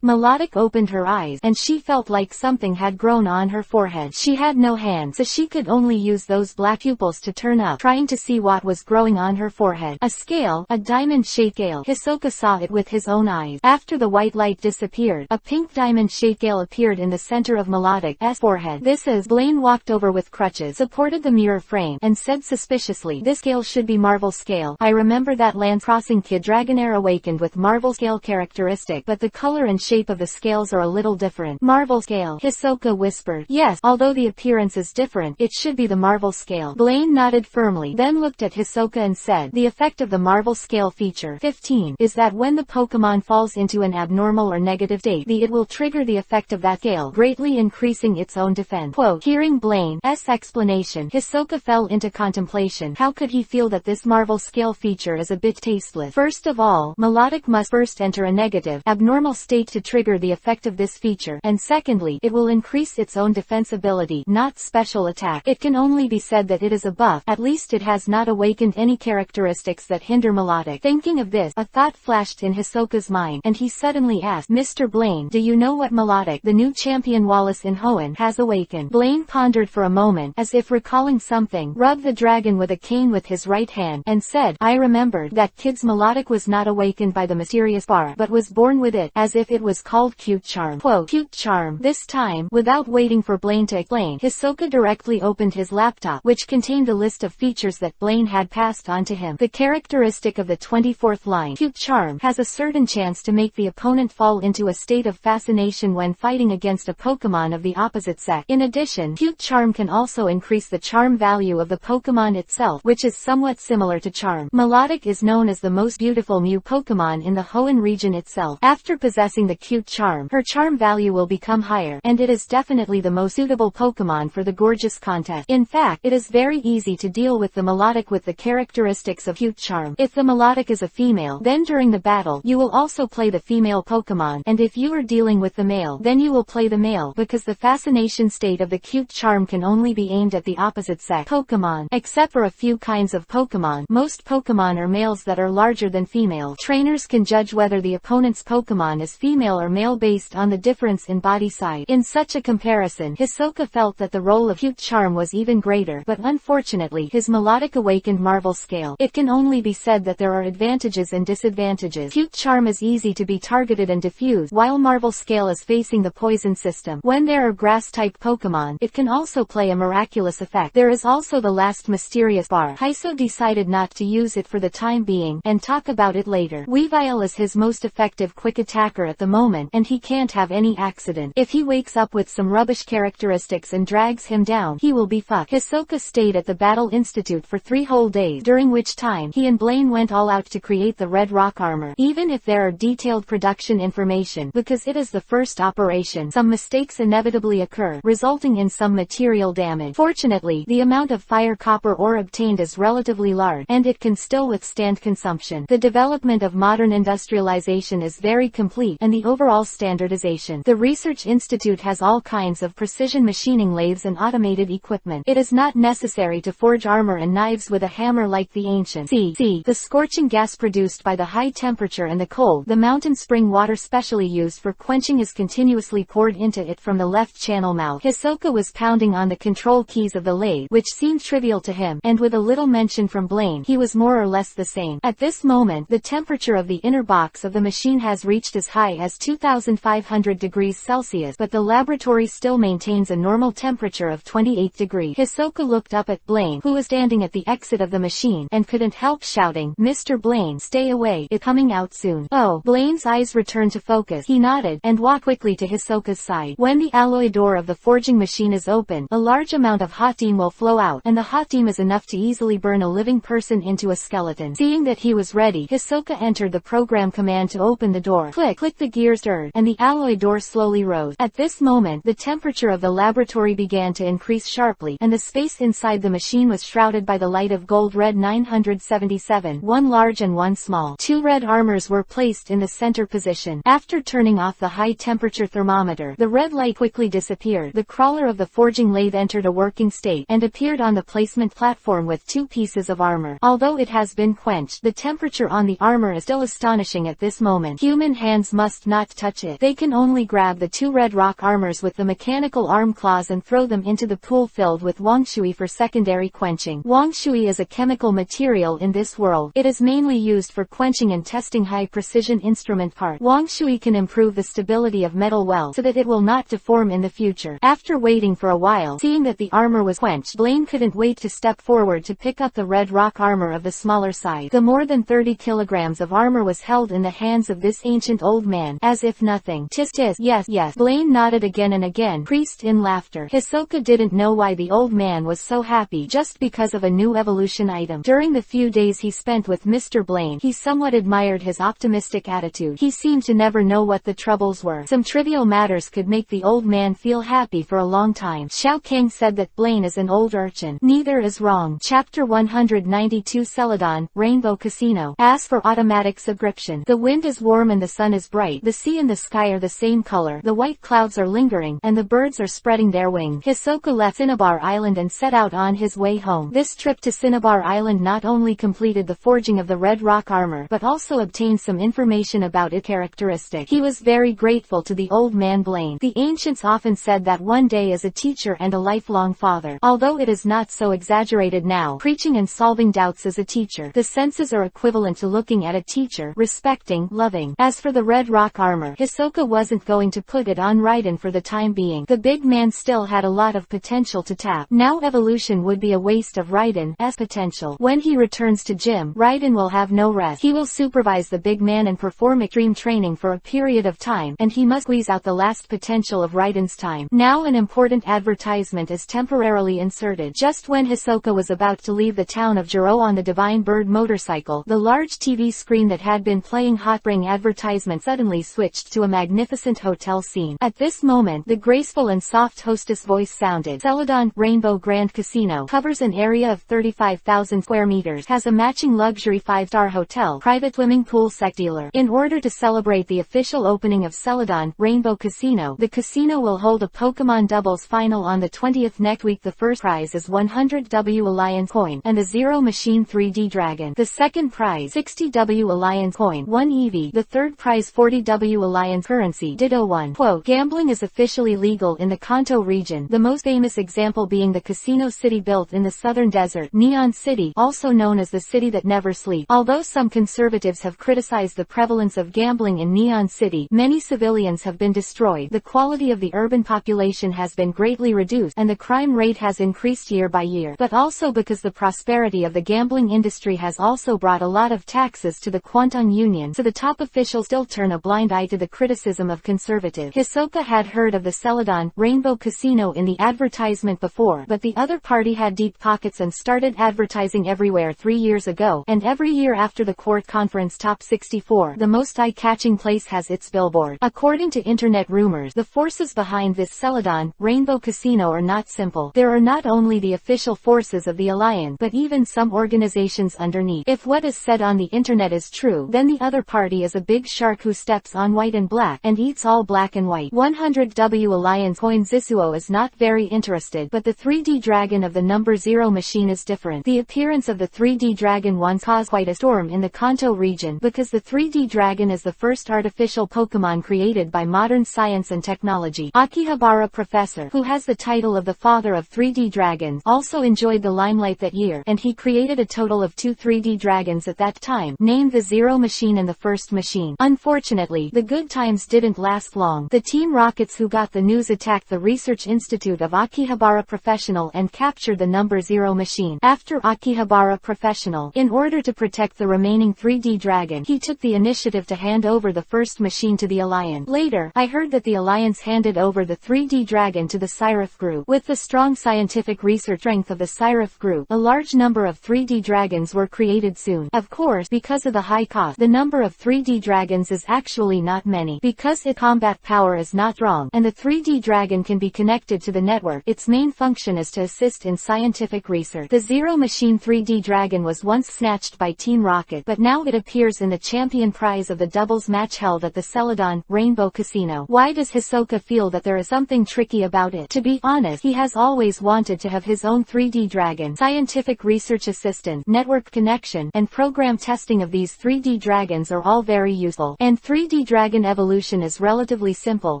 Melodic opened her eyes, and she felt like something had grown on her forehead. She had no hands, so she could only use those black pupils to turn up, trying to see what was growing on her forehead. A scale, a diamond-shaped scale. Hisoka saw it with his own eyes. After the white light disappeared, a pink diamond-shaped scale appeared in the center of Melodic's forehead. This is Blaine walked over with crutches, supported the mirror frame, and said suspiciously, "This scale should be Marvel scale. I remember that Land Crossing kid Dragonair awakened with Marvel scale characteristic, but the color and shape of the scales are a little different." Marvel scale, Hisoka whispered. "Yes, although the appearance is different, it should be the Marvel scale." Blaine nodded firmly, then looked at Hisoka and said, "The effect of the Marvel scale feature 15 is that when the Pokemon falls into an abnormal or negative state, it will trigger the effect of that scale, greatly increasing its own defense." Quote, hearing Blaine's explanation, Hisoka fell into contemplation. How could he feel that this Marvel scale feature is a bit tasteless? First of all, Melodic must first enter a negative, abnormal state to trigger the effect of this feature, and secondly, it will increase its own defense ability, not special attack. It can only be said that it is a buff, at least it has not awakened any characteristics that hinder melodic. Thinking of this, a thought flashed in Hisoka's mind, and he suddenly asked, Mr. Blaine, do you know what melodic the new champion Wallace in Hoenn has awakened? Blaine pondered for a moment, as if recalling something, rubbed the dragon with a cane with his right hand, and said, I remembered that kid's melodic was not awakened by the mysterious bar, but was born with it, as if it was called cute charm. Quote, cute charm. This time, without waiting for Blaine to explain, Hisoka directly opened his laptop, which contained a list of features that Blaine had passed on to him. The characteristic of the 24th line, cute charm, has a certain chance to make the opponent fall into a state of fascination when fighting against a Pokémon of the opposite sex. In addition, cute charm can also increase the charm value of the Pokémon itself, which is somewhat similar to charm. Melodic is known as the most beautiful Mew Pokémon in the Hoenn region itself. After possessing the cute charm, her charm value will become higher, and it is definitely the most suitable Pokémon for the gorgeous contest. In fact, it is very easy to deal with the melodic with the characteristics of cute charm. If the melodic is a female, then during the battle, you will also play the female Pokémon, and if you are dealing with the male, then you will play the male, because the fascination state of the cute charm can only be aimed at the opposite sex Pokémon. Except for a few kinds of Pokémon, most Pokémon are males that are larger than female. Trainers can judge whether the opponent's Pokémon is female or male based on the difference in body size. In such a comparison, Hisoka felt that the role of cute charm was even greater, but unfortunately his melodic awakened Marvel scale. It can only be said that there are advantages and disadvantages. Cute charm is easy to be targeted and diffused, while Marvel scale is facing the poison system. When there are grass-type Pokémon, it can also play a miraculous effect. There is also the last mysterious bar. Hiso decided not to use it for the time being, and talk about it later. Weavile is his most effective quick attacker at the moment, and he can't have any accident. If he wakes up with some rubbish characteristics and drags him down, he will be fucked. Hisoka stayed at the Battle Institute for 3 whole days, during which time he and Blaine went all out to create the Red Rock armor. Even if there are detailed production information, because it is the first operation, some mistakes inevitably occur, resulting in some material damage. Fortunately, the amount of fire copper ore obtained is relatively large, and it can still withstand consumption. The development of modern industrialization is very complete, and the overall standardization. The Research Institute has all kinds of precision machining lathes and automated equipment. It is not necessary to forge armor and knives with a hammer like the ancients. See, the scorching gas produced by the high temperature and the cold. The mountain spring water specially used for quenching is continuously poured into it from the left channel mouth. Hisoka was pounding on the control keys of the lathe, which seemed trivial to him, and with a little mention from Blaine, he was more or less the same. At this moment, the temperature of the inner box of the machine has reached as high as 2500 degrees Celsius, but the laboratory still maintains a normal temperature of 28 degrees. Hisoka looked up at Blaine, who was standing at the exit of the machine, and couldn't help shouting, Mr. Blaine, stay away, it's coming out soon. Oh, Blaine's eyes returned to focus. He nodded, and walked quickly to Hisoka's side. When the alloy door of the forging machine is open, a large amount of hot steam will flow out, and the hot steam is enough to easily burn a living person into a skeleton. Seeing that he was ready, Hisoka entered the program command to open the door. Click, the gears stirred, and the alloy door slowly rose. At this moment, the temperature of the laboratory began to increase sharply, and the space inside the machine was shrouded by the light of gold red 977, one large and one small. 2 red armors were placed in the center position. After turning off the high temperature thermometer, the red light quickly disappeared. The crawler of the forging lathe entered a working state, and appeared on the placement platform with 2 pieces of armor. Although it has been quenched, the temperature on the armor is still astonishing at this moment. Human hands must not touch it. They can only grab the 2 red rock armors with the mechanical arm claws and throw them into the pool filled with wangshui for secondary quenching. Wangshui is a chemical material in this world. It is mainly used for quenching and testing high-precision instrument parts. Wangshui can improve the stability of metal well, so that it will not deform in the future. After waiting for a while, seeing that the armor was quenched, Blaine couldn't wait to step forward to pick up the red rock armor of the smaller size. The more than 30 kilograms of armor was held in the hands of this ancient old man, as if nothing. Tis, yes. Blaine nodded again and again, creased in laughter. Hisoka didn't know why the old man was so happy just because of a new evolution item. During the few days he spent with Mr. Blaine, he somewhat admired his optimistic attitude. He seemed to never know what the troubles were. Some trivial matters could make the old man feel happy for a long time. Xiao King said that Blaine is an old urchin. Neither is wrong. Chapter 192 Celadon, Rainbow Casino. Ask for automatic subscription. ocean. The wind is warm and the sun is bright. The sea and the sky are the same color. The white clouds are lingering, and the birds are spreading their wings. Hisoka left Cinnabar Island and set out on his way home. This trip to Cinnabar Island not only completed the forging of the red rock armor, but also obtained some information about its characteristic. He was very grateful to the old man Blaine. The ancients often said that one day is a teacher and a lifelong father. Although it is not so exaggerated now, preaching and solving doubts as a teacher. The senses are equivalent to looking at a teacher, respecting, loving. As for the red rock armor, Hisoka wasn't going to put it on Raiden for the time being. The big man still had a lot of potential to tap. Now evolution would be a waste of Raiden's potential. When he returns to gym, Raiden will have no rest. He will supervise the big man and perform extreme training for a period of time, and he must squeeze out the last potential of Raiden's time. Now an important advertisement is temporarily inserted. Just when Hisoka was about to leave the town of Jiro on the Divine Bird motorcycle, the large TV screen that had been playing Hot Spring advertisement suddenly switched to a magnificent hotel scene. At this moment, the graceful and soft hostess voice sounded. Celadon Rainbow Grand Casino covers an area of 35,000 square meters, has a matching luxury 5-star hotel, private swimming pool, sex dealer. In order to celebrate the official opening of Celadon Rainbow Casino, the casino will hold a Pokémon doubles final on the 20th next week. The first prize is 100 W Alliance coin and the Zero Machine 3D Dragon. The second prize 60 W Alliance coin, 1 EV. The third prize 40 W Alliance currency, ditto 1. Quote, gambling is officially legal in the Kanto region, the most famous example being the casino city built in the southern desert, Neon City, also known as the city that never sleeps. Although some conservatives have criticized the prevalence of gambling in Neon City, many civilians have been destroyed, the quality of the urban population has been greatly reduced, and the crime rate has increased year by year. But also because the prosperity of the gambling industry has also brought a lot of taxes to the Kwantung Union, so the top officials still turn a blind eye to the criticism of conservatives. Hisoka had heard of the Celadon Rainbow Casino in the advertisement before, but the other party had deep pockets and started advertising everywhere 3 years ago, and every year after the court conference top 64, the most eye-catching place has its billboard. According to internet rumors, the forces behind this Celadon Rainbow Casino are not simple. There are not only the official forces of the Alliance, but even some organizations underneath. If what is said on the internet is true, then the other party is a big shark who steps on white and black, and eats all black and white. 100 W Alliance coin. Zisuo is not very interested, but the 3D dragon of the number 0 machine is different. The appearance of the 3D dragon once caused quite a storm in the Kanto region, because the 3D dragon is the first artificial Pokémon created by modern science and technology. Akihabara Professor, who has the title of the father of 3D dragons, also enjoyed the limelight that year, and he created a total of 2 3D dragons at that time, named the Zero Machine and the First Machine. Unfortunately, the good times didn't last long. The Team Rockets who got the news attacked the research institute of Akihabara Professional and captured the number 0 machine. After Akihabara Professional, in order to protect the remaining 3D dragon, he took the initiative to hand over the first machine to the Alliance. Later, I heard that the Alliance handed over the 3D dragon to the Syrif Group. With the strong scientific research strength of the Syrif Group, a large number of 3D dragons were created soon. Of course, because of the high cost, the number of 3D dragons is actually not many. Because its combat power is not strong, and the 3D dragon can be connected to the network, its main function is to assist in scientific research. The Zero Machine 3D dragon was once snatched by Team Rocket, but now it appears in the champion prize of the doubles match held at the Celadon Rainbow Casino. Why does Hisoka feel that there is something tricky about it? To be honest, he has always wanted to have his own 3D dragon. Scientific research assistant, network connection, and program testing of these 3D dragons are all very useful. And 3D dragon evolution is relatively simple.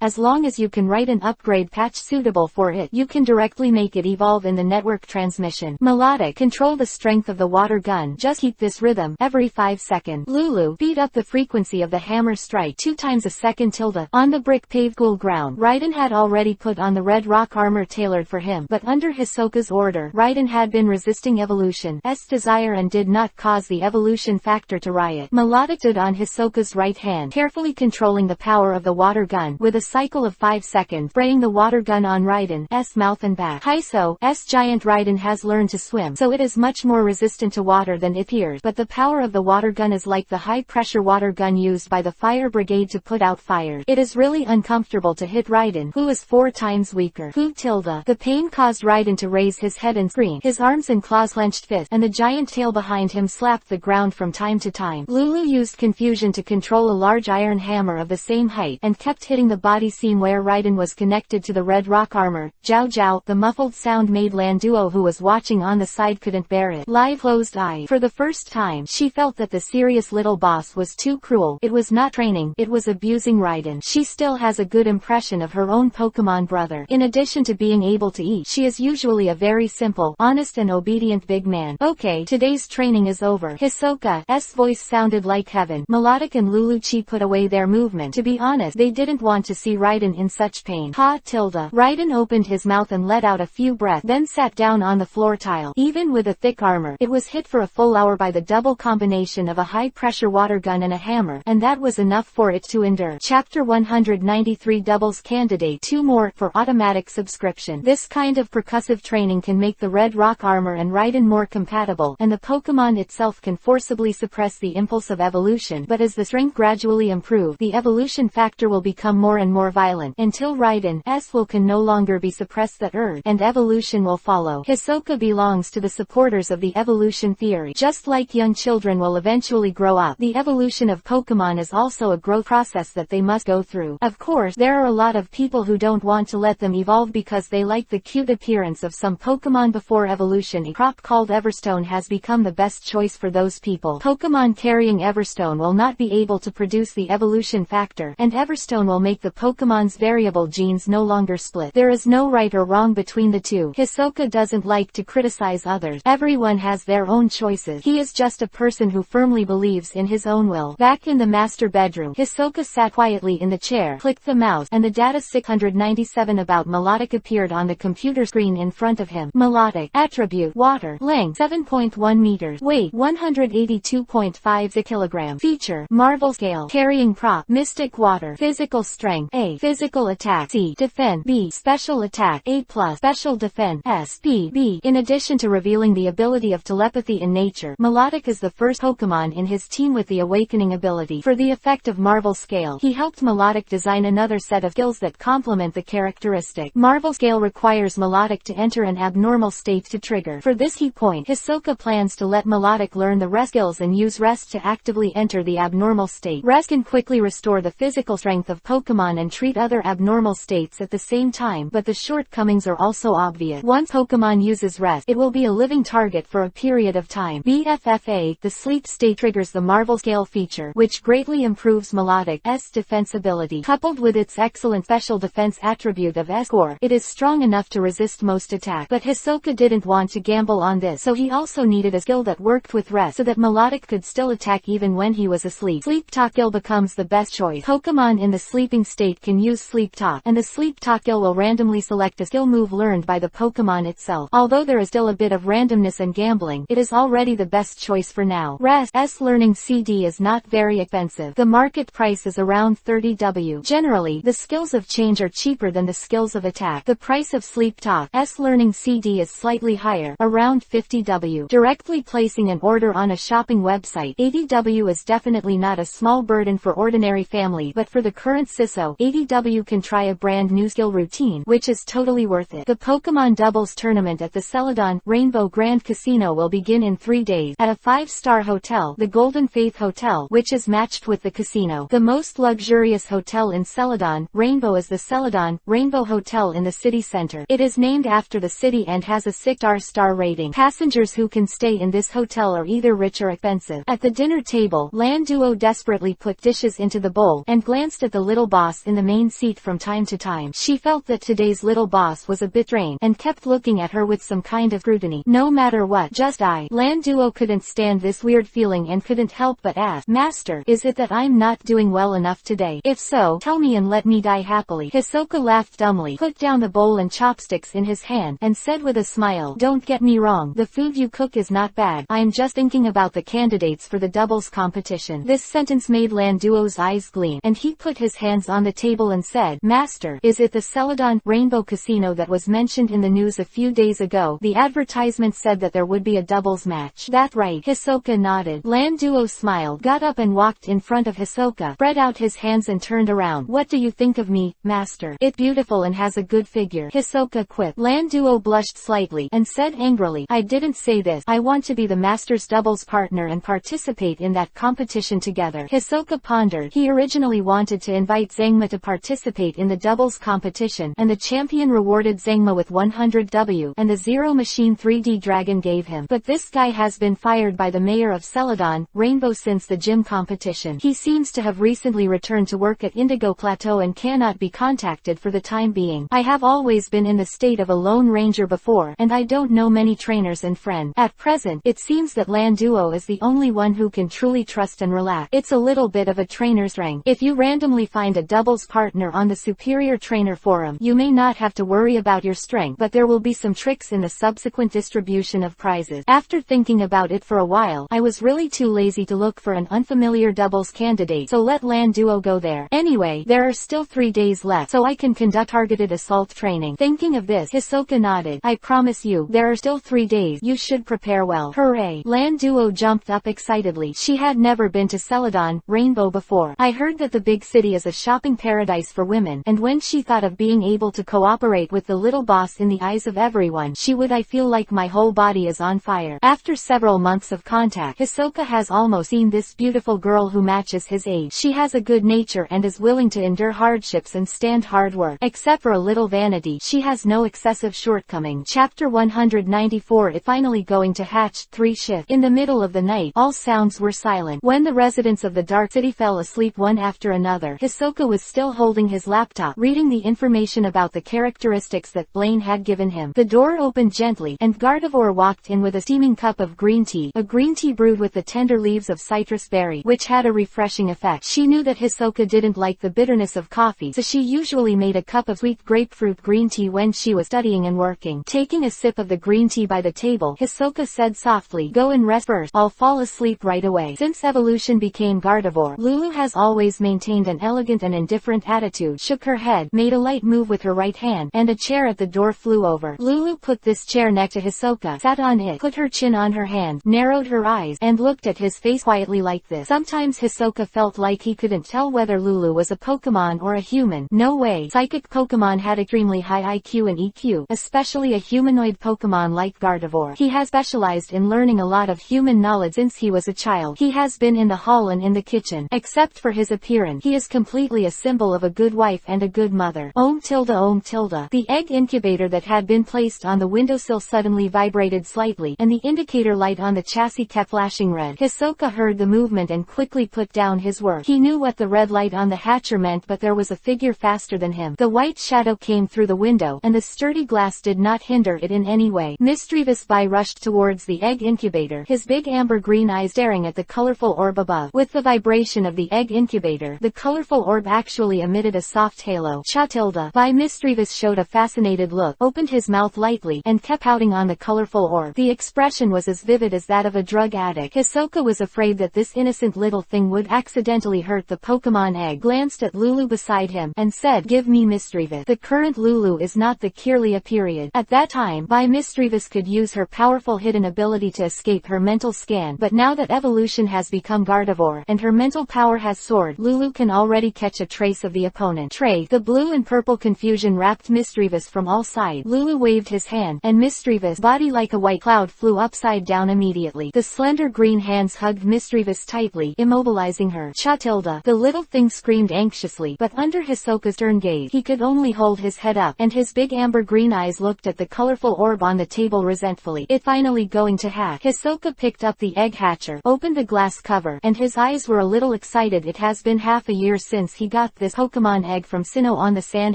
As long as you can write an upgrade patch suitable for it, you can directly make it evolve in the network transmission. Melodic, control the strength of the water gun. Just keep this rhythm every 5 seconds. Lulu, speed up the frequency of the hammer strike 2 times a second. Tilde, on the brick paved cool ground. Raiden had already put on the red rock armor tailored for him, but under Hisoka's order, Raiden had been resisting evolution's desire and did not cause the evolution factor to riot. Melodic stood on Hisoka's right hand, carefully controlling the power of the water gun, with a cycle of 5 seconds, spraying the water gun on Raiden's mouth and back. Hiso's giant Raiden has learned to swim, so it is much more resistant to water than it appears, but the power of the water gun is like the high-pressure water gun used by the fire brigade to put out fires. It is really uncomfortable to hit Raiden, who is 4 times weaker. Tilde. The pain caused Raiden to raise his head and scream. His arms and claws clenched fists, and the giant tail behind him slapped the ground from time to time. Lulu used confusion to control a large iron hammer of the same height, and kept hitting the body seam where Raiden was connected to the red rock armor. Jiao Jiao, the muffled sound made Landuo, who was watching on the side, couldn't bear it. Live closed eye. For the first time, she felt that the serious little boss was too cruel. It was not training, it was abusing Raiden. She still has a good impression of her own Pokemon brother. In addition to being able to eat, she is usually a very simple, honest and obedient big man. Okay, today's training is over. Hisoka's voice sounded like heaven. Melodic and Luluchi put away their movement. To be honest, they didn't want to see Raiden in such pain. Raiden opened his mouth and let out a few breaths, then sat down on the floor tile. Even with a thick armor, it was hit for a full hour by the double combination of a high-pressure water gun and a hammer, and that was enough for it to endure. Chapter 193 Doubles Candidate 2 more for automatic subscription. This kind of percussive training can make the red rock armor and Raiden more compatible, and the Pokemon itself can forcibly suppress the impulse of evolution, but as the strength gradually improves, the evolution factor will become more and more violent, until Raiden's will can no longer be suppressed, that urge, and evolution will follow. Hisoka belongs to the supporters of the evolution theory. Just like young children will eventually grow up, the evolution of Pokemon is also a growth process that they must go through. Of course, there are a lot of people who don't want to let them evolve because they like the cute appearance of some Pokemon before evolution. A crop called Everstone has become the best choice for those people. Pokemon carrying Everstone will not be able to produce the evolution factor, and Everstone will make the Pokemon's variable genes no longer split. There is no right or wrong between the two. Hisoka doesn't like to criticize others. Everyone has their own choices. He is just a person who firmly believes in his own will. Back in the master bedroom, Hisoka sat quietly in the chair, clicked the mouse, and the data 697 about Melodic appeared on the computer screen in front of him. Melodic. Attribute. Water. Length. 7.1 meters. Weight. 182.5 kilogram. Feature. Marvel Scale. Carrying Prop. Mystic Water. Physical Strength. A. Physical Attack. C. Defend. B. Special Attack. A+. Special Defense. S. P. B. In addition to revealing the ability of telepathy in nature, Melodic is the first Pokemon in his team with the awakening ability. For the effect of Marvel Scale, he helped Melodic design another set of skills that complement the characteristic. Marvel Scale requires Melodic to enter an abnormal state to trigger. For this key point, Hisoka plans to let Melodic learn the rest skills and use rest to actively enter the abnormal state. Rest can quickly restore the physical strength of Pokemon and treat other abnormal states at the same time, but the shortcomings are also obvious. Once Pokemon uses rest, it will be a living target for a period of time. BFFA, the sleep state triggers the Marvel Scale feature, which greatly improves Melodic's defense ability. Coupled with its excellent special defense attribute of S-Core, it is strong enough to resist most attacks. But Hisoka didn't want to gamble on this, so he also needed a skill that worked with rest so that Melodic could still attack even when he was asleep. Sleep Talk skill becomes the best choice. Pokemon in the sleeping state can use Sleep Talk, and the Sleep Talk skill will randomly select a skill move learned by the Pokemon itself. Although there is still a bit of randomness and gambling, it is already the best choice for now. Rest's learning CD is not very expensive. The market price is around 30W. Generally, the skills of change are cheaper than the skills of attack. The price of Sleep Talk's learning CD is slightly higher, around 50W. Directly placing an order on a shopping website, 80W is definitely not a small burden for ordinary family, but for the current CISO, 80W can try a brand new skill routine, which is totally worth it. The Pokemon Doubles tournament at the Celadon Rainbow Grand Casino will begin in 3 days, at a 5-star hotel, the Golden Faith Hotel, which is matched with the casino. The most luxurious hotel in Celadon Rainbow is the Celadon Rainbow Hotel in the city center. It is named after the city and has a 6-star rating. Passengers who can stay in this hotel are either rich or expensive. At the dinner table, Landuo desperately put dishes into the bowl, and glanced at the little boss in the main seat from time to time. She felt that today's little boss was a bit drained, and kept looking at her with some kind of scrutiny. No matter what, just Landuo couldn't stand this weird feeling and couldn't help but ask, "Master, is it that I'm not doing well enough today? If so, tell me and let me die happily." Hisoka laughed dumbly, put down the bowl and chopsticks in his hand, and said with a smile, "Don't get me wrong, the food you cook is not bad. I'm just thinking about the candidates for the doubles competition." This sentence made Landuo's eyes gleam, and he put his hands on the table and said, "Master, is it the Celadon Rainbow Casino that was mentioned in the news a few days ago? The advertisement said that there would be a doubles match." "That right?" Hisoka nodded. Landuo smiled, got up and walked in front of Hisoka, spread out his hands and turned around. "What do you think of me, Master? It's beautiful and has a good figure," Hisoka quipped. Landuo blushed slightly, and said angrily, "I didn't say this. I want to be the Master's doubles partner and participate in that competition together. Hisoka pondered. He originally wanted to invite Zangma to participate in the doubles competition, and the champion rewarded Zangma with 100W, and the Zero Machine 3D Dragon gave him. But this guy has been fired by the mayor of Celadon, Rainbow, since the gym competition. He seems to have recently returned to work at Indigo Plateau and cannot be contacted for the time being. I have always been in the state of a lone ranger before, and I don't know many trainers and friends. At present, it seems that Landuo is the only one who can truly trust and relax. It's a little bit of a trainer's rank. If you randomly find a doubles partner on the Superior Trainer Forum, you may not have to worry about your strength, but there will be some tricks in the subsequent distribution of prizes. After thinking about it for a while, I was really too lazy to look for an unfamiliar doubles candidate, so let Landuo go there. Anyway, there are still 3 days left, so I can conduct targeted assault training. Thinking of this, Hisoka nodded. I promise you, there are still 3 days. You should prepare well. Hooray! Landuo jumped up excitedly. She had never been to Celadon, Rainbow before. I heard that the big city is a shopping paradise for women, and when she thought of being able to cooperate with the little boss in the eyes of everyone, I feel like my whole body is on fire. After several months of contact, Hisoka has almost seen this beautiful girl who matches his age. She has a good nature and is willing to endure hardships and stand hard work. Except for a little vanity, she has no excessive shortcoming. Chapter 194. It finally going to hatch 3 shift. In the middle of the night, all sounds were silent. When the residents of the Dark City fell asleep one after another, Hisoka was still holding his laptop, reading the information about the characteristics that Blaine had given him. The door opened gently, and Gardevoir walked in with a steaming cup of green tea, a green tea brewed with the tender leaves of citrus berry, which had a refreshing effect. She knew that Hisoka didn't like the bitterness of coffee, so she usually made a cup of sweet grapefruit green tea when she was studying and working. Taking a sip of the green tea by the table, Hisoka said softly, "Go and rest first. I'll fall asleep right away." Since evolution became Gardevoir, Lulu has always maintained an elegant and indifferent attitude, shook her head, made a light move with her right hand, and a chair at the door flew over. Lulu put this chair next to Hisoka, sat on it, put her chin on her hand, narrowed her eyes, and looked at his face quietly like this. Sometimes Hisoka felt like he couldn't tell whether Lulu was a Pokémon or a human. No way. Psychic Pokémon had extremely high IQ and EQ, especially a humanoid Pokémon like Gardevoir. He has specialized in learning a lot of human knowledge since he was a child. He has been in the hall and in the kitchen. Except for his appearance, he is completely a symbol of a good wife and a good mother. Om tilde om tilde. The egg incubator that had been placed on the windowsill suddenly vibrated slightly, and the indicator light on the chassis kept flashing red. Hisoka heard the movement and quickly put down his work. He knew what the red light on the hatcher meant, but there was a figure faster than him. The white shadow came through the window, and the sturdy glass did not hinder it in any way. Mischievous By rushed towards the egg incubator, his big amber green eyes staring at the colorful orb above. With the vibration of the egg incubator, the colorful orb actually emitted a soft halo. Chatilda. By Mischievous showed a fascinated look, opened his mouth lightly, and kept pouting on the colorful orb. The expression was as vivid as that of a drug addict. Hisoka was afraid that this innocent little thing would accidentally hurt the Pokemon egg, glanced at Lulu beside him, and said, "Give me Mischievous." The current Lulu is not the Kirlia period. At that time, By Mischievous could use her powerful hidden ability to escape her mental scan, but now that evolution has become Gardevoir, and her mental power has soared, Lulu can already catch a trace of the opponent. The blue and purple confusion wrapped Mischievous from all sides. Lulu waved his hand, and Mischievous' body like a white cloud flew upside down immediately. The slender green hands hugged Mischievous tightly, immobilizing her. Chatilda. The little thing screamed anxiously, but under Hisoka's stern gaze, he could only hold his head up, and his big amber green eyes looked at the colorful orb on the table resentfully. It finally going to hatch. Hisoka picked up the egg hatcher, opened the glass cover, and his eyes were a little excited. It has been half a year since he got this Pokemon egg from Sinnoh on the San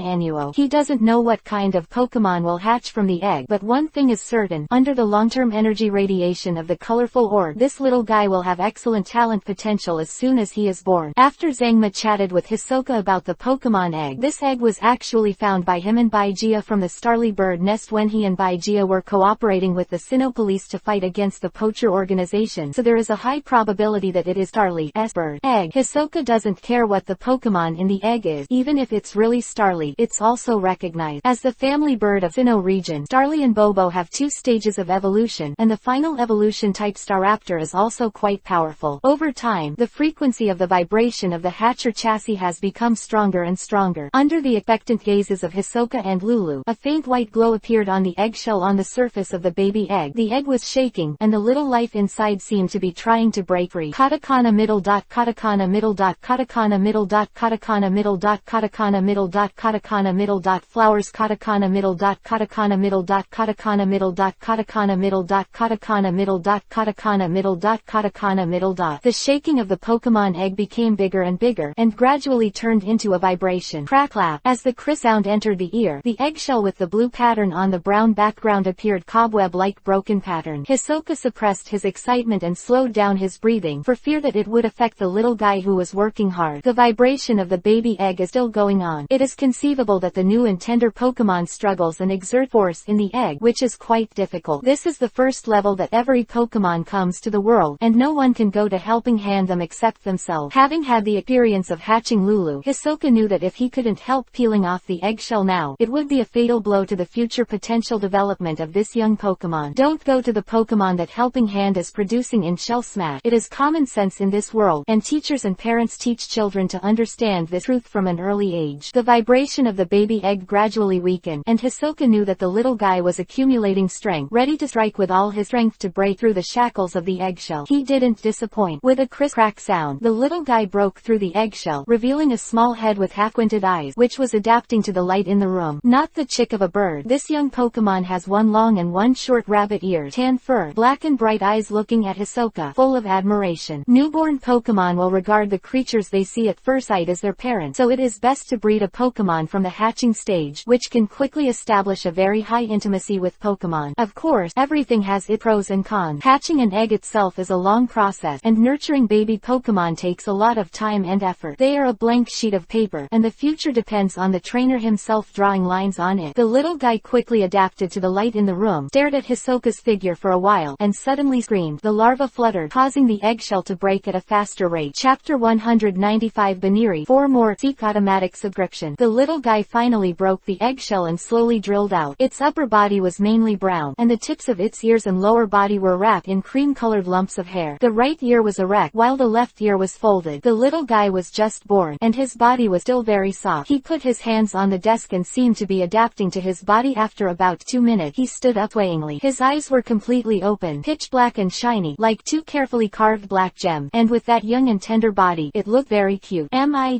Annuo. He doesn't know what kind of Pokemon will hatch from the egg, but one thing is certain, under the long-term energy radiation of the colorful orb, this little guy will have excellent talent potential as soon as he is born. After Zangma chatted with Hisoka about the Pokemon egg, this egg was actually found by him and Baigia from the Starly Bird nest when he and Baigia were cooperating with the Sinnoh police to fight against the poacher organization, so there is a high probability that it is Starly's bird egg. Hisoka doesn't care what the Pokemon in the egg is, even if it's really Starly. It's also recognized as the family bird of Sinnoh region. Starly and Bobo have 2 stages of evolution, and the final evolution type Staraptor is also quite powerful. Over time, the frequency of the vibration of the hatcher chassis has become stronger and stronger. Under the expectant gazes of Hisoka and Lulu, a faint white glow appeared on the eggshell on the surface of the baby egg. The egg was shaking, and the little life inside seemed to be trying to break free. Katakana middle dot katakana middle dot katakana middle dot katakana middle dot katakana middle dot katakana middle dot flowers katakana middle dot katakana middle dot katakana middle dot katakana middle dot katakana middle dot katakana middle dot katakana middle dot. The shaking of the Pokemon egg became bigger and bigger, and gradually turned into a vibration. Crack-clap. As the crisp sound entered the ear, the eggshell with the blue pattern on the brown background appeared cobweb-like broken pattern. Hisoka suppressed his excitement and slowed down his breathing for fear that it would affect the little guy who was working hard. The vibration of the baby egg is still going on. It is conceivable that the new and tender Pokemon struggles and exert force in the egg, which is quite difficult. This is the first level that every Pokemon comes to the world, and no one can go to helping hand them except themselves. Having had the experience of hatching Lulu, Hisoka knew that if he couldn't help peeling off the eggshell now, it would be a fatal blow to the future potential development of this young Pokemon. Don't go to the Pokemon that helping hand is producing in Shell Smash. It is common sense in this world, and teachers and parents teach children to understand this truth from an early age. The vibration of the baby egg gradually weakened, and Hisoka knew that the little guy was accumulating strength, ready to strike with all his strength to break through the shackles of the eggshell. He didn't disappoint. With a crisp crack sound, the little guy broke through the eggshell, revealing a small head with half-squinted eyes, which was adapting to the light in the room. Not the chick of a bird. This young Pokemon has one long and one short rabbit ears, tan fur, black and bright eyes looking at Hisoka, full of admiration. Newborn Pokemon will regard the creatures they see at first sight as their parents, so it is best to breed a Pokemon from the hatching stage, which can quickly establish a very high intimacy with Pokemon. Of course, everything has its pros and cons. Hatching an egg itself is a long process, and nurturing baby Pokemon takes a lot of time and effort. They are a blank sheet of paper, and the future depends on the trainer himself drawing lines on it. The little guy quickly adapted to the light in the room, stared at Hisoka's figure for a while, and suddenly screamed. The larva fluttered, causing the eggshell to break at a faster rate. Chapter 195 Baniri. 4 more. Seek automatic subscription. The little guy finally broke the eggshell and slowly drilled out. Its upper body was mainly brown, and the tips of its ears and lower body were wrapped in cream-colored lumps of hair. The right ear was erect, while the left ear was folded. The little guy was just born, and his body was still very soft. He put his hands on the desk and seemed to be adapting to his body. After about 2 minutes, he stood up swayingly. His eyes were completely open, pitch black and shiny, like 2 carefully carved black gems, and with that young and tender body, it looked very cute.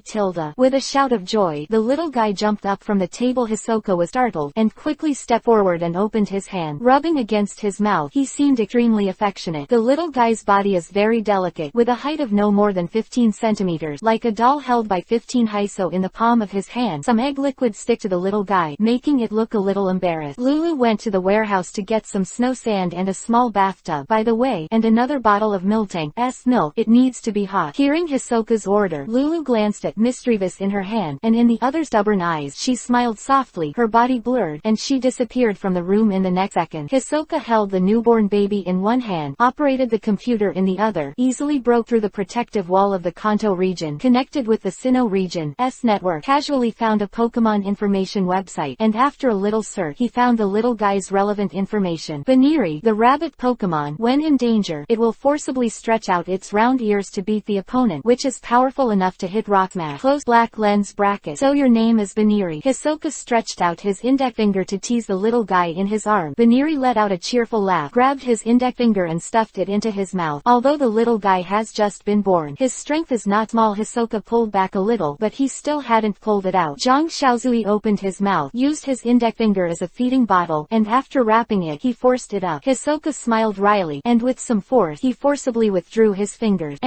Tilda. With a shout of joy, the little guy jumped up from the table. Hisoka was startled, and quickly stepped forward and opened his hand. Rubbing against his mouth, he seemed extremely affectionate. The little guy's body is very delicate, with a height of no more than 15 centimeters, like a doll held by 15 Hiso in the palm of his hand. Some egg liquid stick to the little guy, making it look a little embarrassed. Lulu went to the warehouse to get some snow sand and a small bathtub, by the way, and another bottle of Miltank's milk. It needs to be hot. Hearing Hisoka's order, Lulu glanced at mischievous in her hand, and in the other stubborn eyes she smiled softly. Her body blurred, and she disappeared from the room in the next second. Hisoka held the newborn baby in one hand, operated the computer in the other, easily broke through the protective wall of the Kanto region, connected with the Sinnoh region's network, casually found a Pokemon information website, and after a little search, he found the little guy's relevant information. Baniri, the rabbit Pokemon, when in danger, it will forcibly stretch out its round ears to beat the opponent, which is powerful enough to hit rock smash. Close black lens bracket. So your name is Baniri. Hisoka stretched out his index finger to tease the little guy in his arm. Baniri let out a cheerful laugh, grabbed his index finger and stuffed it into his mouth. Although the little guy has just been born, his strength is not small. Hisoka pulled back a little, but he still hadn't pulled it out. Zhang Xiaozui opened his mouth, used his index finger as a feeding bottle, and after wrapping it, he forced it up. Hisoka smiled wryly, and with some force, he forcibly withdrew his fingers.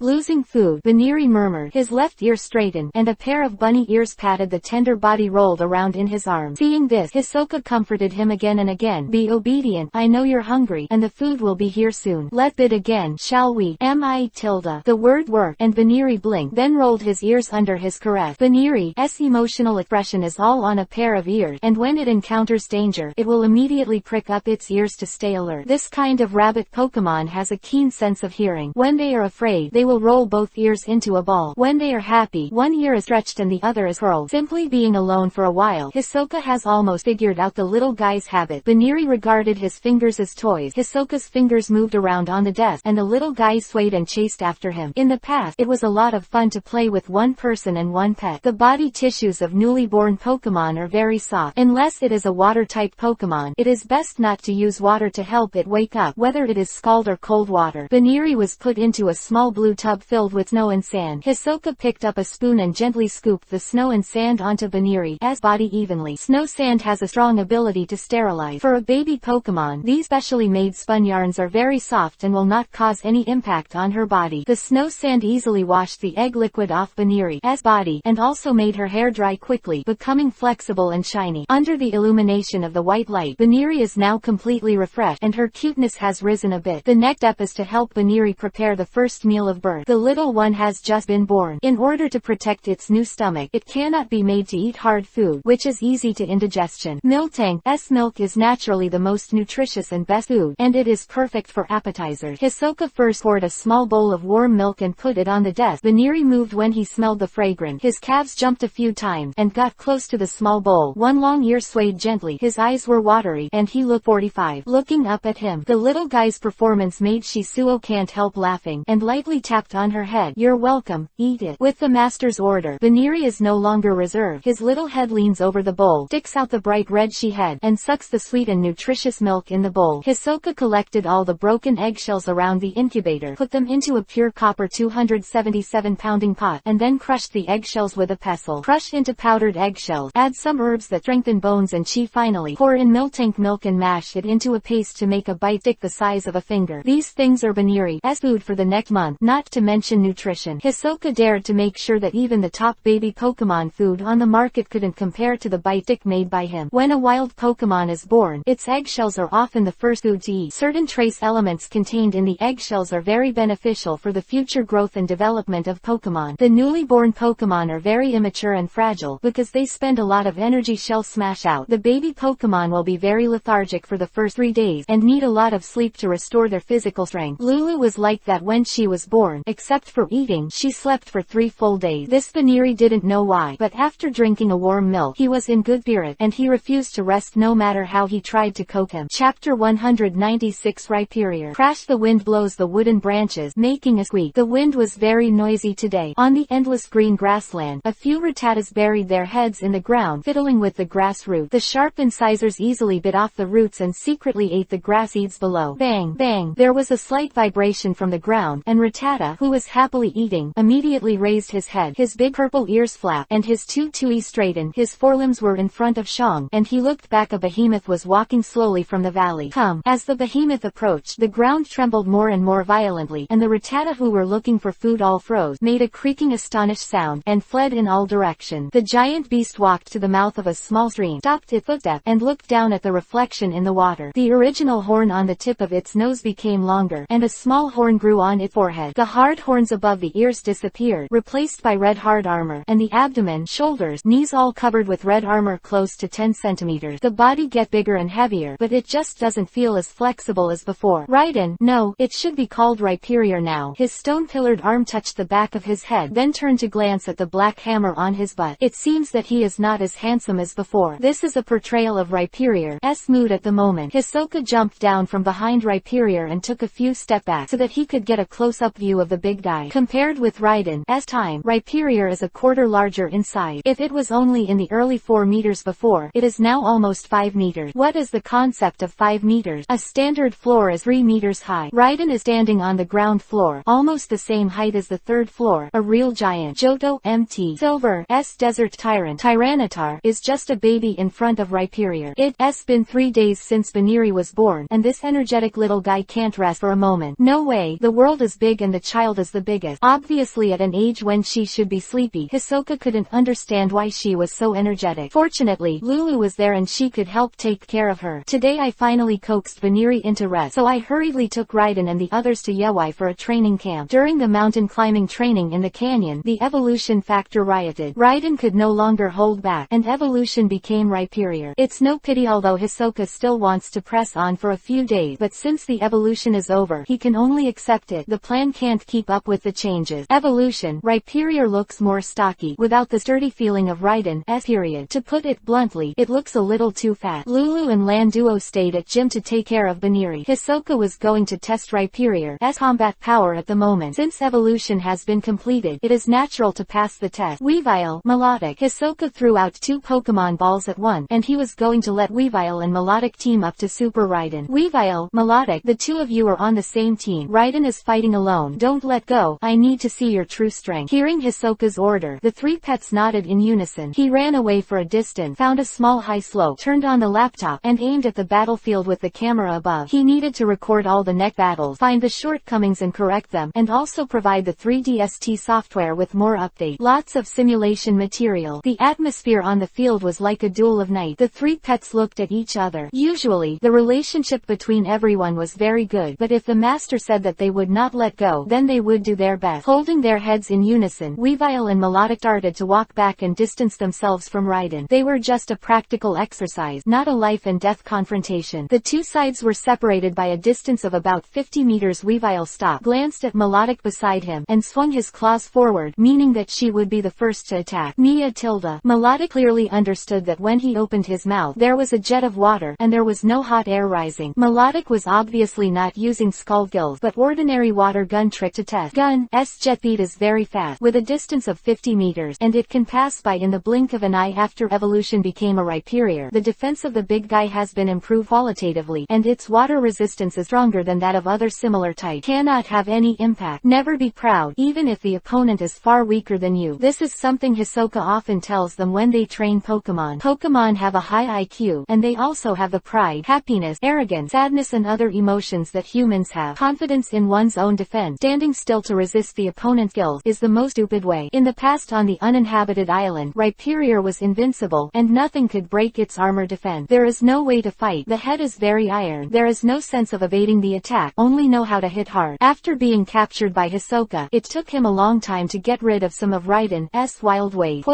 Losing food, Baniri murmured. His left ear straightened, and a pair of bunny ears patted the tender body rolled around in his arm. Seeing this, Hisoka comforted him again and again. Be obedient, I know you're hungry, and the food will be here soon. Let's bid again, shall we? The word worked, and Baniri blinked, then rolled his ears under his caress. Baniri's emotional expression is all on a pair of ears, and when it encounters danger, it will immediately prick up its ears to stay alert. This kind of rabbit Pokemon has a keen sense of hearing. When they are afraid, they will roll both ears into a ball. When they are happy, one ear is stretched and the other is curled. Simply being alone for a while, Hisoka has almost figured out the little guy's habit. Baniri regarded his fingers as toys. Hisoka's fingers moved around on the desk, and the little guy swayed and chased after him. In the past, it was a lot of fun to play with one person and one pet. The body tissues of newly born Pokemon are very soft. Unless it is a water-type Pokemon, it is best not to use water to help it wake up, whether it is scald or cold water. Baniri was put into a small blue tub filled with snow and sand. Hisoka picked up a spoon and gently scooped the snow and sand onto Baniri's body evenly. Snow sand has a strong ability to sterilize. For a baby Pokemon, these specially made spun yarns are very soft and will not cause any impact on her body. The snow sand easily washed the egg liquid off Baniri's body and also made her hair dry quickly, becoming flexible and shiny. Under the illumination of the white light, Baniri is now completely refreshed and her cuteness has risen a bit. The next step is to help Baniri prepare the first meal of birth. The little one has just been born. In order to protect its new stomach, it cannot be made to eat hard food, which is easy to indigestion. Miltank's milk is naturally the most nutritious and best food, and it is perfect for appetizers. Hisoka first poured a small bowl of warm milk and put it on the desk. Baniri moved when he smelled the fragrance. His calves jumped a few times and got close to the small bowl. One long ear swayed gently. His eyes were watery and he looked 45. Looking up at him, the little guy's performance made Shizuo can't help laughing and lightly tapped on her head. You're welcome, eat it. With the master's order, Baniri is no longer reserved. His little head leans over the bowl, sticks out the bright red she head, and sucks the sweet and nutritious milk in the bowl. Hisoka collected all the broken eggshells around the incubator, put them into a pure copper 277 pounding pot, and then crushed the eggshells with a pestle. Crush into powdered eggshells, add some herbs that strengthen bones and chi. Finally, pour in Miltank milk and mash it into a paste to make a bite stick the size of a finger. These things are Baniri's food for the next month, not to mention nutrition. Hisoka dared to make sure that even the top baby Pokemon food on the market couldn't compare to the bite stick made by him. When a wild Pokemon is born, its eggshells are often the first food to eat. Certain trace elements contained in the eggshells are very beneficial for the future growth and development of Pokemon. The newly born Pokemon are very immature and fragile because they spend a lot of energy shell smash out. The baby Pokemon will be very lethargic for the first 3 days and need a lot of sleep to restore their physical strength. Lulu was like that when she was born. Except for eating, she slept for 3 full days. This Baniri didn't know why, but after drinking a warm milk, he was in good spirit and he refused to rest no matter how he tried to coax him. Chapter 196 Rhyperior. Crash. The wind blows the wooden branches, making a squeak. The wind was very noisy today. On the endless green grassland, a few rattatas buried their heads in the ground, fiddling with the grass root. The sharp incisors easily bit off the roots and secretly ate the grass seeds below. Bang, bang. There was a slight vibration from the ground, and Rattata, who was happily eating, immediately raised his head. His big purple ears flapped, and his tui straightened. His forelimbs were in front of Shang, and he looked back. A behemoth was walking slowly from the valley. Come. As the behemoth approached, the ground trembled more and more violently, and the Rattata who were looking for food all froze, made a creaking astonished sound, and fled in all directions. The giant beast walked to the mouth of a small stream, stopped its footstep, and looked down at the reflection in the water. The original horn on the tip of its nose became longer, and a small horn grew on its forehead. The hard horns above the ears disappeared, replaced by red hard armor, and the abdomen, shoulders, knees all covered with red armor close to 10 centimeters. The body get bigger and heavier, but it just doesn't feel as flexible as before. Raiden, no, it should be called Rhyperior now. His stone-pillared arm touched the back of his head, then turned to glance at the black hammer on his butt. It seems that he is not as handsome as before. This is a portrayal of Rhyperior's mood at the moment. Hisoka jumped down from behind Rhyperior and took a few steps back so that he could get a close-up view of the big guy. Compared with Raiden's time, Rhyperior is a quarter larger in size. If it was only in the early 4 meters before, it is now almost 5 meters. What is the concept of 5 meters? A standard floor is 3 meters high. Raiden is standing on the ground floor, almost the same height as the 3rd floor, a real giant. Johto Mt. Silver's desert tyrant, Tyranitar, is just a baby in front of Rhyperior. It's been 3 days since Baniri was born, and this energetic little guy can't rest for a moment. No way, the world is big and the child is the biggest. Obviously at an age when she should be sleepy, Hisoka couldn't understand why she was so energetic. Fortunately, Lulu was there and she could help take care of her. Today I finally coaxed Baniri into rest, so I hurriedly took Raiden and the others to Yewai for a training camp. During the mountain climbing training in the canyon, the evolution factor rioted. Raiden could no longer hold back, and evolution became Rhyperior. It's no pity although Hisoka still wants to press on for a few days, but since the evolution is over, he can only accept it. The plan can't keep up with the changes. Evolution, Rhyperior looks more stocky, without the sturdy feeling of Raiden's period. To put it bluntly, it looks a little too fat. Lulu and Landuo stayed at gym to take care of Baniri. Hisoka was going to test Rhyperior's combat power at the moment. Since evolution has been completed, it is natural to pass the test. Weavile, Melodic. Hisoka threw out 2 Pokemon balls at once, and he was going to let Weavile and Melodic team up to Super Raiden. Weavile, Melodic, the two of you are on the same team. Raiden is fighting alone. Don't let go. I need to see your true strength. Hearing Hisoka's order, the three pets nodded in unison. He ran away for a distance, found a small high slope, turned on the laptop, and aimed at the battlefield with the camera above. He needed to record all the neck battles, find the shortcomings and correct them, and also provide the 3DST software with more updates. Lots of simulation material. The atmosphere on the field was like a duel of night. The three pets looked at each other. Usually, the relationship between everyone was very good, but if the master said that they would not let go, then they would do their best. Holding their heads in unison, Weavile and Melodic started to walk back and distance themselves from Raiden. They were just a practical exercise, not a life and death confrontation. The two sides were separated by a distance of about 50 meters. Weavile stopped, glanced at Melodic beside him, and swung his claws forward, meaning that she would be the first to attack. Mia tilde. Melodic clearly understood that when he opened his mouth, there was a jet of water, and there was no hot air rising. Melodic was obviously not using skull gills, but ordinary water gun trick to test. Gun's jet speed is very fast, with a distance of 50 meters, and it can pass by in the blink of an eye. After evolution became a Rhyperior, the defense of the big guy has been improved qualitatively, and its water resistance is stronger than that of other similar types. Cannot have any impact. Never be proud, even if the opponent is far weaker than you. This is something Hisoka often tells them when they train Pokémon. Pokémon have a high IQ, and they also have the pride, happiness, arrogance, sadness and other emotions that humans have. Confidence in one's own defense, standing still to resist the opponent's skills, is the most stupid way. In the past on the uninhabited island, Rhyperior was invincible, and nothing could break its armor defense. There is no way to fight. The head is very iron. There is no sense of evading the attack, only know how to hit hard. After being captured by Hisoka, it took him a long time to get rid of some of Raiden's wild ways.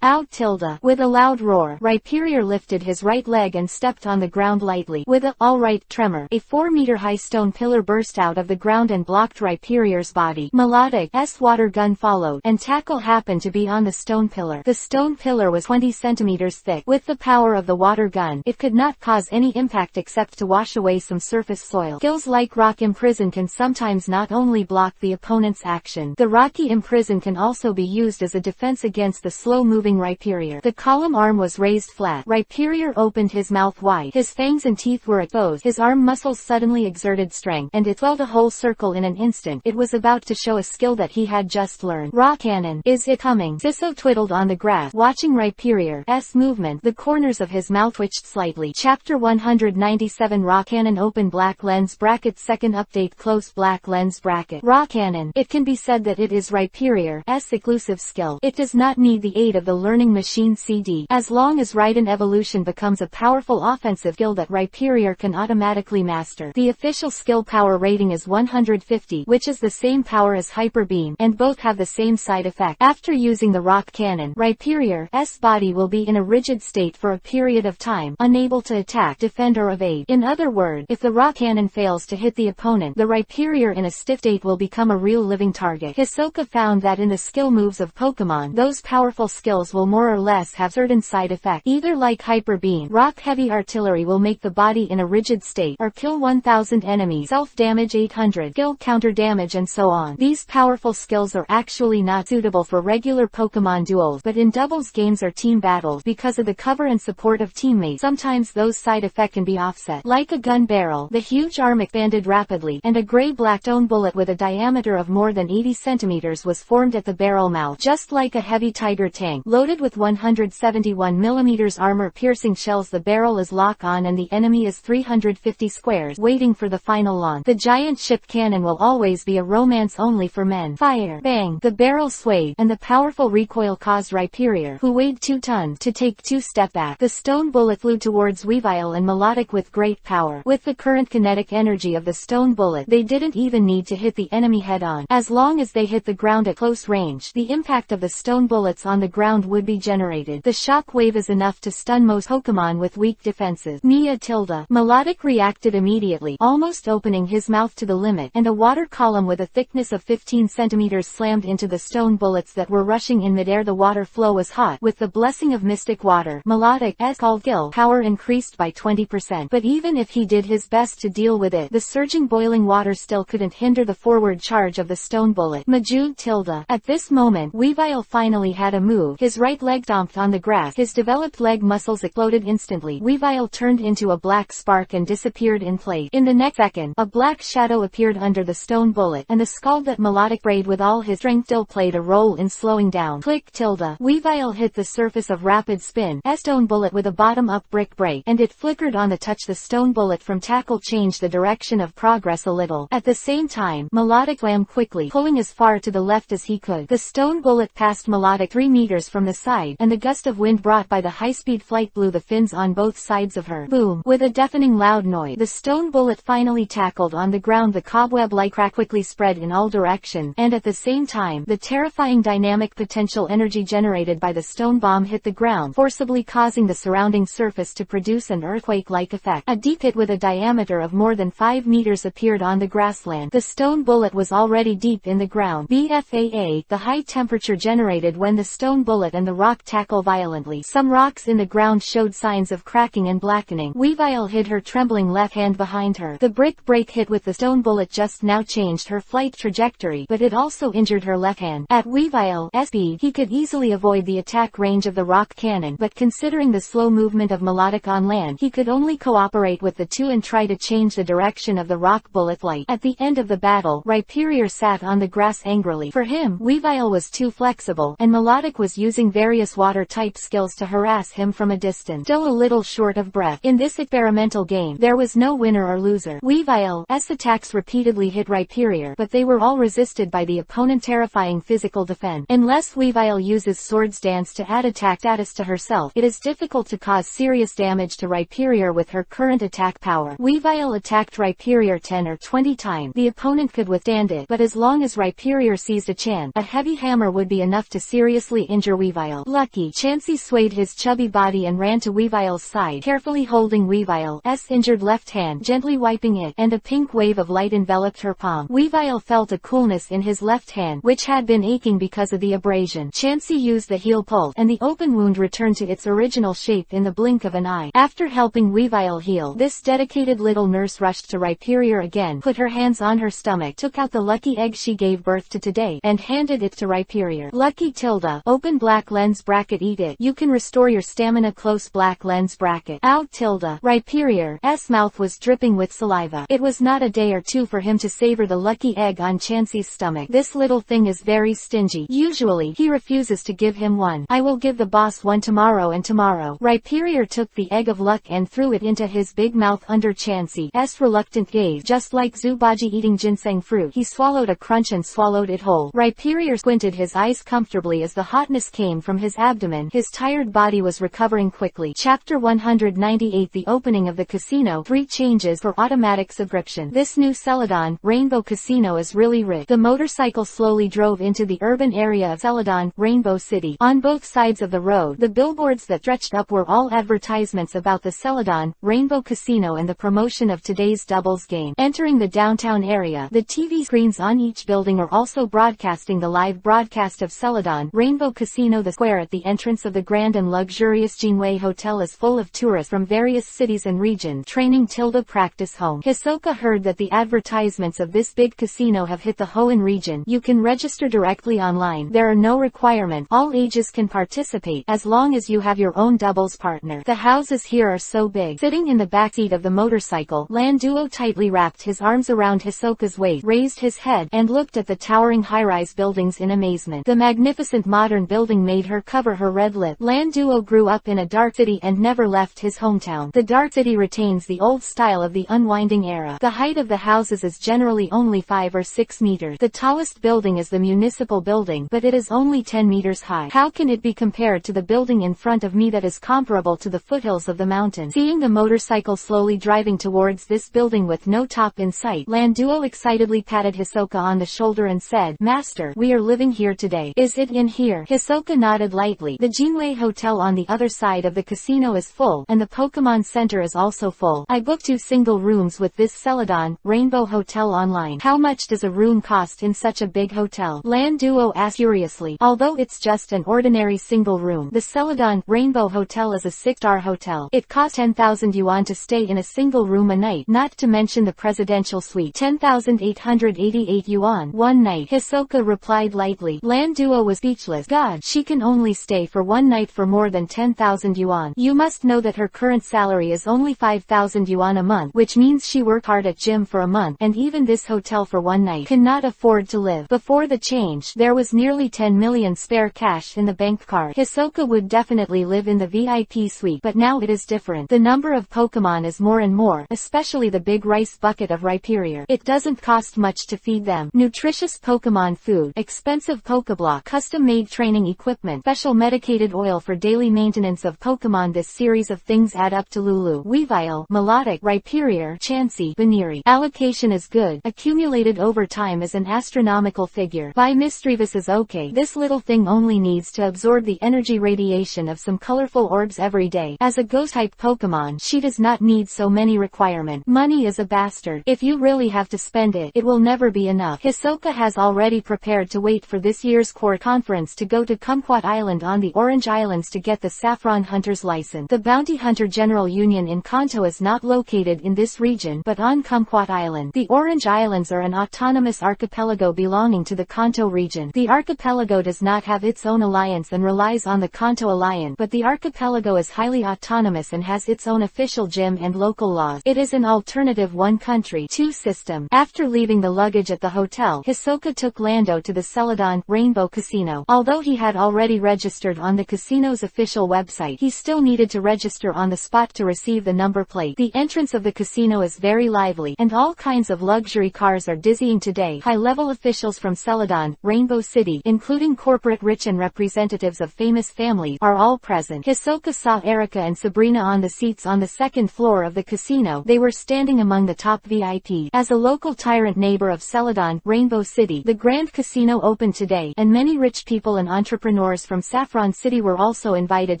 Out tilde. With a loud roar, Rhyperior lifted his right leg and stepped on the ground lightly. With a alright tremor, a 4-meter-high stone pillar burst out of the ground and blocked Rhyperior's body. Melodic's water gun followed, and tackle happened to be on the stone pillar. The stone pillar was 20 centimeters thick. With the power of the water gun, it could not cause any impact except to wash away some surface soil. Skills like Rock Imprison can sometimes not only block the opponent's action, the Rocky Imprison can also be used as a defense against the slow-moving Rhyperior. The column arm was raised flat. Rhyperior opened his mouth wide. His fangs and teeth were exposed. His arm muscles suddenly exerted strength, and it swelled a whole circle in an instant. It was about to show a skill that he had just learned. Rock Cannon. Is it coming? Sisso twiddled on the grass, watching Rhyperior's movement. The corners of his mouth twitched slightly. Chapter 197 Rock Cannon. Open black lens bracket. Second update. Close black lens bracket. Rock Cannon. It can be said that it is Rhyperior's exclusive skill. It does not need the aid of the learning machine CD. As long as Raiden evolution becomes a powerful offensive skill that Rhyperior can automatically master. The official skill power rating is 150, which is the same power as Hyper Beam, and both have the same side effect. After using the Rock Cannon, Rhyperior's body will be in a rigid state for a period of time, unable to attack, defend or evade. In other words, if the Rock Cannon fails to hit the opponent, the Rhyperior in a stiff state will become a real living target. Hisoka found that in the skill moves of Pokémon, those powerful skills will more or less have certain side effects. Either like Hyper Beam, Rock Heavy Artillery will make the body in a rigid state, or kill 1000 enemies, self-damage 800, skill counter damage and so on. These powerful skills are actually not suitable for regular Pokémon duels, but in doubles games or team battles, because of the cover and support of teammates, sometimes those side effects can be offset. Like a gun barrel, the huge arm expanded rapidly, and a gray-black stone bullet with a diameter of more than 80 centimeters was formed at the barrel mouth, just like a heavy Tiger tank. Loaded with 171mm armor-piercing shells, the barrel is lock-on and the enemy is 350 squares, waiting for the final launch. The giant ship cannon will always be a romance only for men. Fire! Bang! The barrel swayed, and the powerful recoil caused Rhyperior, who weighed 2 tons, to take 2 steps back. The stone bullet flew towards Weavile and Melodic with great power. With the current kinetic energy of the stone bullet, they didn't even need to hit the enemy head-on. As long as they hit the ground at close range, the impact of the stone bullets on the ground would be generated. The shock wave is enough to stun most Pokémon with weak defenses. Mia tilde. Melodic reacted immediately, almost opening his mouth to the limit, and a water column with a thickness of 15 centimeters slammed into the stone bullets that were rushing in midair. The water flow was hot. With the blessing of mystic water, Melodic's skill power increased by 20%, but even if he did his best to deal with it, the surging boiling water still couldn't hinder the forward charge of the stone bullet. Majud tilde. At this moment, Weavile finally had a move. His right leg stomped on the grass. His developed leg muscles exploded instantly. Weavile turned into a black spark and disappeared in place. In the next second, direction. A black shadow appeared under the stone bullet, and the skull that Melodic brayed with all his strength still played a role in slowing down. Click tilde. Weavile hit the surface of rapid spin stone bullet with a bottom-up brick break, and it flickered on the touch. The stone bullet from tackle changed the direction of progress a little. At the same time, Melodic swam quickly, pulling as far to the left as he could. The stone bullet passed Melodic 3 meters from the side, and the gust of wind brought by the high-speed flight blew the fins on both sides of her. Boom! With a deafening loud noise, the stone bullet finally tackled on the ground. The cobweb-like crack quickly spread in all directions, and at the same time, the terrifying dynamic potential energy generated by the stone bomb hit the ground, forcibly causing the surrounding surface to produce an earthquake-like effect. A deep hit with a diameter of more than 5 meters appeared on the grassland. The stone bullet was already deep in the ground. BFAA, the high temperature generated when the stone bullet and the rock tackle violently. Some rocks in the ground showed signs of cracking and blackening. Weavile hid her trembling left hand behind her. The brick break hit with the stone bullet just now changed her flight trajectory, but it also injured her left hand. At Weavile's speed, he could easily avoid the attack range of the rock cannon, but considering the slow movement of Melodic on land, he could only cooperate with the two and try to change the direction of the rock bullet flight. At the end of the battle, Rhyperior sat on the grass angrily. For him, Weavile was too flexible, and Melodic was using various water-type skills to harass him from a distance. Still a little short of breath. In this experimental game, there was no winner or loser. Weavile's attacks repeatedly hit Rhyperior, but they were all resisted by the opponent's terrifying physical defense. Unless Weavile uses Swords Dance to add attack status to herself, it is difficult to cause serious damage to Rhyperior with her current attack power. Weavile attacked Rhyperior 10 or 20 times. The opponent could withstand it, but as long as Rhyperior seized a chance, a heavy hammer would be enough to seriously injure Weavile. Lucky, Chansey swayed his chubby body and ran to Weavile's side, carefully holding Weavile's injured left hand, gently wiping it, and a pink wave of light enveloped her palm. Weavile felt a coolness in his left hand, which had been aching because of the abrasion. Chansey used the heal pulse, and the open wound returned to its original shape in the blink of an eye. After helping Weavile heal, this dedicated little nurse rushed to Rhyperior again, put her hands on her stomach, took out the lucky egg she gave birth to today, and handed it to Rhyperior. Lucky tilde. Open black lens bracket. Eat it. You can restore your stamina. Close black lens bracket. Out tilde. Rhyperior's mouth was dripping with saliva. It was not a day or two for him to savor the lucky egg on Chansey's stomach. This little thing is very stingy. Usually, he refuses to give him one. I will give the boss one tomorrow and tomorrow. Rhyperior took the egg of luck and threw it into his big mouth under Chansey's reluctant gaze. Just like Zubaji eating ginseng fruit, he swallowed a crunch and swallowed it whole. Rhyperior squinted his eyes comfortably as the hotness came from his abdomen. His tired body was recovering quickly. Chapter 198. The opening of the casino. 3 changes for automatic subscription. This new Celadon Rainbow Casino is really rich. The motorcycle slowly drove into the urban area of Celadon, Rainbow City. On both sides of the road, the billboards that stretched up were all advertisements about the Celadon Rainbow Casino and the promotion of today's doubles game. Entering the downtown area, the TV screens on each building are also broadcasting the live broadcast of Celadon Rainbow Casino. The square at the entrance of the grand and luxurious Jinwei Hotel is full of tourists from various cities and regions. Training tilde practice home. Hisoka heard that the advertisements of this big casino have hit the Hoenn region. You can register directly online. There are no requirements. All ages can participate, as long as you have your own doubles partner. The houses here are so big. Sitting in the backseat of the motorcycle, Landuo tightly wrapped his arms around Hisoka's waist, raised his head, and looked at the towering high-rise buildings in amazement. The magnificent modern building made her cover her red lip. Landuo grew up in a dark city and never left his hometown. The dark city retains the old style of the unwinding era. The height of the houses is generally only 5 or 6 meters. The tallest building is the municipal building, but it is only 10 meters high. How can it be compared to the building in front of me that is comparable to the foothills of the mountain? Seeing the motorcycle slowly driving towards this building with no top in sight, Landuo excitedly patted Hisoka on the shoulder and said, "Master, we are living here today. Is it in here?" Hisoka nodded lightly. The Jinwei Hotel on the other side of the casino is full, and the Pokémon Center is also full. I booked 2 single rooms with this Celadon Rainbow Hotel online. How much does a room cost in such a big hotel? Landuo asked curiously. Although it's just an ordinary single room, the Celadon Rainbow Hotel is a 6-star hotel. It costs 10,000 yuan to stay in a single room a night, not to mention the presidential suite. 10,888 yuan one night, Hisoka replied lightly. Landuo was speechless. God, she can only stay for one night for more than 10,000 yuan. You must know that her current salary is only 5,000 yuan a month, which means she work hard at gym for a month, and even this hotel for one night cannot afford to live. Before the change, there was nearly 10 million spare cash in the bank card. Hisoka would definitely live in the VIP suite, but now it is different. The number of Pokémon is more and more, especially the big rice bucket of Rhyperior. It doesn't cost much to feed them. Nutritious Pokémon food, expensive Pokéblock, custom-made training equipment, special medicated oil for daily maintenance of Pokémon. This series of things add up to Lulu, Weavile, Melodic, Rhyperior, Chansey, Baneri. Allocation is good. Accumulated over time is an astronomical figure. By Misdreavus is okay. This little thing only needs to absorb the energy radiation of some colorful orbs every day. As a ghost-type Pokémon, she does not need so many requirements. Money is a bastard. If you really have to spend it, it will never be enough. Hisoka has already prepared to wait for this year's core conference to go to Kumquat Island on the Orange Islands to get the Saffron Hunter's license. The Bounty Hunter General Union in Kanto is not located in this region but on Kumquat Island. The Orange Islands are an autonomous archipelago belonging to the Kanto region. The archipelago does not have its own alliance and relies on the Kanto Alliance, but the archipelago is highly autonomous and has its own official gym and local laws. It is an alternative one country, two system. After leaving the luggage at the hotel, Hisoka took Lando to the Celadon Rainbow Casino. Although he had already registered on the casino's official website, he still needed to register on the spot to receive the number plate. The entrance of the casino is very lively, and all kinds of luxury cars are dizzying today. High-level officials from Celadon, Rainbow City, including corporate rich and representatives of famous families, are all present. Hisoka saw Erika and Sabrina on the seats on the second floor of the casino. They were standing among the top VIPs. As a local tyrant neighbor of Celadon, Rainbow City, the Grand Casino opened today, and many rich people and entrepreneurs from Saffron City were also invited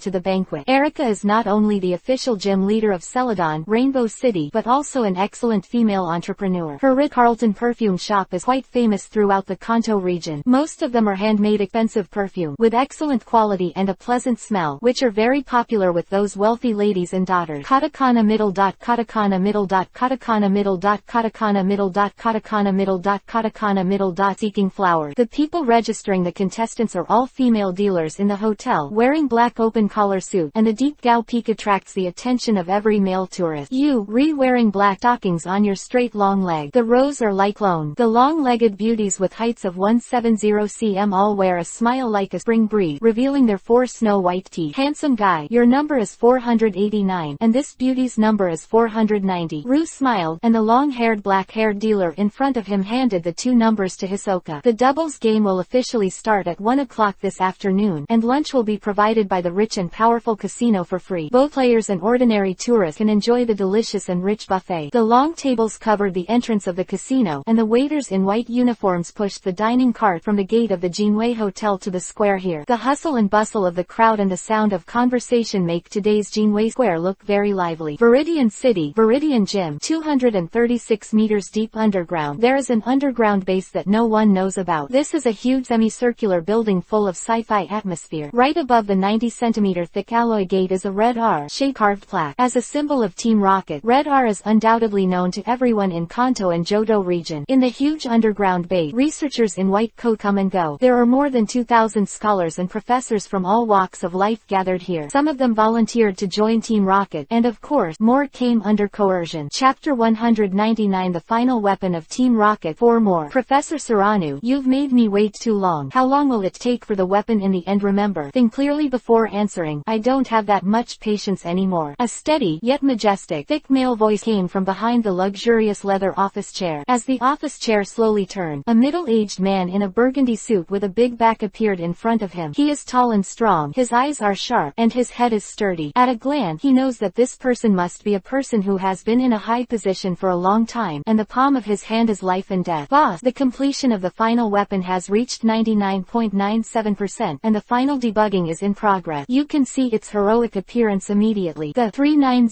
to the banquet. Erika is not only the official gym leader of Celadon, Rainbow City, but also an excellent female entrepreneur. Her Ritz-Carlton perfume shop is quite famous throughout the Kanto region. Most of them are handmade expensive perfume, with excellent quality and a pleasant smell, which are very popular with those wealthy ladies and daughters. Katakana middle dot katakana middle dot katakana middle dot katakana middle dot katakana middle dot katakana middle dot seeking flower. The people registering the contestants are all female dealers in the hotel, wearing black open collar suit, and the deep gal peak attracts the attention of every male tourist. You, wearing black stockings on your straight long leg. The rows are like clone. The long-legged beauties with heights of 170 cm all wear a smile like a spring breeze, revealing their 4 snow-white teeth. Handsome guy, your number is 489, and this beauty's number is 490. Rue smiled, and the long-haired black-haired dealer in front of him handed the 2 numbers to Hisoka. The doubles game will officially start at 1 o'clock this afternoon, and lunch will be provided by the rich and powerful casino for free. Both players and ordinary tourists can enjoy the delicious and rich buffet. The long tables covered the entrance of the casino, and the waiters in white uniforms pushed the dining cart from the gate of the Jinwei Hotel to the square here. The hustle and bustle of the crowd and the sound of conversation make today's Jinwei Square look very lively. Viridian City, Viridian Gym, 236 meters deep underground. There is an underground base that no one knows about. This is a huge semicircular building full of sci-fi atmosphere. Right above the 90-centimeter thick alloy gate is a red R-shaped carved plaque. As a symbol of Team Rocket, red R is undoubtedly known to everyone in Kanto and Johto region. In the huge underground base, researchers in white coat come and go. There are more than 2,000 scholars and professors from all walks of life gathered here. Some of them volunteered to join Team Rocket, and of course, more came under coercion. Chapter 199 The Final Weapon of Team Rocket. 4 more. Professor Saranu, you've made me wait too long. How long will it take for the weapon in the end? Remember, think clearly before answering. I don't have that much patience anymore. A steady, yet majestic, thick male voice came from behind the luxurious leather office chair. As the office chair slowly turned, a middle-aged man in a burgundy suit with a big back appeared in front of him. He is tall and strong, his eyes are sharp, and his head is sturdy. At a glance, he knows that this person must be a person who has been in a high position for a long time, and the palm of his hand is life and death. Boss, the completion of the final weapon has reached 99.97%, and the final debugging is in progress. You can see its heroic appearance immediately. The 390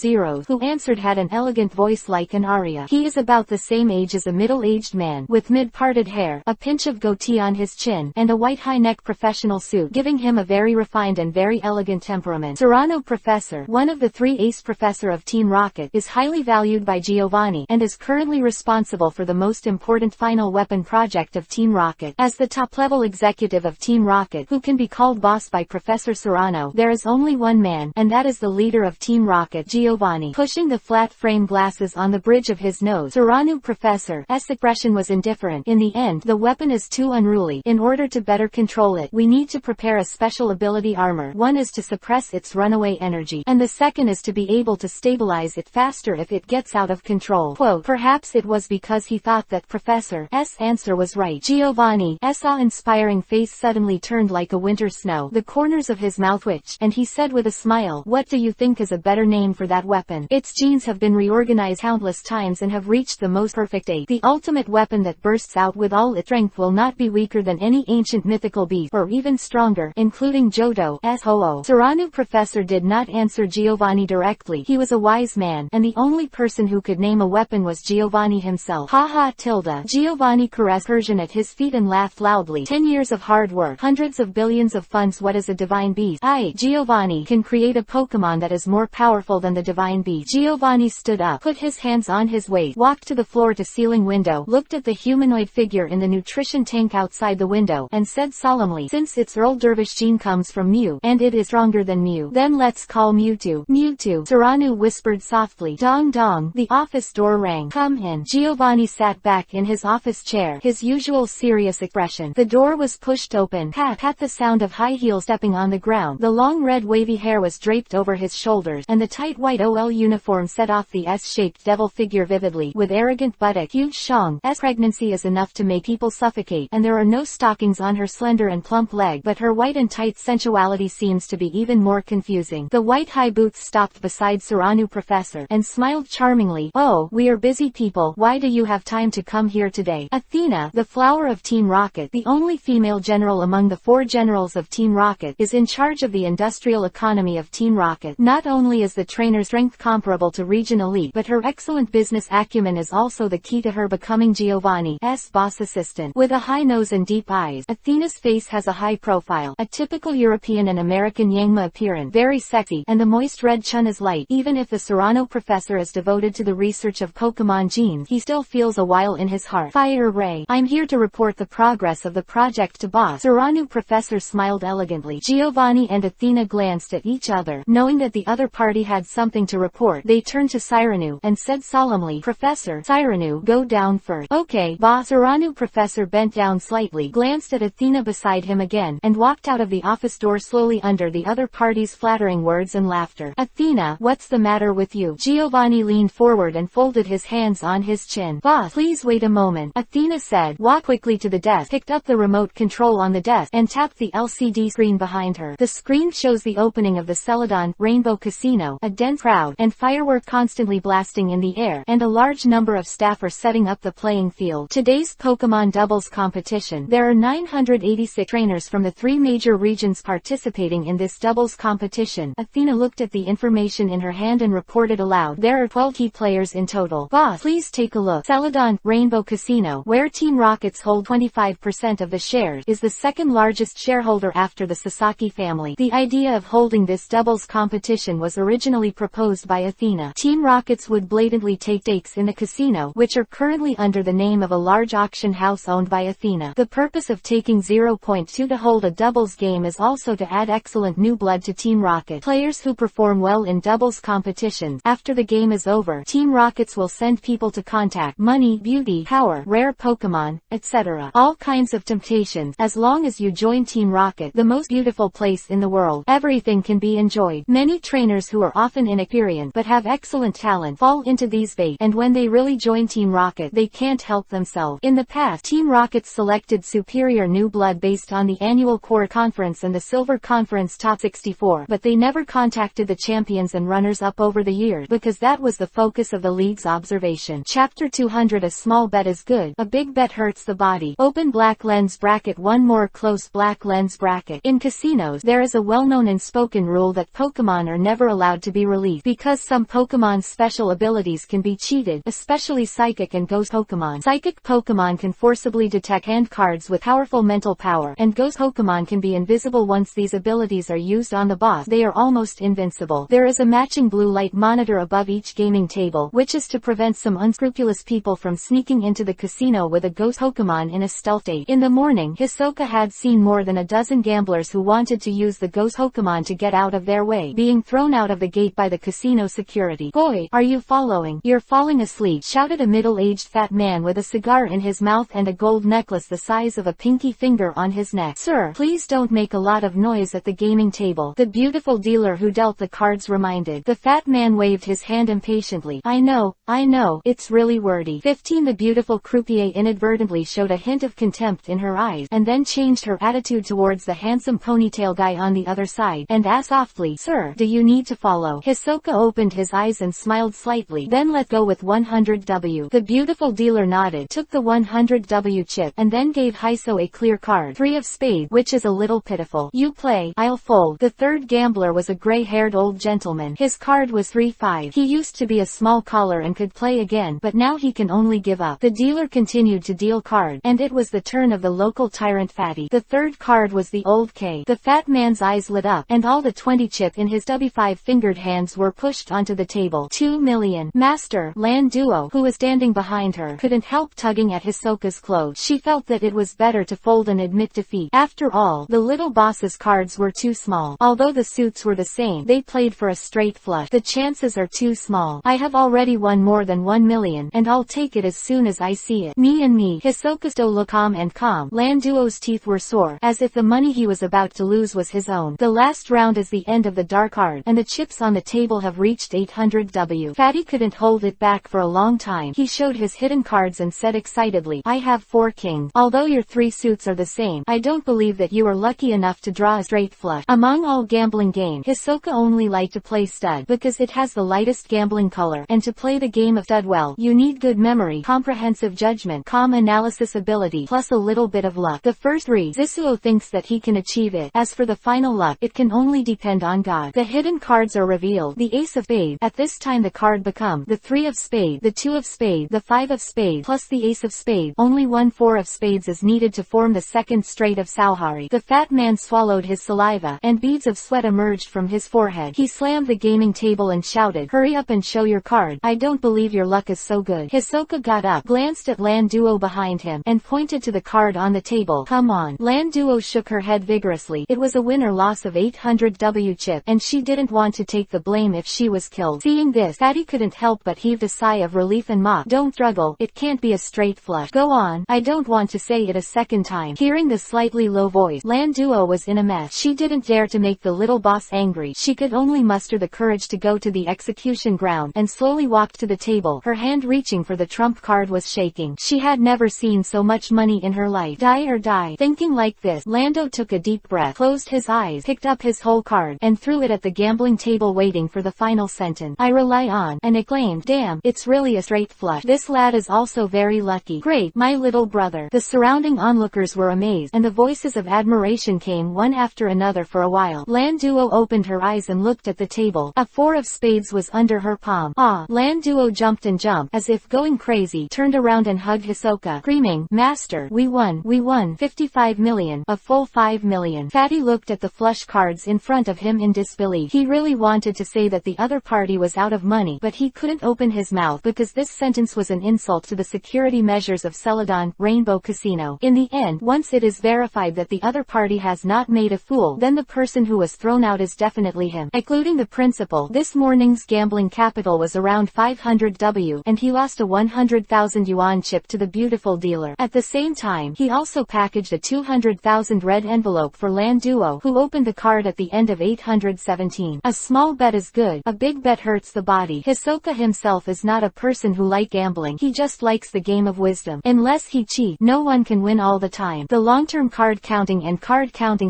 who answered had an elegant voice like an aria. He is about the same age as a middle-aged man, with mid-parted hair, a pinch of goatee on his chin, and a white high-neck professional suit, giving him a very refined and very elegant temperament. Serrano Professor, one of the 3 ace professor of Team Rocket, is highly valued by Giovanni, and is currently responsible for the most important final weapon project of Team Rocket. As the top-level executive of Team Rocket, who can be called boss by Professor Serrano, there is only one man, and that is the leader of Team Rocket, Giovanni. Pushing the flat frame glasses on on the bridge of his nose. Saranu Professor's expression was indifferent. In the end, the weapon is too unruly. In order to better control it, we need to prepare a special ability armor. One is to suppress its runaway energy, and the second is to be able to stabilize it faster if it gets out of control. Quote, perhaps it was because he thought that Professor's answer was right. Giovanni's awe-inspiring face suddenly turned like a winter snow. The corners of his mouth twitched, and he said with a smile, what do you think is a better name for that weapon? Its genes have been reorganized countless times and have reached the most perfect state. The ultimate weapon that bursts out with all its strength will not be weaker than any ancient mythical beast, or even stronger, including Johto's Ho-Oh. Saranu Professor did not answer Giovanni directly. He was a wise man, and the only person who could name a weapon was Giovanni himself. Ha ha tilde. Giovanni caressed Persian at his feet and laughed loudly. 10 years of hard work, hundreds of billions of funds. What is a divine beast? Giovanni can create a Pokémon that is more powerful than the divine beast. Giovanni stood up, put his hands on his waist, walked to the floor-to-ceiling window, looked at the humanoid figure in the nutrition tank outside the window, and said solemnly, since its Earl Dervish gene comes from Mew, and it is stronger than Mew, then let's call Mewtwo. Mewtwo. Saranu whispered softly. Dong dong. The office door rang. Come in. Giovanni sat back in his office chair, his usual serious expression. The door was pushed open. Pat pat. The sound of high heels stepping on the ground. The long red wavy hair was draped over his shoulders, and the tight white OL uniform set off the S-shaped devil figure vividly. With arrogant buttock, huge Shang's pregnancy is enough to make people suffocate, and there are no stockings on her slender and plump leg, but her white and tight sensuality seems to be even more confusing. The white high boots stopped beside Saranu Professor, and smiled charmingly. Oh, we are busy people. Why do you have time to come here today? Athena, the flower of Team Rocket, the only female general among the 4 generals of Team Rocket, is in charge of the industrial economy of Team Rocket. Not only is the trainer's strength comparable to Region Elite, but her excellent business acumen is also the key to her becoming Giovanni's boss assistant. With a high nose and deep eyes, Athena's face has a high profile, a typical European and American Yangma appearance, very sexy, and the moist red chun is light. Even if the Saranu Professor is devoted to the research of Pokemon genes, he still feels a while in his heart. Fire Ray. I'm here to report the progress of the project to boss. Saranu Professor smiled elegantly. Giovanni and Athena glanced at each other. Knowing that the other party had something to report, they turned to Saranu, and said solemnly, Professor, Saranu, go down first. Okay, boss. Saranu Professor bent down slightly, glanced at Athena beside him again, and walked out of the office door slowly under the other party's flattering words and laughter. Athena, what's the matter with you? Giovanni leaned forward and folded his hands on his chin. Boss, please wait a moment, Athena said, walked quickly to the desk, picked up the remote control on the desk, and tapped the LCD screen behind her. The screen shows the opening of the Celadon Rainbow Casino, a dense crowd, and fireworks constantly blasting in the air, and a large number of staff are setting up the playing field. Today's Pokemon doubles competition. There are 986 trainers from the 3 major regions participating in this doubles competition. Athena looked at the information in her hand and reported aloud. There are 12 key players in total. Boss, please take a look. Celadon Rainbow Casino, where Team Rockets hold 25% of the shares, is the second largest shareholder after the Sasaki family. The idea of holding this doubles competition was originally proposed by Athena. Team Rockets would blatantly take stakes in the casino, which are currently under the name of a large auction house owned by Athena. The purpose of taking 0.2 to hold a doubles game is also to add excellent new blood to Team Rocket. Players who perform well in doubles competitions, after the game is over, Team Rockets will send people to contact money, beauty, power, rare Pokemon, etc. All kinds of temptations. As long as you join Team Rocket, the most beautiful place in the world, everything can be enjoyed. Many trainers who are often inexperienced but have excellent talent fall into these baits, and when they really join Team Rocket, they can't help themselves. In the past, Team Rocket selected superior new blood based on the annual Core Conference and the Silver Conference Top 64, but they never contacted the champions and runners-up over the years, because that was the focus of the league's observation. Chapter 200. A small bet is good, a big bet hurts the body. Open black lens bracket. One more close black lens bracket. In casinos, there is a well-known and spoken rule that Pokemon are never allowed to be released, because some Pokemon's special abilities can be cheated, especially Psychic and Ghost Pokemon. Psychic Pokemon can forcibly detect hand cards with powerful mental power, and Ghost Pokemon can be invisible. Once these abilities are used on the boss, they are almost invincible. There is a matching blue light monitor above each gaming table, which is to prevent some unscrupulous people from sneaking into the casino with a Ghost Pokemon in a stealth state. In the morning, Hisoka had seen more than a dozen gamblers who wanted to use the Ghost Pokemon to get out of their way, being thrown out of the gate by the casino security. Boy, are you following? following. You're falling asleep, shouted a middle-aged fat man with a cigar in his mouth and a gold necklace the size of a pinky finger on his neck. Sir, please don't make a lot of noise at the gaming table, the beautiful dealer who dealt the cards reminded. The fat man waved his hand impatiently. I know, it's really wordy. 15 The beautiful croupier inadvertently showed a hint of contempt in her eyes, and then changed her attitude towards the handsome ponytail guy on the other side, and asked softly, Sir, do you need to follow? Hisoka opened his eyes and smiled slightly, then let go with 100W. The beautiful dealer nodded, took the 100W chip, and then gave Hiso a clear card. 3 of spades, which is a little pitiful. You play, I'll fold. The third gambler was a gray-haired old gentleman. His card was 3-5. He used to be a small caller and could play again, but now he can only give up. The dealer continued to deal cards, and it was the turn of the local tyrant Fatty. The third card was the old K. The fat man's eyes lit up, and all the 20 chip in his stubby 5-fingered hands were pushed onto the table. 2 million. Master, Lan Duo, who was standing behind her, couldn't help tugging at Hisoka's clothes. She felt that it was better to fold and admit defeat. After all, the little boss's cards were too small. Although the suits were the same, they played for a straight flush. The chances are too small. I have already won more than 1 million, and I'll take it as soon as I see it. Me and me. Hisoka still looked calm and calm. Lan Duo's teeth were sore, as if the money he was about to lose was his own. The last round is the end of the dark card, and the chips on the table have reached 800W. Fatty couldn't hold it back for a long time. He showed his hidden cards and said excitedly, I have 4 kings. Although your 3 suits are the same, I don't believe that you are lucky enough to draw a straight flush. Among all gambling games, Hisoka only liked to play stud, because it has the lightest gambling color, and to play the game of stud well, you need good memory, comprehensive judgment, calm analysis ability, plus a little bit of luck. The first 3, Zisuo thinks that he can achieve it. As for the final luck, it can only depend on God. The hidden cards are revealed. The ace of spades. At this time the card become the 3 of spades, the 2 of spades, the 5 of spades, plus the ace of spades. Only 1 4 of spades is needed to form the second straight of Sauhari. The fat man swallowed his saliva, and beads of sweat emerged from his forehead. He slammed the gaming table and shouted, hurry up and show your card. I don't believe your luck is so good. Hisoka got up, glanced at Lan Duo behind him, and pointed to the card on the table. Come on. Lan Duo shook her head vigorously. It was a win-or-loss of 800W chip, and she didn't want to take the blame if she was killed. Seeing this, Fatty couldn't help but heaved a sigh of relief and mocked, don't struggle, it can't be a straight flush. Go on. I don't want to say it a second time. Hearing the slightly low voice, Lan Duo was in a mess. She didn't dare to make the little boss angry. She could only muster the courage to go to the execution ground, and slowly walked to the table. Her hand reaching for the trump card was shaking. She had never seen so much money in her life. Die or die. Thinking like this, Lando took a deep breath, closed his eyes, picked up his whole card, and threw it at the gambling table waiting for the final sentence. I rely on, and exclaimed, damn, it's really a straight flush. This lad is also very lucky. Great, my little brother. The surrounding onlookers were amazed, and the voices of admiration came one after another for a while. Lan Duo opened her eyes and looked at the table. A 4 of spades was under her palm. Ah! Lan Duo jumped and jumped, as if going crazy, turned around and hugged Hisoka, screaming, Master, we won 55 million, a full 5 million. Fatty looked at the flush cards in front of him in disbelief. He really wanted to say that the other party was out of money, but he couldn't open his mouth because this sentence was an insult to the security measures of Celadon Rainbow Casino. In the end, once it is verified that the other party has not made a fool, then the person who was thrown out is definitely him, including the principal. This morning's gambling capital was around 500W, and he lost a 100,000 yuan chip to the beautiful dealer. At the same time, he also packaged a 200,000 red envelope for Lan Duo, who opened the card at the end of 817. A small bet is good, a big bet hurts the body. Hisoka himself is not a person who likes gambling, he just likes the game of wisdom. Unless he cheats, no one can win all the time. The long-term card counting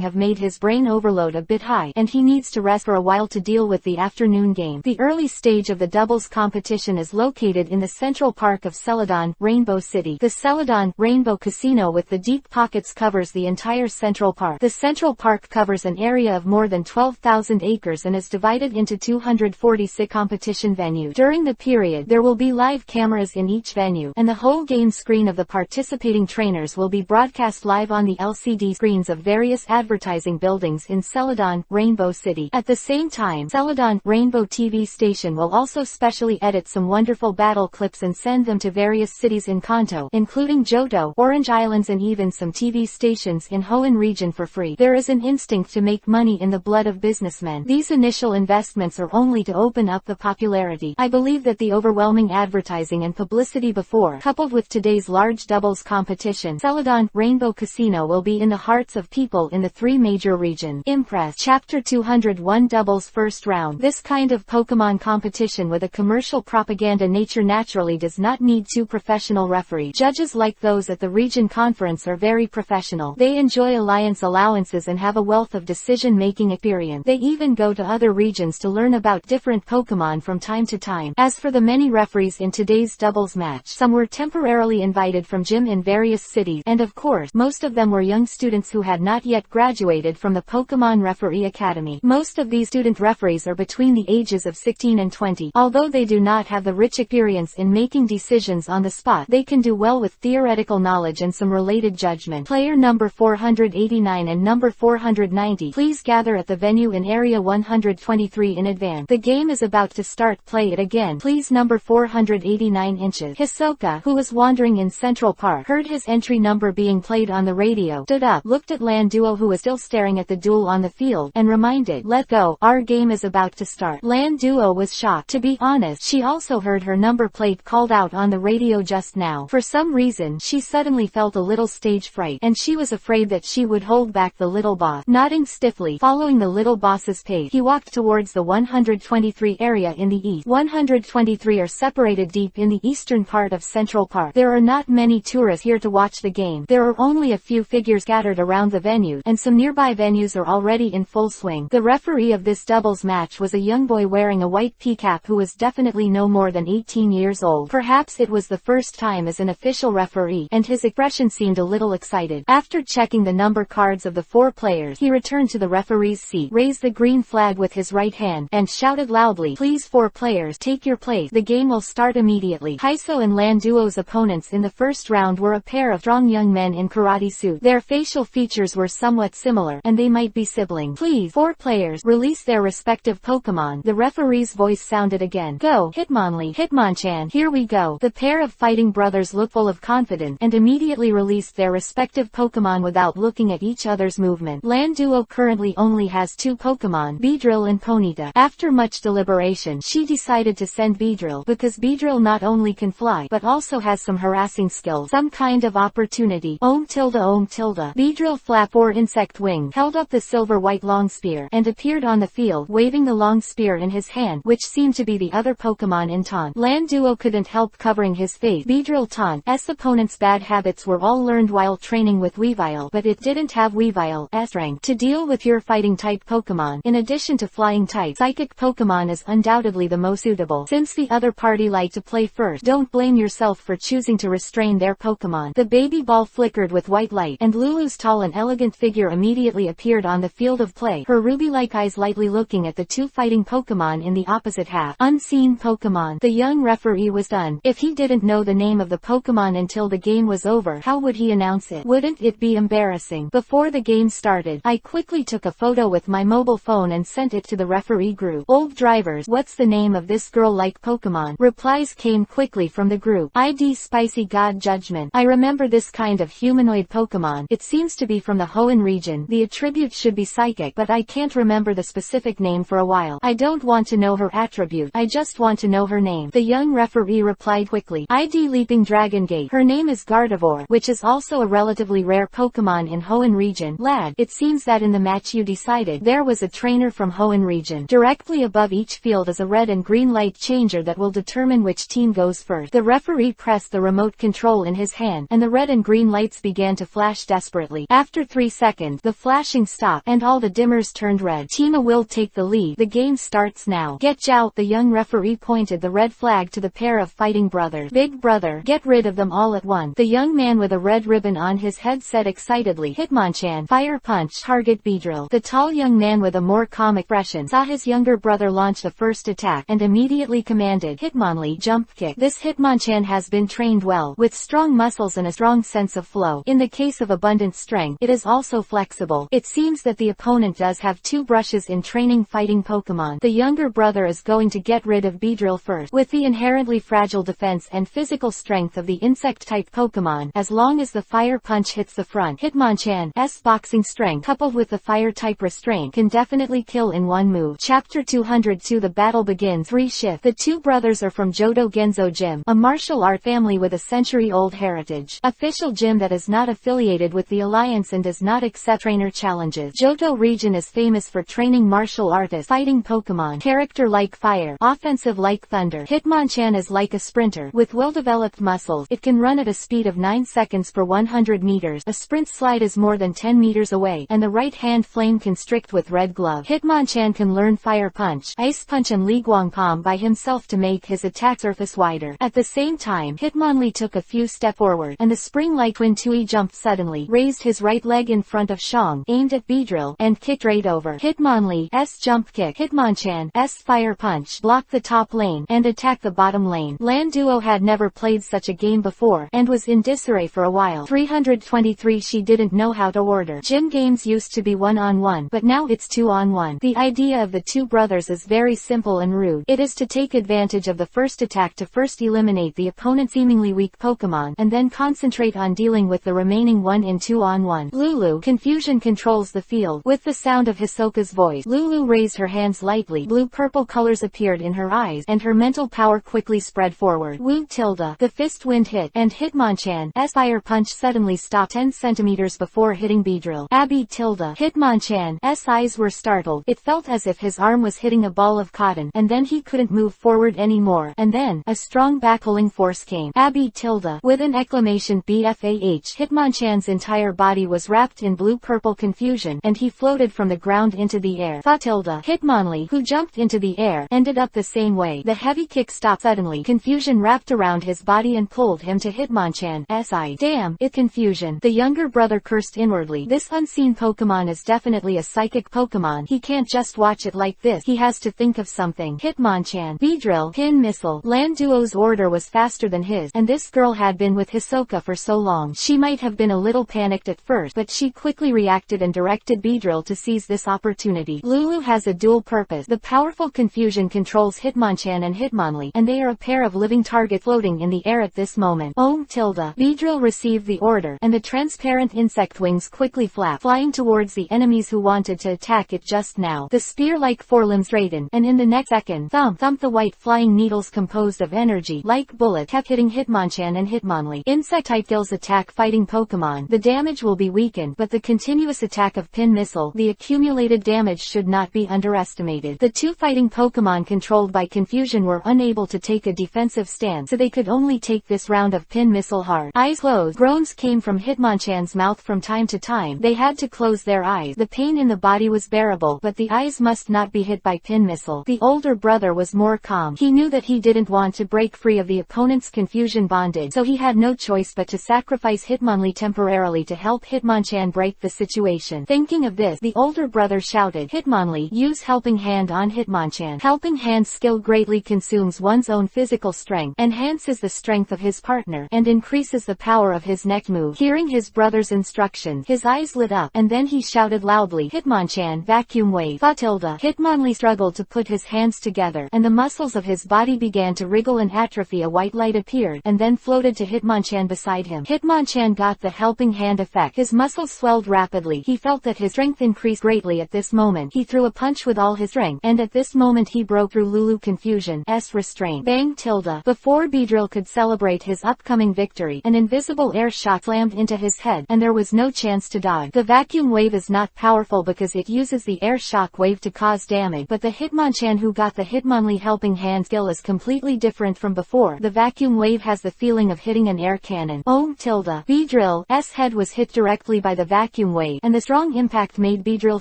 have made his brain overload a bit high, and he needs to rest for a while to deal with the afternoon game. The early stage of the doubles competition is located in the Central Park of Celadon, Rainbow City. The Celadon Rainbow Casino with the deep pockets covers the entire Central Park. The Central Park covers an area of more than 12,000 acres and is divided into 246 competition venues. During the period, there will be live cameras in each venue, and the whole game screen of the participating trainers will be broadcast live on the LCD screens of various advertising buildings in Celadon, Rainbow City. At the same time, Celadon Rainbow TV station will also specially edit some wonderful battle clips and send them to various cities in Kanto, including Johto, Orange Islands, and even some TV stations in Hoenn region for free. There is an instinct to make money in the blood of businessmen. These initial investments are only to open up the popularity. I believe that the overwhelming advertising and publicity before, coupled with today's large doubles competition, Celadon, Rainbow Casino will be in the hearts of people in the three major regions. Impress. Chapter 201 Doubles First Round. This kind of Pokémon competition with a commercial propaganda nature naturally does not need two professional referees. Judges like those at the region conference are very professional. They enjoy alliance allowances and have a wealth of decision-making experience. They even go to other regions to learn about different Pokémon from time to time. As for the many referees in today's doubles match, some were temporarily invited from gym in various cities, and of course, most of them were young students who had not yet graduated from the Pokémon Referee Academy. Most of these student referees are between the ages of 16 and 20. Although they do not have the rich experience in making decisions on the spot, they can do well with theoretical knowledge and some related judgment. Player number 489 and number 490, please gather at the venue in area 123 in advance. The game is about to start. Play it again, please. Number 489 inches. Hisoka, who was wandering in Central Park, heard his entry number being played on the radio, stood up, looked at Lan Duo, who was still staring at the duel on the field, and reminded, "Let go, our game is about to start." Lan Duo was shocked. To be honest, she also heard her number plate called out on the radio just now. For some reason, she suddenly felt a little stage fright, and she was afraid that she would hold back the little boss. Nodding stiffly, following the little boss's pace, he walked towards the 123 area in the east. 123 are separated deep in the eastern part of Central Park. There are not many tourists here to watch the game. There are only a few figures scattered around the venue, and some nearby venues are already in full swing. The referee of this doubles match was a young boy wearing a white pea cap who was definitely no more than 18 years old. Perhaps it was the first time as an official referee, and his expression seemed a little excited. After checking the number cards of the four players, he returned to the referee's seat, raised the green flag with his right hand, and shouted loudly, "Please, four players, take your place. The game will start immediately." Hiso and Lan Duo's opponents in the first round were a pair of strong young men in karate suits. Their facial features were somewhat similar, and they might be siblings. "Please, four players, release their respective Pokémon." The referee's voice sounded again. "Go, Hitmonlee, Hitmonchan, here we go." The pair of fighting brothers looked full of confidence, and immediately released their respective Pokémon without looking at each other's movement. Lan Duo currently only has two Pokémon, Beedrill and Ponyta. After much deliberation, she decided to send Beedrill, because Beedrill not only can fly, but also has some harassing skills, some kind of opportunity. Ohm tilde ohm tilde. Beedrill flapped four insect wings, held up the silver-white long spear, and appeared on the field, waving the long spear in his hand, which seemed to be the other Pokémon in taunt. Lan Duo couldn't help covering his face. Beedrill taunt's opponent's bad habits were all learned while training with Weavile, but it didn't have Weavile's rank to deal with your fighting-type Pokémon. In addition to flying-type, psychic Pokémon is undoubtedly the most suitable. Since the other party liked to play first, don't blame yourself for choosing to restrain their Pokémon. The baby ball flickered with white light, and Lulu's tall and elegant figure immediately appeared on the field of play, her ruby-like eyes lightly looking at the two fighting Pokémon in the opposite half. Unseen Pokémon. The young referee was stunned. If he didn't know the name of the Pokémon until the game was over, how would he announce it? Wouldn't it be embarrassing? Before the game started, I quickly took a photo with my mobile phone and sent it to the referee group. "Old drivers, what's the name of this girl-like Pokémon?" Replies came quickly from the group. "ID Spicy God Judgment. I remember this kind of humanoid Pokémon. It seems to be from the Hoenn region. The attribute should be psychic, but I can't remember the specific name for a while. I don't want to know her attribute, I just want to know her name." The young referee replied quickly. "ID Leaping Dragon Gate. Her name is Gardevoir, which is also a relatively rare Pokémon in Hoenn region. Lad, it seems that in the match you decided, there was a trainer from Hoenn region. Directly above each field is a red and green light changer that will determine which team goes first." The referee pressed the remote control in his hand, and the red and green lights began to flash desperately. After 3 seconds, the flashing stopped, and all the dimmers turned red. "Team A will take the lead. The game starts now. Get Zhao." The young referee pointed the red flag to the pair of fighting brothers. "Big brother, get rid of them all at once." The young man with a red ribbon on his head said excitedly, "Hitmonchan, fire punch, target Beedrill." The tall young man with a more calm expression saw his younger brother launch the first attack, and immediately commanded, "Hitmonlee, jump kick." This Hitmonchan has been trained well, with strong muscles and a strong sense of flow. In the case of abundant strength, it is also flexible. It seems that the opponent does have two brushes in training fighting Pokémon. The younger brother is going to get rid of Beedrill first. With the inherently fragile defense and physical strength of the insect-type Pokémon, as long as the fire punch hits the front, Hitmonchan's boxing strength coupled with the fire-type restraint can definitely kill in one move. Chapter 202 The battle begins. 3 ships. shift. The two brothers are from Johto Genzo Gym, a martial art family with a century-old heritage. Official gym that is not affiliated with the Alliance and does not accept trainer challenges. Johto region is famous for training martial artists, fighting Pokémon, character like fire, offensive like thunder. Hitmonchan is like a sprinter, with well-developed muscles. It can run at a speed of 9 seconds per 100 meters. A sprint slide is more than 10 meters away, and the right-hand flame can strict with red glove. Hitmonchan can learn Fire Punch, Ice Punch and Liguang Palm by himself to make his attack surface wider. At the same time, Hitmonlee took a few steps forward, and the spring-like Twin Tui jumped suddenly, raised his right leg in front of Shang, aimed at Beedrill, and kicked right over. Hitmonlee's jump kick, Hitmonchan's Fire Punch, blocked the top lane, and attacked the bottom lane. Lan Duo had never played such a game before, and was in disarray for a while. 323 She didn't know how to order. Gym games used to be 1-on-1, but now it's 2-on-1. The idea of the two brothers is very simple and rude. It is to take advantage of the first attack to first eliminate the opponent's seemingly weak Pokemon, and then concentrate on dealing with the remaining one in 2-on-1. Lulu, confusion controls the field. With the sound of Hisoka's voice, Lulu raised her hands lightly. Blue-purple colors appeared in her eyes, and her mental power quickly spread forward. Woo tilde. The fist wind hit, and Hitmonchan's Fire Punch suddenly stopped 10 centimeters before hitting Beedrill. Abby tilde. Hitmonchan's eyes were startled. It felt as if his arm was hitting a ball of cotton, and then he couldn't move forward anymore. And then, a strong back-pulling force came. Abby tilde. With an exclamation BFAH, Hitmonchan's entire body was wrapped in blue-purple confusion, and he floated from the ground into the air. Fa tilde. Hitmonlee, who jumped into the air, ended up the same way. The heavy kick stopped suddenly. Confusion wrapped around his body and pulled him to Hitmonchan's eye. Damn, it confusion. The younger brother cursed inwardly. This unseen Pokemon is definitely a psychic Pokemon. He can't just watch it like this. He has to think of something. Hitmonchan. Beedrill. Pin Missile. Lan Duo's order was faster than his, and this girl had been with Hisoka for so long. She might have been a little panicked at first, but she quickly reacted and directed Beedrill to seize this opportunity. Lulu has a dual purpose. The powerful confusion controls Hitmonchan and Hitmonlee, and they are a pair of living targets floating in the air at this moment. Tilde. Beedrill received the order, and the transparent insect wings quickly flapped, flying towards the enemies who wanted to attack it just now. The spear-like forelimbs straightened, and in the next second, thump, the white flying needles composed of energy, like bullets, kept hitting Hitmonchan and Hitmonlee. Insect-type skills attack fighting Pokemon. The damage will be weakened, but the continuous attack of Pin Missile, the accumulated damage should not be underestimated. The two fighting Pokemon controlled by confusion were unable to take a defensive stand, so they could only take this round of Pin Missile hard. Eyes closed. Groans came from Hitmonchan's mouth from time to time. They had to close their eyes. The pain in the body was bearable, but the eyes must not be hit by Pin Missile. The older brother was more calm. He knew that he didn't want to break free of the opponent's confusion bondage, so he had no choice but to sacrifice Hitmonlee temporarily to help Hitmonchan break the situation. Thinking of this, the older brother shouted, Hitmonlee, use Helping Hand on Hitmonchan. Helping Hand skill greatly consumes one's own physical strength, enhances the strength of his partner, and increases the power of his next move. Hearing his brother's instructions, his eyes lit up, and then he shouted loudly, Hitmonchan, Vacuum Wave. Fa tilde. Hitmonlee struggled to put his hands together, and the muscles of his body began to wriggle and atrophy. A white light appeared, and then floated to Hitmonchan beside him. Hitmonchan got the Helping Hand effect. His muscles swelled rapidly. He felt that his strength increased greatly at this moment. He threw a punch with all his strength, and at this moment he broke through Lulu Confusion's restraint. Bang tilde. Before Beedrill could celebrate his upcoming victory, an invisible air shot slammed into his head, and there was no chance to dodge. The vacuum wave is not powerful because it uses the air shock wave to cause damage, but the Hitmonchan who got the Hitmonlee Helping Hand skill is completely different from before. The vacuum wave has the feeling of hitting an air cannon. Tilde. Beedrill's head was hit directly by the vacuum wave, and the strong impact made Beedrill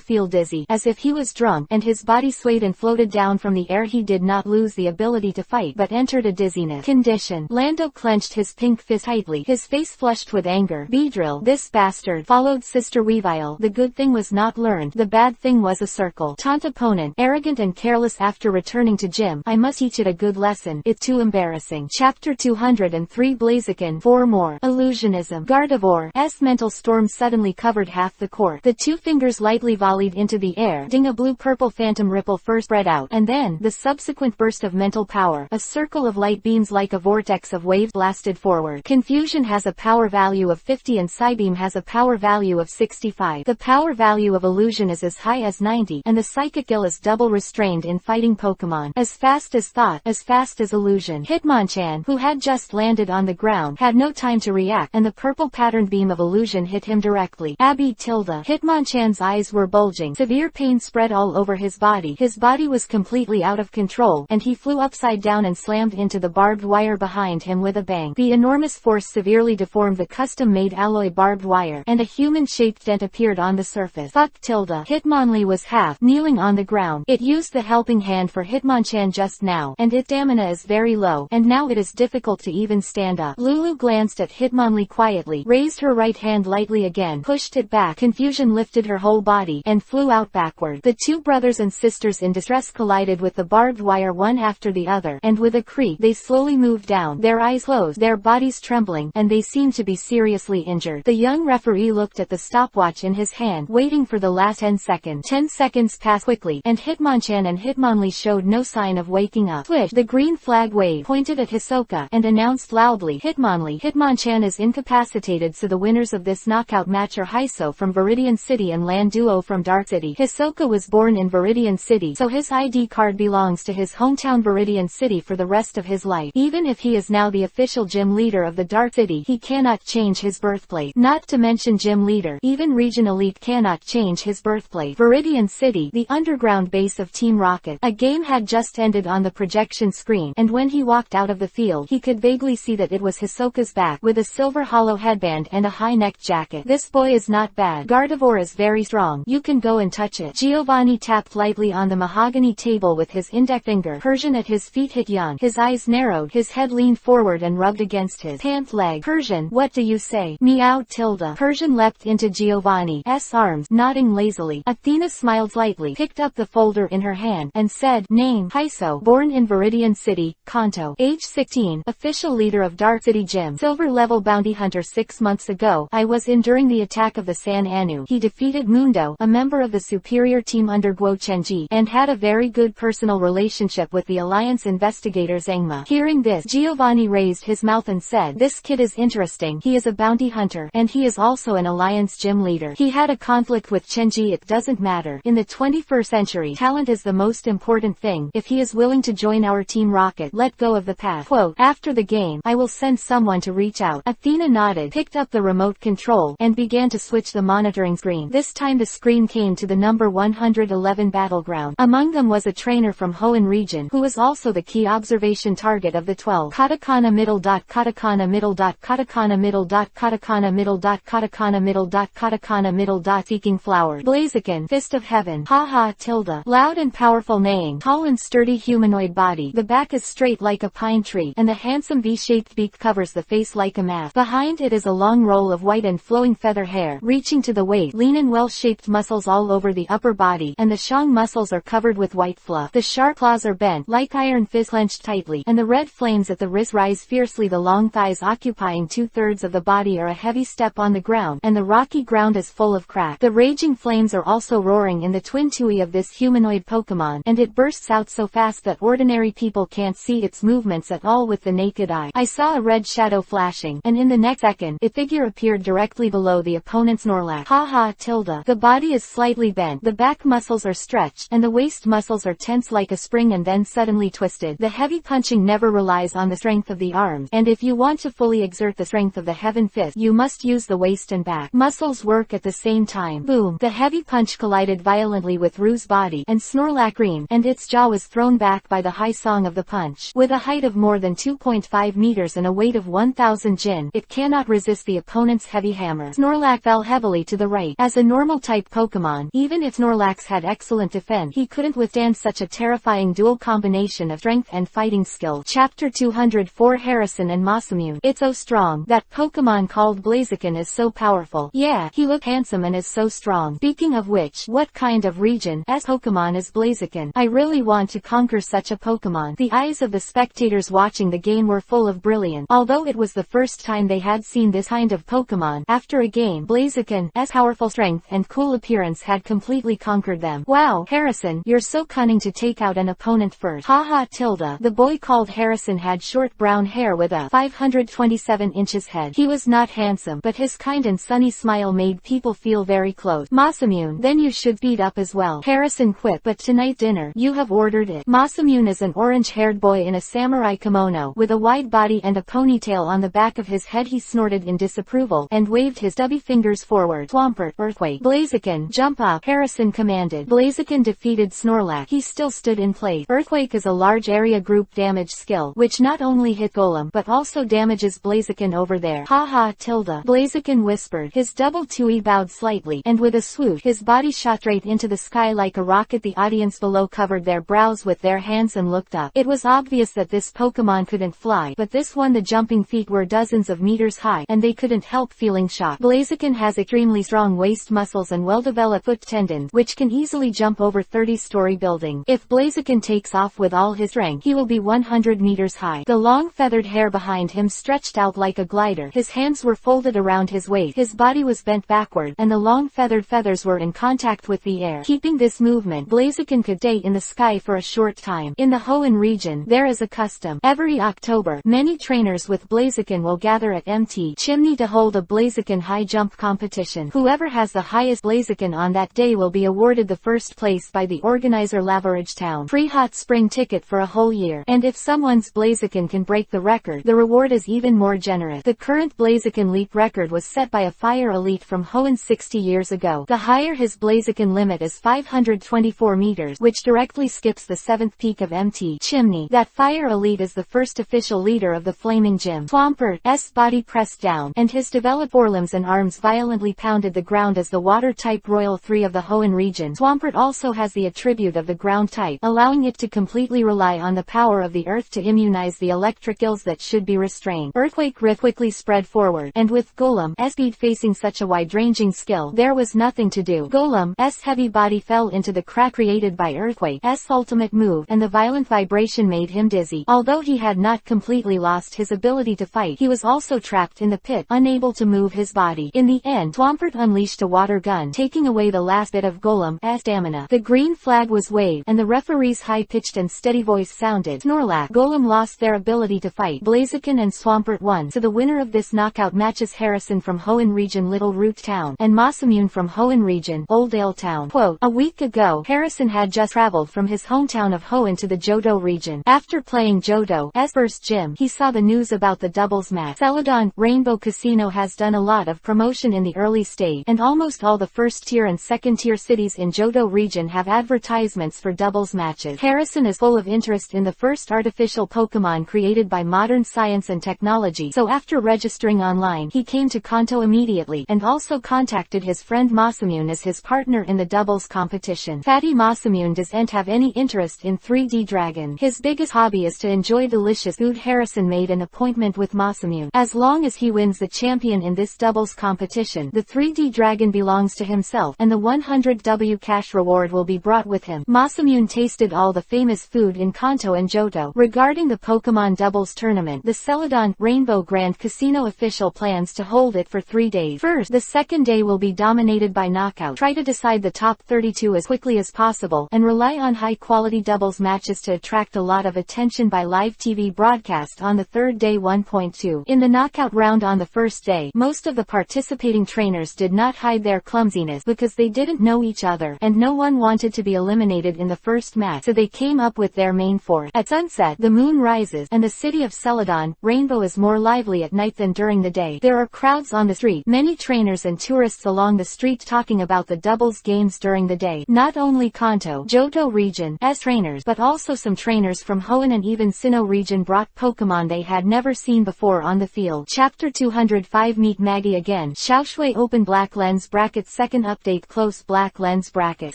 feel dizzy, as if he was drunk, and his body swayed and floated down from the air. He did not lose the ability to fight, but entered a dizziness condition. Lando clenched his pink fist tightly, his face flushed with anger. Beedrill, this bastard, followed Sister Weavile. The good thing was not learned, the bad thing was a circle. Taunt opponent, arrogant and careless. After returning to gym, I must teach it a good lesson. It's too embarrassing. Chapter 203 Blaziken 4 more. Illusionism. Gardevore's mental storm suddenly covered half the court. The two fingers lightly volleyed into the air. Ding, a blue-purple phantom ripple first spread out, and then, the subsequent burst of mental power. A circle of light beams like a vortex of waves blasted forward. Confusion has a power value of 50 and Psybeam has a power value of 65. The power value of illusion is as high as 90, and the psychic skill is double restrained in fighting Pokemon. As as fast as thought, as fast as illusion. Hitmonchan, who had just landed on the ground, had no time to react, and the purple patterned beam of illusion hit him directly. Abby tilde. Hitmonchan's eyes were bulging. Severe pain spread all over his body. His body was completely out of control, and he flew upside down and slammed into the barbed wire behind him with a bang. The enormous force severely deformed the custom-made alloy barbed wire, and a human-shaped dent appeared on the surface. Fuck tilde. Hitmonlee was half kneeling on the ground. It used the helping hand for Hitmonchan just now, and its stamina is very low, and now it is difficult to even stand up. Lulu glanced at Hitmonlee quietly, raised her right hand lightly again, pushed it back. Confusion lifted her whole body, and flew out backward. The two brothers and sisters in distress collided with the barbed wire one after the other, and with a creak they slowly moved down, their eyes closed, their bodies trembling, and they seemed to be seriously injured. The young referee looked at the stopwatch in his hand, waiting for the last 10 seconds. 10 seconds passed quickly, and Hitmonchan and Hitmonlee showed no sign of waking up. Twitch, the green flag waved, pointed at Hisoka, and announced loudly, Hitmonlee, Hitmonchan is incapacitated, so the winners of this knockout match are Hiso from Viridian City and Landuo from Dark City. Hisoka was born in Viridian City, so his ID card belongs to his hometown Viridian City for the rest of his life. Even if he is now the official gym leader of the Dark City, he cannot change his birthplace. Not to mention gym leader, even Region Elite cannot change his birthplace. Viridian City, the underground base of Team Rocket. A game had just ended on the projection screen, and when he walked out of the field, he could vaguely see that it was Hisoka's back, with a silver hollow headband and a high-necked jacket. This boy is not bad. Gardevoir is very strong. You can go and touch it. Giovanni tapped lightly on the mahogany table with his index finger. Persian at his feet hit yawn. His eyes narrowed, his head leaned forward and rubbed against his pant leg. Persian, what do you say? Meow tilde. Persian leapt into Giovanni's arms, nodding lazily. Athena smiled slightly, picked up the folder in her hand, and said, Name, Hiso, born in Viridian City, Kanto. Age 16, official leader of Dark City Gym. Silver level bounty hunter. 6 months ago, I was in during the attack of the San Anu. He defeated Mundo, a member of the superior team under Guo Chenji, and had a very good personal relationship with the Alliance investigator Zangma. Hearing this, Giovanni raised his mouth and said, This kid is interesting. He is a bounty hunter, and he is also an Alliance gym leader. He had a conflict with Chenji. It doesn't matter. In the 21st century, talent is the most important thing. If he is willing to join our Team Rocket, let go of the past. Quote, after the game, I will send someone to reach out. Athena nodded, picked up the remote control, and began to switch the monitoring screen. This time the screen came to the number 111 battleground. Among them was a trainer from Hoenn region, who was also the key observation target of the 12. Katakana middle dot katakana middle dot katakana middle dot katakana middle dot katakana middle dot katakana middle dot seeking flower. Blaziken, fist of heaven. Haha tilde. Loud and powerful neighing. Tall and sturdy humanoid body. The back is straight like a pine tree, and the handsome V-shaped beak covers the face like a mask. Behind it is a long roll of white and flowing feather hair, reaching to the waist. Lean and well-shaped muscles all over the upper body, and the shang muscles are covered with white fluff. The sharp claws are bent, like iron fists clenched tightly, and the red flames at the wrist rise fiercely. The long thighs occupying 2/3 of the body are a heavy step on the ground, and the rocky ground is full of cracks. The raging flames are also roaring in the twin tui of this humanoid Pokemon, and it bursts out so fast that ordinary people can't see its movements at all with the naked eye. I saw a red shadow flashing, and in the next second, a figure appeared directly below the opponent's Snorlax. Haha tilde. The body is slightly bent, the back muscles are stretched, and the waist muscles are tense like a spring and then suddenly twisted. The heavy punching never relies on the strength of the arms, and if you want to fully exert the strength of the heaven fist, you must use the waist and back muscles work at the same time. Boom! The heavy punch collided violently with Rue's body, and Snorlax screamed, and its jaw was thrown back by the high song of the punch. With a height of more than 2.5 meters and a weight of 1,000 jin, it cannot resist the opponent's heavy hammer. Snorlax fell heavily to the right. As a normal type Pokemon, even if Snorlax had excellent defense, he couldn't withstand such a terrifying dual combination of strength and fighting skill. Chapter 204 Harrison and Masamune. It's so strong. That Pokemon called Blaziken is so powerful. Yeah, he looked handsome and is so strong. Speaking of which, what kind of region's Pokemon is Blaziken? I really want to conquer such a Pokemon. The eyes of the spectators watching the game were full of brilliance. Although it was the first time they had seen this kind of Pokemon, after a game, Blaziken's powerful strength and cool appearance had completely conquered them. Wow, Harrison, you're so cunning to take out an opponent first. Haha tilde. The boy called Harrison had short brown hair with a 527 inches head. He was not handsome, but his kind and sunny smile made people feel very close. Masamune, then you should beat up as well. Harrison quipped, but tonight dinner, you have ordered it. it. Masamune is an orange-haired boy in a samurai kimono, with a wide body and a ponytail on the back of his head. He snorted in disapproval, and waved his stubby fingers forward. Swampert, earthquake. Blaziken, jump up, Harrison commanded. Blaziken defeated Snorlax. He still stood in place. Earthquake is a large area group damage skill, which not only hit Golem, but also damages Blaziken over there. Haha tilde. Blaziken whispered. His double Tui bowed slightly, and with a swoosh, his body shot straight into the sky like a rocket. The audience below covered their brows with their hands and looked up. It was obvious that this Pokemon couldn't fly, but this one, the jumping feet were dozens of meters high, and they couldn't help feeling shocked. Blaziken has extremely strong waist muscles and well-developed foot tendons, which can easily jump over 30-story building. If Blaziken takes off with all his strength, he will be 100 meters high. The long feathered hair behind him stretched out like a glider. His hands were folded around his waist. His body was bent backward, and the long feathered feathers were in contact with the air. Keeping this movement, Blaziken could stay in the sky for a short time. In the Hoenn region, there is a custom. Every October, many trainers with Blaziken will gather at Mt. Chimney to hold a Blaziken high jump competition. Whoever has the highest Blaziken on that day will be awarded the first place by the organizer Laverage Town. Free hot spring ticket for a whole year. And if someone's Blaziken can break the record, the reward is even more generous. The current Blaziken leap record was set by a fire elite from Hoenn 60 years ago. The higher his Blaziken limit is 524 meters, which directly skips the 7th peak of Mt. Chimney. That fire elite is the first official leader of the Flaming Gym. Swampert's body pressed down, and his developed forelimbs and arms violently pounded the ground as the water-type Royal 3 of the Hoenn region. Swampert also has the attribute of the ground type, allowing it to completely rely on the power of the earth to immunize the electric ills that should be restrained. Earthquake quickly spread forward, and with Golem's speed facing such a wide-ranging skill, there was nothing to do. Golem's heavy body fell into the crack created by Earthquake's ultimate move, and the violent vibration made him dizzy. Although he had not completely lost his ability to fight, he was also trapped in the pit, unable to move his body. In the end, Swampert unleashed a water gun, taking away the last bit of Golem's stamina. The green flag was waved, and the referee's high-pitched and steady voice sounded. Snorlax, Golem lost their ability to fight. Blaziken and Swampert won. So the winner of this knockout match is Harrison from Hoenn region Little Root Town, and Masamune from Hoenn region Oldale Town. Quote, a week ago, Harrison had just traveled from his hometown of Hoenn to the Johto region. After playing Johto's first gym, he saw the news about the doubles match. Celadon Rainbow Casino has done a lot of promotion in the early stage, and almost all the first-tier and second-tier cities in Johto region have advertisements for doubles matches. Harrison is full of interest in the first artificial Pokemon created by modern science and technology, so after registering online, he came to Kanto immediately, and also contacted his friend Masamune as his partner in the doubles competition. Fatty Masamune doesn't have any interest in 3D Dragon. His biggest hobby is to enjoy delicious food. Harrison made an appointment with Masamune. As long as he wins the champion in this doubles competition, the 3D Dragon belongs to himself, and the 100W cash reward will be brought with him. Masamune tasted all the famous food in Kanto and Johto. Regarding the Pokemon doubles tournament, the Celadon Rainbow Grand Casino official plans to hold it for 3 days. First, the second day will be dominated by knockout. Try to decide the top 32 as quickly as possible, and rely on high-quality doubles matches to attract a lot of attention by live TV broadcast on the third day. 1.2. In the knockout round on the first day, most of the participating trainers did not hide their clumsiness because they didn't know each other, and no one wanted to be eliminated in the first match, so they came up with their main force. At sunset, the moon rises, and the city of Celadon Rainbow is more lively at night than during the day. There are crowds on the street, many trainers and tourists along the street talking about the doubles games during the day. Not only Kanto, Johto region trainers, but also some trainers from Hoenn and even Sinnoh region brought Pokemon they had never seen before on the field. Chapter 205 Meet Maggie again. Xiaoshui open black lens bracket. Second update close black lens bracket.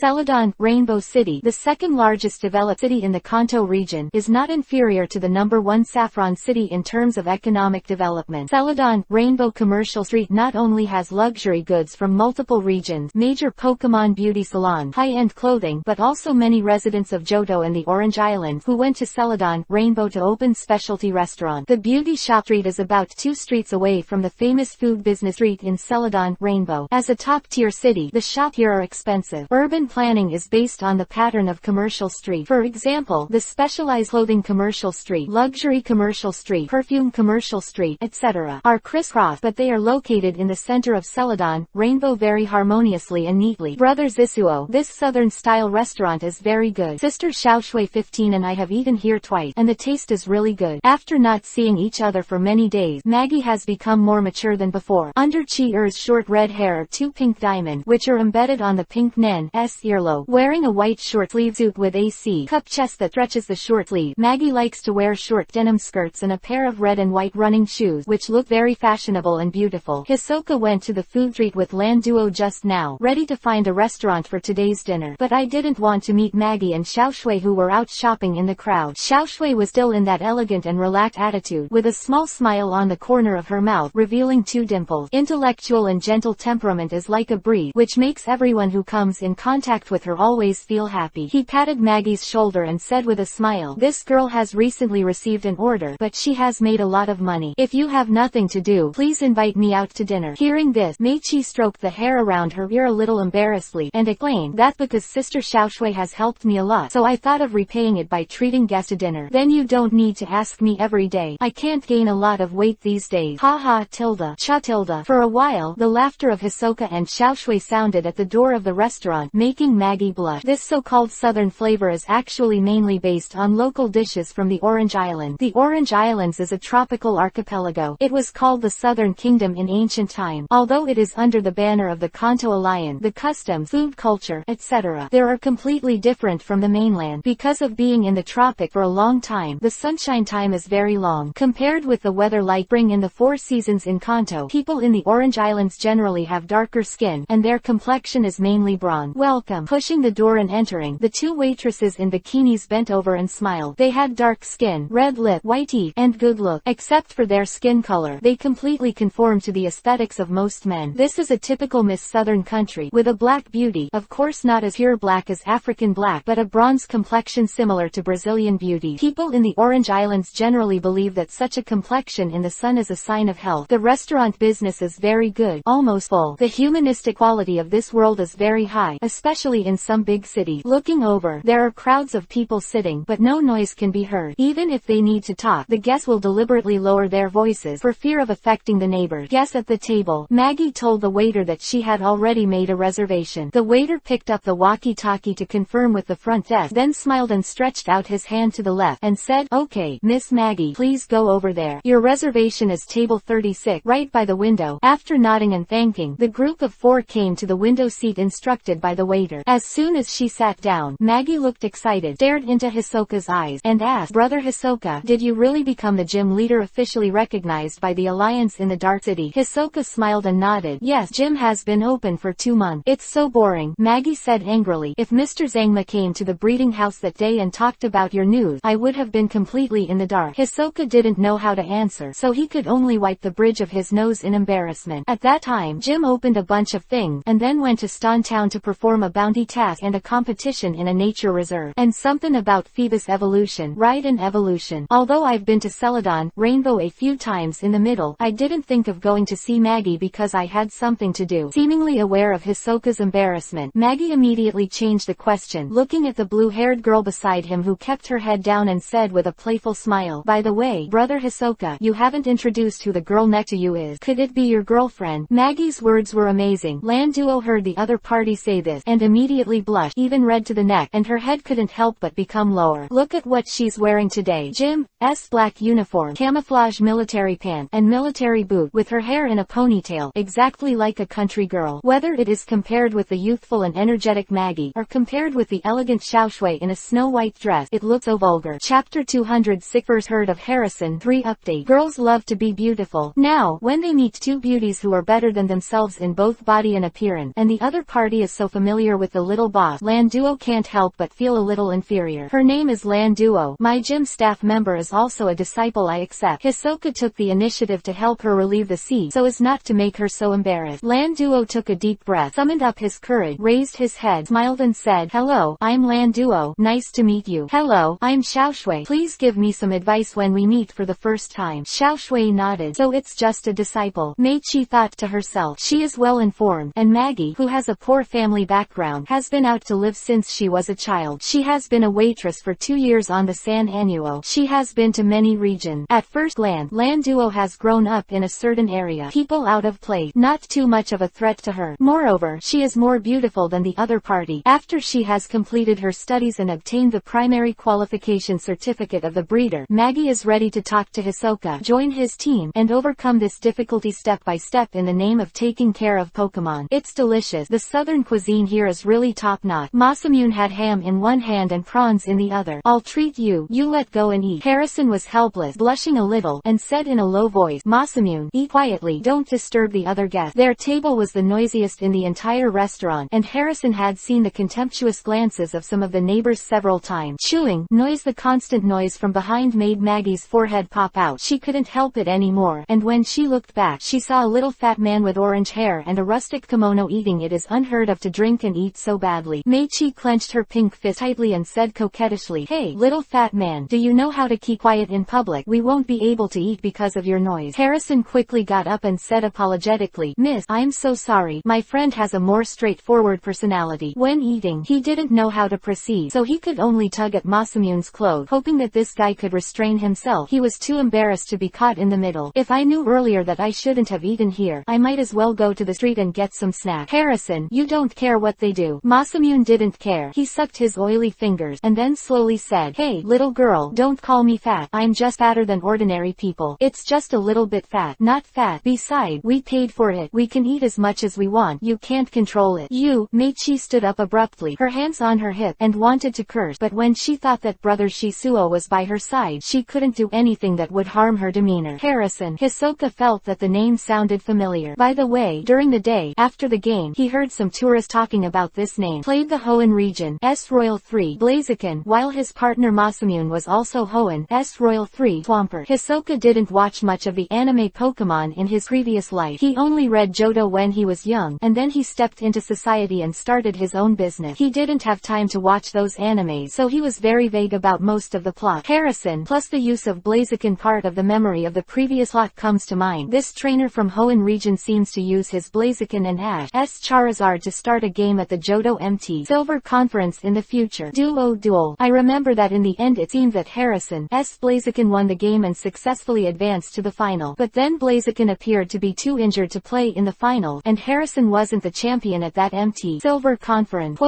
Celadon Rainbow City, the second largest developed city in the Kanto region, is not inferior to the number 1 Saffron City in terms of economic development. Celadon Rainbow Commercial Street not only has luxury goods from multiple regions, major Pokemon beauty salon, high-end clothing, but also many residents of Johto and the Orange Islands who went to Celadon Rainbow to open specialty restaurant. The beauty shop street is about 2 streets away from the famous food business street in Celadon Rainbow. As a top-tier city, the shops here are expensive. Urban planning is based on the pattern of commercial street. For example, the specialized clothing commercial street, luxury commercial street, perfume commercial street, etc. are crisscrossed, but they are located in the center of Celadon Rainbow very harmoniously and neatly. Brother Zisuo, this southern-style restaurant is very good. Sister Xiaoshui 15 and I have eaten here twice, and the taste is really good. After not seeing each other for many days, Maggie has become more mature than before. Under Chi-er's short red hair are 2 pink diamonds, which are embedded on the pink Nen's earlobe. Wearing a white short sleeve suit with AC cup chest that stretches the short sleeve, Maggie likes to wear short denim skirts and a pair of red and white running shoes, which look very fashionable and beautiful. Hisoka went to the food street with Lan Duo just now, ready to find a restaurant for today's dinner. But I didn't want to meet Maggie and Xiaoshui, who were out shopping in the crowd. Xiaoshui was still in that elegant and relaxed attitude, with a small smile on the corner of her mouth, revealing 2 dimples. Intellectual and gentle temperament is like a breeze, which makes everyone who comes in contact with her always feel happy. He patted Maggie's shoulder and said with a smile, "This girl has recently received an order, but she has made a lot of money. If you have nothing to do, please invite me out to dinner." Hearing this, Meichi stroked the hair around her ear a little embarrassedly, and explained, "That's because Sister Xiaoshui has helped me a lot, so I thought of repaying it by treating guests to dinner. Then you don't need to ask me every day. I can't gain a lot of weight these days. Ha ha tilde, cha tilde." For a while, the laughter of Hisoka and Xiaoshui sounded at the door of the restaurant, making Maggie blush. This so-called southern flavor is actually mainly based on local dishes from the Orange Island. The Orange Islands is a tropical archipelago. It was called the Southern Kingdom in ancient time. Although it is under the banner of the Kanto Alliance, the customs, food culture, etc. there are completely different from the mainland. Because of being in the tropic for a long time, the sunshine time is very long. Compared with the weather like spring in the 4 seasons in Kanto, people in the Orange Islands generally have darker skin, and their complexion is mainly bronze. "Welcome." Pushing the door and entering, the 2 waitresses in bikinis bent over and smiled. They had dark skin, red lip, white teeth, and good look. Except for their skin color, they completely conform to the aesthetics of most men. This is a typical Miss Southern country, with a black beauty, of course not as pure black as African black, but a bronze complexion similar to Brazilian beauty. People in the Orange Islands generally believe that such a complexion in the sun is a sign of health. The restaurant business is very good, almost full. The humanistic quality of this world is very high, especially in some big cities. Looking over, there are crowds of people sitting, but no noise can be heard. Even if they need to talk, the guests will deliberately lower their voices for fear of affecting the neighbors. Guests at the table. Maggie told the waiter that she had already made a reservation. The waiter picked up the walkie-talkie to confirm with the front desk, then smiled and stretched out his hand to the left, and said, "Okay, Miss Maggie, please go over there. Your reservation is table 36, right by the window." After nodding and thanking, the group of 4 came to the window seat instructed by the waiter. As soon as she sat down, Maggie looked excited, stared into Hisoka's eyes, and asked, "Brother Hisoka, did you really become the gym leader officially recognized by the Alliance in the Dark City?" Hisoka smiled and nodded. "Yes, gym has been open for 2 months. It's so boring," Maggie said angrily. "If Mr. Zangma came to the breeding house that day and talked about your news, I would have been completely in the dark." Hisoka didn't know how to answer, so he could only wipe the bridge of his nose in embarrassment. At that time, Jim opened a bunch of things, and then went to Stone Town to perform a bounty task and a competition in a nature reserve. And something about Phoebus evolution, ride and evolution. Although I've been to Celadon, Rainbow a few times in the middle, I didn't think of going to see Maggie because I had something to do. Seemingly aware of Hisoka's embarrassment, Maggie immediately changed the question, looking at the blue-haired girl beside him who kept her head down, and said with a playful smile, "By the way, Brother Hisoka, you haven't introduced who the girl next to you is. Could it be your girlfriend?" Maggie's words were amazing. Lan Duo heard the other party say this, and immediately blushed, even red to the neck, and her head couldn't help but become lower. "Look at what she's wearing today. Jim's black uniform, camouflage military pants, and military boot, with her hair in a ponytail, exactly like a country girl." Whether it is compared with the youthful and energetic Maggie, or compared with the elegant Xiaoshui in a snow-white dress, it looks so vulgar. Chapter 206. First heard of Harrison 3 update. Girls love to be beautiful. Now, when they meet 2 beauties who are better than themselves in both body and appearance, and the other party is so familiar with the little boss, Lan Duo can't help but feel a little inferior. "Her name is Lan Duo. My gym staff member is also a disciple I accept." Hisoka took the initiative to help her relieve the seat, so as not to make her so embarrassed. Lan Duo took a deep breath, summoned up his courage, raised his head, smiled and said, "Hello, I'm Lan Duo. Nice to meet you." "Hello, I'm Xiaoshui. Please give me some advice when we meet for the first time." Xiaoshui nodded. "So it's just a disciple." Meichi thought to herself. She is well informed, and Maggie, who has a poor family background, has been out to live since she was a child. She has been a waitress for 2 years on the San Annuo. She has been to many regions. At first glance, Lan Duo has grown up in a certain area. People out of place, not too much of a threat to her. Moreover, she is more beautiful than the other party. After she has completed her study bodies and obtained the primary qualification certificate of the breeder. Maggie is ready to talk to Hisoka, join his team, and overcome this difficulty step by step in the name of taking care of Pokémon. It's delicious. The southern cuisine here is really top-notch. Masamune had ham in one hand and prawns in the other. I'll treat you. You let go and eat. Harrison was helpless, blushing a little, and said in a low voice, Masamune, eat quietly. Don't disturb the other guests. Their table was the noisiest in the entire restaurant, and Harrison had seen the contemptuous glances of some of the neighbors several times. Chewing noise. The constant noise from behind made Maggie's forehead pop out. She couldn't help it anymore, and when she looked back, she saw a little fat man with orange hair and a rustic kimono eating. It is unheard of to drink and eat so badly. Meichi clenched her pink fist tightly and said coquettishly, Hey, little fat man, do you know how to keep quiet in public? We won't be able to eat because of your noise. Harrison quickly got up and said apologetically, Miss, I'm so sorry. My friend has a more straightforward personality. When eating, he didn't know how to proceed, so he could only tug at Masamune's clothes, hoping that this guy could restrain himself. He was too embarrassed to be caught in the middle. If I knew earlier that I shouldn't have eaten here, I might as well go to the street and get some snack. Harrison, you don't care what they do. Masamune didn't care. He sucked his oily fingers, and then slowly said, Hey, little girl, don't call me fat. I'm just fatter than ordinary people. It's just a little bit fat, not fat. Besides, we paid for it. We can eat as much as we want. You can't control it. You, Meichi stood up abruptly, her hands on her hip, and wanted to curse, but when she thought that brother Shisuo was by her side, she couldn't do anything that would harm her demeanor. Harrison. Hisoka felt that the name sounded familiar. By the way, during the day, after the game, he heard some tourists talking about this name. Played the Hoenn region, S Royal 3, Blaziken, while his partner Masamune was also Hoenn, S Royal 3, Swampert. Hisoka didn't watch much of the anime Pokemon in his previous life. He only read Johto when he was young, and then he stepped into society and started his own business. He didn't have time to watch those animes, so he was very vague about most of the plot. Harrison, plus the use of Blaziken, part of the memory of the previous lot comes to mind. This trainer from Hoenn region seems to use his Blaziken and Ash's Charizard to start a game at the Johto MT Silver Conference in the future. Duel. I remember that in the end it seemed that Harrison's Blaziken won the game and successfully advanced to the final. But then Blaziken appeared to be too injured to play in the final, and Harrison wasn't the champion at that MT Silver Conference.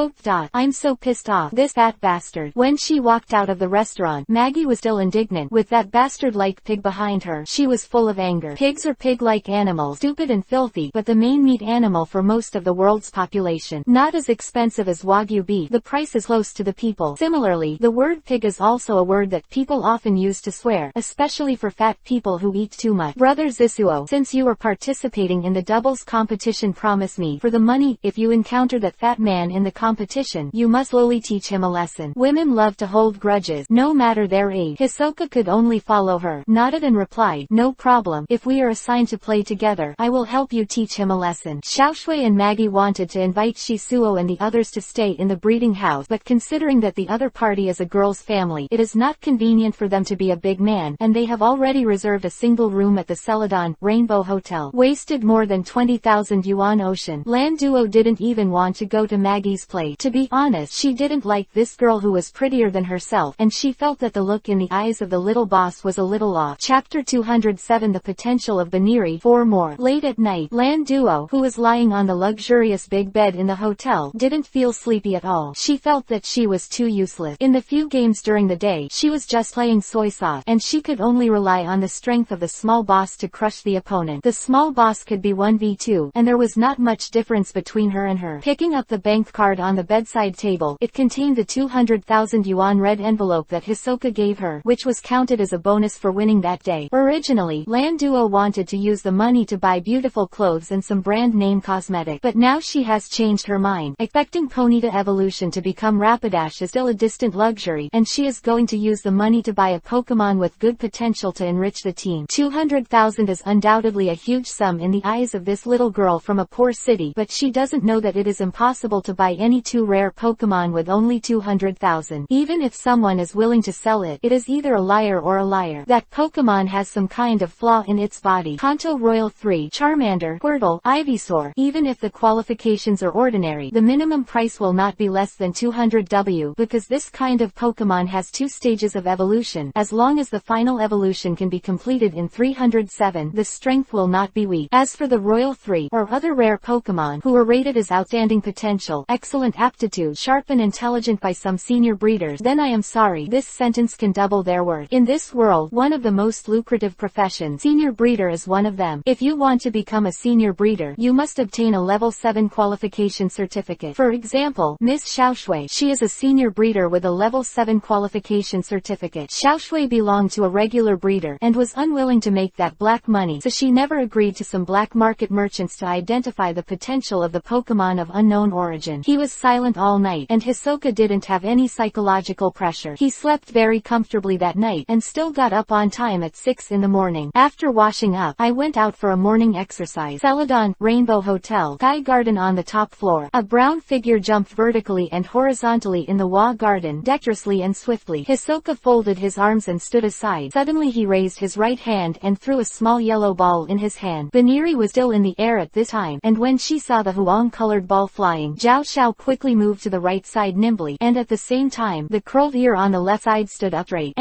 I'm so pissed off. This fat bastard. When she walked out of the restaurant, Maggie was still indignant. With that bastard-like pig behind her, she was full of anger. Pigs are pig-like animals, stupid and filthy, but the main meat animal for most of the world's population. Not as expensive as Wagyu beef, the price is close to the people. Similarly, the word pig is also a word that people often use to swear, especially for fat people who eat too much. Brother Zisuo, since you are participating in the doubles competition, promise me, for the money, if you encounter that fat man in the competition, you must slowly teach him a lesson. Women love to hold grudges, no matter their age. Hisoka could only follow her, nodded and replied, no problem. If we are assigned to play together, I will help you teach him a lesson. Xiaoshui and Maggie wanted to invite Shisuo and the others to stay in the breeding house, but considering that the other party is a girl's family, it is not convenient for them to be a big man, and they have already reserved a single room at the Celadon Rainbow Hotel. Wasted more than 20,000 yuan. Ocean Land Duo didn't even want to go to Maggie's place. To be honest, she didn't like this girl who was prettier than herself, and she felt that the look in the eyes of the little boss was a little off. Chapter 207, The Potential of Baniri. 4 more. Late at night, Land Duo, who was lying on the luxurious big bed in the hotel, didn't feel sleepy at all. She felt that she was too useless. In the few games during the day, she was just playing soy sauce, and she could only rely on the strength of the small boss to crush the opponent. The small boss could be 1v2, and there was not much difference between her and her. Picking up the bank card on the bedside table, it contained the 200,000 yuan red envelope that Hisoka gave her, which was counted as a bonus for winning that day. Originally, Land Duo wanted to use the money to buy beautiful clothes and some brand name cosmetic, but now she has changed her mind. Expecting Ponyta evolution to become Rapidash is still a distant luxury, and she is going to use the money to buy a Pokemon with good potential to enrich the team. 200,000 is undoubtedly a huge sum in the eyes of this little girl from a poor city, but she doesn't know that it is impossible to buy any 2 rare Pokemon with only 200,000. Even if someone is willing to sell it, it is either a liar or a liar. That Pokemon has some kind of flaw in its body. Kanto Royal 3, Charmander, Squirtle, Ivysaur. Even if the qualifications are ordinary, the minimum price will not be less than 200W, because this kind of Pokemon has 2 stages of evolution. As long as the final evolution can be completed in 307, the strength will not be weak. As for the Royal 3, or other rare Pokemon, who are rated as outstanding potential, excellent aptitude, sharp and intelligent intelligent by some senior breeders, then I am sorry, this sentence can double their worth. In this world, one of the most lucrative professions, senior breeder, is one of them. If you want to become a senior breeder, you must obtain a level 7 qualification certificate. For example, Miss Xiaoshui, she is a senior breeder with a level 7 qualification certificate. Xiaoshui belonged to a regular breeder, and was unwilling to make that black money, so she never agreed to some black market merchants to identify the potential of the Pokémon of unknown origin. He was silent all night, and Hisoka didn't have any psychological pressure. He slept very comfortably that night, and still got up on time at 6 in the morning. After washing up, I went out for a morning exercise. Celadon, Rainbow Hotel, Sky Garden on the top floor. A brown figure jumped vertically and horizontally in the Wa garden, dexterously and swiftly. Hisoka folded his arms and stood aside. Suddenly he raised his right hand and threw a small yellow ball in his hand. Baniri was still in the air at this time, and when she saw the huang-colored ball flying, Zhao Xiao quickly moved to the right side nimbly, and at the same time, the curled ear on the left side stood upright.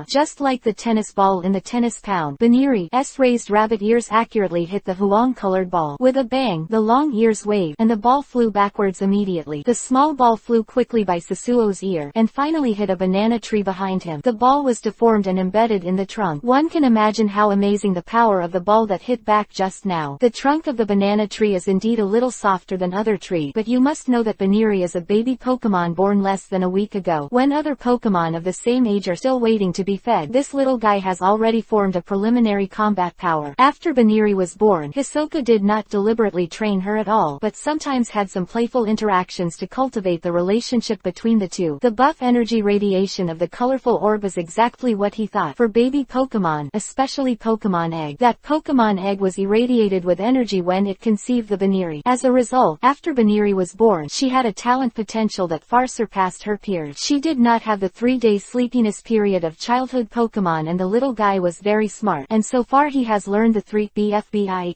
Just like the tennis ball in the tennis pound, Baniri's raised rabbit ears accurately hit the huang-colored ball. With a bang, the long ears waved, and the ball flew backwards immediately. The small ball flew quickly by Sasuo's ear, and finally hit a banana tree behind him. The ball was deformed and embedded in the trunk. One can imagine how amazing the power of the ball that hit back just now. The trunk of the banana tree is indeed a little softer than other tree, but you must know that Baniri is a baby Pokemon born less than a week ago. When other Pokemon of the same age are still waiting to be fed, this little guy has already formed a preliminary combat power. After Baniri was born, Hisoka did not deliberately train her at all, but sometimes had some playful interactions to cultivate the relationship between the two. The buff energy radiation of the colorful orb is exactly what he thought. For baby Pokemon, especially Pokemon Egg, that Pokemon Egg was irradiated with energy when it conceived the Baniri. As a result, after Baniri was born, she had a talent potential that far surpassed her peers. She did not have the 3-day sleepiness period of childhood Pokemon, and the little guy was very smart, and so far he has learned the 3 BFBI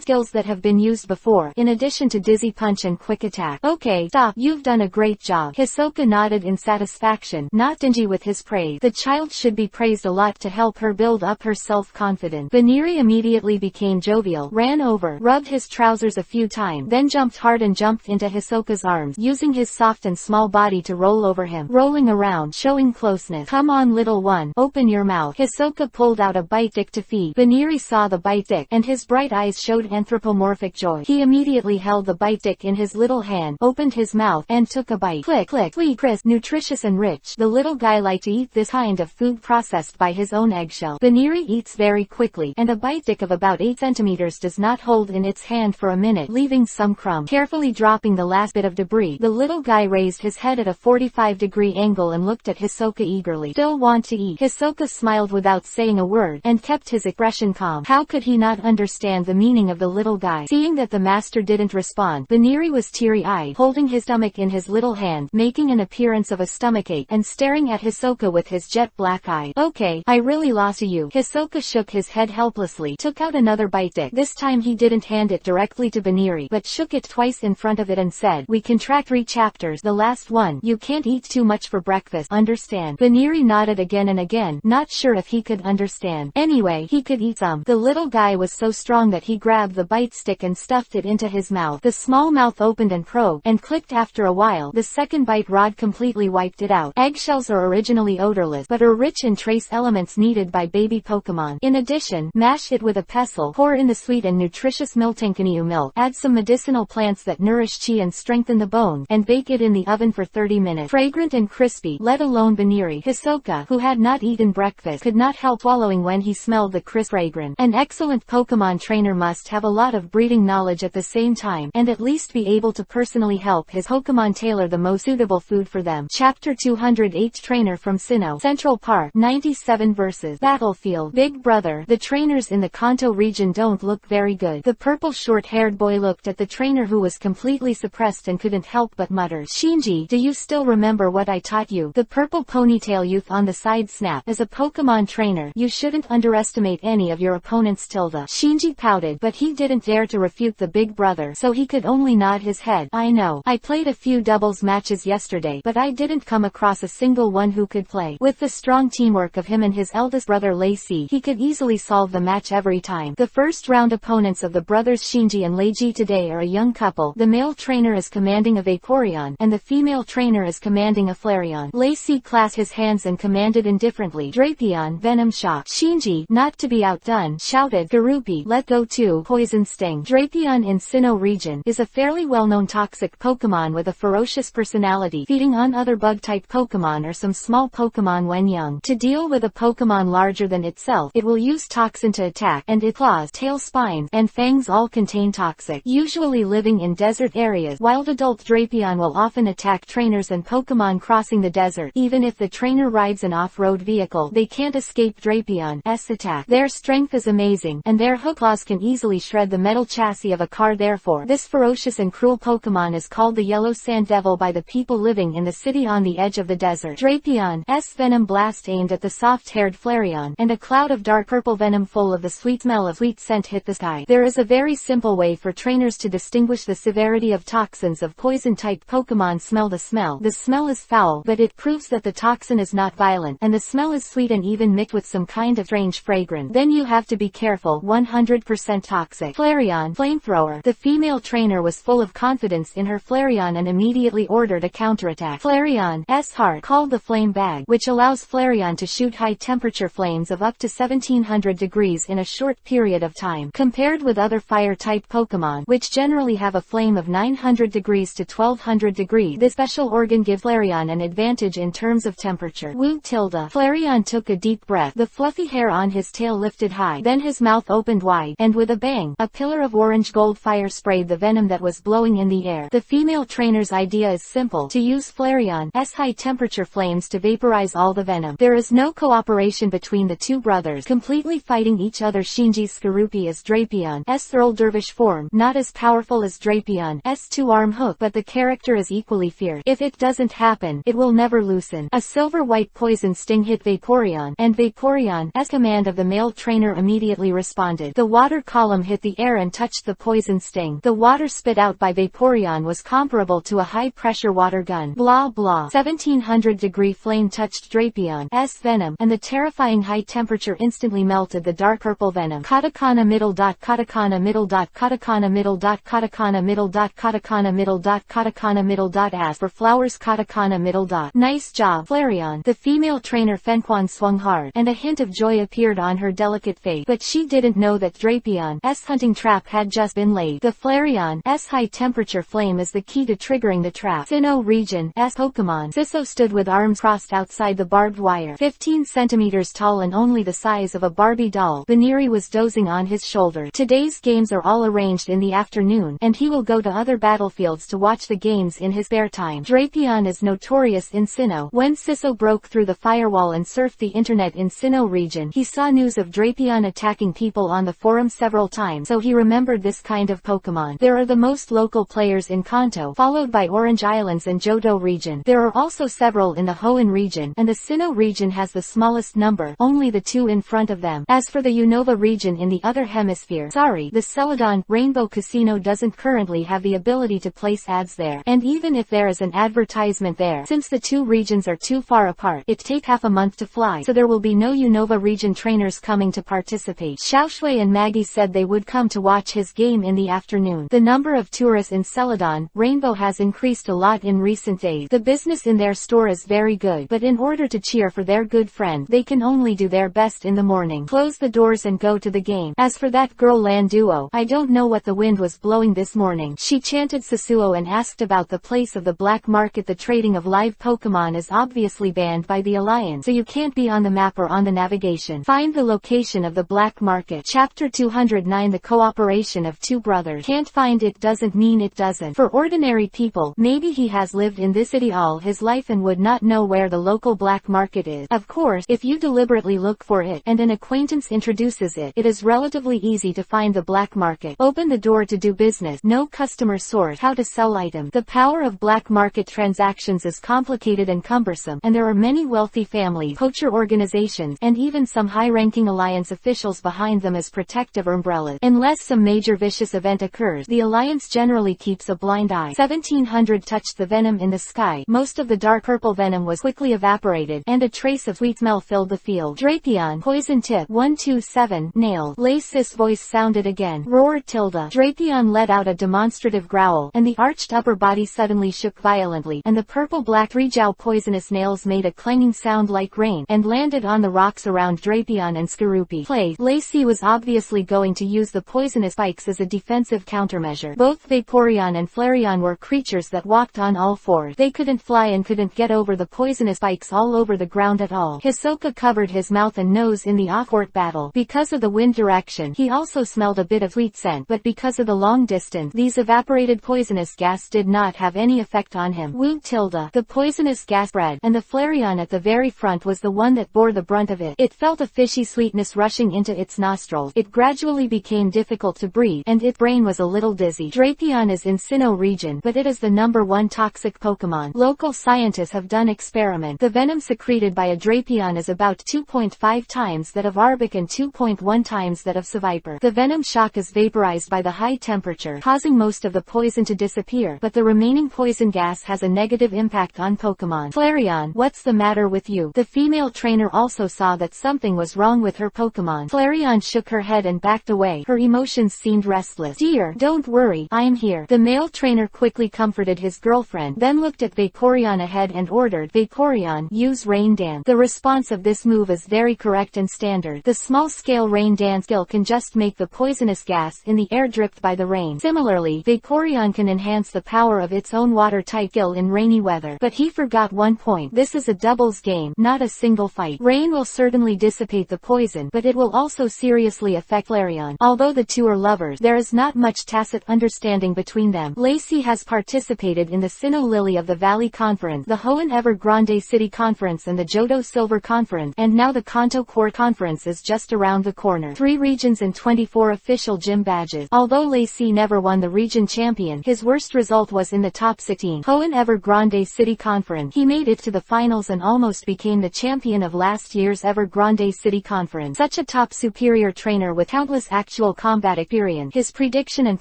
skills that have been used before, in addition to Dizzy Punch and Quick Attack. Okay, stop, you've done a great job. Hisoka nodded in satisfaction, not stingy with his praise. The child should be praised a lot to help her build up her self-confidence. Baniri immediately became jovial, ran over, rubbed his trousers a few times, then jumped hard and jumped into Hisoka's arms, using his soft and small body to roll over him, rolling around, showing closeness. Come on little one, open your mouth. Hisoka pulled out a bite stick to feed. Baniri saw the bite stick, and his bright eyes showed anthropomorphic joy. He immediately held the bite stick in his little hand, opened his mouth, and took a bite. Click, click, sweet, crisp, nutritious and rich. The little guy liked to eat this kind of food processed by his own eggshell. Baniri eats very quickly, and a bite stick of about 8 centimeters does not hold in its hand for a minute, leaving some crumb. Carefully dropping the last bit of debris, the little guy raised his head at a 45-degree angle and looked at Hisoka eagerly. Still want to eat? Hisoka smiled without saying a word, and kept his expression calm. How could he not understand the meaning of the little guy? Seeing that the master didn't respond, Baniri was teary-eyed, holding his stomach in his little hand, making an appearance of a stomachache, and staring at Hisoka with his jet black eyes. Okay, I really lost you. Hisoka shook his head helplessly, took out another bite stick. This time he didn't hand it directly to Baniri, but shook it twice in front of it and said, we can track 3 chapters. The last one, you can't eat too much for breakfast, understand? Baniri nodded again and again, not sure if he could understand. Anyway, he could eat some. The little guy was so strong that he grabbed the bite stick and stuffed it into his mouth. The small mouth opened and probed, and clicked after a while. The second bite rod completely wiped it out. Eggshells are originally odorless, but are rich in trace elements needed by baby Pokemon. In addition, mash it with a pestle, pour in the sweet and nutritious Miltankanyu milk, add some medicinal plants that nourish chi and strengthen the bone, and bake it in the oven for 30 minutes. Fragrant and crispy, let alone Baniri. Hisoka, who had not eaten breakfast, could not help swallowing when he smelled the crisp fragrance. An excellent Pokemon trainer must have a lot of breeding knowledge at the same time, and at least be able to personally help his Pokemon tailor the most suitable food for them. Chapter 208 Trainer from Sinnoh, Central Park, 97 vs. Battlefield. Big brother, the trainers in the Kanto region don't look very good. The purple short-haired boy looked at the trainer, who was completely suppressed and couldn't help but mutter, Shinji, do you still remember what I taught you? The purple ponytail youth on the side snapped. As a Pokemon trainer, you shouldn't underestimate any of your opponents. Shinji pouted, but he didn't dare to refute the big brother, so he could only nod his head. I know. I played a few doubles matches yesterday, but I didn't come across a single one who could play. With the strong teamwork of him and his eldest brother Lacey, he could easily solve the match every time. The first round opponents of the brothers Shinji and Leiji today are a young couple. The male trainer is commanding a Vaporeon, and the female trainer is commanding a Flareon. Lacey clasped his hands and commanded indifferently, Drapion, Venom Shock. Shinji, not to be outdone, shouted, Garupi, let go too, Poison Sting. Drapion in Sinnoh region is a fairly well-known toxic Pokémon with a ferocious personality, feeding on other bug-type Pokémon or some small Pokémon when young. To deal with a Pokémon larger than itself, it will use toxin to attack, and its claws, tail, spines, and fangs all contain toxic. Usually living in desert areas, wild adult Drapion will often attack trainers and Pokémon crossing the desert. Even if the trainer rides an off-road vehicle, they can't escape Drapion's attack. Their strength is amazing, and their hook claws can easily shred the metal chassis of a car. Therefore, this ferocious and cruel Pokémon is called the Yellow Sand Devil by the people living in the city on the edge of the desert. Drapion's venom blast aimed at the soft-haired Flareon, and a cloud of dark purple venom full of the sweet smell of sweet scent hit the sky. There is a very simple way for trainers to distinguish the severity of toxins of poison-type Pokémon. Smell the smell. The smell is foul, but it proves that the toxin is not violent, and the smell is sweet and even mixed with some kind of strange fragrance. Then you have to be careful. 100% toxic. Flareon, flamethrower. The female trainer was full of confidence in her Flareon and immediately ordered a counterattack. Flareon's heart, called the flame bag, which allows Flareon to shoot high-temperature flames of up to 1700 degrees in a short period of time. Compared with other fire-type Pokémon, which generally have a flame of 900 degrees to 1200 degrees, this special organ gives Flareon an advantage in terms of temperature. Woo tilde. Flareon took a deep breath. The fluffy hair on his tail lifted high, then his mouth opened wide, and with a bang, a pillar of orange-gold fire sprayed the venom that was blowing in the air. The female trainer's idea is simple, to use Flareon's high-temperature flames to vaporize all the venom. There is no cooperation between the two brothers, completely fighting each other. Shinji's Garupi is Drapion's Thurl Dervish form, not as powerful as Drapion's two-arm hook, but the character is equally fierce. If it doesn't happen, it will never loosen. A silver-white poison sting hit Vaporeon, and Vaporeon's command of the male trainer immediately responded. The water column hit the air and touched the poison sting. The water spit out by Vaporeon was comparable to a high-pressure water gun. Blah blah. 1700-degree flame touched Drapion's venom, and the terrifying high temperature instantly melted the dark purple venom. Katakana middle dot katakana middle dot katakana middle dot katakana middle dot katakana middle dot katakana middle dot. As for flowers, katakana middle dot. Nice job, Flareon. The female trainer Fenquan swung hard, and a hint of joy appeared on her delicate face, but she didn't know that Drapion's hunting trap had just been laid. The Flareon's high-temperature flame is the key to triggering the trap. Sinnoh region's Pokémon. Sisso stood with arms crossed outside the barbed wire. 15 centimeters tall and only the size of a Barbie doll, Baniri was dozing on his shoulder. Today's games are all arranged in the afternoon, and he will go to other battlefields to watch the games in his spare time. Drapion is notorious in Sinnoh. When Sisso broke through the firewall and surfed the internet in Sinnoh region, he saw news of Drapion attacking people on the forum several times, so he remembered this kind of Pokémon. There are the most local players in Kanto, followed by Orange Islands and Johto region. There are also several in the Hoenn region, and the Sinnoh region has the smallest number, only the two in front of them. As for the Unova region in the other hemisphere, sorry, the Celadon Rainbow Casino doesn't currently have the ability to place ads there, and even if there is an advertisement there, since the two regions are too far apart, it takes half a month to fly, so there will be no Unova region trainers coming to participate. Xiaoshui and Maggie said they would come to watch his game in the afternoon. The number of tourists in Celadon Rainbow has increased a lot in recent days. The business in their store is very good, but in order to cheer for their good friend, they can only do their best in the morning. Close the doors and go to the game. As for that girl Landuo, I don't know what the wind was blowing this morning. She chanted Sasuo and asked about the place of the black market. The trading of live Pokemon is obviously banned by the Alliance, so you can't be on the map or on the navigation. Find the location of the black market. Chapter 209. The cooperation of two brothers. Can't find it doesn't mean it doesn't. For ordinary people, maybe he has lived in this city all his life and would not know where the local black market is. Of course, if you deliberately look for it, and an acquaintance introduces it, it is relatively easy to find the black market. Open the door to do business. No customer source. How to sell items. The power of black market transactions is complicated and cumbersome, and there are many wealthy families, poacher organizations, and even some high-ranking Alliance officials behind them as protective umbrellas. Unless some major vicious event occurs, the Alliance generally keeps a blind eye. 1700 touched the venom in the sky. Most of the dark purple venom was quickly evaporated, and a trace of sweet smell filled the field. Drapion, poison tip. 127, nail. Lace's voice sounded again. Roar tilde. Drapion let out a demonstrative growl, and the arched upper body suddenly suddenly shook violently, and the purple-black Rijal poisonous nails made a clanging sound like rain, and landed on the rocks around Drapion and Skorupi. Play. Lacey was obviously going to use the poisonous spikes as a defensive countermeasure. Both Vaporeon and Flareon were creatures that walked on all fours. They couldn't fly and couldn't get over the poisonous spikes all over the ground at all. Hisoka covered his mouth and nose in the awkward battle. Because of the wind direction, he also smelled a bit of sweet scent, but because of the long distance, these evaporated poisonous gas did not have any effect on him. Woo tilde. The poisonous gas spread, and the Flareon at the very front was the one that bore the brunt of it. It felt a fishy sweetness rushing into its nostrils. It gradually became difficult to breathe, and its brain was a little dizzy. Drapion is in Sinnoh region, but it is the #1 toxic Pokémon. Local scientists have done experiment. The venom secreted by a Drapion is about 2.5 times that of Arbok and 2.1 times that of Seviper. The venom shock is vaporized by the high temperature, causing most of the poison to disappear, but the remaining poison gas has a negative impact on Pokémon. Flareon, what's the matter with you? The female trainer also saw that something was wrong with her Pokémon. Flareon shook her head and backed away. Her emotions seemed restless. Dear, don't worry, I'm here. The male trainer quickly comforted his girlfriend, then looked at Vaporeon ahead and ordered, Vaporeon, use Rain Dance. The response of this move is very correct and standard. The small-scale Rain Dance skill can just make the poisonous gas in the air dripped by the rain. Similarly, Vaporeon can enhance the power of its own water-type skill in rainy weather. But he forgot one point. This is a doubles game, not a single fight. Rain will certainly dissipate the poison, but it will also seriously affect Flareon. Although the two are lovers, there is not much tacit understanding between them. Lacey has participated in the Sinnoh Lily of the Valley Conference, the Hoenn Evergrande City Conference and the Johto Silver Conference, and now the Kanto Court Conference is just around the corner. 3 regions and 24 official gym badges. Although Lacey never won the region champion, his worst result was in the top 16. Hoenn Evergrande City Conference. He made it to the finals and almost became the champion of last year's Evergrande City Conference. Such a top superior trainer with countless actual combat experience. His prediction and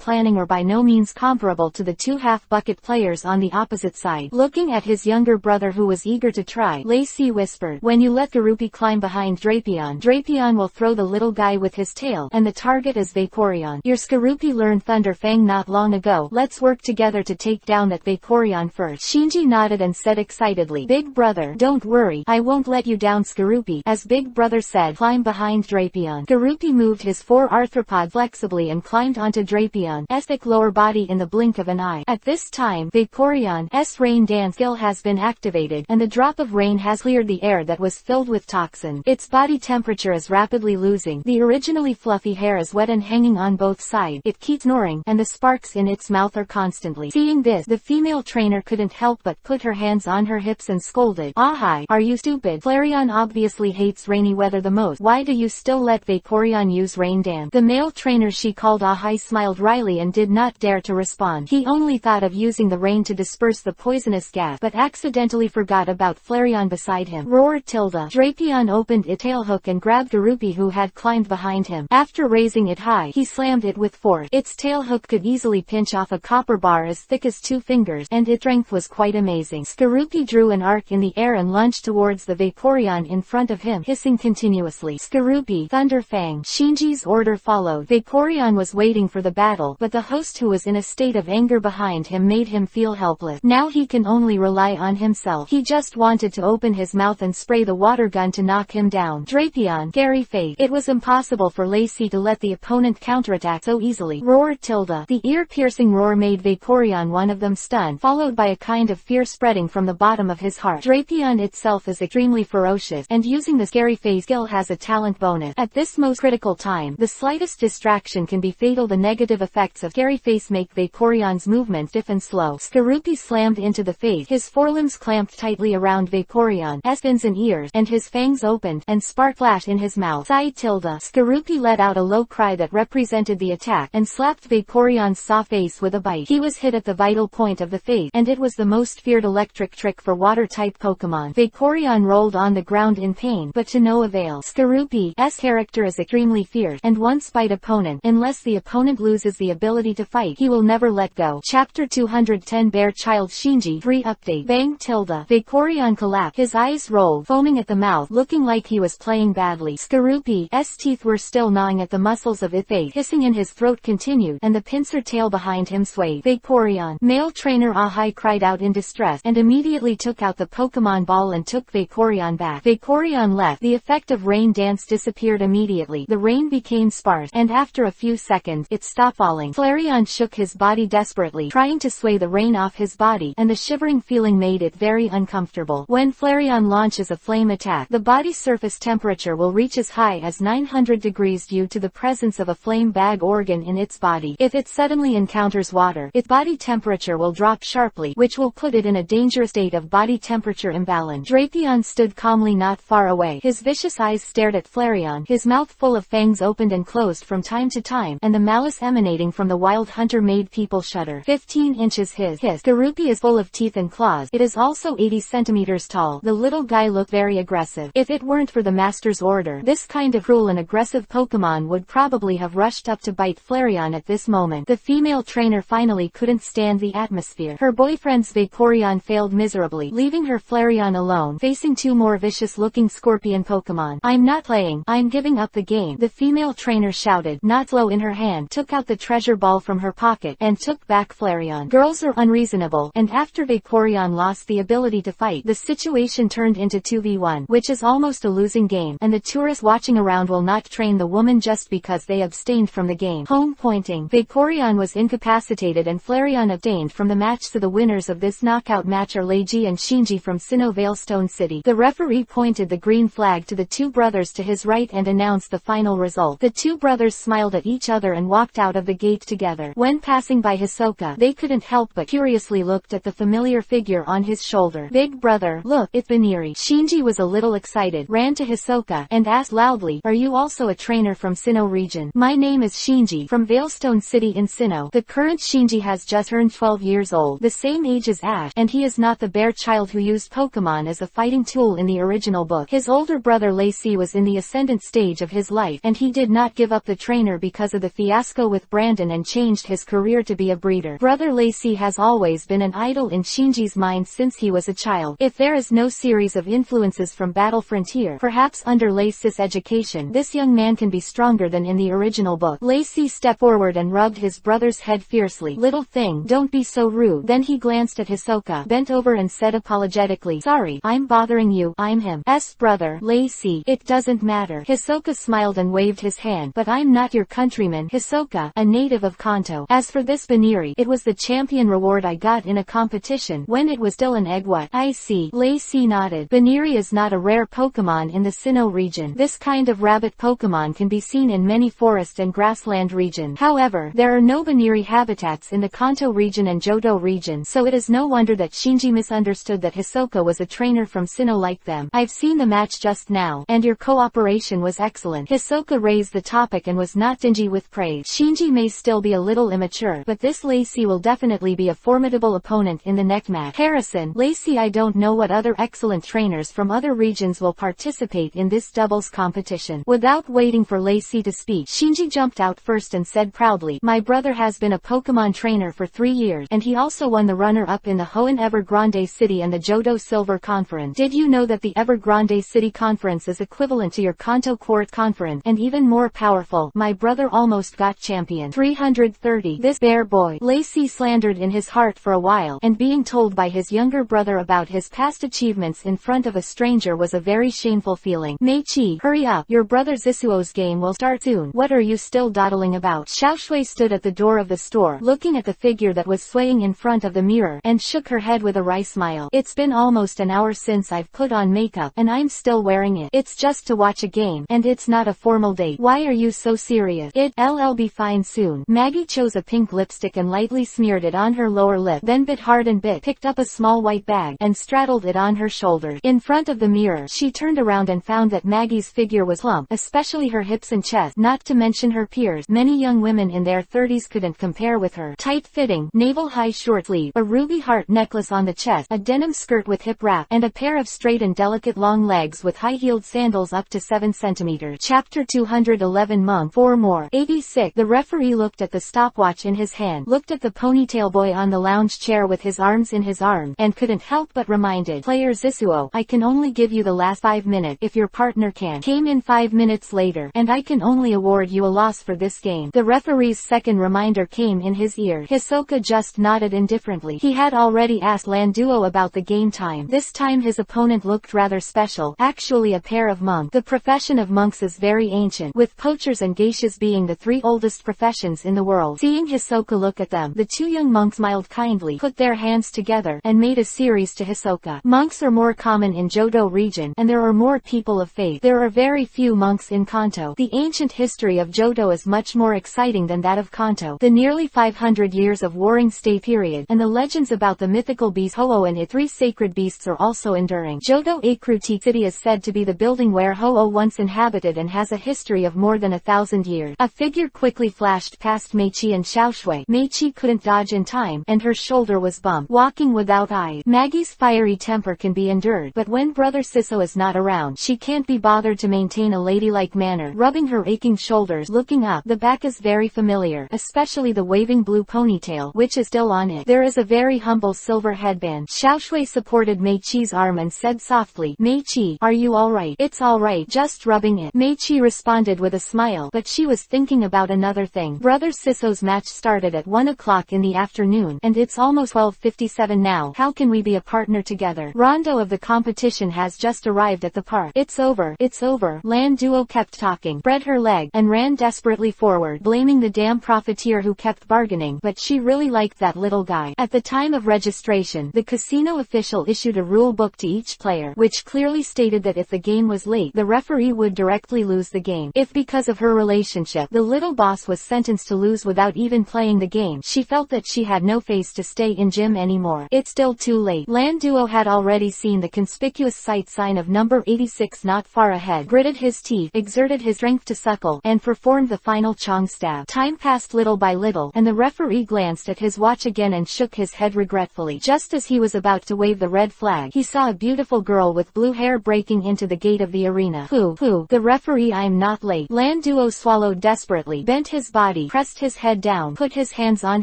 planning were by no means comparable to the 2 half-bucket players on the opposite side. Looking at his younger brother who was eager to try, Lacey whispered, when you let Skorupi climb behind Drapion, Drapion will throw the little guy with his tail, and the target is Vaporeon. Your Skorupi learned Thunder Fang not long ago. Let's work together to take down that Vaporeon first. Shinji nodded and said excitedly, Big brother, don't worry, I won't let you down Skorupi. As Big brother said, climb behind Drapion. Skorupi moved his 4 arthropods flexibly and climbed onto Drapion's thick lower body in the blink of an eye. At this time, Vaporeon's Rain Dance skill has been activated, and the drop of rain has cleared the air that was filled with toxin. Its body temperature is rapidly losing. The originally fluffy hair is wet and hanging on both sides. It keeps snoring, and the sparks in its mouth are constantly. Seeing this, the female trainer couldn't help but put her hands on her hips and scolded, Ahai, are you stupid? Flareon obviously hates rainy weather the most. Why do you still let Vaporeon use Rain Dance? The male trainer she called Ahai smiled wryly and did not dare to respond. He only thought of using the rain to disperse the poisonous gas, but accidentally forgot about Flareon beside him. Roar tilde. Drapion opened its tailhook and grabbed Skorupi who had climbed behind him. After raising it high, he slammed it with force. Its tailhook could easily pinch off a copper bar as thick as 2 fingers, and its strength was quite amazing. Skorupi drew an arc in the air and lunged towards the Vaporeon in front of him, hissing continuously. Skorupi, Thunder Fang. Shinji's order followed. Vaporeon was waiting for the battle, but the host who was in a state of anger behind him made him feel helpless. Now he can only rely on himself. He just wanted to open his mouth and spray the water gun to knock him down. Drapion, scary face. It was impossible for Lacey to let the opponent counterattack so easily. Roar tilde. The ear-piercing roar made Vaporeon one of them stunned, followed by a kind of fear spreading from the bottom of his heart. Drapion itself is extremely ferocious, and using the scary face skill has a talent bonus. At this most critical time, the slightest distraction can be fatal. The negative effects of scary face make Vaporeon's movement stiff and slow. Skorupi slammed into the face, his forelimbs clamped tightly around Vaporeon's fins and ears, and his fangs opened, and spark flashed in his mouth. Sigh tilde. Skorupi let out a low cry that represented the attack, and slapped Vaporeon's soft face with a bite. He was hit at the vital point of the face, and it was the most feared electric trick for water-type Pokémon. Vaporeon rolled on the ground in pain, but to no avail. Skorupi's character is extremely fierce, and once bite opponent, unless the opponent loses the ability to fight, he will never let go. Chapter 210 Bear Child Shinji 3 Update. Bang tilde. Vaporeon collapsed, his eyes rolled, foaming at the mouth, looking like he was playing badly. Skorupi's teeth were still gnawing at the muscles of its face. Hissing in his throat continued, and the pincer tail behind him swayed. Vaporeon. Male trainer Ahai cried out in distress and immediately took out the Pokémon ball and took Vaporeon back. Vaporeon left. The effect of rain dance disappeared immediately. The rain became sparse, and after a few seconds, it stopped falling. Flareon shook his body desperately, trying to sway the rain off his body, and the shivering feeling made it very uncomfortable. When Flareon launches a flame attack, the body surface temperature will reach as high as 900 degrees due to the presence of a flame bag organ in its body. If it suddenly encounters water, its body temperature will drop sharply, which will put it in a dangerous state of body temperature imbalance. Drapion stood calmly not far away. His vicious eyes stared at Flareon, his mouth full of fangs opened and closed from time to time, and the malice emanating from the wild hunter made people shudder. 15 inches his Garupi is full of teeth and claws. It is also 80 centimeters tall. The little guy looked very aggressive. If it weren't for the master's order, this kind of cruel and aggressive Pokemon would probably have rushed up to bite Flareon at this moment. The female trainer finally couldn't stand the atmosphere. Her boyfriend's Vaporeon failed miserably, leaving her Flareon alone, facing two more vicious-looking scorpion Pokemon. "I'm not playing. I'm giving up the game," the female trainer shouted. Notlow in her hand took out the treasure ball from her pocket and took back Flareon. Girls are unreasonable, and after Vaporeon lost the ability to fight, the situation turned into 2v1, which is almost a losing game, and the tourists watching around will not train the woman just because they abstained from the game. Home pointing. Vaporeon was incapacitated and Flareon abstained from the match, so the winners of this knockout match are Leiji and Shinji from Sinnoh Veilstone City. The referee pointed the green flag to the two brothers to his right and announced the final result. The two brothers smiled at each other and walked out of the gate together. When passing by Hisoka, they couldn't help but curiously looked at the familiar figure on his shoulder. "Big brother, look, it's Baniri." Shinji was a little excited, ran to Hisoka, and asked loudly, "Are you also a trainer from Sinnoh region?" "My name is Shinji, from Veilstone City in Sinnoh." The current Shinji has just turned 12 years old, the same age as Ash, and he is not the bear child who used Pokemon as a fighting tool in the original book. His older brother Lacey was in the ascendant stage of his life, and he did not give up the trainer because of the fiasco with Brandon and changed his career to be a breeder. Brother Lacey has always been an idol in Shinji's mind since he was a child. If there is no series of influences from Battle Frontier, perhaps under Lacey's education, this young man can be stronger than in the original book. Lacey stepped forward and rubbed his brother's head fiercely. "Little thing, don't be so rude." Then he glanced at Hisoka, bent over and said apologetically, "Sorry, I'm bothering you. I'm him's brother, Lacey. It doesn't matter." Hisoka smiled and waved his hand. "But I'm not your countryman, Hisoka, a native of Kanto. As for this Baniri, it was the champion reward I got in a competition when it was still an egg." "What? I see." Lacey nodded. "Baniri is not a rare Pokemon in the Sinnoh region. This kind of rabbit Pokemon can be seen in many forest and grassland regions. However, there are no Baniri habitats in the Kanto region and Johto region, so it is no wonder that Shinji misunderstood that Hisoka was a trainer from Sinnoh like them. I've seen the match just now, and your cooperation was excellent." Hisoka raised the topic and was not stingy with praise. Shinji may still be a little immature, but this Lacey will definitely be a formidable opponent in the next match. Harrison, Lacey, I don't know what other excellent trainers from other regions will participate in this doubles competition. Without waiting for Lacey to speak, Shinji jumped out first and said proudly, "My brother has been a Pokemon trainer for 3 years, and he also won the runner-up in the Hoenn Evergrande City and the Johto Silver Conference. Did you know that the Evergrande City Conference is equivalent to your Kanto Court Conference, and even more powerful? My brother almost got champion. 330. This bear boy." Lacey slandered in his heart for a while, and being told by his younger brother about his past achievements in front of a stranger was a very shameful feeling. "Meichi, hurry up. Your brother Zisuo's game will start soon. What are you still dawdling about?" Xiaoshui stood at the door of the store, looking at the figure that was swaying in front of the mirror, and shook her head with a wry smile. "It's been almost an hour since I've put on makeup, and I'm still wearing it. It's just to watch a game, and it's not a formal date. Why are you so serious?" It'll be fine soon." Maggie chose a pink lipstick and lightly smeared it on her lower lip, then bit hard and picked up a small white bag, and straddled it on her shoulder. In front of the mirror, she turned around and found that Maggie's figure was plump, especially her hips and chest, not to mention her peers. Many young women in their 30s couldn't compare with her. Tight-fitting, navel-high short sleeve, a ruby heart necklace on the chest, a denim skirt with hip wrap, and a pair of straight and delicate long legs with high-heeled sandals up to 7 centimeters. Chapter 211 Monk 4 more. 86. The referee looked at the stopwatch in his hand, looked at the ponytail boy on the lounge chair with his arms in his arms, and couldn't help but reminded player Zisuo, "I can only give you the last 5 minutes if your partner can came in 5 minutes later, and I can only award you a loss for this game." The referee's second reminder came in his ear. Hisoka just nodded nodded indifferently. He had already asked Landuo about the game time. This time his opponent looked rather special, actually a pair of monks. The profession of monks is very ancient, with poachers and geishas being the three oldest professions in the world. Seeing Hisoka look at them, the two young monks smiled kindly, put their hands together, and made a series to Hisoka. Monks are more common in Johto region, and there are more people of faith. There are very few monks in Kanto. The ancient history of Johto is much more exciting than that of Kanto. The nearly 500 years of warring state period, and the legends about the mythical beast Ho-Oh and its three sacred beasts are also enduring. Johto Akruti City is said to be the building where Ho-Oh once inhabited and has a history of more than 1,000 years. A figure quickly flashed past Meichi and Xiaoshui. Meichi couldn't dodge in time, and her shoulder was bumped. Walking without eyes. Maggie's fiery temper can be endured, but when Brother Sisso is not around, she can't be bothered to maintain a ladylike manner. Rubbing her aching shoulders, looking up, the back is very familiar, especially the waving blue ponytail, which is still on it. There is a very humble silver headband. Xiaoshui supported Meichi's arm and said softly, "Meichi, are you alright?" "It's alright, just rubbing it." Meichi responded with a smile, but she was thinking about another thing. Brother Sisso's match started at 1 o'clock in the afternoon, and it's almost 12:57 now. How can we be a partner together? Rondo of the competition has just arrived at the park. It's over, it's over. Landuo kept talking, spread her leg, and ran desperately forward, blaming the damn profiteer who kept bargaining, but she really liked that little guy. At the time of registration, the casino official issued a rule book to each player, which clearly stated that if the game was late, the referee would directly lose the game. If because of her relationship, the little boss was sentenced to lose without even playing the game, she felt that she had no face to stay in gym anymore. It's still too late. Landuo had already seen the conspicuous sight sign of number 86 not far ahead, gritted his teeth, exerted his strength to suckle, and performed the final chong stab. Time passed little by little, and the referee glanced at his watch again and shook his head regretfully. Just as he was about to wave the red flag, he saw a beautiful girl with blue hair breaking into the gate of the arena. Pooh, the referee, I'm not late. Landuo swallowed desperately, bent his body, pressed his head down, put his hands on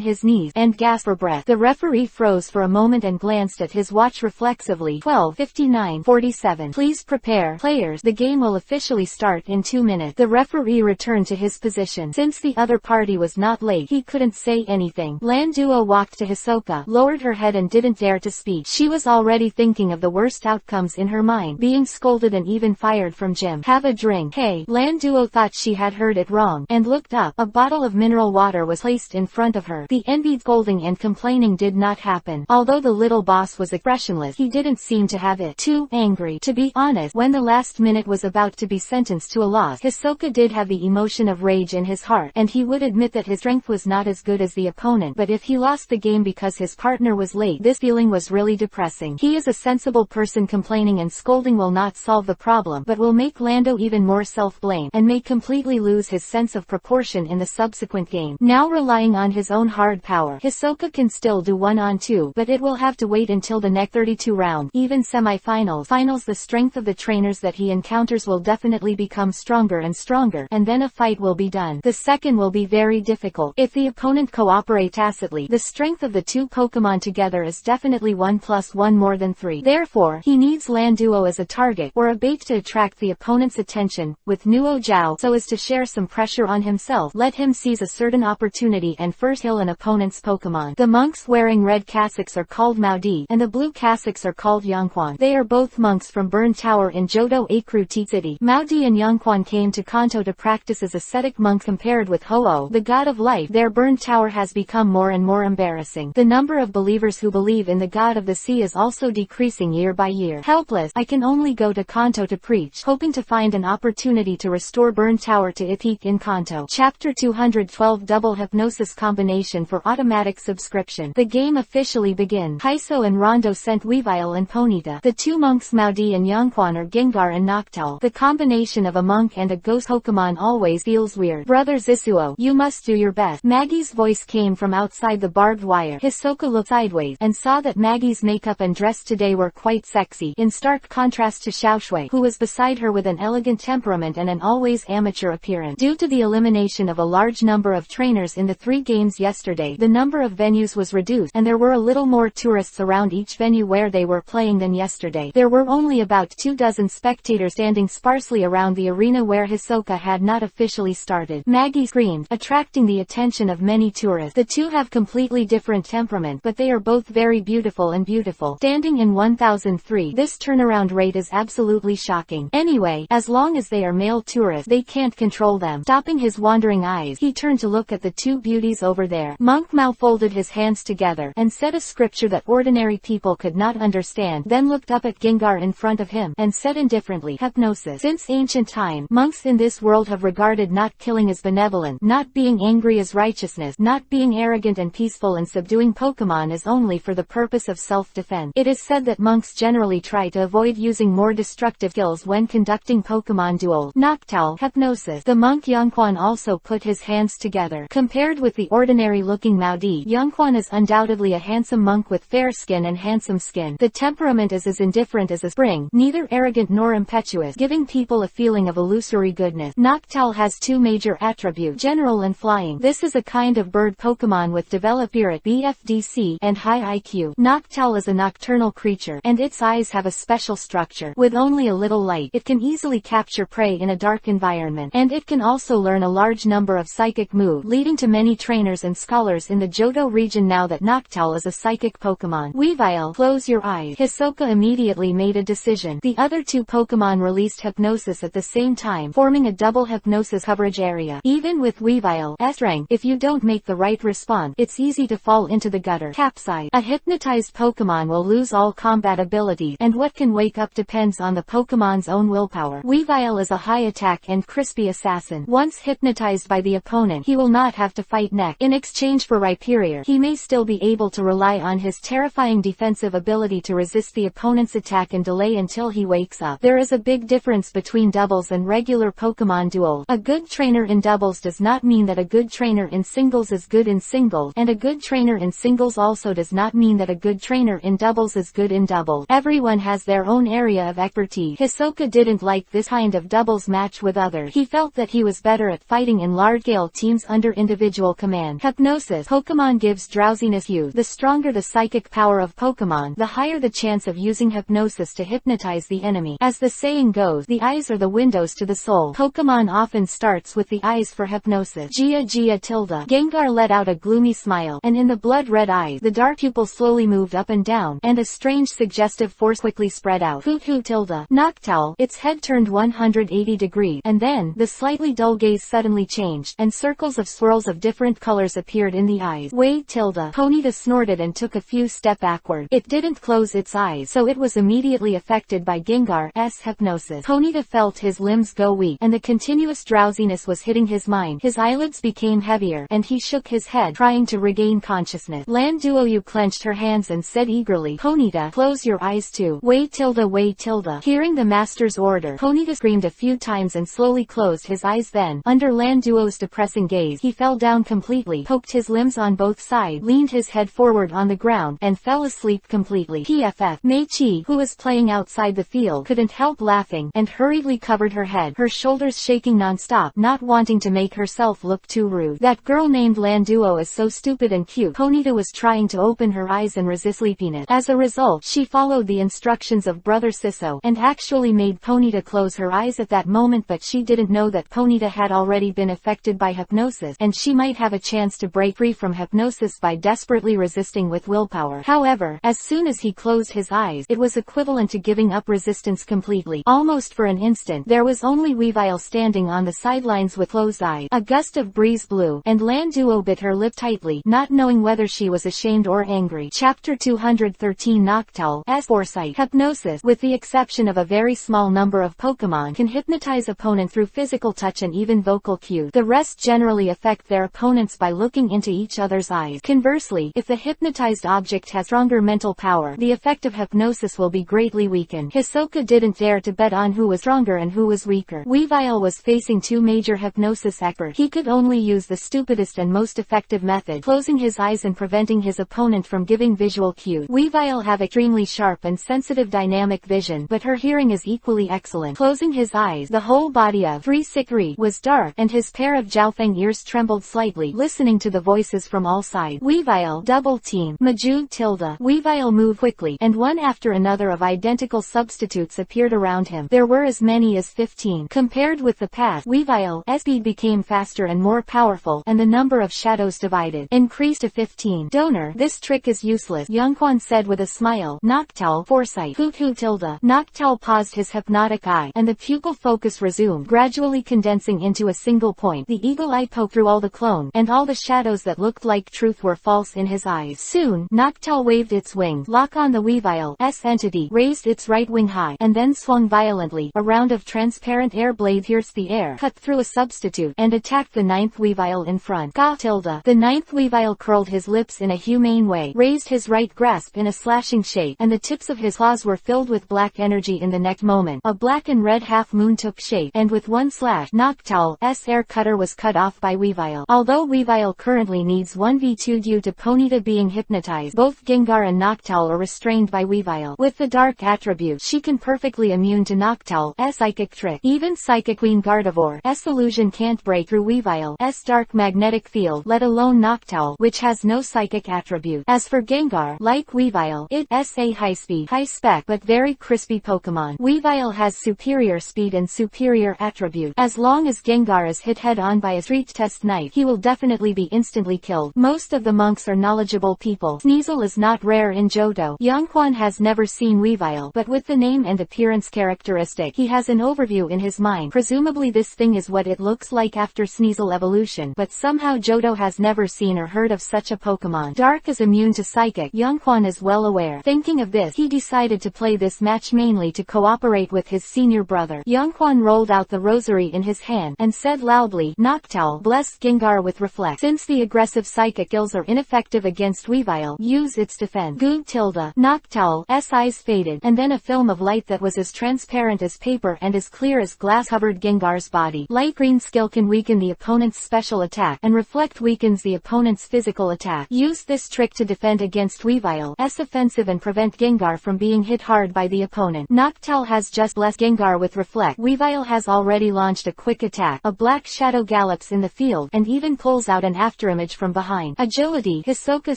his knees, and gasped for breath. The referee froze for a moment and glanced at his watch reflexively. 12:59:47. Please prepare, players. The game will officially start in 2 minutes. The referee returned to his position. Since the other party was not late, he couldn't say anything. Landuo walked to Hisoka, lowered her head and didn't dare to speak. She was already thinking of the worst outcomes in her mind, being scolded and even fired from gym. Have a drink. Hey. Landuo thought she had heard it wrong, and looked up. A bottle of mineral water was placed in front of her. The envied scolding and complaining did not happen. Although the little boss was expressionless, he didn't seem to have it. Too angry. To be honest, when the last minute was about to be sentenced to a loss, Hisoka did have the emotion of rage in his heart, and he would admit that his strength was not as good as the opponent, but if he lost the game because his partner was late, this feeling was really depressing. He is a sensible person. Complaining and scolding will not solve the problem, but will make Lando even more self-blame, and may completely lose his sense of proportion in the subsequent game. Now relying on his own hard power, Hisoka can still do 1-on-2, but it will have to wait until the next 32 round, even semi-finals. Finals, the strength of the trainers that he encounters will definitely become stronger and stronger, and then a fight will be done. The second will be very difficult. If the opponent cooperates tacitly, the strength of the two Pokemon together is definitely 1 + 1 more than 3. Therefore, he needs Landuo as a target, or a bait to attract the opponent's attention, with Nuo Jiao, so as to share some pressure on himself. Let him seize a certain opportunity and first kill an opponent's Pokemon. The monks wearing red cassocks are called Maudi, and the blue cassocks are called Yongquan. They are both monks from Burn Tower in Johto Akruti City. Maudi and Yongquan came to Kanto to practice as ascetic monks. Compared with Ho-Oh, the god of life, their Burn Tower has become more and more embarrassing. The number of believers who believe in the god of the sea is also decreasing year by year. Helpless, I can only go to Kanto to preach, hoping to find an opportunity to restore Burn Tower to its peak in Kanto. Chapter 212 Double Hypnosis Combination for Automatic Subscription. The game officially begins. Hiso and Rondo sent Weavile and Ponyta. The two monks Maudi and Yongquan are Gengar and Noctowl. The combination of a monk and a ghost Pokemon always feels weird. Brother Zisuo, you must do your best. Maggie's voice came from outside the barbed wire. Hisoka looked sideways, and saw that Maggie's makeup and dress today were quite sexy, in stark contrast to Xiaoshui, who was beside her with an elegant temperament and an always amateur appearance. Due to the elimination of a large number of trainers in the 3 games yesterday, the number of venues was reduced, and there were a little more tourists around each venue where they were playing than yesterday. There were only about 24 spectators standing sparsely around the arena where Hisoka had not officially started. Maggie screamed, attracting the attention of many tourists. The two have completely completely different temperament, but they are both very beautiful and beautiful. Standing in 1003, this turnaround rate is absolutely shocking. Anyway, as long as they are male tourists, they can't control them. Stopping his wandering eyes, he turned to look at the two beauties over there. Monk Mao folded his hands together, and said a scripture that ordinary people could not understand, then looked up at Gengar in front of him, and said indifferently, hypnosis. Since ancient time, monks in this world have regarded not killing as benevolent, not being angry as righteousness, not being arrogant and peaceful, and subduing Pokémon as only for the purpose of self-defense. It is said that monks generally try to avoid using more destructive skills when conducting Pokémon duels. Noctowl, hypnosis. The monk Yongquan also put his hands together. Compared with the ordinary-looking Maudi, Yongquan is undoubtedly a handsome monk with fair skin and handsome skin. The temperament is as indifferent as a spring, neither arrogant nor impetuous, giving people a feeling of illusory goodness. Noctowl has two major attributes, general and flying. This is a kind of bird Pokémon with developed spirit BFDC and high IQ. Noctowl is a nocturnal creature, and its eyes have a special structure. With only a little light, it can easily capture prey in a dark environment, and it can also learn a large number of psychic moves, leading to many trainers and scholars in the Johto region now that Noctowl is a psychic Pokémon. Weavile, close your eyes. Hisoka immediately made a decision. The other two Pokémon released hypnosis at the same time, forming a double hypnosis coverage area. Even with Weavile's strength, if you don't make the right response, it's easy to fall into the gutter. Capsize. A hypnotized Pokémon will lose all combat abilities, and what can wake up depends on the Pokémon's own willpower. Weavile is a high attack and crispy assassin. Once hypnotized by the opponent, he will not have to fight next. In exchange for Rhyperior, he may still be able to rely on his terrifying defensive ability to resist the opponent's attack and delay until he wakes up. There is a big difference between doubles and regular Pokémon duels. A good trainer in doubles does not mean that a good trainer in singles is good in singles, and a good trainer in singles also does not mean that a good trainer in doubles is good in doubles. Everyone has their own area of expertise. Hisoka didn't like this kind of doubles match with others. He felt that he was better at fighting in large-scale teams under individual command. Hypnosis. Pokémon gives drowsiness use. The stronger the psychic power of Pokémon, the higher the chance of using hypnosis to hypnotize the enemy. As the saying goes, the eyes are the windows to the soul. Pokémon often starts with the eyes for hypnosis. Gia tilde. Gengar let out a gloomy smile, and in the blood-red eyes, the dark pupil slowly moved up and down, and a strange suggestive force quickly spread out. Hoot tilde. Noctowl, its head turned 180 degrees, and then, the slightly dull gaze suddenly changed, and circles of swirls of different colors appeared in the eyes. Wait tilde. Ponyta snorted and took a few steps backward. It didn't close its eyes, so it was immediately affected by Gengar's hypnosis. Ponyta felt his limbs go weak, and the continuous drowsiness was hitting his mind. His eyelids became heavier, and he shook his head, trying to regain consciousness. Landuoyu clenched her hands and said eagerly, Ponyta, close your eyes too. Wait tilde. Hearing the master's order, Ponyta screamed a few times and slowly closed his eyes. Then, under Landuo's depressing gaze, he fell down completely, poked his limbs on both sides, leaned his head forward on the ground, and fell asleep completely. PFF. Mei-Chi, who was playing outside the field, couldn't help laughing, and hurriedly covered her head, her shoulders shaking non-stop, not wanting to make herself look too rude. That girl named Landuo is so stupid and cute. Ponyta was trying to open her eyes and resist sleepiness. As a result, she followed the instructions of Brother Sisso, and actually made Ponyta close her eyes at that moment, but she didn't know that Ponyta had already been affected by hypnosis, and she might have a chance to break free from hypnosis by desperately resisting with willpower. However, as soon as he closed his eyes, it was equivalent to giving up resistance completely. Almost for an instant, there was only Weavile standing on the sidelines with closed eyes. A gust of breeze blew, and Landuo bit her lip tightly, not knowing whether she was ashamed or angry. Chapter 213. Noctowl's foresight. Hypnosis, with the exception of a very small number of Pokémon, can hypnotize opponent through physical touch and even vocal cues. The rest generally affect their opponents by looking into each other's eyes. Conversely, if the hypnotized object has stronger mental power, the effect of hypnosis will be greatly weakened. Hisoka didn't dare to bet on who was stronger and who was weaker. Weavile was facing two major hypnosis experts. He could only use the stupidest and most effective method, closing his eyes and preventing his opponent from giving visual cues. Weavile have extremely sharp and sensitive dynamic vision, but her hearing is equally excellent. Closing his eyes, the whole body of 363 was dark, and his pair of Jiaofeng ears trembled slightly, listening to the voices from all sides. Weavile, double team. Maju tilde. Weavile moved quickly, and one after another of identical substitutes appeared around him. There were as many as 15. Compared with the past, Weavile's speed became faster and more powerful, and the number of shadows divided. Increased increased to 15. Donor, this trick is useless, Youngkwan said with a smile. Noctowl, foresight, hoot hoot tilde. Noctowl paused his hypnotic eye, and the pupil focus resumed, gradually condensing into a single point. The eagle eye poked through all the clone, and all the shadows that looked like truth were false in his eyes. Soon, Noctowl waved its wings, lock on the Weevile's entity, raised its right wing high, and then swung violently. A round of transparent air blade pierced the air, cut through a substitute, and attacked the ninth Weevile in front. Ga tilde. The ninth Weevile curled his lips in a humane way, raised his right grasp in a slashing shape, and the tips of his claws were filled with black energy. In the next moment, a black and red half moon took shape, and with one slash, Noctowl's air cutter was cut off by Weevile. Although Weevile currently needs 1v2 due to Ponyta being hypnotized, both Gengar and Noctowl are restrained by Weevile. With the dark attribute, she can perfectly immune to Noctowl's psychic trick. Even Psychic Queen Gardevoir's illusion can't break through Weevile's dark magnetic field, let alone Noctowl, which has no psychic attribute. As for Gengar, like Weevile, it's a high-speed, high-spec, but very crispy Pokémon. Weevile has superior speed and superior attribute. As long as Gengar is hit head-on by a street test knife, he will definitely be instantly killed. Most of the monks are knowledgeable people. Sneasel is not rare in Johto. Youngkwan has never seen Weevile, but with the name and appearance characteristic, he has an overview in his mind. Presumably this thing is what it looks like after Sneasel evolution, but somehow Johto has never seen or heard of such a Pokémon. Dark is immune to psychic. Youngkwan is well aware. Thinking of this, he decided to play this match mainly to cooperate with his senior brother. Youngkwan rolled out the rosary in his hand, and said loudly, Noctowl, bless Gengar with reflect. Since the aggressive psychic skills are ineffective against Weevile, use its defense. Goog tilde. Noctowl's eyes faded, and then a film of light that was as transparent as paper and as clear as glass covered Gengar's body. Light green skill can weaken the opponent's special attack, and reflect weakens the opponent's physical attack. Use this trick to defend against Weevile's offensive and prevent Gengar from being hit hard by the opponent. Noctowl has just blessed Gengar with reflect. Weevile has already launched a quick attack. A black shadow gallops in the field, and even pulls out an afterimage from behind. Agility. Hisoka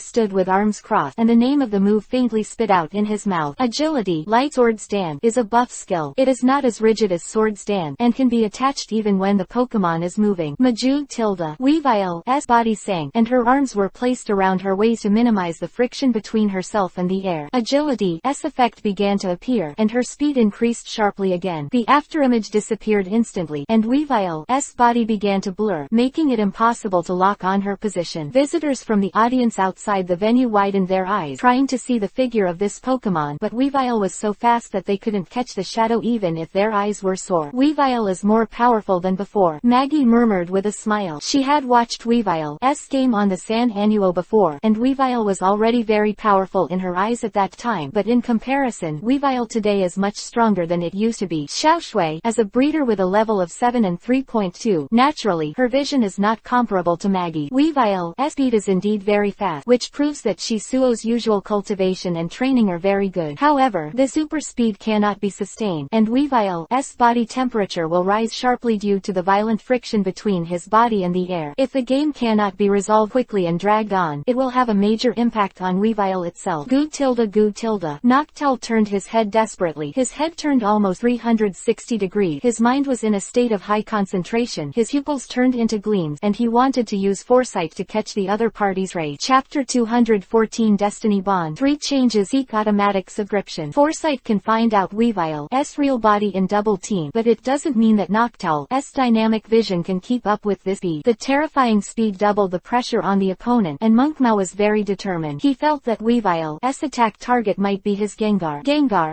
stood with arms crossed, and the name of the move faintly spit out in his mouth. Agility, like Sword Stand, is a buff skill. It is not as rigid as Sword Stand, and can be attached even when the Pokémon is moving. Majug tilde. Weevile's body sank, and her arms were placed around her waist to minimize the friction between herself and the air. Agility's effect began to appear, and her speed increased sharply again. The afterimage disappeared instantly, and Weevile's body began to blur, making it impossible to lock on her position. Visitors from the audience outside the venue widened their eyes, trying to see the figure of this Pokémon, but Weevile was so fast that they couldn't catch the shadow even if their eyes were sore. Weevile is more powerful than before, Maggie murmured with a smile. She had watched Weevile's game on the San Annuo before, and Weevile was already very powerful in her eyes at that time, but in comparison, Weevile today is much stronger than it used to be. Xiaoshui, as a breeder with a level of 7 and 3.2, naturally, her vision is not comparable to Maggie. Weevile's speed is indeed very fast, which proves that Shisuo's usual cultivation and training are very good. However, the super speed cannot be sustained, and Weevile's body temperature will rise sharply due to the violent friction between his body and the air. If the game cannot be resolved quickly and dragged on, it will have a major impact on Weevile itself. Goog tilde. Noctowl turned his head desperately. His head turned almost 360 degrees. His mind was in a state of high concentration. His pupils turned into gleams, and he wanted to use foresight to catch the other party's rage. Chapter 214 Destiny Bond. 3 changes. Seek automatic subscription. Foresight can find out Weevile's real body in double team, but it doesn't mean that Noctowl's dynamic vision can keep up with this speed. The terrifying speed doubled the pressure on the opponent, and Monkmao was very determined. He felt that Weevile's attack target might be his Gengar.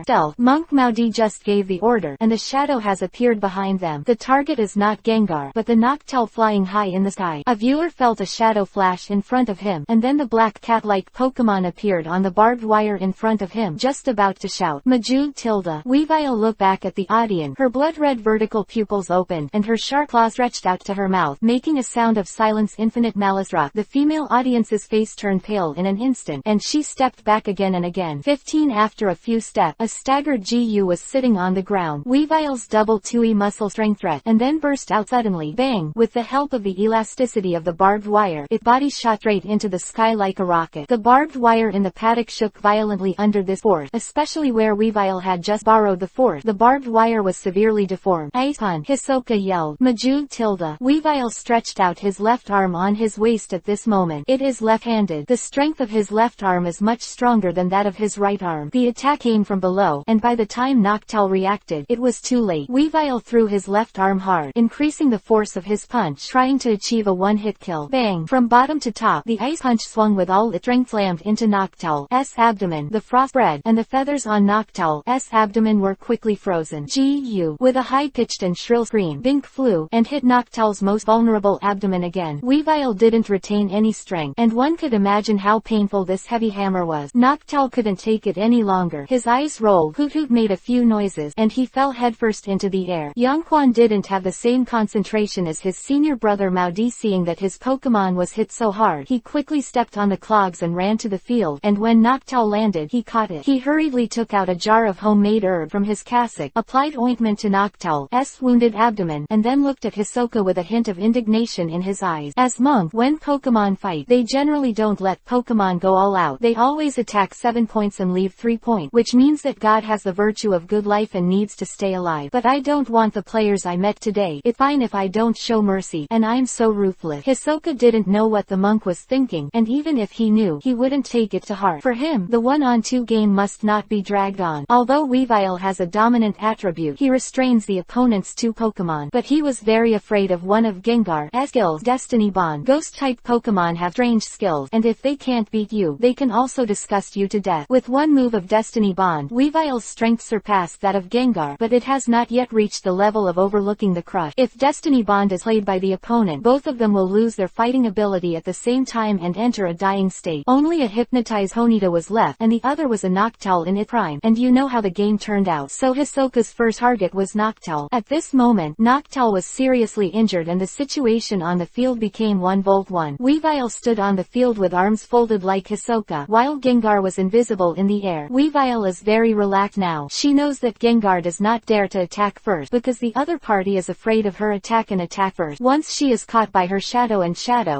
Stealth. Monkmao just gave the order, and the shadow has appeared behind them. The target is not Gengar, but the Noctowl flying high in the sky. A viewer felt a shadow flash in front of him, and then the black cat-like Pokémon appeared on the barbed wire in front of him, just about to shout. Majug tilde. Weevile looked back at the audience. Her blood-red vertical pupils opened, and her sharp claw stretched out to her mouth, making a sound of silence. Infinite malice rock. The female audience's face turned pale in an instant, and she stepped back again and again. 15. After a few steps, a staggered GU was sitting on the ground. Weevile's double 2E muscle strength threat, and then burst out suddenly. Bang! With the help of the elasticity of the barbed wire, its body shot straight into the sky like a rocket. The barbed wire in the paddock shook violently under this force, especially where Weevile had just borrowed the force. The barbed wire was severely deformed. Ice Hisoka yelled. Majug tilde. Weevile stretched out his left arm on his waist at this moment. moment. It is left-handed. The strength of his left arm is much stronger than that of his right arm. The attack came from below, and by the time Noctowl reacted, it was too late. Weavile threw his left arm hard, increasing the force of his punch, trying to achieve a one-hit kill. Bang! From bottom to top, the ice punch swung with all its strength, slammed into Noctowl's abdomen. The frost spread, and the feathers on Noctowl's abdomen were quickly frozen. Gu! With a high-pitched and shrill scream, Bink flew, and hit Noctowl's most vulnerable abdomen again. Weavile didn't retain any strength, and one could imagine how painful this heavy hammer was. Noctowl couldn't take it any longer. His eyes rolled, Hoot Hoot made a few noises, and he fell headfirst into the air. Yongquan didn't have the same concentration as his senior brother Maudi. Seeing that his Pokémon was hit so hard, he quickly stepped on the clogs and ran to the field, and when Noctowl landed, he caught it. He hurriedly took out a jar of homemade herb from his cassock, applied ointment to Noctowl's wounded abdomen, and then looked at Hisoka with a hint of indignation in his eyes. As monk, when Pokémon fight, they generally don't let Pokémon go all out. They always attack 7 points and leave 3 points, which means that God has the virtue of good life and needs to stay alive. But I don't want the players I met today. It's fine if I don't show mercy, and I'm so ruthless. Hisoka didn't know what the monk was thinking, and even if he knew, he wouldn't take it to heart. For him, the 1-on-2 game must not be dragged on. Although Weavile has a dominant attribute, he restrains the opponent's 2 Pokémon. But he was very afraid of one of Gengar's skills, Destiny Bond. Ghost-type Pokémon have strange skills, and if they can't beat you, they can also disgust you to death. With one move of Destiny Bond, Weavile's strength surpassed that of Gengar, but it has not yet reached the level of overlooking the crush. If Destiny Bond is played by the opponent, both of them will lose their fighting ability at the same time and enter a dying state. Only a hypnotized Ponyta was left, and the other was a Noctowl in its prime, and you know how the game turned out. So Hisoka's first target was Noctowl. At this moment, Noctowl was seriously injured and the situation on the field became 1v1. Weavile stood on the field with arms folded like Hisoka, while Gengar was invisible in the air. Weavile is very relaxed now. She knows that Gengar does not dare to attack first, because the other party is afraid of her attack and attack first. Once she is caught by her shadow,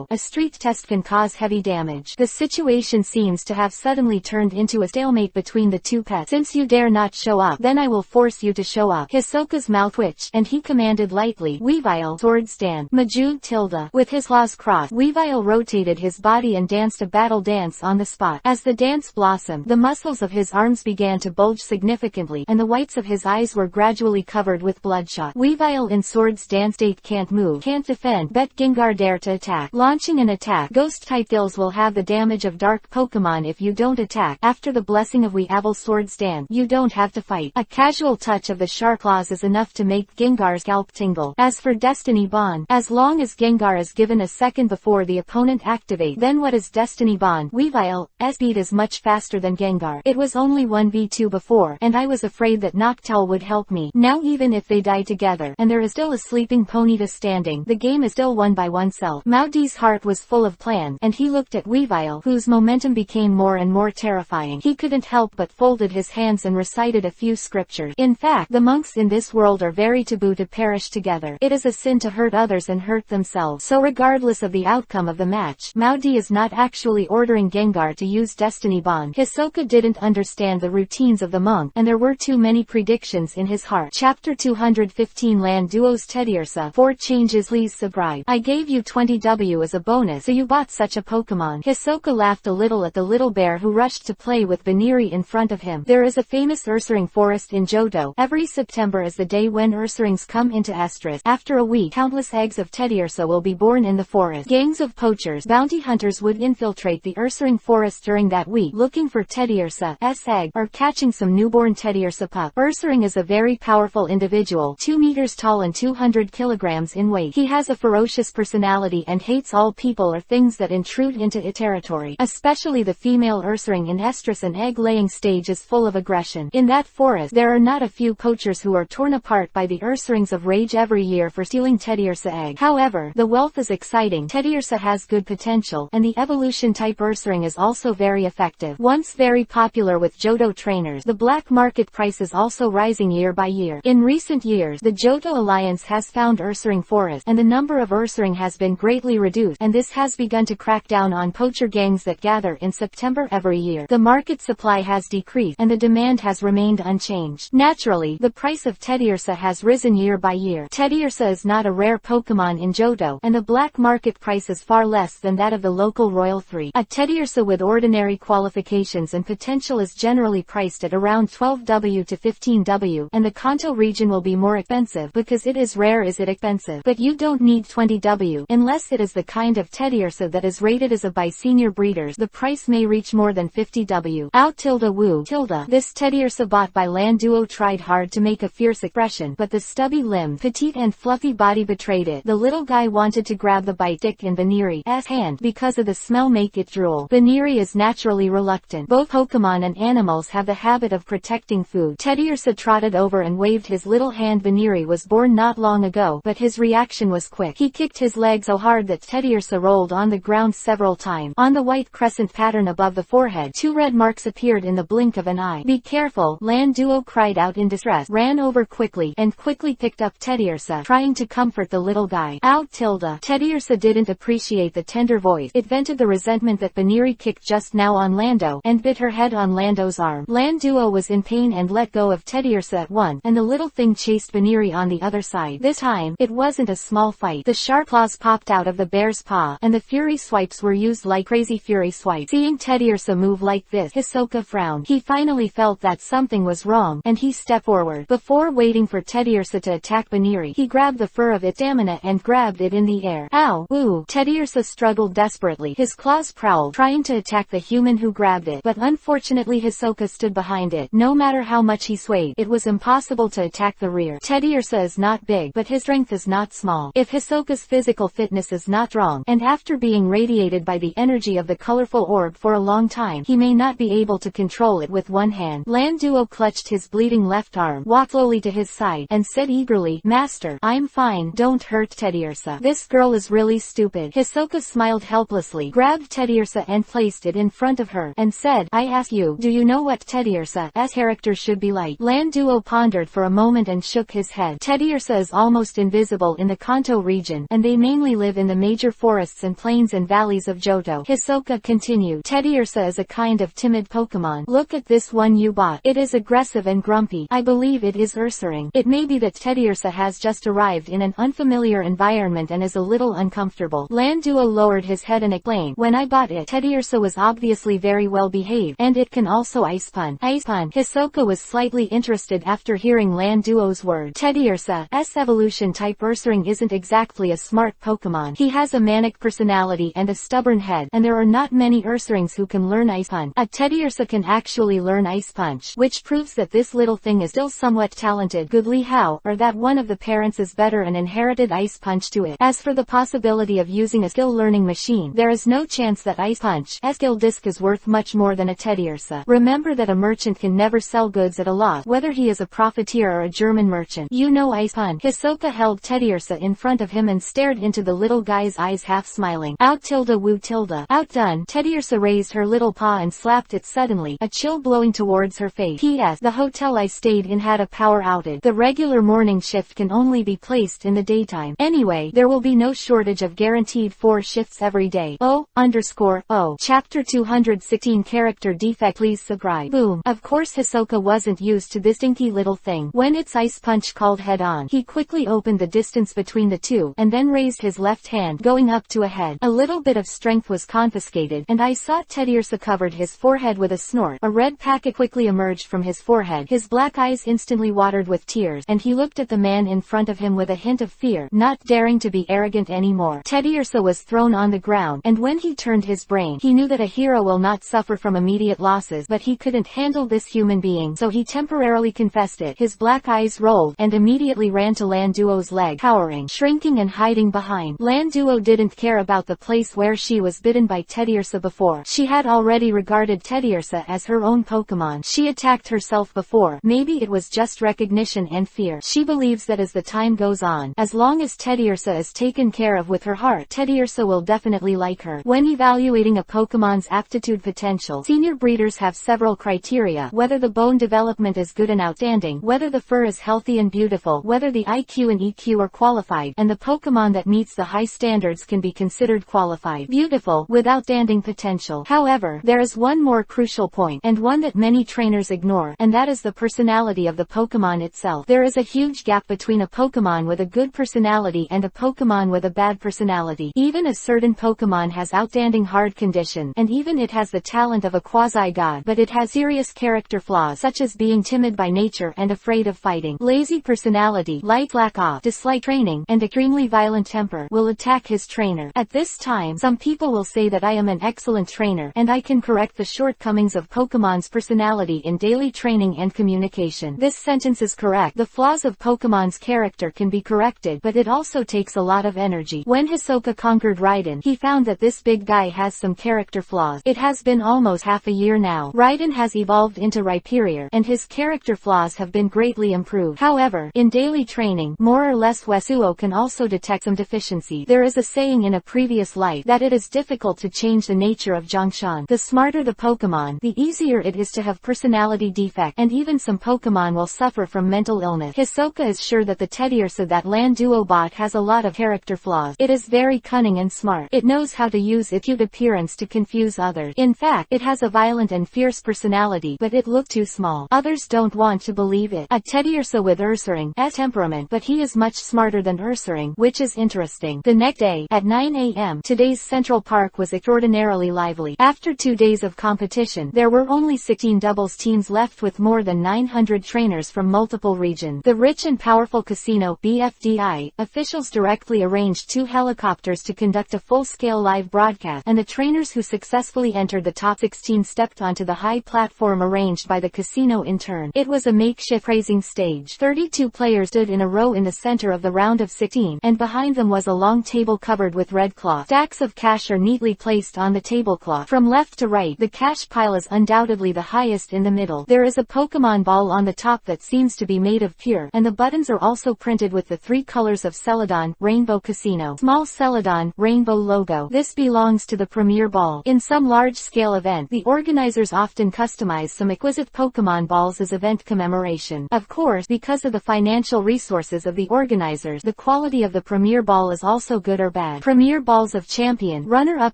a street test can cause heavy damage. The situation seems to have suddenly turned into a stalemate between the two pets. Since you dare not show up, then I will force you to show up. Hisoka's mouth twitched, and he commanded lightly, Weavile, sword stand. Majud tilde. With his claws crossed, Weavile rotated his body and danced a battle dance on the spot. As the dance blossomed, the muscles of his arms began to bulge significantly, and the whites of his eyes were gradually covered with bloodshot. Weavile in sword's dance state can't move, can't defend, but Gengar dare to attack. Launching an attack, ghost-type skills will have the damage of dark Pokémon if you don't attack. After the blessing of Weavile's sword stand, you don't have to fight. A casual touch of the sharp claws is enough to make Gengar's scalp tingle. As for Destiny Bond, as long as Gengar is given a second before the opponent activates, then what is Destiny Bond? Weavile's speed is much faster than Gengar. It was only 1v2 before, and I was afraid that Noctowl would help me. Now even if they die together, and there is still a sleeping Ponyta standing, the game is still won by oneself. Maudi's heart was full of plan, and he looked at Weavile, whose momentum became more and more terrifying. He couldn't help but folded his hands and recited a few scriptures. In fact, the monks in this world are very taboo to perish together. It is a sin to hurt others and hurt themselves. So regardless of the outcome of the match, Maudi is not actually ordering Gengar to use Destiny Bond. Hisoka didn't understand the routines of the monk, and there were too many predictions in his heart. Chapter 215 Land Duos Teddiursa 4 changes Lee's subscribe. I gave you 20W as a bonus, so you bought such a Pokemon. Hisoka laughed a little at the little bear who rushed to play with Baniri in front of him. There is a famous Ursaring forest in Johto. Every September is the day when Ursarings come into estrus. After a week, countless eggs of Teddiursa will be born in the forest. Gangs of poachers, bounty hunters would infiltrate the Ursaring forest during that week, looking for Teddiursa's egg, or catching some newborn Teddiursa pup. Ursaring is a very powerful individual, 2 meters tall and 200 kilograms in weight. He has a ferocious personality and hates all people or things that intrude into its territory. Especially the female Ursaring in estrus and egg-laying stage is full of aggression. In that forest, there are not a few poachers who are torn apart by the Ursarings of rage every year for stealing Teddiursa egg. However, the wealth is exciting, Teddiursa has good potential, and the evolution-type Ursaring is also very effective. Once very popular with Johto trainers, the black market price is also rising year by year. In recent years, the Johto Alliance has found Ursaring forest, and the number of Ursaring has been greatly reduced, and this has begun to crack down on poacher gangs that gather in September every year. The market supply has decreased, and the demand has remained unchanged. Naturally, the price of Teddiursa has risen year by year. Teddiursa is not a rare Pokemon in Johto, and the black market price is far less less than that of the local Royal 3. A Teddiursa with ordinary qualifications and potential is generally priced at around 12W to 15W, and the Kanto region will be more expensive because it is rare. Is it expensive? But you don't need 20W, unless it is the kind of Teddiursa that is rated as a by senior breeders. The price may reach more than 50W. Out tilde woo tilde. This Teddiursa bought by Landuo tried hard to make a fierce expression, but the stubby-limbed, petite and fluffy body betrayed it. The little guy wanted to grab the bite stick in Baneri's hand because of the smell make it drool. Baneri is naturally reluctant. Both Pokemon and animals have the habit of protecting food. Teddiursa trotted over and waved his little hand. Baneri was born not long ago, but his reaction was quick. He kicked his leg so hard that Teddiursa rolled on the ground several times. On the white crescent pattern above the forehead, 2 red marks appeared in the blink of an eye. Be careful, Landuo cried out in distress, ran over quickly, and quickly picked up Teddiursa, trying to comfort the little guy. Out tilde. Teddiursa didn't appreciate the tender voice. It vented the resentment that Baneri kicked just now on Lando, and bit her head on Lando's arm. Landuo was in pain and let go of Teddiursa at once, and the little thing chased Baneri on the other side. This time, it wasn't a small fight. The sharp claws popped out of the bear's paw, and the fury swipes were used like crazy fury swipes. Seeing Teddiursa move like this, Hisoka frowned. He finally felt that something was wrong, and he stepped forward. Before waiting for Teddiursa to attack Baneri, he grabbed the fur of its stamina and grabbed it in the air. Ow! Ooh! Teddiursa struggled desperately. His claws prowled, trying to attack the human who grabbed it, but unfortunately Hisoka stood behind it. No matter how much he swayed, it was impossible to attack the rear. Teddiursa is not big, but his strength is not small. If Hisoka's physical fitness is not strong, and after being radiated by the energy of the colorful orb for a long time, he may not be able to control it with one hand. Landuo clutched his bleeding left arm, walked slowly to his side, and said eagerly, Master, I'm fine, don't hurt Teddiursa. This girl is really stupid. Hisoka smiled helplessly, grabbed Teddiursa and placed it in front of her, and said, I ask you, do you know what Teddiursa's character should be like? Landuo pondered for a moment and shook his head. Teddiursa is almost invisible in the Kanto region, and they mainly live in the major forests and plains and valleys of Johto. Hisoka continued, Teddiursa is a kind of timid Pokemon. Look at this one you bought. It is aggressive and grumpy. I believe it is Ursaring. It may be that Teddiursa has just arrived in an unfamiliar environment and is a little uncomfortable. Landuo lowered his head and explained, when I bought it, Teddiursa was obviously very well behaved, and it can also ice punch. Ice punch. Hisoka was slightly interested after hearing Landuo's words. Teddiursa's evolution type Ursaring isn't exactly a smart Pokemon. He has a manic personality and a stubborn head, and there are not many Ursarings who can learn Ice Punch. A Teddiursa can actually learn Ice Punch, which proves that this little thing is still somewhat talented. Goodly how, or that one of the parents is better and inherited Ice Punch to it. As for the possibility of using a skill learning machine, there is no chance that Ice Punch's skill disc is worth much more than a Teddiursa. Remember that a merchant can never sell goods at a loss, whether he is a profiteer or a German merchant. You know Ice Punch. Hisoka held Teddiursa in front of him and stared into the little guy's eyes, half smiling. Out tilde woo tilde. Outdone. Teddiursa raised her little paw and slapped it suddenly, a chill blowing towards her face. P.S. The hotel I stayed in had a power outage. The regular morning shift can only be placed in the daytime. Anyway, there will be no shortage of guaranteed 4 shifts every day. O_O. Chapter 216 Character Defect. Please subscribe. Boom. Of course Hisoka wasn't used to this dinky little thing. When its Ice Punch called head on, he quickly opened the distance between the two, and then raised his left hand, going up to a head. A little bit of strength was confiscated, and I saw Teddiursa covered his forehead with a snort. A red packet quickly emerged from his forehead. His black eyes instantly watered with tears, and he looked at the man in front of him with a hint of fear, not daring to be arrogant anymore. Teddiursa was thrown on the ground, and when he turned his brain, he knew that a hero will not suffer from immediate losses, but he couldn't handle this human being, so he temporarily confessed it. His black eyes rolled, and immediately ran to Landuo's leg, cowering, shrinking and hiding behind. Landuo didn't care about the place where she was bitten by Teddiursa before. She had already regarded Teddiursa as her own Pokemon. She attacked herself before. Maybe it was just recognition and fear. She believes that as the time goes on, as long as Teddiursa is taken care of with her heart, Teddiursa will definitely like her. When evaluating a Pokemon's aptitude potential, senior breeders have several criteria: whether the bone development is good and outstanding, whether the fur is healthy and beautiful, whether the IQ and EQ are qualified, and the Pokemon that meets the high standards can be considered qualified. Beautiful, with outstanding potential. However, there is one more crucial point, and one that many trainers ignore, and that is the personality of the Pokemon itself. There is a huge gap between a Pokemon with a good personality and a Pokemon with a bad personality. Even a certain Pokémon has outstanding hard condition, and even it has the talent of a quasi-god, but it has serious character flaws such as being timid by nature and afraid of fighting, lazy personality, lack of, dislike training, and extremely violent temper, will attack his trainer. At this time, some people will say that I am an excellent trainer, and I can correct the shortcomings of Pokemon's personality in daily training and communication. This sentence is correct. The flaws of Pokemon's character can be corrected, but it also takes a lot of energy. When Hisoka conquered Raiden, he found that this big guy has some character flaws. It has been almost half a year now. Raiden has evolved into Rhyperior, and his character flaws have been greatly improved. However, in daily training, more or less Wasuo can also detect some deficiency. There is a saying in a previous life that it is difficult to change the nature of Zhongshan. The smarter the Pokemon, the easier it is to have personality defect, and even some Pokemon will suffer from mental illness. Hisoka is sure that the Teddiursa that Land Duobot has a lot of character flaws. It is very cunning and smart. It knows how to use its cute appearance to confuse others. In fact, it has a violent and fierce personality, but it looked too small. Others don't want to believe it. A Teddiursa with Ursaring's temperament, but he is much smarter than Ursaring, which is interesting. The next day, at 9 a.m., today's Central Park was extraordinarily lively. After 2 days of competition, there were only 16 doubles teams left with more than 900 trainers from multiple regions. The rich and powerful casino, BFDI, officials directly arranged 2 helicopters to conduct a full-scale live broadcast, and the trainers who successfully entered the top 16 stepped onto the high platform arranged by the casino in turn. It was a makeshift praising stage. 32 players stood in a row in the center of the round of 16, and behind them was a long table covered with red cloth. Stacks of cash are neatly placed on the tablecloth. From left to right, the cash pile is undoubtedly the highest in the middle. There is a Pokemon ball on the top that seems to be made of pure, and the buttons are also printed with the 3 colors of Celadon, Rainbow Casino. Small Celadon, Rainbow logo. This belongs to the premier ball. In some large-scale event, the organizers often customize some exquisite Pokemon balls as event commemoration. Of course, because of the financial resources of the organizers, the quality of the premier ball is also good or bad. Premier balls of champion, runner-up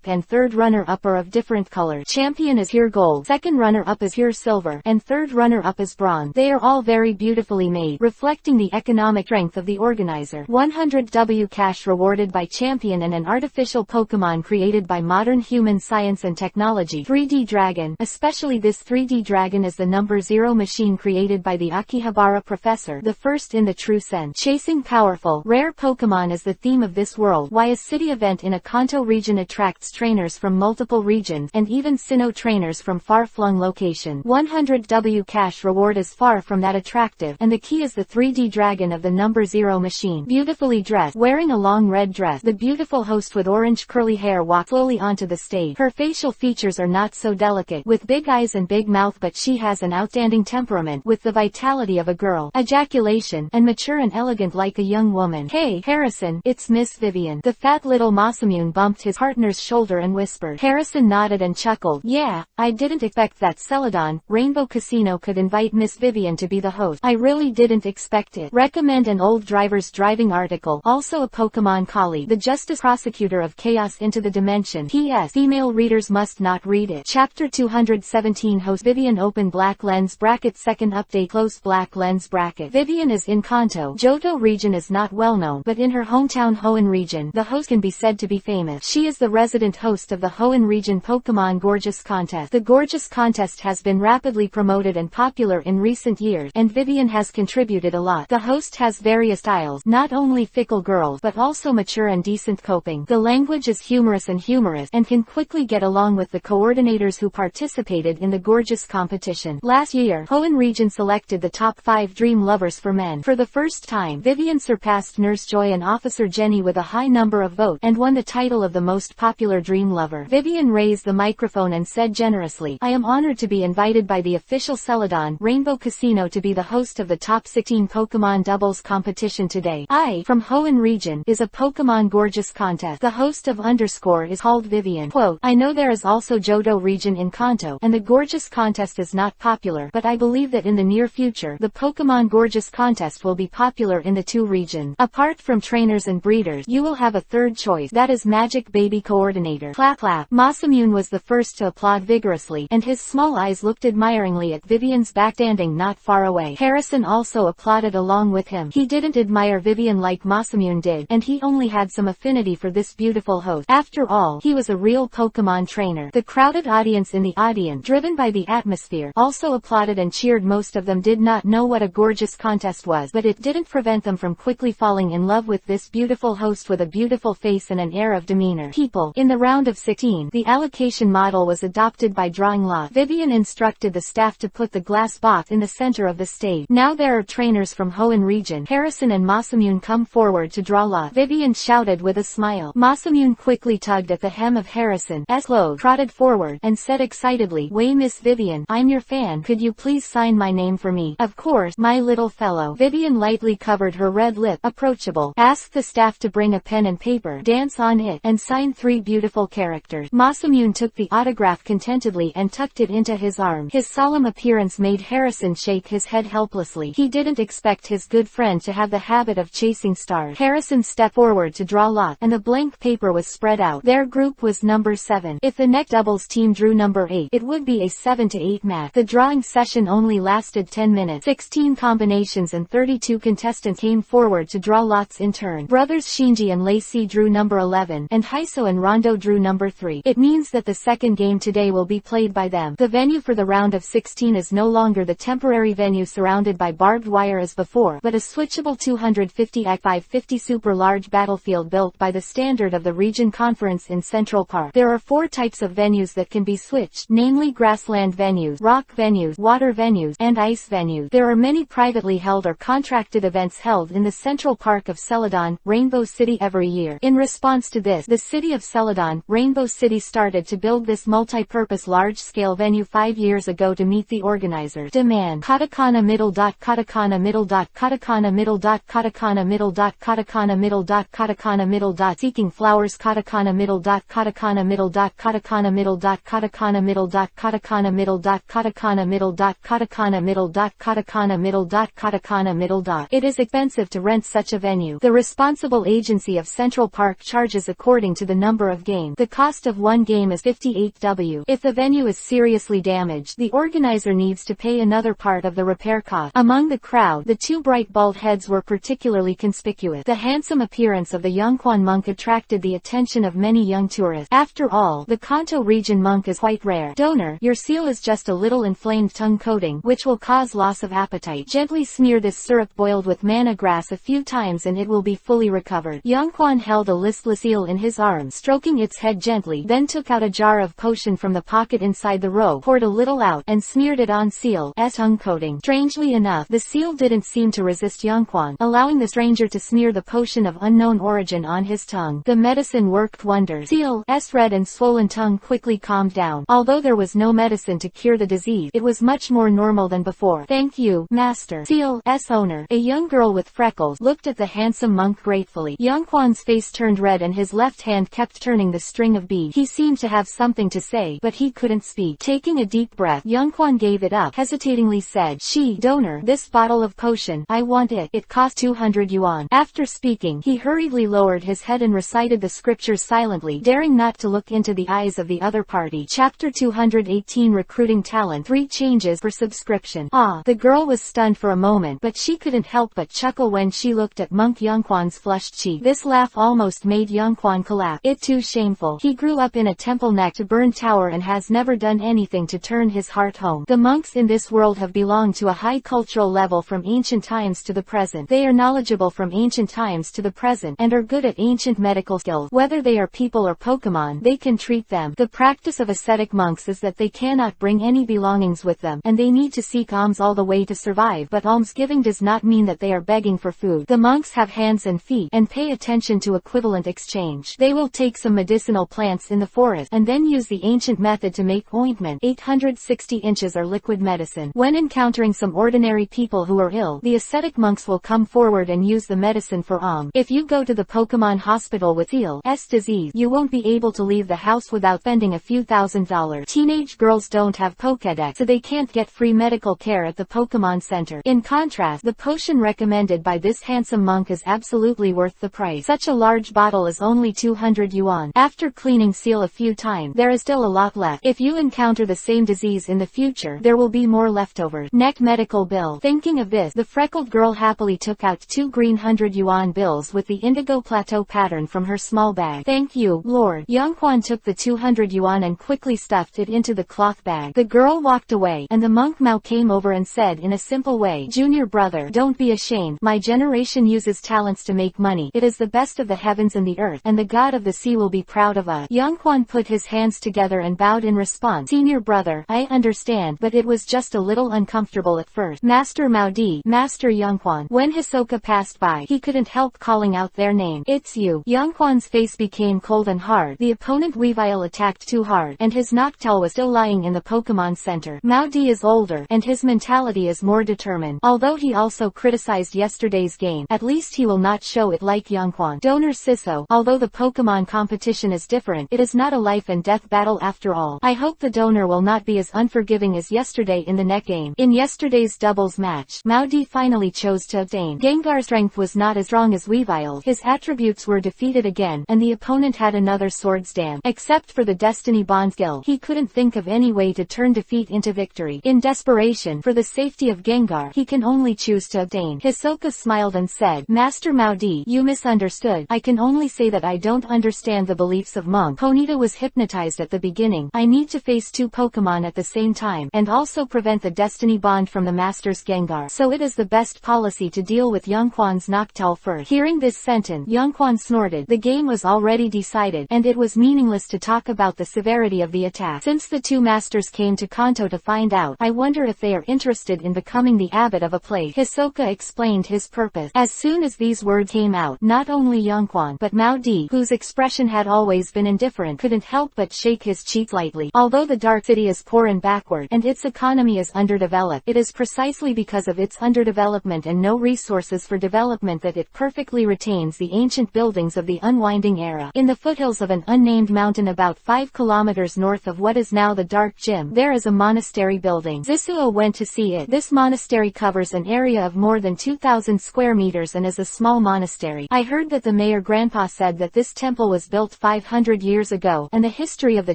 and third runner-up are of different colors. Champion is pure gold, second runner-up is pure silver, and third runner-up is bronze. They are all very beautifully made, reflecting the economic strength of the organizer. 100W cash rewarded by champion and an artificial Pokemon created by modern human science and technology. 3D Dragon. Especially this 3D Dragon is the number 0 machine created by the Akihabara professor, the first in the true sense. Chasing powerful, rare Pokemon is the theme of this world. Why a city event in a Kanto region attracts trainers from multiple regions, and even Sinnoh trainers from far-flung locations. 100W cash reward is far from that attractive, and the key is the 3D Dragon of the number 0 machine. Beautifully dressed, wearing a long red dress, the beautiful host with orange curly hair walks slowly onto the stage. Her facial features are not so delicate, with big eyes and big mouth, but she has an outstanding temperament, with the vitality of a girl, ejaculation, and mature and elegant like a young woman. Hey, Harrison, it's Miss Vivian. The fat little Masamune bumped his partner's shoulder and whispered. Harrison nodded and chuckled. Yeah, I didn't expect that Celadon, Rainbow Casino could invite Miss Vivian to be the host. I really didn't expect it. Recommend an old driver's driving article. Also a Pokemon colleague. The Justice Prosecutor of Chaos into the Dimension. P.S. Female readers must not read it. Chapter 217. Host Vivian open black lens bracket. Second update close black lens bracket. Vivian is in Kanto. Johto region is not well known, but in her hometown Hoenn region, the host can be said to be famous. She is the resident host of the Hoenn region Pokemon Gorgeous Contest. The Gorgeous Contest has been rapidly promoted and popular in recent years, and Vivian has contributed a lot. The host has various styles, not only fickle girls, but also mature and decent coping. The language is humorous and can quickly get along with the coordinators who participated in the Gorgeous competition. Last year, Hoenn region selected the top 5 dream lovers for men. For the first time, Vivian surpassed Nurse Joy and Officer Jenny with a high number of votes, and won the title of the most popular dream lover. Vivian raised the microphone and said generously, I am honored to be invited by the official Celadon, Rainbow Casino to be the host of the top 16 Pokemon doubles competition today. I, from Hoenn region, is a Pokemon Gorgeous contest. The host of underscore is called Vivian. Quote, I know there is also Johto region in Kanto, and the Gorgeous contest is not popular, but I believe that in the near future, the Pokemon Gorgeous contest will be popular in the 2 regions. Apart from trainers and breeders, you will have a third choice, that is Magic Baby Coordinator. Clap clap. Masamune was the first to applaud vigorously, and his small eyes looked admiringly at Vivian's back standing not far away. Harrison also applauded along with him. He didn't admire Vivian like Masamune did, and he only had some affinity for this beautiful host. After all, he was a real Pokémon trainer. The crowded audience in the audience, driven by the atmosphere, also applauded and cheered. Most of them did not know what a gorgeous contest was, but it didn't prevent them from quickly falling in love with this beautiful host with a beautiful face and an air of demeanor. People. In the round of 16, the allocation model was adopted by drawing lots. Vivian instructed the staff to put the glass box in the center of the stage. Now there are trainers from Hoenn region. Harrison and Masamune come forward to draw lots. Vivian shouted with a smile. Masamune quickly tugged at the hem of Harrison's clothes, trotted forward, and said excitedly, "Way Miss Vivian, I'm your fan. Could you please sign my name for me?" "Of course, my little fellow." Vivian lightly covered her red lip, approachable, asked the staff to bring a pen and paper, dance on it, and sign 3 beautiful characters. Masamune took the autograph contentedly and tucked it into his arm. His solemn appearance made Harrison shake his head helplessly. He didn't expect his good friend to have the habit of chasing stars. Harrison stepped forward to draw lots, and the blank paper was spread out. Their group was number 7. If the next doubles team drew number 8, it would be a 7-8 match. The drawing session only lasted 10 minutes. 16 combinations and 32 contestants came forward to draw lots in turn. Brothers Shinji and Lacey drew number 11, and Heiso and Rondo drew number 3. It means that the second game today will be played by them. The venue for the round of 16 is no longer the temporary venue surrounded by barbed wire as before, but a switchable 250x550 super large battlefield built by the standard of the region conference in Central Park. There are 4 types of venues that can be switched, namely grassland venues, rock venues, water venues, and ice venues. There are many privately held or contracted events held in the Central Park of Celadon, Rainbow City every year. In response to this, the city of Celadon, Rainbow City started to build this multi-purpose large-scale venue 5 years ago to meet the organizers' demand. Katakana middle dot katakana middle dot katakana middle dot katakana middle dot katakana middle dot katakana middle dot seeking flowers katakana middle dot katakana middle dot katakana middle dot katakana middle dot katakana middle dot katakana middle dot katakana middle dot katakana middle dot katakana middle dot. It is expensive to rent such a venue. The responsible agency of Central Park charges according to the number of games. The cost of one game is 58W. If the venue is seriously damaged, the organizer needs to pay another part of the repair cost. Among the crowd, the 2 bright bald heads were particularly conspicuous. The handsome appearance of the Yongquan monk attracted the attention of many young tourists. After all, the Kanto region monk is quite rare. Donor, your seal is just a little inflamed tongue coating, which will cause loss of appetite. Gently smear this syrup boiled with manna grass a few times and it will be fully recovered. Yongquan held a listless eel in his arms, stroking its head gently, then took out a jar of potion from the pocket inside the robe, poured a little out, and smeared it on seal's tongue coating. Strangely enough, the seal didn't seem to resist Yongquan, allowing the stranger to smear the potion of unknown origin on his tongue. The medicine worked wonders. Seal's red and swollen tongue quickly calmed down. Although there was no medicine to cure the disease, it was much more normal than before. "Thank you, Master." Seal's owner, a young girl with freckles, looked at the handsome monk gratefully. Yongquan's face turned red and his left hand kept turning the string of beads. He seemed to have something to say, but he couldn't speak. Taking a deep breath, Yongquan gave it up, hesitatingly said, Donor, this bottle of potion, I want it. It cost 200 yuan. After speaking, he hurriedly lowered his head and recited the scriptures silently, daring not to look into the eyes of the other party. Chapter 218 Recruiting Talent 3 Changes for Subscription. Ah! The girl was stunned for a moment, but she couldn't help but chuckle when she looked at Monk Yongquan's flushed cheek. This laugh almost made Yongquan collapse. It too shameful. He grew up in a temple next to burned tower and has never done anything to turn his heart home. The monks in this world have belonged to a high cultural level from ancient times to the present. They are knowledgeable from ancient times to the present, and are good at ancient medical skills. Whether they are people or Pokémon, they can treat them. The practice of ascetic monks is that they cannot bring any belongings with them, and they need to seek alms all the way to survive, but almsgiving does not mean that they are begging for food. The monks have hands and feet, and pay attention to equivalent exchange. They will take some medicinal plants in the forest, and then use the ancient method to make ointment. 860 inches or liquid medicine. When encountering some ordinary people who are ill, the ascetic monks will come forward and use the medicine for alms. If you go to the Pokémon hospital with Seal's disease, you won't be able to leave the house without spending a few $1,000s. Teenage girls don't have Pokédex, so they can't get free medical care at the Pokémon Center. In contrast, the potion recommended by this handsome monk is absolutely worth the price. Such a large bottle is only 200 yuan. After cleaning Seal a few times, there is still a lot left. If you encounter the same disease in the future, there will be more leftovers. Next medical bill. Thinking of this, the freckled girl happily took out 2 green 100 yuan bills with the indigo plateau pattern from from her small bag. Thank you, Lord. Yongquan took the 200 yuan and quickly stuffed it into the cloth bag. The girl walked away, and the monk Mao came over and said in a simple way, Junior brother, don't be ashamed. My generation uses talents to make money. It is the best of the heavens and the earth, and the god of the sea will be proud of us. Yongquan put his hands together and bowed in response. Senior brother, I understand, but it was just a little uncomfortable at first. Master Mao Di, Master Yongquan. When Hisoka passed by, he couldn't help calling out their name. It's you. Yongquan's face became cold and hard. The opponent Weavile attacked too hard, and his Noctowl was still lying in the Pokémon Center. Mao Di is older, and his mentality is more determined. Although he also criticized yesterday's game, at least he will not show it like Yongquan. Donor Siso, although the Pokémon competition is different, it is not a life and death battle after all. I hope the donor will not be as unforgiving as yesterday in the next game. In yesterday's doubles match, Mao Di finally chose to abstain. Gengar's strength was not as strong as Weavile's. His attributes were defeated again, and the opponent had another Swords Dance. Except for the Destiny Bond skill, he couldn't think of any way to turn defeat into victory. In desperation, for the safety of Gengar, he can only choose to abstain. Hisoka smiled and said, Master Mao Di, you misunderstood. I can only say that I don't understand the beliefs of monk. Ponyta was hypnotized at the beginning. I need to face two Pokemon at the same time, and also prevent the Destiny Bond from the Master's Gengar. So it is the best policy to deal with Yongquan's Noctowl first. Hearing this sentence, Yongquan snorted. The game was already decided, and it was meaningless to talk about the severity of the attack. Since the two masters came to Kanto to find out, I wonder if they are interested in becoming the abbot of a place. Hisoka explained his purpose. As soon as these words came out, not only Yongquan, but Mao Di, whose expression had always been indifferent, couldn't help but shake his cheek lightly. Although the Dark City is poor and backward, and its economy is underdeveloped, it is precisely because of its underdevelopment and no resources for development that it perfectly retains the ancient buildings of the Unwinding Era. In the foothills of an unnamed mountain about 5 kilometers north of what is now the Dark Gym, there is a monastery building. Zisuo went to see it. This monastery covers an area of more than 2,000 square meters and is a small monastery. I heard that the mayor grandpa said that this temple was built 500 years ago, and the history of the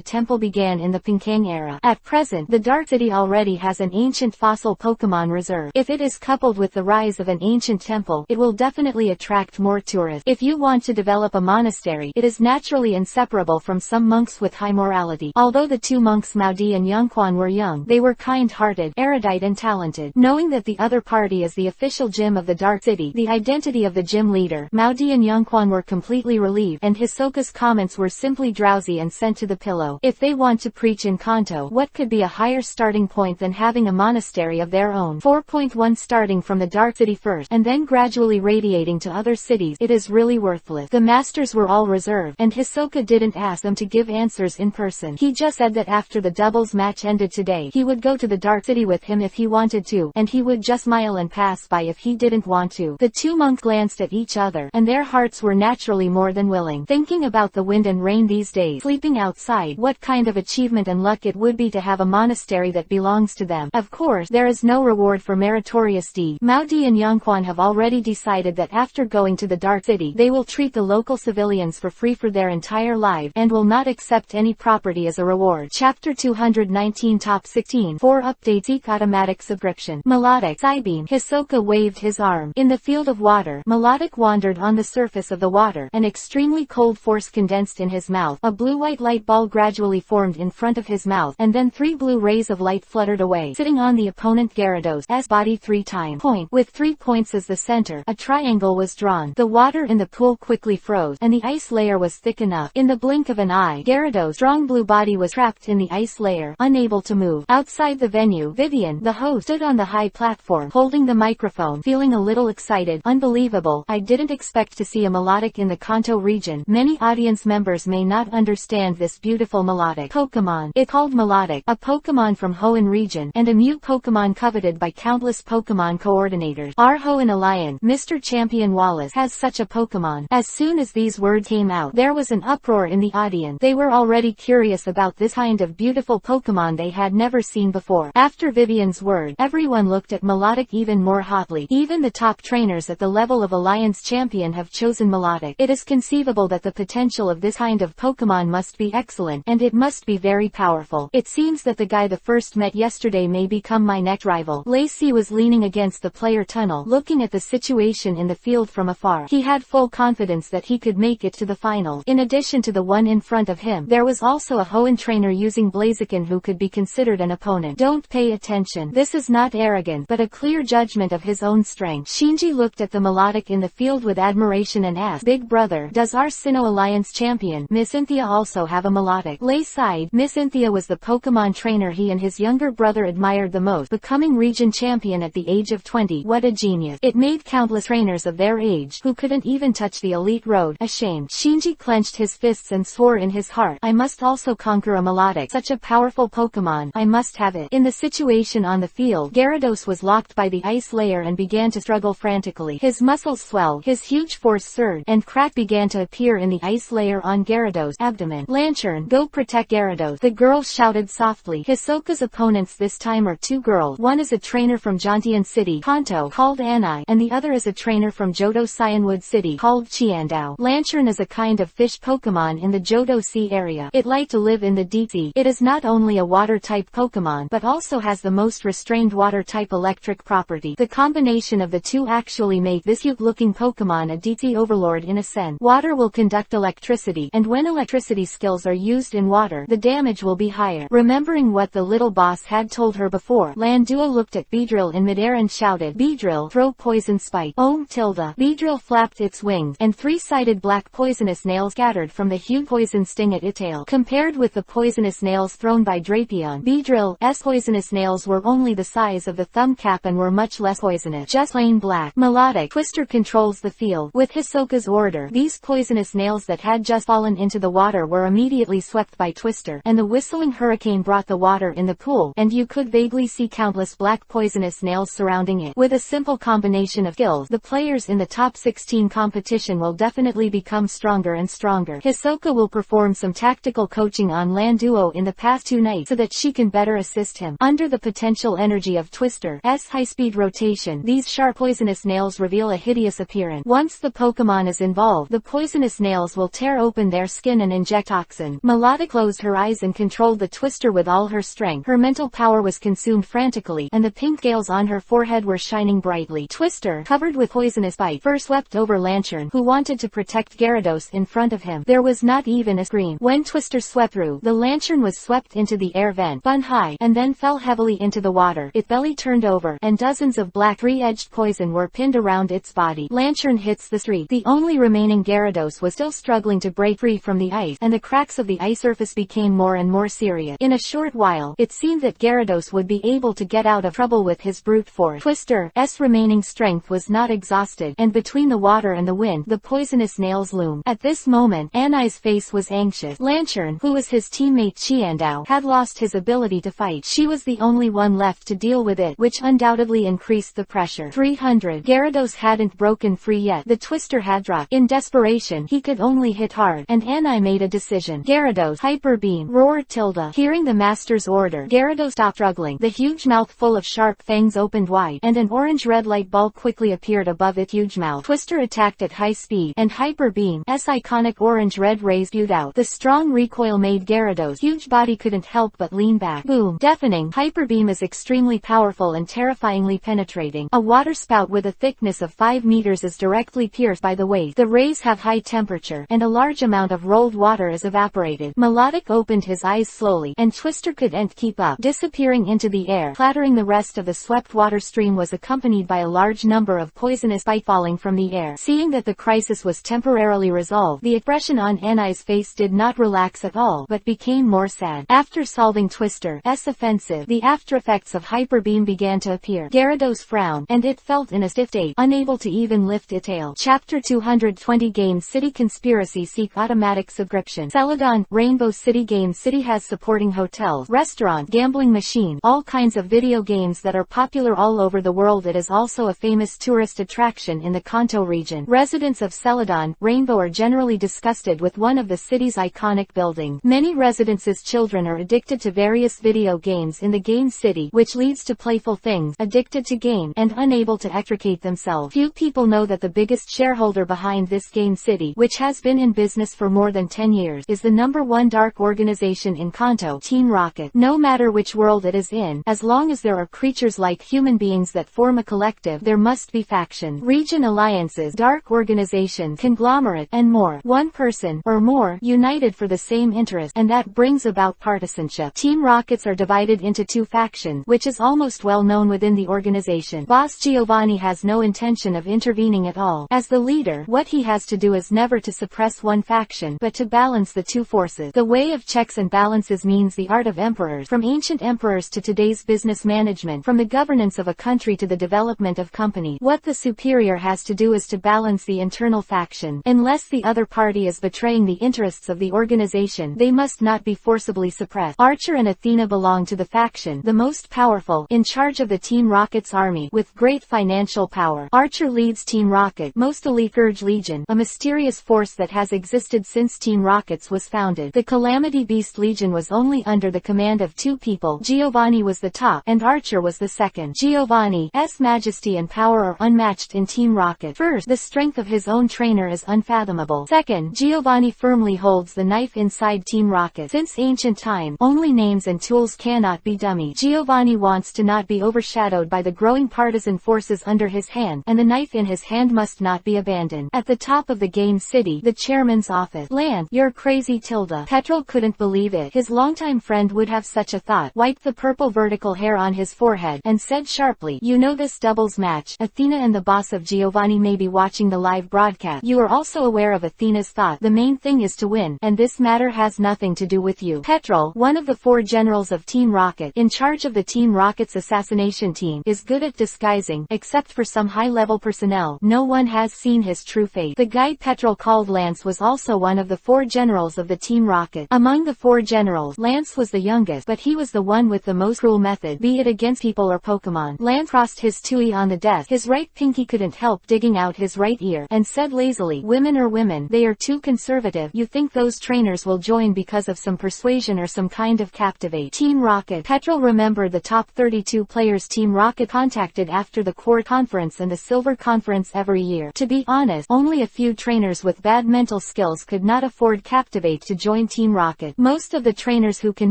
temple began in the Pinkang era. At present, the Dark City already has an ancient fossil Pokemon reserve. If it is coupled with the rise of an ancient temple, it will definitely attract more tourists. If you want to develop a monastery, it is naturally inseparable from some monks with high morality. Although the two monks Mao Di and Yongquan were young, they were kind-hearted, erudite and talented. Knowing that the other party is the official gym of the Dark City, the identity of the gym leader, Mao Di and Yongquan were completely relieved, and Hisoka's comments were simply drowsy and sent to the pillow. If they want to preach in Kanto, what could be a higher starting point than having a monastery of their own? 4.1 Starting from the Dark City first, and then gradually radiating to other cities, it is really worthless. The masters were all reserved, and Hisoka didn't ask them to give answers in person. He just said that after the doubles match ended today, he would go to the Dark City with him if he wanted to, and he would just smile and pass by if he didn't want to. The two monks glanced at each other, and their hearts were naturally more than willing. Thinking about the wind and rain these days, sleeping outside, what kind of achievement and luck it would be to have a monastery that belongs to them. Of course, there is no reward for meritorious deeds. Mao Di and Yongquan have already decided that after going to the Dark City, they will treat the local civilians for free for their entire life, and will not accept any property as a reward. Chapter 219 Top 16 4 Updates. Seek automatic subscription. Melodic Psybeam. Hisoka waved his arm. In the field of water, Melodic wandered on the surface of the water. An extremely cold force condensed in his mouth. A blue-white light ball gradually formed in front of his mouth, and then 3 blue rays of light fluttered away, sitting on the opponent Gyarados' body 3 times. Point. With 3 points as the center, a triangle was drawn. The water in the pool quickly froze, and the ice layer was thick enough. In the blink of an eye, Gyarados' strong blue body was trapped in the ice layer, unable to move. Outside the venue, Vivian, the host, stood on the high platform, holding the microphone, feeling a little excited. Unbelievable. I didn't expect to see a Melodic in the Kanto region. Many audience members may not understand this beautiful Melodic Pokemon. It's called Melodic, a Pokemon from Hoenn region, and a Mew Pokemon coveted by countless Pokemon coordinators. Our Hoenn Alliance, Mr. Champion Wallace, has such a Pokemon. As soon as these words came out, there was an uproar in the audience. They were already curious about this kind of beautiful Pokemon they had never seen before. After Vivian's word, everyone looked at Melodic even more hotly. Even the top trainers at the level of Alliance Champion have chosen Melodic. It is conceivable that the potential of this kind of Pokemon must be excellent, and it must be very powerful. It seems that the guy the first met yesterday may become my next rival. Lacey was leaning against the player tunnel, looking at the situation in the field from afar. He had full confidence that he he could make it to the final. In addition to the one in front of him, there was also a Hoenn trainer using Blaziken who could be considered an opponent. Don't pay attention. This is not arrogant, but a clear judgment of his own strength. Shinji looked at the melodic in the field with admiration and asked, Big brother, does our Sinnoh Alliance champion, Miss Cynthia, also have a melodic? Lay sighed. Miss Cynthia was the Pokemon trainer he and his younger brother admired the most, becoming region champion at the age of 20. What a genius. It made countless trainers of their age, who couldn't even touch the elite road, ashamed. Shinji clenched his fists and swore in his heart, I must also conquer a melodic. Such a powerful Pokemon. I must have it. In the situation on the field, Gyarados was locked by the ice layer and began to struggle frantically. His muscles swelled, his huge force surged, and crack began to appear in the ice layer on Gyarados' abdomen. Lantern, go protect Gyarados, the girl shouted softly. Hisoka's opponents this time are two girls. One is a trainer from Jontian City, Kanto, called Anai, and the other is a trainer from Johto Cyanwood City, called Chiandao. Lantern is a kind of fish Pokemon in the Johto Sea area. It likes to live in the deep sea. It is not only a water-type Pokemon, but also has the most restrained water-type electric property. The combination of the two actually make this cute-looking Pokemon a deep sea overlord in a sense. Water will conduct electricity, and when electricity skills are used in water, the damage will be higher. Remembering what the little boss had told her before, Landuo looked at Beedrill in midair and shouted, Beedrill, throw poison spike. Beedrill flapped its wings, and three-sided black poisonous nails scattered from the huge poison sting at its tail. Compared with the poisonous nails thrown by Drapion, Beedrill's poisonous nails were only the size of the thumb cap and were much less poisonous. Just plain black. Melodic. Twister controls the field. With Hisoka's order, these poisonous nails that had just fallen into the water were immediately swept by Twister, and the whistling hurricane brought the water in the pool, and you could vaguely see countless black poisonous nails surrounding it. With a simple combination of skills, the players in the top 16 competition will definitely become stronger and stronger. Hisoka will perform some tactical coaching on Landuo in the past 2 nights so that she can better assist him. Under the potential energy of Twister's high-speed rotation, these sharp poisonous nails reveal a hideous appearance. Once the Pokemon is involved, the poisonous nails will tear open their skin and inject toxin. Melodic closed her eyes and controlled the Twister with all her strength. Her mental power was consumed frantically, and the pink scales on her forehead were shining brightly. Twister, covered with poisonous bite, first swept over Lantern, who wanted to protect Gyarados in front of him. There was not even a scream. When Twister swept through, the Lantern was swept into the air vent, spun high, and then fell heavily into the water. Its belly turned over, and dozens of black three-edged poison were pinned around its body. Lantern hits the street. The only remaining Gyarados was still struggling to break free from the ice, and the cracks of the ice surface became more and more serious. In a short while, it seemed that Gyarados would be able to get out of trouble with his brute force. Twister's remaining strength was not exhausted, and between the water and the wind, the poisonous nails loomed. At this moment, Anai's face was anxious. Lantern, who was his teammate Chiandao, had lost his ability to fight. She was the only one left to deal with it, which undoubtedly increased the pressure. 300. Gyarados hadn't broken free yet. The Twister had dropped. In desperation, he could only hit hard, and Anai made a decision. Gyarados, Hyper Beam, roared Tilda. Hearing the master's order, Gyarados stopped struggling. The huge mouth full of sharp fangs opened wide, and an orange-red light ball quickly appeared above its huge mouth. Twister attacked at high speed, and Hyper Beam's iconic orange-red rays spewed out. The strong recoil made Gyarados' huge body couldn't help but lean back. Boom! Deafening. Hyper Beam is extremely powerful and terrifyingly penetrating. A water spout with a thickness of 5 meters is directly pierced by the waves. The rays have high temperature, and a large amount of rolled water is evaporated. Melodic opened his eyes slowly, and Twister couldn't keep up. Disappearing into the air, clattering the rest of the swept water stream was accompanied by a large number of poisonous spikes falling from the air. Seeing that the crisis was temporarily resolved, the expression on Anai's face did not relax at all, but became more sad. After solving Twister's offensive, the aftereffects of Hyper Beam began to appear. Gyarados frowned, and it felt in a stiff state, unable to even lift its tail. Chapter 220 Game City Conspiracy. Seek automatic subscription. Celadon, Rainbow City. Game City has supporting hotels, restaurant, gambling machine, all kinds of video games that are popular all over the world. It is also a famous tourist attraction in the Kanto region. Residents of Celadon, Rainbow are generally disgusted with one of the city's iconic buildings. Many residents' children are addicted to various video games in the Game City, which leads to playful things, addicted to game, and unable to extricate themselves. Few people know that the biggest shareholder behind this Game City, which has been in business for more than 10 years, is the #1 dark organization in Kanto, Team Rocket. No matter which world it is in, as long as there are creatures like human beings that form a collective, there must be factions, region alliances, dark organization conglomerate, and more. One person, or more, united for the same interest, and that brings about partisanship. Team Rockets are divided into two factions, which is almost well known within the organization. Boss Giovanni has no intention of intervening at all. As the leader, what he has to do is never to suppress one faction, but to balance the two forces. The way of checks and balances means the art of emperors, from ancient emperors to today's business management, from the governance of a country to the development of company. What the superior has to do is to balance the internal faction. Unless the other party is betraying the interests of the organization, they must not be forcibly suppressed. Archer and Athena belong to the faction, the most powerful, in charge of the Team Rocket's army, with great financial power. Archer leads Team Rocket, most elite Urge Legion, a mysterious force that has existed since Team Rockets was founded. The Calamity Beast Legion was only under the command of two people. Giovanni was the top, and Archer was the second. Giovanni's majesty and power are unmatched in Team Rocket. First, the strength of his own trainer is unfathomable. Second, Giovanni firmly holds the knife inside Team Rocket. Since ancient time, only names and tools cannot be dummies. Giovanni wants to not be overshadowed by the growing partisan forces under his hand, and the knife in his hand must not be abandoned. At the top of the game city, the chairman's office. Land, you're crazy, Tilda. Petrol couldn't believe it. His longtime friend would have such a thought, wiped the purple vertical hair on his forehead, and said sharply, you know this doubles match. Athena and the boss of Giovanni may be watching the live broadcast. You are also aware of Athena's thought. The main thing is to win, and this matter has nothing to do with you. Petrol, one of the 4 generals of Team Rocket, in charge of the Team Rocket's assassination team, is good at disguising, except for some high-level personnel. No one has seen his true face. The guy Petrol called Lance was also one of the 4 generals of the Team Rocket. Among the 4 generals, Lance was the youngest, but he was the one with the most cruel method, be it against people or Pokémon. Lance crossed his TUI on the desk. His right pinky couldn't help digging out his right ear, and said lazily, women are women, they are too conservative. You think those trainers will join because of some persuasion or some kind of captivate. Team Rocket. Petrol remembered the top 32 players Team Rocket contacted after the Core Conference and the Silver Conference every year. To be honest, only a few trainers with bad mental skills could not afford captivate to join Team Rocket. Most of the trainers who can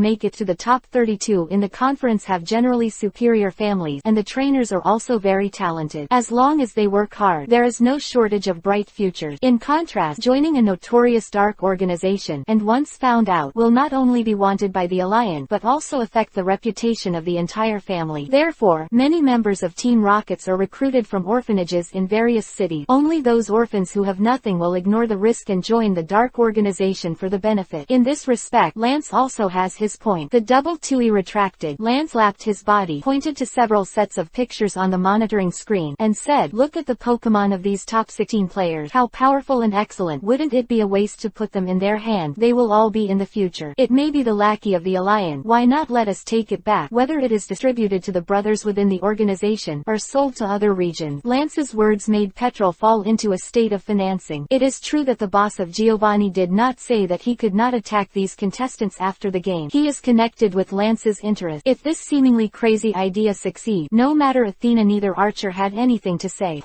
make it to the top 32 in the conference have generally superior families, and the trainers are also very talented. As long as they work hard, there is no shortage of bright futures. In contrast, joining a notorious dark organization, and once found out, will not only be wanted by the Alliance, but also affect the reputation of the entire family. Therefore, many members of Team Rockets are recruited from orphanages in various cities. Only those orphans who have nothing will ignore the risk and join the dark organization for the benefit. In this respect, Lance also has his point. The double TUI retracted. Lance lapped his body, pointed to several sets of pictures on the monitoring screen, and said, look at the Pokémon of these top 16 players. How powerful and excellent. Wouldn't it be a waste to put them in their hand? They will all be in the future. It may be the lackey of the Alliance. Why not let us take it back, whether it is distributed to the brothers within the organization, or sold to other regions? Lance's words made Petrol fall into a state of financing. It is true that the boss of Giovanni did not say that he could not attack these contestants after the game. He is connected with Lance's interest. If this seemingly crazy idea succeeds, no matter Athena, neither Archer had anything to say.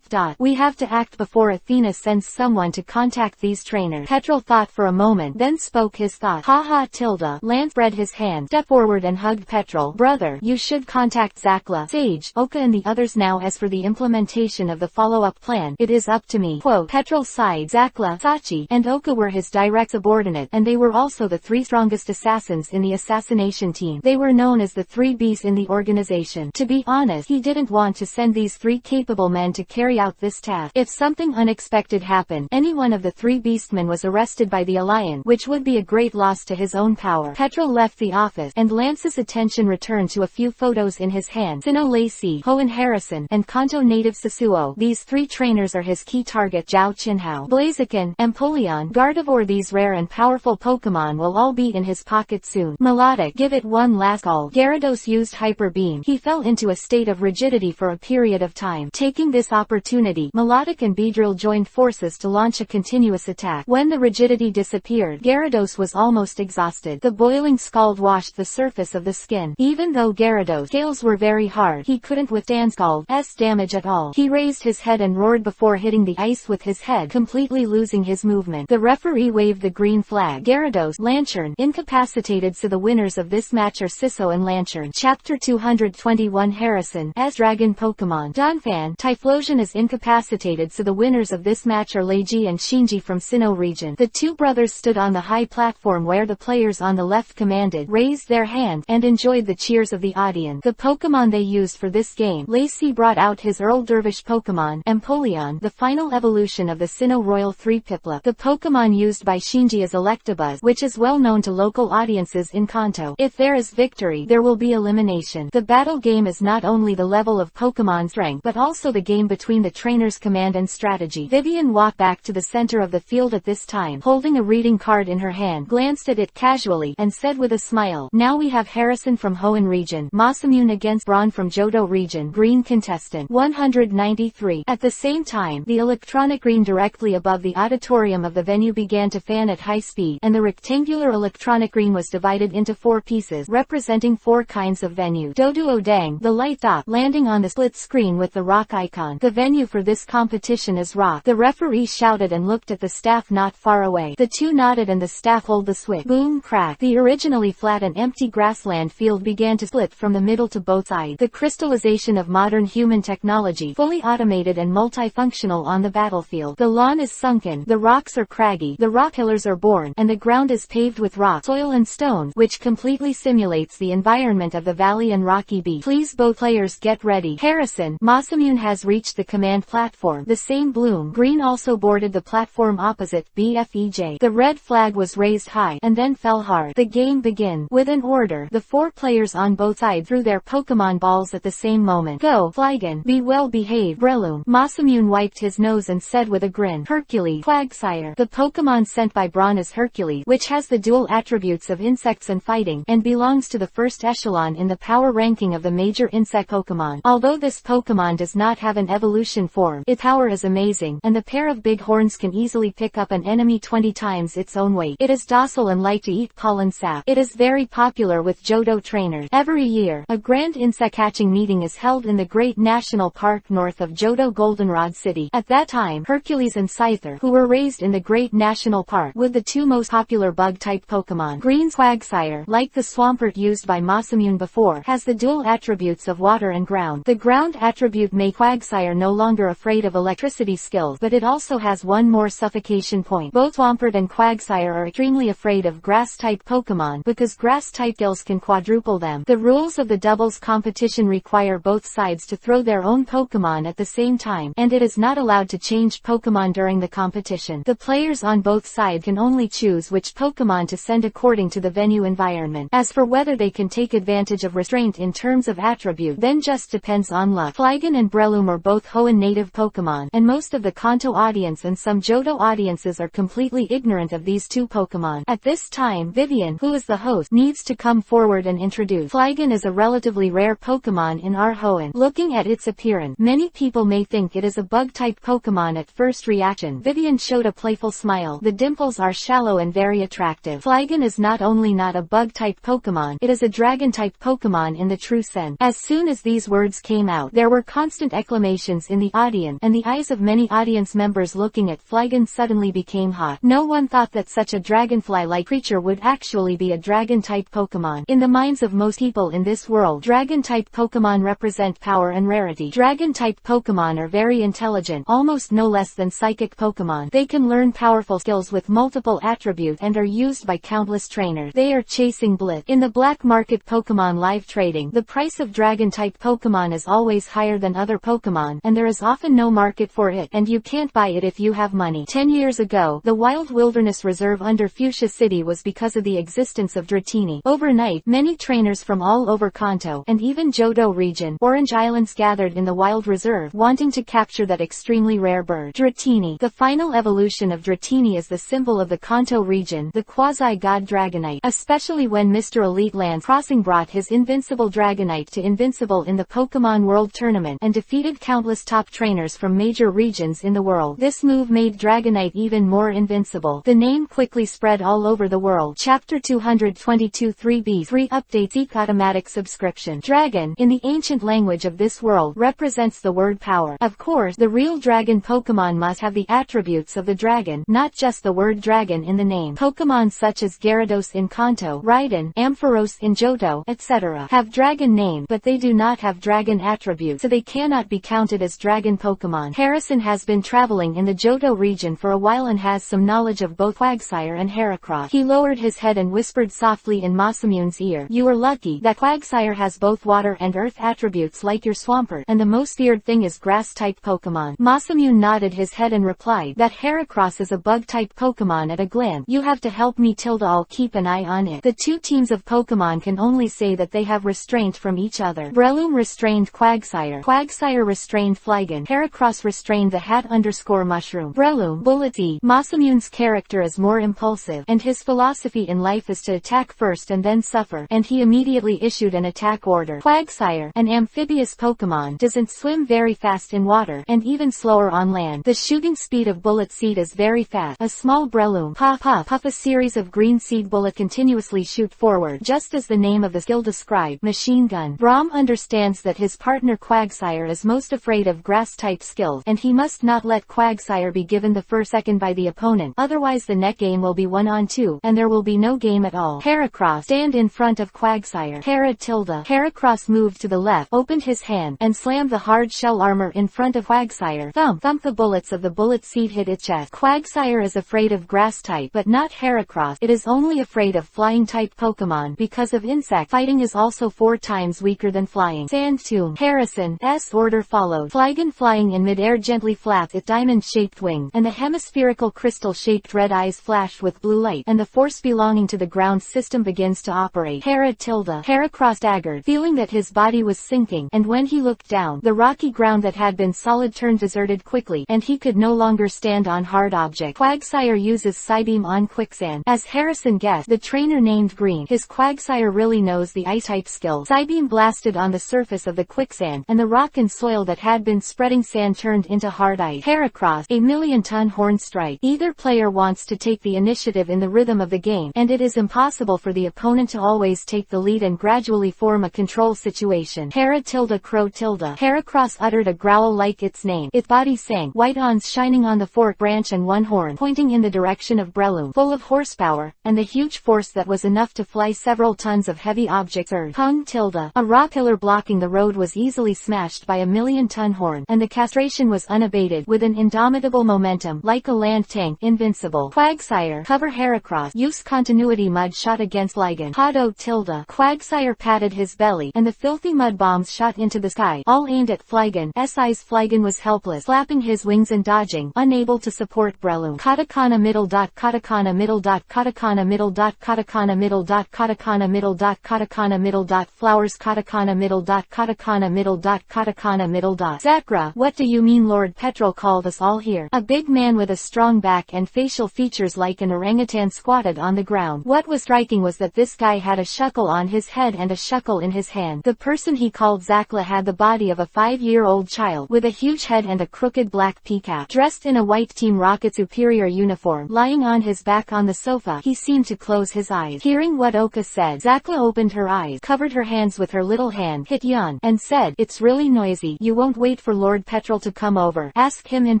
We have to act before Athena sends someone to contact these trainers. Petrol thought for a moment, then spoke his thought. Haha, Tilda. Lance spread his hand, stepped forward and hugged Petrol. Brother, you should contact Zakla, Sage, Oka and the others now. As for the implementation of the follow-up plan, it is up to me. Petrol sighed. Zakla, Sachi, and Oka were his direct subordinate, and they were also the 3 strongest assassins in the assassination team. They were known as the 3 beasts in the organization. To be honest, he didn't want to send these 3 capable men to carry out this task. If something unexpected happened, any one of the 3 beastmen was arrested by the Alliance, which would be a great loss to his own power. Petrol left the office, and Lance's attention returned to a few photos in his hand. Sino Lacey, Hoenn Harrison, and Kanto native Sasuo. These 3 trainers are his key target. Zhao Qinhao, Blaziken, Empoleon, Gardevoir. These rare and powerful Pokémon will all be in his pocket soon. Melodic, give it one last call. Gyarados used Hyper Beam. He fell into a state of rigidity for a period of time. Taking this opportunity, Melodic and Beedrill joined forces to launch a continuous attack. When the rigidity disappeared, Gyarados was almost exhausted. The boiling scald washed the surface of the skin. Even though Gyarados' scales were very hard, he couldn't withstand Scald's damage at all. He raised his head and roared before hitting the ice with his head, completely losing his movement. The referee waved the green flag. Gyarados, Lanturn, incapacitated. So the winners of this match are Siso and Lanturn. Chapter 221. Harrison, as Dragon Pokémon. Donphan, Typhlosion is incapacitated. So the winners of this match match are Leiji and Shinji from Sinnoh region. The two brothers stood on the high platform where the players on the left commanded, raised their hand, and enjoyed the cheers of the audience. The Pokémon they used for this game, Lacey brought out his Earl Dervish Pokémon, Empoleon, the final evolution of the Sinnoh Royal 3 Piplup. The Pokémon used by Shinji is Electabuzz, which is well known to local audiences in Kanto. If there is victory, there will be elimination. The battle game is not only the level of Pokémon's rank, but also the game between the trainer's command and strategy. Vivian walked back to the center of the field at this time, holding a reading card in her hand, glanced at it casually, and said with a smile, "Now we have Harrison from Hoenn region, Masamune against Braun from Johto region, green contestant, 193. At the same time, the electronic green directly above the auditorium of the venue began to fan at high speed, and the rectangular electronic green was divided into 4 pieces, representing 4 kinds of venue. Doduo Dang, the light dot, landing on the split screen with the rock icon. The venue for this competition is rock. The referee shouted and looked at the staff not far away. The two nodded and the staff hold the switch. Boom crack. The originally flat and empty grassland field began to split from the middle to both sides. The crystallization of modern human technology, fully automated and multifunctional on the battlefield. The lawn is sunken, the rocks are craggy, the rock pillars are born, and the ground is paved with rock, soil and stone, which completely simulates the environment of the valley and rocky beach. Please both players get ready. Harrison, Masamune has reached the command platform. The same Bloom, green also boarded the platform opposite, BFEJ. The red flag was raised high, and then fell hard. The game begins. With an order, the 4 players on both sides threw their Pokemon balls at the same moment. Go, Flygon, be well behaved. Breloom. Masamune wiped his nose and said with a grin, Hercules, Quagsire. The Pokemon sent by Braun is Hercules, which has the dual attributes of insects and fighting, and belongs to the first echelon in the power ranking of the major insect Pokemon. Although this Pokemon does not have an evolution form, its power is amazing, and the pair of big horns can easily pick up an enemy 20 times its own weight. It is docile and like to eat pollen sap. It is very popular with Johto trainers. Every year, a grand insect catching meeting is held in the Great National Park north of Johto Goldenrod City. At that time, Hercules and Scyther, who were raised in the Great National Park, were the 2 most popular bug-type Pokemon. Green's Quagsire, like the Swampert used by Masamune before, has the dual attributes of water and ground. The ground attribute makes Quagsire no longer afraid of electricity skills, but it also has one more suffocation point. Both Swampert and Quagsire are extremely afraid of grass-type Pokemon, because grass-type skills can quadruple them. The rules of the doubles competition require both sides to throw their own Pokemon at the same time, and it is not allowed to change Pokemon during the competition. The players on both sides can only choose which Pokemon to send according to the venue environment. As for whether they can take advantage of restraint in terms of attribute, then just depends on luck. Flygon and Breloom are both Hoenn native Pokemon, and most of the Kanto audience and some Johto audiences are completely ignorant of these 2 Pokemon. At this time, Vivian, who is the host, needs to come forward and introduce. Flygon is a relatively rare Pokemon in our Hoenn. Looking at its appearance, many people may think it is a bug-type Pokemon at first reaction. Vivian showed a playful smile. The dimples are shallow and very attractive. Flygon is not only not a bug-type Pokemon, it is a dragon-type Pokemon in the true sense. As soon as these words came out, there were constant exclamations in the audience, and the eyes of many audience members looking at Flygon suddenly became hot. No one thought that such a dragonfly-like creature would actually be a dragon-type Pokemon. In the minds of most people in this world, dragon-type Pokemon represent power and rarity. Dragon-type Pokemon are very intelligent, almost no less than psychic Pokemon. They can learn powerful skills with multiple attributes and are used by countless trainers. They are chasing Blitz. In the black market Pokemon live trading, the price of dragon-type Pokemon is always higher than other Pokemon, and there is often no market for it, and you can't buy it if you have money. 10 years ago, the Wild Wilderness Reserve under Fuchsia City was because of the existence of Dratini. Overnight, many trainers from all over Kanto, and even Johto region, Orange Islands gathered in the Wild Reserve, wanting to capture that extremely rare bird. Dratini. The final evolution of Dratini is the symbol of the Kanto region, the quasi-god Dragonite, especially when Mr. Elite Land Crossing brought his invincible Dragonite to invincible in the Pokemon World Tournament, and defeated countless top trainers from major regions in the world. This move made Dragonite even more invincible. The name quickly spread all over the world. Chapter 222 3B 3 Updates. Seek automatic subscription. Dragon, in the ancient language of this world, represents the word power. Of course, the real dragon Pokemon must have the attributes of the dragon, not just the word dragon in the name. Pokemon such as Gyarados in Kanto, Raiden, Ampharos in Johto, etc. have dragon name, but they do not have dragon attributes, so they cannot be counted as dragon Pokemon. Harrison has been traveling traveling in the Johto region for a while and has some knowledge of both Quagsire and Heracross. He lowered his head and whispered softly in Masamune's ear, "You are lucky that Quagsire has both water and earth attributes like your Swampert, and the most feared thing is grass-type Pokémon." Masamune nodded his head and replied that Heracross is a bug-type Pokémon at a glance. "You have to help me, Tilda. I'll keep an eye on it." The two teams of Pokémon can only say that they have restraint from each other. Breloom restrained Quagsire. Quagsire restrained Flygon. Heracross restrained the hat_mushroom. Breloom, Bullet E. Masamune's character is more impulsive, and his philosophy in life is to attack first and then suffer, and he immediately issued an attack order. Quagsire, an amphibious Pokémon, doesn't swim very fast in water, and even slower on land. The shooting speed of Bullet Seed is very fast. A small Breloom, puff, a series of green seed bullet continuously shoot forward, just as the name of the skill described, machine gun. Braum understands that his partner Quagsire is most afraid of grass-type skills, and he must not let Quagsire be given the first second by the opponent, otherwise the next game will be 1-on-2, and there will be no game at all. Heracross, stand in front of Quagsire. Heracross moved to the left, opened his hand, and slammed the hard shell armor in front of Quagsire. Thump, the bullets of the Bullet Seed hit its chest. Quagsire is afraid of grass-type, but not Heracross. It is only afraid of flying-type Pokémon because of insect fighting is also 4 times weaker than flying. Sand Tomb. Harrison's order followed. Flygon flying in midair gently flapped its diamond-shaped wing, and the hemispherical crystal-shaped red eyes flashed with blue light, and the force belonging to the ground system begins to operate. Heracross staggered, feeling that his body was sinking, and when he looked down, the rocky ground that had been solid turned deserted quickly, and he could no longer stand on hard object. Quagsire uses Psybeam on Quicksand. As Harrison guessed, the trainer named Green, his Quagsire really knows the ice-type skill. Psybeam blasted on the surface of the quicksand, and the rock and soil that had been spreading sand turned into hard ice. Heracross, a million-ton horn strike. Either player wants to take the initiative in the rhythm of the game, and it is impossible for the opponent to always take the lead and gradually form a control situation. Heracross uttered a growl like its name. Its body sank, white awns shining on the forked branch and one horn pointing in the direction of Breloom, full of horsepower, and the huge force that was enough to fly several tons of heavy objects. A rock pillar blocking the road was easily smashed by a million-ton horn, and the castration was unabated, with an indomitable momentum, like a land tank, invincible. Quagsire, cover Heracross, use continuity mud shot against Flygon. Quagsire patted his belly, and the filthy mud bombs shot into the sky, all aimed at Flygon. Flygon was helpless, flapping his wings and dodging, unable to support Breloom. Katakana middle. Katakana middle. Katakana middle. Katakana middle. Katakana middle. Katakana middle. Flowers. Katakana middle. Katakana middle. Katakana middle. Zakra, what do you mean? Lord Petrol called us all here. A big man with a strong back and facial features like an orangutan squatted on the ground. What was striking was that this guy had a shuckle on his head and a shuckle in his hand. The person he called Zakla had the body of a 5-year-old child, with a huge head and a crooked black peacock. Dressed in a white Team Rocket superior uniform, lying on his back on the sofa, he seemed to close his eyes. Hearing what Oka said, Zakla opened her eyes, covered her hands with her little hand, hit yawn, and said, "It's really noisy. You won't wait for Lord Petrol to come over. Ask him in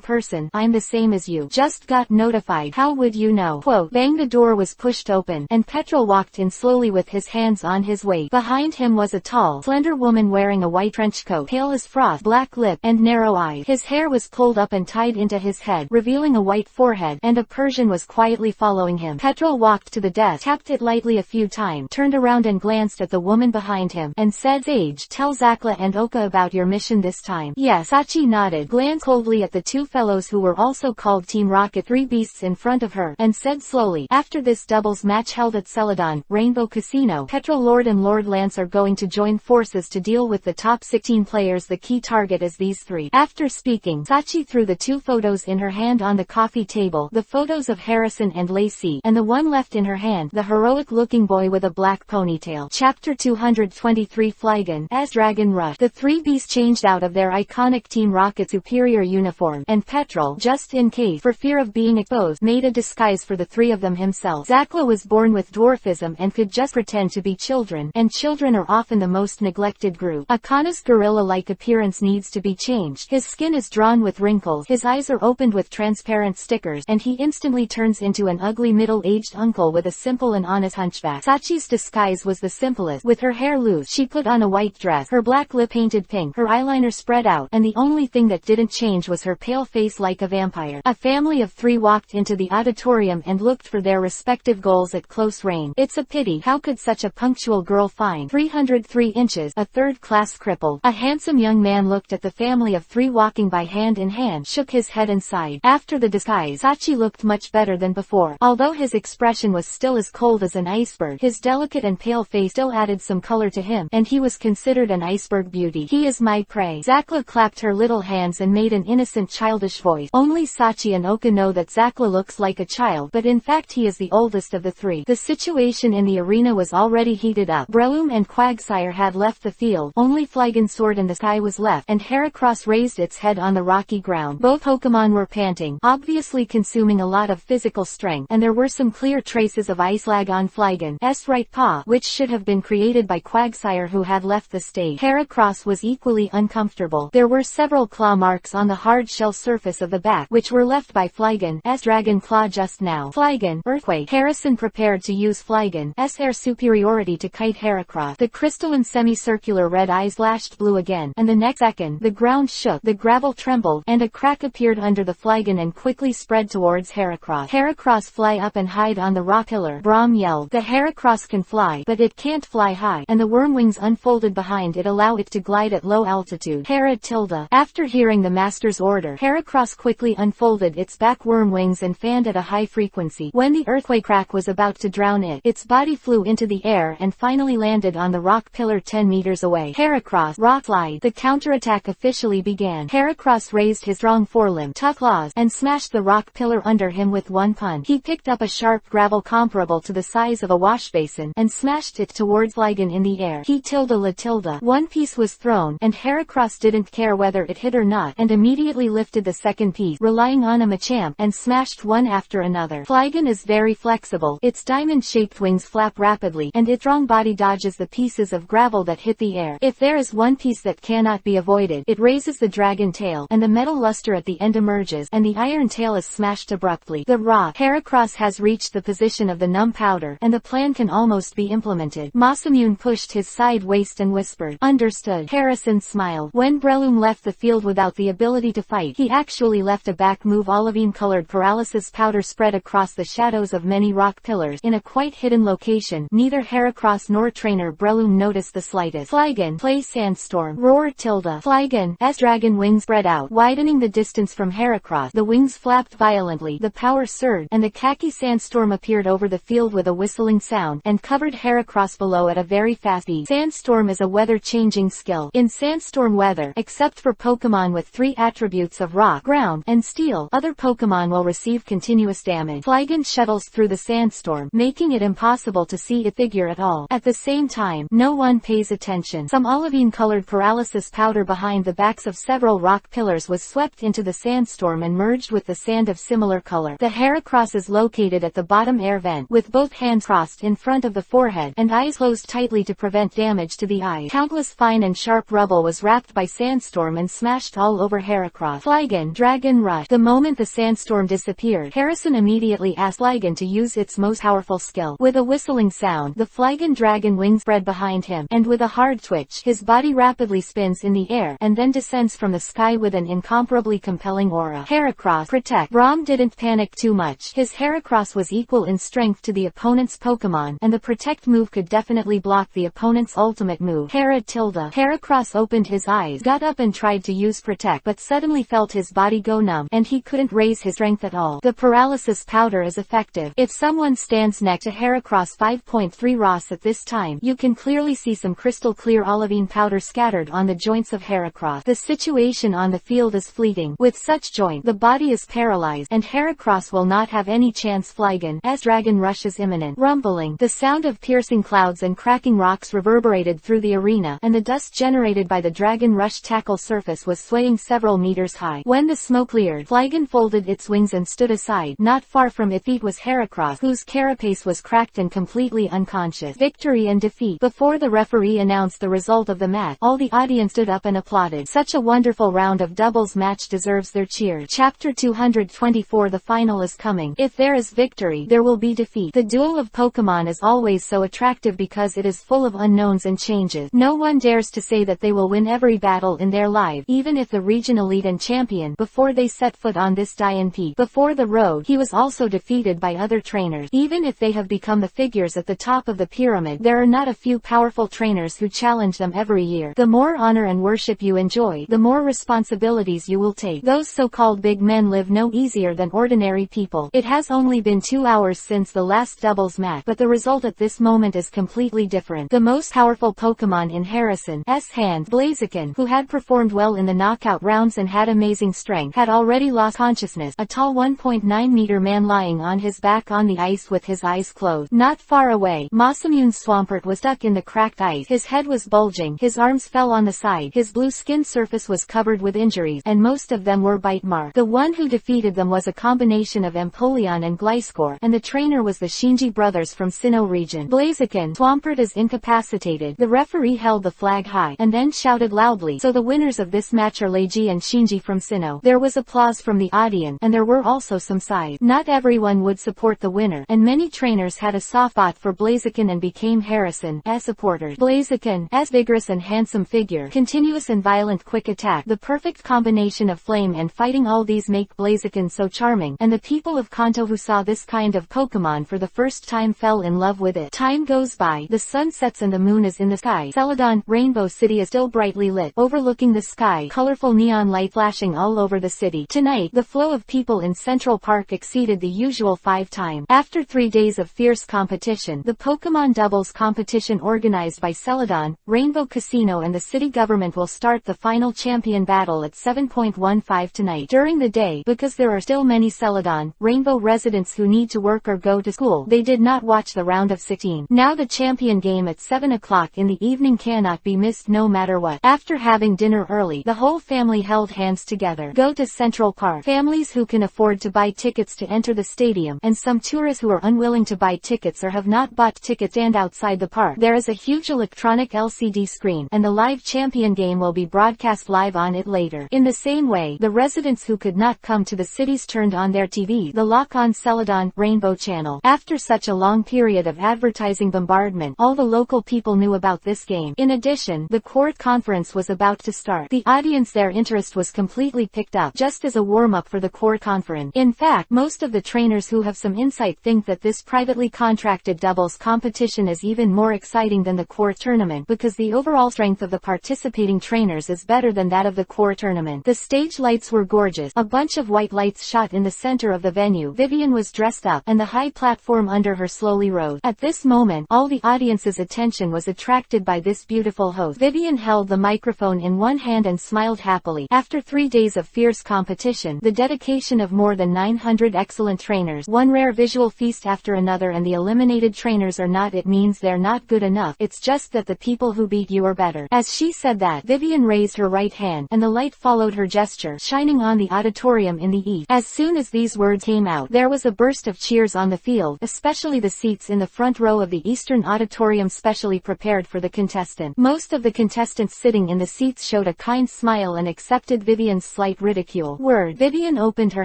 person. I'm the same as you. Just got notified. How would you know?" Quote, bang, the door was pushed open, and Petrol walked in slowly with his hands on his waist. Behind him was a tall, slender woman wearing a white trench coat, pale as frost, black lip, and narrow eyes. His hair was pulled up and tied into his head, revealing a white forehead, and a Persian was quietly following him. Petrol walked to the desk, tapped it lightly a few times, turned around and glanced at the woman behind him, and said, "Sage, tell Zakla and Oka about your mission this time." "Yes." Sachi nodded, glanced coldly at the two fellows who were also called Team Rocket, 3 beasts in front of her, and said slowly, "After this doubles match held at Celadon, Rainbow Casino, Petrol Lord and Lord Lance are going to join forces to deal with the top 16 players. The key target is these 3. After speaking, Sachi threw the 2 photos in her hand on the coffee table, the photos of Harrison and Lacey, and the one left in her hand, the heroic-looking boy with a black ponytail. Chapter 223 Flygon as Dragon Rush. The 3 beasts changed out of their iconic Team Rocket superior uniform, and Petrol, just in case, for fear of being exposed, made a disguise for the 3 of them himself. Zakla was born with dwarfism and could just pretend to be children, and children are often the most neglected group. Akana's gorilla-like appearance needs to be changed. His skin is drawn with wrinkles, his eyes are opened with transparent stickers, and he instantly turns into an ugly middle-aged uncle with a simple and honest hunchback. Sachi's disguise was the simplest. With her hair loose, she put on a white dress, her black lip painted pink, her eyeliner spread out, and the only thing that didn't change was her pale pale face like a vampire. A family of 3 walked into the auditorium and looked for their respective goals at close range. It's a pity, how could such a punctual girl find 303 inches, a third-class cripple? A handsome young man looked at the family of 3 walking by hand in hand, shook his head and sighed. After the disguise, Sachi looked much better than before. Although his expression was still as cold as an iceberg, his delicate and pale face still added some color to him, and he was considered an iceberg beauty. He is my prey. Zakla clapped her little hands and made an innocent childish voice. Only Sachi and Oka know that Zakla looks like a child, but in fact he is the oldest of the 3. The situation in the arena was already heated up. Breloom and Quagsire had left the field, only Flygon's sword in the sky was left, and Heracross raised its head on the rocky ground. Both Pokémon were panting, obviously consuming a lot of physical strength, and there were some clear traces of ice lag on Flygon's right paw, which should have been created by Quagsire who had left the stage. Heracross was equally uncomfortable. There were several claw marks on the hard shell surface of the back, which were left by Flygon's dragon claw just now. Flygon, Earthquake. Harrison prepared to use Flygon's air superiority to kite Heracross. The crystalline semicircular red eyes flashed blue again, and the next second, the ground shook, the gravel trembled, and a crack appeared under the Flygon and quickly spread towards Heracross. Heracross, fly up and hide on the rock pillar, Braum yelled. The Heracross can fly, but it can't fly high, and the worm wings unfolded behind it allow it to glide at low altitude. Tilde. After hearing the master's order, Heracross quickly unfolded its back worm wings and fanned at a high frequency. When the earthquake crack was about to drown it, its body flew into the air and finally landed on the rock pillar 10 meters away. Heracross, rock slide. The counterattack officially began. Heracross raised his strong forelimb, tough claws, and smashed the rock pillar under him with one punch. He picked up a sharp gravel comparable to the size of a wash basin, and smashed it towards Flygon in the air. He tilde la tilde. One piece was thrown, and Heracross didn't care whether it hit or not, and immediately lifted the second piece, relying on a Machamp, and smashed one after another. Flygon is very flexible. Its diamond-shaped wings flap rapidly, and its strong body dodges the pieces of gravel that hit the air. If there is one piece that cannot be avoided, it raises the dragon tail, and the metal luster at the end emerges, and the iron tail is smashed abruptly. The rock. Heracross has reached the position of the numb powder, and the plan can almost be implemented. Masamune pushed his side waist and whispered, "Understood." Harrison smiled. When Breloom left the field without the ability to fight, he actually left a back move olivine-colored paralysis powder spread across the shadows of many rock pillars, in a quite hidden location. Neither Heracross nor trainer Breloom noticed the slightest. Flygon, play Sandstorm. Roar tilde. Flygon's dragon wings spread out, widening the distance from Heracross. The wings flapped violently, the power surged, and the khaki sandstorm appeared over the field with a whistling sound, and covered Heracross below at a very fast speed. Sandstorm is a weather-changing skill. In sandstorm weather, except for Pokémon with 3 attributes of rock, ground, and steel, other Pokémon will receive continuous damage. Flygon shuttles through the sandstorm, making it impossible to see its figure at all. At the same time, no one pays attention. Some olivine-colored paralysis powder behind the backs of several rock pillars was swept into the sandstorm and merged with the sand of similar color. The Heracross is located at the bottom air vent, with both hands crossed in front of the forehead, and eyes closed tightly to prevent damage to the eyes. Countless fine and sharp rubble was wrapped by sandstorm and smashed all over Heracross. Flygon, Dragon Rush. The moment the sandstorm disappeared, Harrison immediately asked Flygon to use its most powerful skill. With a whistling sound, the Flygon dragon wings spread behind him, and with a hard twitch, his body rapidly spins in the air, and then descends from the sky with an incomparably compelling aura. Heracross, protect. Braum didn't panic too much. His Heracross was equal in strength to the opponent's Pokémon, and the protect move could definitely block the opponent's ultimate move. Heracross opened his eyes, got up and tried to use protect, but suddenly felt his body go numb, and he couldn't raise his strength at all. The paralysis powder is effective. If someone stands next to Heracross 5.3 Ross at this time, you can clearly see some crystal clear olivine powder scattered on the joints of Heracross. The situation on the field is fleeting. With such joint, the body is paralyzed, and Heracross will not have any chance. Flygon's dragon rush is imminent. Rumbling. The sound of piercing clouds and cracking rocks reverberated through the arena, and the dust generated by the dragon rush tackle surface was swaying several meters high. When the smoke cleared, Flygon folded its wings and stood aside. Not far from its feet was Heracross, whose carapace was cracked and completely unconscious. Victory and defeat. Before the referee announced the result of the match, all the audience stood up and applauded. Such a wonderful round of doubles match deserves their cheer. Chapter 224. The final is coming. If there is victory, there will be defeat. The duel of Pokémon is always so attractive because it is full of unknowns and changes. No one dares to say that they will win every battle in their life, even if the region elite and champion champion before they set foot on this Dian peak. Before the road, he was also defeated by other trainers. Even if they have become the figures at the top of the pyramid, there are not a few powerful trainers who challenge them every year. The more honor and worship you enjoy, the more responsibilities you will take. Those so-called big men live no easier than ordinary people. It has only been 2 hours since the last doubles match, but the result at this moment is completely different. The most powerful Pokemon in Harrison's hands, Blaziken, who had performed well in the knockout rounds and had amazing strength, had already lost consciousness, a tall 1.9-meter man lying on his back on the ice with his eyes closed. Not far away, Masamune's Swampert was stuck in the cracked ice. His head was bulging, his arms fell on the side, his blue skin surface was covered with injuries, and most of them were bite marks. The one who defeated them was a combination of Empoleon and Gliscor, and the trainer was the Shinji brothers from Sinnoh region. Blaziken, Swampert is incapacitated. The referee held the flag high, and then shouted loudly, so the winners of this match are Leiji and Shinji from Sinnoh. There was applause from the audience, and there were also some sighs. Not everyone would support the winner, and many trainers had a soft spot for Blaziken and became Harrison's supporters. Blaziken's vigorous and handsome figure, continuous and violent quick attack, the perfect combination of flame and fighting, all these make Blaziken so charming, and the people of Kanto who saw this kind of Pokemon for the first time fell in love with it. Time goes by, the sun sets and the moon is in the sky. Celadon, Rainbow City is still brightly lit, overlooking the sky, colorful neon light flashing all over the city. Tonight, the flow of people in Central Park exceeded the usual 5 times. After 3 days of fierce competition, the Pokemon doubles competition organized by Celadon, Rainbow Casino and the city government will start the final champion battle at 7:15 tonight. During the day, because there are still many Celadon, Rainbow residents who need to work or go to school, they did not watch the round of 16. Now the champion game at 7 o'clock in the evening cannot be missed no matter what. After having dinner early, the whole family held hands together. Go to Central Park. Families who can afford to buy tickets to enter the stadium, and some tourists who are unwilling to buy tickets or have not bought tickets stand outside the park. There is a huge electronic LCD screen, and the live champion game will be broadcast live on it later. In the same way, the residents who could not come to the cities turned on their TV, the lock-on Celadon Rainbow channel. After such a long period of advertising bombardment, all the local people knew about this game. In addition, the court conference was about to start. The audience, their interest was completely picked up, just as a warm-up for the court conference. In fact, most of the trainers who have some insight think that this privately contracted doubles competition is even more exciting than the court tournament, because the overall strength of the participating trainers is better than that of the court tournament. The stage lights were gorgeous. A bunch of white lights shot in the center of the venue. Vivian was dressed up, and the high platform under her slowly rose. At this moment, all the audience's attention was attracted by this beautiful host. Vivian held the microphone in one hand and smiled happily. After 3 days of fierce competition, the dedication of more than 900 excellent trainers, one rare visual feast after another, and the eliminated trainers are not, it means they're not good enough, it's just that the people who beat you are better. As she said that, Vivian raised her right hand, and the light followed her gesture, shining on the auditorium in the east. As soon as these words came out, there was a burst of cheers on the field, especially the seats in the front row of the eastern auditorium specially prepared for the contestant. Most of the contestants sitting in the seats showed a kind smile and accepted Vivian's slight ridicule. Vivian opened her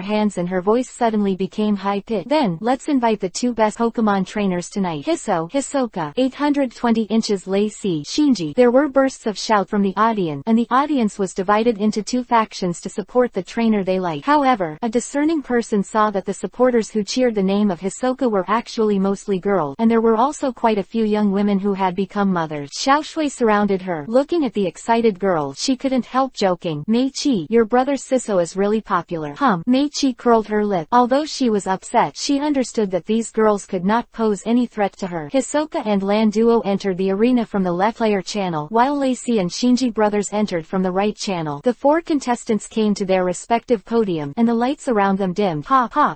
hands and her voice suddenly became high-pitched. Then, let's invite the 2 best Pokemon trainers tonight. Hisoka, 820 inches Lacey, Shinji. There were bursts of shout from the audience, and the audience was divided into 2 factions to support the trainer they liked. However, a discerning person saw that the supporters who cheered the name of Hisoka were actually mostly girls, and there were also quite a few young women who had become mothers. Xiaoshui surrounded her. Looking at the excited girls, she couldn't help joking. Mei-chi, your brother Siso is really popular. Mei-chi curled her lip. Although she was upset, she understood that these girls could not pose any threat to her. Hisoka and Lan Duo entered the arena from the left player channel, while Lacey and Shinji brothers entered from the right channel. The 4 contestants came to their respective podium, and the lights around them dimmed.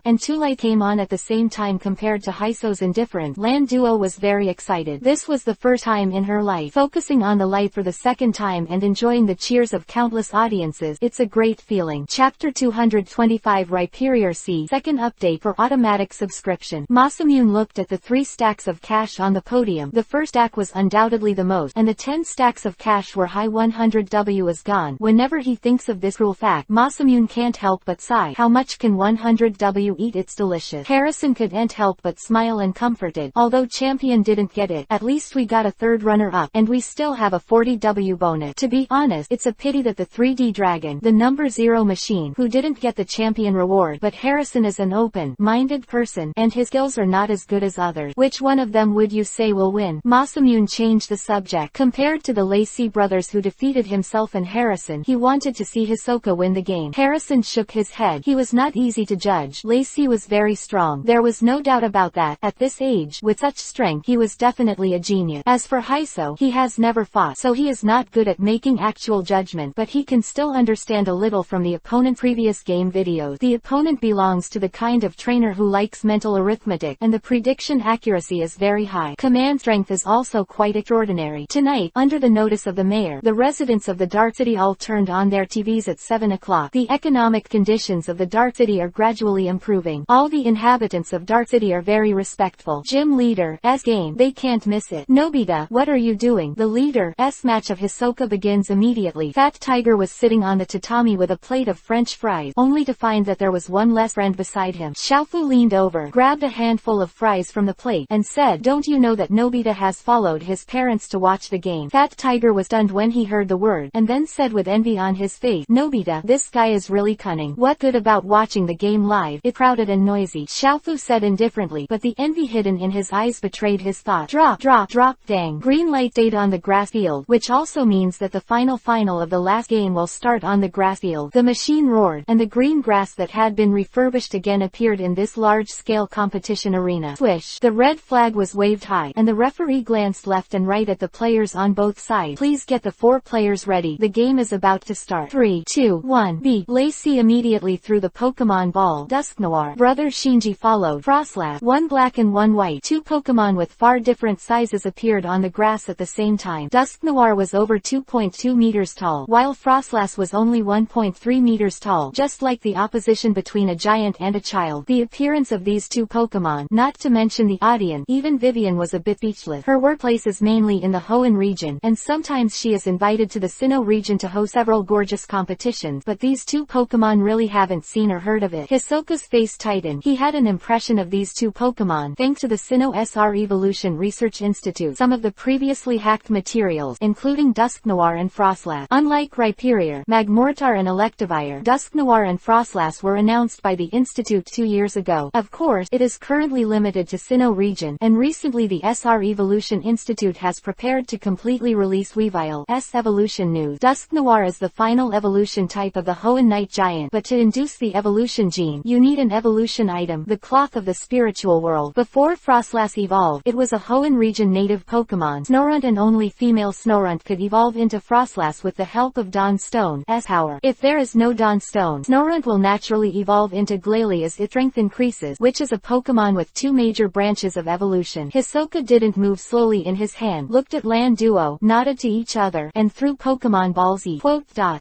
And 2 lights came on at the same time. Compared to Hiso's indifferent, Lan Duo was very excited. This was the first time in her life focusing on the light for the second time and enjoying the cheers of countless audiences. It's a great feeling. Chapter 225 Rhyperior C. Second update for automatic subscription. Masamune looked at the 3 stacks of cash on the podium. The first stack was undoubtedly the most, and the 10 stacks of cash were high. 100W is gone. Whenever he thinks of this cruel fact, Masamune can't help but sigh. How much can 100W eat? It's delicious. Harrison couldn't help but smile and comforted. Although champion didn't get it, at least we got a 3rd runner-up, and we still have a 40W bonus. To be honest, it's a pity that the 3D dragon, the number 0 machine who didn't get the champion reward, but Harrison is an open-minded person, and his skills are not as good as others. Which one of them would you say will win? Masamune changed the subject. Compared to the Lacey brothers who defeated himself and Harrison, he wanted to see Hisoka win the game. Harrison shook his head. He was not easy to judge. Lacey was very strong. There was no doubt about that. At this age, with such strength, he was definitely a genius. As for Hiso, he has never fought, so he is not good at making actual judgment, but he can still understand a little from the opponent's previous game videos. The opponent belongs to the kind of trainer who likes mental arithmetic, and the prediction accuracy is very high. Command strength is also quite extraordinary. Tonight, under the notice of the mayor, the residents of the Dark City all turned on their TVs at 7 o'clock. The economic conditions of the Dark City are gradually improving. All the inhabitants of Dark City are very respectful. Gym leader's game, they can't miss it. Nobita, what are you doing? The leader's match of Hisoka begins immediately. Fat Tiger was sitting on the tatami with a plate of French fries, only to find that there was one less friend beside him. Xiaofu leaned over, grabbed a handful of fries from the plate, and said, "Don't you know that Nobita has followed his parents to watch the game?" Fat Tiger was stunned when he heard the word, and then said with envy on his face, "Nobita, this guy is really cunning. What good about watching the game live? It's crowded and noisy." Xiaofu said indifferently, but the envy hidden in his eyes betrayed his thought. Drop, drop, drop, dang. Green light stayed on the grass field, which also means that the final of the last game will start on the grass field. The machine roared, and the green grass that had been refurbished again appeared in this large-scale competition arena. Swish! The red flag was waved high, and the referee glanced left and right at the players on both sides. "Please get the 4 players ready. The game is about to start. 3, 2, 1, beep." Lacey immediately threw the Pokémon ball. Dusknoir, brother Shinji followed. Frostlass, one black and one white. 2 Pokémon with far different sizes appeared on the grass at the same time. Dusknoir was over 2.2 meters tall, while Frostlass was only 1.3 meters tall, just like the opposition between a giant and a child. The appearance of these 2 Pokémon, not to mention the audience, even Vivian was a bit speechless. Her workplace is mainly in the Hoenn region, and sometimes she is invited to the Sinnoh region to host several gorgeous competitions, but these 2 Pokémon really haven't seen or heard of it. Hisoka's face tightened. He had an impression of these 2 Pokémon, thanks to the Sinnoh SR Evolution Research Institute. Some of the previously hacked materials, including Dusknoir and Frostlass. Unlike Rhyperior, Magmortar and Electivire, Dusknoir and Frostlass were announced by the Institute 2 years ago. Of course, it is currently limited to Sinnoh region, and recently the SR Evolution Institute has prepared to completely release Weavile's evolution news. Dusknoir is the final evolution type of the Hoenn Night Giant, but to induce the evolution gene, you need an evolution item, the Cloth of the Spiritual World. Before Frostlass evolved, it was a Hoenn region native Pokémon. Snorunt and only female Snorunt could evolve into Frostlass with the help of Dawn Stone's power. If there is no Dawn Stone, Snorunt will naturally evolve into Glalie as its strength increases, which is a Pokémon with 2 major branches of evolution. Hisoka didn't move slowly in his hand, looked at Lan Duo, nodded to each other, and threw Pokémon balls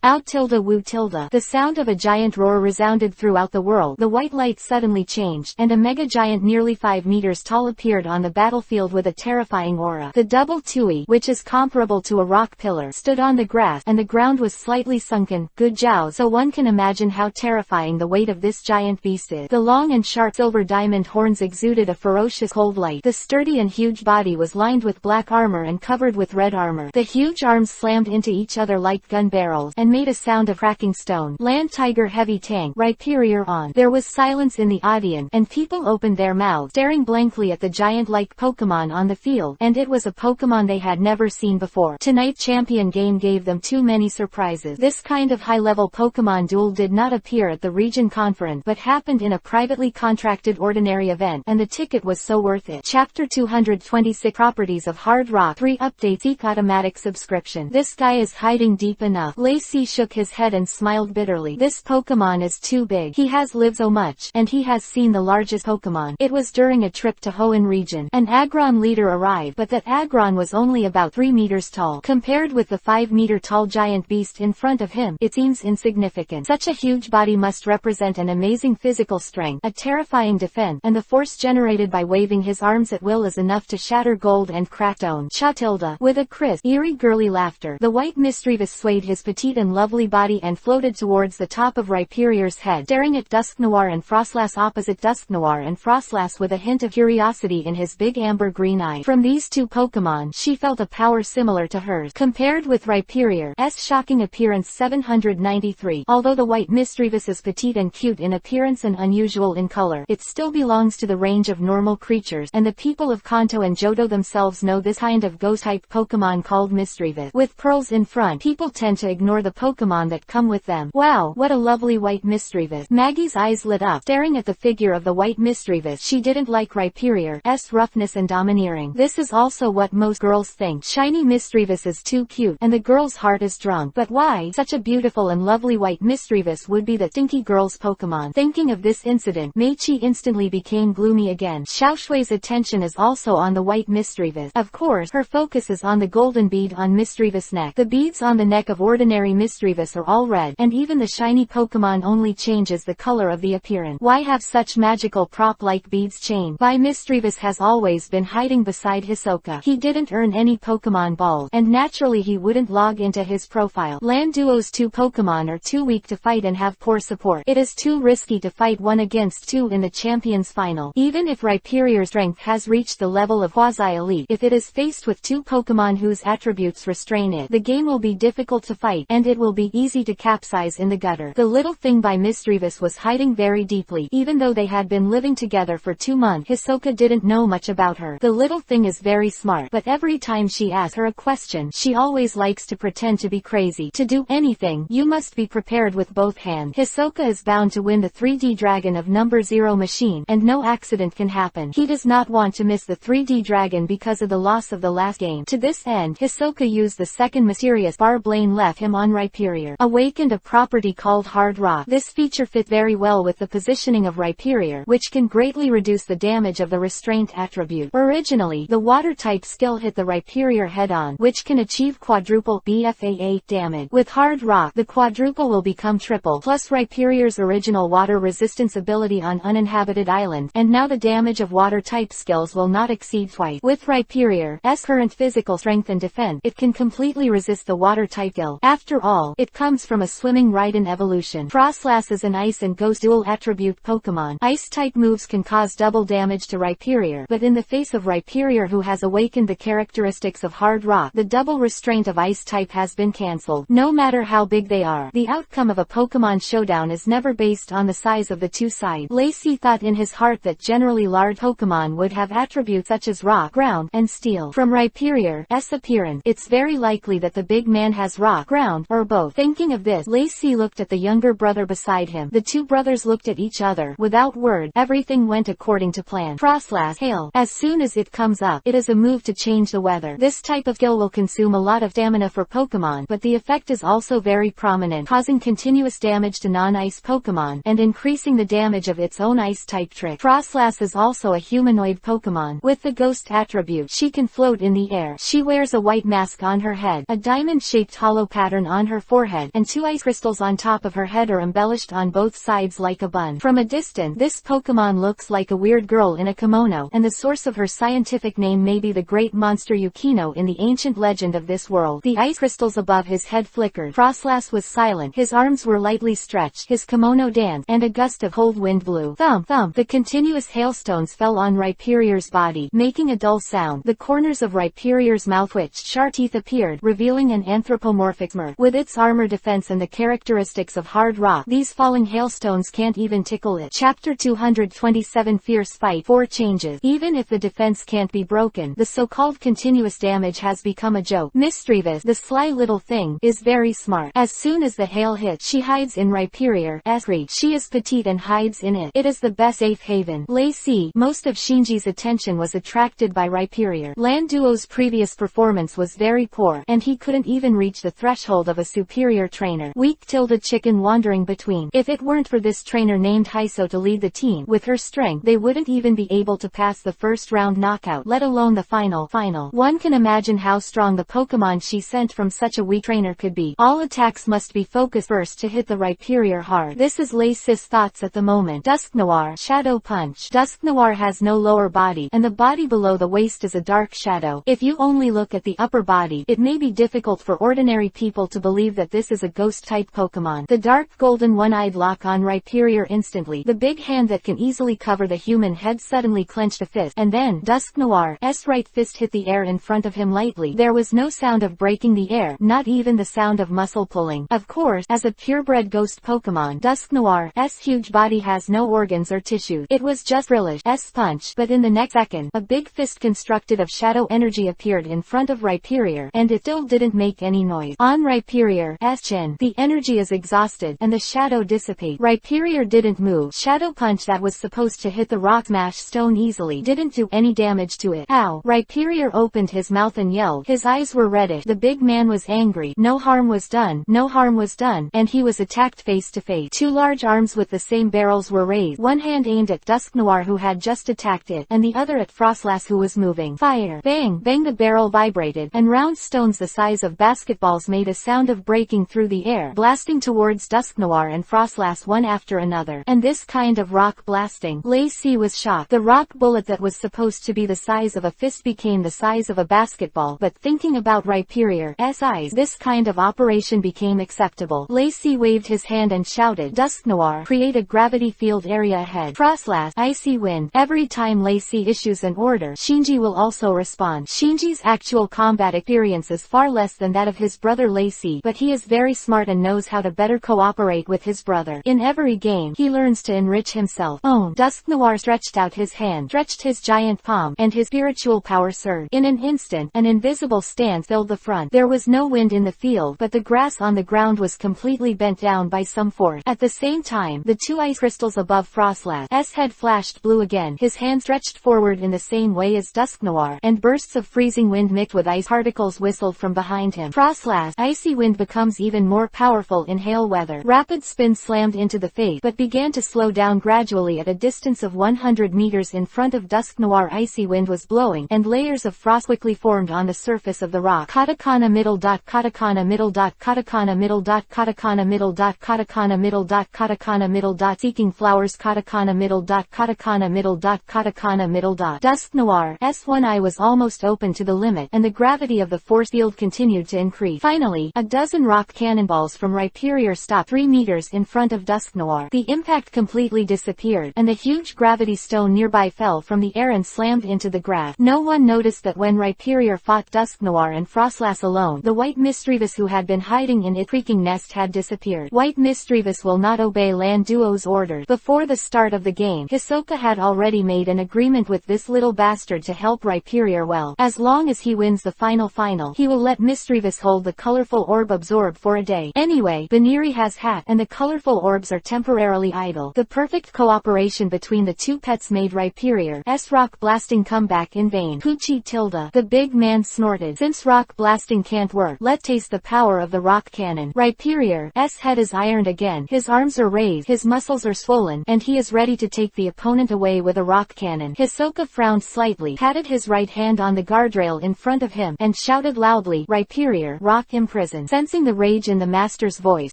out tilde woo tilde. The sound of a giant roar resounded throughout the world. The white light suddenly changed, and a mega giant nearly 5 meters tall appeared on the battlefield with a terrifying aura. The double Tui, which is comparable to a rock pillar, stood on the grass, and the ground was slightly sunken. Good job. So one can imagine how terrifying the weight of this giant beast is. The long and sharp silver diamond horns exuded a ferocious cold light. The sturdy and huge body was lined with black armor and covered with red armor. The huge arms slammed into each other like gun barrels, and made a sound of cracking stone. Land Tiger Heavy Tank, Rhyperior on. There was silence in the audience, and people opened their mouths, staring blankly at the giant-like Pokémon on the field, and it was a Pokémon they had never seen before. Tonight's champion game gave them too many surprises. This kind of high-level Pokémon duel did not appear at the region conference, but happened in a privately contracted ordinary event, and the ticket was so worth it. Chapter 226 Properties of Hard Rock 3 Updates. Seek automatic subscription. This guy is hiding deep enough. Lacey shook his head and smiled bitterly. This Pokémon is too big. He has lived so much, and he has seen the largest Pokémon. It was during a trip to Hoenn region. An Aggron leader arrived, but that Aggron was only about 3 meters tall. Compared with the 5-meter tall giant beast in front of him, it seems insignificant. Such a huge body must represent an amazing physical strength, a terrifying defense, and the force generated by waving his arms at will is enough to shatter gold and crack stone. Chatilda, with a crisp, eerie girly laughter, the white mischievous swayed his petite and lovely body and floated towards the top of Rhyperior's head, staring at Dusknoir and Frostlass opposite Dusknoir and Frostlass with a hint of curiosity in his big amber-green eye. From these 2 Pokémon, she felt a power similar to hers. Compared with Rhyperior's shocking appearance 700 293. Although the white Misdreavus is petite and cute in appearance and unusual in color, it still belongs to the range of normal creatures, and the people of Kanto and Johto themselves know this kind of ghost-type Pokemon called Misdreavus. With pearls in front, people tend to ignore the Pokemon that come with them. Wow, what a lovely white Misdreavus. Maggie's eyes lit up, staring at the figure of the white Misdreavus. She didn't like Rhyperior's roughness and domineering. This is also what most girls think. Shiny Misdreavus is too cute, and the girl's heart is drunk. But why? Such a beautiful and lovely white Misdreavus would be the stinky girl's Pokemon. Thinking of this incident, Meichi instantly became gloomy again. Xiaoshui's attention is also on the white Misdreavus. Of course, her focus is on the golden bead on Misdreavus' neck. The beads on the neck of ordinary Misdreavus are all red, and even the shiny Pokemon only changes the color of the appearance. Why have such magical prop-like beads chain? Why Misdreavus has always been hiding beside Hisoka. He didn't earn any Pokemon balls, and naturally he wouldn't log into his profile. Land Duo's 2 Pokemon are too weak to fight and have poor support. It is too risky to fight 1 against 2 in the Champions Final. Even if Rhyperior's strength has reached the level of quasi-elite, if it is faced with 2 Pokemon whose attributes restrain it, the game will be difficult to fight, and it will be easy to capsize in the gutter. The little thing by Misdreavus was hiding very deeply. Even though they had been living together for 2 months, Hisoka didn't know much about her. The little thing is very smart, but every time she asks her a question, she always likes to pretend to be crazy. To do anything, you must be prepared with both hands. Hisoka is bound to win the 3D Dragon of number 0 machine, and no accident can happen. He does not want to miss the 3D Dragon because of the loss of the last game. To this end, Hisoka used the second mysterious bar Blaine left him on Rhyperior. Awakened a property called Hard Rock. This feature fit very well with the positioning of Rhyperior, which can greatly reduce the damage of the restraint attribute. Originally, the water type skill hit the Rhyperior head-on, which can achieve quadruple BFA8 damage. With Hard Rock, the quadruple will become triple, plus Rhyperior's original water resistance ability on uninhabited island, and now the damage of water type skills will not exceed twice. With Rhyperior's current physical strength and defense, it can completely resist the water type skill. After all, it comes from a swimming Raiden evolution. Froslass is an ice and ghost dual attribute Pokemon. Ice type moves can cause double damage to Rhyperior, but in the face of Rhyperior who has awakened the characteristics of Hard Rock, the double restraint of ice type has been cancelled. No matter how big they are, the outcome of a Pokemon showdown is never based on the size of the two sides. Lacey thought in his heart that generally large Pokemon would have attributes such as rock, ground, and steel. From Rhyperior's appearance, it's very likely that the big man has rock, ground, or both. Thinking of this, Lacey looked at the younger brother beside him. The two brothers looked at each other. Without word, everything went according to plan. Frostlass, hail. As soon as it comes up, it is a move to change the weather. This type of skill will consume a lot of stamina for Pokemon, but the effect is also very prominent, causing continuous damage to non-ice Pokemon, and increasing the damage of its own ice-type trick. Frostlass is also a humanoid Pokemon. With the ghost attribute, she can float in the air. She wears a white mask on her head, a diamond-shaped hollow pattern on her forehead, and 2 ice crystals on top of her head are embellished on both sides like a bun. From a distance, this Pokemon looks like a weird girl in a kimono, and the source of her scientific name may be the great monster Yukino in the ancient legend of this world. The ice crystals above his head flickered. Frostlass was silent. His arms were lightly stretched, his kimono danced, and a gust of cold wind blew. Thump, thump. The continuous hailstones fell on Rhyperior's body, making a dull sound. The corners of Rhyperior's mouth twitched. Sharp teeth appeared, revealing an anthropomorphic smirk. With its armor defense and the characteristics of Hard Rock, these falling hailstones can't even tickle it. Chapter 227 Fierce Fight 4 Changes. Even if the defense can't be broken, the so-called continuous damage has become a joke. Misdreavus, the sly little thing, is very smart. As soon as the hail hits, she hides in Rhyperior's reach. She is petite and hides in it. It is the best safe haven. Lacey, most of Shinji's attention was attracted by Rhyperior. Land Duo's previous performance was very poor, and he couldn't even reach the threshold of a superior trainer. Weak tilted chicken wandering between. If it weren't for this trainer named Hiso to lead the team, with her strength, they wouldn't even be able to pass the first round knockout, let alone the final. One can imagine how strong the Pokemon she sent from such a weak trainer could be. All attacks must be focused first to hit the Rhyperior hard. This is Lacey's thoughts at the moment. Dusknoir, Shadow Punch. Dusknoir has no lower body, and the body below the waist is a dark shadow. If you only look at the upper body, it may be difficult for ordinary people to believe that this is a ghost-type Pokemon. The dark golden one-eyed lock on Rhyperior instantly. The big hand that can easily cover the human head suddenly clenched a fist, and then Dusknoir's right fist hit the air in front of him lightly. There was no sound of breaking the air, not even the sound of muscle pulling. Of course, as a purebred ghost Pokémon, Dusknoir's huge body has no organs or tissues. It was just Drillish's punch, but in the next second, a big fist constructed of shadow energy appeared in front of Rhyperior, and it still didn't make any noise. On Rhyperior's chin, the energy is exhausted, and the shadow dissipates. Rhyperior didn't move. Shadow punch that was supposed to hit the rock smash stone easily didn't do any damage to it. Ow! Rhyperior opened his mouth and yelled. His eyes were reddish. The big man was angry. No harm was done. No harm was done. And he was attacked face to face. Two large arms with the same barrels were raised. One hand aimed at Dusknoir who had just attacked it, and the other at Frostlass who was moving. Fire! Bang! Bang! The barrel vibrated, and round stones the size of basketballs made a sound of breaking through the air, blasting towards Dusknoir and Frostlass one after another. And this kind of rock blasting, Lacey was shocked. The rock bullet that was supposed to be the size of a fist became the size of a basketball, but thinking about Rhyperior's eyes, this kind of operation became acceptable. Lacey waved his hand and shouted, Dusknoir, create a gravity field area ahead. Frostlass, icy wind. Every time Lacey issues an order, Shinji will also respond. Shinji's actual combat experience is far less than that of his brother Lacey, but he is very smart and knows how to better cooperate with his brother. In every game, he learns to enrich himself. Oh! Dusknoir stretched out his hand, stretched his giant palm, and his spiritual power surged. In an instant, an invisible stand filled the front. There was no wind in the field, but the grass on the ground was completely bent down by some force. At the same time, the two ice crystals above Frostlass's head flashed blue again. His hand stretched forward in the same way as Dusknoir, and bursts of freezing wind mixed with ice particles whistled from behind him. Frostlass' icy wind becomes even more powerful in hail weather. Rapid spin slammed into the face, but began to slow down gradually at a distance of 100 meters in front of Dusknoir. Icy wind was blowing, and layers of frost quickly formed on the surface of the rock. Katakana middle dot katakana middle dot katakana middle dot katakana middle dot katakana middle dot katakana middle dot seeking flowers katakana middle dot katakana middle dot katakana middle dot. Dusknoir's one eye was almost open to the limit, and the gravity of the force field continued to increase. Finally, a dozen rock cannonballs from Rhyperior stopped 3 meters in front of Dusknoir. The impact completely disappeared, and the huge gravity stone nearby fell from the air and slammed into the grass. No one noticed that when Rhyperior fought Dusknoir and Frostlass alone, the white Misdreavus who had been hiding in its creaking nest had disappeared. White Misdreavus will not obey Land Duo's orders. Before the start of the game, Hisoka had already made an agreement with this little bastard to help Rhyperior. Well, as long as he wins the final, he will let Misdreavus hold the colorful orb absorb for a day. Anyway, Baniri has hat, and the colorful orbs are temporarily idle. The perfect cooperation between the two pets made Rhyperior's rock blasting come back in vain. Hoochie tilde. The big man snorted. Since rock blasting can't work, let's taste the power of the rock cannon. Rhyperior's head is ironed again. His arms are raised, his muscles are swollen, and he is ready to take the opponent away with a rock cannon. Hisoka frowned slightly, patted his right hand on the guardrail in front of him, and shouted loudly, Rhyperior, rock imprisoned. Sensing the rage in the master's voice,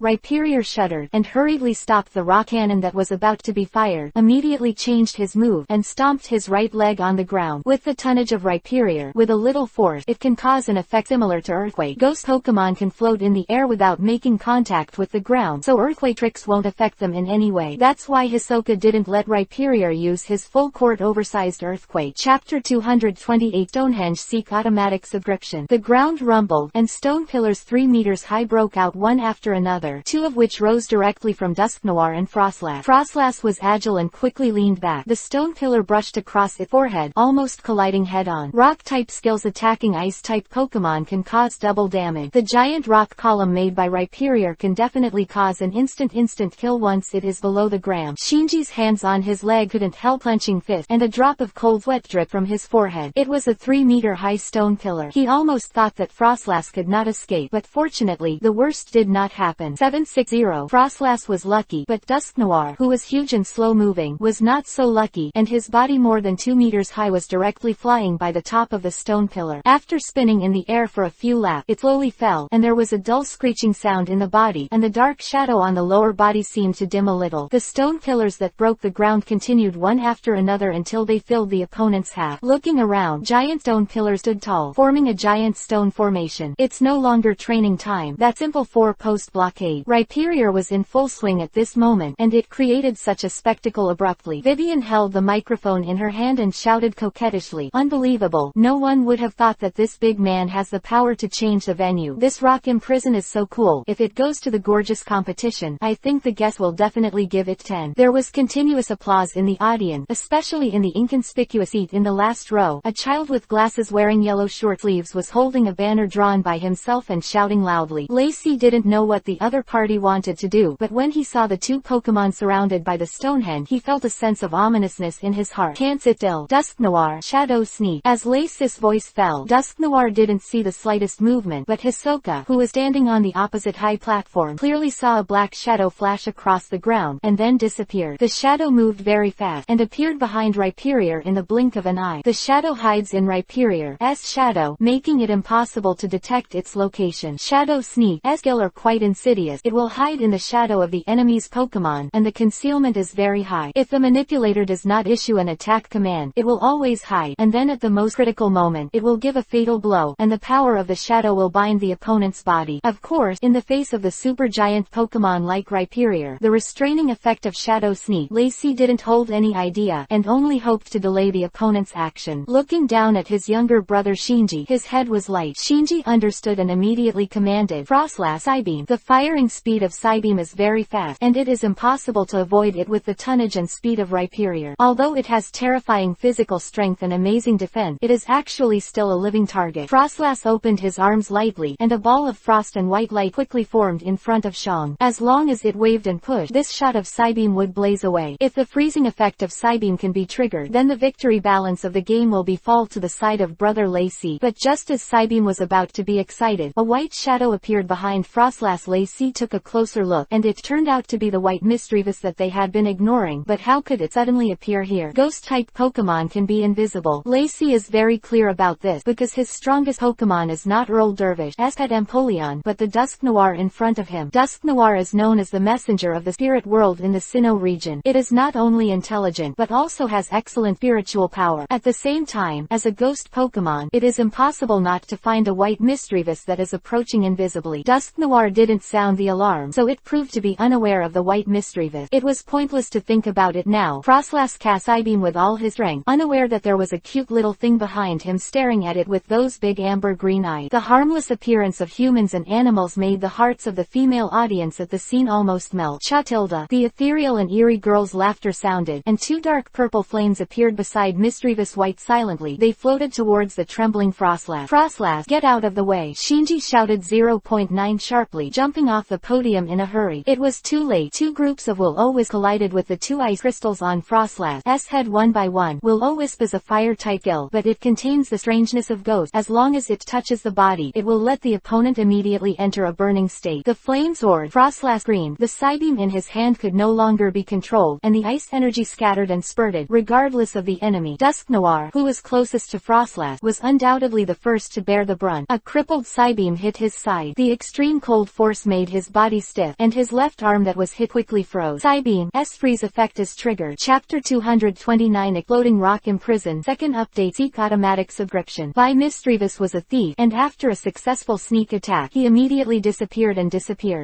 Rhyperior shuddered, and hurriedly stopped the rock cannon that was about to be fired, immediately changed his move, and stomped his right leg on the ground. With the tonnage of Rhyperior, with a little force, it can cause an effect similar to earthquake. Ghost Pokémon can float in the air without making contact with the ground, so earthquake tricks won't affect them in any way. That's why Hisoka didn't let Rhyperior use his full court oversized earthquake. Chapter 228 Stonehenge seek automatic subscription. The ground rumbled, and stone pillars 3 meters high broke out one after another, 2 of which rose directly from Dusknoir and Frostlass. Frostlass was agile and quickly leaned back. The stone pillar brushed across its forehead, almost colliding head-on. Rock-type skills attacking ice-type Pokémon can cause double damage. The giant rock column made by Rhyperior can definitely cause an instant kill once it is below the ground. Shinji's hands on his leg couldn't help clenching fist, and a drop of cold sweat dripped from his forehead. It was a 3-meter-high stone pillar. He almost thought that Frostlass could not escape, but fortunately, the worst did not happen. 760. Frostlass was lucky, but Dusknoir, who was huge and slow-moving, was not so lucky, and his body more than 2 meters high was directly flying by the top of the stone pillar. After spinning in the air for a few laps, it slowly fell, and there was a dull screeching sound in the body, and the dark shadow on the lower body seemed to dim a little. The stone pillars that broke the ground continued one after another until they filled the opponent's half. Looking around, giant stone pillars stood tall, forming a giant stone formation. It's no longer training time. That simple 4-post blockade. Rhyperior was in full swing at this moment, and it created such a spectacle abruptly. Vivian held the microphone in her hand and shouted coquettishly, "Unbelievable. No one would have thought that this big man has the power to change the venue. This rock imprison is so cool. If it goes to the gorgeous competition, I think the guests will definitely give it 10. There was continuous applause in the audience, especially in the inconspicuous seat in the last row. A child with glasses wearing yellow short sleeves was holding a banner drawn by himself and shouting loudly. Lacey didn't know what the other party wanted to do, but when he saw the two Pokémon surrounded by the Stonehenge, he felt a sense of ominousness in his heart. Can't sit still. Dusk Noir. Shadow sneak. As Lacey's voice fell, Dusk Noir didn't see the slightest movement, but Hisoka, who was standing on the opposite high platform, clearly saw a black shadow flash across the ground, and then disappeared. The shadow moved very fast, and appeared behind Rhyperior in the blink of an eye. The shadow hides in Rhyperior's shadow, making it impossible to detect its location. Shadow sneak's skill are quite insidious. It will hide in the shadow of the enemy's Pokémon, and the concealment is very high. If the manipulator does not issue an attack command, it will always hide, and then at the most critical moment, it will give a fatal blow, and the power of the shadow will bind the opponent's body. Of course, in the face of the supergiant Pokémon like Rhyperior, the restraining effect of Shadow Sneak, Lacey didn't hold any idea, and only hoped to delay the opponent's action. Looking down at his younger brother Shinji, his head was light. Shinji understood and immediately commanded, Frostlass Psybeam. The firing speed of Psybeam is very fast, and it is impossible to avoid it with the tonnage and speed of Rhyperior. Although it has terrifying physical strength and amazing defense, it is actually still a living target. Frostlass opened his arms lightly, and a ball of frost and white light quickly formed in front of Shang. As long as it waved and pushed, this shot of Psybeam would blaze away. If the freezing effect of Psybeam can be triggered, then the victory balance of the game will be fall to the side of brother Lacey. But just as Psybeam was about to be excited, a white shadow appeared behind Frostlass. Lacey took a closer look, and it turned out to be the white Misdreavus that they had been ignoring. But how could it suddenly appear here? Ghost-type Pokémon can be invisible. Lacey is very clear about this, because his strongest Pokémon is not Earl Dervish's pet Empoleon, but the Dusk Noir in front of him. Dusk Noir is known as the messenger of the spirit world in the Sinnoh region. It is not only intelligent, but also has excellent spiritual power. At the same time, as a ghost Pokémon, it is impossible not to find a white Misdreavus that is approaching invisibly. Dusk Noir didn't sound the alarm, so it proved to be unaware of the white Misdreavus. It was pointless to think about it now. Frostlass cast Psybeam with all his strength, unaware that there was a cute little thing behind him staring at it with those big amber-green eyes. The harmless appearance of humans and animals made the hearts of the female audience at the scene almost melt. Chatilda. The ethereal and eerie girl's laughter sounded, and two dark purple flames appeared beside Misdreavus White. Silently, they floated towards the trembling Frostlass. Frostlass, get out of the way! Shinji shouted 0.9 sharply, jumping off the podium in a hurry. It was too late. Two groups of will-o-wisp collided with the two ice crystals on Frostlass's head one by one. Will-o-wisp is a fire-type skill, but it contains the strangeness of ghost. As long as it touches the body, it will let the opponent immediately enter a burning state. The flame soared. Frostlass screamed. The Psybeam in his hand could no longer be controlled, and the ice energy scattered and spurted, regardless of the enemy. Dusk Noir, who was closest to Frostlass, was undoubtedly the first to bear the brunt. A crippled Psybeam hit his side. The extreme cold force made his body stiff, and his left arm that was hit quickly froze. Psybeam's freeze effect is triggered. Chapter 229 Exploding Rock Imprisoned. Second update. Seek automatic subscription. Vi Misdreavus was a thief, and after a successful sneak attack, he immediately disappeared.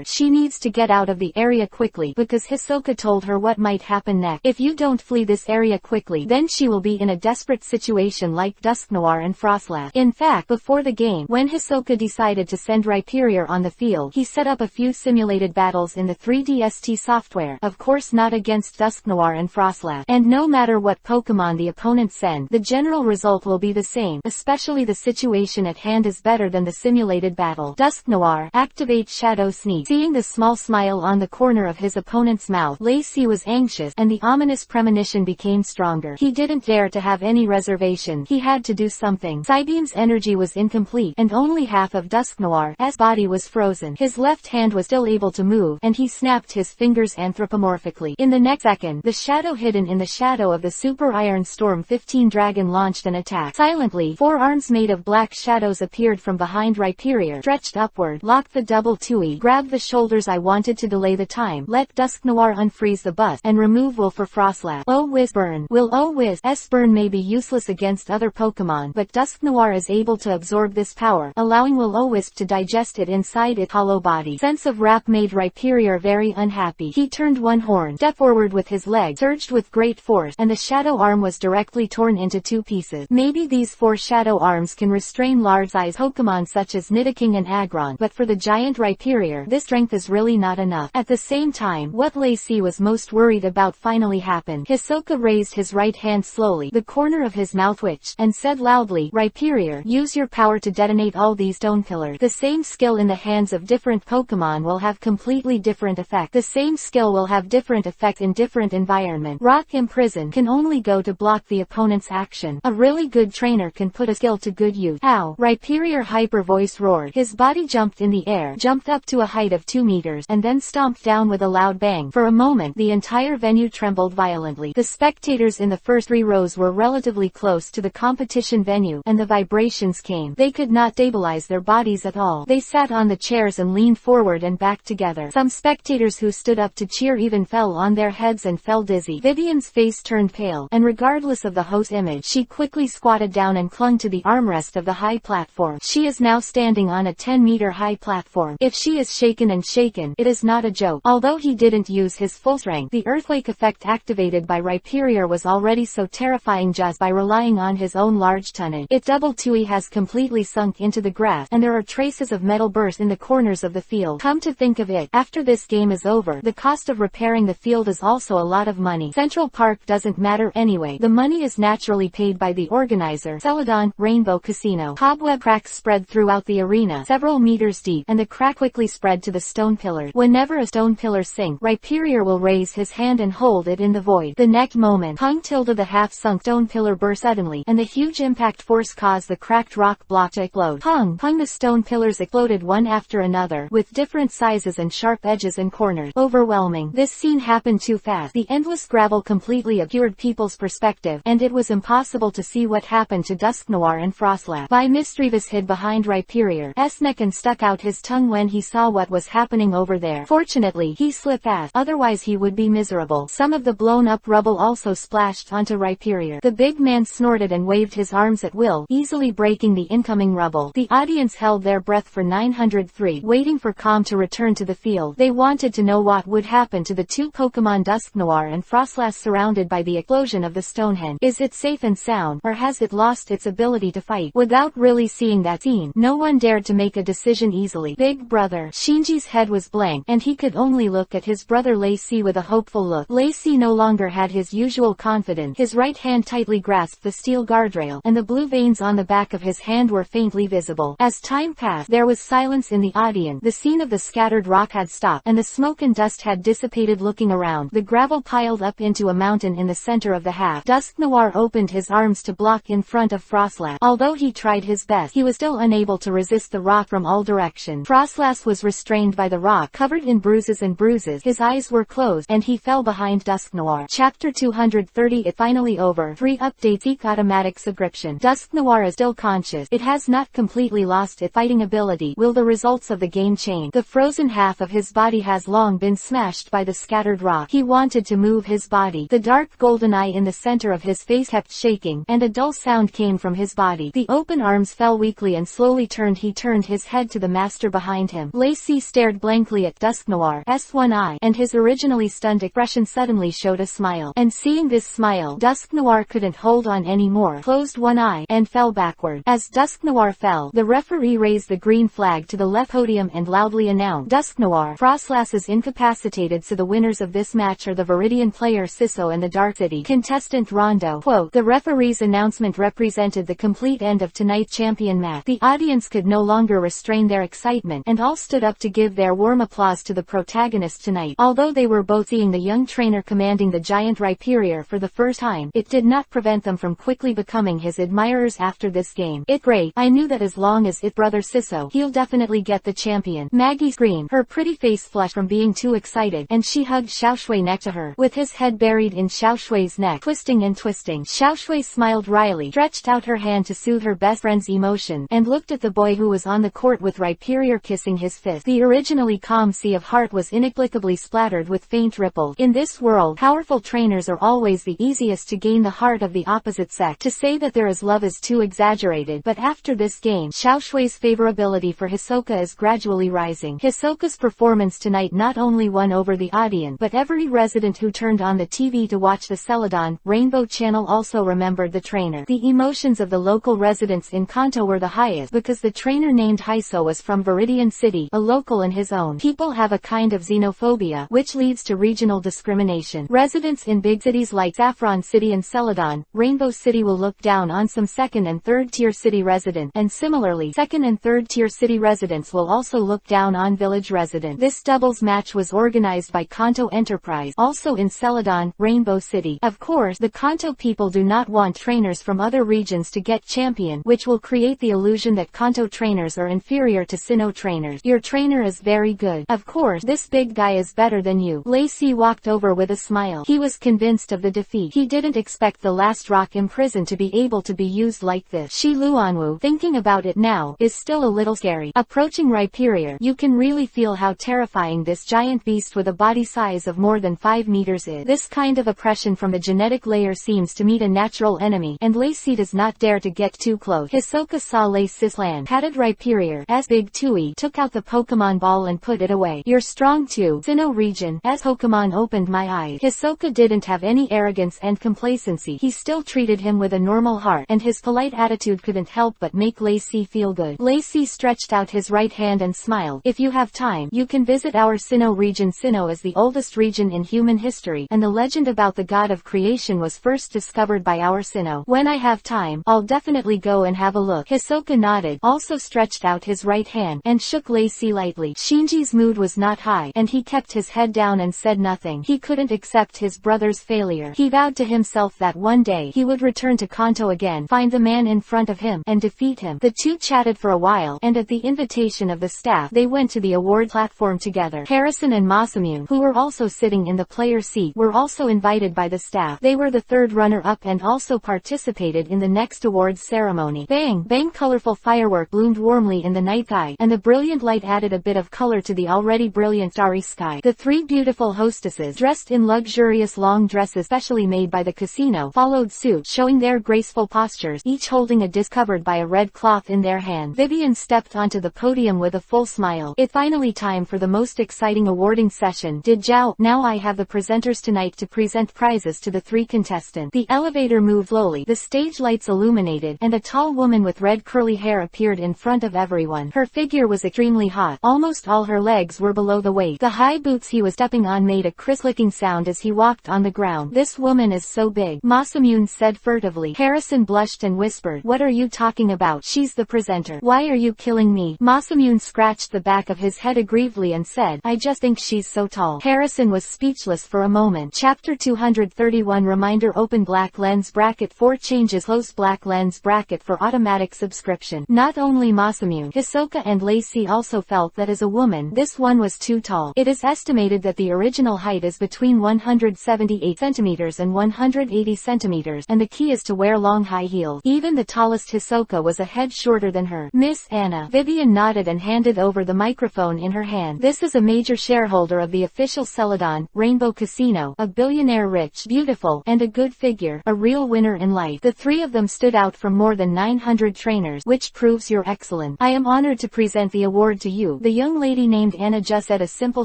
She needs to get out of the area quickly, because Hisoka told her what might happen next. If you don't flee this area quickly, then she will be in a desperate situation like Dusk Noir and Frostlass. In fact, before the game, when Hisoka decided to send Rhyperior on the field, he set up a few simulated battles in the 3DST software, of course not against Dusk Noir and Frostlass. And no matter what Pokémon the opponent send, the general result will be the same, especially the situation at hand is better than the simulated battle. Dusk Noir, activate Shadow Sneak. Seeing the small smile on the corner of his opponent's mouth, Lacey was anxious, and the ominous premonition became stronger. He didn't dare to have any reservation. He had to do something. Psybeam's energy was incomplete, and only half of Dusk Noir's body was frozen. His left hand was still able to move, and he snapped his fingers anthropomorphically. In the next second, the shadow hidden in the shadow of the Super Iron Storm 15 dragon launched an attack. Silently, four arms made of black shadows appeared from behind Rhyperior, stretched upward, locked the double 2E, grabbed the shoulders. I wanted to delay the time, let Dusk Noir unfreeze the bust, and remove Will for Frostlass. O-Wisp burn. Will-O-Wisp's burn may be useless against other Pokémon, but Dusk Noir is able to absorb this power, allowing Will-O-Wisp to digest it inside its hollow body. Sense of wrath made Rhyperior very unhappy. He turned one horn, stepped forward with his leg, surged with great force, and the shadow arm was directly torn into two pieces. Maybe these four shadow arms can restrain large-sized Pokémon such as Nidoking and Aggron, but for the giant Rhyperior, this strength is really not enough. At the same time, what Lacey was most worried about finally happened. Hisoka raised his right hand slowly, the corner of his mouth twitched, and said loudly, Rhyperior, use your power to detonate all these stone pillars. The same skill in the hands of different Pokémon will have completely different effect. The same skill will have different effect in different environment. Rock Imprison can only go to block the opponent's action. A really good trainer can put a skill to good use. Ow! Rhyperior hyper voice roared. His body jumped in the air, jumped up to a height of 2 meters, and then stomped down with a loud bang. For a moment, the entire venue trembled violently. The spectators in the first 3 rows were relatively close to the competition venue, and the vibrations came. They could not stabilize their bodies at all. They sat on the chairs and leaned forward and back together. Some spectators who stood up to cheer even fell on their heads and fell dizzy. Vivian's face turned pale, and regardless of the host's image, she quickly squatted down and clung to the armrest of the high platform. She is now standing on a 10-meter high platform. If she is shaken and shaken, it is not a joke. Although he didn't use his full strength, the earthquake effect activated by Rhyperior was already so terrifying just by relying on his own large tonnage. Its double tui has completely sunk into the grass, and there are traces of metal bursts in the corners of the field. Come to think of it, after this game is over, the cost of repairing the field is also a lot of money. Central Park doesn't matter anyway. The money is naturally paid by the organizer, Celadon, Rainbow Casino. Cobweb cracks spread throughout the arena, several meters deep, and the crack quickly spread to the stone pillars. Whenever a stone pillar sinks, Rhyperior will raise his hand and hold it in the void. The next moment, the half-sunk stone pillar burst suddenly, and the huge impact force caused the cracked rock block to explode. Pung! The stone pillars exploded one after another, with different sizes and sharp edges and corners. Overwhelming. This scene happened too fast. The endless gravel completely obscured people's perspective, and it was impossible to see what happened to Dusknoir and Frostlass. Mischievous hid behind Rhyperior's neck and stuck out his tongue when he saw what was happening over there. Fortunately, he slipped fast, otherwise he would be miserable. Some of the blown-up rubble also splashed onto Rhyperior. The big man snorted and waved his arms at will, easily breaking the incoming rubble. The audience held their breath for 903, waiting for calm to return to the field. They wanted to know what would happen to the 2 Pokémon Dusknoir and Frostlass surrounded by the explosion of the Stonehenge. Is it safe and sound, or has it lost its ability to fight? Without really seeing that scene, no one dared to make a decision easily. Big brother Shinji's head was blank, and he could only look at his brother Lacey with a hopeful look. Lacey no longer had his usual confidence. His right hand tightly grasped the steel guardrail, and the blue veins on the back of his hand were faintly visible. As time passed, there was silence in the audience. The scene of the scattered rock had stopped, and the smoke and dust had dissipated. Looking around, the gravel piled up into a mountain in the center of the half. Dusknoir opened his arms to block in front of Frostlass. Although he tried his best, he was still unable to resist the rock from all directions. Frostlass was restrained by the rock, covered in bruises and bruises. His eyes were closed, and he fell behind Dusknoir. Chapter 230. It finally over. 3 updates. Seek automatic subscription. Dusknoir is still conscious. It has not completely lost its fighting ability. Will the results of the game change? The frozen half of his body has long been smashed by the scattered rock. He wanted to move his body. The dark golden eye in the center of his face kept shaking, and a dull sound came from his body. The open arms fell weakly and slowly turned. He turned his head to the master behind him. Lacey stared blankly at Dusknoir's one eye, and his originally stunned expression suddenly showed a smile. And seeing this smile, Dusknoir couldn't hold on anymore, closed one eye, and fell backward. As Dusknoir fell, the referee raised the green flag to the left podium and loudly announced, Dusknoir, Frostlass is incapacitated, so the winners of this match are the Viridian player Sisso and the Dark City contestant Rondo. Quote, the referee's announcement represented the complete end of tonight's champion match. The audience could no longer restrain their excitement, and all stood up to give their warm applause to the protagonist tonight. Although they were both seeing the young trainer commanding the giant Rhyperior for the first time, it did not prevent them from quickly becoming his admirers after this game. It's great. I knew that as long as it's brother Sisso, he'll definitely get the champion. Maggie screamed, her pretty face flushed from being too excited, and she hugged Xiaoshui next to her. With his head buried in Xiaoshui's neck, twisting and twisting, Xiaoshui smiled wryly, stretched out her hand to soothe her best friend's emotion, and looked at the boy who was on the court with Rhyperior kissing his fist. The originally calm sea of heart was inexplicably splattered with faint ripples. In this world, powerful trainers are always the easiest to gain the heart of the opposite sex. To say that there is love is too exaggerated, but after this game, Xiaoshui's favorability for Hisoka is gradually rising. Hisoka's performance tonight not only won over the audience, but every resident who turned on the TV to watch the Celadon Rainbow channel also remembered the trainer. The emotions of the local residents in Kanto were the highest because the trainer named Hiso was from Viridian City, a local in his own. People have a kind of xenophobia, which leads to regional discrimination. Residents in big cities like Saffron City and Celadon, Rainbow City will look down on some second and third tier city residents, and similarly, second and third tier city residents will also look down on village residents. This doubles match was organized by Kanto Enterprise, also in Celadon, Rainbow City. Of course, the Kanto people do not want trainers from other regions to get champion, which will create the illusion that Kanto trainers are inferior to Sinnoh trainers. Your trainer is very good. Of course, this big guy is better than you. Lacey walked over with a smile. He was convinced of the defeat. He didn't expect the last rock imprisoned to be able to be used like this. Shi Luanwu, thinking about it now, is still a little scary. Approaching Rhyperior, you can really feel how terrifying this giant beast with a body size of more than 5 meters is. This kind of oppression from the genetic layer seems to meet a natural enemy, and Lacey does not dare to get too close. Hisoka saw Lacey's land, patted Rhyperior, as Big Tui took out the Pokemon ball and put it away. You're strong too, Sinnoh region, as Pokemon opened my eyes. Hisoka didn't have any arrogance and complacency. He still treated him with a normal heart, and his polite attitude couldn't help but make Lacey feel good. Lacey stretched out his right hand and smiled. If you have time, you can visit our Sinnoh region. Sinnoh is the oldest region in human history, and the legend about the god of creation was first discovered by our Sinnoh. When I have time, I'll definitely go and have a look. Hisoka nodded, also stretched out his right hand, and shook Lacey lightly. Shinji's mood was not high, and he kept his head down and said nothing. He couldn't accept his brother's failure. He vowed to himself that one day he would return to Kanto again, find the man in front of him, and defeat him. The two chatted for a while, and at the invitation of the staff, they went to the award platform together. Harrison and Masamune, who were also sitting in the player's seat, were also invited by the staff. They were the third runner-up and also participated in the next awards ceremony. Bang! Bang! Colorful firework bloomed warmly in the night sky, and the brilliant light added a bit of color to the already brilliant starry sky. The three beautiful hostesses, dressed in luxurious long dresses specially made by the casino, followed suit, showing their graceful postures, each holding a disc covered by a red cloth in their hand. Vivian stepped onto the podium with a full smile. It's finally time for the most exciting awarding session. Did Zhao? Now I have the presenters tonight to present prizes to the three contestants. The elevator moved slowly, the stage lights illuminated, and a tall woman with red curly hair appeared in front of everyone. Her figure was extremely hot. Almost all her legs were below the waist. The high boots he was stepping on made a clicking sound as he walked on the ground. This woman is so big, Masamune said furtively. Harrison blushed and whispered, "What are you talking about? She's the presenter. Why are you killing me?" Masamune scratched the back of his head aggrievedly and said, "I just think she's so tall." Harrison was speechless for a moment. Chapter 231 Reminder Open black lens bracket 4 changes close black lens bracket for automatic subscription. Not only Masamune, Hisoka and Lacey also felt that as a woman, this one was too tall. It is estimated that the original height is between 178 centimeters and 180 centimeters, and the key is to wear long high heels. Even the tallest Hisoka was a head shorter than her. Miss Anna. Vivian nodded and handed over the microphone in her hand. This is a major shareholder of the official Celadon, Rainbow Casino, a billionaire, rich, beautiful, and a good figure, a real winner in life. The three of them stood out from more than 900 trainers, which proves you're excellent. I am honored to present the award to you. The young lady named Anna just said a simple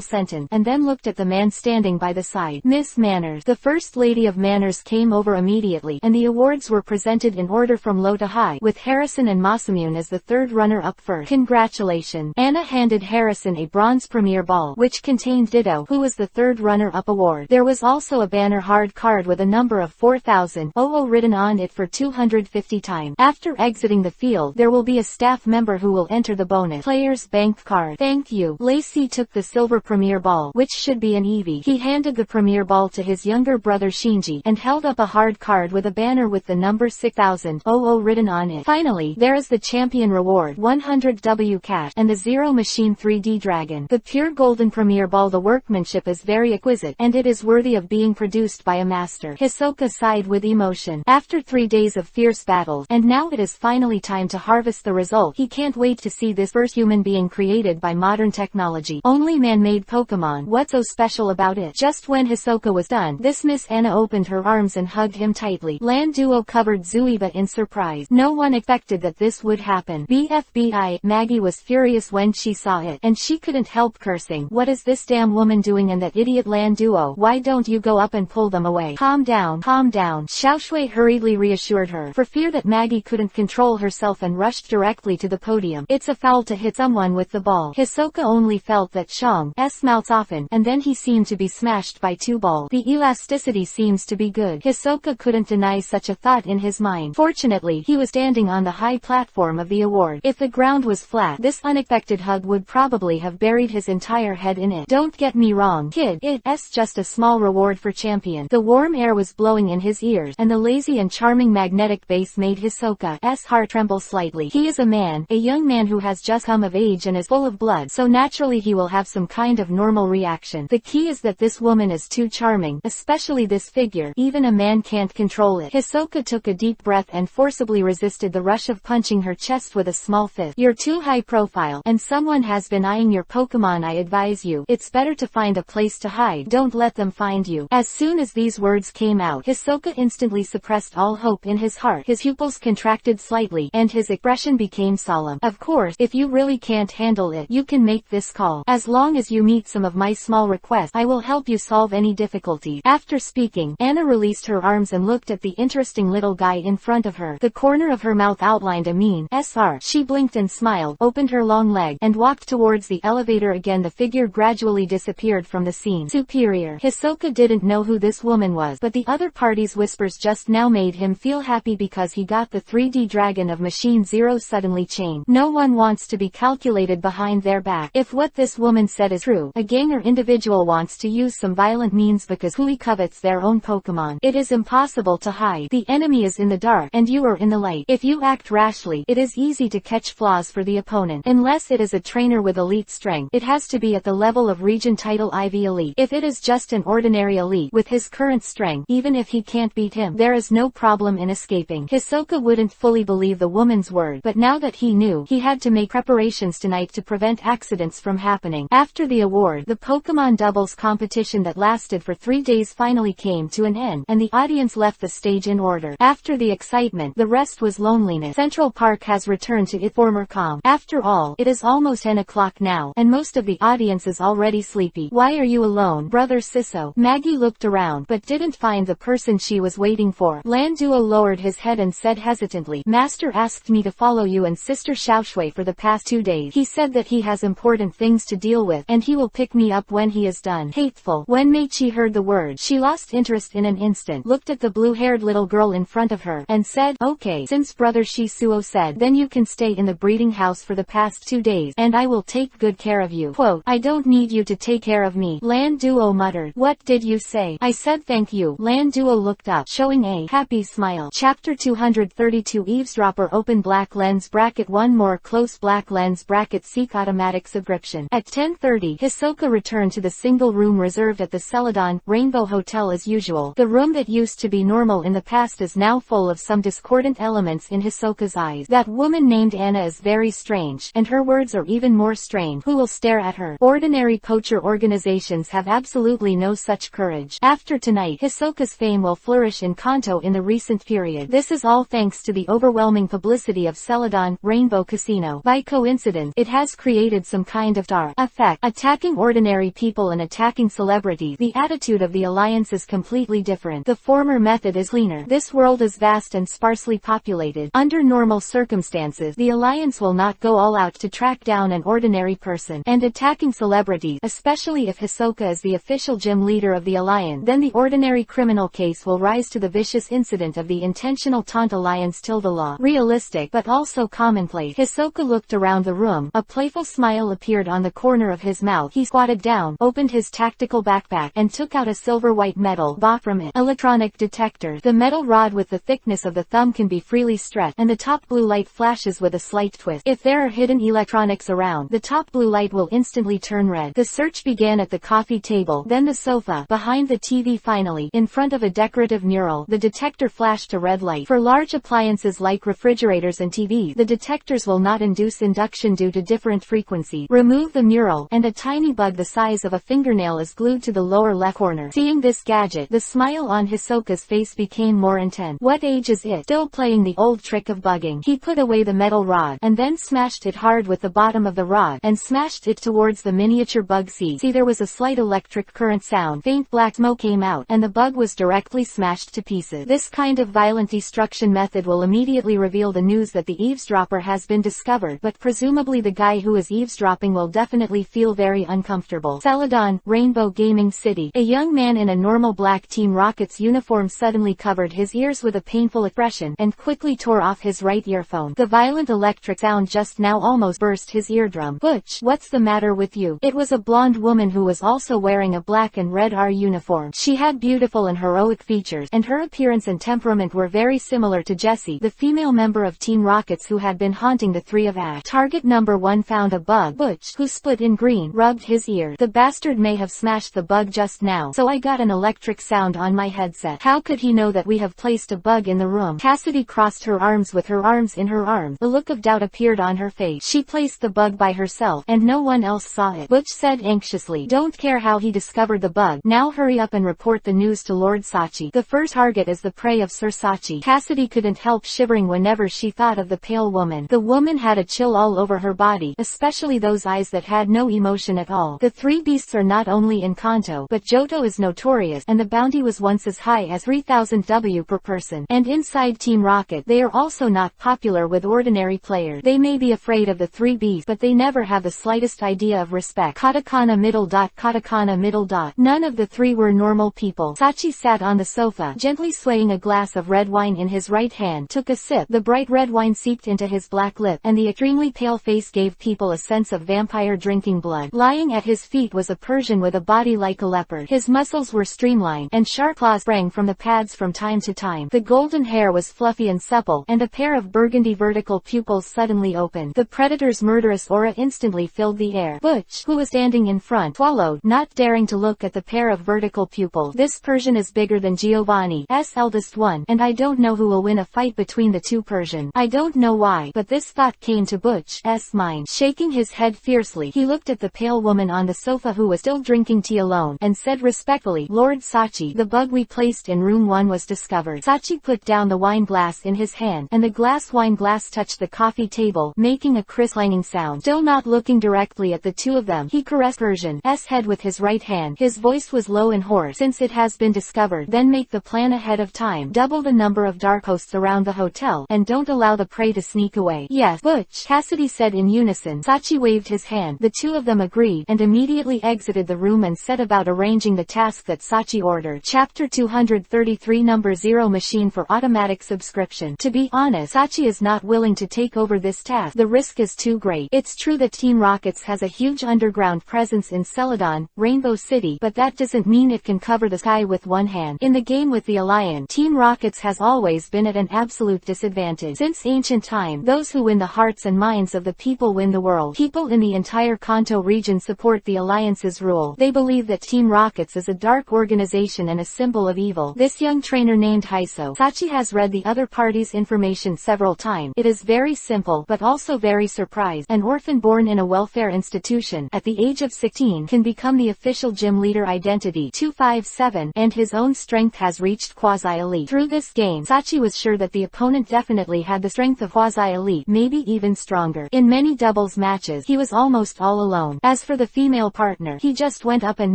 sentence, and then looked at the man standing by the side. Miss Manners. The First Lady of Manners came over immediately, and the awards were presented in order from low to high, with Harrison and Masamune as the third runner-up first. Congratulations. Anna handed Harrison a bronze premier ball, which contained Ditto, who was the third runner-up award. There was also a banner hard card with a number of 4,000 written on it for 250 times. After exiting the field, there will be a staff member who will enter the bonus player's bank card. Thank you. Lacey took the silver premier ball, which should be an Eevee. He handed the premier ball to his younger brother Shinji, and held up a hard card with a banner with the number 6,000 written on it. Finally, there is the champion reward, 100W cash, and the Zero Machine 3D Dragon. The pure golden premier ball. The workmanship is very exquisite, and it is worthy of being produced by a master. Hisoka sighed with emotion. After 3 days of fierce battles, and now it is finally time to harvest the result. He can't wait to see this first human being created by modern technology. Only man-made Pokemon. What's so special about it? Just when Hisoka was done, this Miss Anna opened her arms and hugged him tightly. Land Duo covered Zuiba in surprise. No one expected that this would happen. BFBI. Maggie was furious when she saw it, and she couldn't help cursing. What is this damn woman doing and that idiot Land Duo? Why don't you go up and pull them away? Calm down, calm down. Xiaoshui hurriedly reassured her, for fear that Maggie couldn't control herself, and rushed directly to the podium. It's a foul to hit someone with the ball. Hisoka only felt that Shang's mouth soften, and then he seemed to be smashed by 2 balls. The elasticity seems to be good. Hisoka couldn't deny such a thought in his mind. Fortunately, he was standing on the high platform of the award. If the ground was flat, this unexpected hug would probably have buried his entire head in it. Don't get me wrong, kid, it's just a small reward for champion. The warm air was blowing in his ears, and the lazy and charming magnetic bass made Hisoka's heart tremble slightly. He is a man, a young man who has just come of age and is full of blood, so naturally he will have some kind of normal reaction. The key is that this woman is too charming, especially this figure. Even a man can't control it. Hisoka took a deep breath and forcibly resisted the rush of punching her chest with a small fist. You're too high profile, and someone has been eyeing your Pokémon. I advise you, it's better to find a place to hide. Don't let them find you. As soon as these words came out, Hisoka instantly suppressed all hope in his heart. His pupils contracted slightly, and his expression became solemn. Of course, if you really can't handle it, you can make this call. As long as you meet some of my small requests, I will help you solve any difficulty. After speaking, Anna released her arms and looked at the interesting little guy in front of her. The corner of her mouth outlined a mean SR. She blinked and smiled, opened her long leg, and walked towards the elevator again. The figure gradually disappeared from the scene. Superior. Hisoka didn't know who this woman was, but the other party's whispers just now made him feel happy because he got the 3D dragon of Machine Zero suddenly chained. No one wants to be calculated behind their back. If what this woman said is true, a gang or individual wants to use some violent means because he covets their own Pokémon. It is impossible to hide. The enemy is in the dark, and you are in the light. If you act rashly, it is easy to catch flaws for the opponent. Unless it is a trainer with elite strength, it has to be at the level of region title IV elite. If it is just an ordinary elite with his current strength, even if he can't beat him, there is no problem in escaping. Hisoka wouldn't fully believe the woman's word, but now that he knew, he had to make preparations tonight to prevent accidents from happening. After the award, the Pokémon doubles competition that lasted for 3 days finally came to an end, and the audience left the stage in order. After the excitement, the rest was loneliness. Central Park has returned to its former calm. After all, it is almost 10 o'clock now, and most of the audience is already sleepy. Why are you alone, Brother Sisso? Maggie looked around, but didn't find the person she was waiting for. Landuo lowered his head and said hesitantly, Master asked me to follow you and Sister Xiaoshui for the past 2 days. He said that he has important things to deal with, and he will pick me up when he is done. Hateful. When Meichi heard the word, she lost interest in an instant, looked at the blue-haired little girl in front of her, and said, okay, since Brother Shisuo said, then you can stay in the breeding house for the past 2 days, and I will take good care of you. Quote, I don't need you to take care of me, Landuo muttered. What did you say? I said thank you. Landuo looked up, showing a happy smile. Chapter 232 Eavesdropper Open Black Lens Bracket 1 More Close Black Lens Bracket Seek Automatic Subscription. At 10:30, Hisoka returned to the single room reserved at the Celadon Rainbow Hotel as usual. The room that used to be normal in the past is now full of some discordant elements in Hisoka's eyes. That woman named Anna is very strange, and her words are even more strange. Who will stare at her? Ordinary poacher organizations have absolutely no such courage. After tonight, Hisoka's fame will flourish in Kanto in the recent period. This is all thanks to the overwhelming publicity of Celadon Rainbow Casino. By coincidence, it has created some kind of star effect. Attacking ordinary people and attacking celebrities. The attitude of the Alliance is completely different. The former method is cleaner. This world is vast and sparsely populated. Under normal circumstances, the Alliance will not go all out to track down an ordinary person. And attacking celebrities, especially if Hisoka is the official gym leader of the Alliance, then the ordinary criminal case will rise to the vicious incident of the intentional taunt Alliance till the law. Realistic, but also commonplace. Hisoka looked around the room. A playful smile appeared on the corner of his mouth. He squatted down, opened his tactical backpack, and took out a silver-white metal bar from it. Electronic detector. The metal rod with the thickness of the thumb can be freely stretched, and the top blue light flashes with a slight twist. If there are hidden electronics around, the top blue light will instantly turn red. The search began at the coffee table, then the sofa, behind the TV, finally, in front of a decorative mural. The detector flashed a red light. For large appliances like refrigerators and TVs, the detectors will not induce induction due to different frequencies. Remove the mural, and a tiny bug the size of a fingernail is glued to the lower left corner. Seeing this gadget, the smile on Hisoka's face became more intense. What age is it? Still playing the old trick of bugging. He put away the metal rod, and then smashed it hard with the bottom of the rod, and smashed it towards the miniature bug seed. See, there was a slight electric current sound. Faint black smoke came out, and the bug was directly smashed to pieces. This kind of violent destruction method will immediately reveal the news that the eavesdropper has been discovered, but presumably the guy who is eavesdropping will definitely feel very uncomfortable. Celadon, Rainbow Gaming City. A young man in a normal black Team Rocket's uniform suddenly covered his ears with a painful expression and quickly tore off his right earphone. The violent electric sound just now almost burst his eardrum. Butch, what's the matter with you? It was a blonde woman who was also wearing a black and red R uniform. She had beautiful and heroic features, and her appearance and temperament were very similar to Jessie, the female member of Team Rockets who had been haunting the three of Ash. Target number 1 found a bug. Butch, who split in green, rubbed his ear. The bastard may have smashed the bug just now, so I got an electric sound on my headset. How could he know that we have placed a bug in the room? Cassidy crossed her arms with her arms in her arms. A look of doubt appeared on her face. She placed the bug by herself, and no one else saw it. Butch said anxiously, don't care how he discovered the bug. Now hurry up and report the news to Lord Sachi. The first target is the prey of Sir Sachi. Cassidy couldn't help shivering whenever she thought of the pale woman. The woman had a chill all over her body, especially those eyes that had no emotion at all. The three beasts are not only in Kanto, but Johto is notorious, and the bounty was once as high as 3,000 W per person. And inside Team Rocket, they are also not popular with ordinary players. They may be afraid of the three beasts, but they never have the slightest idea of respect. Katakana middle dot, katakana middle dot. None of the three were normal people. Sachi sat on the sofa, gently swaying a glass of red wine in his right hand, took a sip. The bright red wine seeped into his black lip, and the extremely pale face gave people a sense of vampire drinking blood. Lying at his feet was a Persian with a body like a leopard. His muscles were streamlined, and sharp claws sprang from the pads from time to time. The golden hair was fluffy and supple, and a pair of burgundy vertical pupils suddenly opened. The predator's murderous aura instantly filled the air. Butch, who was standing in front, swallowed, not daring to look at the pair of vertical pupils. This Persian is bigger than Giovanni's eldest one, and I don't know who will win a fight between the two Persians. I don't know why, but this thought came to Butch's mind. Shaking his head fiercely, he looked at the pale woman on the sofa who was still drinking tea alone, and said respectfully, Lord Sachi, the bug we placed in room 1 was discovered. Sachi put down the wine glass in his hand, and the wine glass touched the coffee table, making a crisp clanging sound. Still not looking directly at the two of them, he caressed Persian's head with his right hand. His voice was low and hoarse. Since it has been discovered, then make the plan ahead of time. Double the number of dark hosts around the hotel, and don't allow the prey to sneak away. Yes, Butch, Cassidy said in unison. Sachi waved his hand. The two of them agreed, and immediately exited the room and set about arranging the task that Sachi ordered. Chapter 233 Number 0 Machine for Automatic Subscription. To be honest, Sachi is not willing to take over this task. The risk is too great. It's true that Team Rockets has a huge underground presence in Celadon, Rainbow City, but that doesn't mean it can cover the sky with one hand. In the game with the Alliance, Team Rockets has always been at an absolute disadvantage. Since ancient time, those who win the hearts and minds of the people win the world. People in the entire Kanto region support the Alliance's rule. They believe that Team Rockets is a dark organization and a symbol of evil. This young trainer named Hiso Sachi has read the other party's information several times. It is very simple, but also very surprised. An orphan born in a welfare institution, at the age of 16, can become the official gym leader identity 257, and his own strength has reached quasi-elite. Through this game, Sachi was sure that the opponent definitely had the strength of quasi-elite, maybe even stronger. In many doubles matches, he was almost all alone. As for the female partner, he just went up and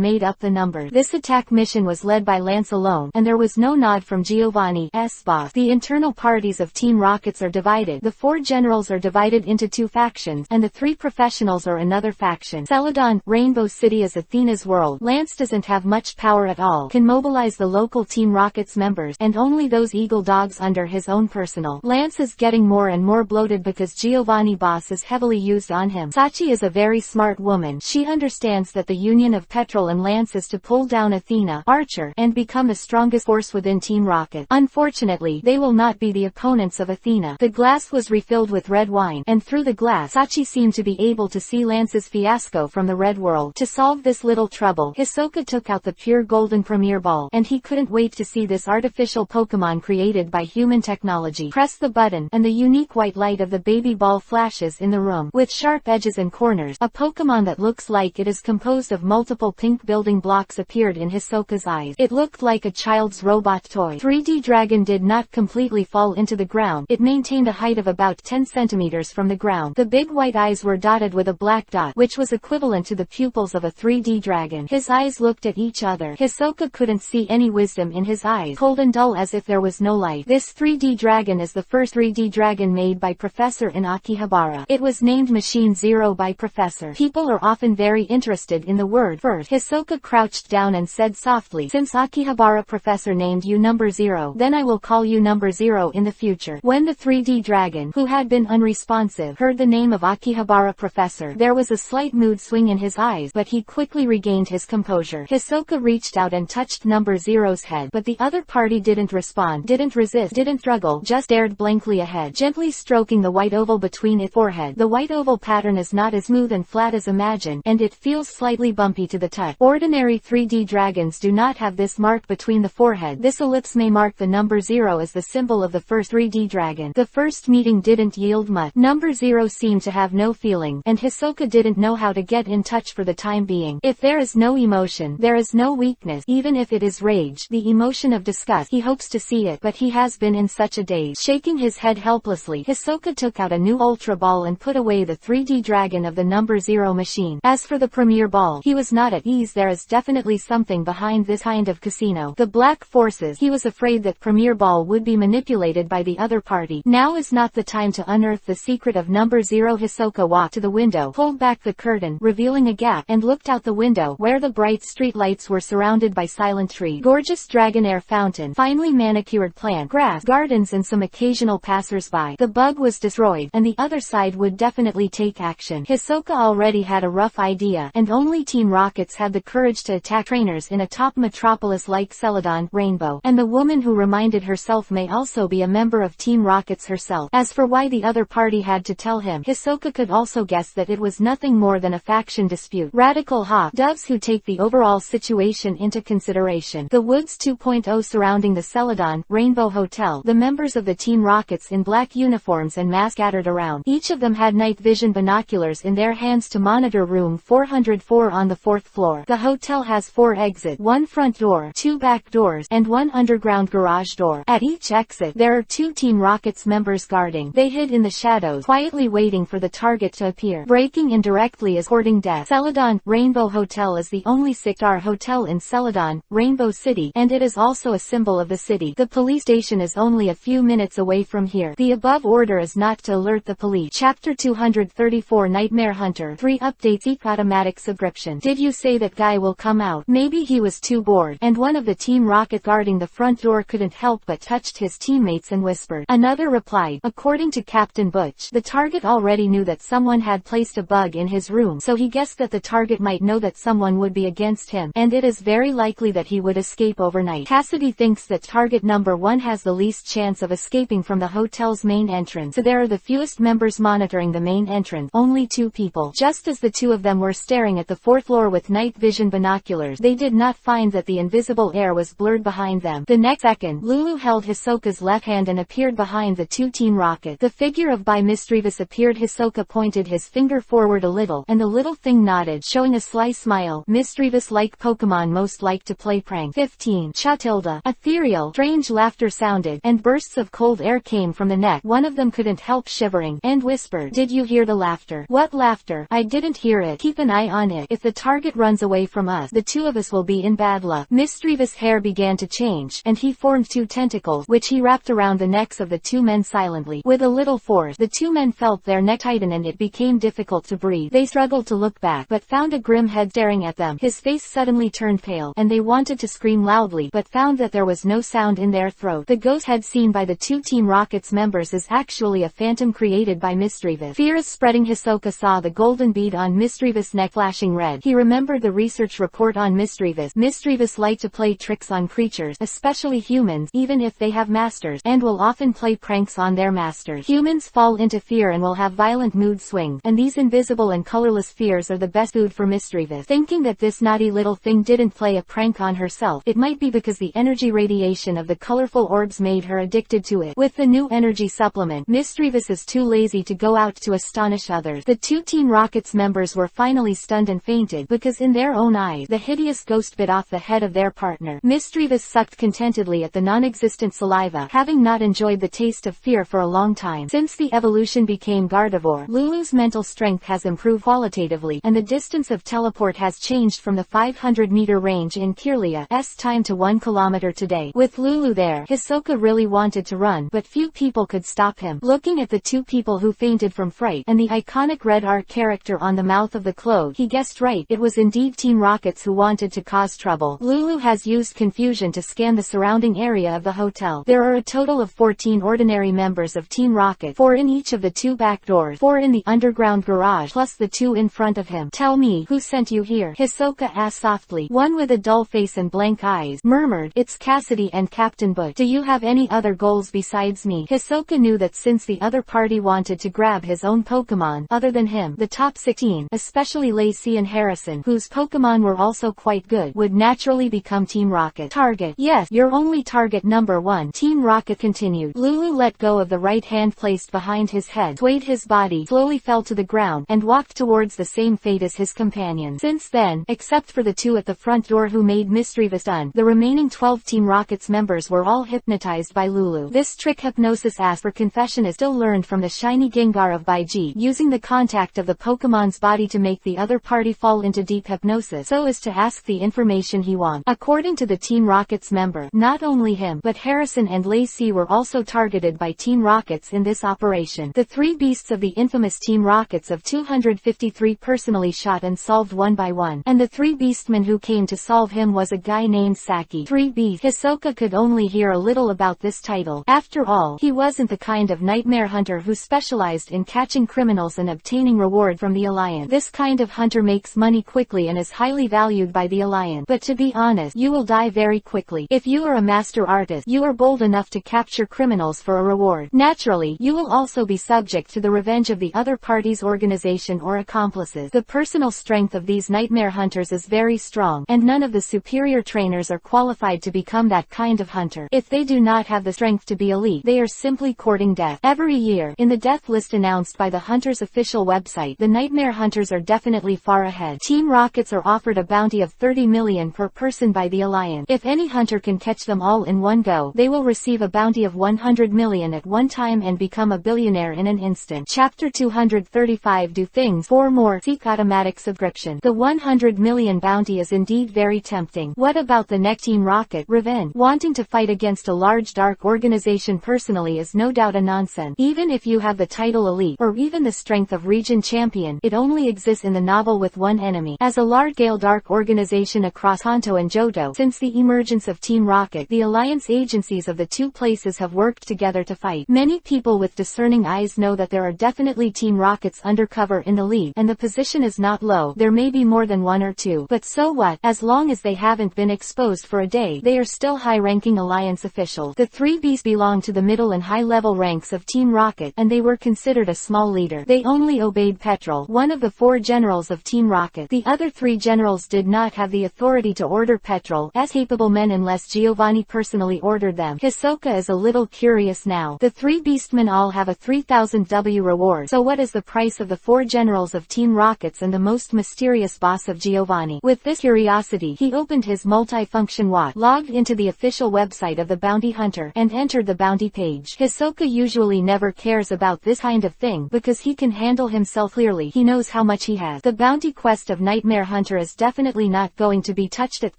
made up the number. This attack mission was led by Lance alone, and there was no nod from Giovanni's boss. The internal parties of Team Rockets are divided. The 4 generals are divided into 2 factions, and the 3 professionals are another faction. Celadon, Rainbow City is Athena's world. Lance doesn't have much power at all, can mobilize the local Team Rockets members, and only those eagle dogs under his own personal. Lance is getting more and more bloated because Giovanni's boss is heavily used on him. Sachi is a very smart woman. She understands that the union of Petrol and Lance is to pull down Athena, Archer, and become the strongest force within Team Rocket. Unfortunately, they will not be the opponents of Athena. The glass was refilled with red wine, and through the glass, Sachi seemed to be able to see Lance's fiasco from the red world. To solve this little trouble, Hisoka took out the pure golden Premier Ball, and he couldn't wait to see this artificial Pokémon created by human technology. Press the button, and the unique white light of the baby ball flashes in the room, with sharp edges and corners. A Pokémon that looks like it is composed of multiple pink building blocks appeared in Hisoka's eyes. It looked like a child's robot toy. 3D Dragon did not completely fall into the ground. It maintained a height of about 10 centimeters from the ground. The big white eyes were dotted with a black dot, which was equivalent to the pupils of a 3D dragon. His eyes looked at each other. Hisoka couldn't see any wisdom in his eyes, cold and dull as if there was no light. This 3D dragon is the first 3D dragon made by Professor in Akihabara. Akihabara. It was named Machine Zero by Professor. People are often very interested in the word first. Hisoka crouched down and said softly, since Akihabara Professor named you number 0, then I will call you number 0 in the future. When the 3D dragon, who had been unresponsive, heard the name of Akihabara Professor, there was a slight mood swing in his eyes, but he quickly regained his composure. Hisoka reached out and touched number 0's head, but the other party didn't respond, didn't resist, didn't struggle, just stared blankly ahead, gently stroking the white oval between its forehead. The white oval pattern is not as smooth and flat as imagined, and it feels slightly bumpy to the touch. Ordinary 3D dragons do not have this mark between the forehead. This ellipse may mark the number 0 as the symbol of the first 3D dragon. The first meeting didn't yield much. Number 0 seemed to have no feeling, and Hisoka didn't know how to get in touch for the time being. If there is no emotion, there is no weakness. Even if it is rage, the emotion of disgust, he hopes to see it, but he has been in such a daze. Shaking his head helplessly, Hisoka took out a new Ultra Ball and put away the 3D dragon of the number 0 machine. As for the Premier Ball, he was not at ease. There is definitely something behind this kind of casino. The black forces. He was afraid that Premier Ball would be manipulated by the other party. Now is not the time to unearth the secret of number 0. Hisoka walked to the window, pulled back the curtain, revealing a gap, and looked out the window, where the bright street lights were surrounded by silent trees, gorgeous dragon air fountain, finely manicured plant, grass, gardens, and some occasional passers-by. The bug was destroyed, and the other side would definitely take action. Hisoka already had a rough idea, and only Team Rockets had the courage to attack trainers in a top metropolis like Celadon, Rainbow, and the woman who reminded herself may also be a member of Team Rockets herself. As for why the other party had to tell him, Hisoka could also guess that it was nothing more than a faction dispute. Radical hawk doves who take the overall situation into consideration. The Woods 2.0 surrounding the Celadon, Rainbow Hotel. The members of the Team Rockets in black uniforms and masks scattered around. Each of them had night vision binoculars in their hands to monitor room 404 on the 4th floor. The hotel has 4 exits, 1 front door, 2 back doors, and 1 underground garage door. At each exit, there are 2 Team Rockets members guarding. They hid in the shadows, quietly waiting for the target to appear. Breaking in directly is courting death. Celadon, Rainbow Hotel is the only 6-star hotel in Celadon, Rainbow City, and it is also a symbol of the city. The police station is only a few minutes away from here. The above order is not to alert the police. Chapter 234 Nightmare Hunter 3 Updates. Seek automatic subscription. Did you say that guy will come out? Maybe he was too bored, and one of the Team Rocket guarding the front door couldn't help but touched his teammates and whispered. Another replied, according to Captain Butch, the target already knew that someone had placed a bug in his room, so he guessed that the target might know that someone would be against him, and it is very likely that he would escape overnight. Cassidy thinks that target number 1 has the least chance of escaping from the hotel's main entrance, so there are the fewest members monitoring the main entrance, only 2 people. Just as the 2 of them were staring at the 4th floor with night vision binoculars, they did not find that the invisible air was blurred behind them. The next second, Lulu held Hisoka's left hand and appeared behind the 2 Team Rocket. The figure of By Mischievous appeared. Hisoka pointed his finger forward a little, and the little thing nodded, showing a sly smile. Mischievous like Pokémon most like to play prank. 15. Chatilda. Ethereal, strange laughter sounded, and bursts of cold air came from the neck. One of them couldn't help shivering, and whispered, did you hear the laughter? What laughter? I didn't hear it. Keep an eye on it. If the target runs away from us, the 2 of us will be in bad luck. Mischievous' hair began to change, and he formed 2 tentacles, which he wrapped around the necks of the 2 men silently. With a little force, the 2 men felt their neck tighten and it became difficult to breathe. They struggled to look back, but found a grim head staring at them. His face suddenly turned pale, and they wanted to scream loudly, but found that there was no sound in their throat. The ghost head seen by the 2 Team Rockets members is actually a phantom created by Mischievous. Fear is spreading. Hisoka saw the golden bead on Mischievous' neck flashing red. He remembered the research report on Mischievous. Mischievous like to play tricks on creatures, especially humans, even if they have masters, and will often play pranks on their masters. Humans fall into fear and will have violent mood swings, and these invisible and colorless fears are the best food for Mischievous. Thinking that this naughty little thing didn't play a prank on herself, it might be because the energy radiation of the colorful orbs made her addicted to it. With the new energy supplement, Mischievous is too lazy to go out to astonish others. The 2 Team Rockets members were finally stunned and fainted, because in their own eyes, the hideous ghost bit off the head of their partner. Mischievous sucked contentedly at the non-existent saliva, having not enjoyed the taste of fear for a long time. Since the evolution became Gardevoir, Lulu's mental strength has improved qualitatively, and the distance of teleport has changed from the 500-meter range in Kirlia's time to 1 kilometer today. With Lulu there, Hisoka really wanted to run, but few people could stop him. Looking at the 2 people who fainted from fright, and the iconic red R character on the mouth of the clothes. He guessed right, it was indeed Team Rockets who wanted to cause trouble. Lulu has used confusion to scan the surrounding area of the hotel. There are a total of 14 ordinary members of Team Rocket, 4 in each of the 2 back doors, 4 in the underground garage, plus the 2 in front of him. Tell me, who sent you here? Hisoka asked softly. One with a dull face and blank eyes murmured, it's Cassidy and Captain Boot. Do you have any other goals besides me? Hisoka knew that since the other party wanted to grab his own Pokémon, other than him, the top 16, especially Lacey and Harrison, whose Pokémon were also quite good, would naturally become Team Rocket. Target. Yes, you're only target number 1. Team Rocket continued. Lulu let go of the right hand placed behind his head, swayed his body, slowly fell to the ground, and walked towards the same fate as his companions. Since then, except for the 2 at the front door who made mischievous stun, the remaining 12 Team Rocket's members were all hypnotized by Lulu. This trick hypnosis asked for confession is still learned from the shiny Gengar of Baiji, using the contact of the Pokemon's body to make the other party fall into deep hypnosis so as to ask the information he wants. According to the Team Rocket's member, not only him, but Harrison and Lacey were also targeted by Team Rockets in this operation. The 3 beasts of the infamous Team Rockets of 253 personally shot and solved one by one, and the 3 beastmen who came to solve him was a guy named Saki. 3 Beasts. Hisoka could only hear a little about this title. After all, he wasn't the kind of nightmare hunter who specialized in catching criminals and obtaining reward from the Alliance. This kind of hunter makes money quickly and is highly valued by the Alliance. But to be honest, you will die very quickly. If you are a master artist, you are bold enough to capture criminals for a reward. Naturally, you will also be subject to the revenge of the other party's organization or accomplices. The personal strength of these nightmare hunters is very strong, and none of the superior trainers are qualified to become that kind of hunter. If they do not have the strength to be elite, they are simply courting death. Every year, in the death list announced by the Hunter's official website, the nightmare hunters are definitely far ahead. Team Rockets are offered a bounty of 30 million per person by the Alliance. If any hunter can catch them all in one go, they will receive a bounty of 100 million at one time and become a billionaire in an instant. Chapter 235 Do Things 4 More Seek Automatic Subscription. The 100 million bounty is indeed very tempting. What about the next Team Rocket? Revenge. Wanting to fight against a large dark organization personally is no doubt a nonsense. Even if you have the title elite, or even the strength of region champion, it only exists in the novel with one enemy. As a large-scale dark organization across Kanto and Johto, since the emergence of Team Rocket, the alliance agencies of the 2 places have worked together to fight. Many people with discerning eyes know that there are definitely Team Rockets undercover in the league, and the position is not low. There may be more than 1 or 2, but so what? As long as they haven't been exposed for a day, they are still high-ranking alliance officials. The 3 beasts belong to the middle and high-level ranks of Team Rocket, and they were considered a small leader. They only obeyed Petrol, one of the 4 generals of Team Rocket. The other 3 generals did not have the authority to order Petrol's capable men unless Giovanni personally ordered them. Hisoka is a little curious now. The 3 beastmen all have a 3000 W reward, so what is the price of the 4 generals of Team Rockets and the most mysterious boss of Giovanni? With this curiosity, he opened his multi-function watch, logged into the official website of the bounty hunter, and entered the bounty page. Hisoka usually never cares about this kind of thing because he can handle himself clearly. He knows how much he has. The bounty quest of Nightmare Hunter is definitely not going to be touched at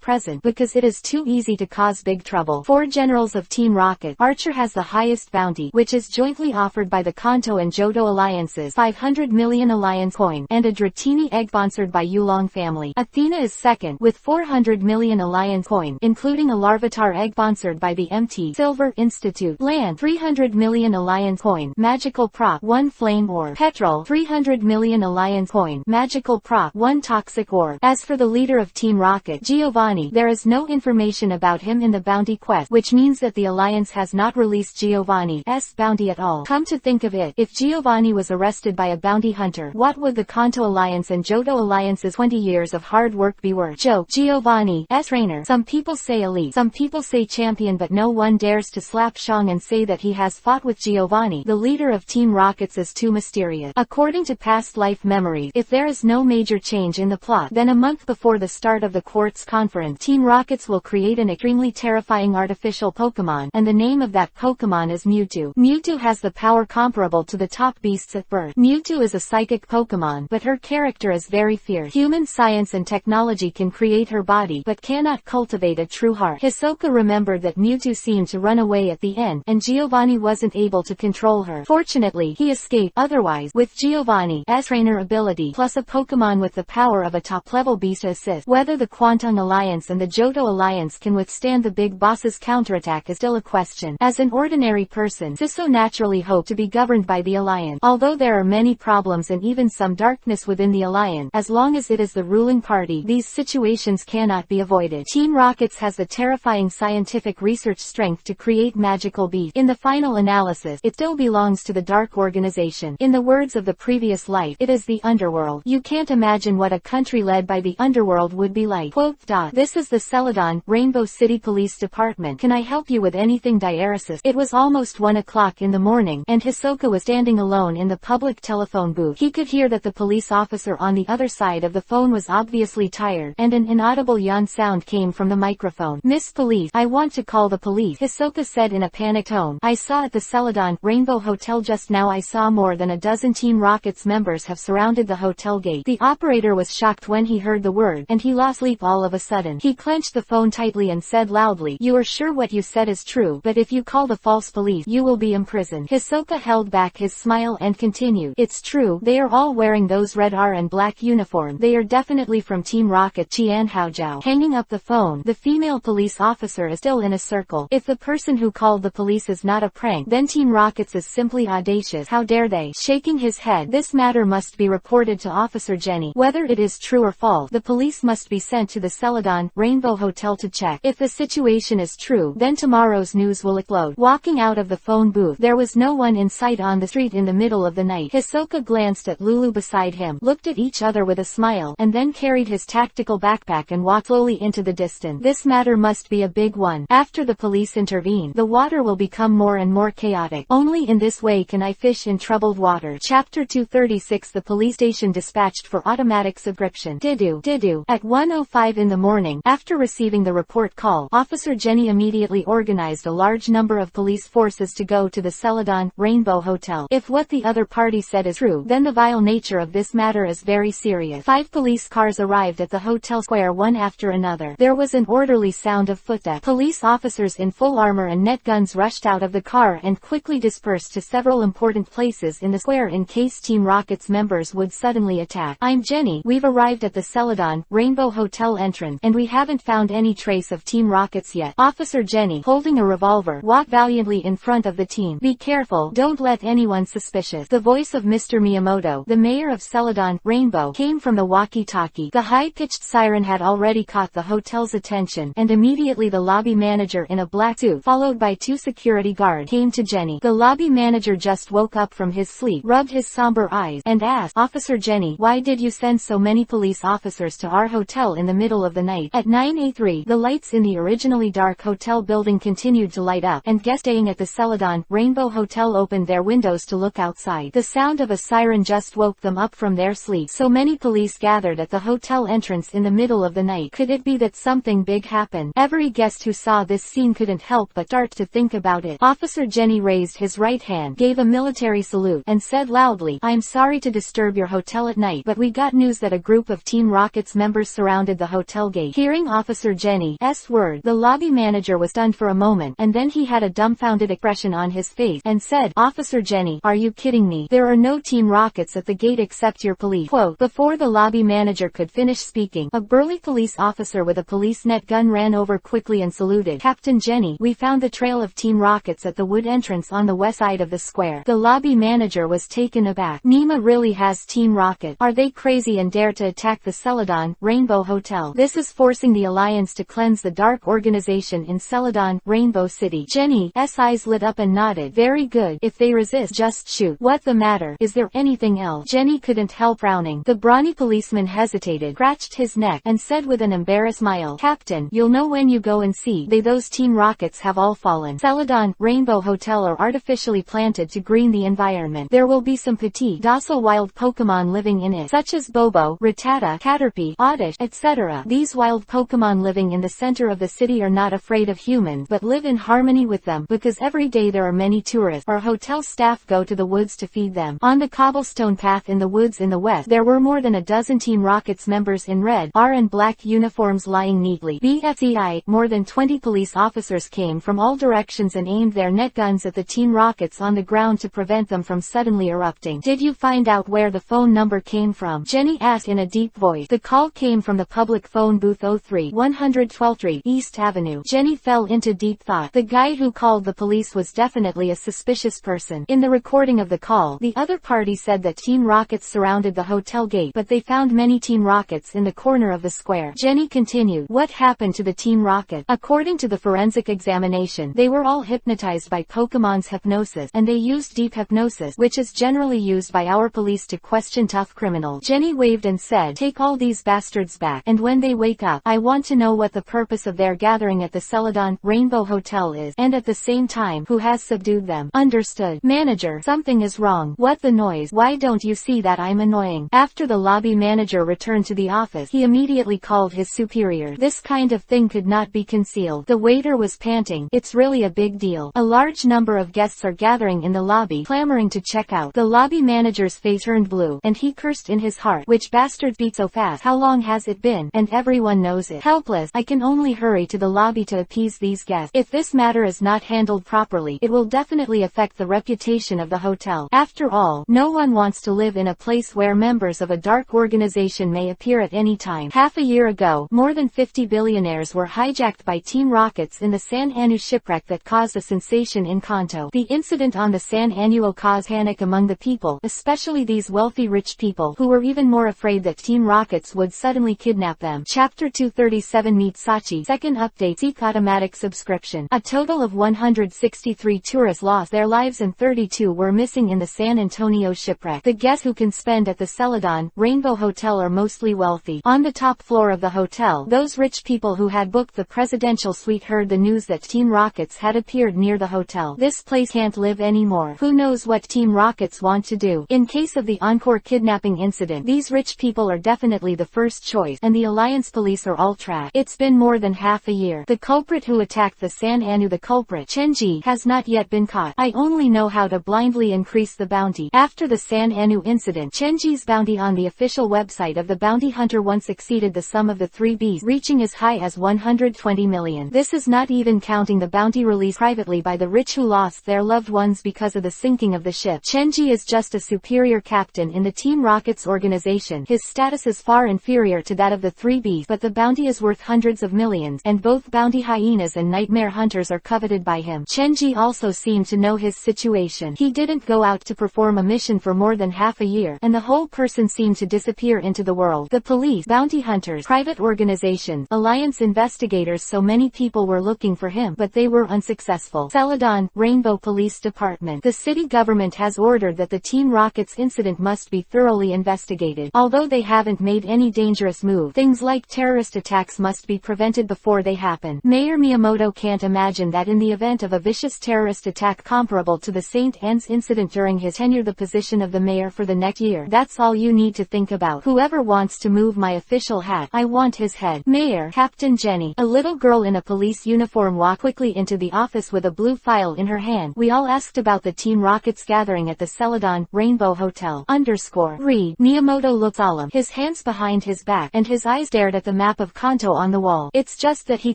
present because it is too easy to cause big trouble. 4 generals of Team Rocket. Archer has the highest bounty, which is jointly offered by the Kanto and Johto alliances, 500 million alliance coin, and a Dratini egg sponsored by Yulong family. Athena is second, with 400 million alliance coin, including a Larvitar egg sponsored by the MT Silver Institute. Land, 300 million alliance coin, magical prop, 1 flame orb. Petrol, 300 million alliance coin, magical prop, 1 toxic orb. As for the leader of Team Rocket, Giovanni, there is no information about him in the bounty quest, which means that the alliance has not released Giovanni's bounty at all. Come to think of it, if Giovanni was arrested by a bounty hunter, what would the Kanto Alliance and Johto Alliance's 20 years of hard work be worth? Joke. Giovanni's trainer. Some people say elite, some people say champion, but no one dares to slap Shang and say that he has fought with Giovanni, the leader of Team Rockets, is too mysterious. According to past life memories, if there is no major change in the plot, then a month before the start of the Quartz Conference, Team Rockets will create an extremely terrifying artificial Pokémon, and the name of that Pokémon is Mewtwo. Mewtwo has the power comparable to the top beasts at birth. Mewtwo is a psychic Pokémon, but her character is very fierce. Human science and technology can create her body, but cannot cultivate a true heart. Hisoka remembered that Mewtwo seemed to run away at the end, and Giovanni wasn't able to control her. Fortunately, Fortunately, he escaped. Otherwise, with Giovanni's trainer ability plus a Pokémon with the power of a top-level beast to assist, whether the Quantung Alliance and the Johto Alliance can withstand the big boss's counterattack is still a question. As an ordinary person, Siso naturally hoped to be governed by the Alliance. Although there are many problems and even some darkness within the Alliance, as long as it is the ruling party, these situations cannot be avoided. Team Rockets has the terrifying scientific research strength to create magical beasts. In the final analysis, it still belongs to the Dark Organization. In the words of the previous life, it is the underworld. You can't imagine what a country led by the underworld would be like. Quote, This is the Celadon, Rainbow City Police Department. Can I help you with anything? Diaresis. It was almost 1 o'clock in the morning, and Hisoka was standing alone in the public telephone booth. He could hear that the police officer on the other side of the phone was obviously tired, and an inaudible yawn sound came from the microphone. Miss Police, I want to call the police, Hisoka said in a panicked tone. I saw at the Celadon, Rainbow Hotel just now. I saw more than a dozen Team Rockets members have surrounded the hotel gate. The operator was shocked when he heard the word, and he lost sleep all of a sudden. He clenched the phone tightly and said loudly, You are sure what you said is true, but if you call the false police, you will be imprisoned. Hisoka held back his smile and continued, It's true, they are all wearing those red and black uniforms. They are definitely from Team Rocket. Qian Haojiao. Hanging up the phone, the female police officer is still in a circle. If the person who called the police is not a prank, then Team Rockets is simply audacious. How dare they? Shaking his head, this matter must be reported to Officer Jenny. Whether it is true or false, the police must be sent to the Celadon, Rainbow Hotel to check. If the situation is true, then tomorrow's news will explode. Walking out of the phone booth, there was no one in sight on the street in the middle of the night. Hisoka glanced at Lulu beside him, looked at each other with a smile, and then carried his tactical backpack and walked slowly into the distance. This matter must be a big one. After the police intervene, the water will become more and more chaotic. Only in this way can I fish in troubled water. Chapter 236. The police station dispatched for automatic subscription. Didu. At 1:05 in the morning, after receiving the report call, Officer Jenny immediately organized a large number of police forces to go to the Celadon, Rainbow Hotel. If what the other party said is true, then the vile nature of this matter is very serious. 5 police cars arrived at the hotel square one after another. There was an orderly sound of footsteps. Police officers in full armor and net guns rushed out of the car and quickly dispersed to several important places in the square in case Team Rocket's members would suddenly attack. I'm Jenny. We've arrived at the Celadon, Rainbow Hotel entrance, and we haven't found any trace of Team Rockets yet. Officer Jenny, holding a revolver, walked valiantly in front of the team. Be careful, don't let anyone suspicious. The voice of Mr. Miyamoto, the mayor of Celadon, Rainbow, came from the walkie-talkie. The high-pitched siren had already caught the hotel's attention, and immediately the lobby manager in a black suit, followed by 2 security guards, came to Jenny. The lobby manager just woke up from his sleep, rubbed his somber eyes, and asked, Officer Jenny, why did you send so many police officers to our hotel in the middle of the night? At 9:03, the lights in the originally dark hotel building continued to light up, and guests staying at the Celadon, Rainbow Hotel opened their windows to look outside. The sound of a siren just woke them up from their sleep. So many police gathered at the hotel entrance in the middle of the night. Could it be that something big happened? Every guest who saw this scene couldn't help but start to think about it. Officer Jenny raised his right hand, gave a military salute, and said loudly, I'm sorry to disturb your hotel at night, but we got news that a group of Team Rocket's members surrounded the hotel gate. Hearing Officer Jenny's word, the lobby manager was stunned for a moment, and then he had a dumbfounded expression on his face, and said, Officer Jenny, are you kidding me? There are no Team Rockets at the gate except your police. Quote, before the lobby manager could finish speaking, a burly police officer with a police net gun ran over quickly and saluted. Captain Jenny, we found the trail of Team Rockets at the wood entrance on the west side of the square. The lobby manager was taken aback. Nima really has Team Rocket. Are they crazy and dare to attack the Celadon, Rainbow Hotel? This is forcing the Alliance to cleanse the dark organization in Celadon, Rainbow City. Jenny's eyes lit up and nodded. Very good. If they resist, just shoot. What the matter? Is there anything else? Jenny couldn't help frowning. The brawny policeman hesitated, scratched his neck, and said with an embarrassed smile, Captain, you'll know when you go and see. Those Team Rockets have all fallen. Celadon, Rainbow Hotel are artificially planted to green the environment. There will be some petite, docile wild Pokémon living in it, such as Bobo, Rattata, Caterpie, Oddish, etc. These wild Pokémon living in the center of the city are not afraid of humans, but live in harmony with them, because every day there are many tourists or hotel staff go to the woods to feed them. On the cobblestone path in the woods in the west, there were more than a dozen Team Rockets members in red, and black uniforms lying neatly. BFCI, more than 20 police officers came from all directions and aimed their net guns at the Team Rockets on the ground to to prevent them from suddenly erupting. Did you find out where the phone number came from? Jenny asked in a deep voice. The call came from the public phone booth 03, 112th Street, East Avenue. Jenny fell into deep thought. The guy who called the police was definitely a suspicious person. In the recording of the call, the other party said that Team Rockets surrounded the hotel gate, but they found many Team Rockets in the corner of the square. Jenny continued. What happened to the Team Rocket? According to the forensic examination, they were all hypnotized by Pokemon's hypnosis, and they used deep hypnosis, which is generally used by our police to question tough criminals. Jenny waved and said, take all these bastards back, and when they wake up, I want to know what the purpose of their gathering at the Celadon Rainbow Hotel is, and at the same time, who has subdued them. Understood. Manager, something is wrong. What the noise? Why don't you see that I'm annoying? After the lobby manager returned to the office, he immediately called his superior. This kind of thing could not be concealed. The waiter was panting. It's really a big deal. A large number of guests are gathering in the lobby, clamoring to check out. The lobby manager's face turned blue, and he cursed in his heart. Which bastard beat so fast? How long has it been? And everyone knows it. Helpless, I can only hurry to the lobby to appease these guests. If this matter is not handled properly, it will definitely affect the reputation of the hotel. After all, no one wants to live in a place where members of a dark organization may appear at any time. Half a year ago, more than 50 billionaires were hijacked by Team Rockets in the San Anu shipwreck that caused a sensation in Kanto. The incident on the San Anu caused panic among the people, especially these wealthy rich people, who were even more afraid that Team Rockets would suddenly kidnap them. Chapter 237 Meet Sachi. Second update. Seek automatic subscription. A total of 163 tourists lost their lives and 32 were missing in the San Antonio shipwreck. The guests who can spend at the Celadon Rainbow Hotel are mostly wealthy. On the top floor of the hotel, those rich people who had booked the presidential suite heard the news that Team Rockets had appeared near the hotel. This place can't live anymore. Who knows what Team Rockets want to do? In case of the Encore kidnapping incident, these rich people are definitely the first choice, and the Alliance police are all tracked. It's been more than half a year. The culprit who attacked the San Anu, the culprit, Chenji, has not yet been caught. I only know how to blindly increase the bounty. After the San Anu incident, Chenji's bounty on the official website of the bounty hunter once exceeded the sum of the 3 Bs, reaching as high as 120 million. This is not even counting the bounty released privately by the rich who lost their loved ones because of the sinking of the ship. Chenji is just a superior captain in the Team Rockets organization. His status is far inferior to that of the 3 Bs, but the bounty is worth hundreds of millions, and both bounty hyenas and nightmare hunters are coveted by him. Chenji also seemed to know his situation. He didn't go out to perform a mission for more than half a year, and the whole person seemed to disappear into the world. The police, bounty hunters, private organizations, Alliance investigators, so many people were looking for him, but they were unsuccessful. Celadon Rainbow Police Department. The city government has ordered that the Team Rockets incident must be thoroughly investigated. Although they haven't made any dangerous move, things like terrorist attacks must be prevented before they happen. Mayor Miyamoto can't imagine that in the event of a vicious terrorist attack comparable to the St. Anne's incident during his tenure, the position of the mayor for the next year. That's all you need to think about. Whoever wants to move my official hat, I want his head. Mayor, Captain Jenny. A little girl in a police uniform walked quickly into the office with a blue file in her hand. We all asked about the Team Rockets gathering at the Celadon Rainbow Hotel. Read. Miyamoto looked solemn, his hands behind his back, and his eyes stared at the map of Kanto on the wall. It's just that he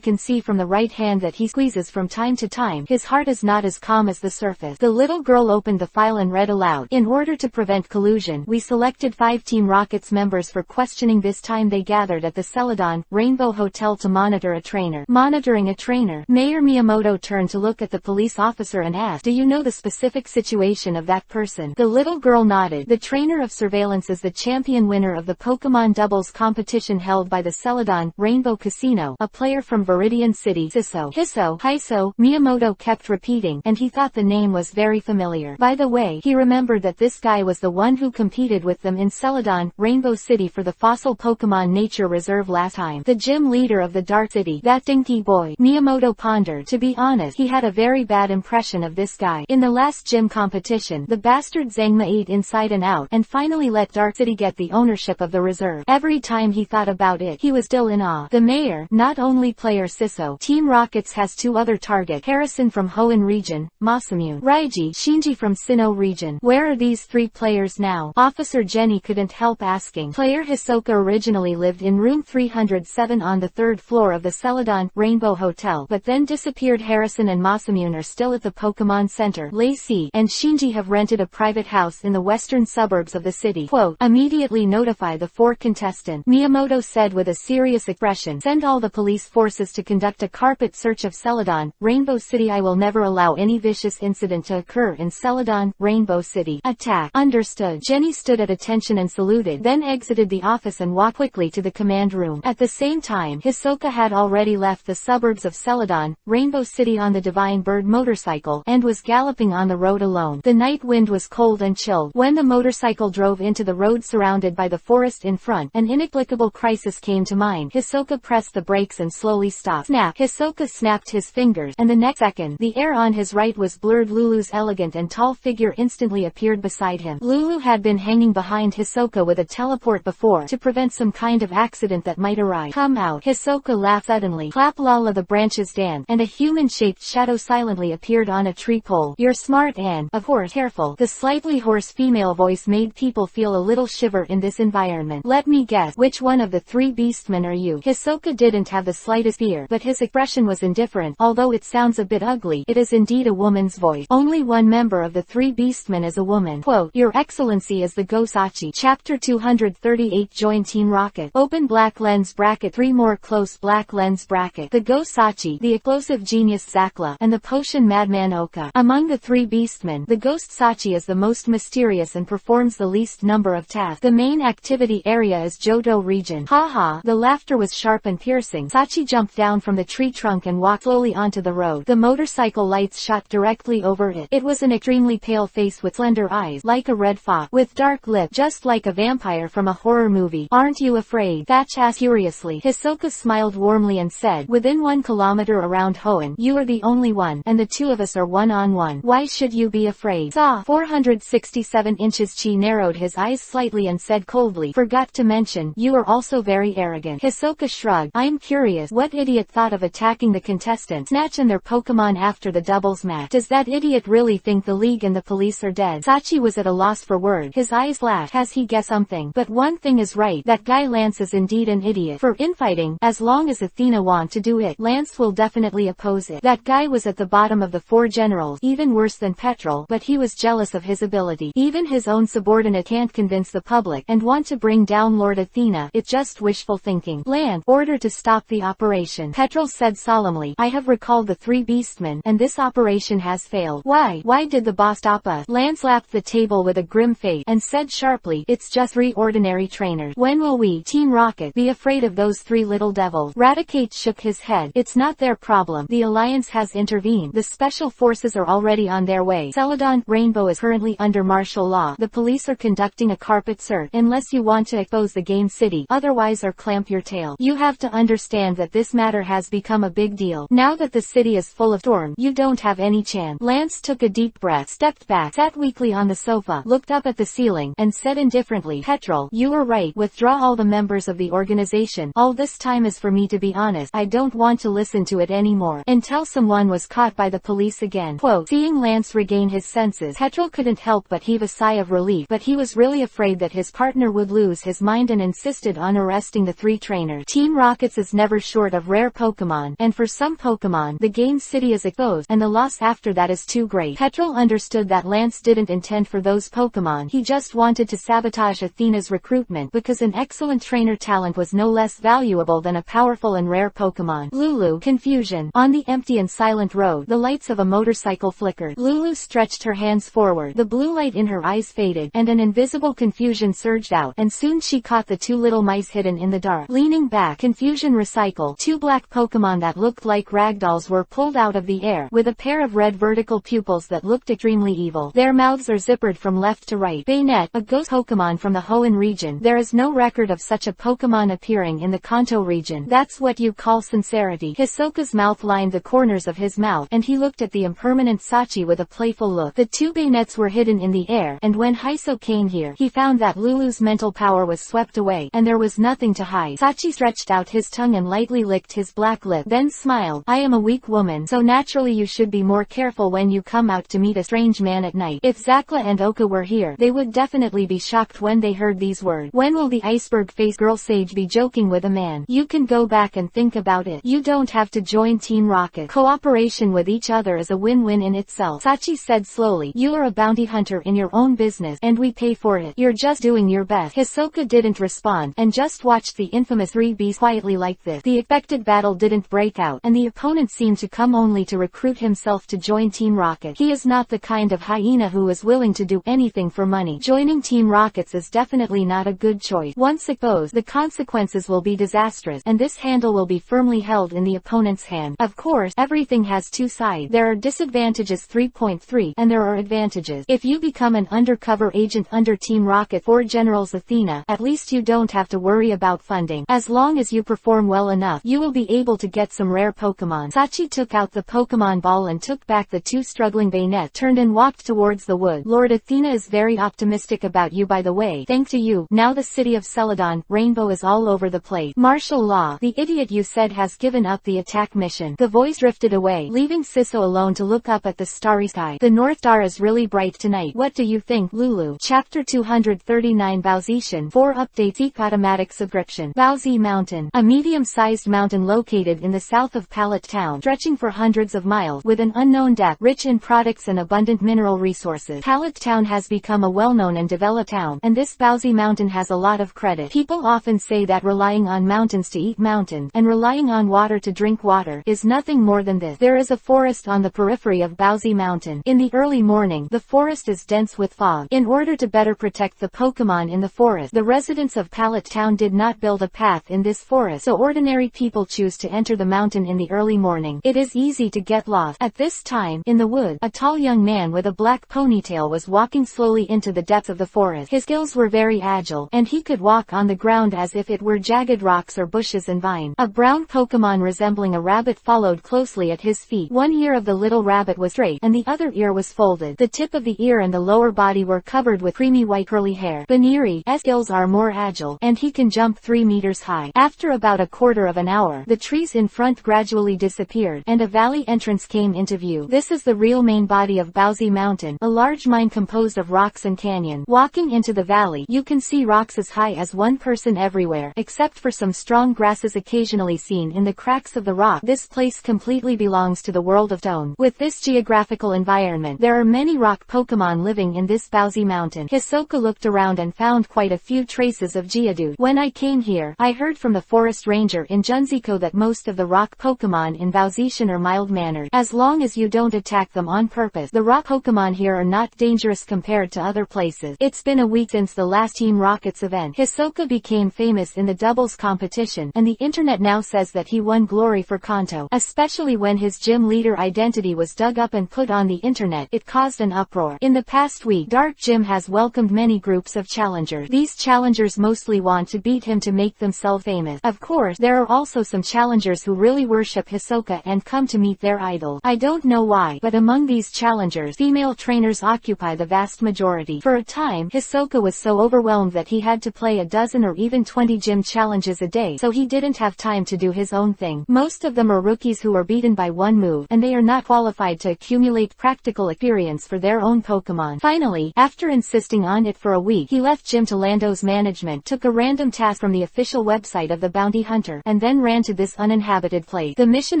can see from the right hand that he squeezes from time to time. His heart is not as calm as the surface. The little girl opened the file and read aloud. In order to prevent collusion, we selected 5 Team Rockets members for questioning. This time they gathered at the Celadon Rainbow Hotel to monitor a trainer. Monitoring a trainer. Mayor Miyamoto turned to look at the police officer and asked, do you know the specific situation of that person? The little girl nodded. The trainer of surveillance is the champion winner of the Pokémon doubles competition held by the Celadon Rainbow Casino, a player from Viridian City. Hiso. Miyamoto kept repeating, and he thought the name was very familiar. By the way, he remembered that this guy was the one who competed with them in Celadon Rainbow City for the Fossil Pokémon Nature Reserve last time. The gym leader of the Dark City. That dinky boy. Miyamoto pondered. To be honest, he had a very bad impression of this guy. In the last gym competition, the bastard Zangma ate inside and out, and finally let Dark City get the ownership of the reserve. Every time he thought about it, he was still in awe. The mayor, not only player Siso. Team Rockets has 2 other targets. Harrison from Hoenn region, Masamune. Raiji, Shinji from Sinnoh region. Where are these 3 players now? Officer Jenny couldn't help asking. Player Hisoka originally lived in room 307 on the 3rd floor of the Celadon Rainbow Hotel, but then disappeared. Harrison and Masamune are still at the Pokémon Center. Lacey, Lee and Shinji have rented a private house in the western suburbs of the city. Quote, immediately notify the 4 contestants, Miyamoto said with a serious expression. Send all the police forces to conduct a carpet search of Celadon, Rainbow City. I will never allow any vicious incident to occur in Celadon, Rainbow City. Attack. Understood. Jenny stood at attention and saluted, then exited the office and walked quickly to the command room. At the same time, Hisoka had already left the suburbs of Celadon, Rainbow City on the Divine Bird motorcycle, and was galloping on the road alone. The night wind was cold and chilled. When the motorcycle drove into the road surrounded by the forest in front, an inexplicable crisis came to mind. Hisoka pressed the brakes and slowly stopped. Snap. Hisoka snapped his fingers, and the next second, the air on his right was blurred. Lulu's elegant and tall figure instantly appeared beside him. Lulu had been hanging behind Hisoka with a teleport before, to prevent some kind of accident that might arise. Come out. Hisoka laughed suddenly. Clap lala, the branches danced, and a human-shaped shadow silently appeared on a tree pole. You're smart and, of course, careful. The slightly hoarse female voice made people feel a little shiver in this environment. Let me guess, which one of the 3 beastmen are you? Hisoka didn't have the slightest fear, but his expression was indifferent. Although it sounds a bit ugly, it is indeed a woman's voice. Only one member of the 3 beastmen is a woman. Quote, Your Excellency is the Gosachi. Chapter 238. Join Team Rocket. Open black lens bracket 3 more close black lens bracket. The Gosachi, the explosive genius Zakla, and the potion madman Oka. Among the 3 beastmen, the Ghost Sachi is the most mysterious and performs the least number of tasks. The main activity area is Johto region. Haha. The laughter was sharp and piercing. Sachi jumped down from the tree trunk and walked slowly onto the road. The motorcycle lights shot directly over it. It was an extremely pale face with slender eyes, like a red fox, with dark lips, just like a vampire from a horror movie. Aren't you afraid? Thatch asked curiously. Hisoka smiled warmly and said, within 1 kilometer around Hoenn, you are the only one, and the 2 of us are one-on-one. Why should you be afraid? Saw 467 inches. Chi narrowed his eyes slightly and said coldly, forgot to mention, you are also very arrogant. Hisoka shrugged. I'm curious, what idiot thought of attacking the contestants, Snatch and their Pokémon after the doubles match? Does that idiot really think the league and the police are dead? Sachi was at a loss for words. His eyes flashed. Has he guessed something? But one thing is right, that guy Lance is indeed an idiot. For infighting, as long as Athena wants to do it, Lance will definitely oppose it. That guy was at the bottom of the 4 generals, even worse than Petrol, but he was jealous of his ability. Even his own subordinate can't convince the public, and want to bring down Lord Athena. It's just wishful thinking. Lance, order to stop the operation. Petrol said solemnly, I have recalled the 3 beastmen, and this operation has failed. Why? Why did the boss stop us? Lance lapped the table with a grim face, and said sharply, it's just 3 ordinary trainers. When will we, Team Rocket, be afraid of those 3 little devils? Raticate shook his head. It's not their problem. The Alliance has intervened. The special forces are already on their way. Celadon, Rainbow is currently under martial law. The police are conducting a carpet search, unless you want to expose the game city, otherwise or clamp your tail. You have to understand that this matter has become a big deal. Now that the city is full of storm, you don't have any chance. Lance took a deep breath, stepped back, sat weakly on the sofa, looked up at the ceiling, and said indifferently, Petrol, you were right. Withdraw all the members of the organization. All this time is for me to be honest. I don't want to listen to it anymore. Until someone was caught by the police again. Quote, seeing Lance regain his senses, Petrol couldn't help but heave a sigh of relief, but he was really afraid that his partner would lose his mind and insisted on arresting the 3 trainers. Team Rockets is never short of rare Pokémon, and for some Pokémon, the game city is exposed, and the loss after that is too great. Petrol understood that Lance didn't intend for those Pokémon. He just wanted to sabotage Athena's recruitment, because an excellent trainer talent was no less valuable than a powerful and rare Pokémon. Lulu, confusion. On the empty and silent road, the lights of a motorcycle flickered. Lulu stretched her hands forward. The blue light in her eyes faded, and an invisible confusion surged out, and soon she caught the 2 little mice hidden in the dark. Leaning back, confusion recycled. 2 black Pokémon that looked like ragdolls were pulled out of the air, with a pair of red vertical pupils that looked extremely evil. Their mouths are zippered from left to right. Baynet, a ghost Pokémon from the Hoenn region. There is no record of such a Pokémon appearing in the Kanto region. That's what you call sincerity. Hisoka's mouth lined the corners of his mouth, and he looked at the impermanent Sachi with a playful look. The 2 Baynets were hidden in the air, and when Hiso came here, he found that Lulu's mental power was swept away, and there was nothing to hide. Sachi stretched out his tongue and lightly licked his black lip, then smiled. I am a weak woman, so naturally you should be more careful when you come out to meet a strange man at night. If Zakla and Oka were here, they would definitely be shocked when they heard these words. When will the iceberg-faced girl sage be joking with a man? You can go back and think about it. You don't have to join Team Rocket. Cooperation with each other is a win-win in itself. Sachi Sachi said slowly. You are a bounty hunter in your own business, and we pay for it. You're just doing your best. Hisoka didn't respond, and just watched the infamous 3Bs quietly like this. The expected battle didn't break out, and the opponent seemed to come only to recruit himself to join Team Rocket. He is not the kind of hyena who is willing to do anything for money. Joining Team Rockets is definitely not a good choice. Once exposed, the consequences will be disastrous, and this handle will be firmly held in the opponent's hand. Of course, everything has two sides. There are disadvantages 3.3, and there are advantages. If you become an undercover agent under Team Rocket for Generals Athena, at least you don't have to worry about funding. As long as you perform well enough, you will be able to get some rare Pokemon. Sachi took out the Pokemon ball and took back the two struggling bayonets, turned and walked towards the wood. Lord Athena is very optimistic about you, by the way. Thanks to you, now the city of Celadon, Rainbow is all over the place. Martial law. The idiot you said has given up the attack mission. The voice drifted away, leaving Siso alone to look up at the starry sky. The North Star is really bright tonight. What do you think, Lulu? Chapter 239 Baozishan 4 updates. Seek automatic subscription. Baozi Mountain. A medium-sized mountain located in the south of Pallet Town, stretching for hundreds of miles, with an unknown depth, rich in products and abundant mineral resources. Pallet Town has become a well-known and developed town, and this Baozi Mountain has a lot of credit. People often say that relying on mountains to eat mountains, and relying on water to drink water, is nothing more than this. There is a forest on the periphery of Baozi Mountain. In the early morning, the forest is dense with fog. In order to better protect the Pokemon in the forest, the residents of Pallet Town did not build a path in this forest, so ordinary people choose to enter the mountain in the early morning. It is easy to get lost. At this time, in the wood, a tall young man with a black ponytail was walking slowly into the depth of the forest. His skills were very agile, and he could walk on the ground as if it were jagged rocks or bushes and vines. A brown Pokemon resembling a rabbit followed closely at his feet. One ear of the little rabbit was straight, and the other ear was folded. The tip of the ear and the lower body were covered with creamy white curly hair. Baniri's skills are more agile, and he can jump 3 meters high. After about a quarter of an hour, the trees in front gradually disappeared, and a valley entrance came into view. This is the real main body of Baozi Mountain, a large mine composed of rocks and canyon. Walking into the valley, you can see rocks as high as one person everywhere, except for some strong grasses occasionally seen in the cracks of the rock. This place completely belongs to the world of stone. With this geographical environment, there are many rock Pokemon living in this Baozi Mountain. Hisoka looked around and found quite a few traces of Geodude. When I came here, I heard from the forest ranger in Junziko that most of the rock Pokemon in Baozishan are mild-mannered. As long as you don't attack them on purpose, the rock Pokemon here are not dangerous compared to other places. It's been a week since the last Team Rockets event. Hisoka became famous in the doubles competition, and the internet now says that he won glory for Kanto. Especially when his gym leader identity was dug up and put on the internet, it caused an uproar. In the past week, Dark Gym has welcomed many groups of challengers. These challengers mostly want to beat him to make themselves famous. Of course, there are also some challengers who really worship Hisoka and come to meet their idol. I don't know why, but among these challengers, female trainers occupy the vast majority. For a time, Hisoka was so overwhelmed that he had to play a dozen or even 20 gym challenges a day, so he didn't have time to do his own thing. Most of them are rookies who are beaten by one move, and they are not qualified to accumulate practical experience for their own Pokemon. Finally, after insisting on it for a week, he left gym to Lando's management, took a random task from the official website of the bounty hunter, and then ran to this uninhabited place. The mission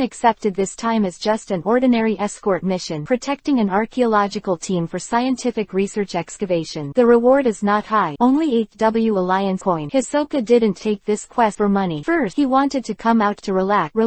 accepted this time is just an ordinary escort mission, protecting an archaeological team for scientific research excavation. The reward is not high, only 8W Alliance coin. Hisoka didn't take this quest for money. First, he wanted to come out to relax.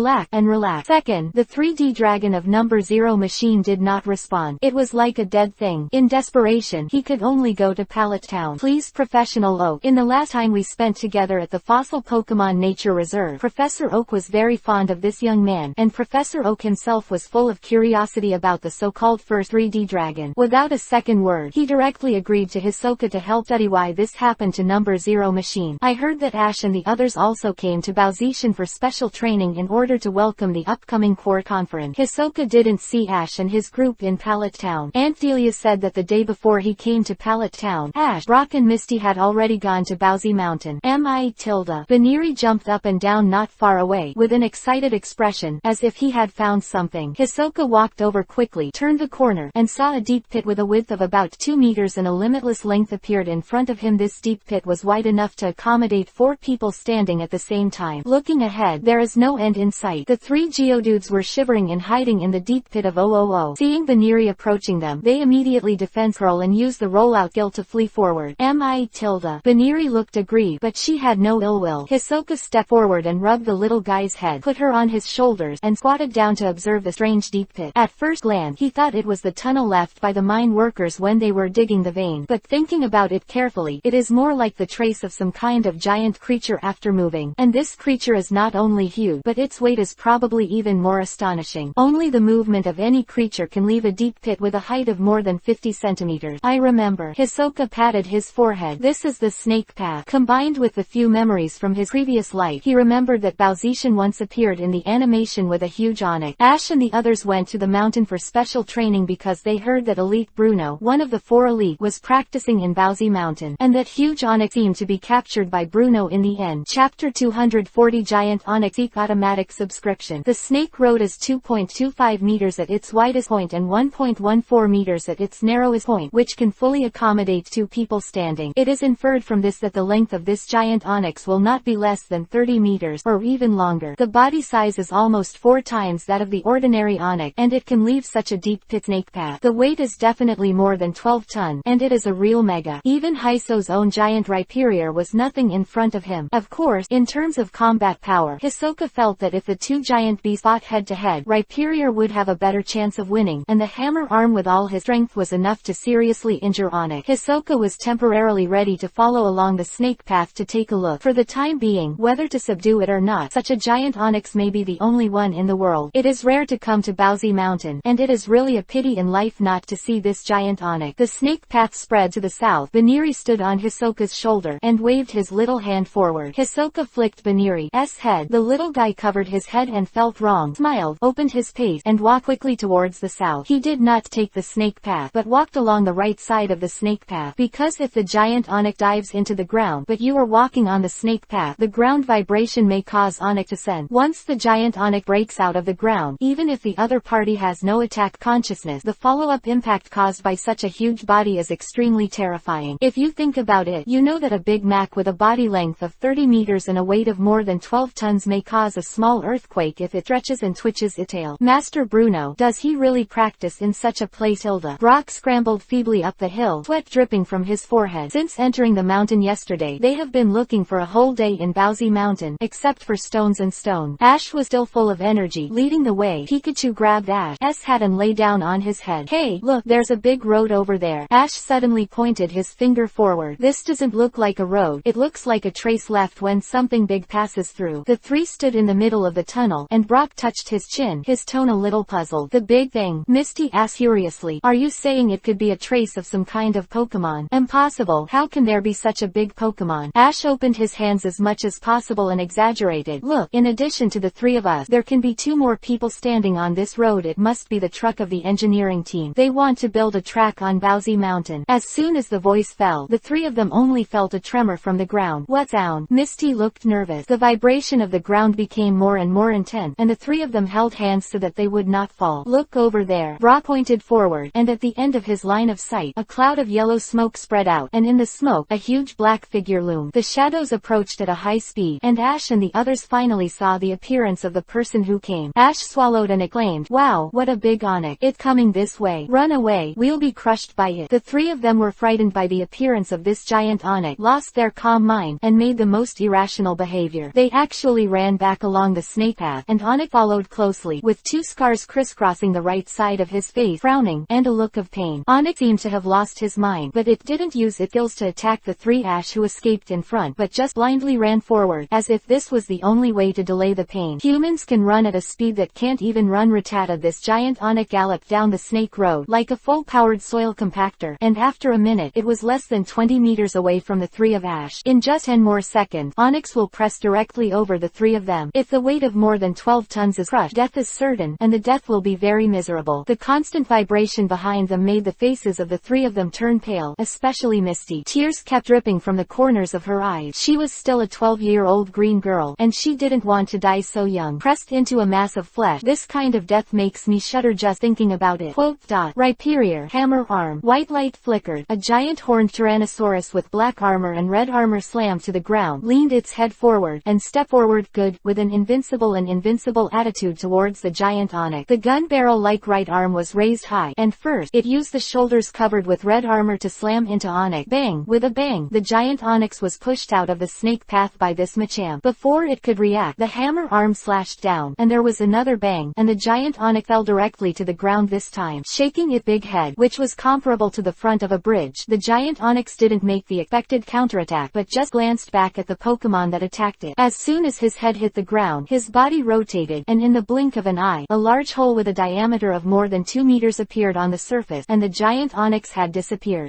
Second, the 3D dragon of number 0 machine did not respond. It was like a dead thing. In desperation, he could only go to Pallet Town. Please, Professional Oak. In the last time we spent together at the Fossil Pokemon Nature Reserve, Professor Oak was very fond of this young man, and Professor Oak himself was full of curiosity about the so-called first 3D dragon. Without a second word, he directly agreed to Hisoka to help study why this happened to number 0 machine. I heard that Ash and the others also came to Baozishan for special training in order to welcome the upcoming core conference. Hisoka didn't see Ash and his group in Pallet Town. Aunt Delia said that the day before he came to Pallet Town, Ash, Brock and Misty had already gone to Baozi Mountain. Baniri jumped up and down not far away, with an excited expression, as if he had found something. Hisoka walked over quickly, turned the corner, and saw a deep pit with a width of about 2 meters and a limitless length appeared in front of him. This deep pit was wide enough to accommodate 4 people standing at the same time. Looking ahead, there is no end in sight. The 3 Geodudes were shivering and hiding in the deep pit of 000. Seeing Baniri Baniri approaching them, they immediately defense hurl and use the rollout skill to flee forward. Baniri looked aggrieved, but she had no ill will. Hisoka stepped forward and rubbed the little guy's head, put her on his shoulders, and squatted down to observe the strange deep pit. At first glance, he thought it was the tunnel left by the mine workers when they were digging the vein, but thinking about it carefully, it is more like the trace of some kind of giant creature after moving. And this creature is not only huge, but its weight is probably even more astonishing. Only the movement of any creature can leave a deep pit with a height of more than 50 centimeters. I remember. Hisoka patted his forehead. This is the snake path. Combined with the few memories from his previous life, he remembered that Baozishan once appeared in the animation with a huge onyx. Ash and the others went to the mountain for special training because they heard that Elite Bruno, one of the 4 elite, was practicing in Baozi Mountain, and that huge onyx seemed to be captured by Bruno in the end. Chapter 240 Giant Onyx Seek Automatic Subscription. The snake road is 2.25 meters at its widest point and 1.14 meters at its narrowest point, which can fully accommodate 2 people standing. It is inferred from this that the length of this giant onyx will not be less than 30 meters, or even longer. The body size is almost 4 times that of the ordinary onyx, and it can leave such a deep pit snake path. The weight is definitely more than 12 tons, and it is a real mega. Even Hiso's own giant Rhyperior was nothing in front of him. Of course, in terms of combat power, Hisoka felt that if the 2 giant beasts fought head to head, Rhyperior would have a better chance of winning, and the hammer arm with all his strength was enough to seriously injure Onyx. Hisoka was temporarily ready to follow along the snake path to take a look. For the time being, whether to subdue it or not, such a giant onyx may be the only one in the world. It is rare to come to Baozi Mountain, and it is really a pity in life not to see this giant onyx. The snake path spread to the south. Baniri stood on Hisoka's shoulder, and waved his little hand forward. Hisoka flicked Baniri's head. The little guy covered his head and felt wrong, smiled, opened his pace, and walked quickly towards the south. He did not take the snake path, but walked along the right side of the snake path, because if the giant onyx dives into the ground, but you are walking on the snake path, the ground vibration may cause onyx to send. Once the giant onyx breaks out of the ground, even if the other party has no attack consciousness, the follow-up impact caused by such a huge body is extremely terrifying. If you think about it, you know that a Big Mac with a body length of 30 meters and a weight of more than 12 tons may cause a small earthquake if it stretches and twitches its tail. Master Bruno, does he really practice in such a place? Hilda. Brock scrambled feebly up the hill, sweat dripping from his forehead. Since entering the mountain yesterday, they have been looking for a whole day in Baozi Mountain, except for stones and stone. Ash was still full of energy, leading the way. Pikachu grabbed Ash's hat and lay down on his head. Hey, look, there's a big road over there. Ash suddenly pointed his finger forward. This doesn't look like a road. It looks like a trace left when something big passes through. The 3 stood in the middle of the tunnel, and Brock touched his chin, his tone a little puzzled. The big thing? Misty asked curiously. Are you saying it could be a trace of some kind of Pokémon? Impossible. How can there be such a big Pokémon? Ash opened his hands as much as possible and exaggerated. Look, in addition to the 3 of us, there can be 2 more people standing on this road. It must be the truck of the engineering team. They want to build a track on Baozi Mountain. As soon as the voice fell, the 3 of them only felt a tremor from the ground. What sound? Misty looked nervous. The vibration of the ground became more and more intense, and the 3 of them held hands so that they would not fall. Look over there. Brock pointed forward, and at the end of his line of sight, a cloud of yellow smoke spread out, and in the smoke, a huge black figure loomed. The shadows approached at a high speed, and Ash and the others finally saw the appearance of the person who came. Ash swallowed and exclaimed, "Wow, what a big onyx. It's coming this way. Run away. We'll be crushed by it." The 3 of them were frightened by the appearance of this giant onyx, lost their calm mind, and made the most irrational behavior. They actually ran back along the snake path, and Onyx followed closely, with 2 scars crisscrossing the right side of his face, frowning, and a look of pain. Onyx seemed to have lost his mind, but it didn't use its skills to attack the 3 Ash who escaped in front, but just blindly ran forward, as if this was the only way to delay the pain. Humans can run at a speed that can't even run Rattata. This giant onyx galloped down the snake road like a full-powered soil compactor, and after a minute, it was less than 20 meters away from the 3 of Ash. In just 10 more seconds, Onyx will press directly over the 3 of them. If the weight of more than 12 tons is crushed, death is certain, and the death will be very miserable. The constant vibration behind them made the faces of the 3 of them turn pale, especially Misty. Tears kept dripping from the corners of her eyes. She was still a 12-year-old green girl, and she didn't want to die so young. Pressed into a mass of flesh, this kind of death makes me shudder just thinking about it. Rhyperior, hammer arm. White light flickered. A giant horned Tyrannosaurus with black armor and red armor slammed to the ground, leaned its head forward, and stepped forward, good, with an invincible attitude towards the giant onyx. The gun barrel-like right arm was raised high, and first, it used the shoulders covered with red armor to slam into Onyx. Bang! With a bang, the giant Onyx was pushed out of the snake path by this Machamp. Before it could react, the hammer arm slashed down, and there was another bang, and the giant Onyx fell directly to the ground this time, shaking its big head, which was comparable to the front of a bridge. The giant Onyx didn't make the expected counterattack, but just glanced back at the Pokémon that attacked it. As soon as his head hit the ground, his body rotated, and in the blink of an eye, a large hole with a diameter of more than 2 meters appeared on the surface, and the giant Onyx had disappeared.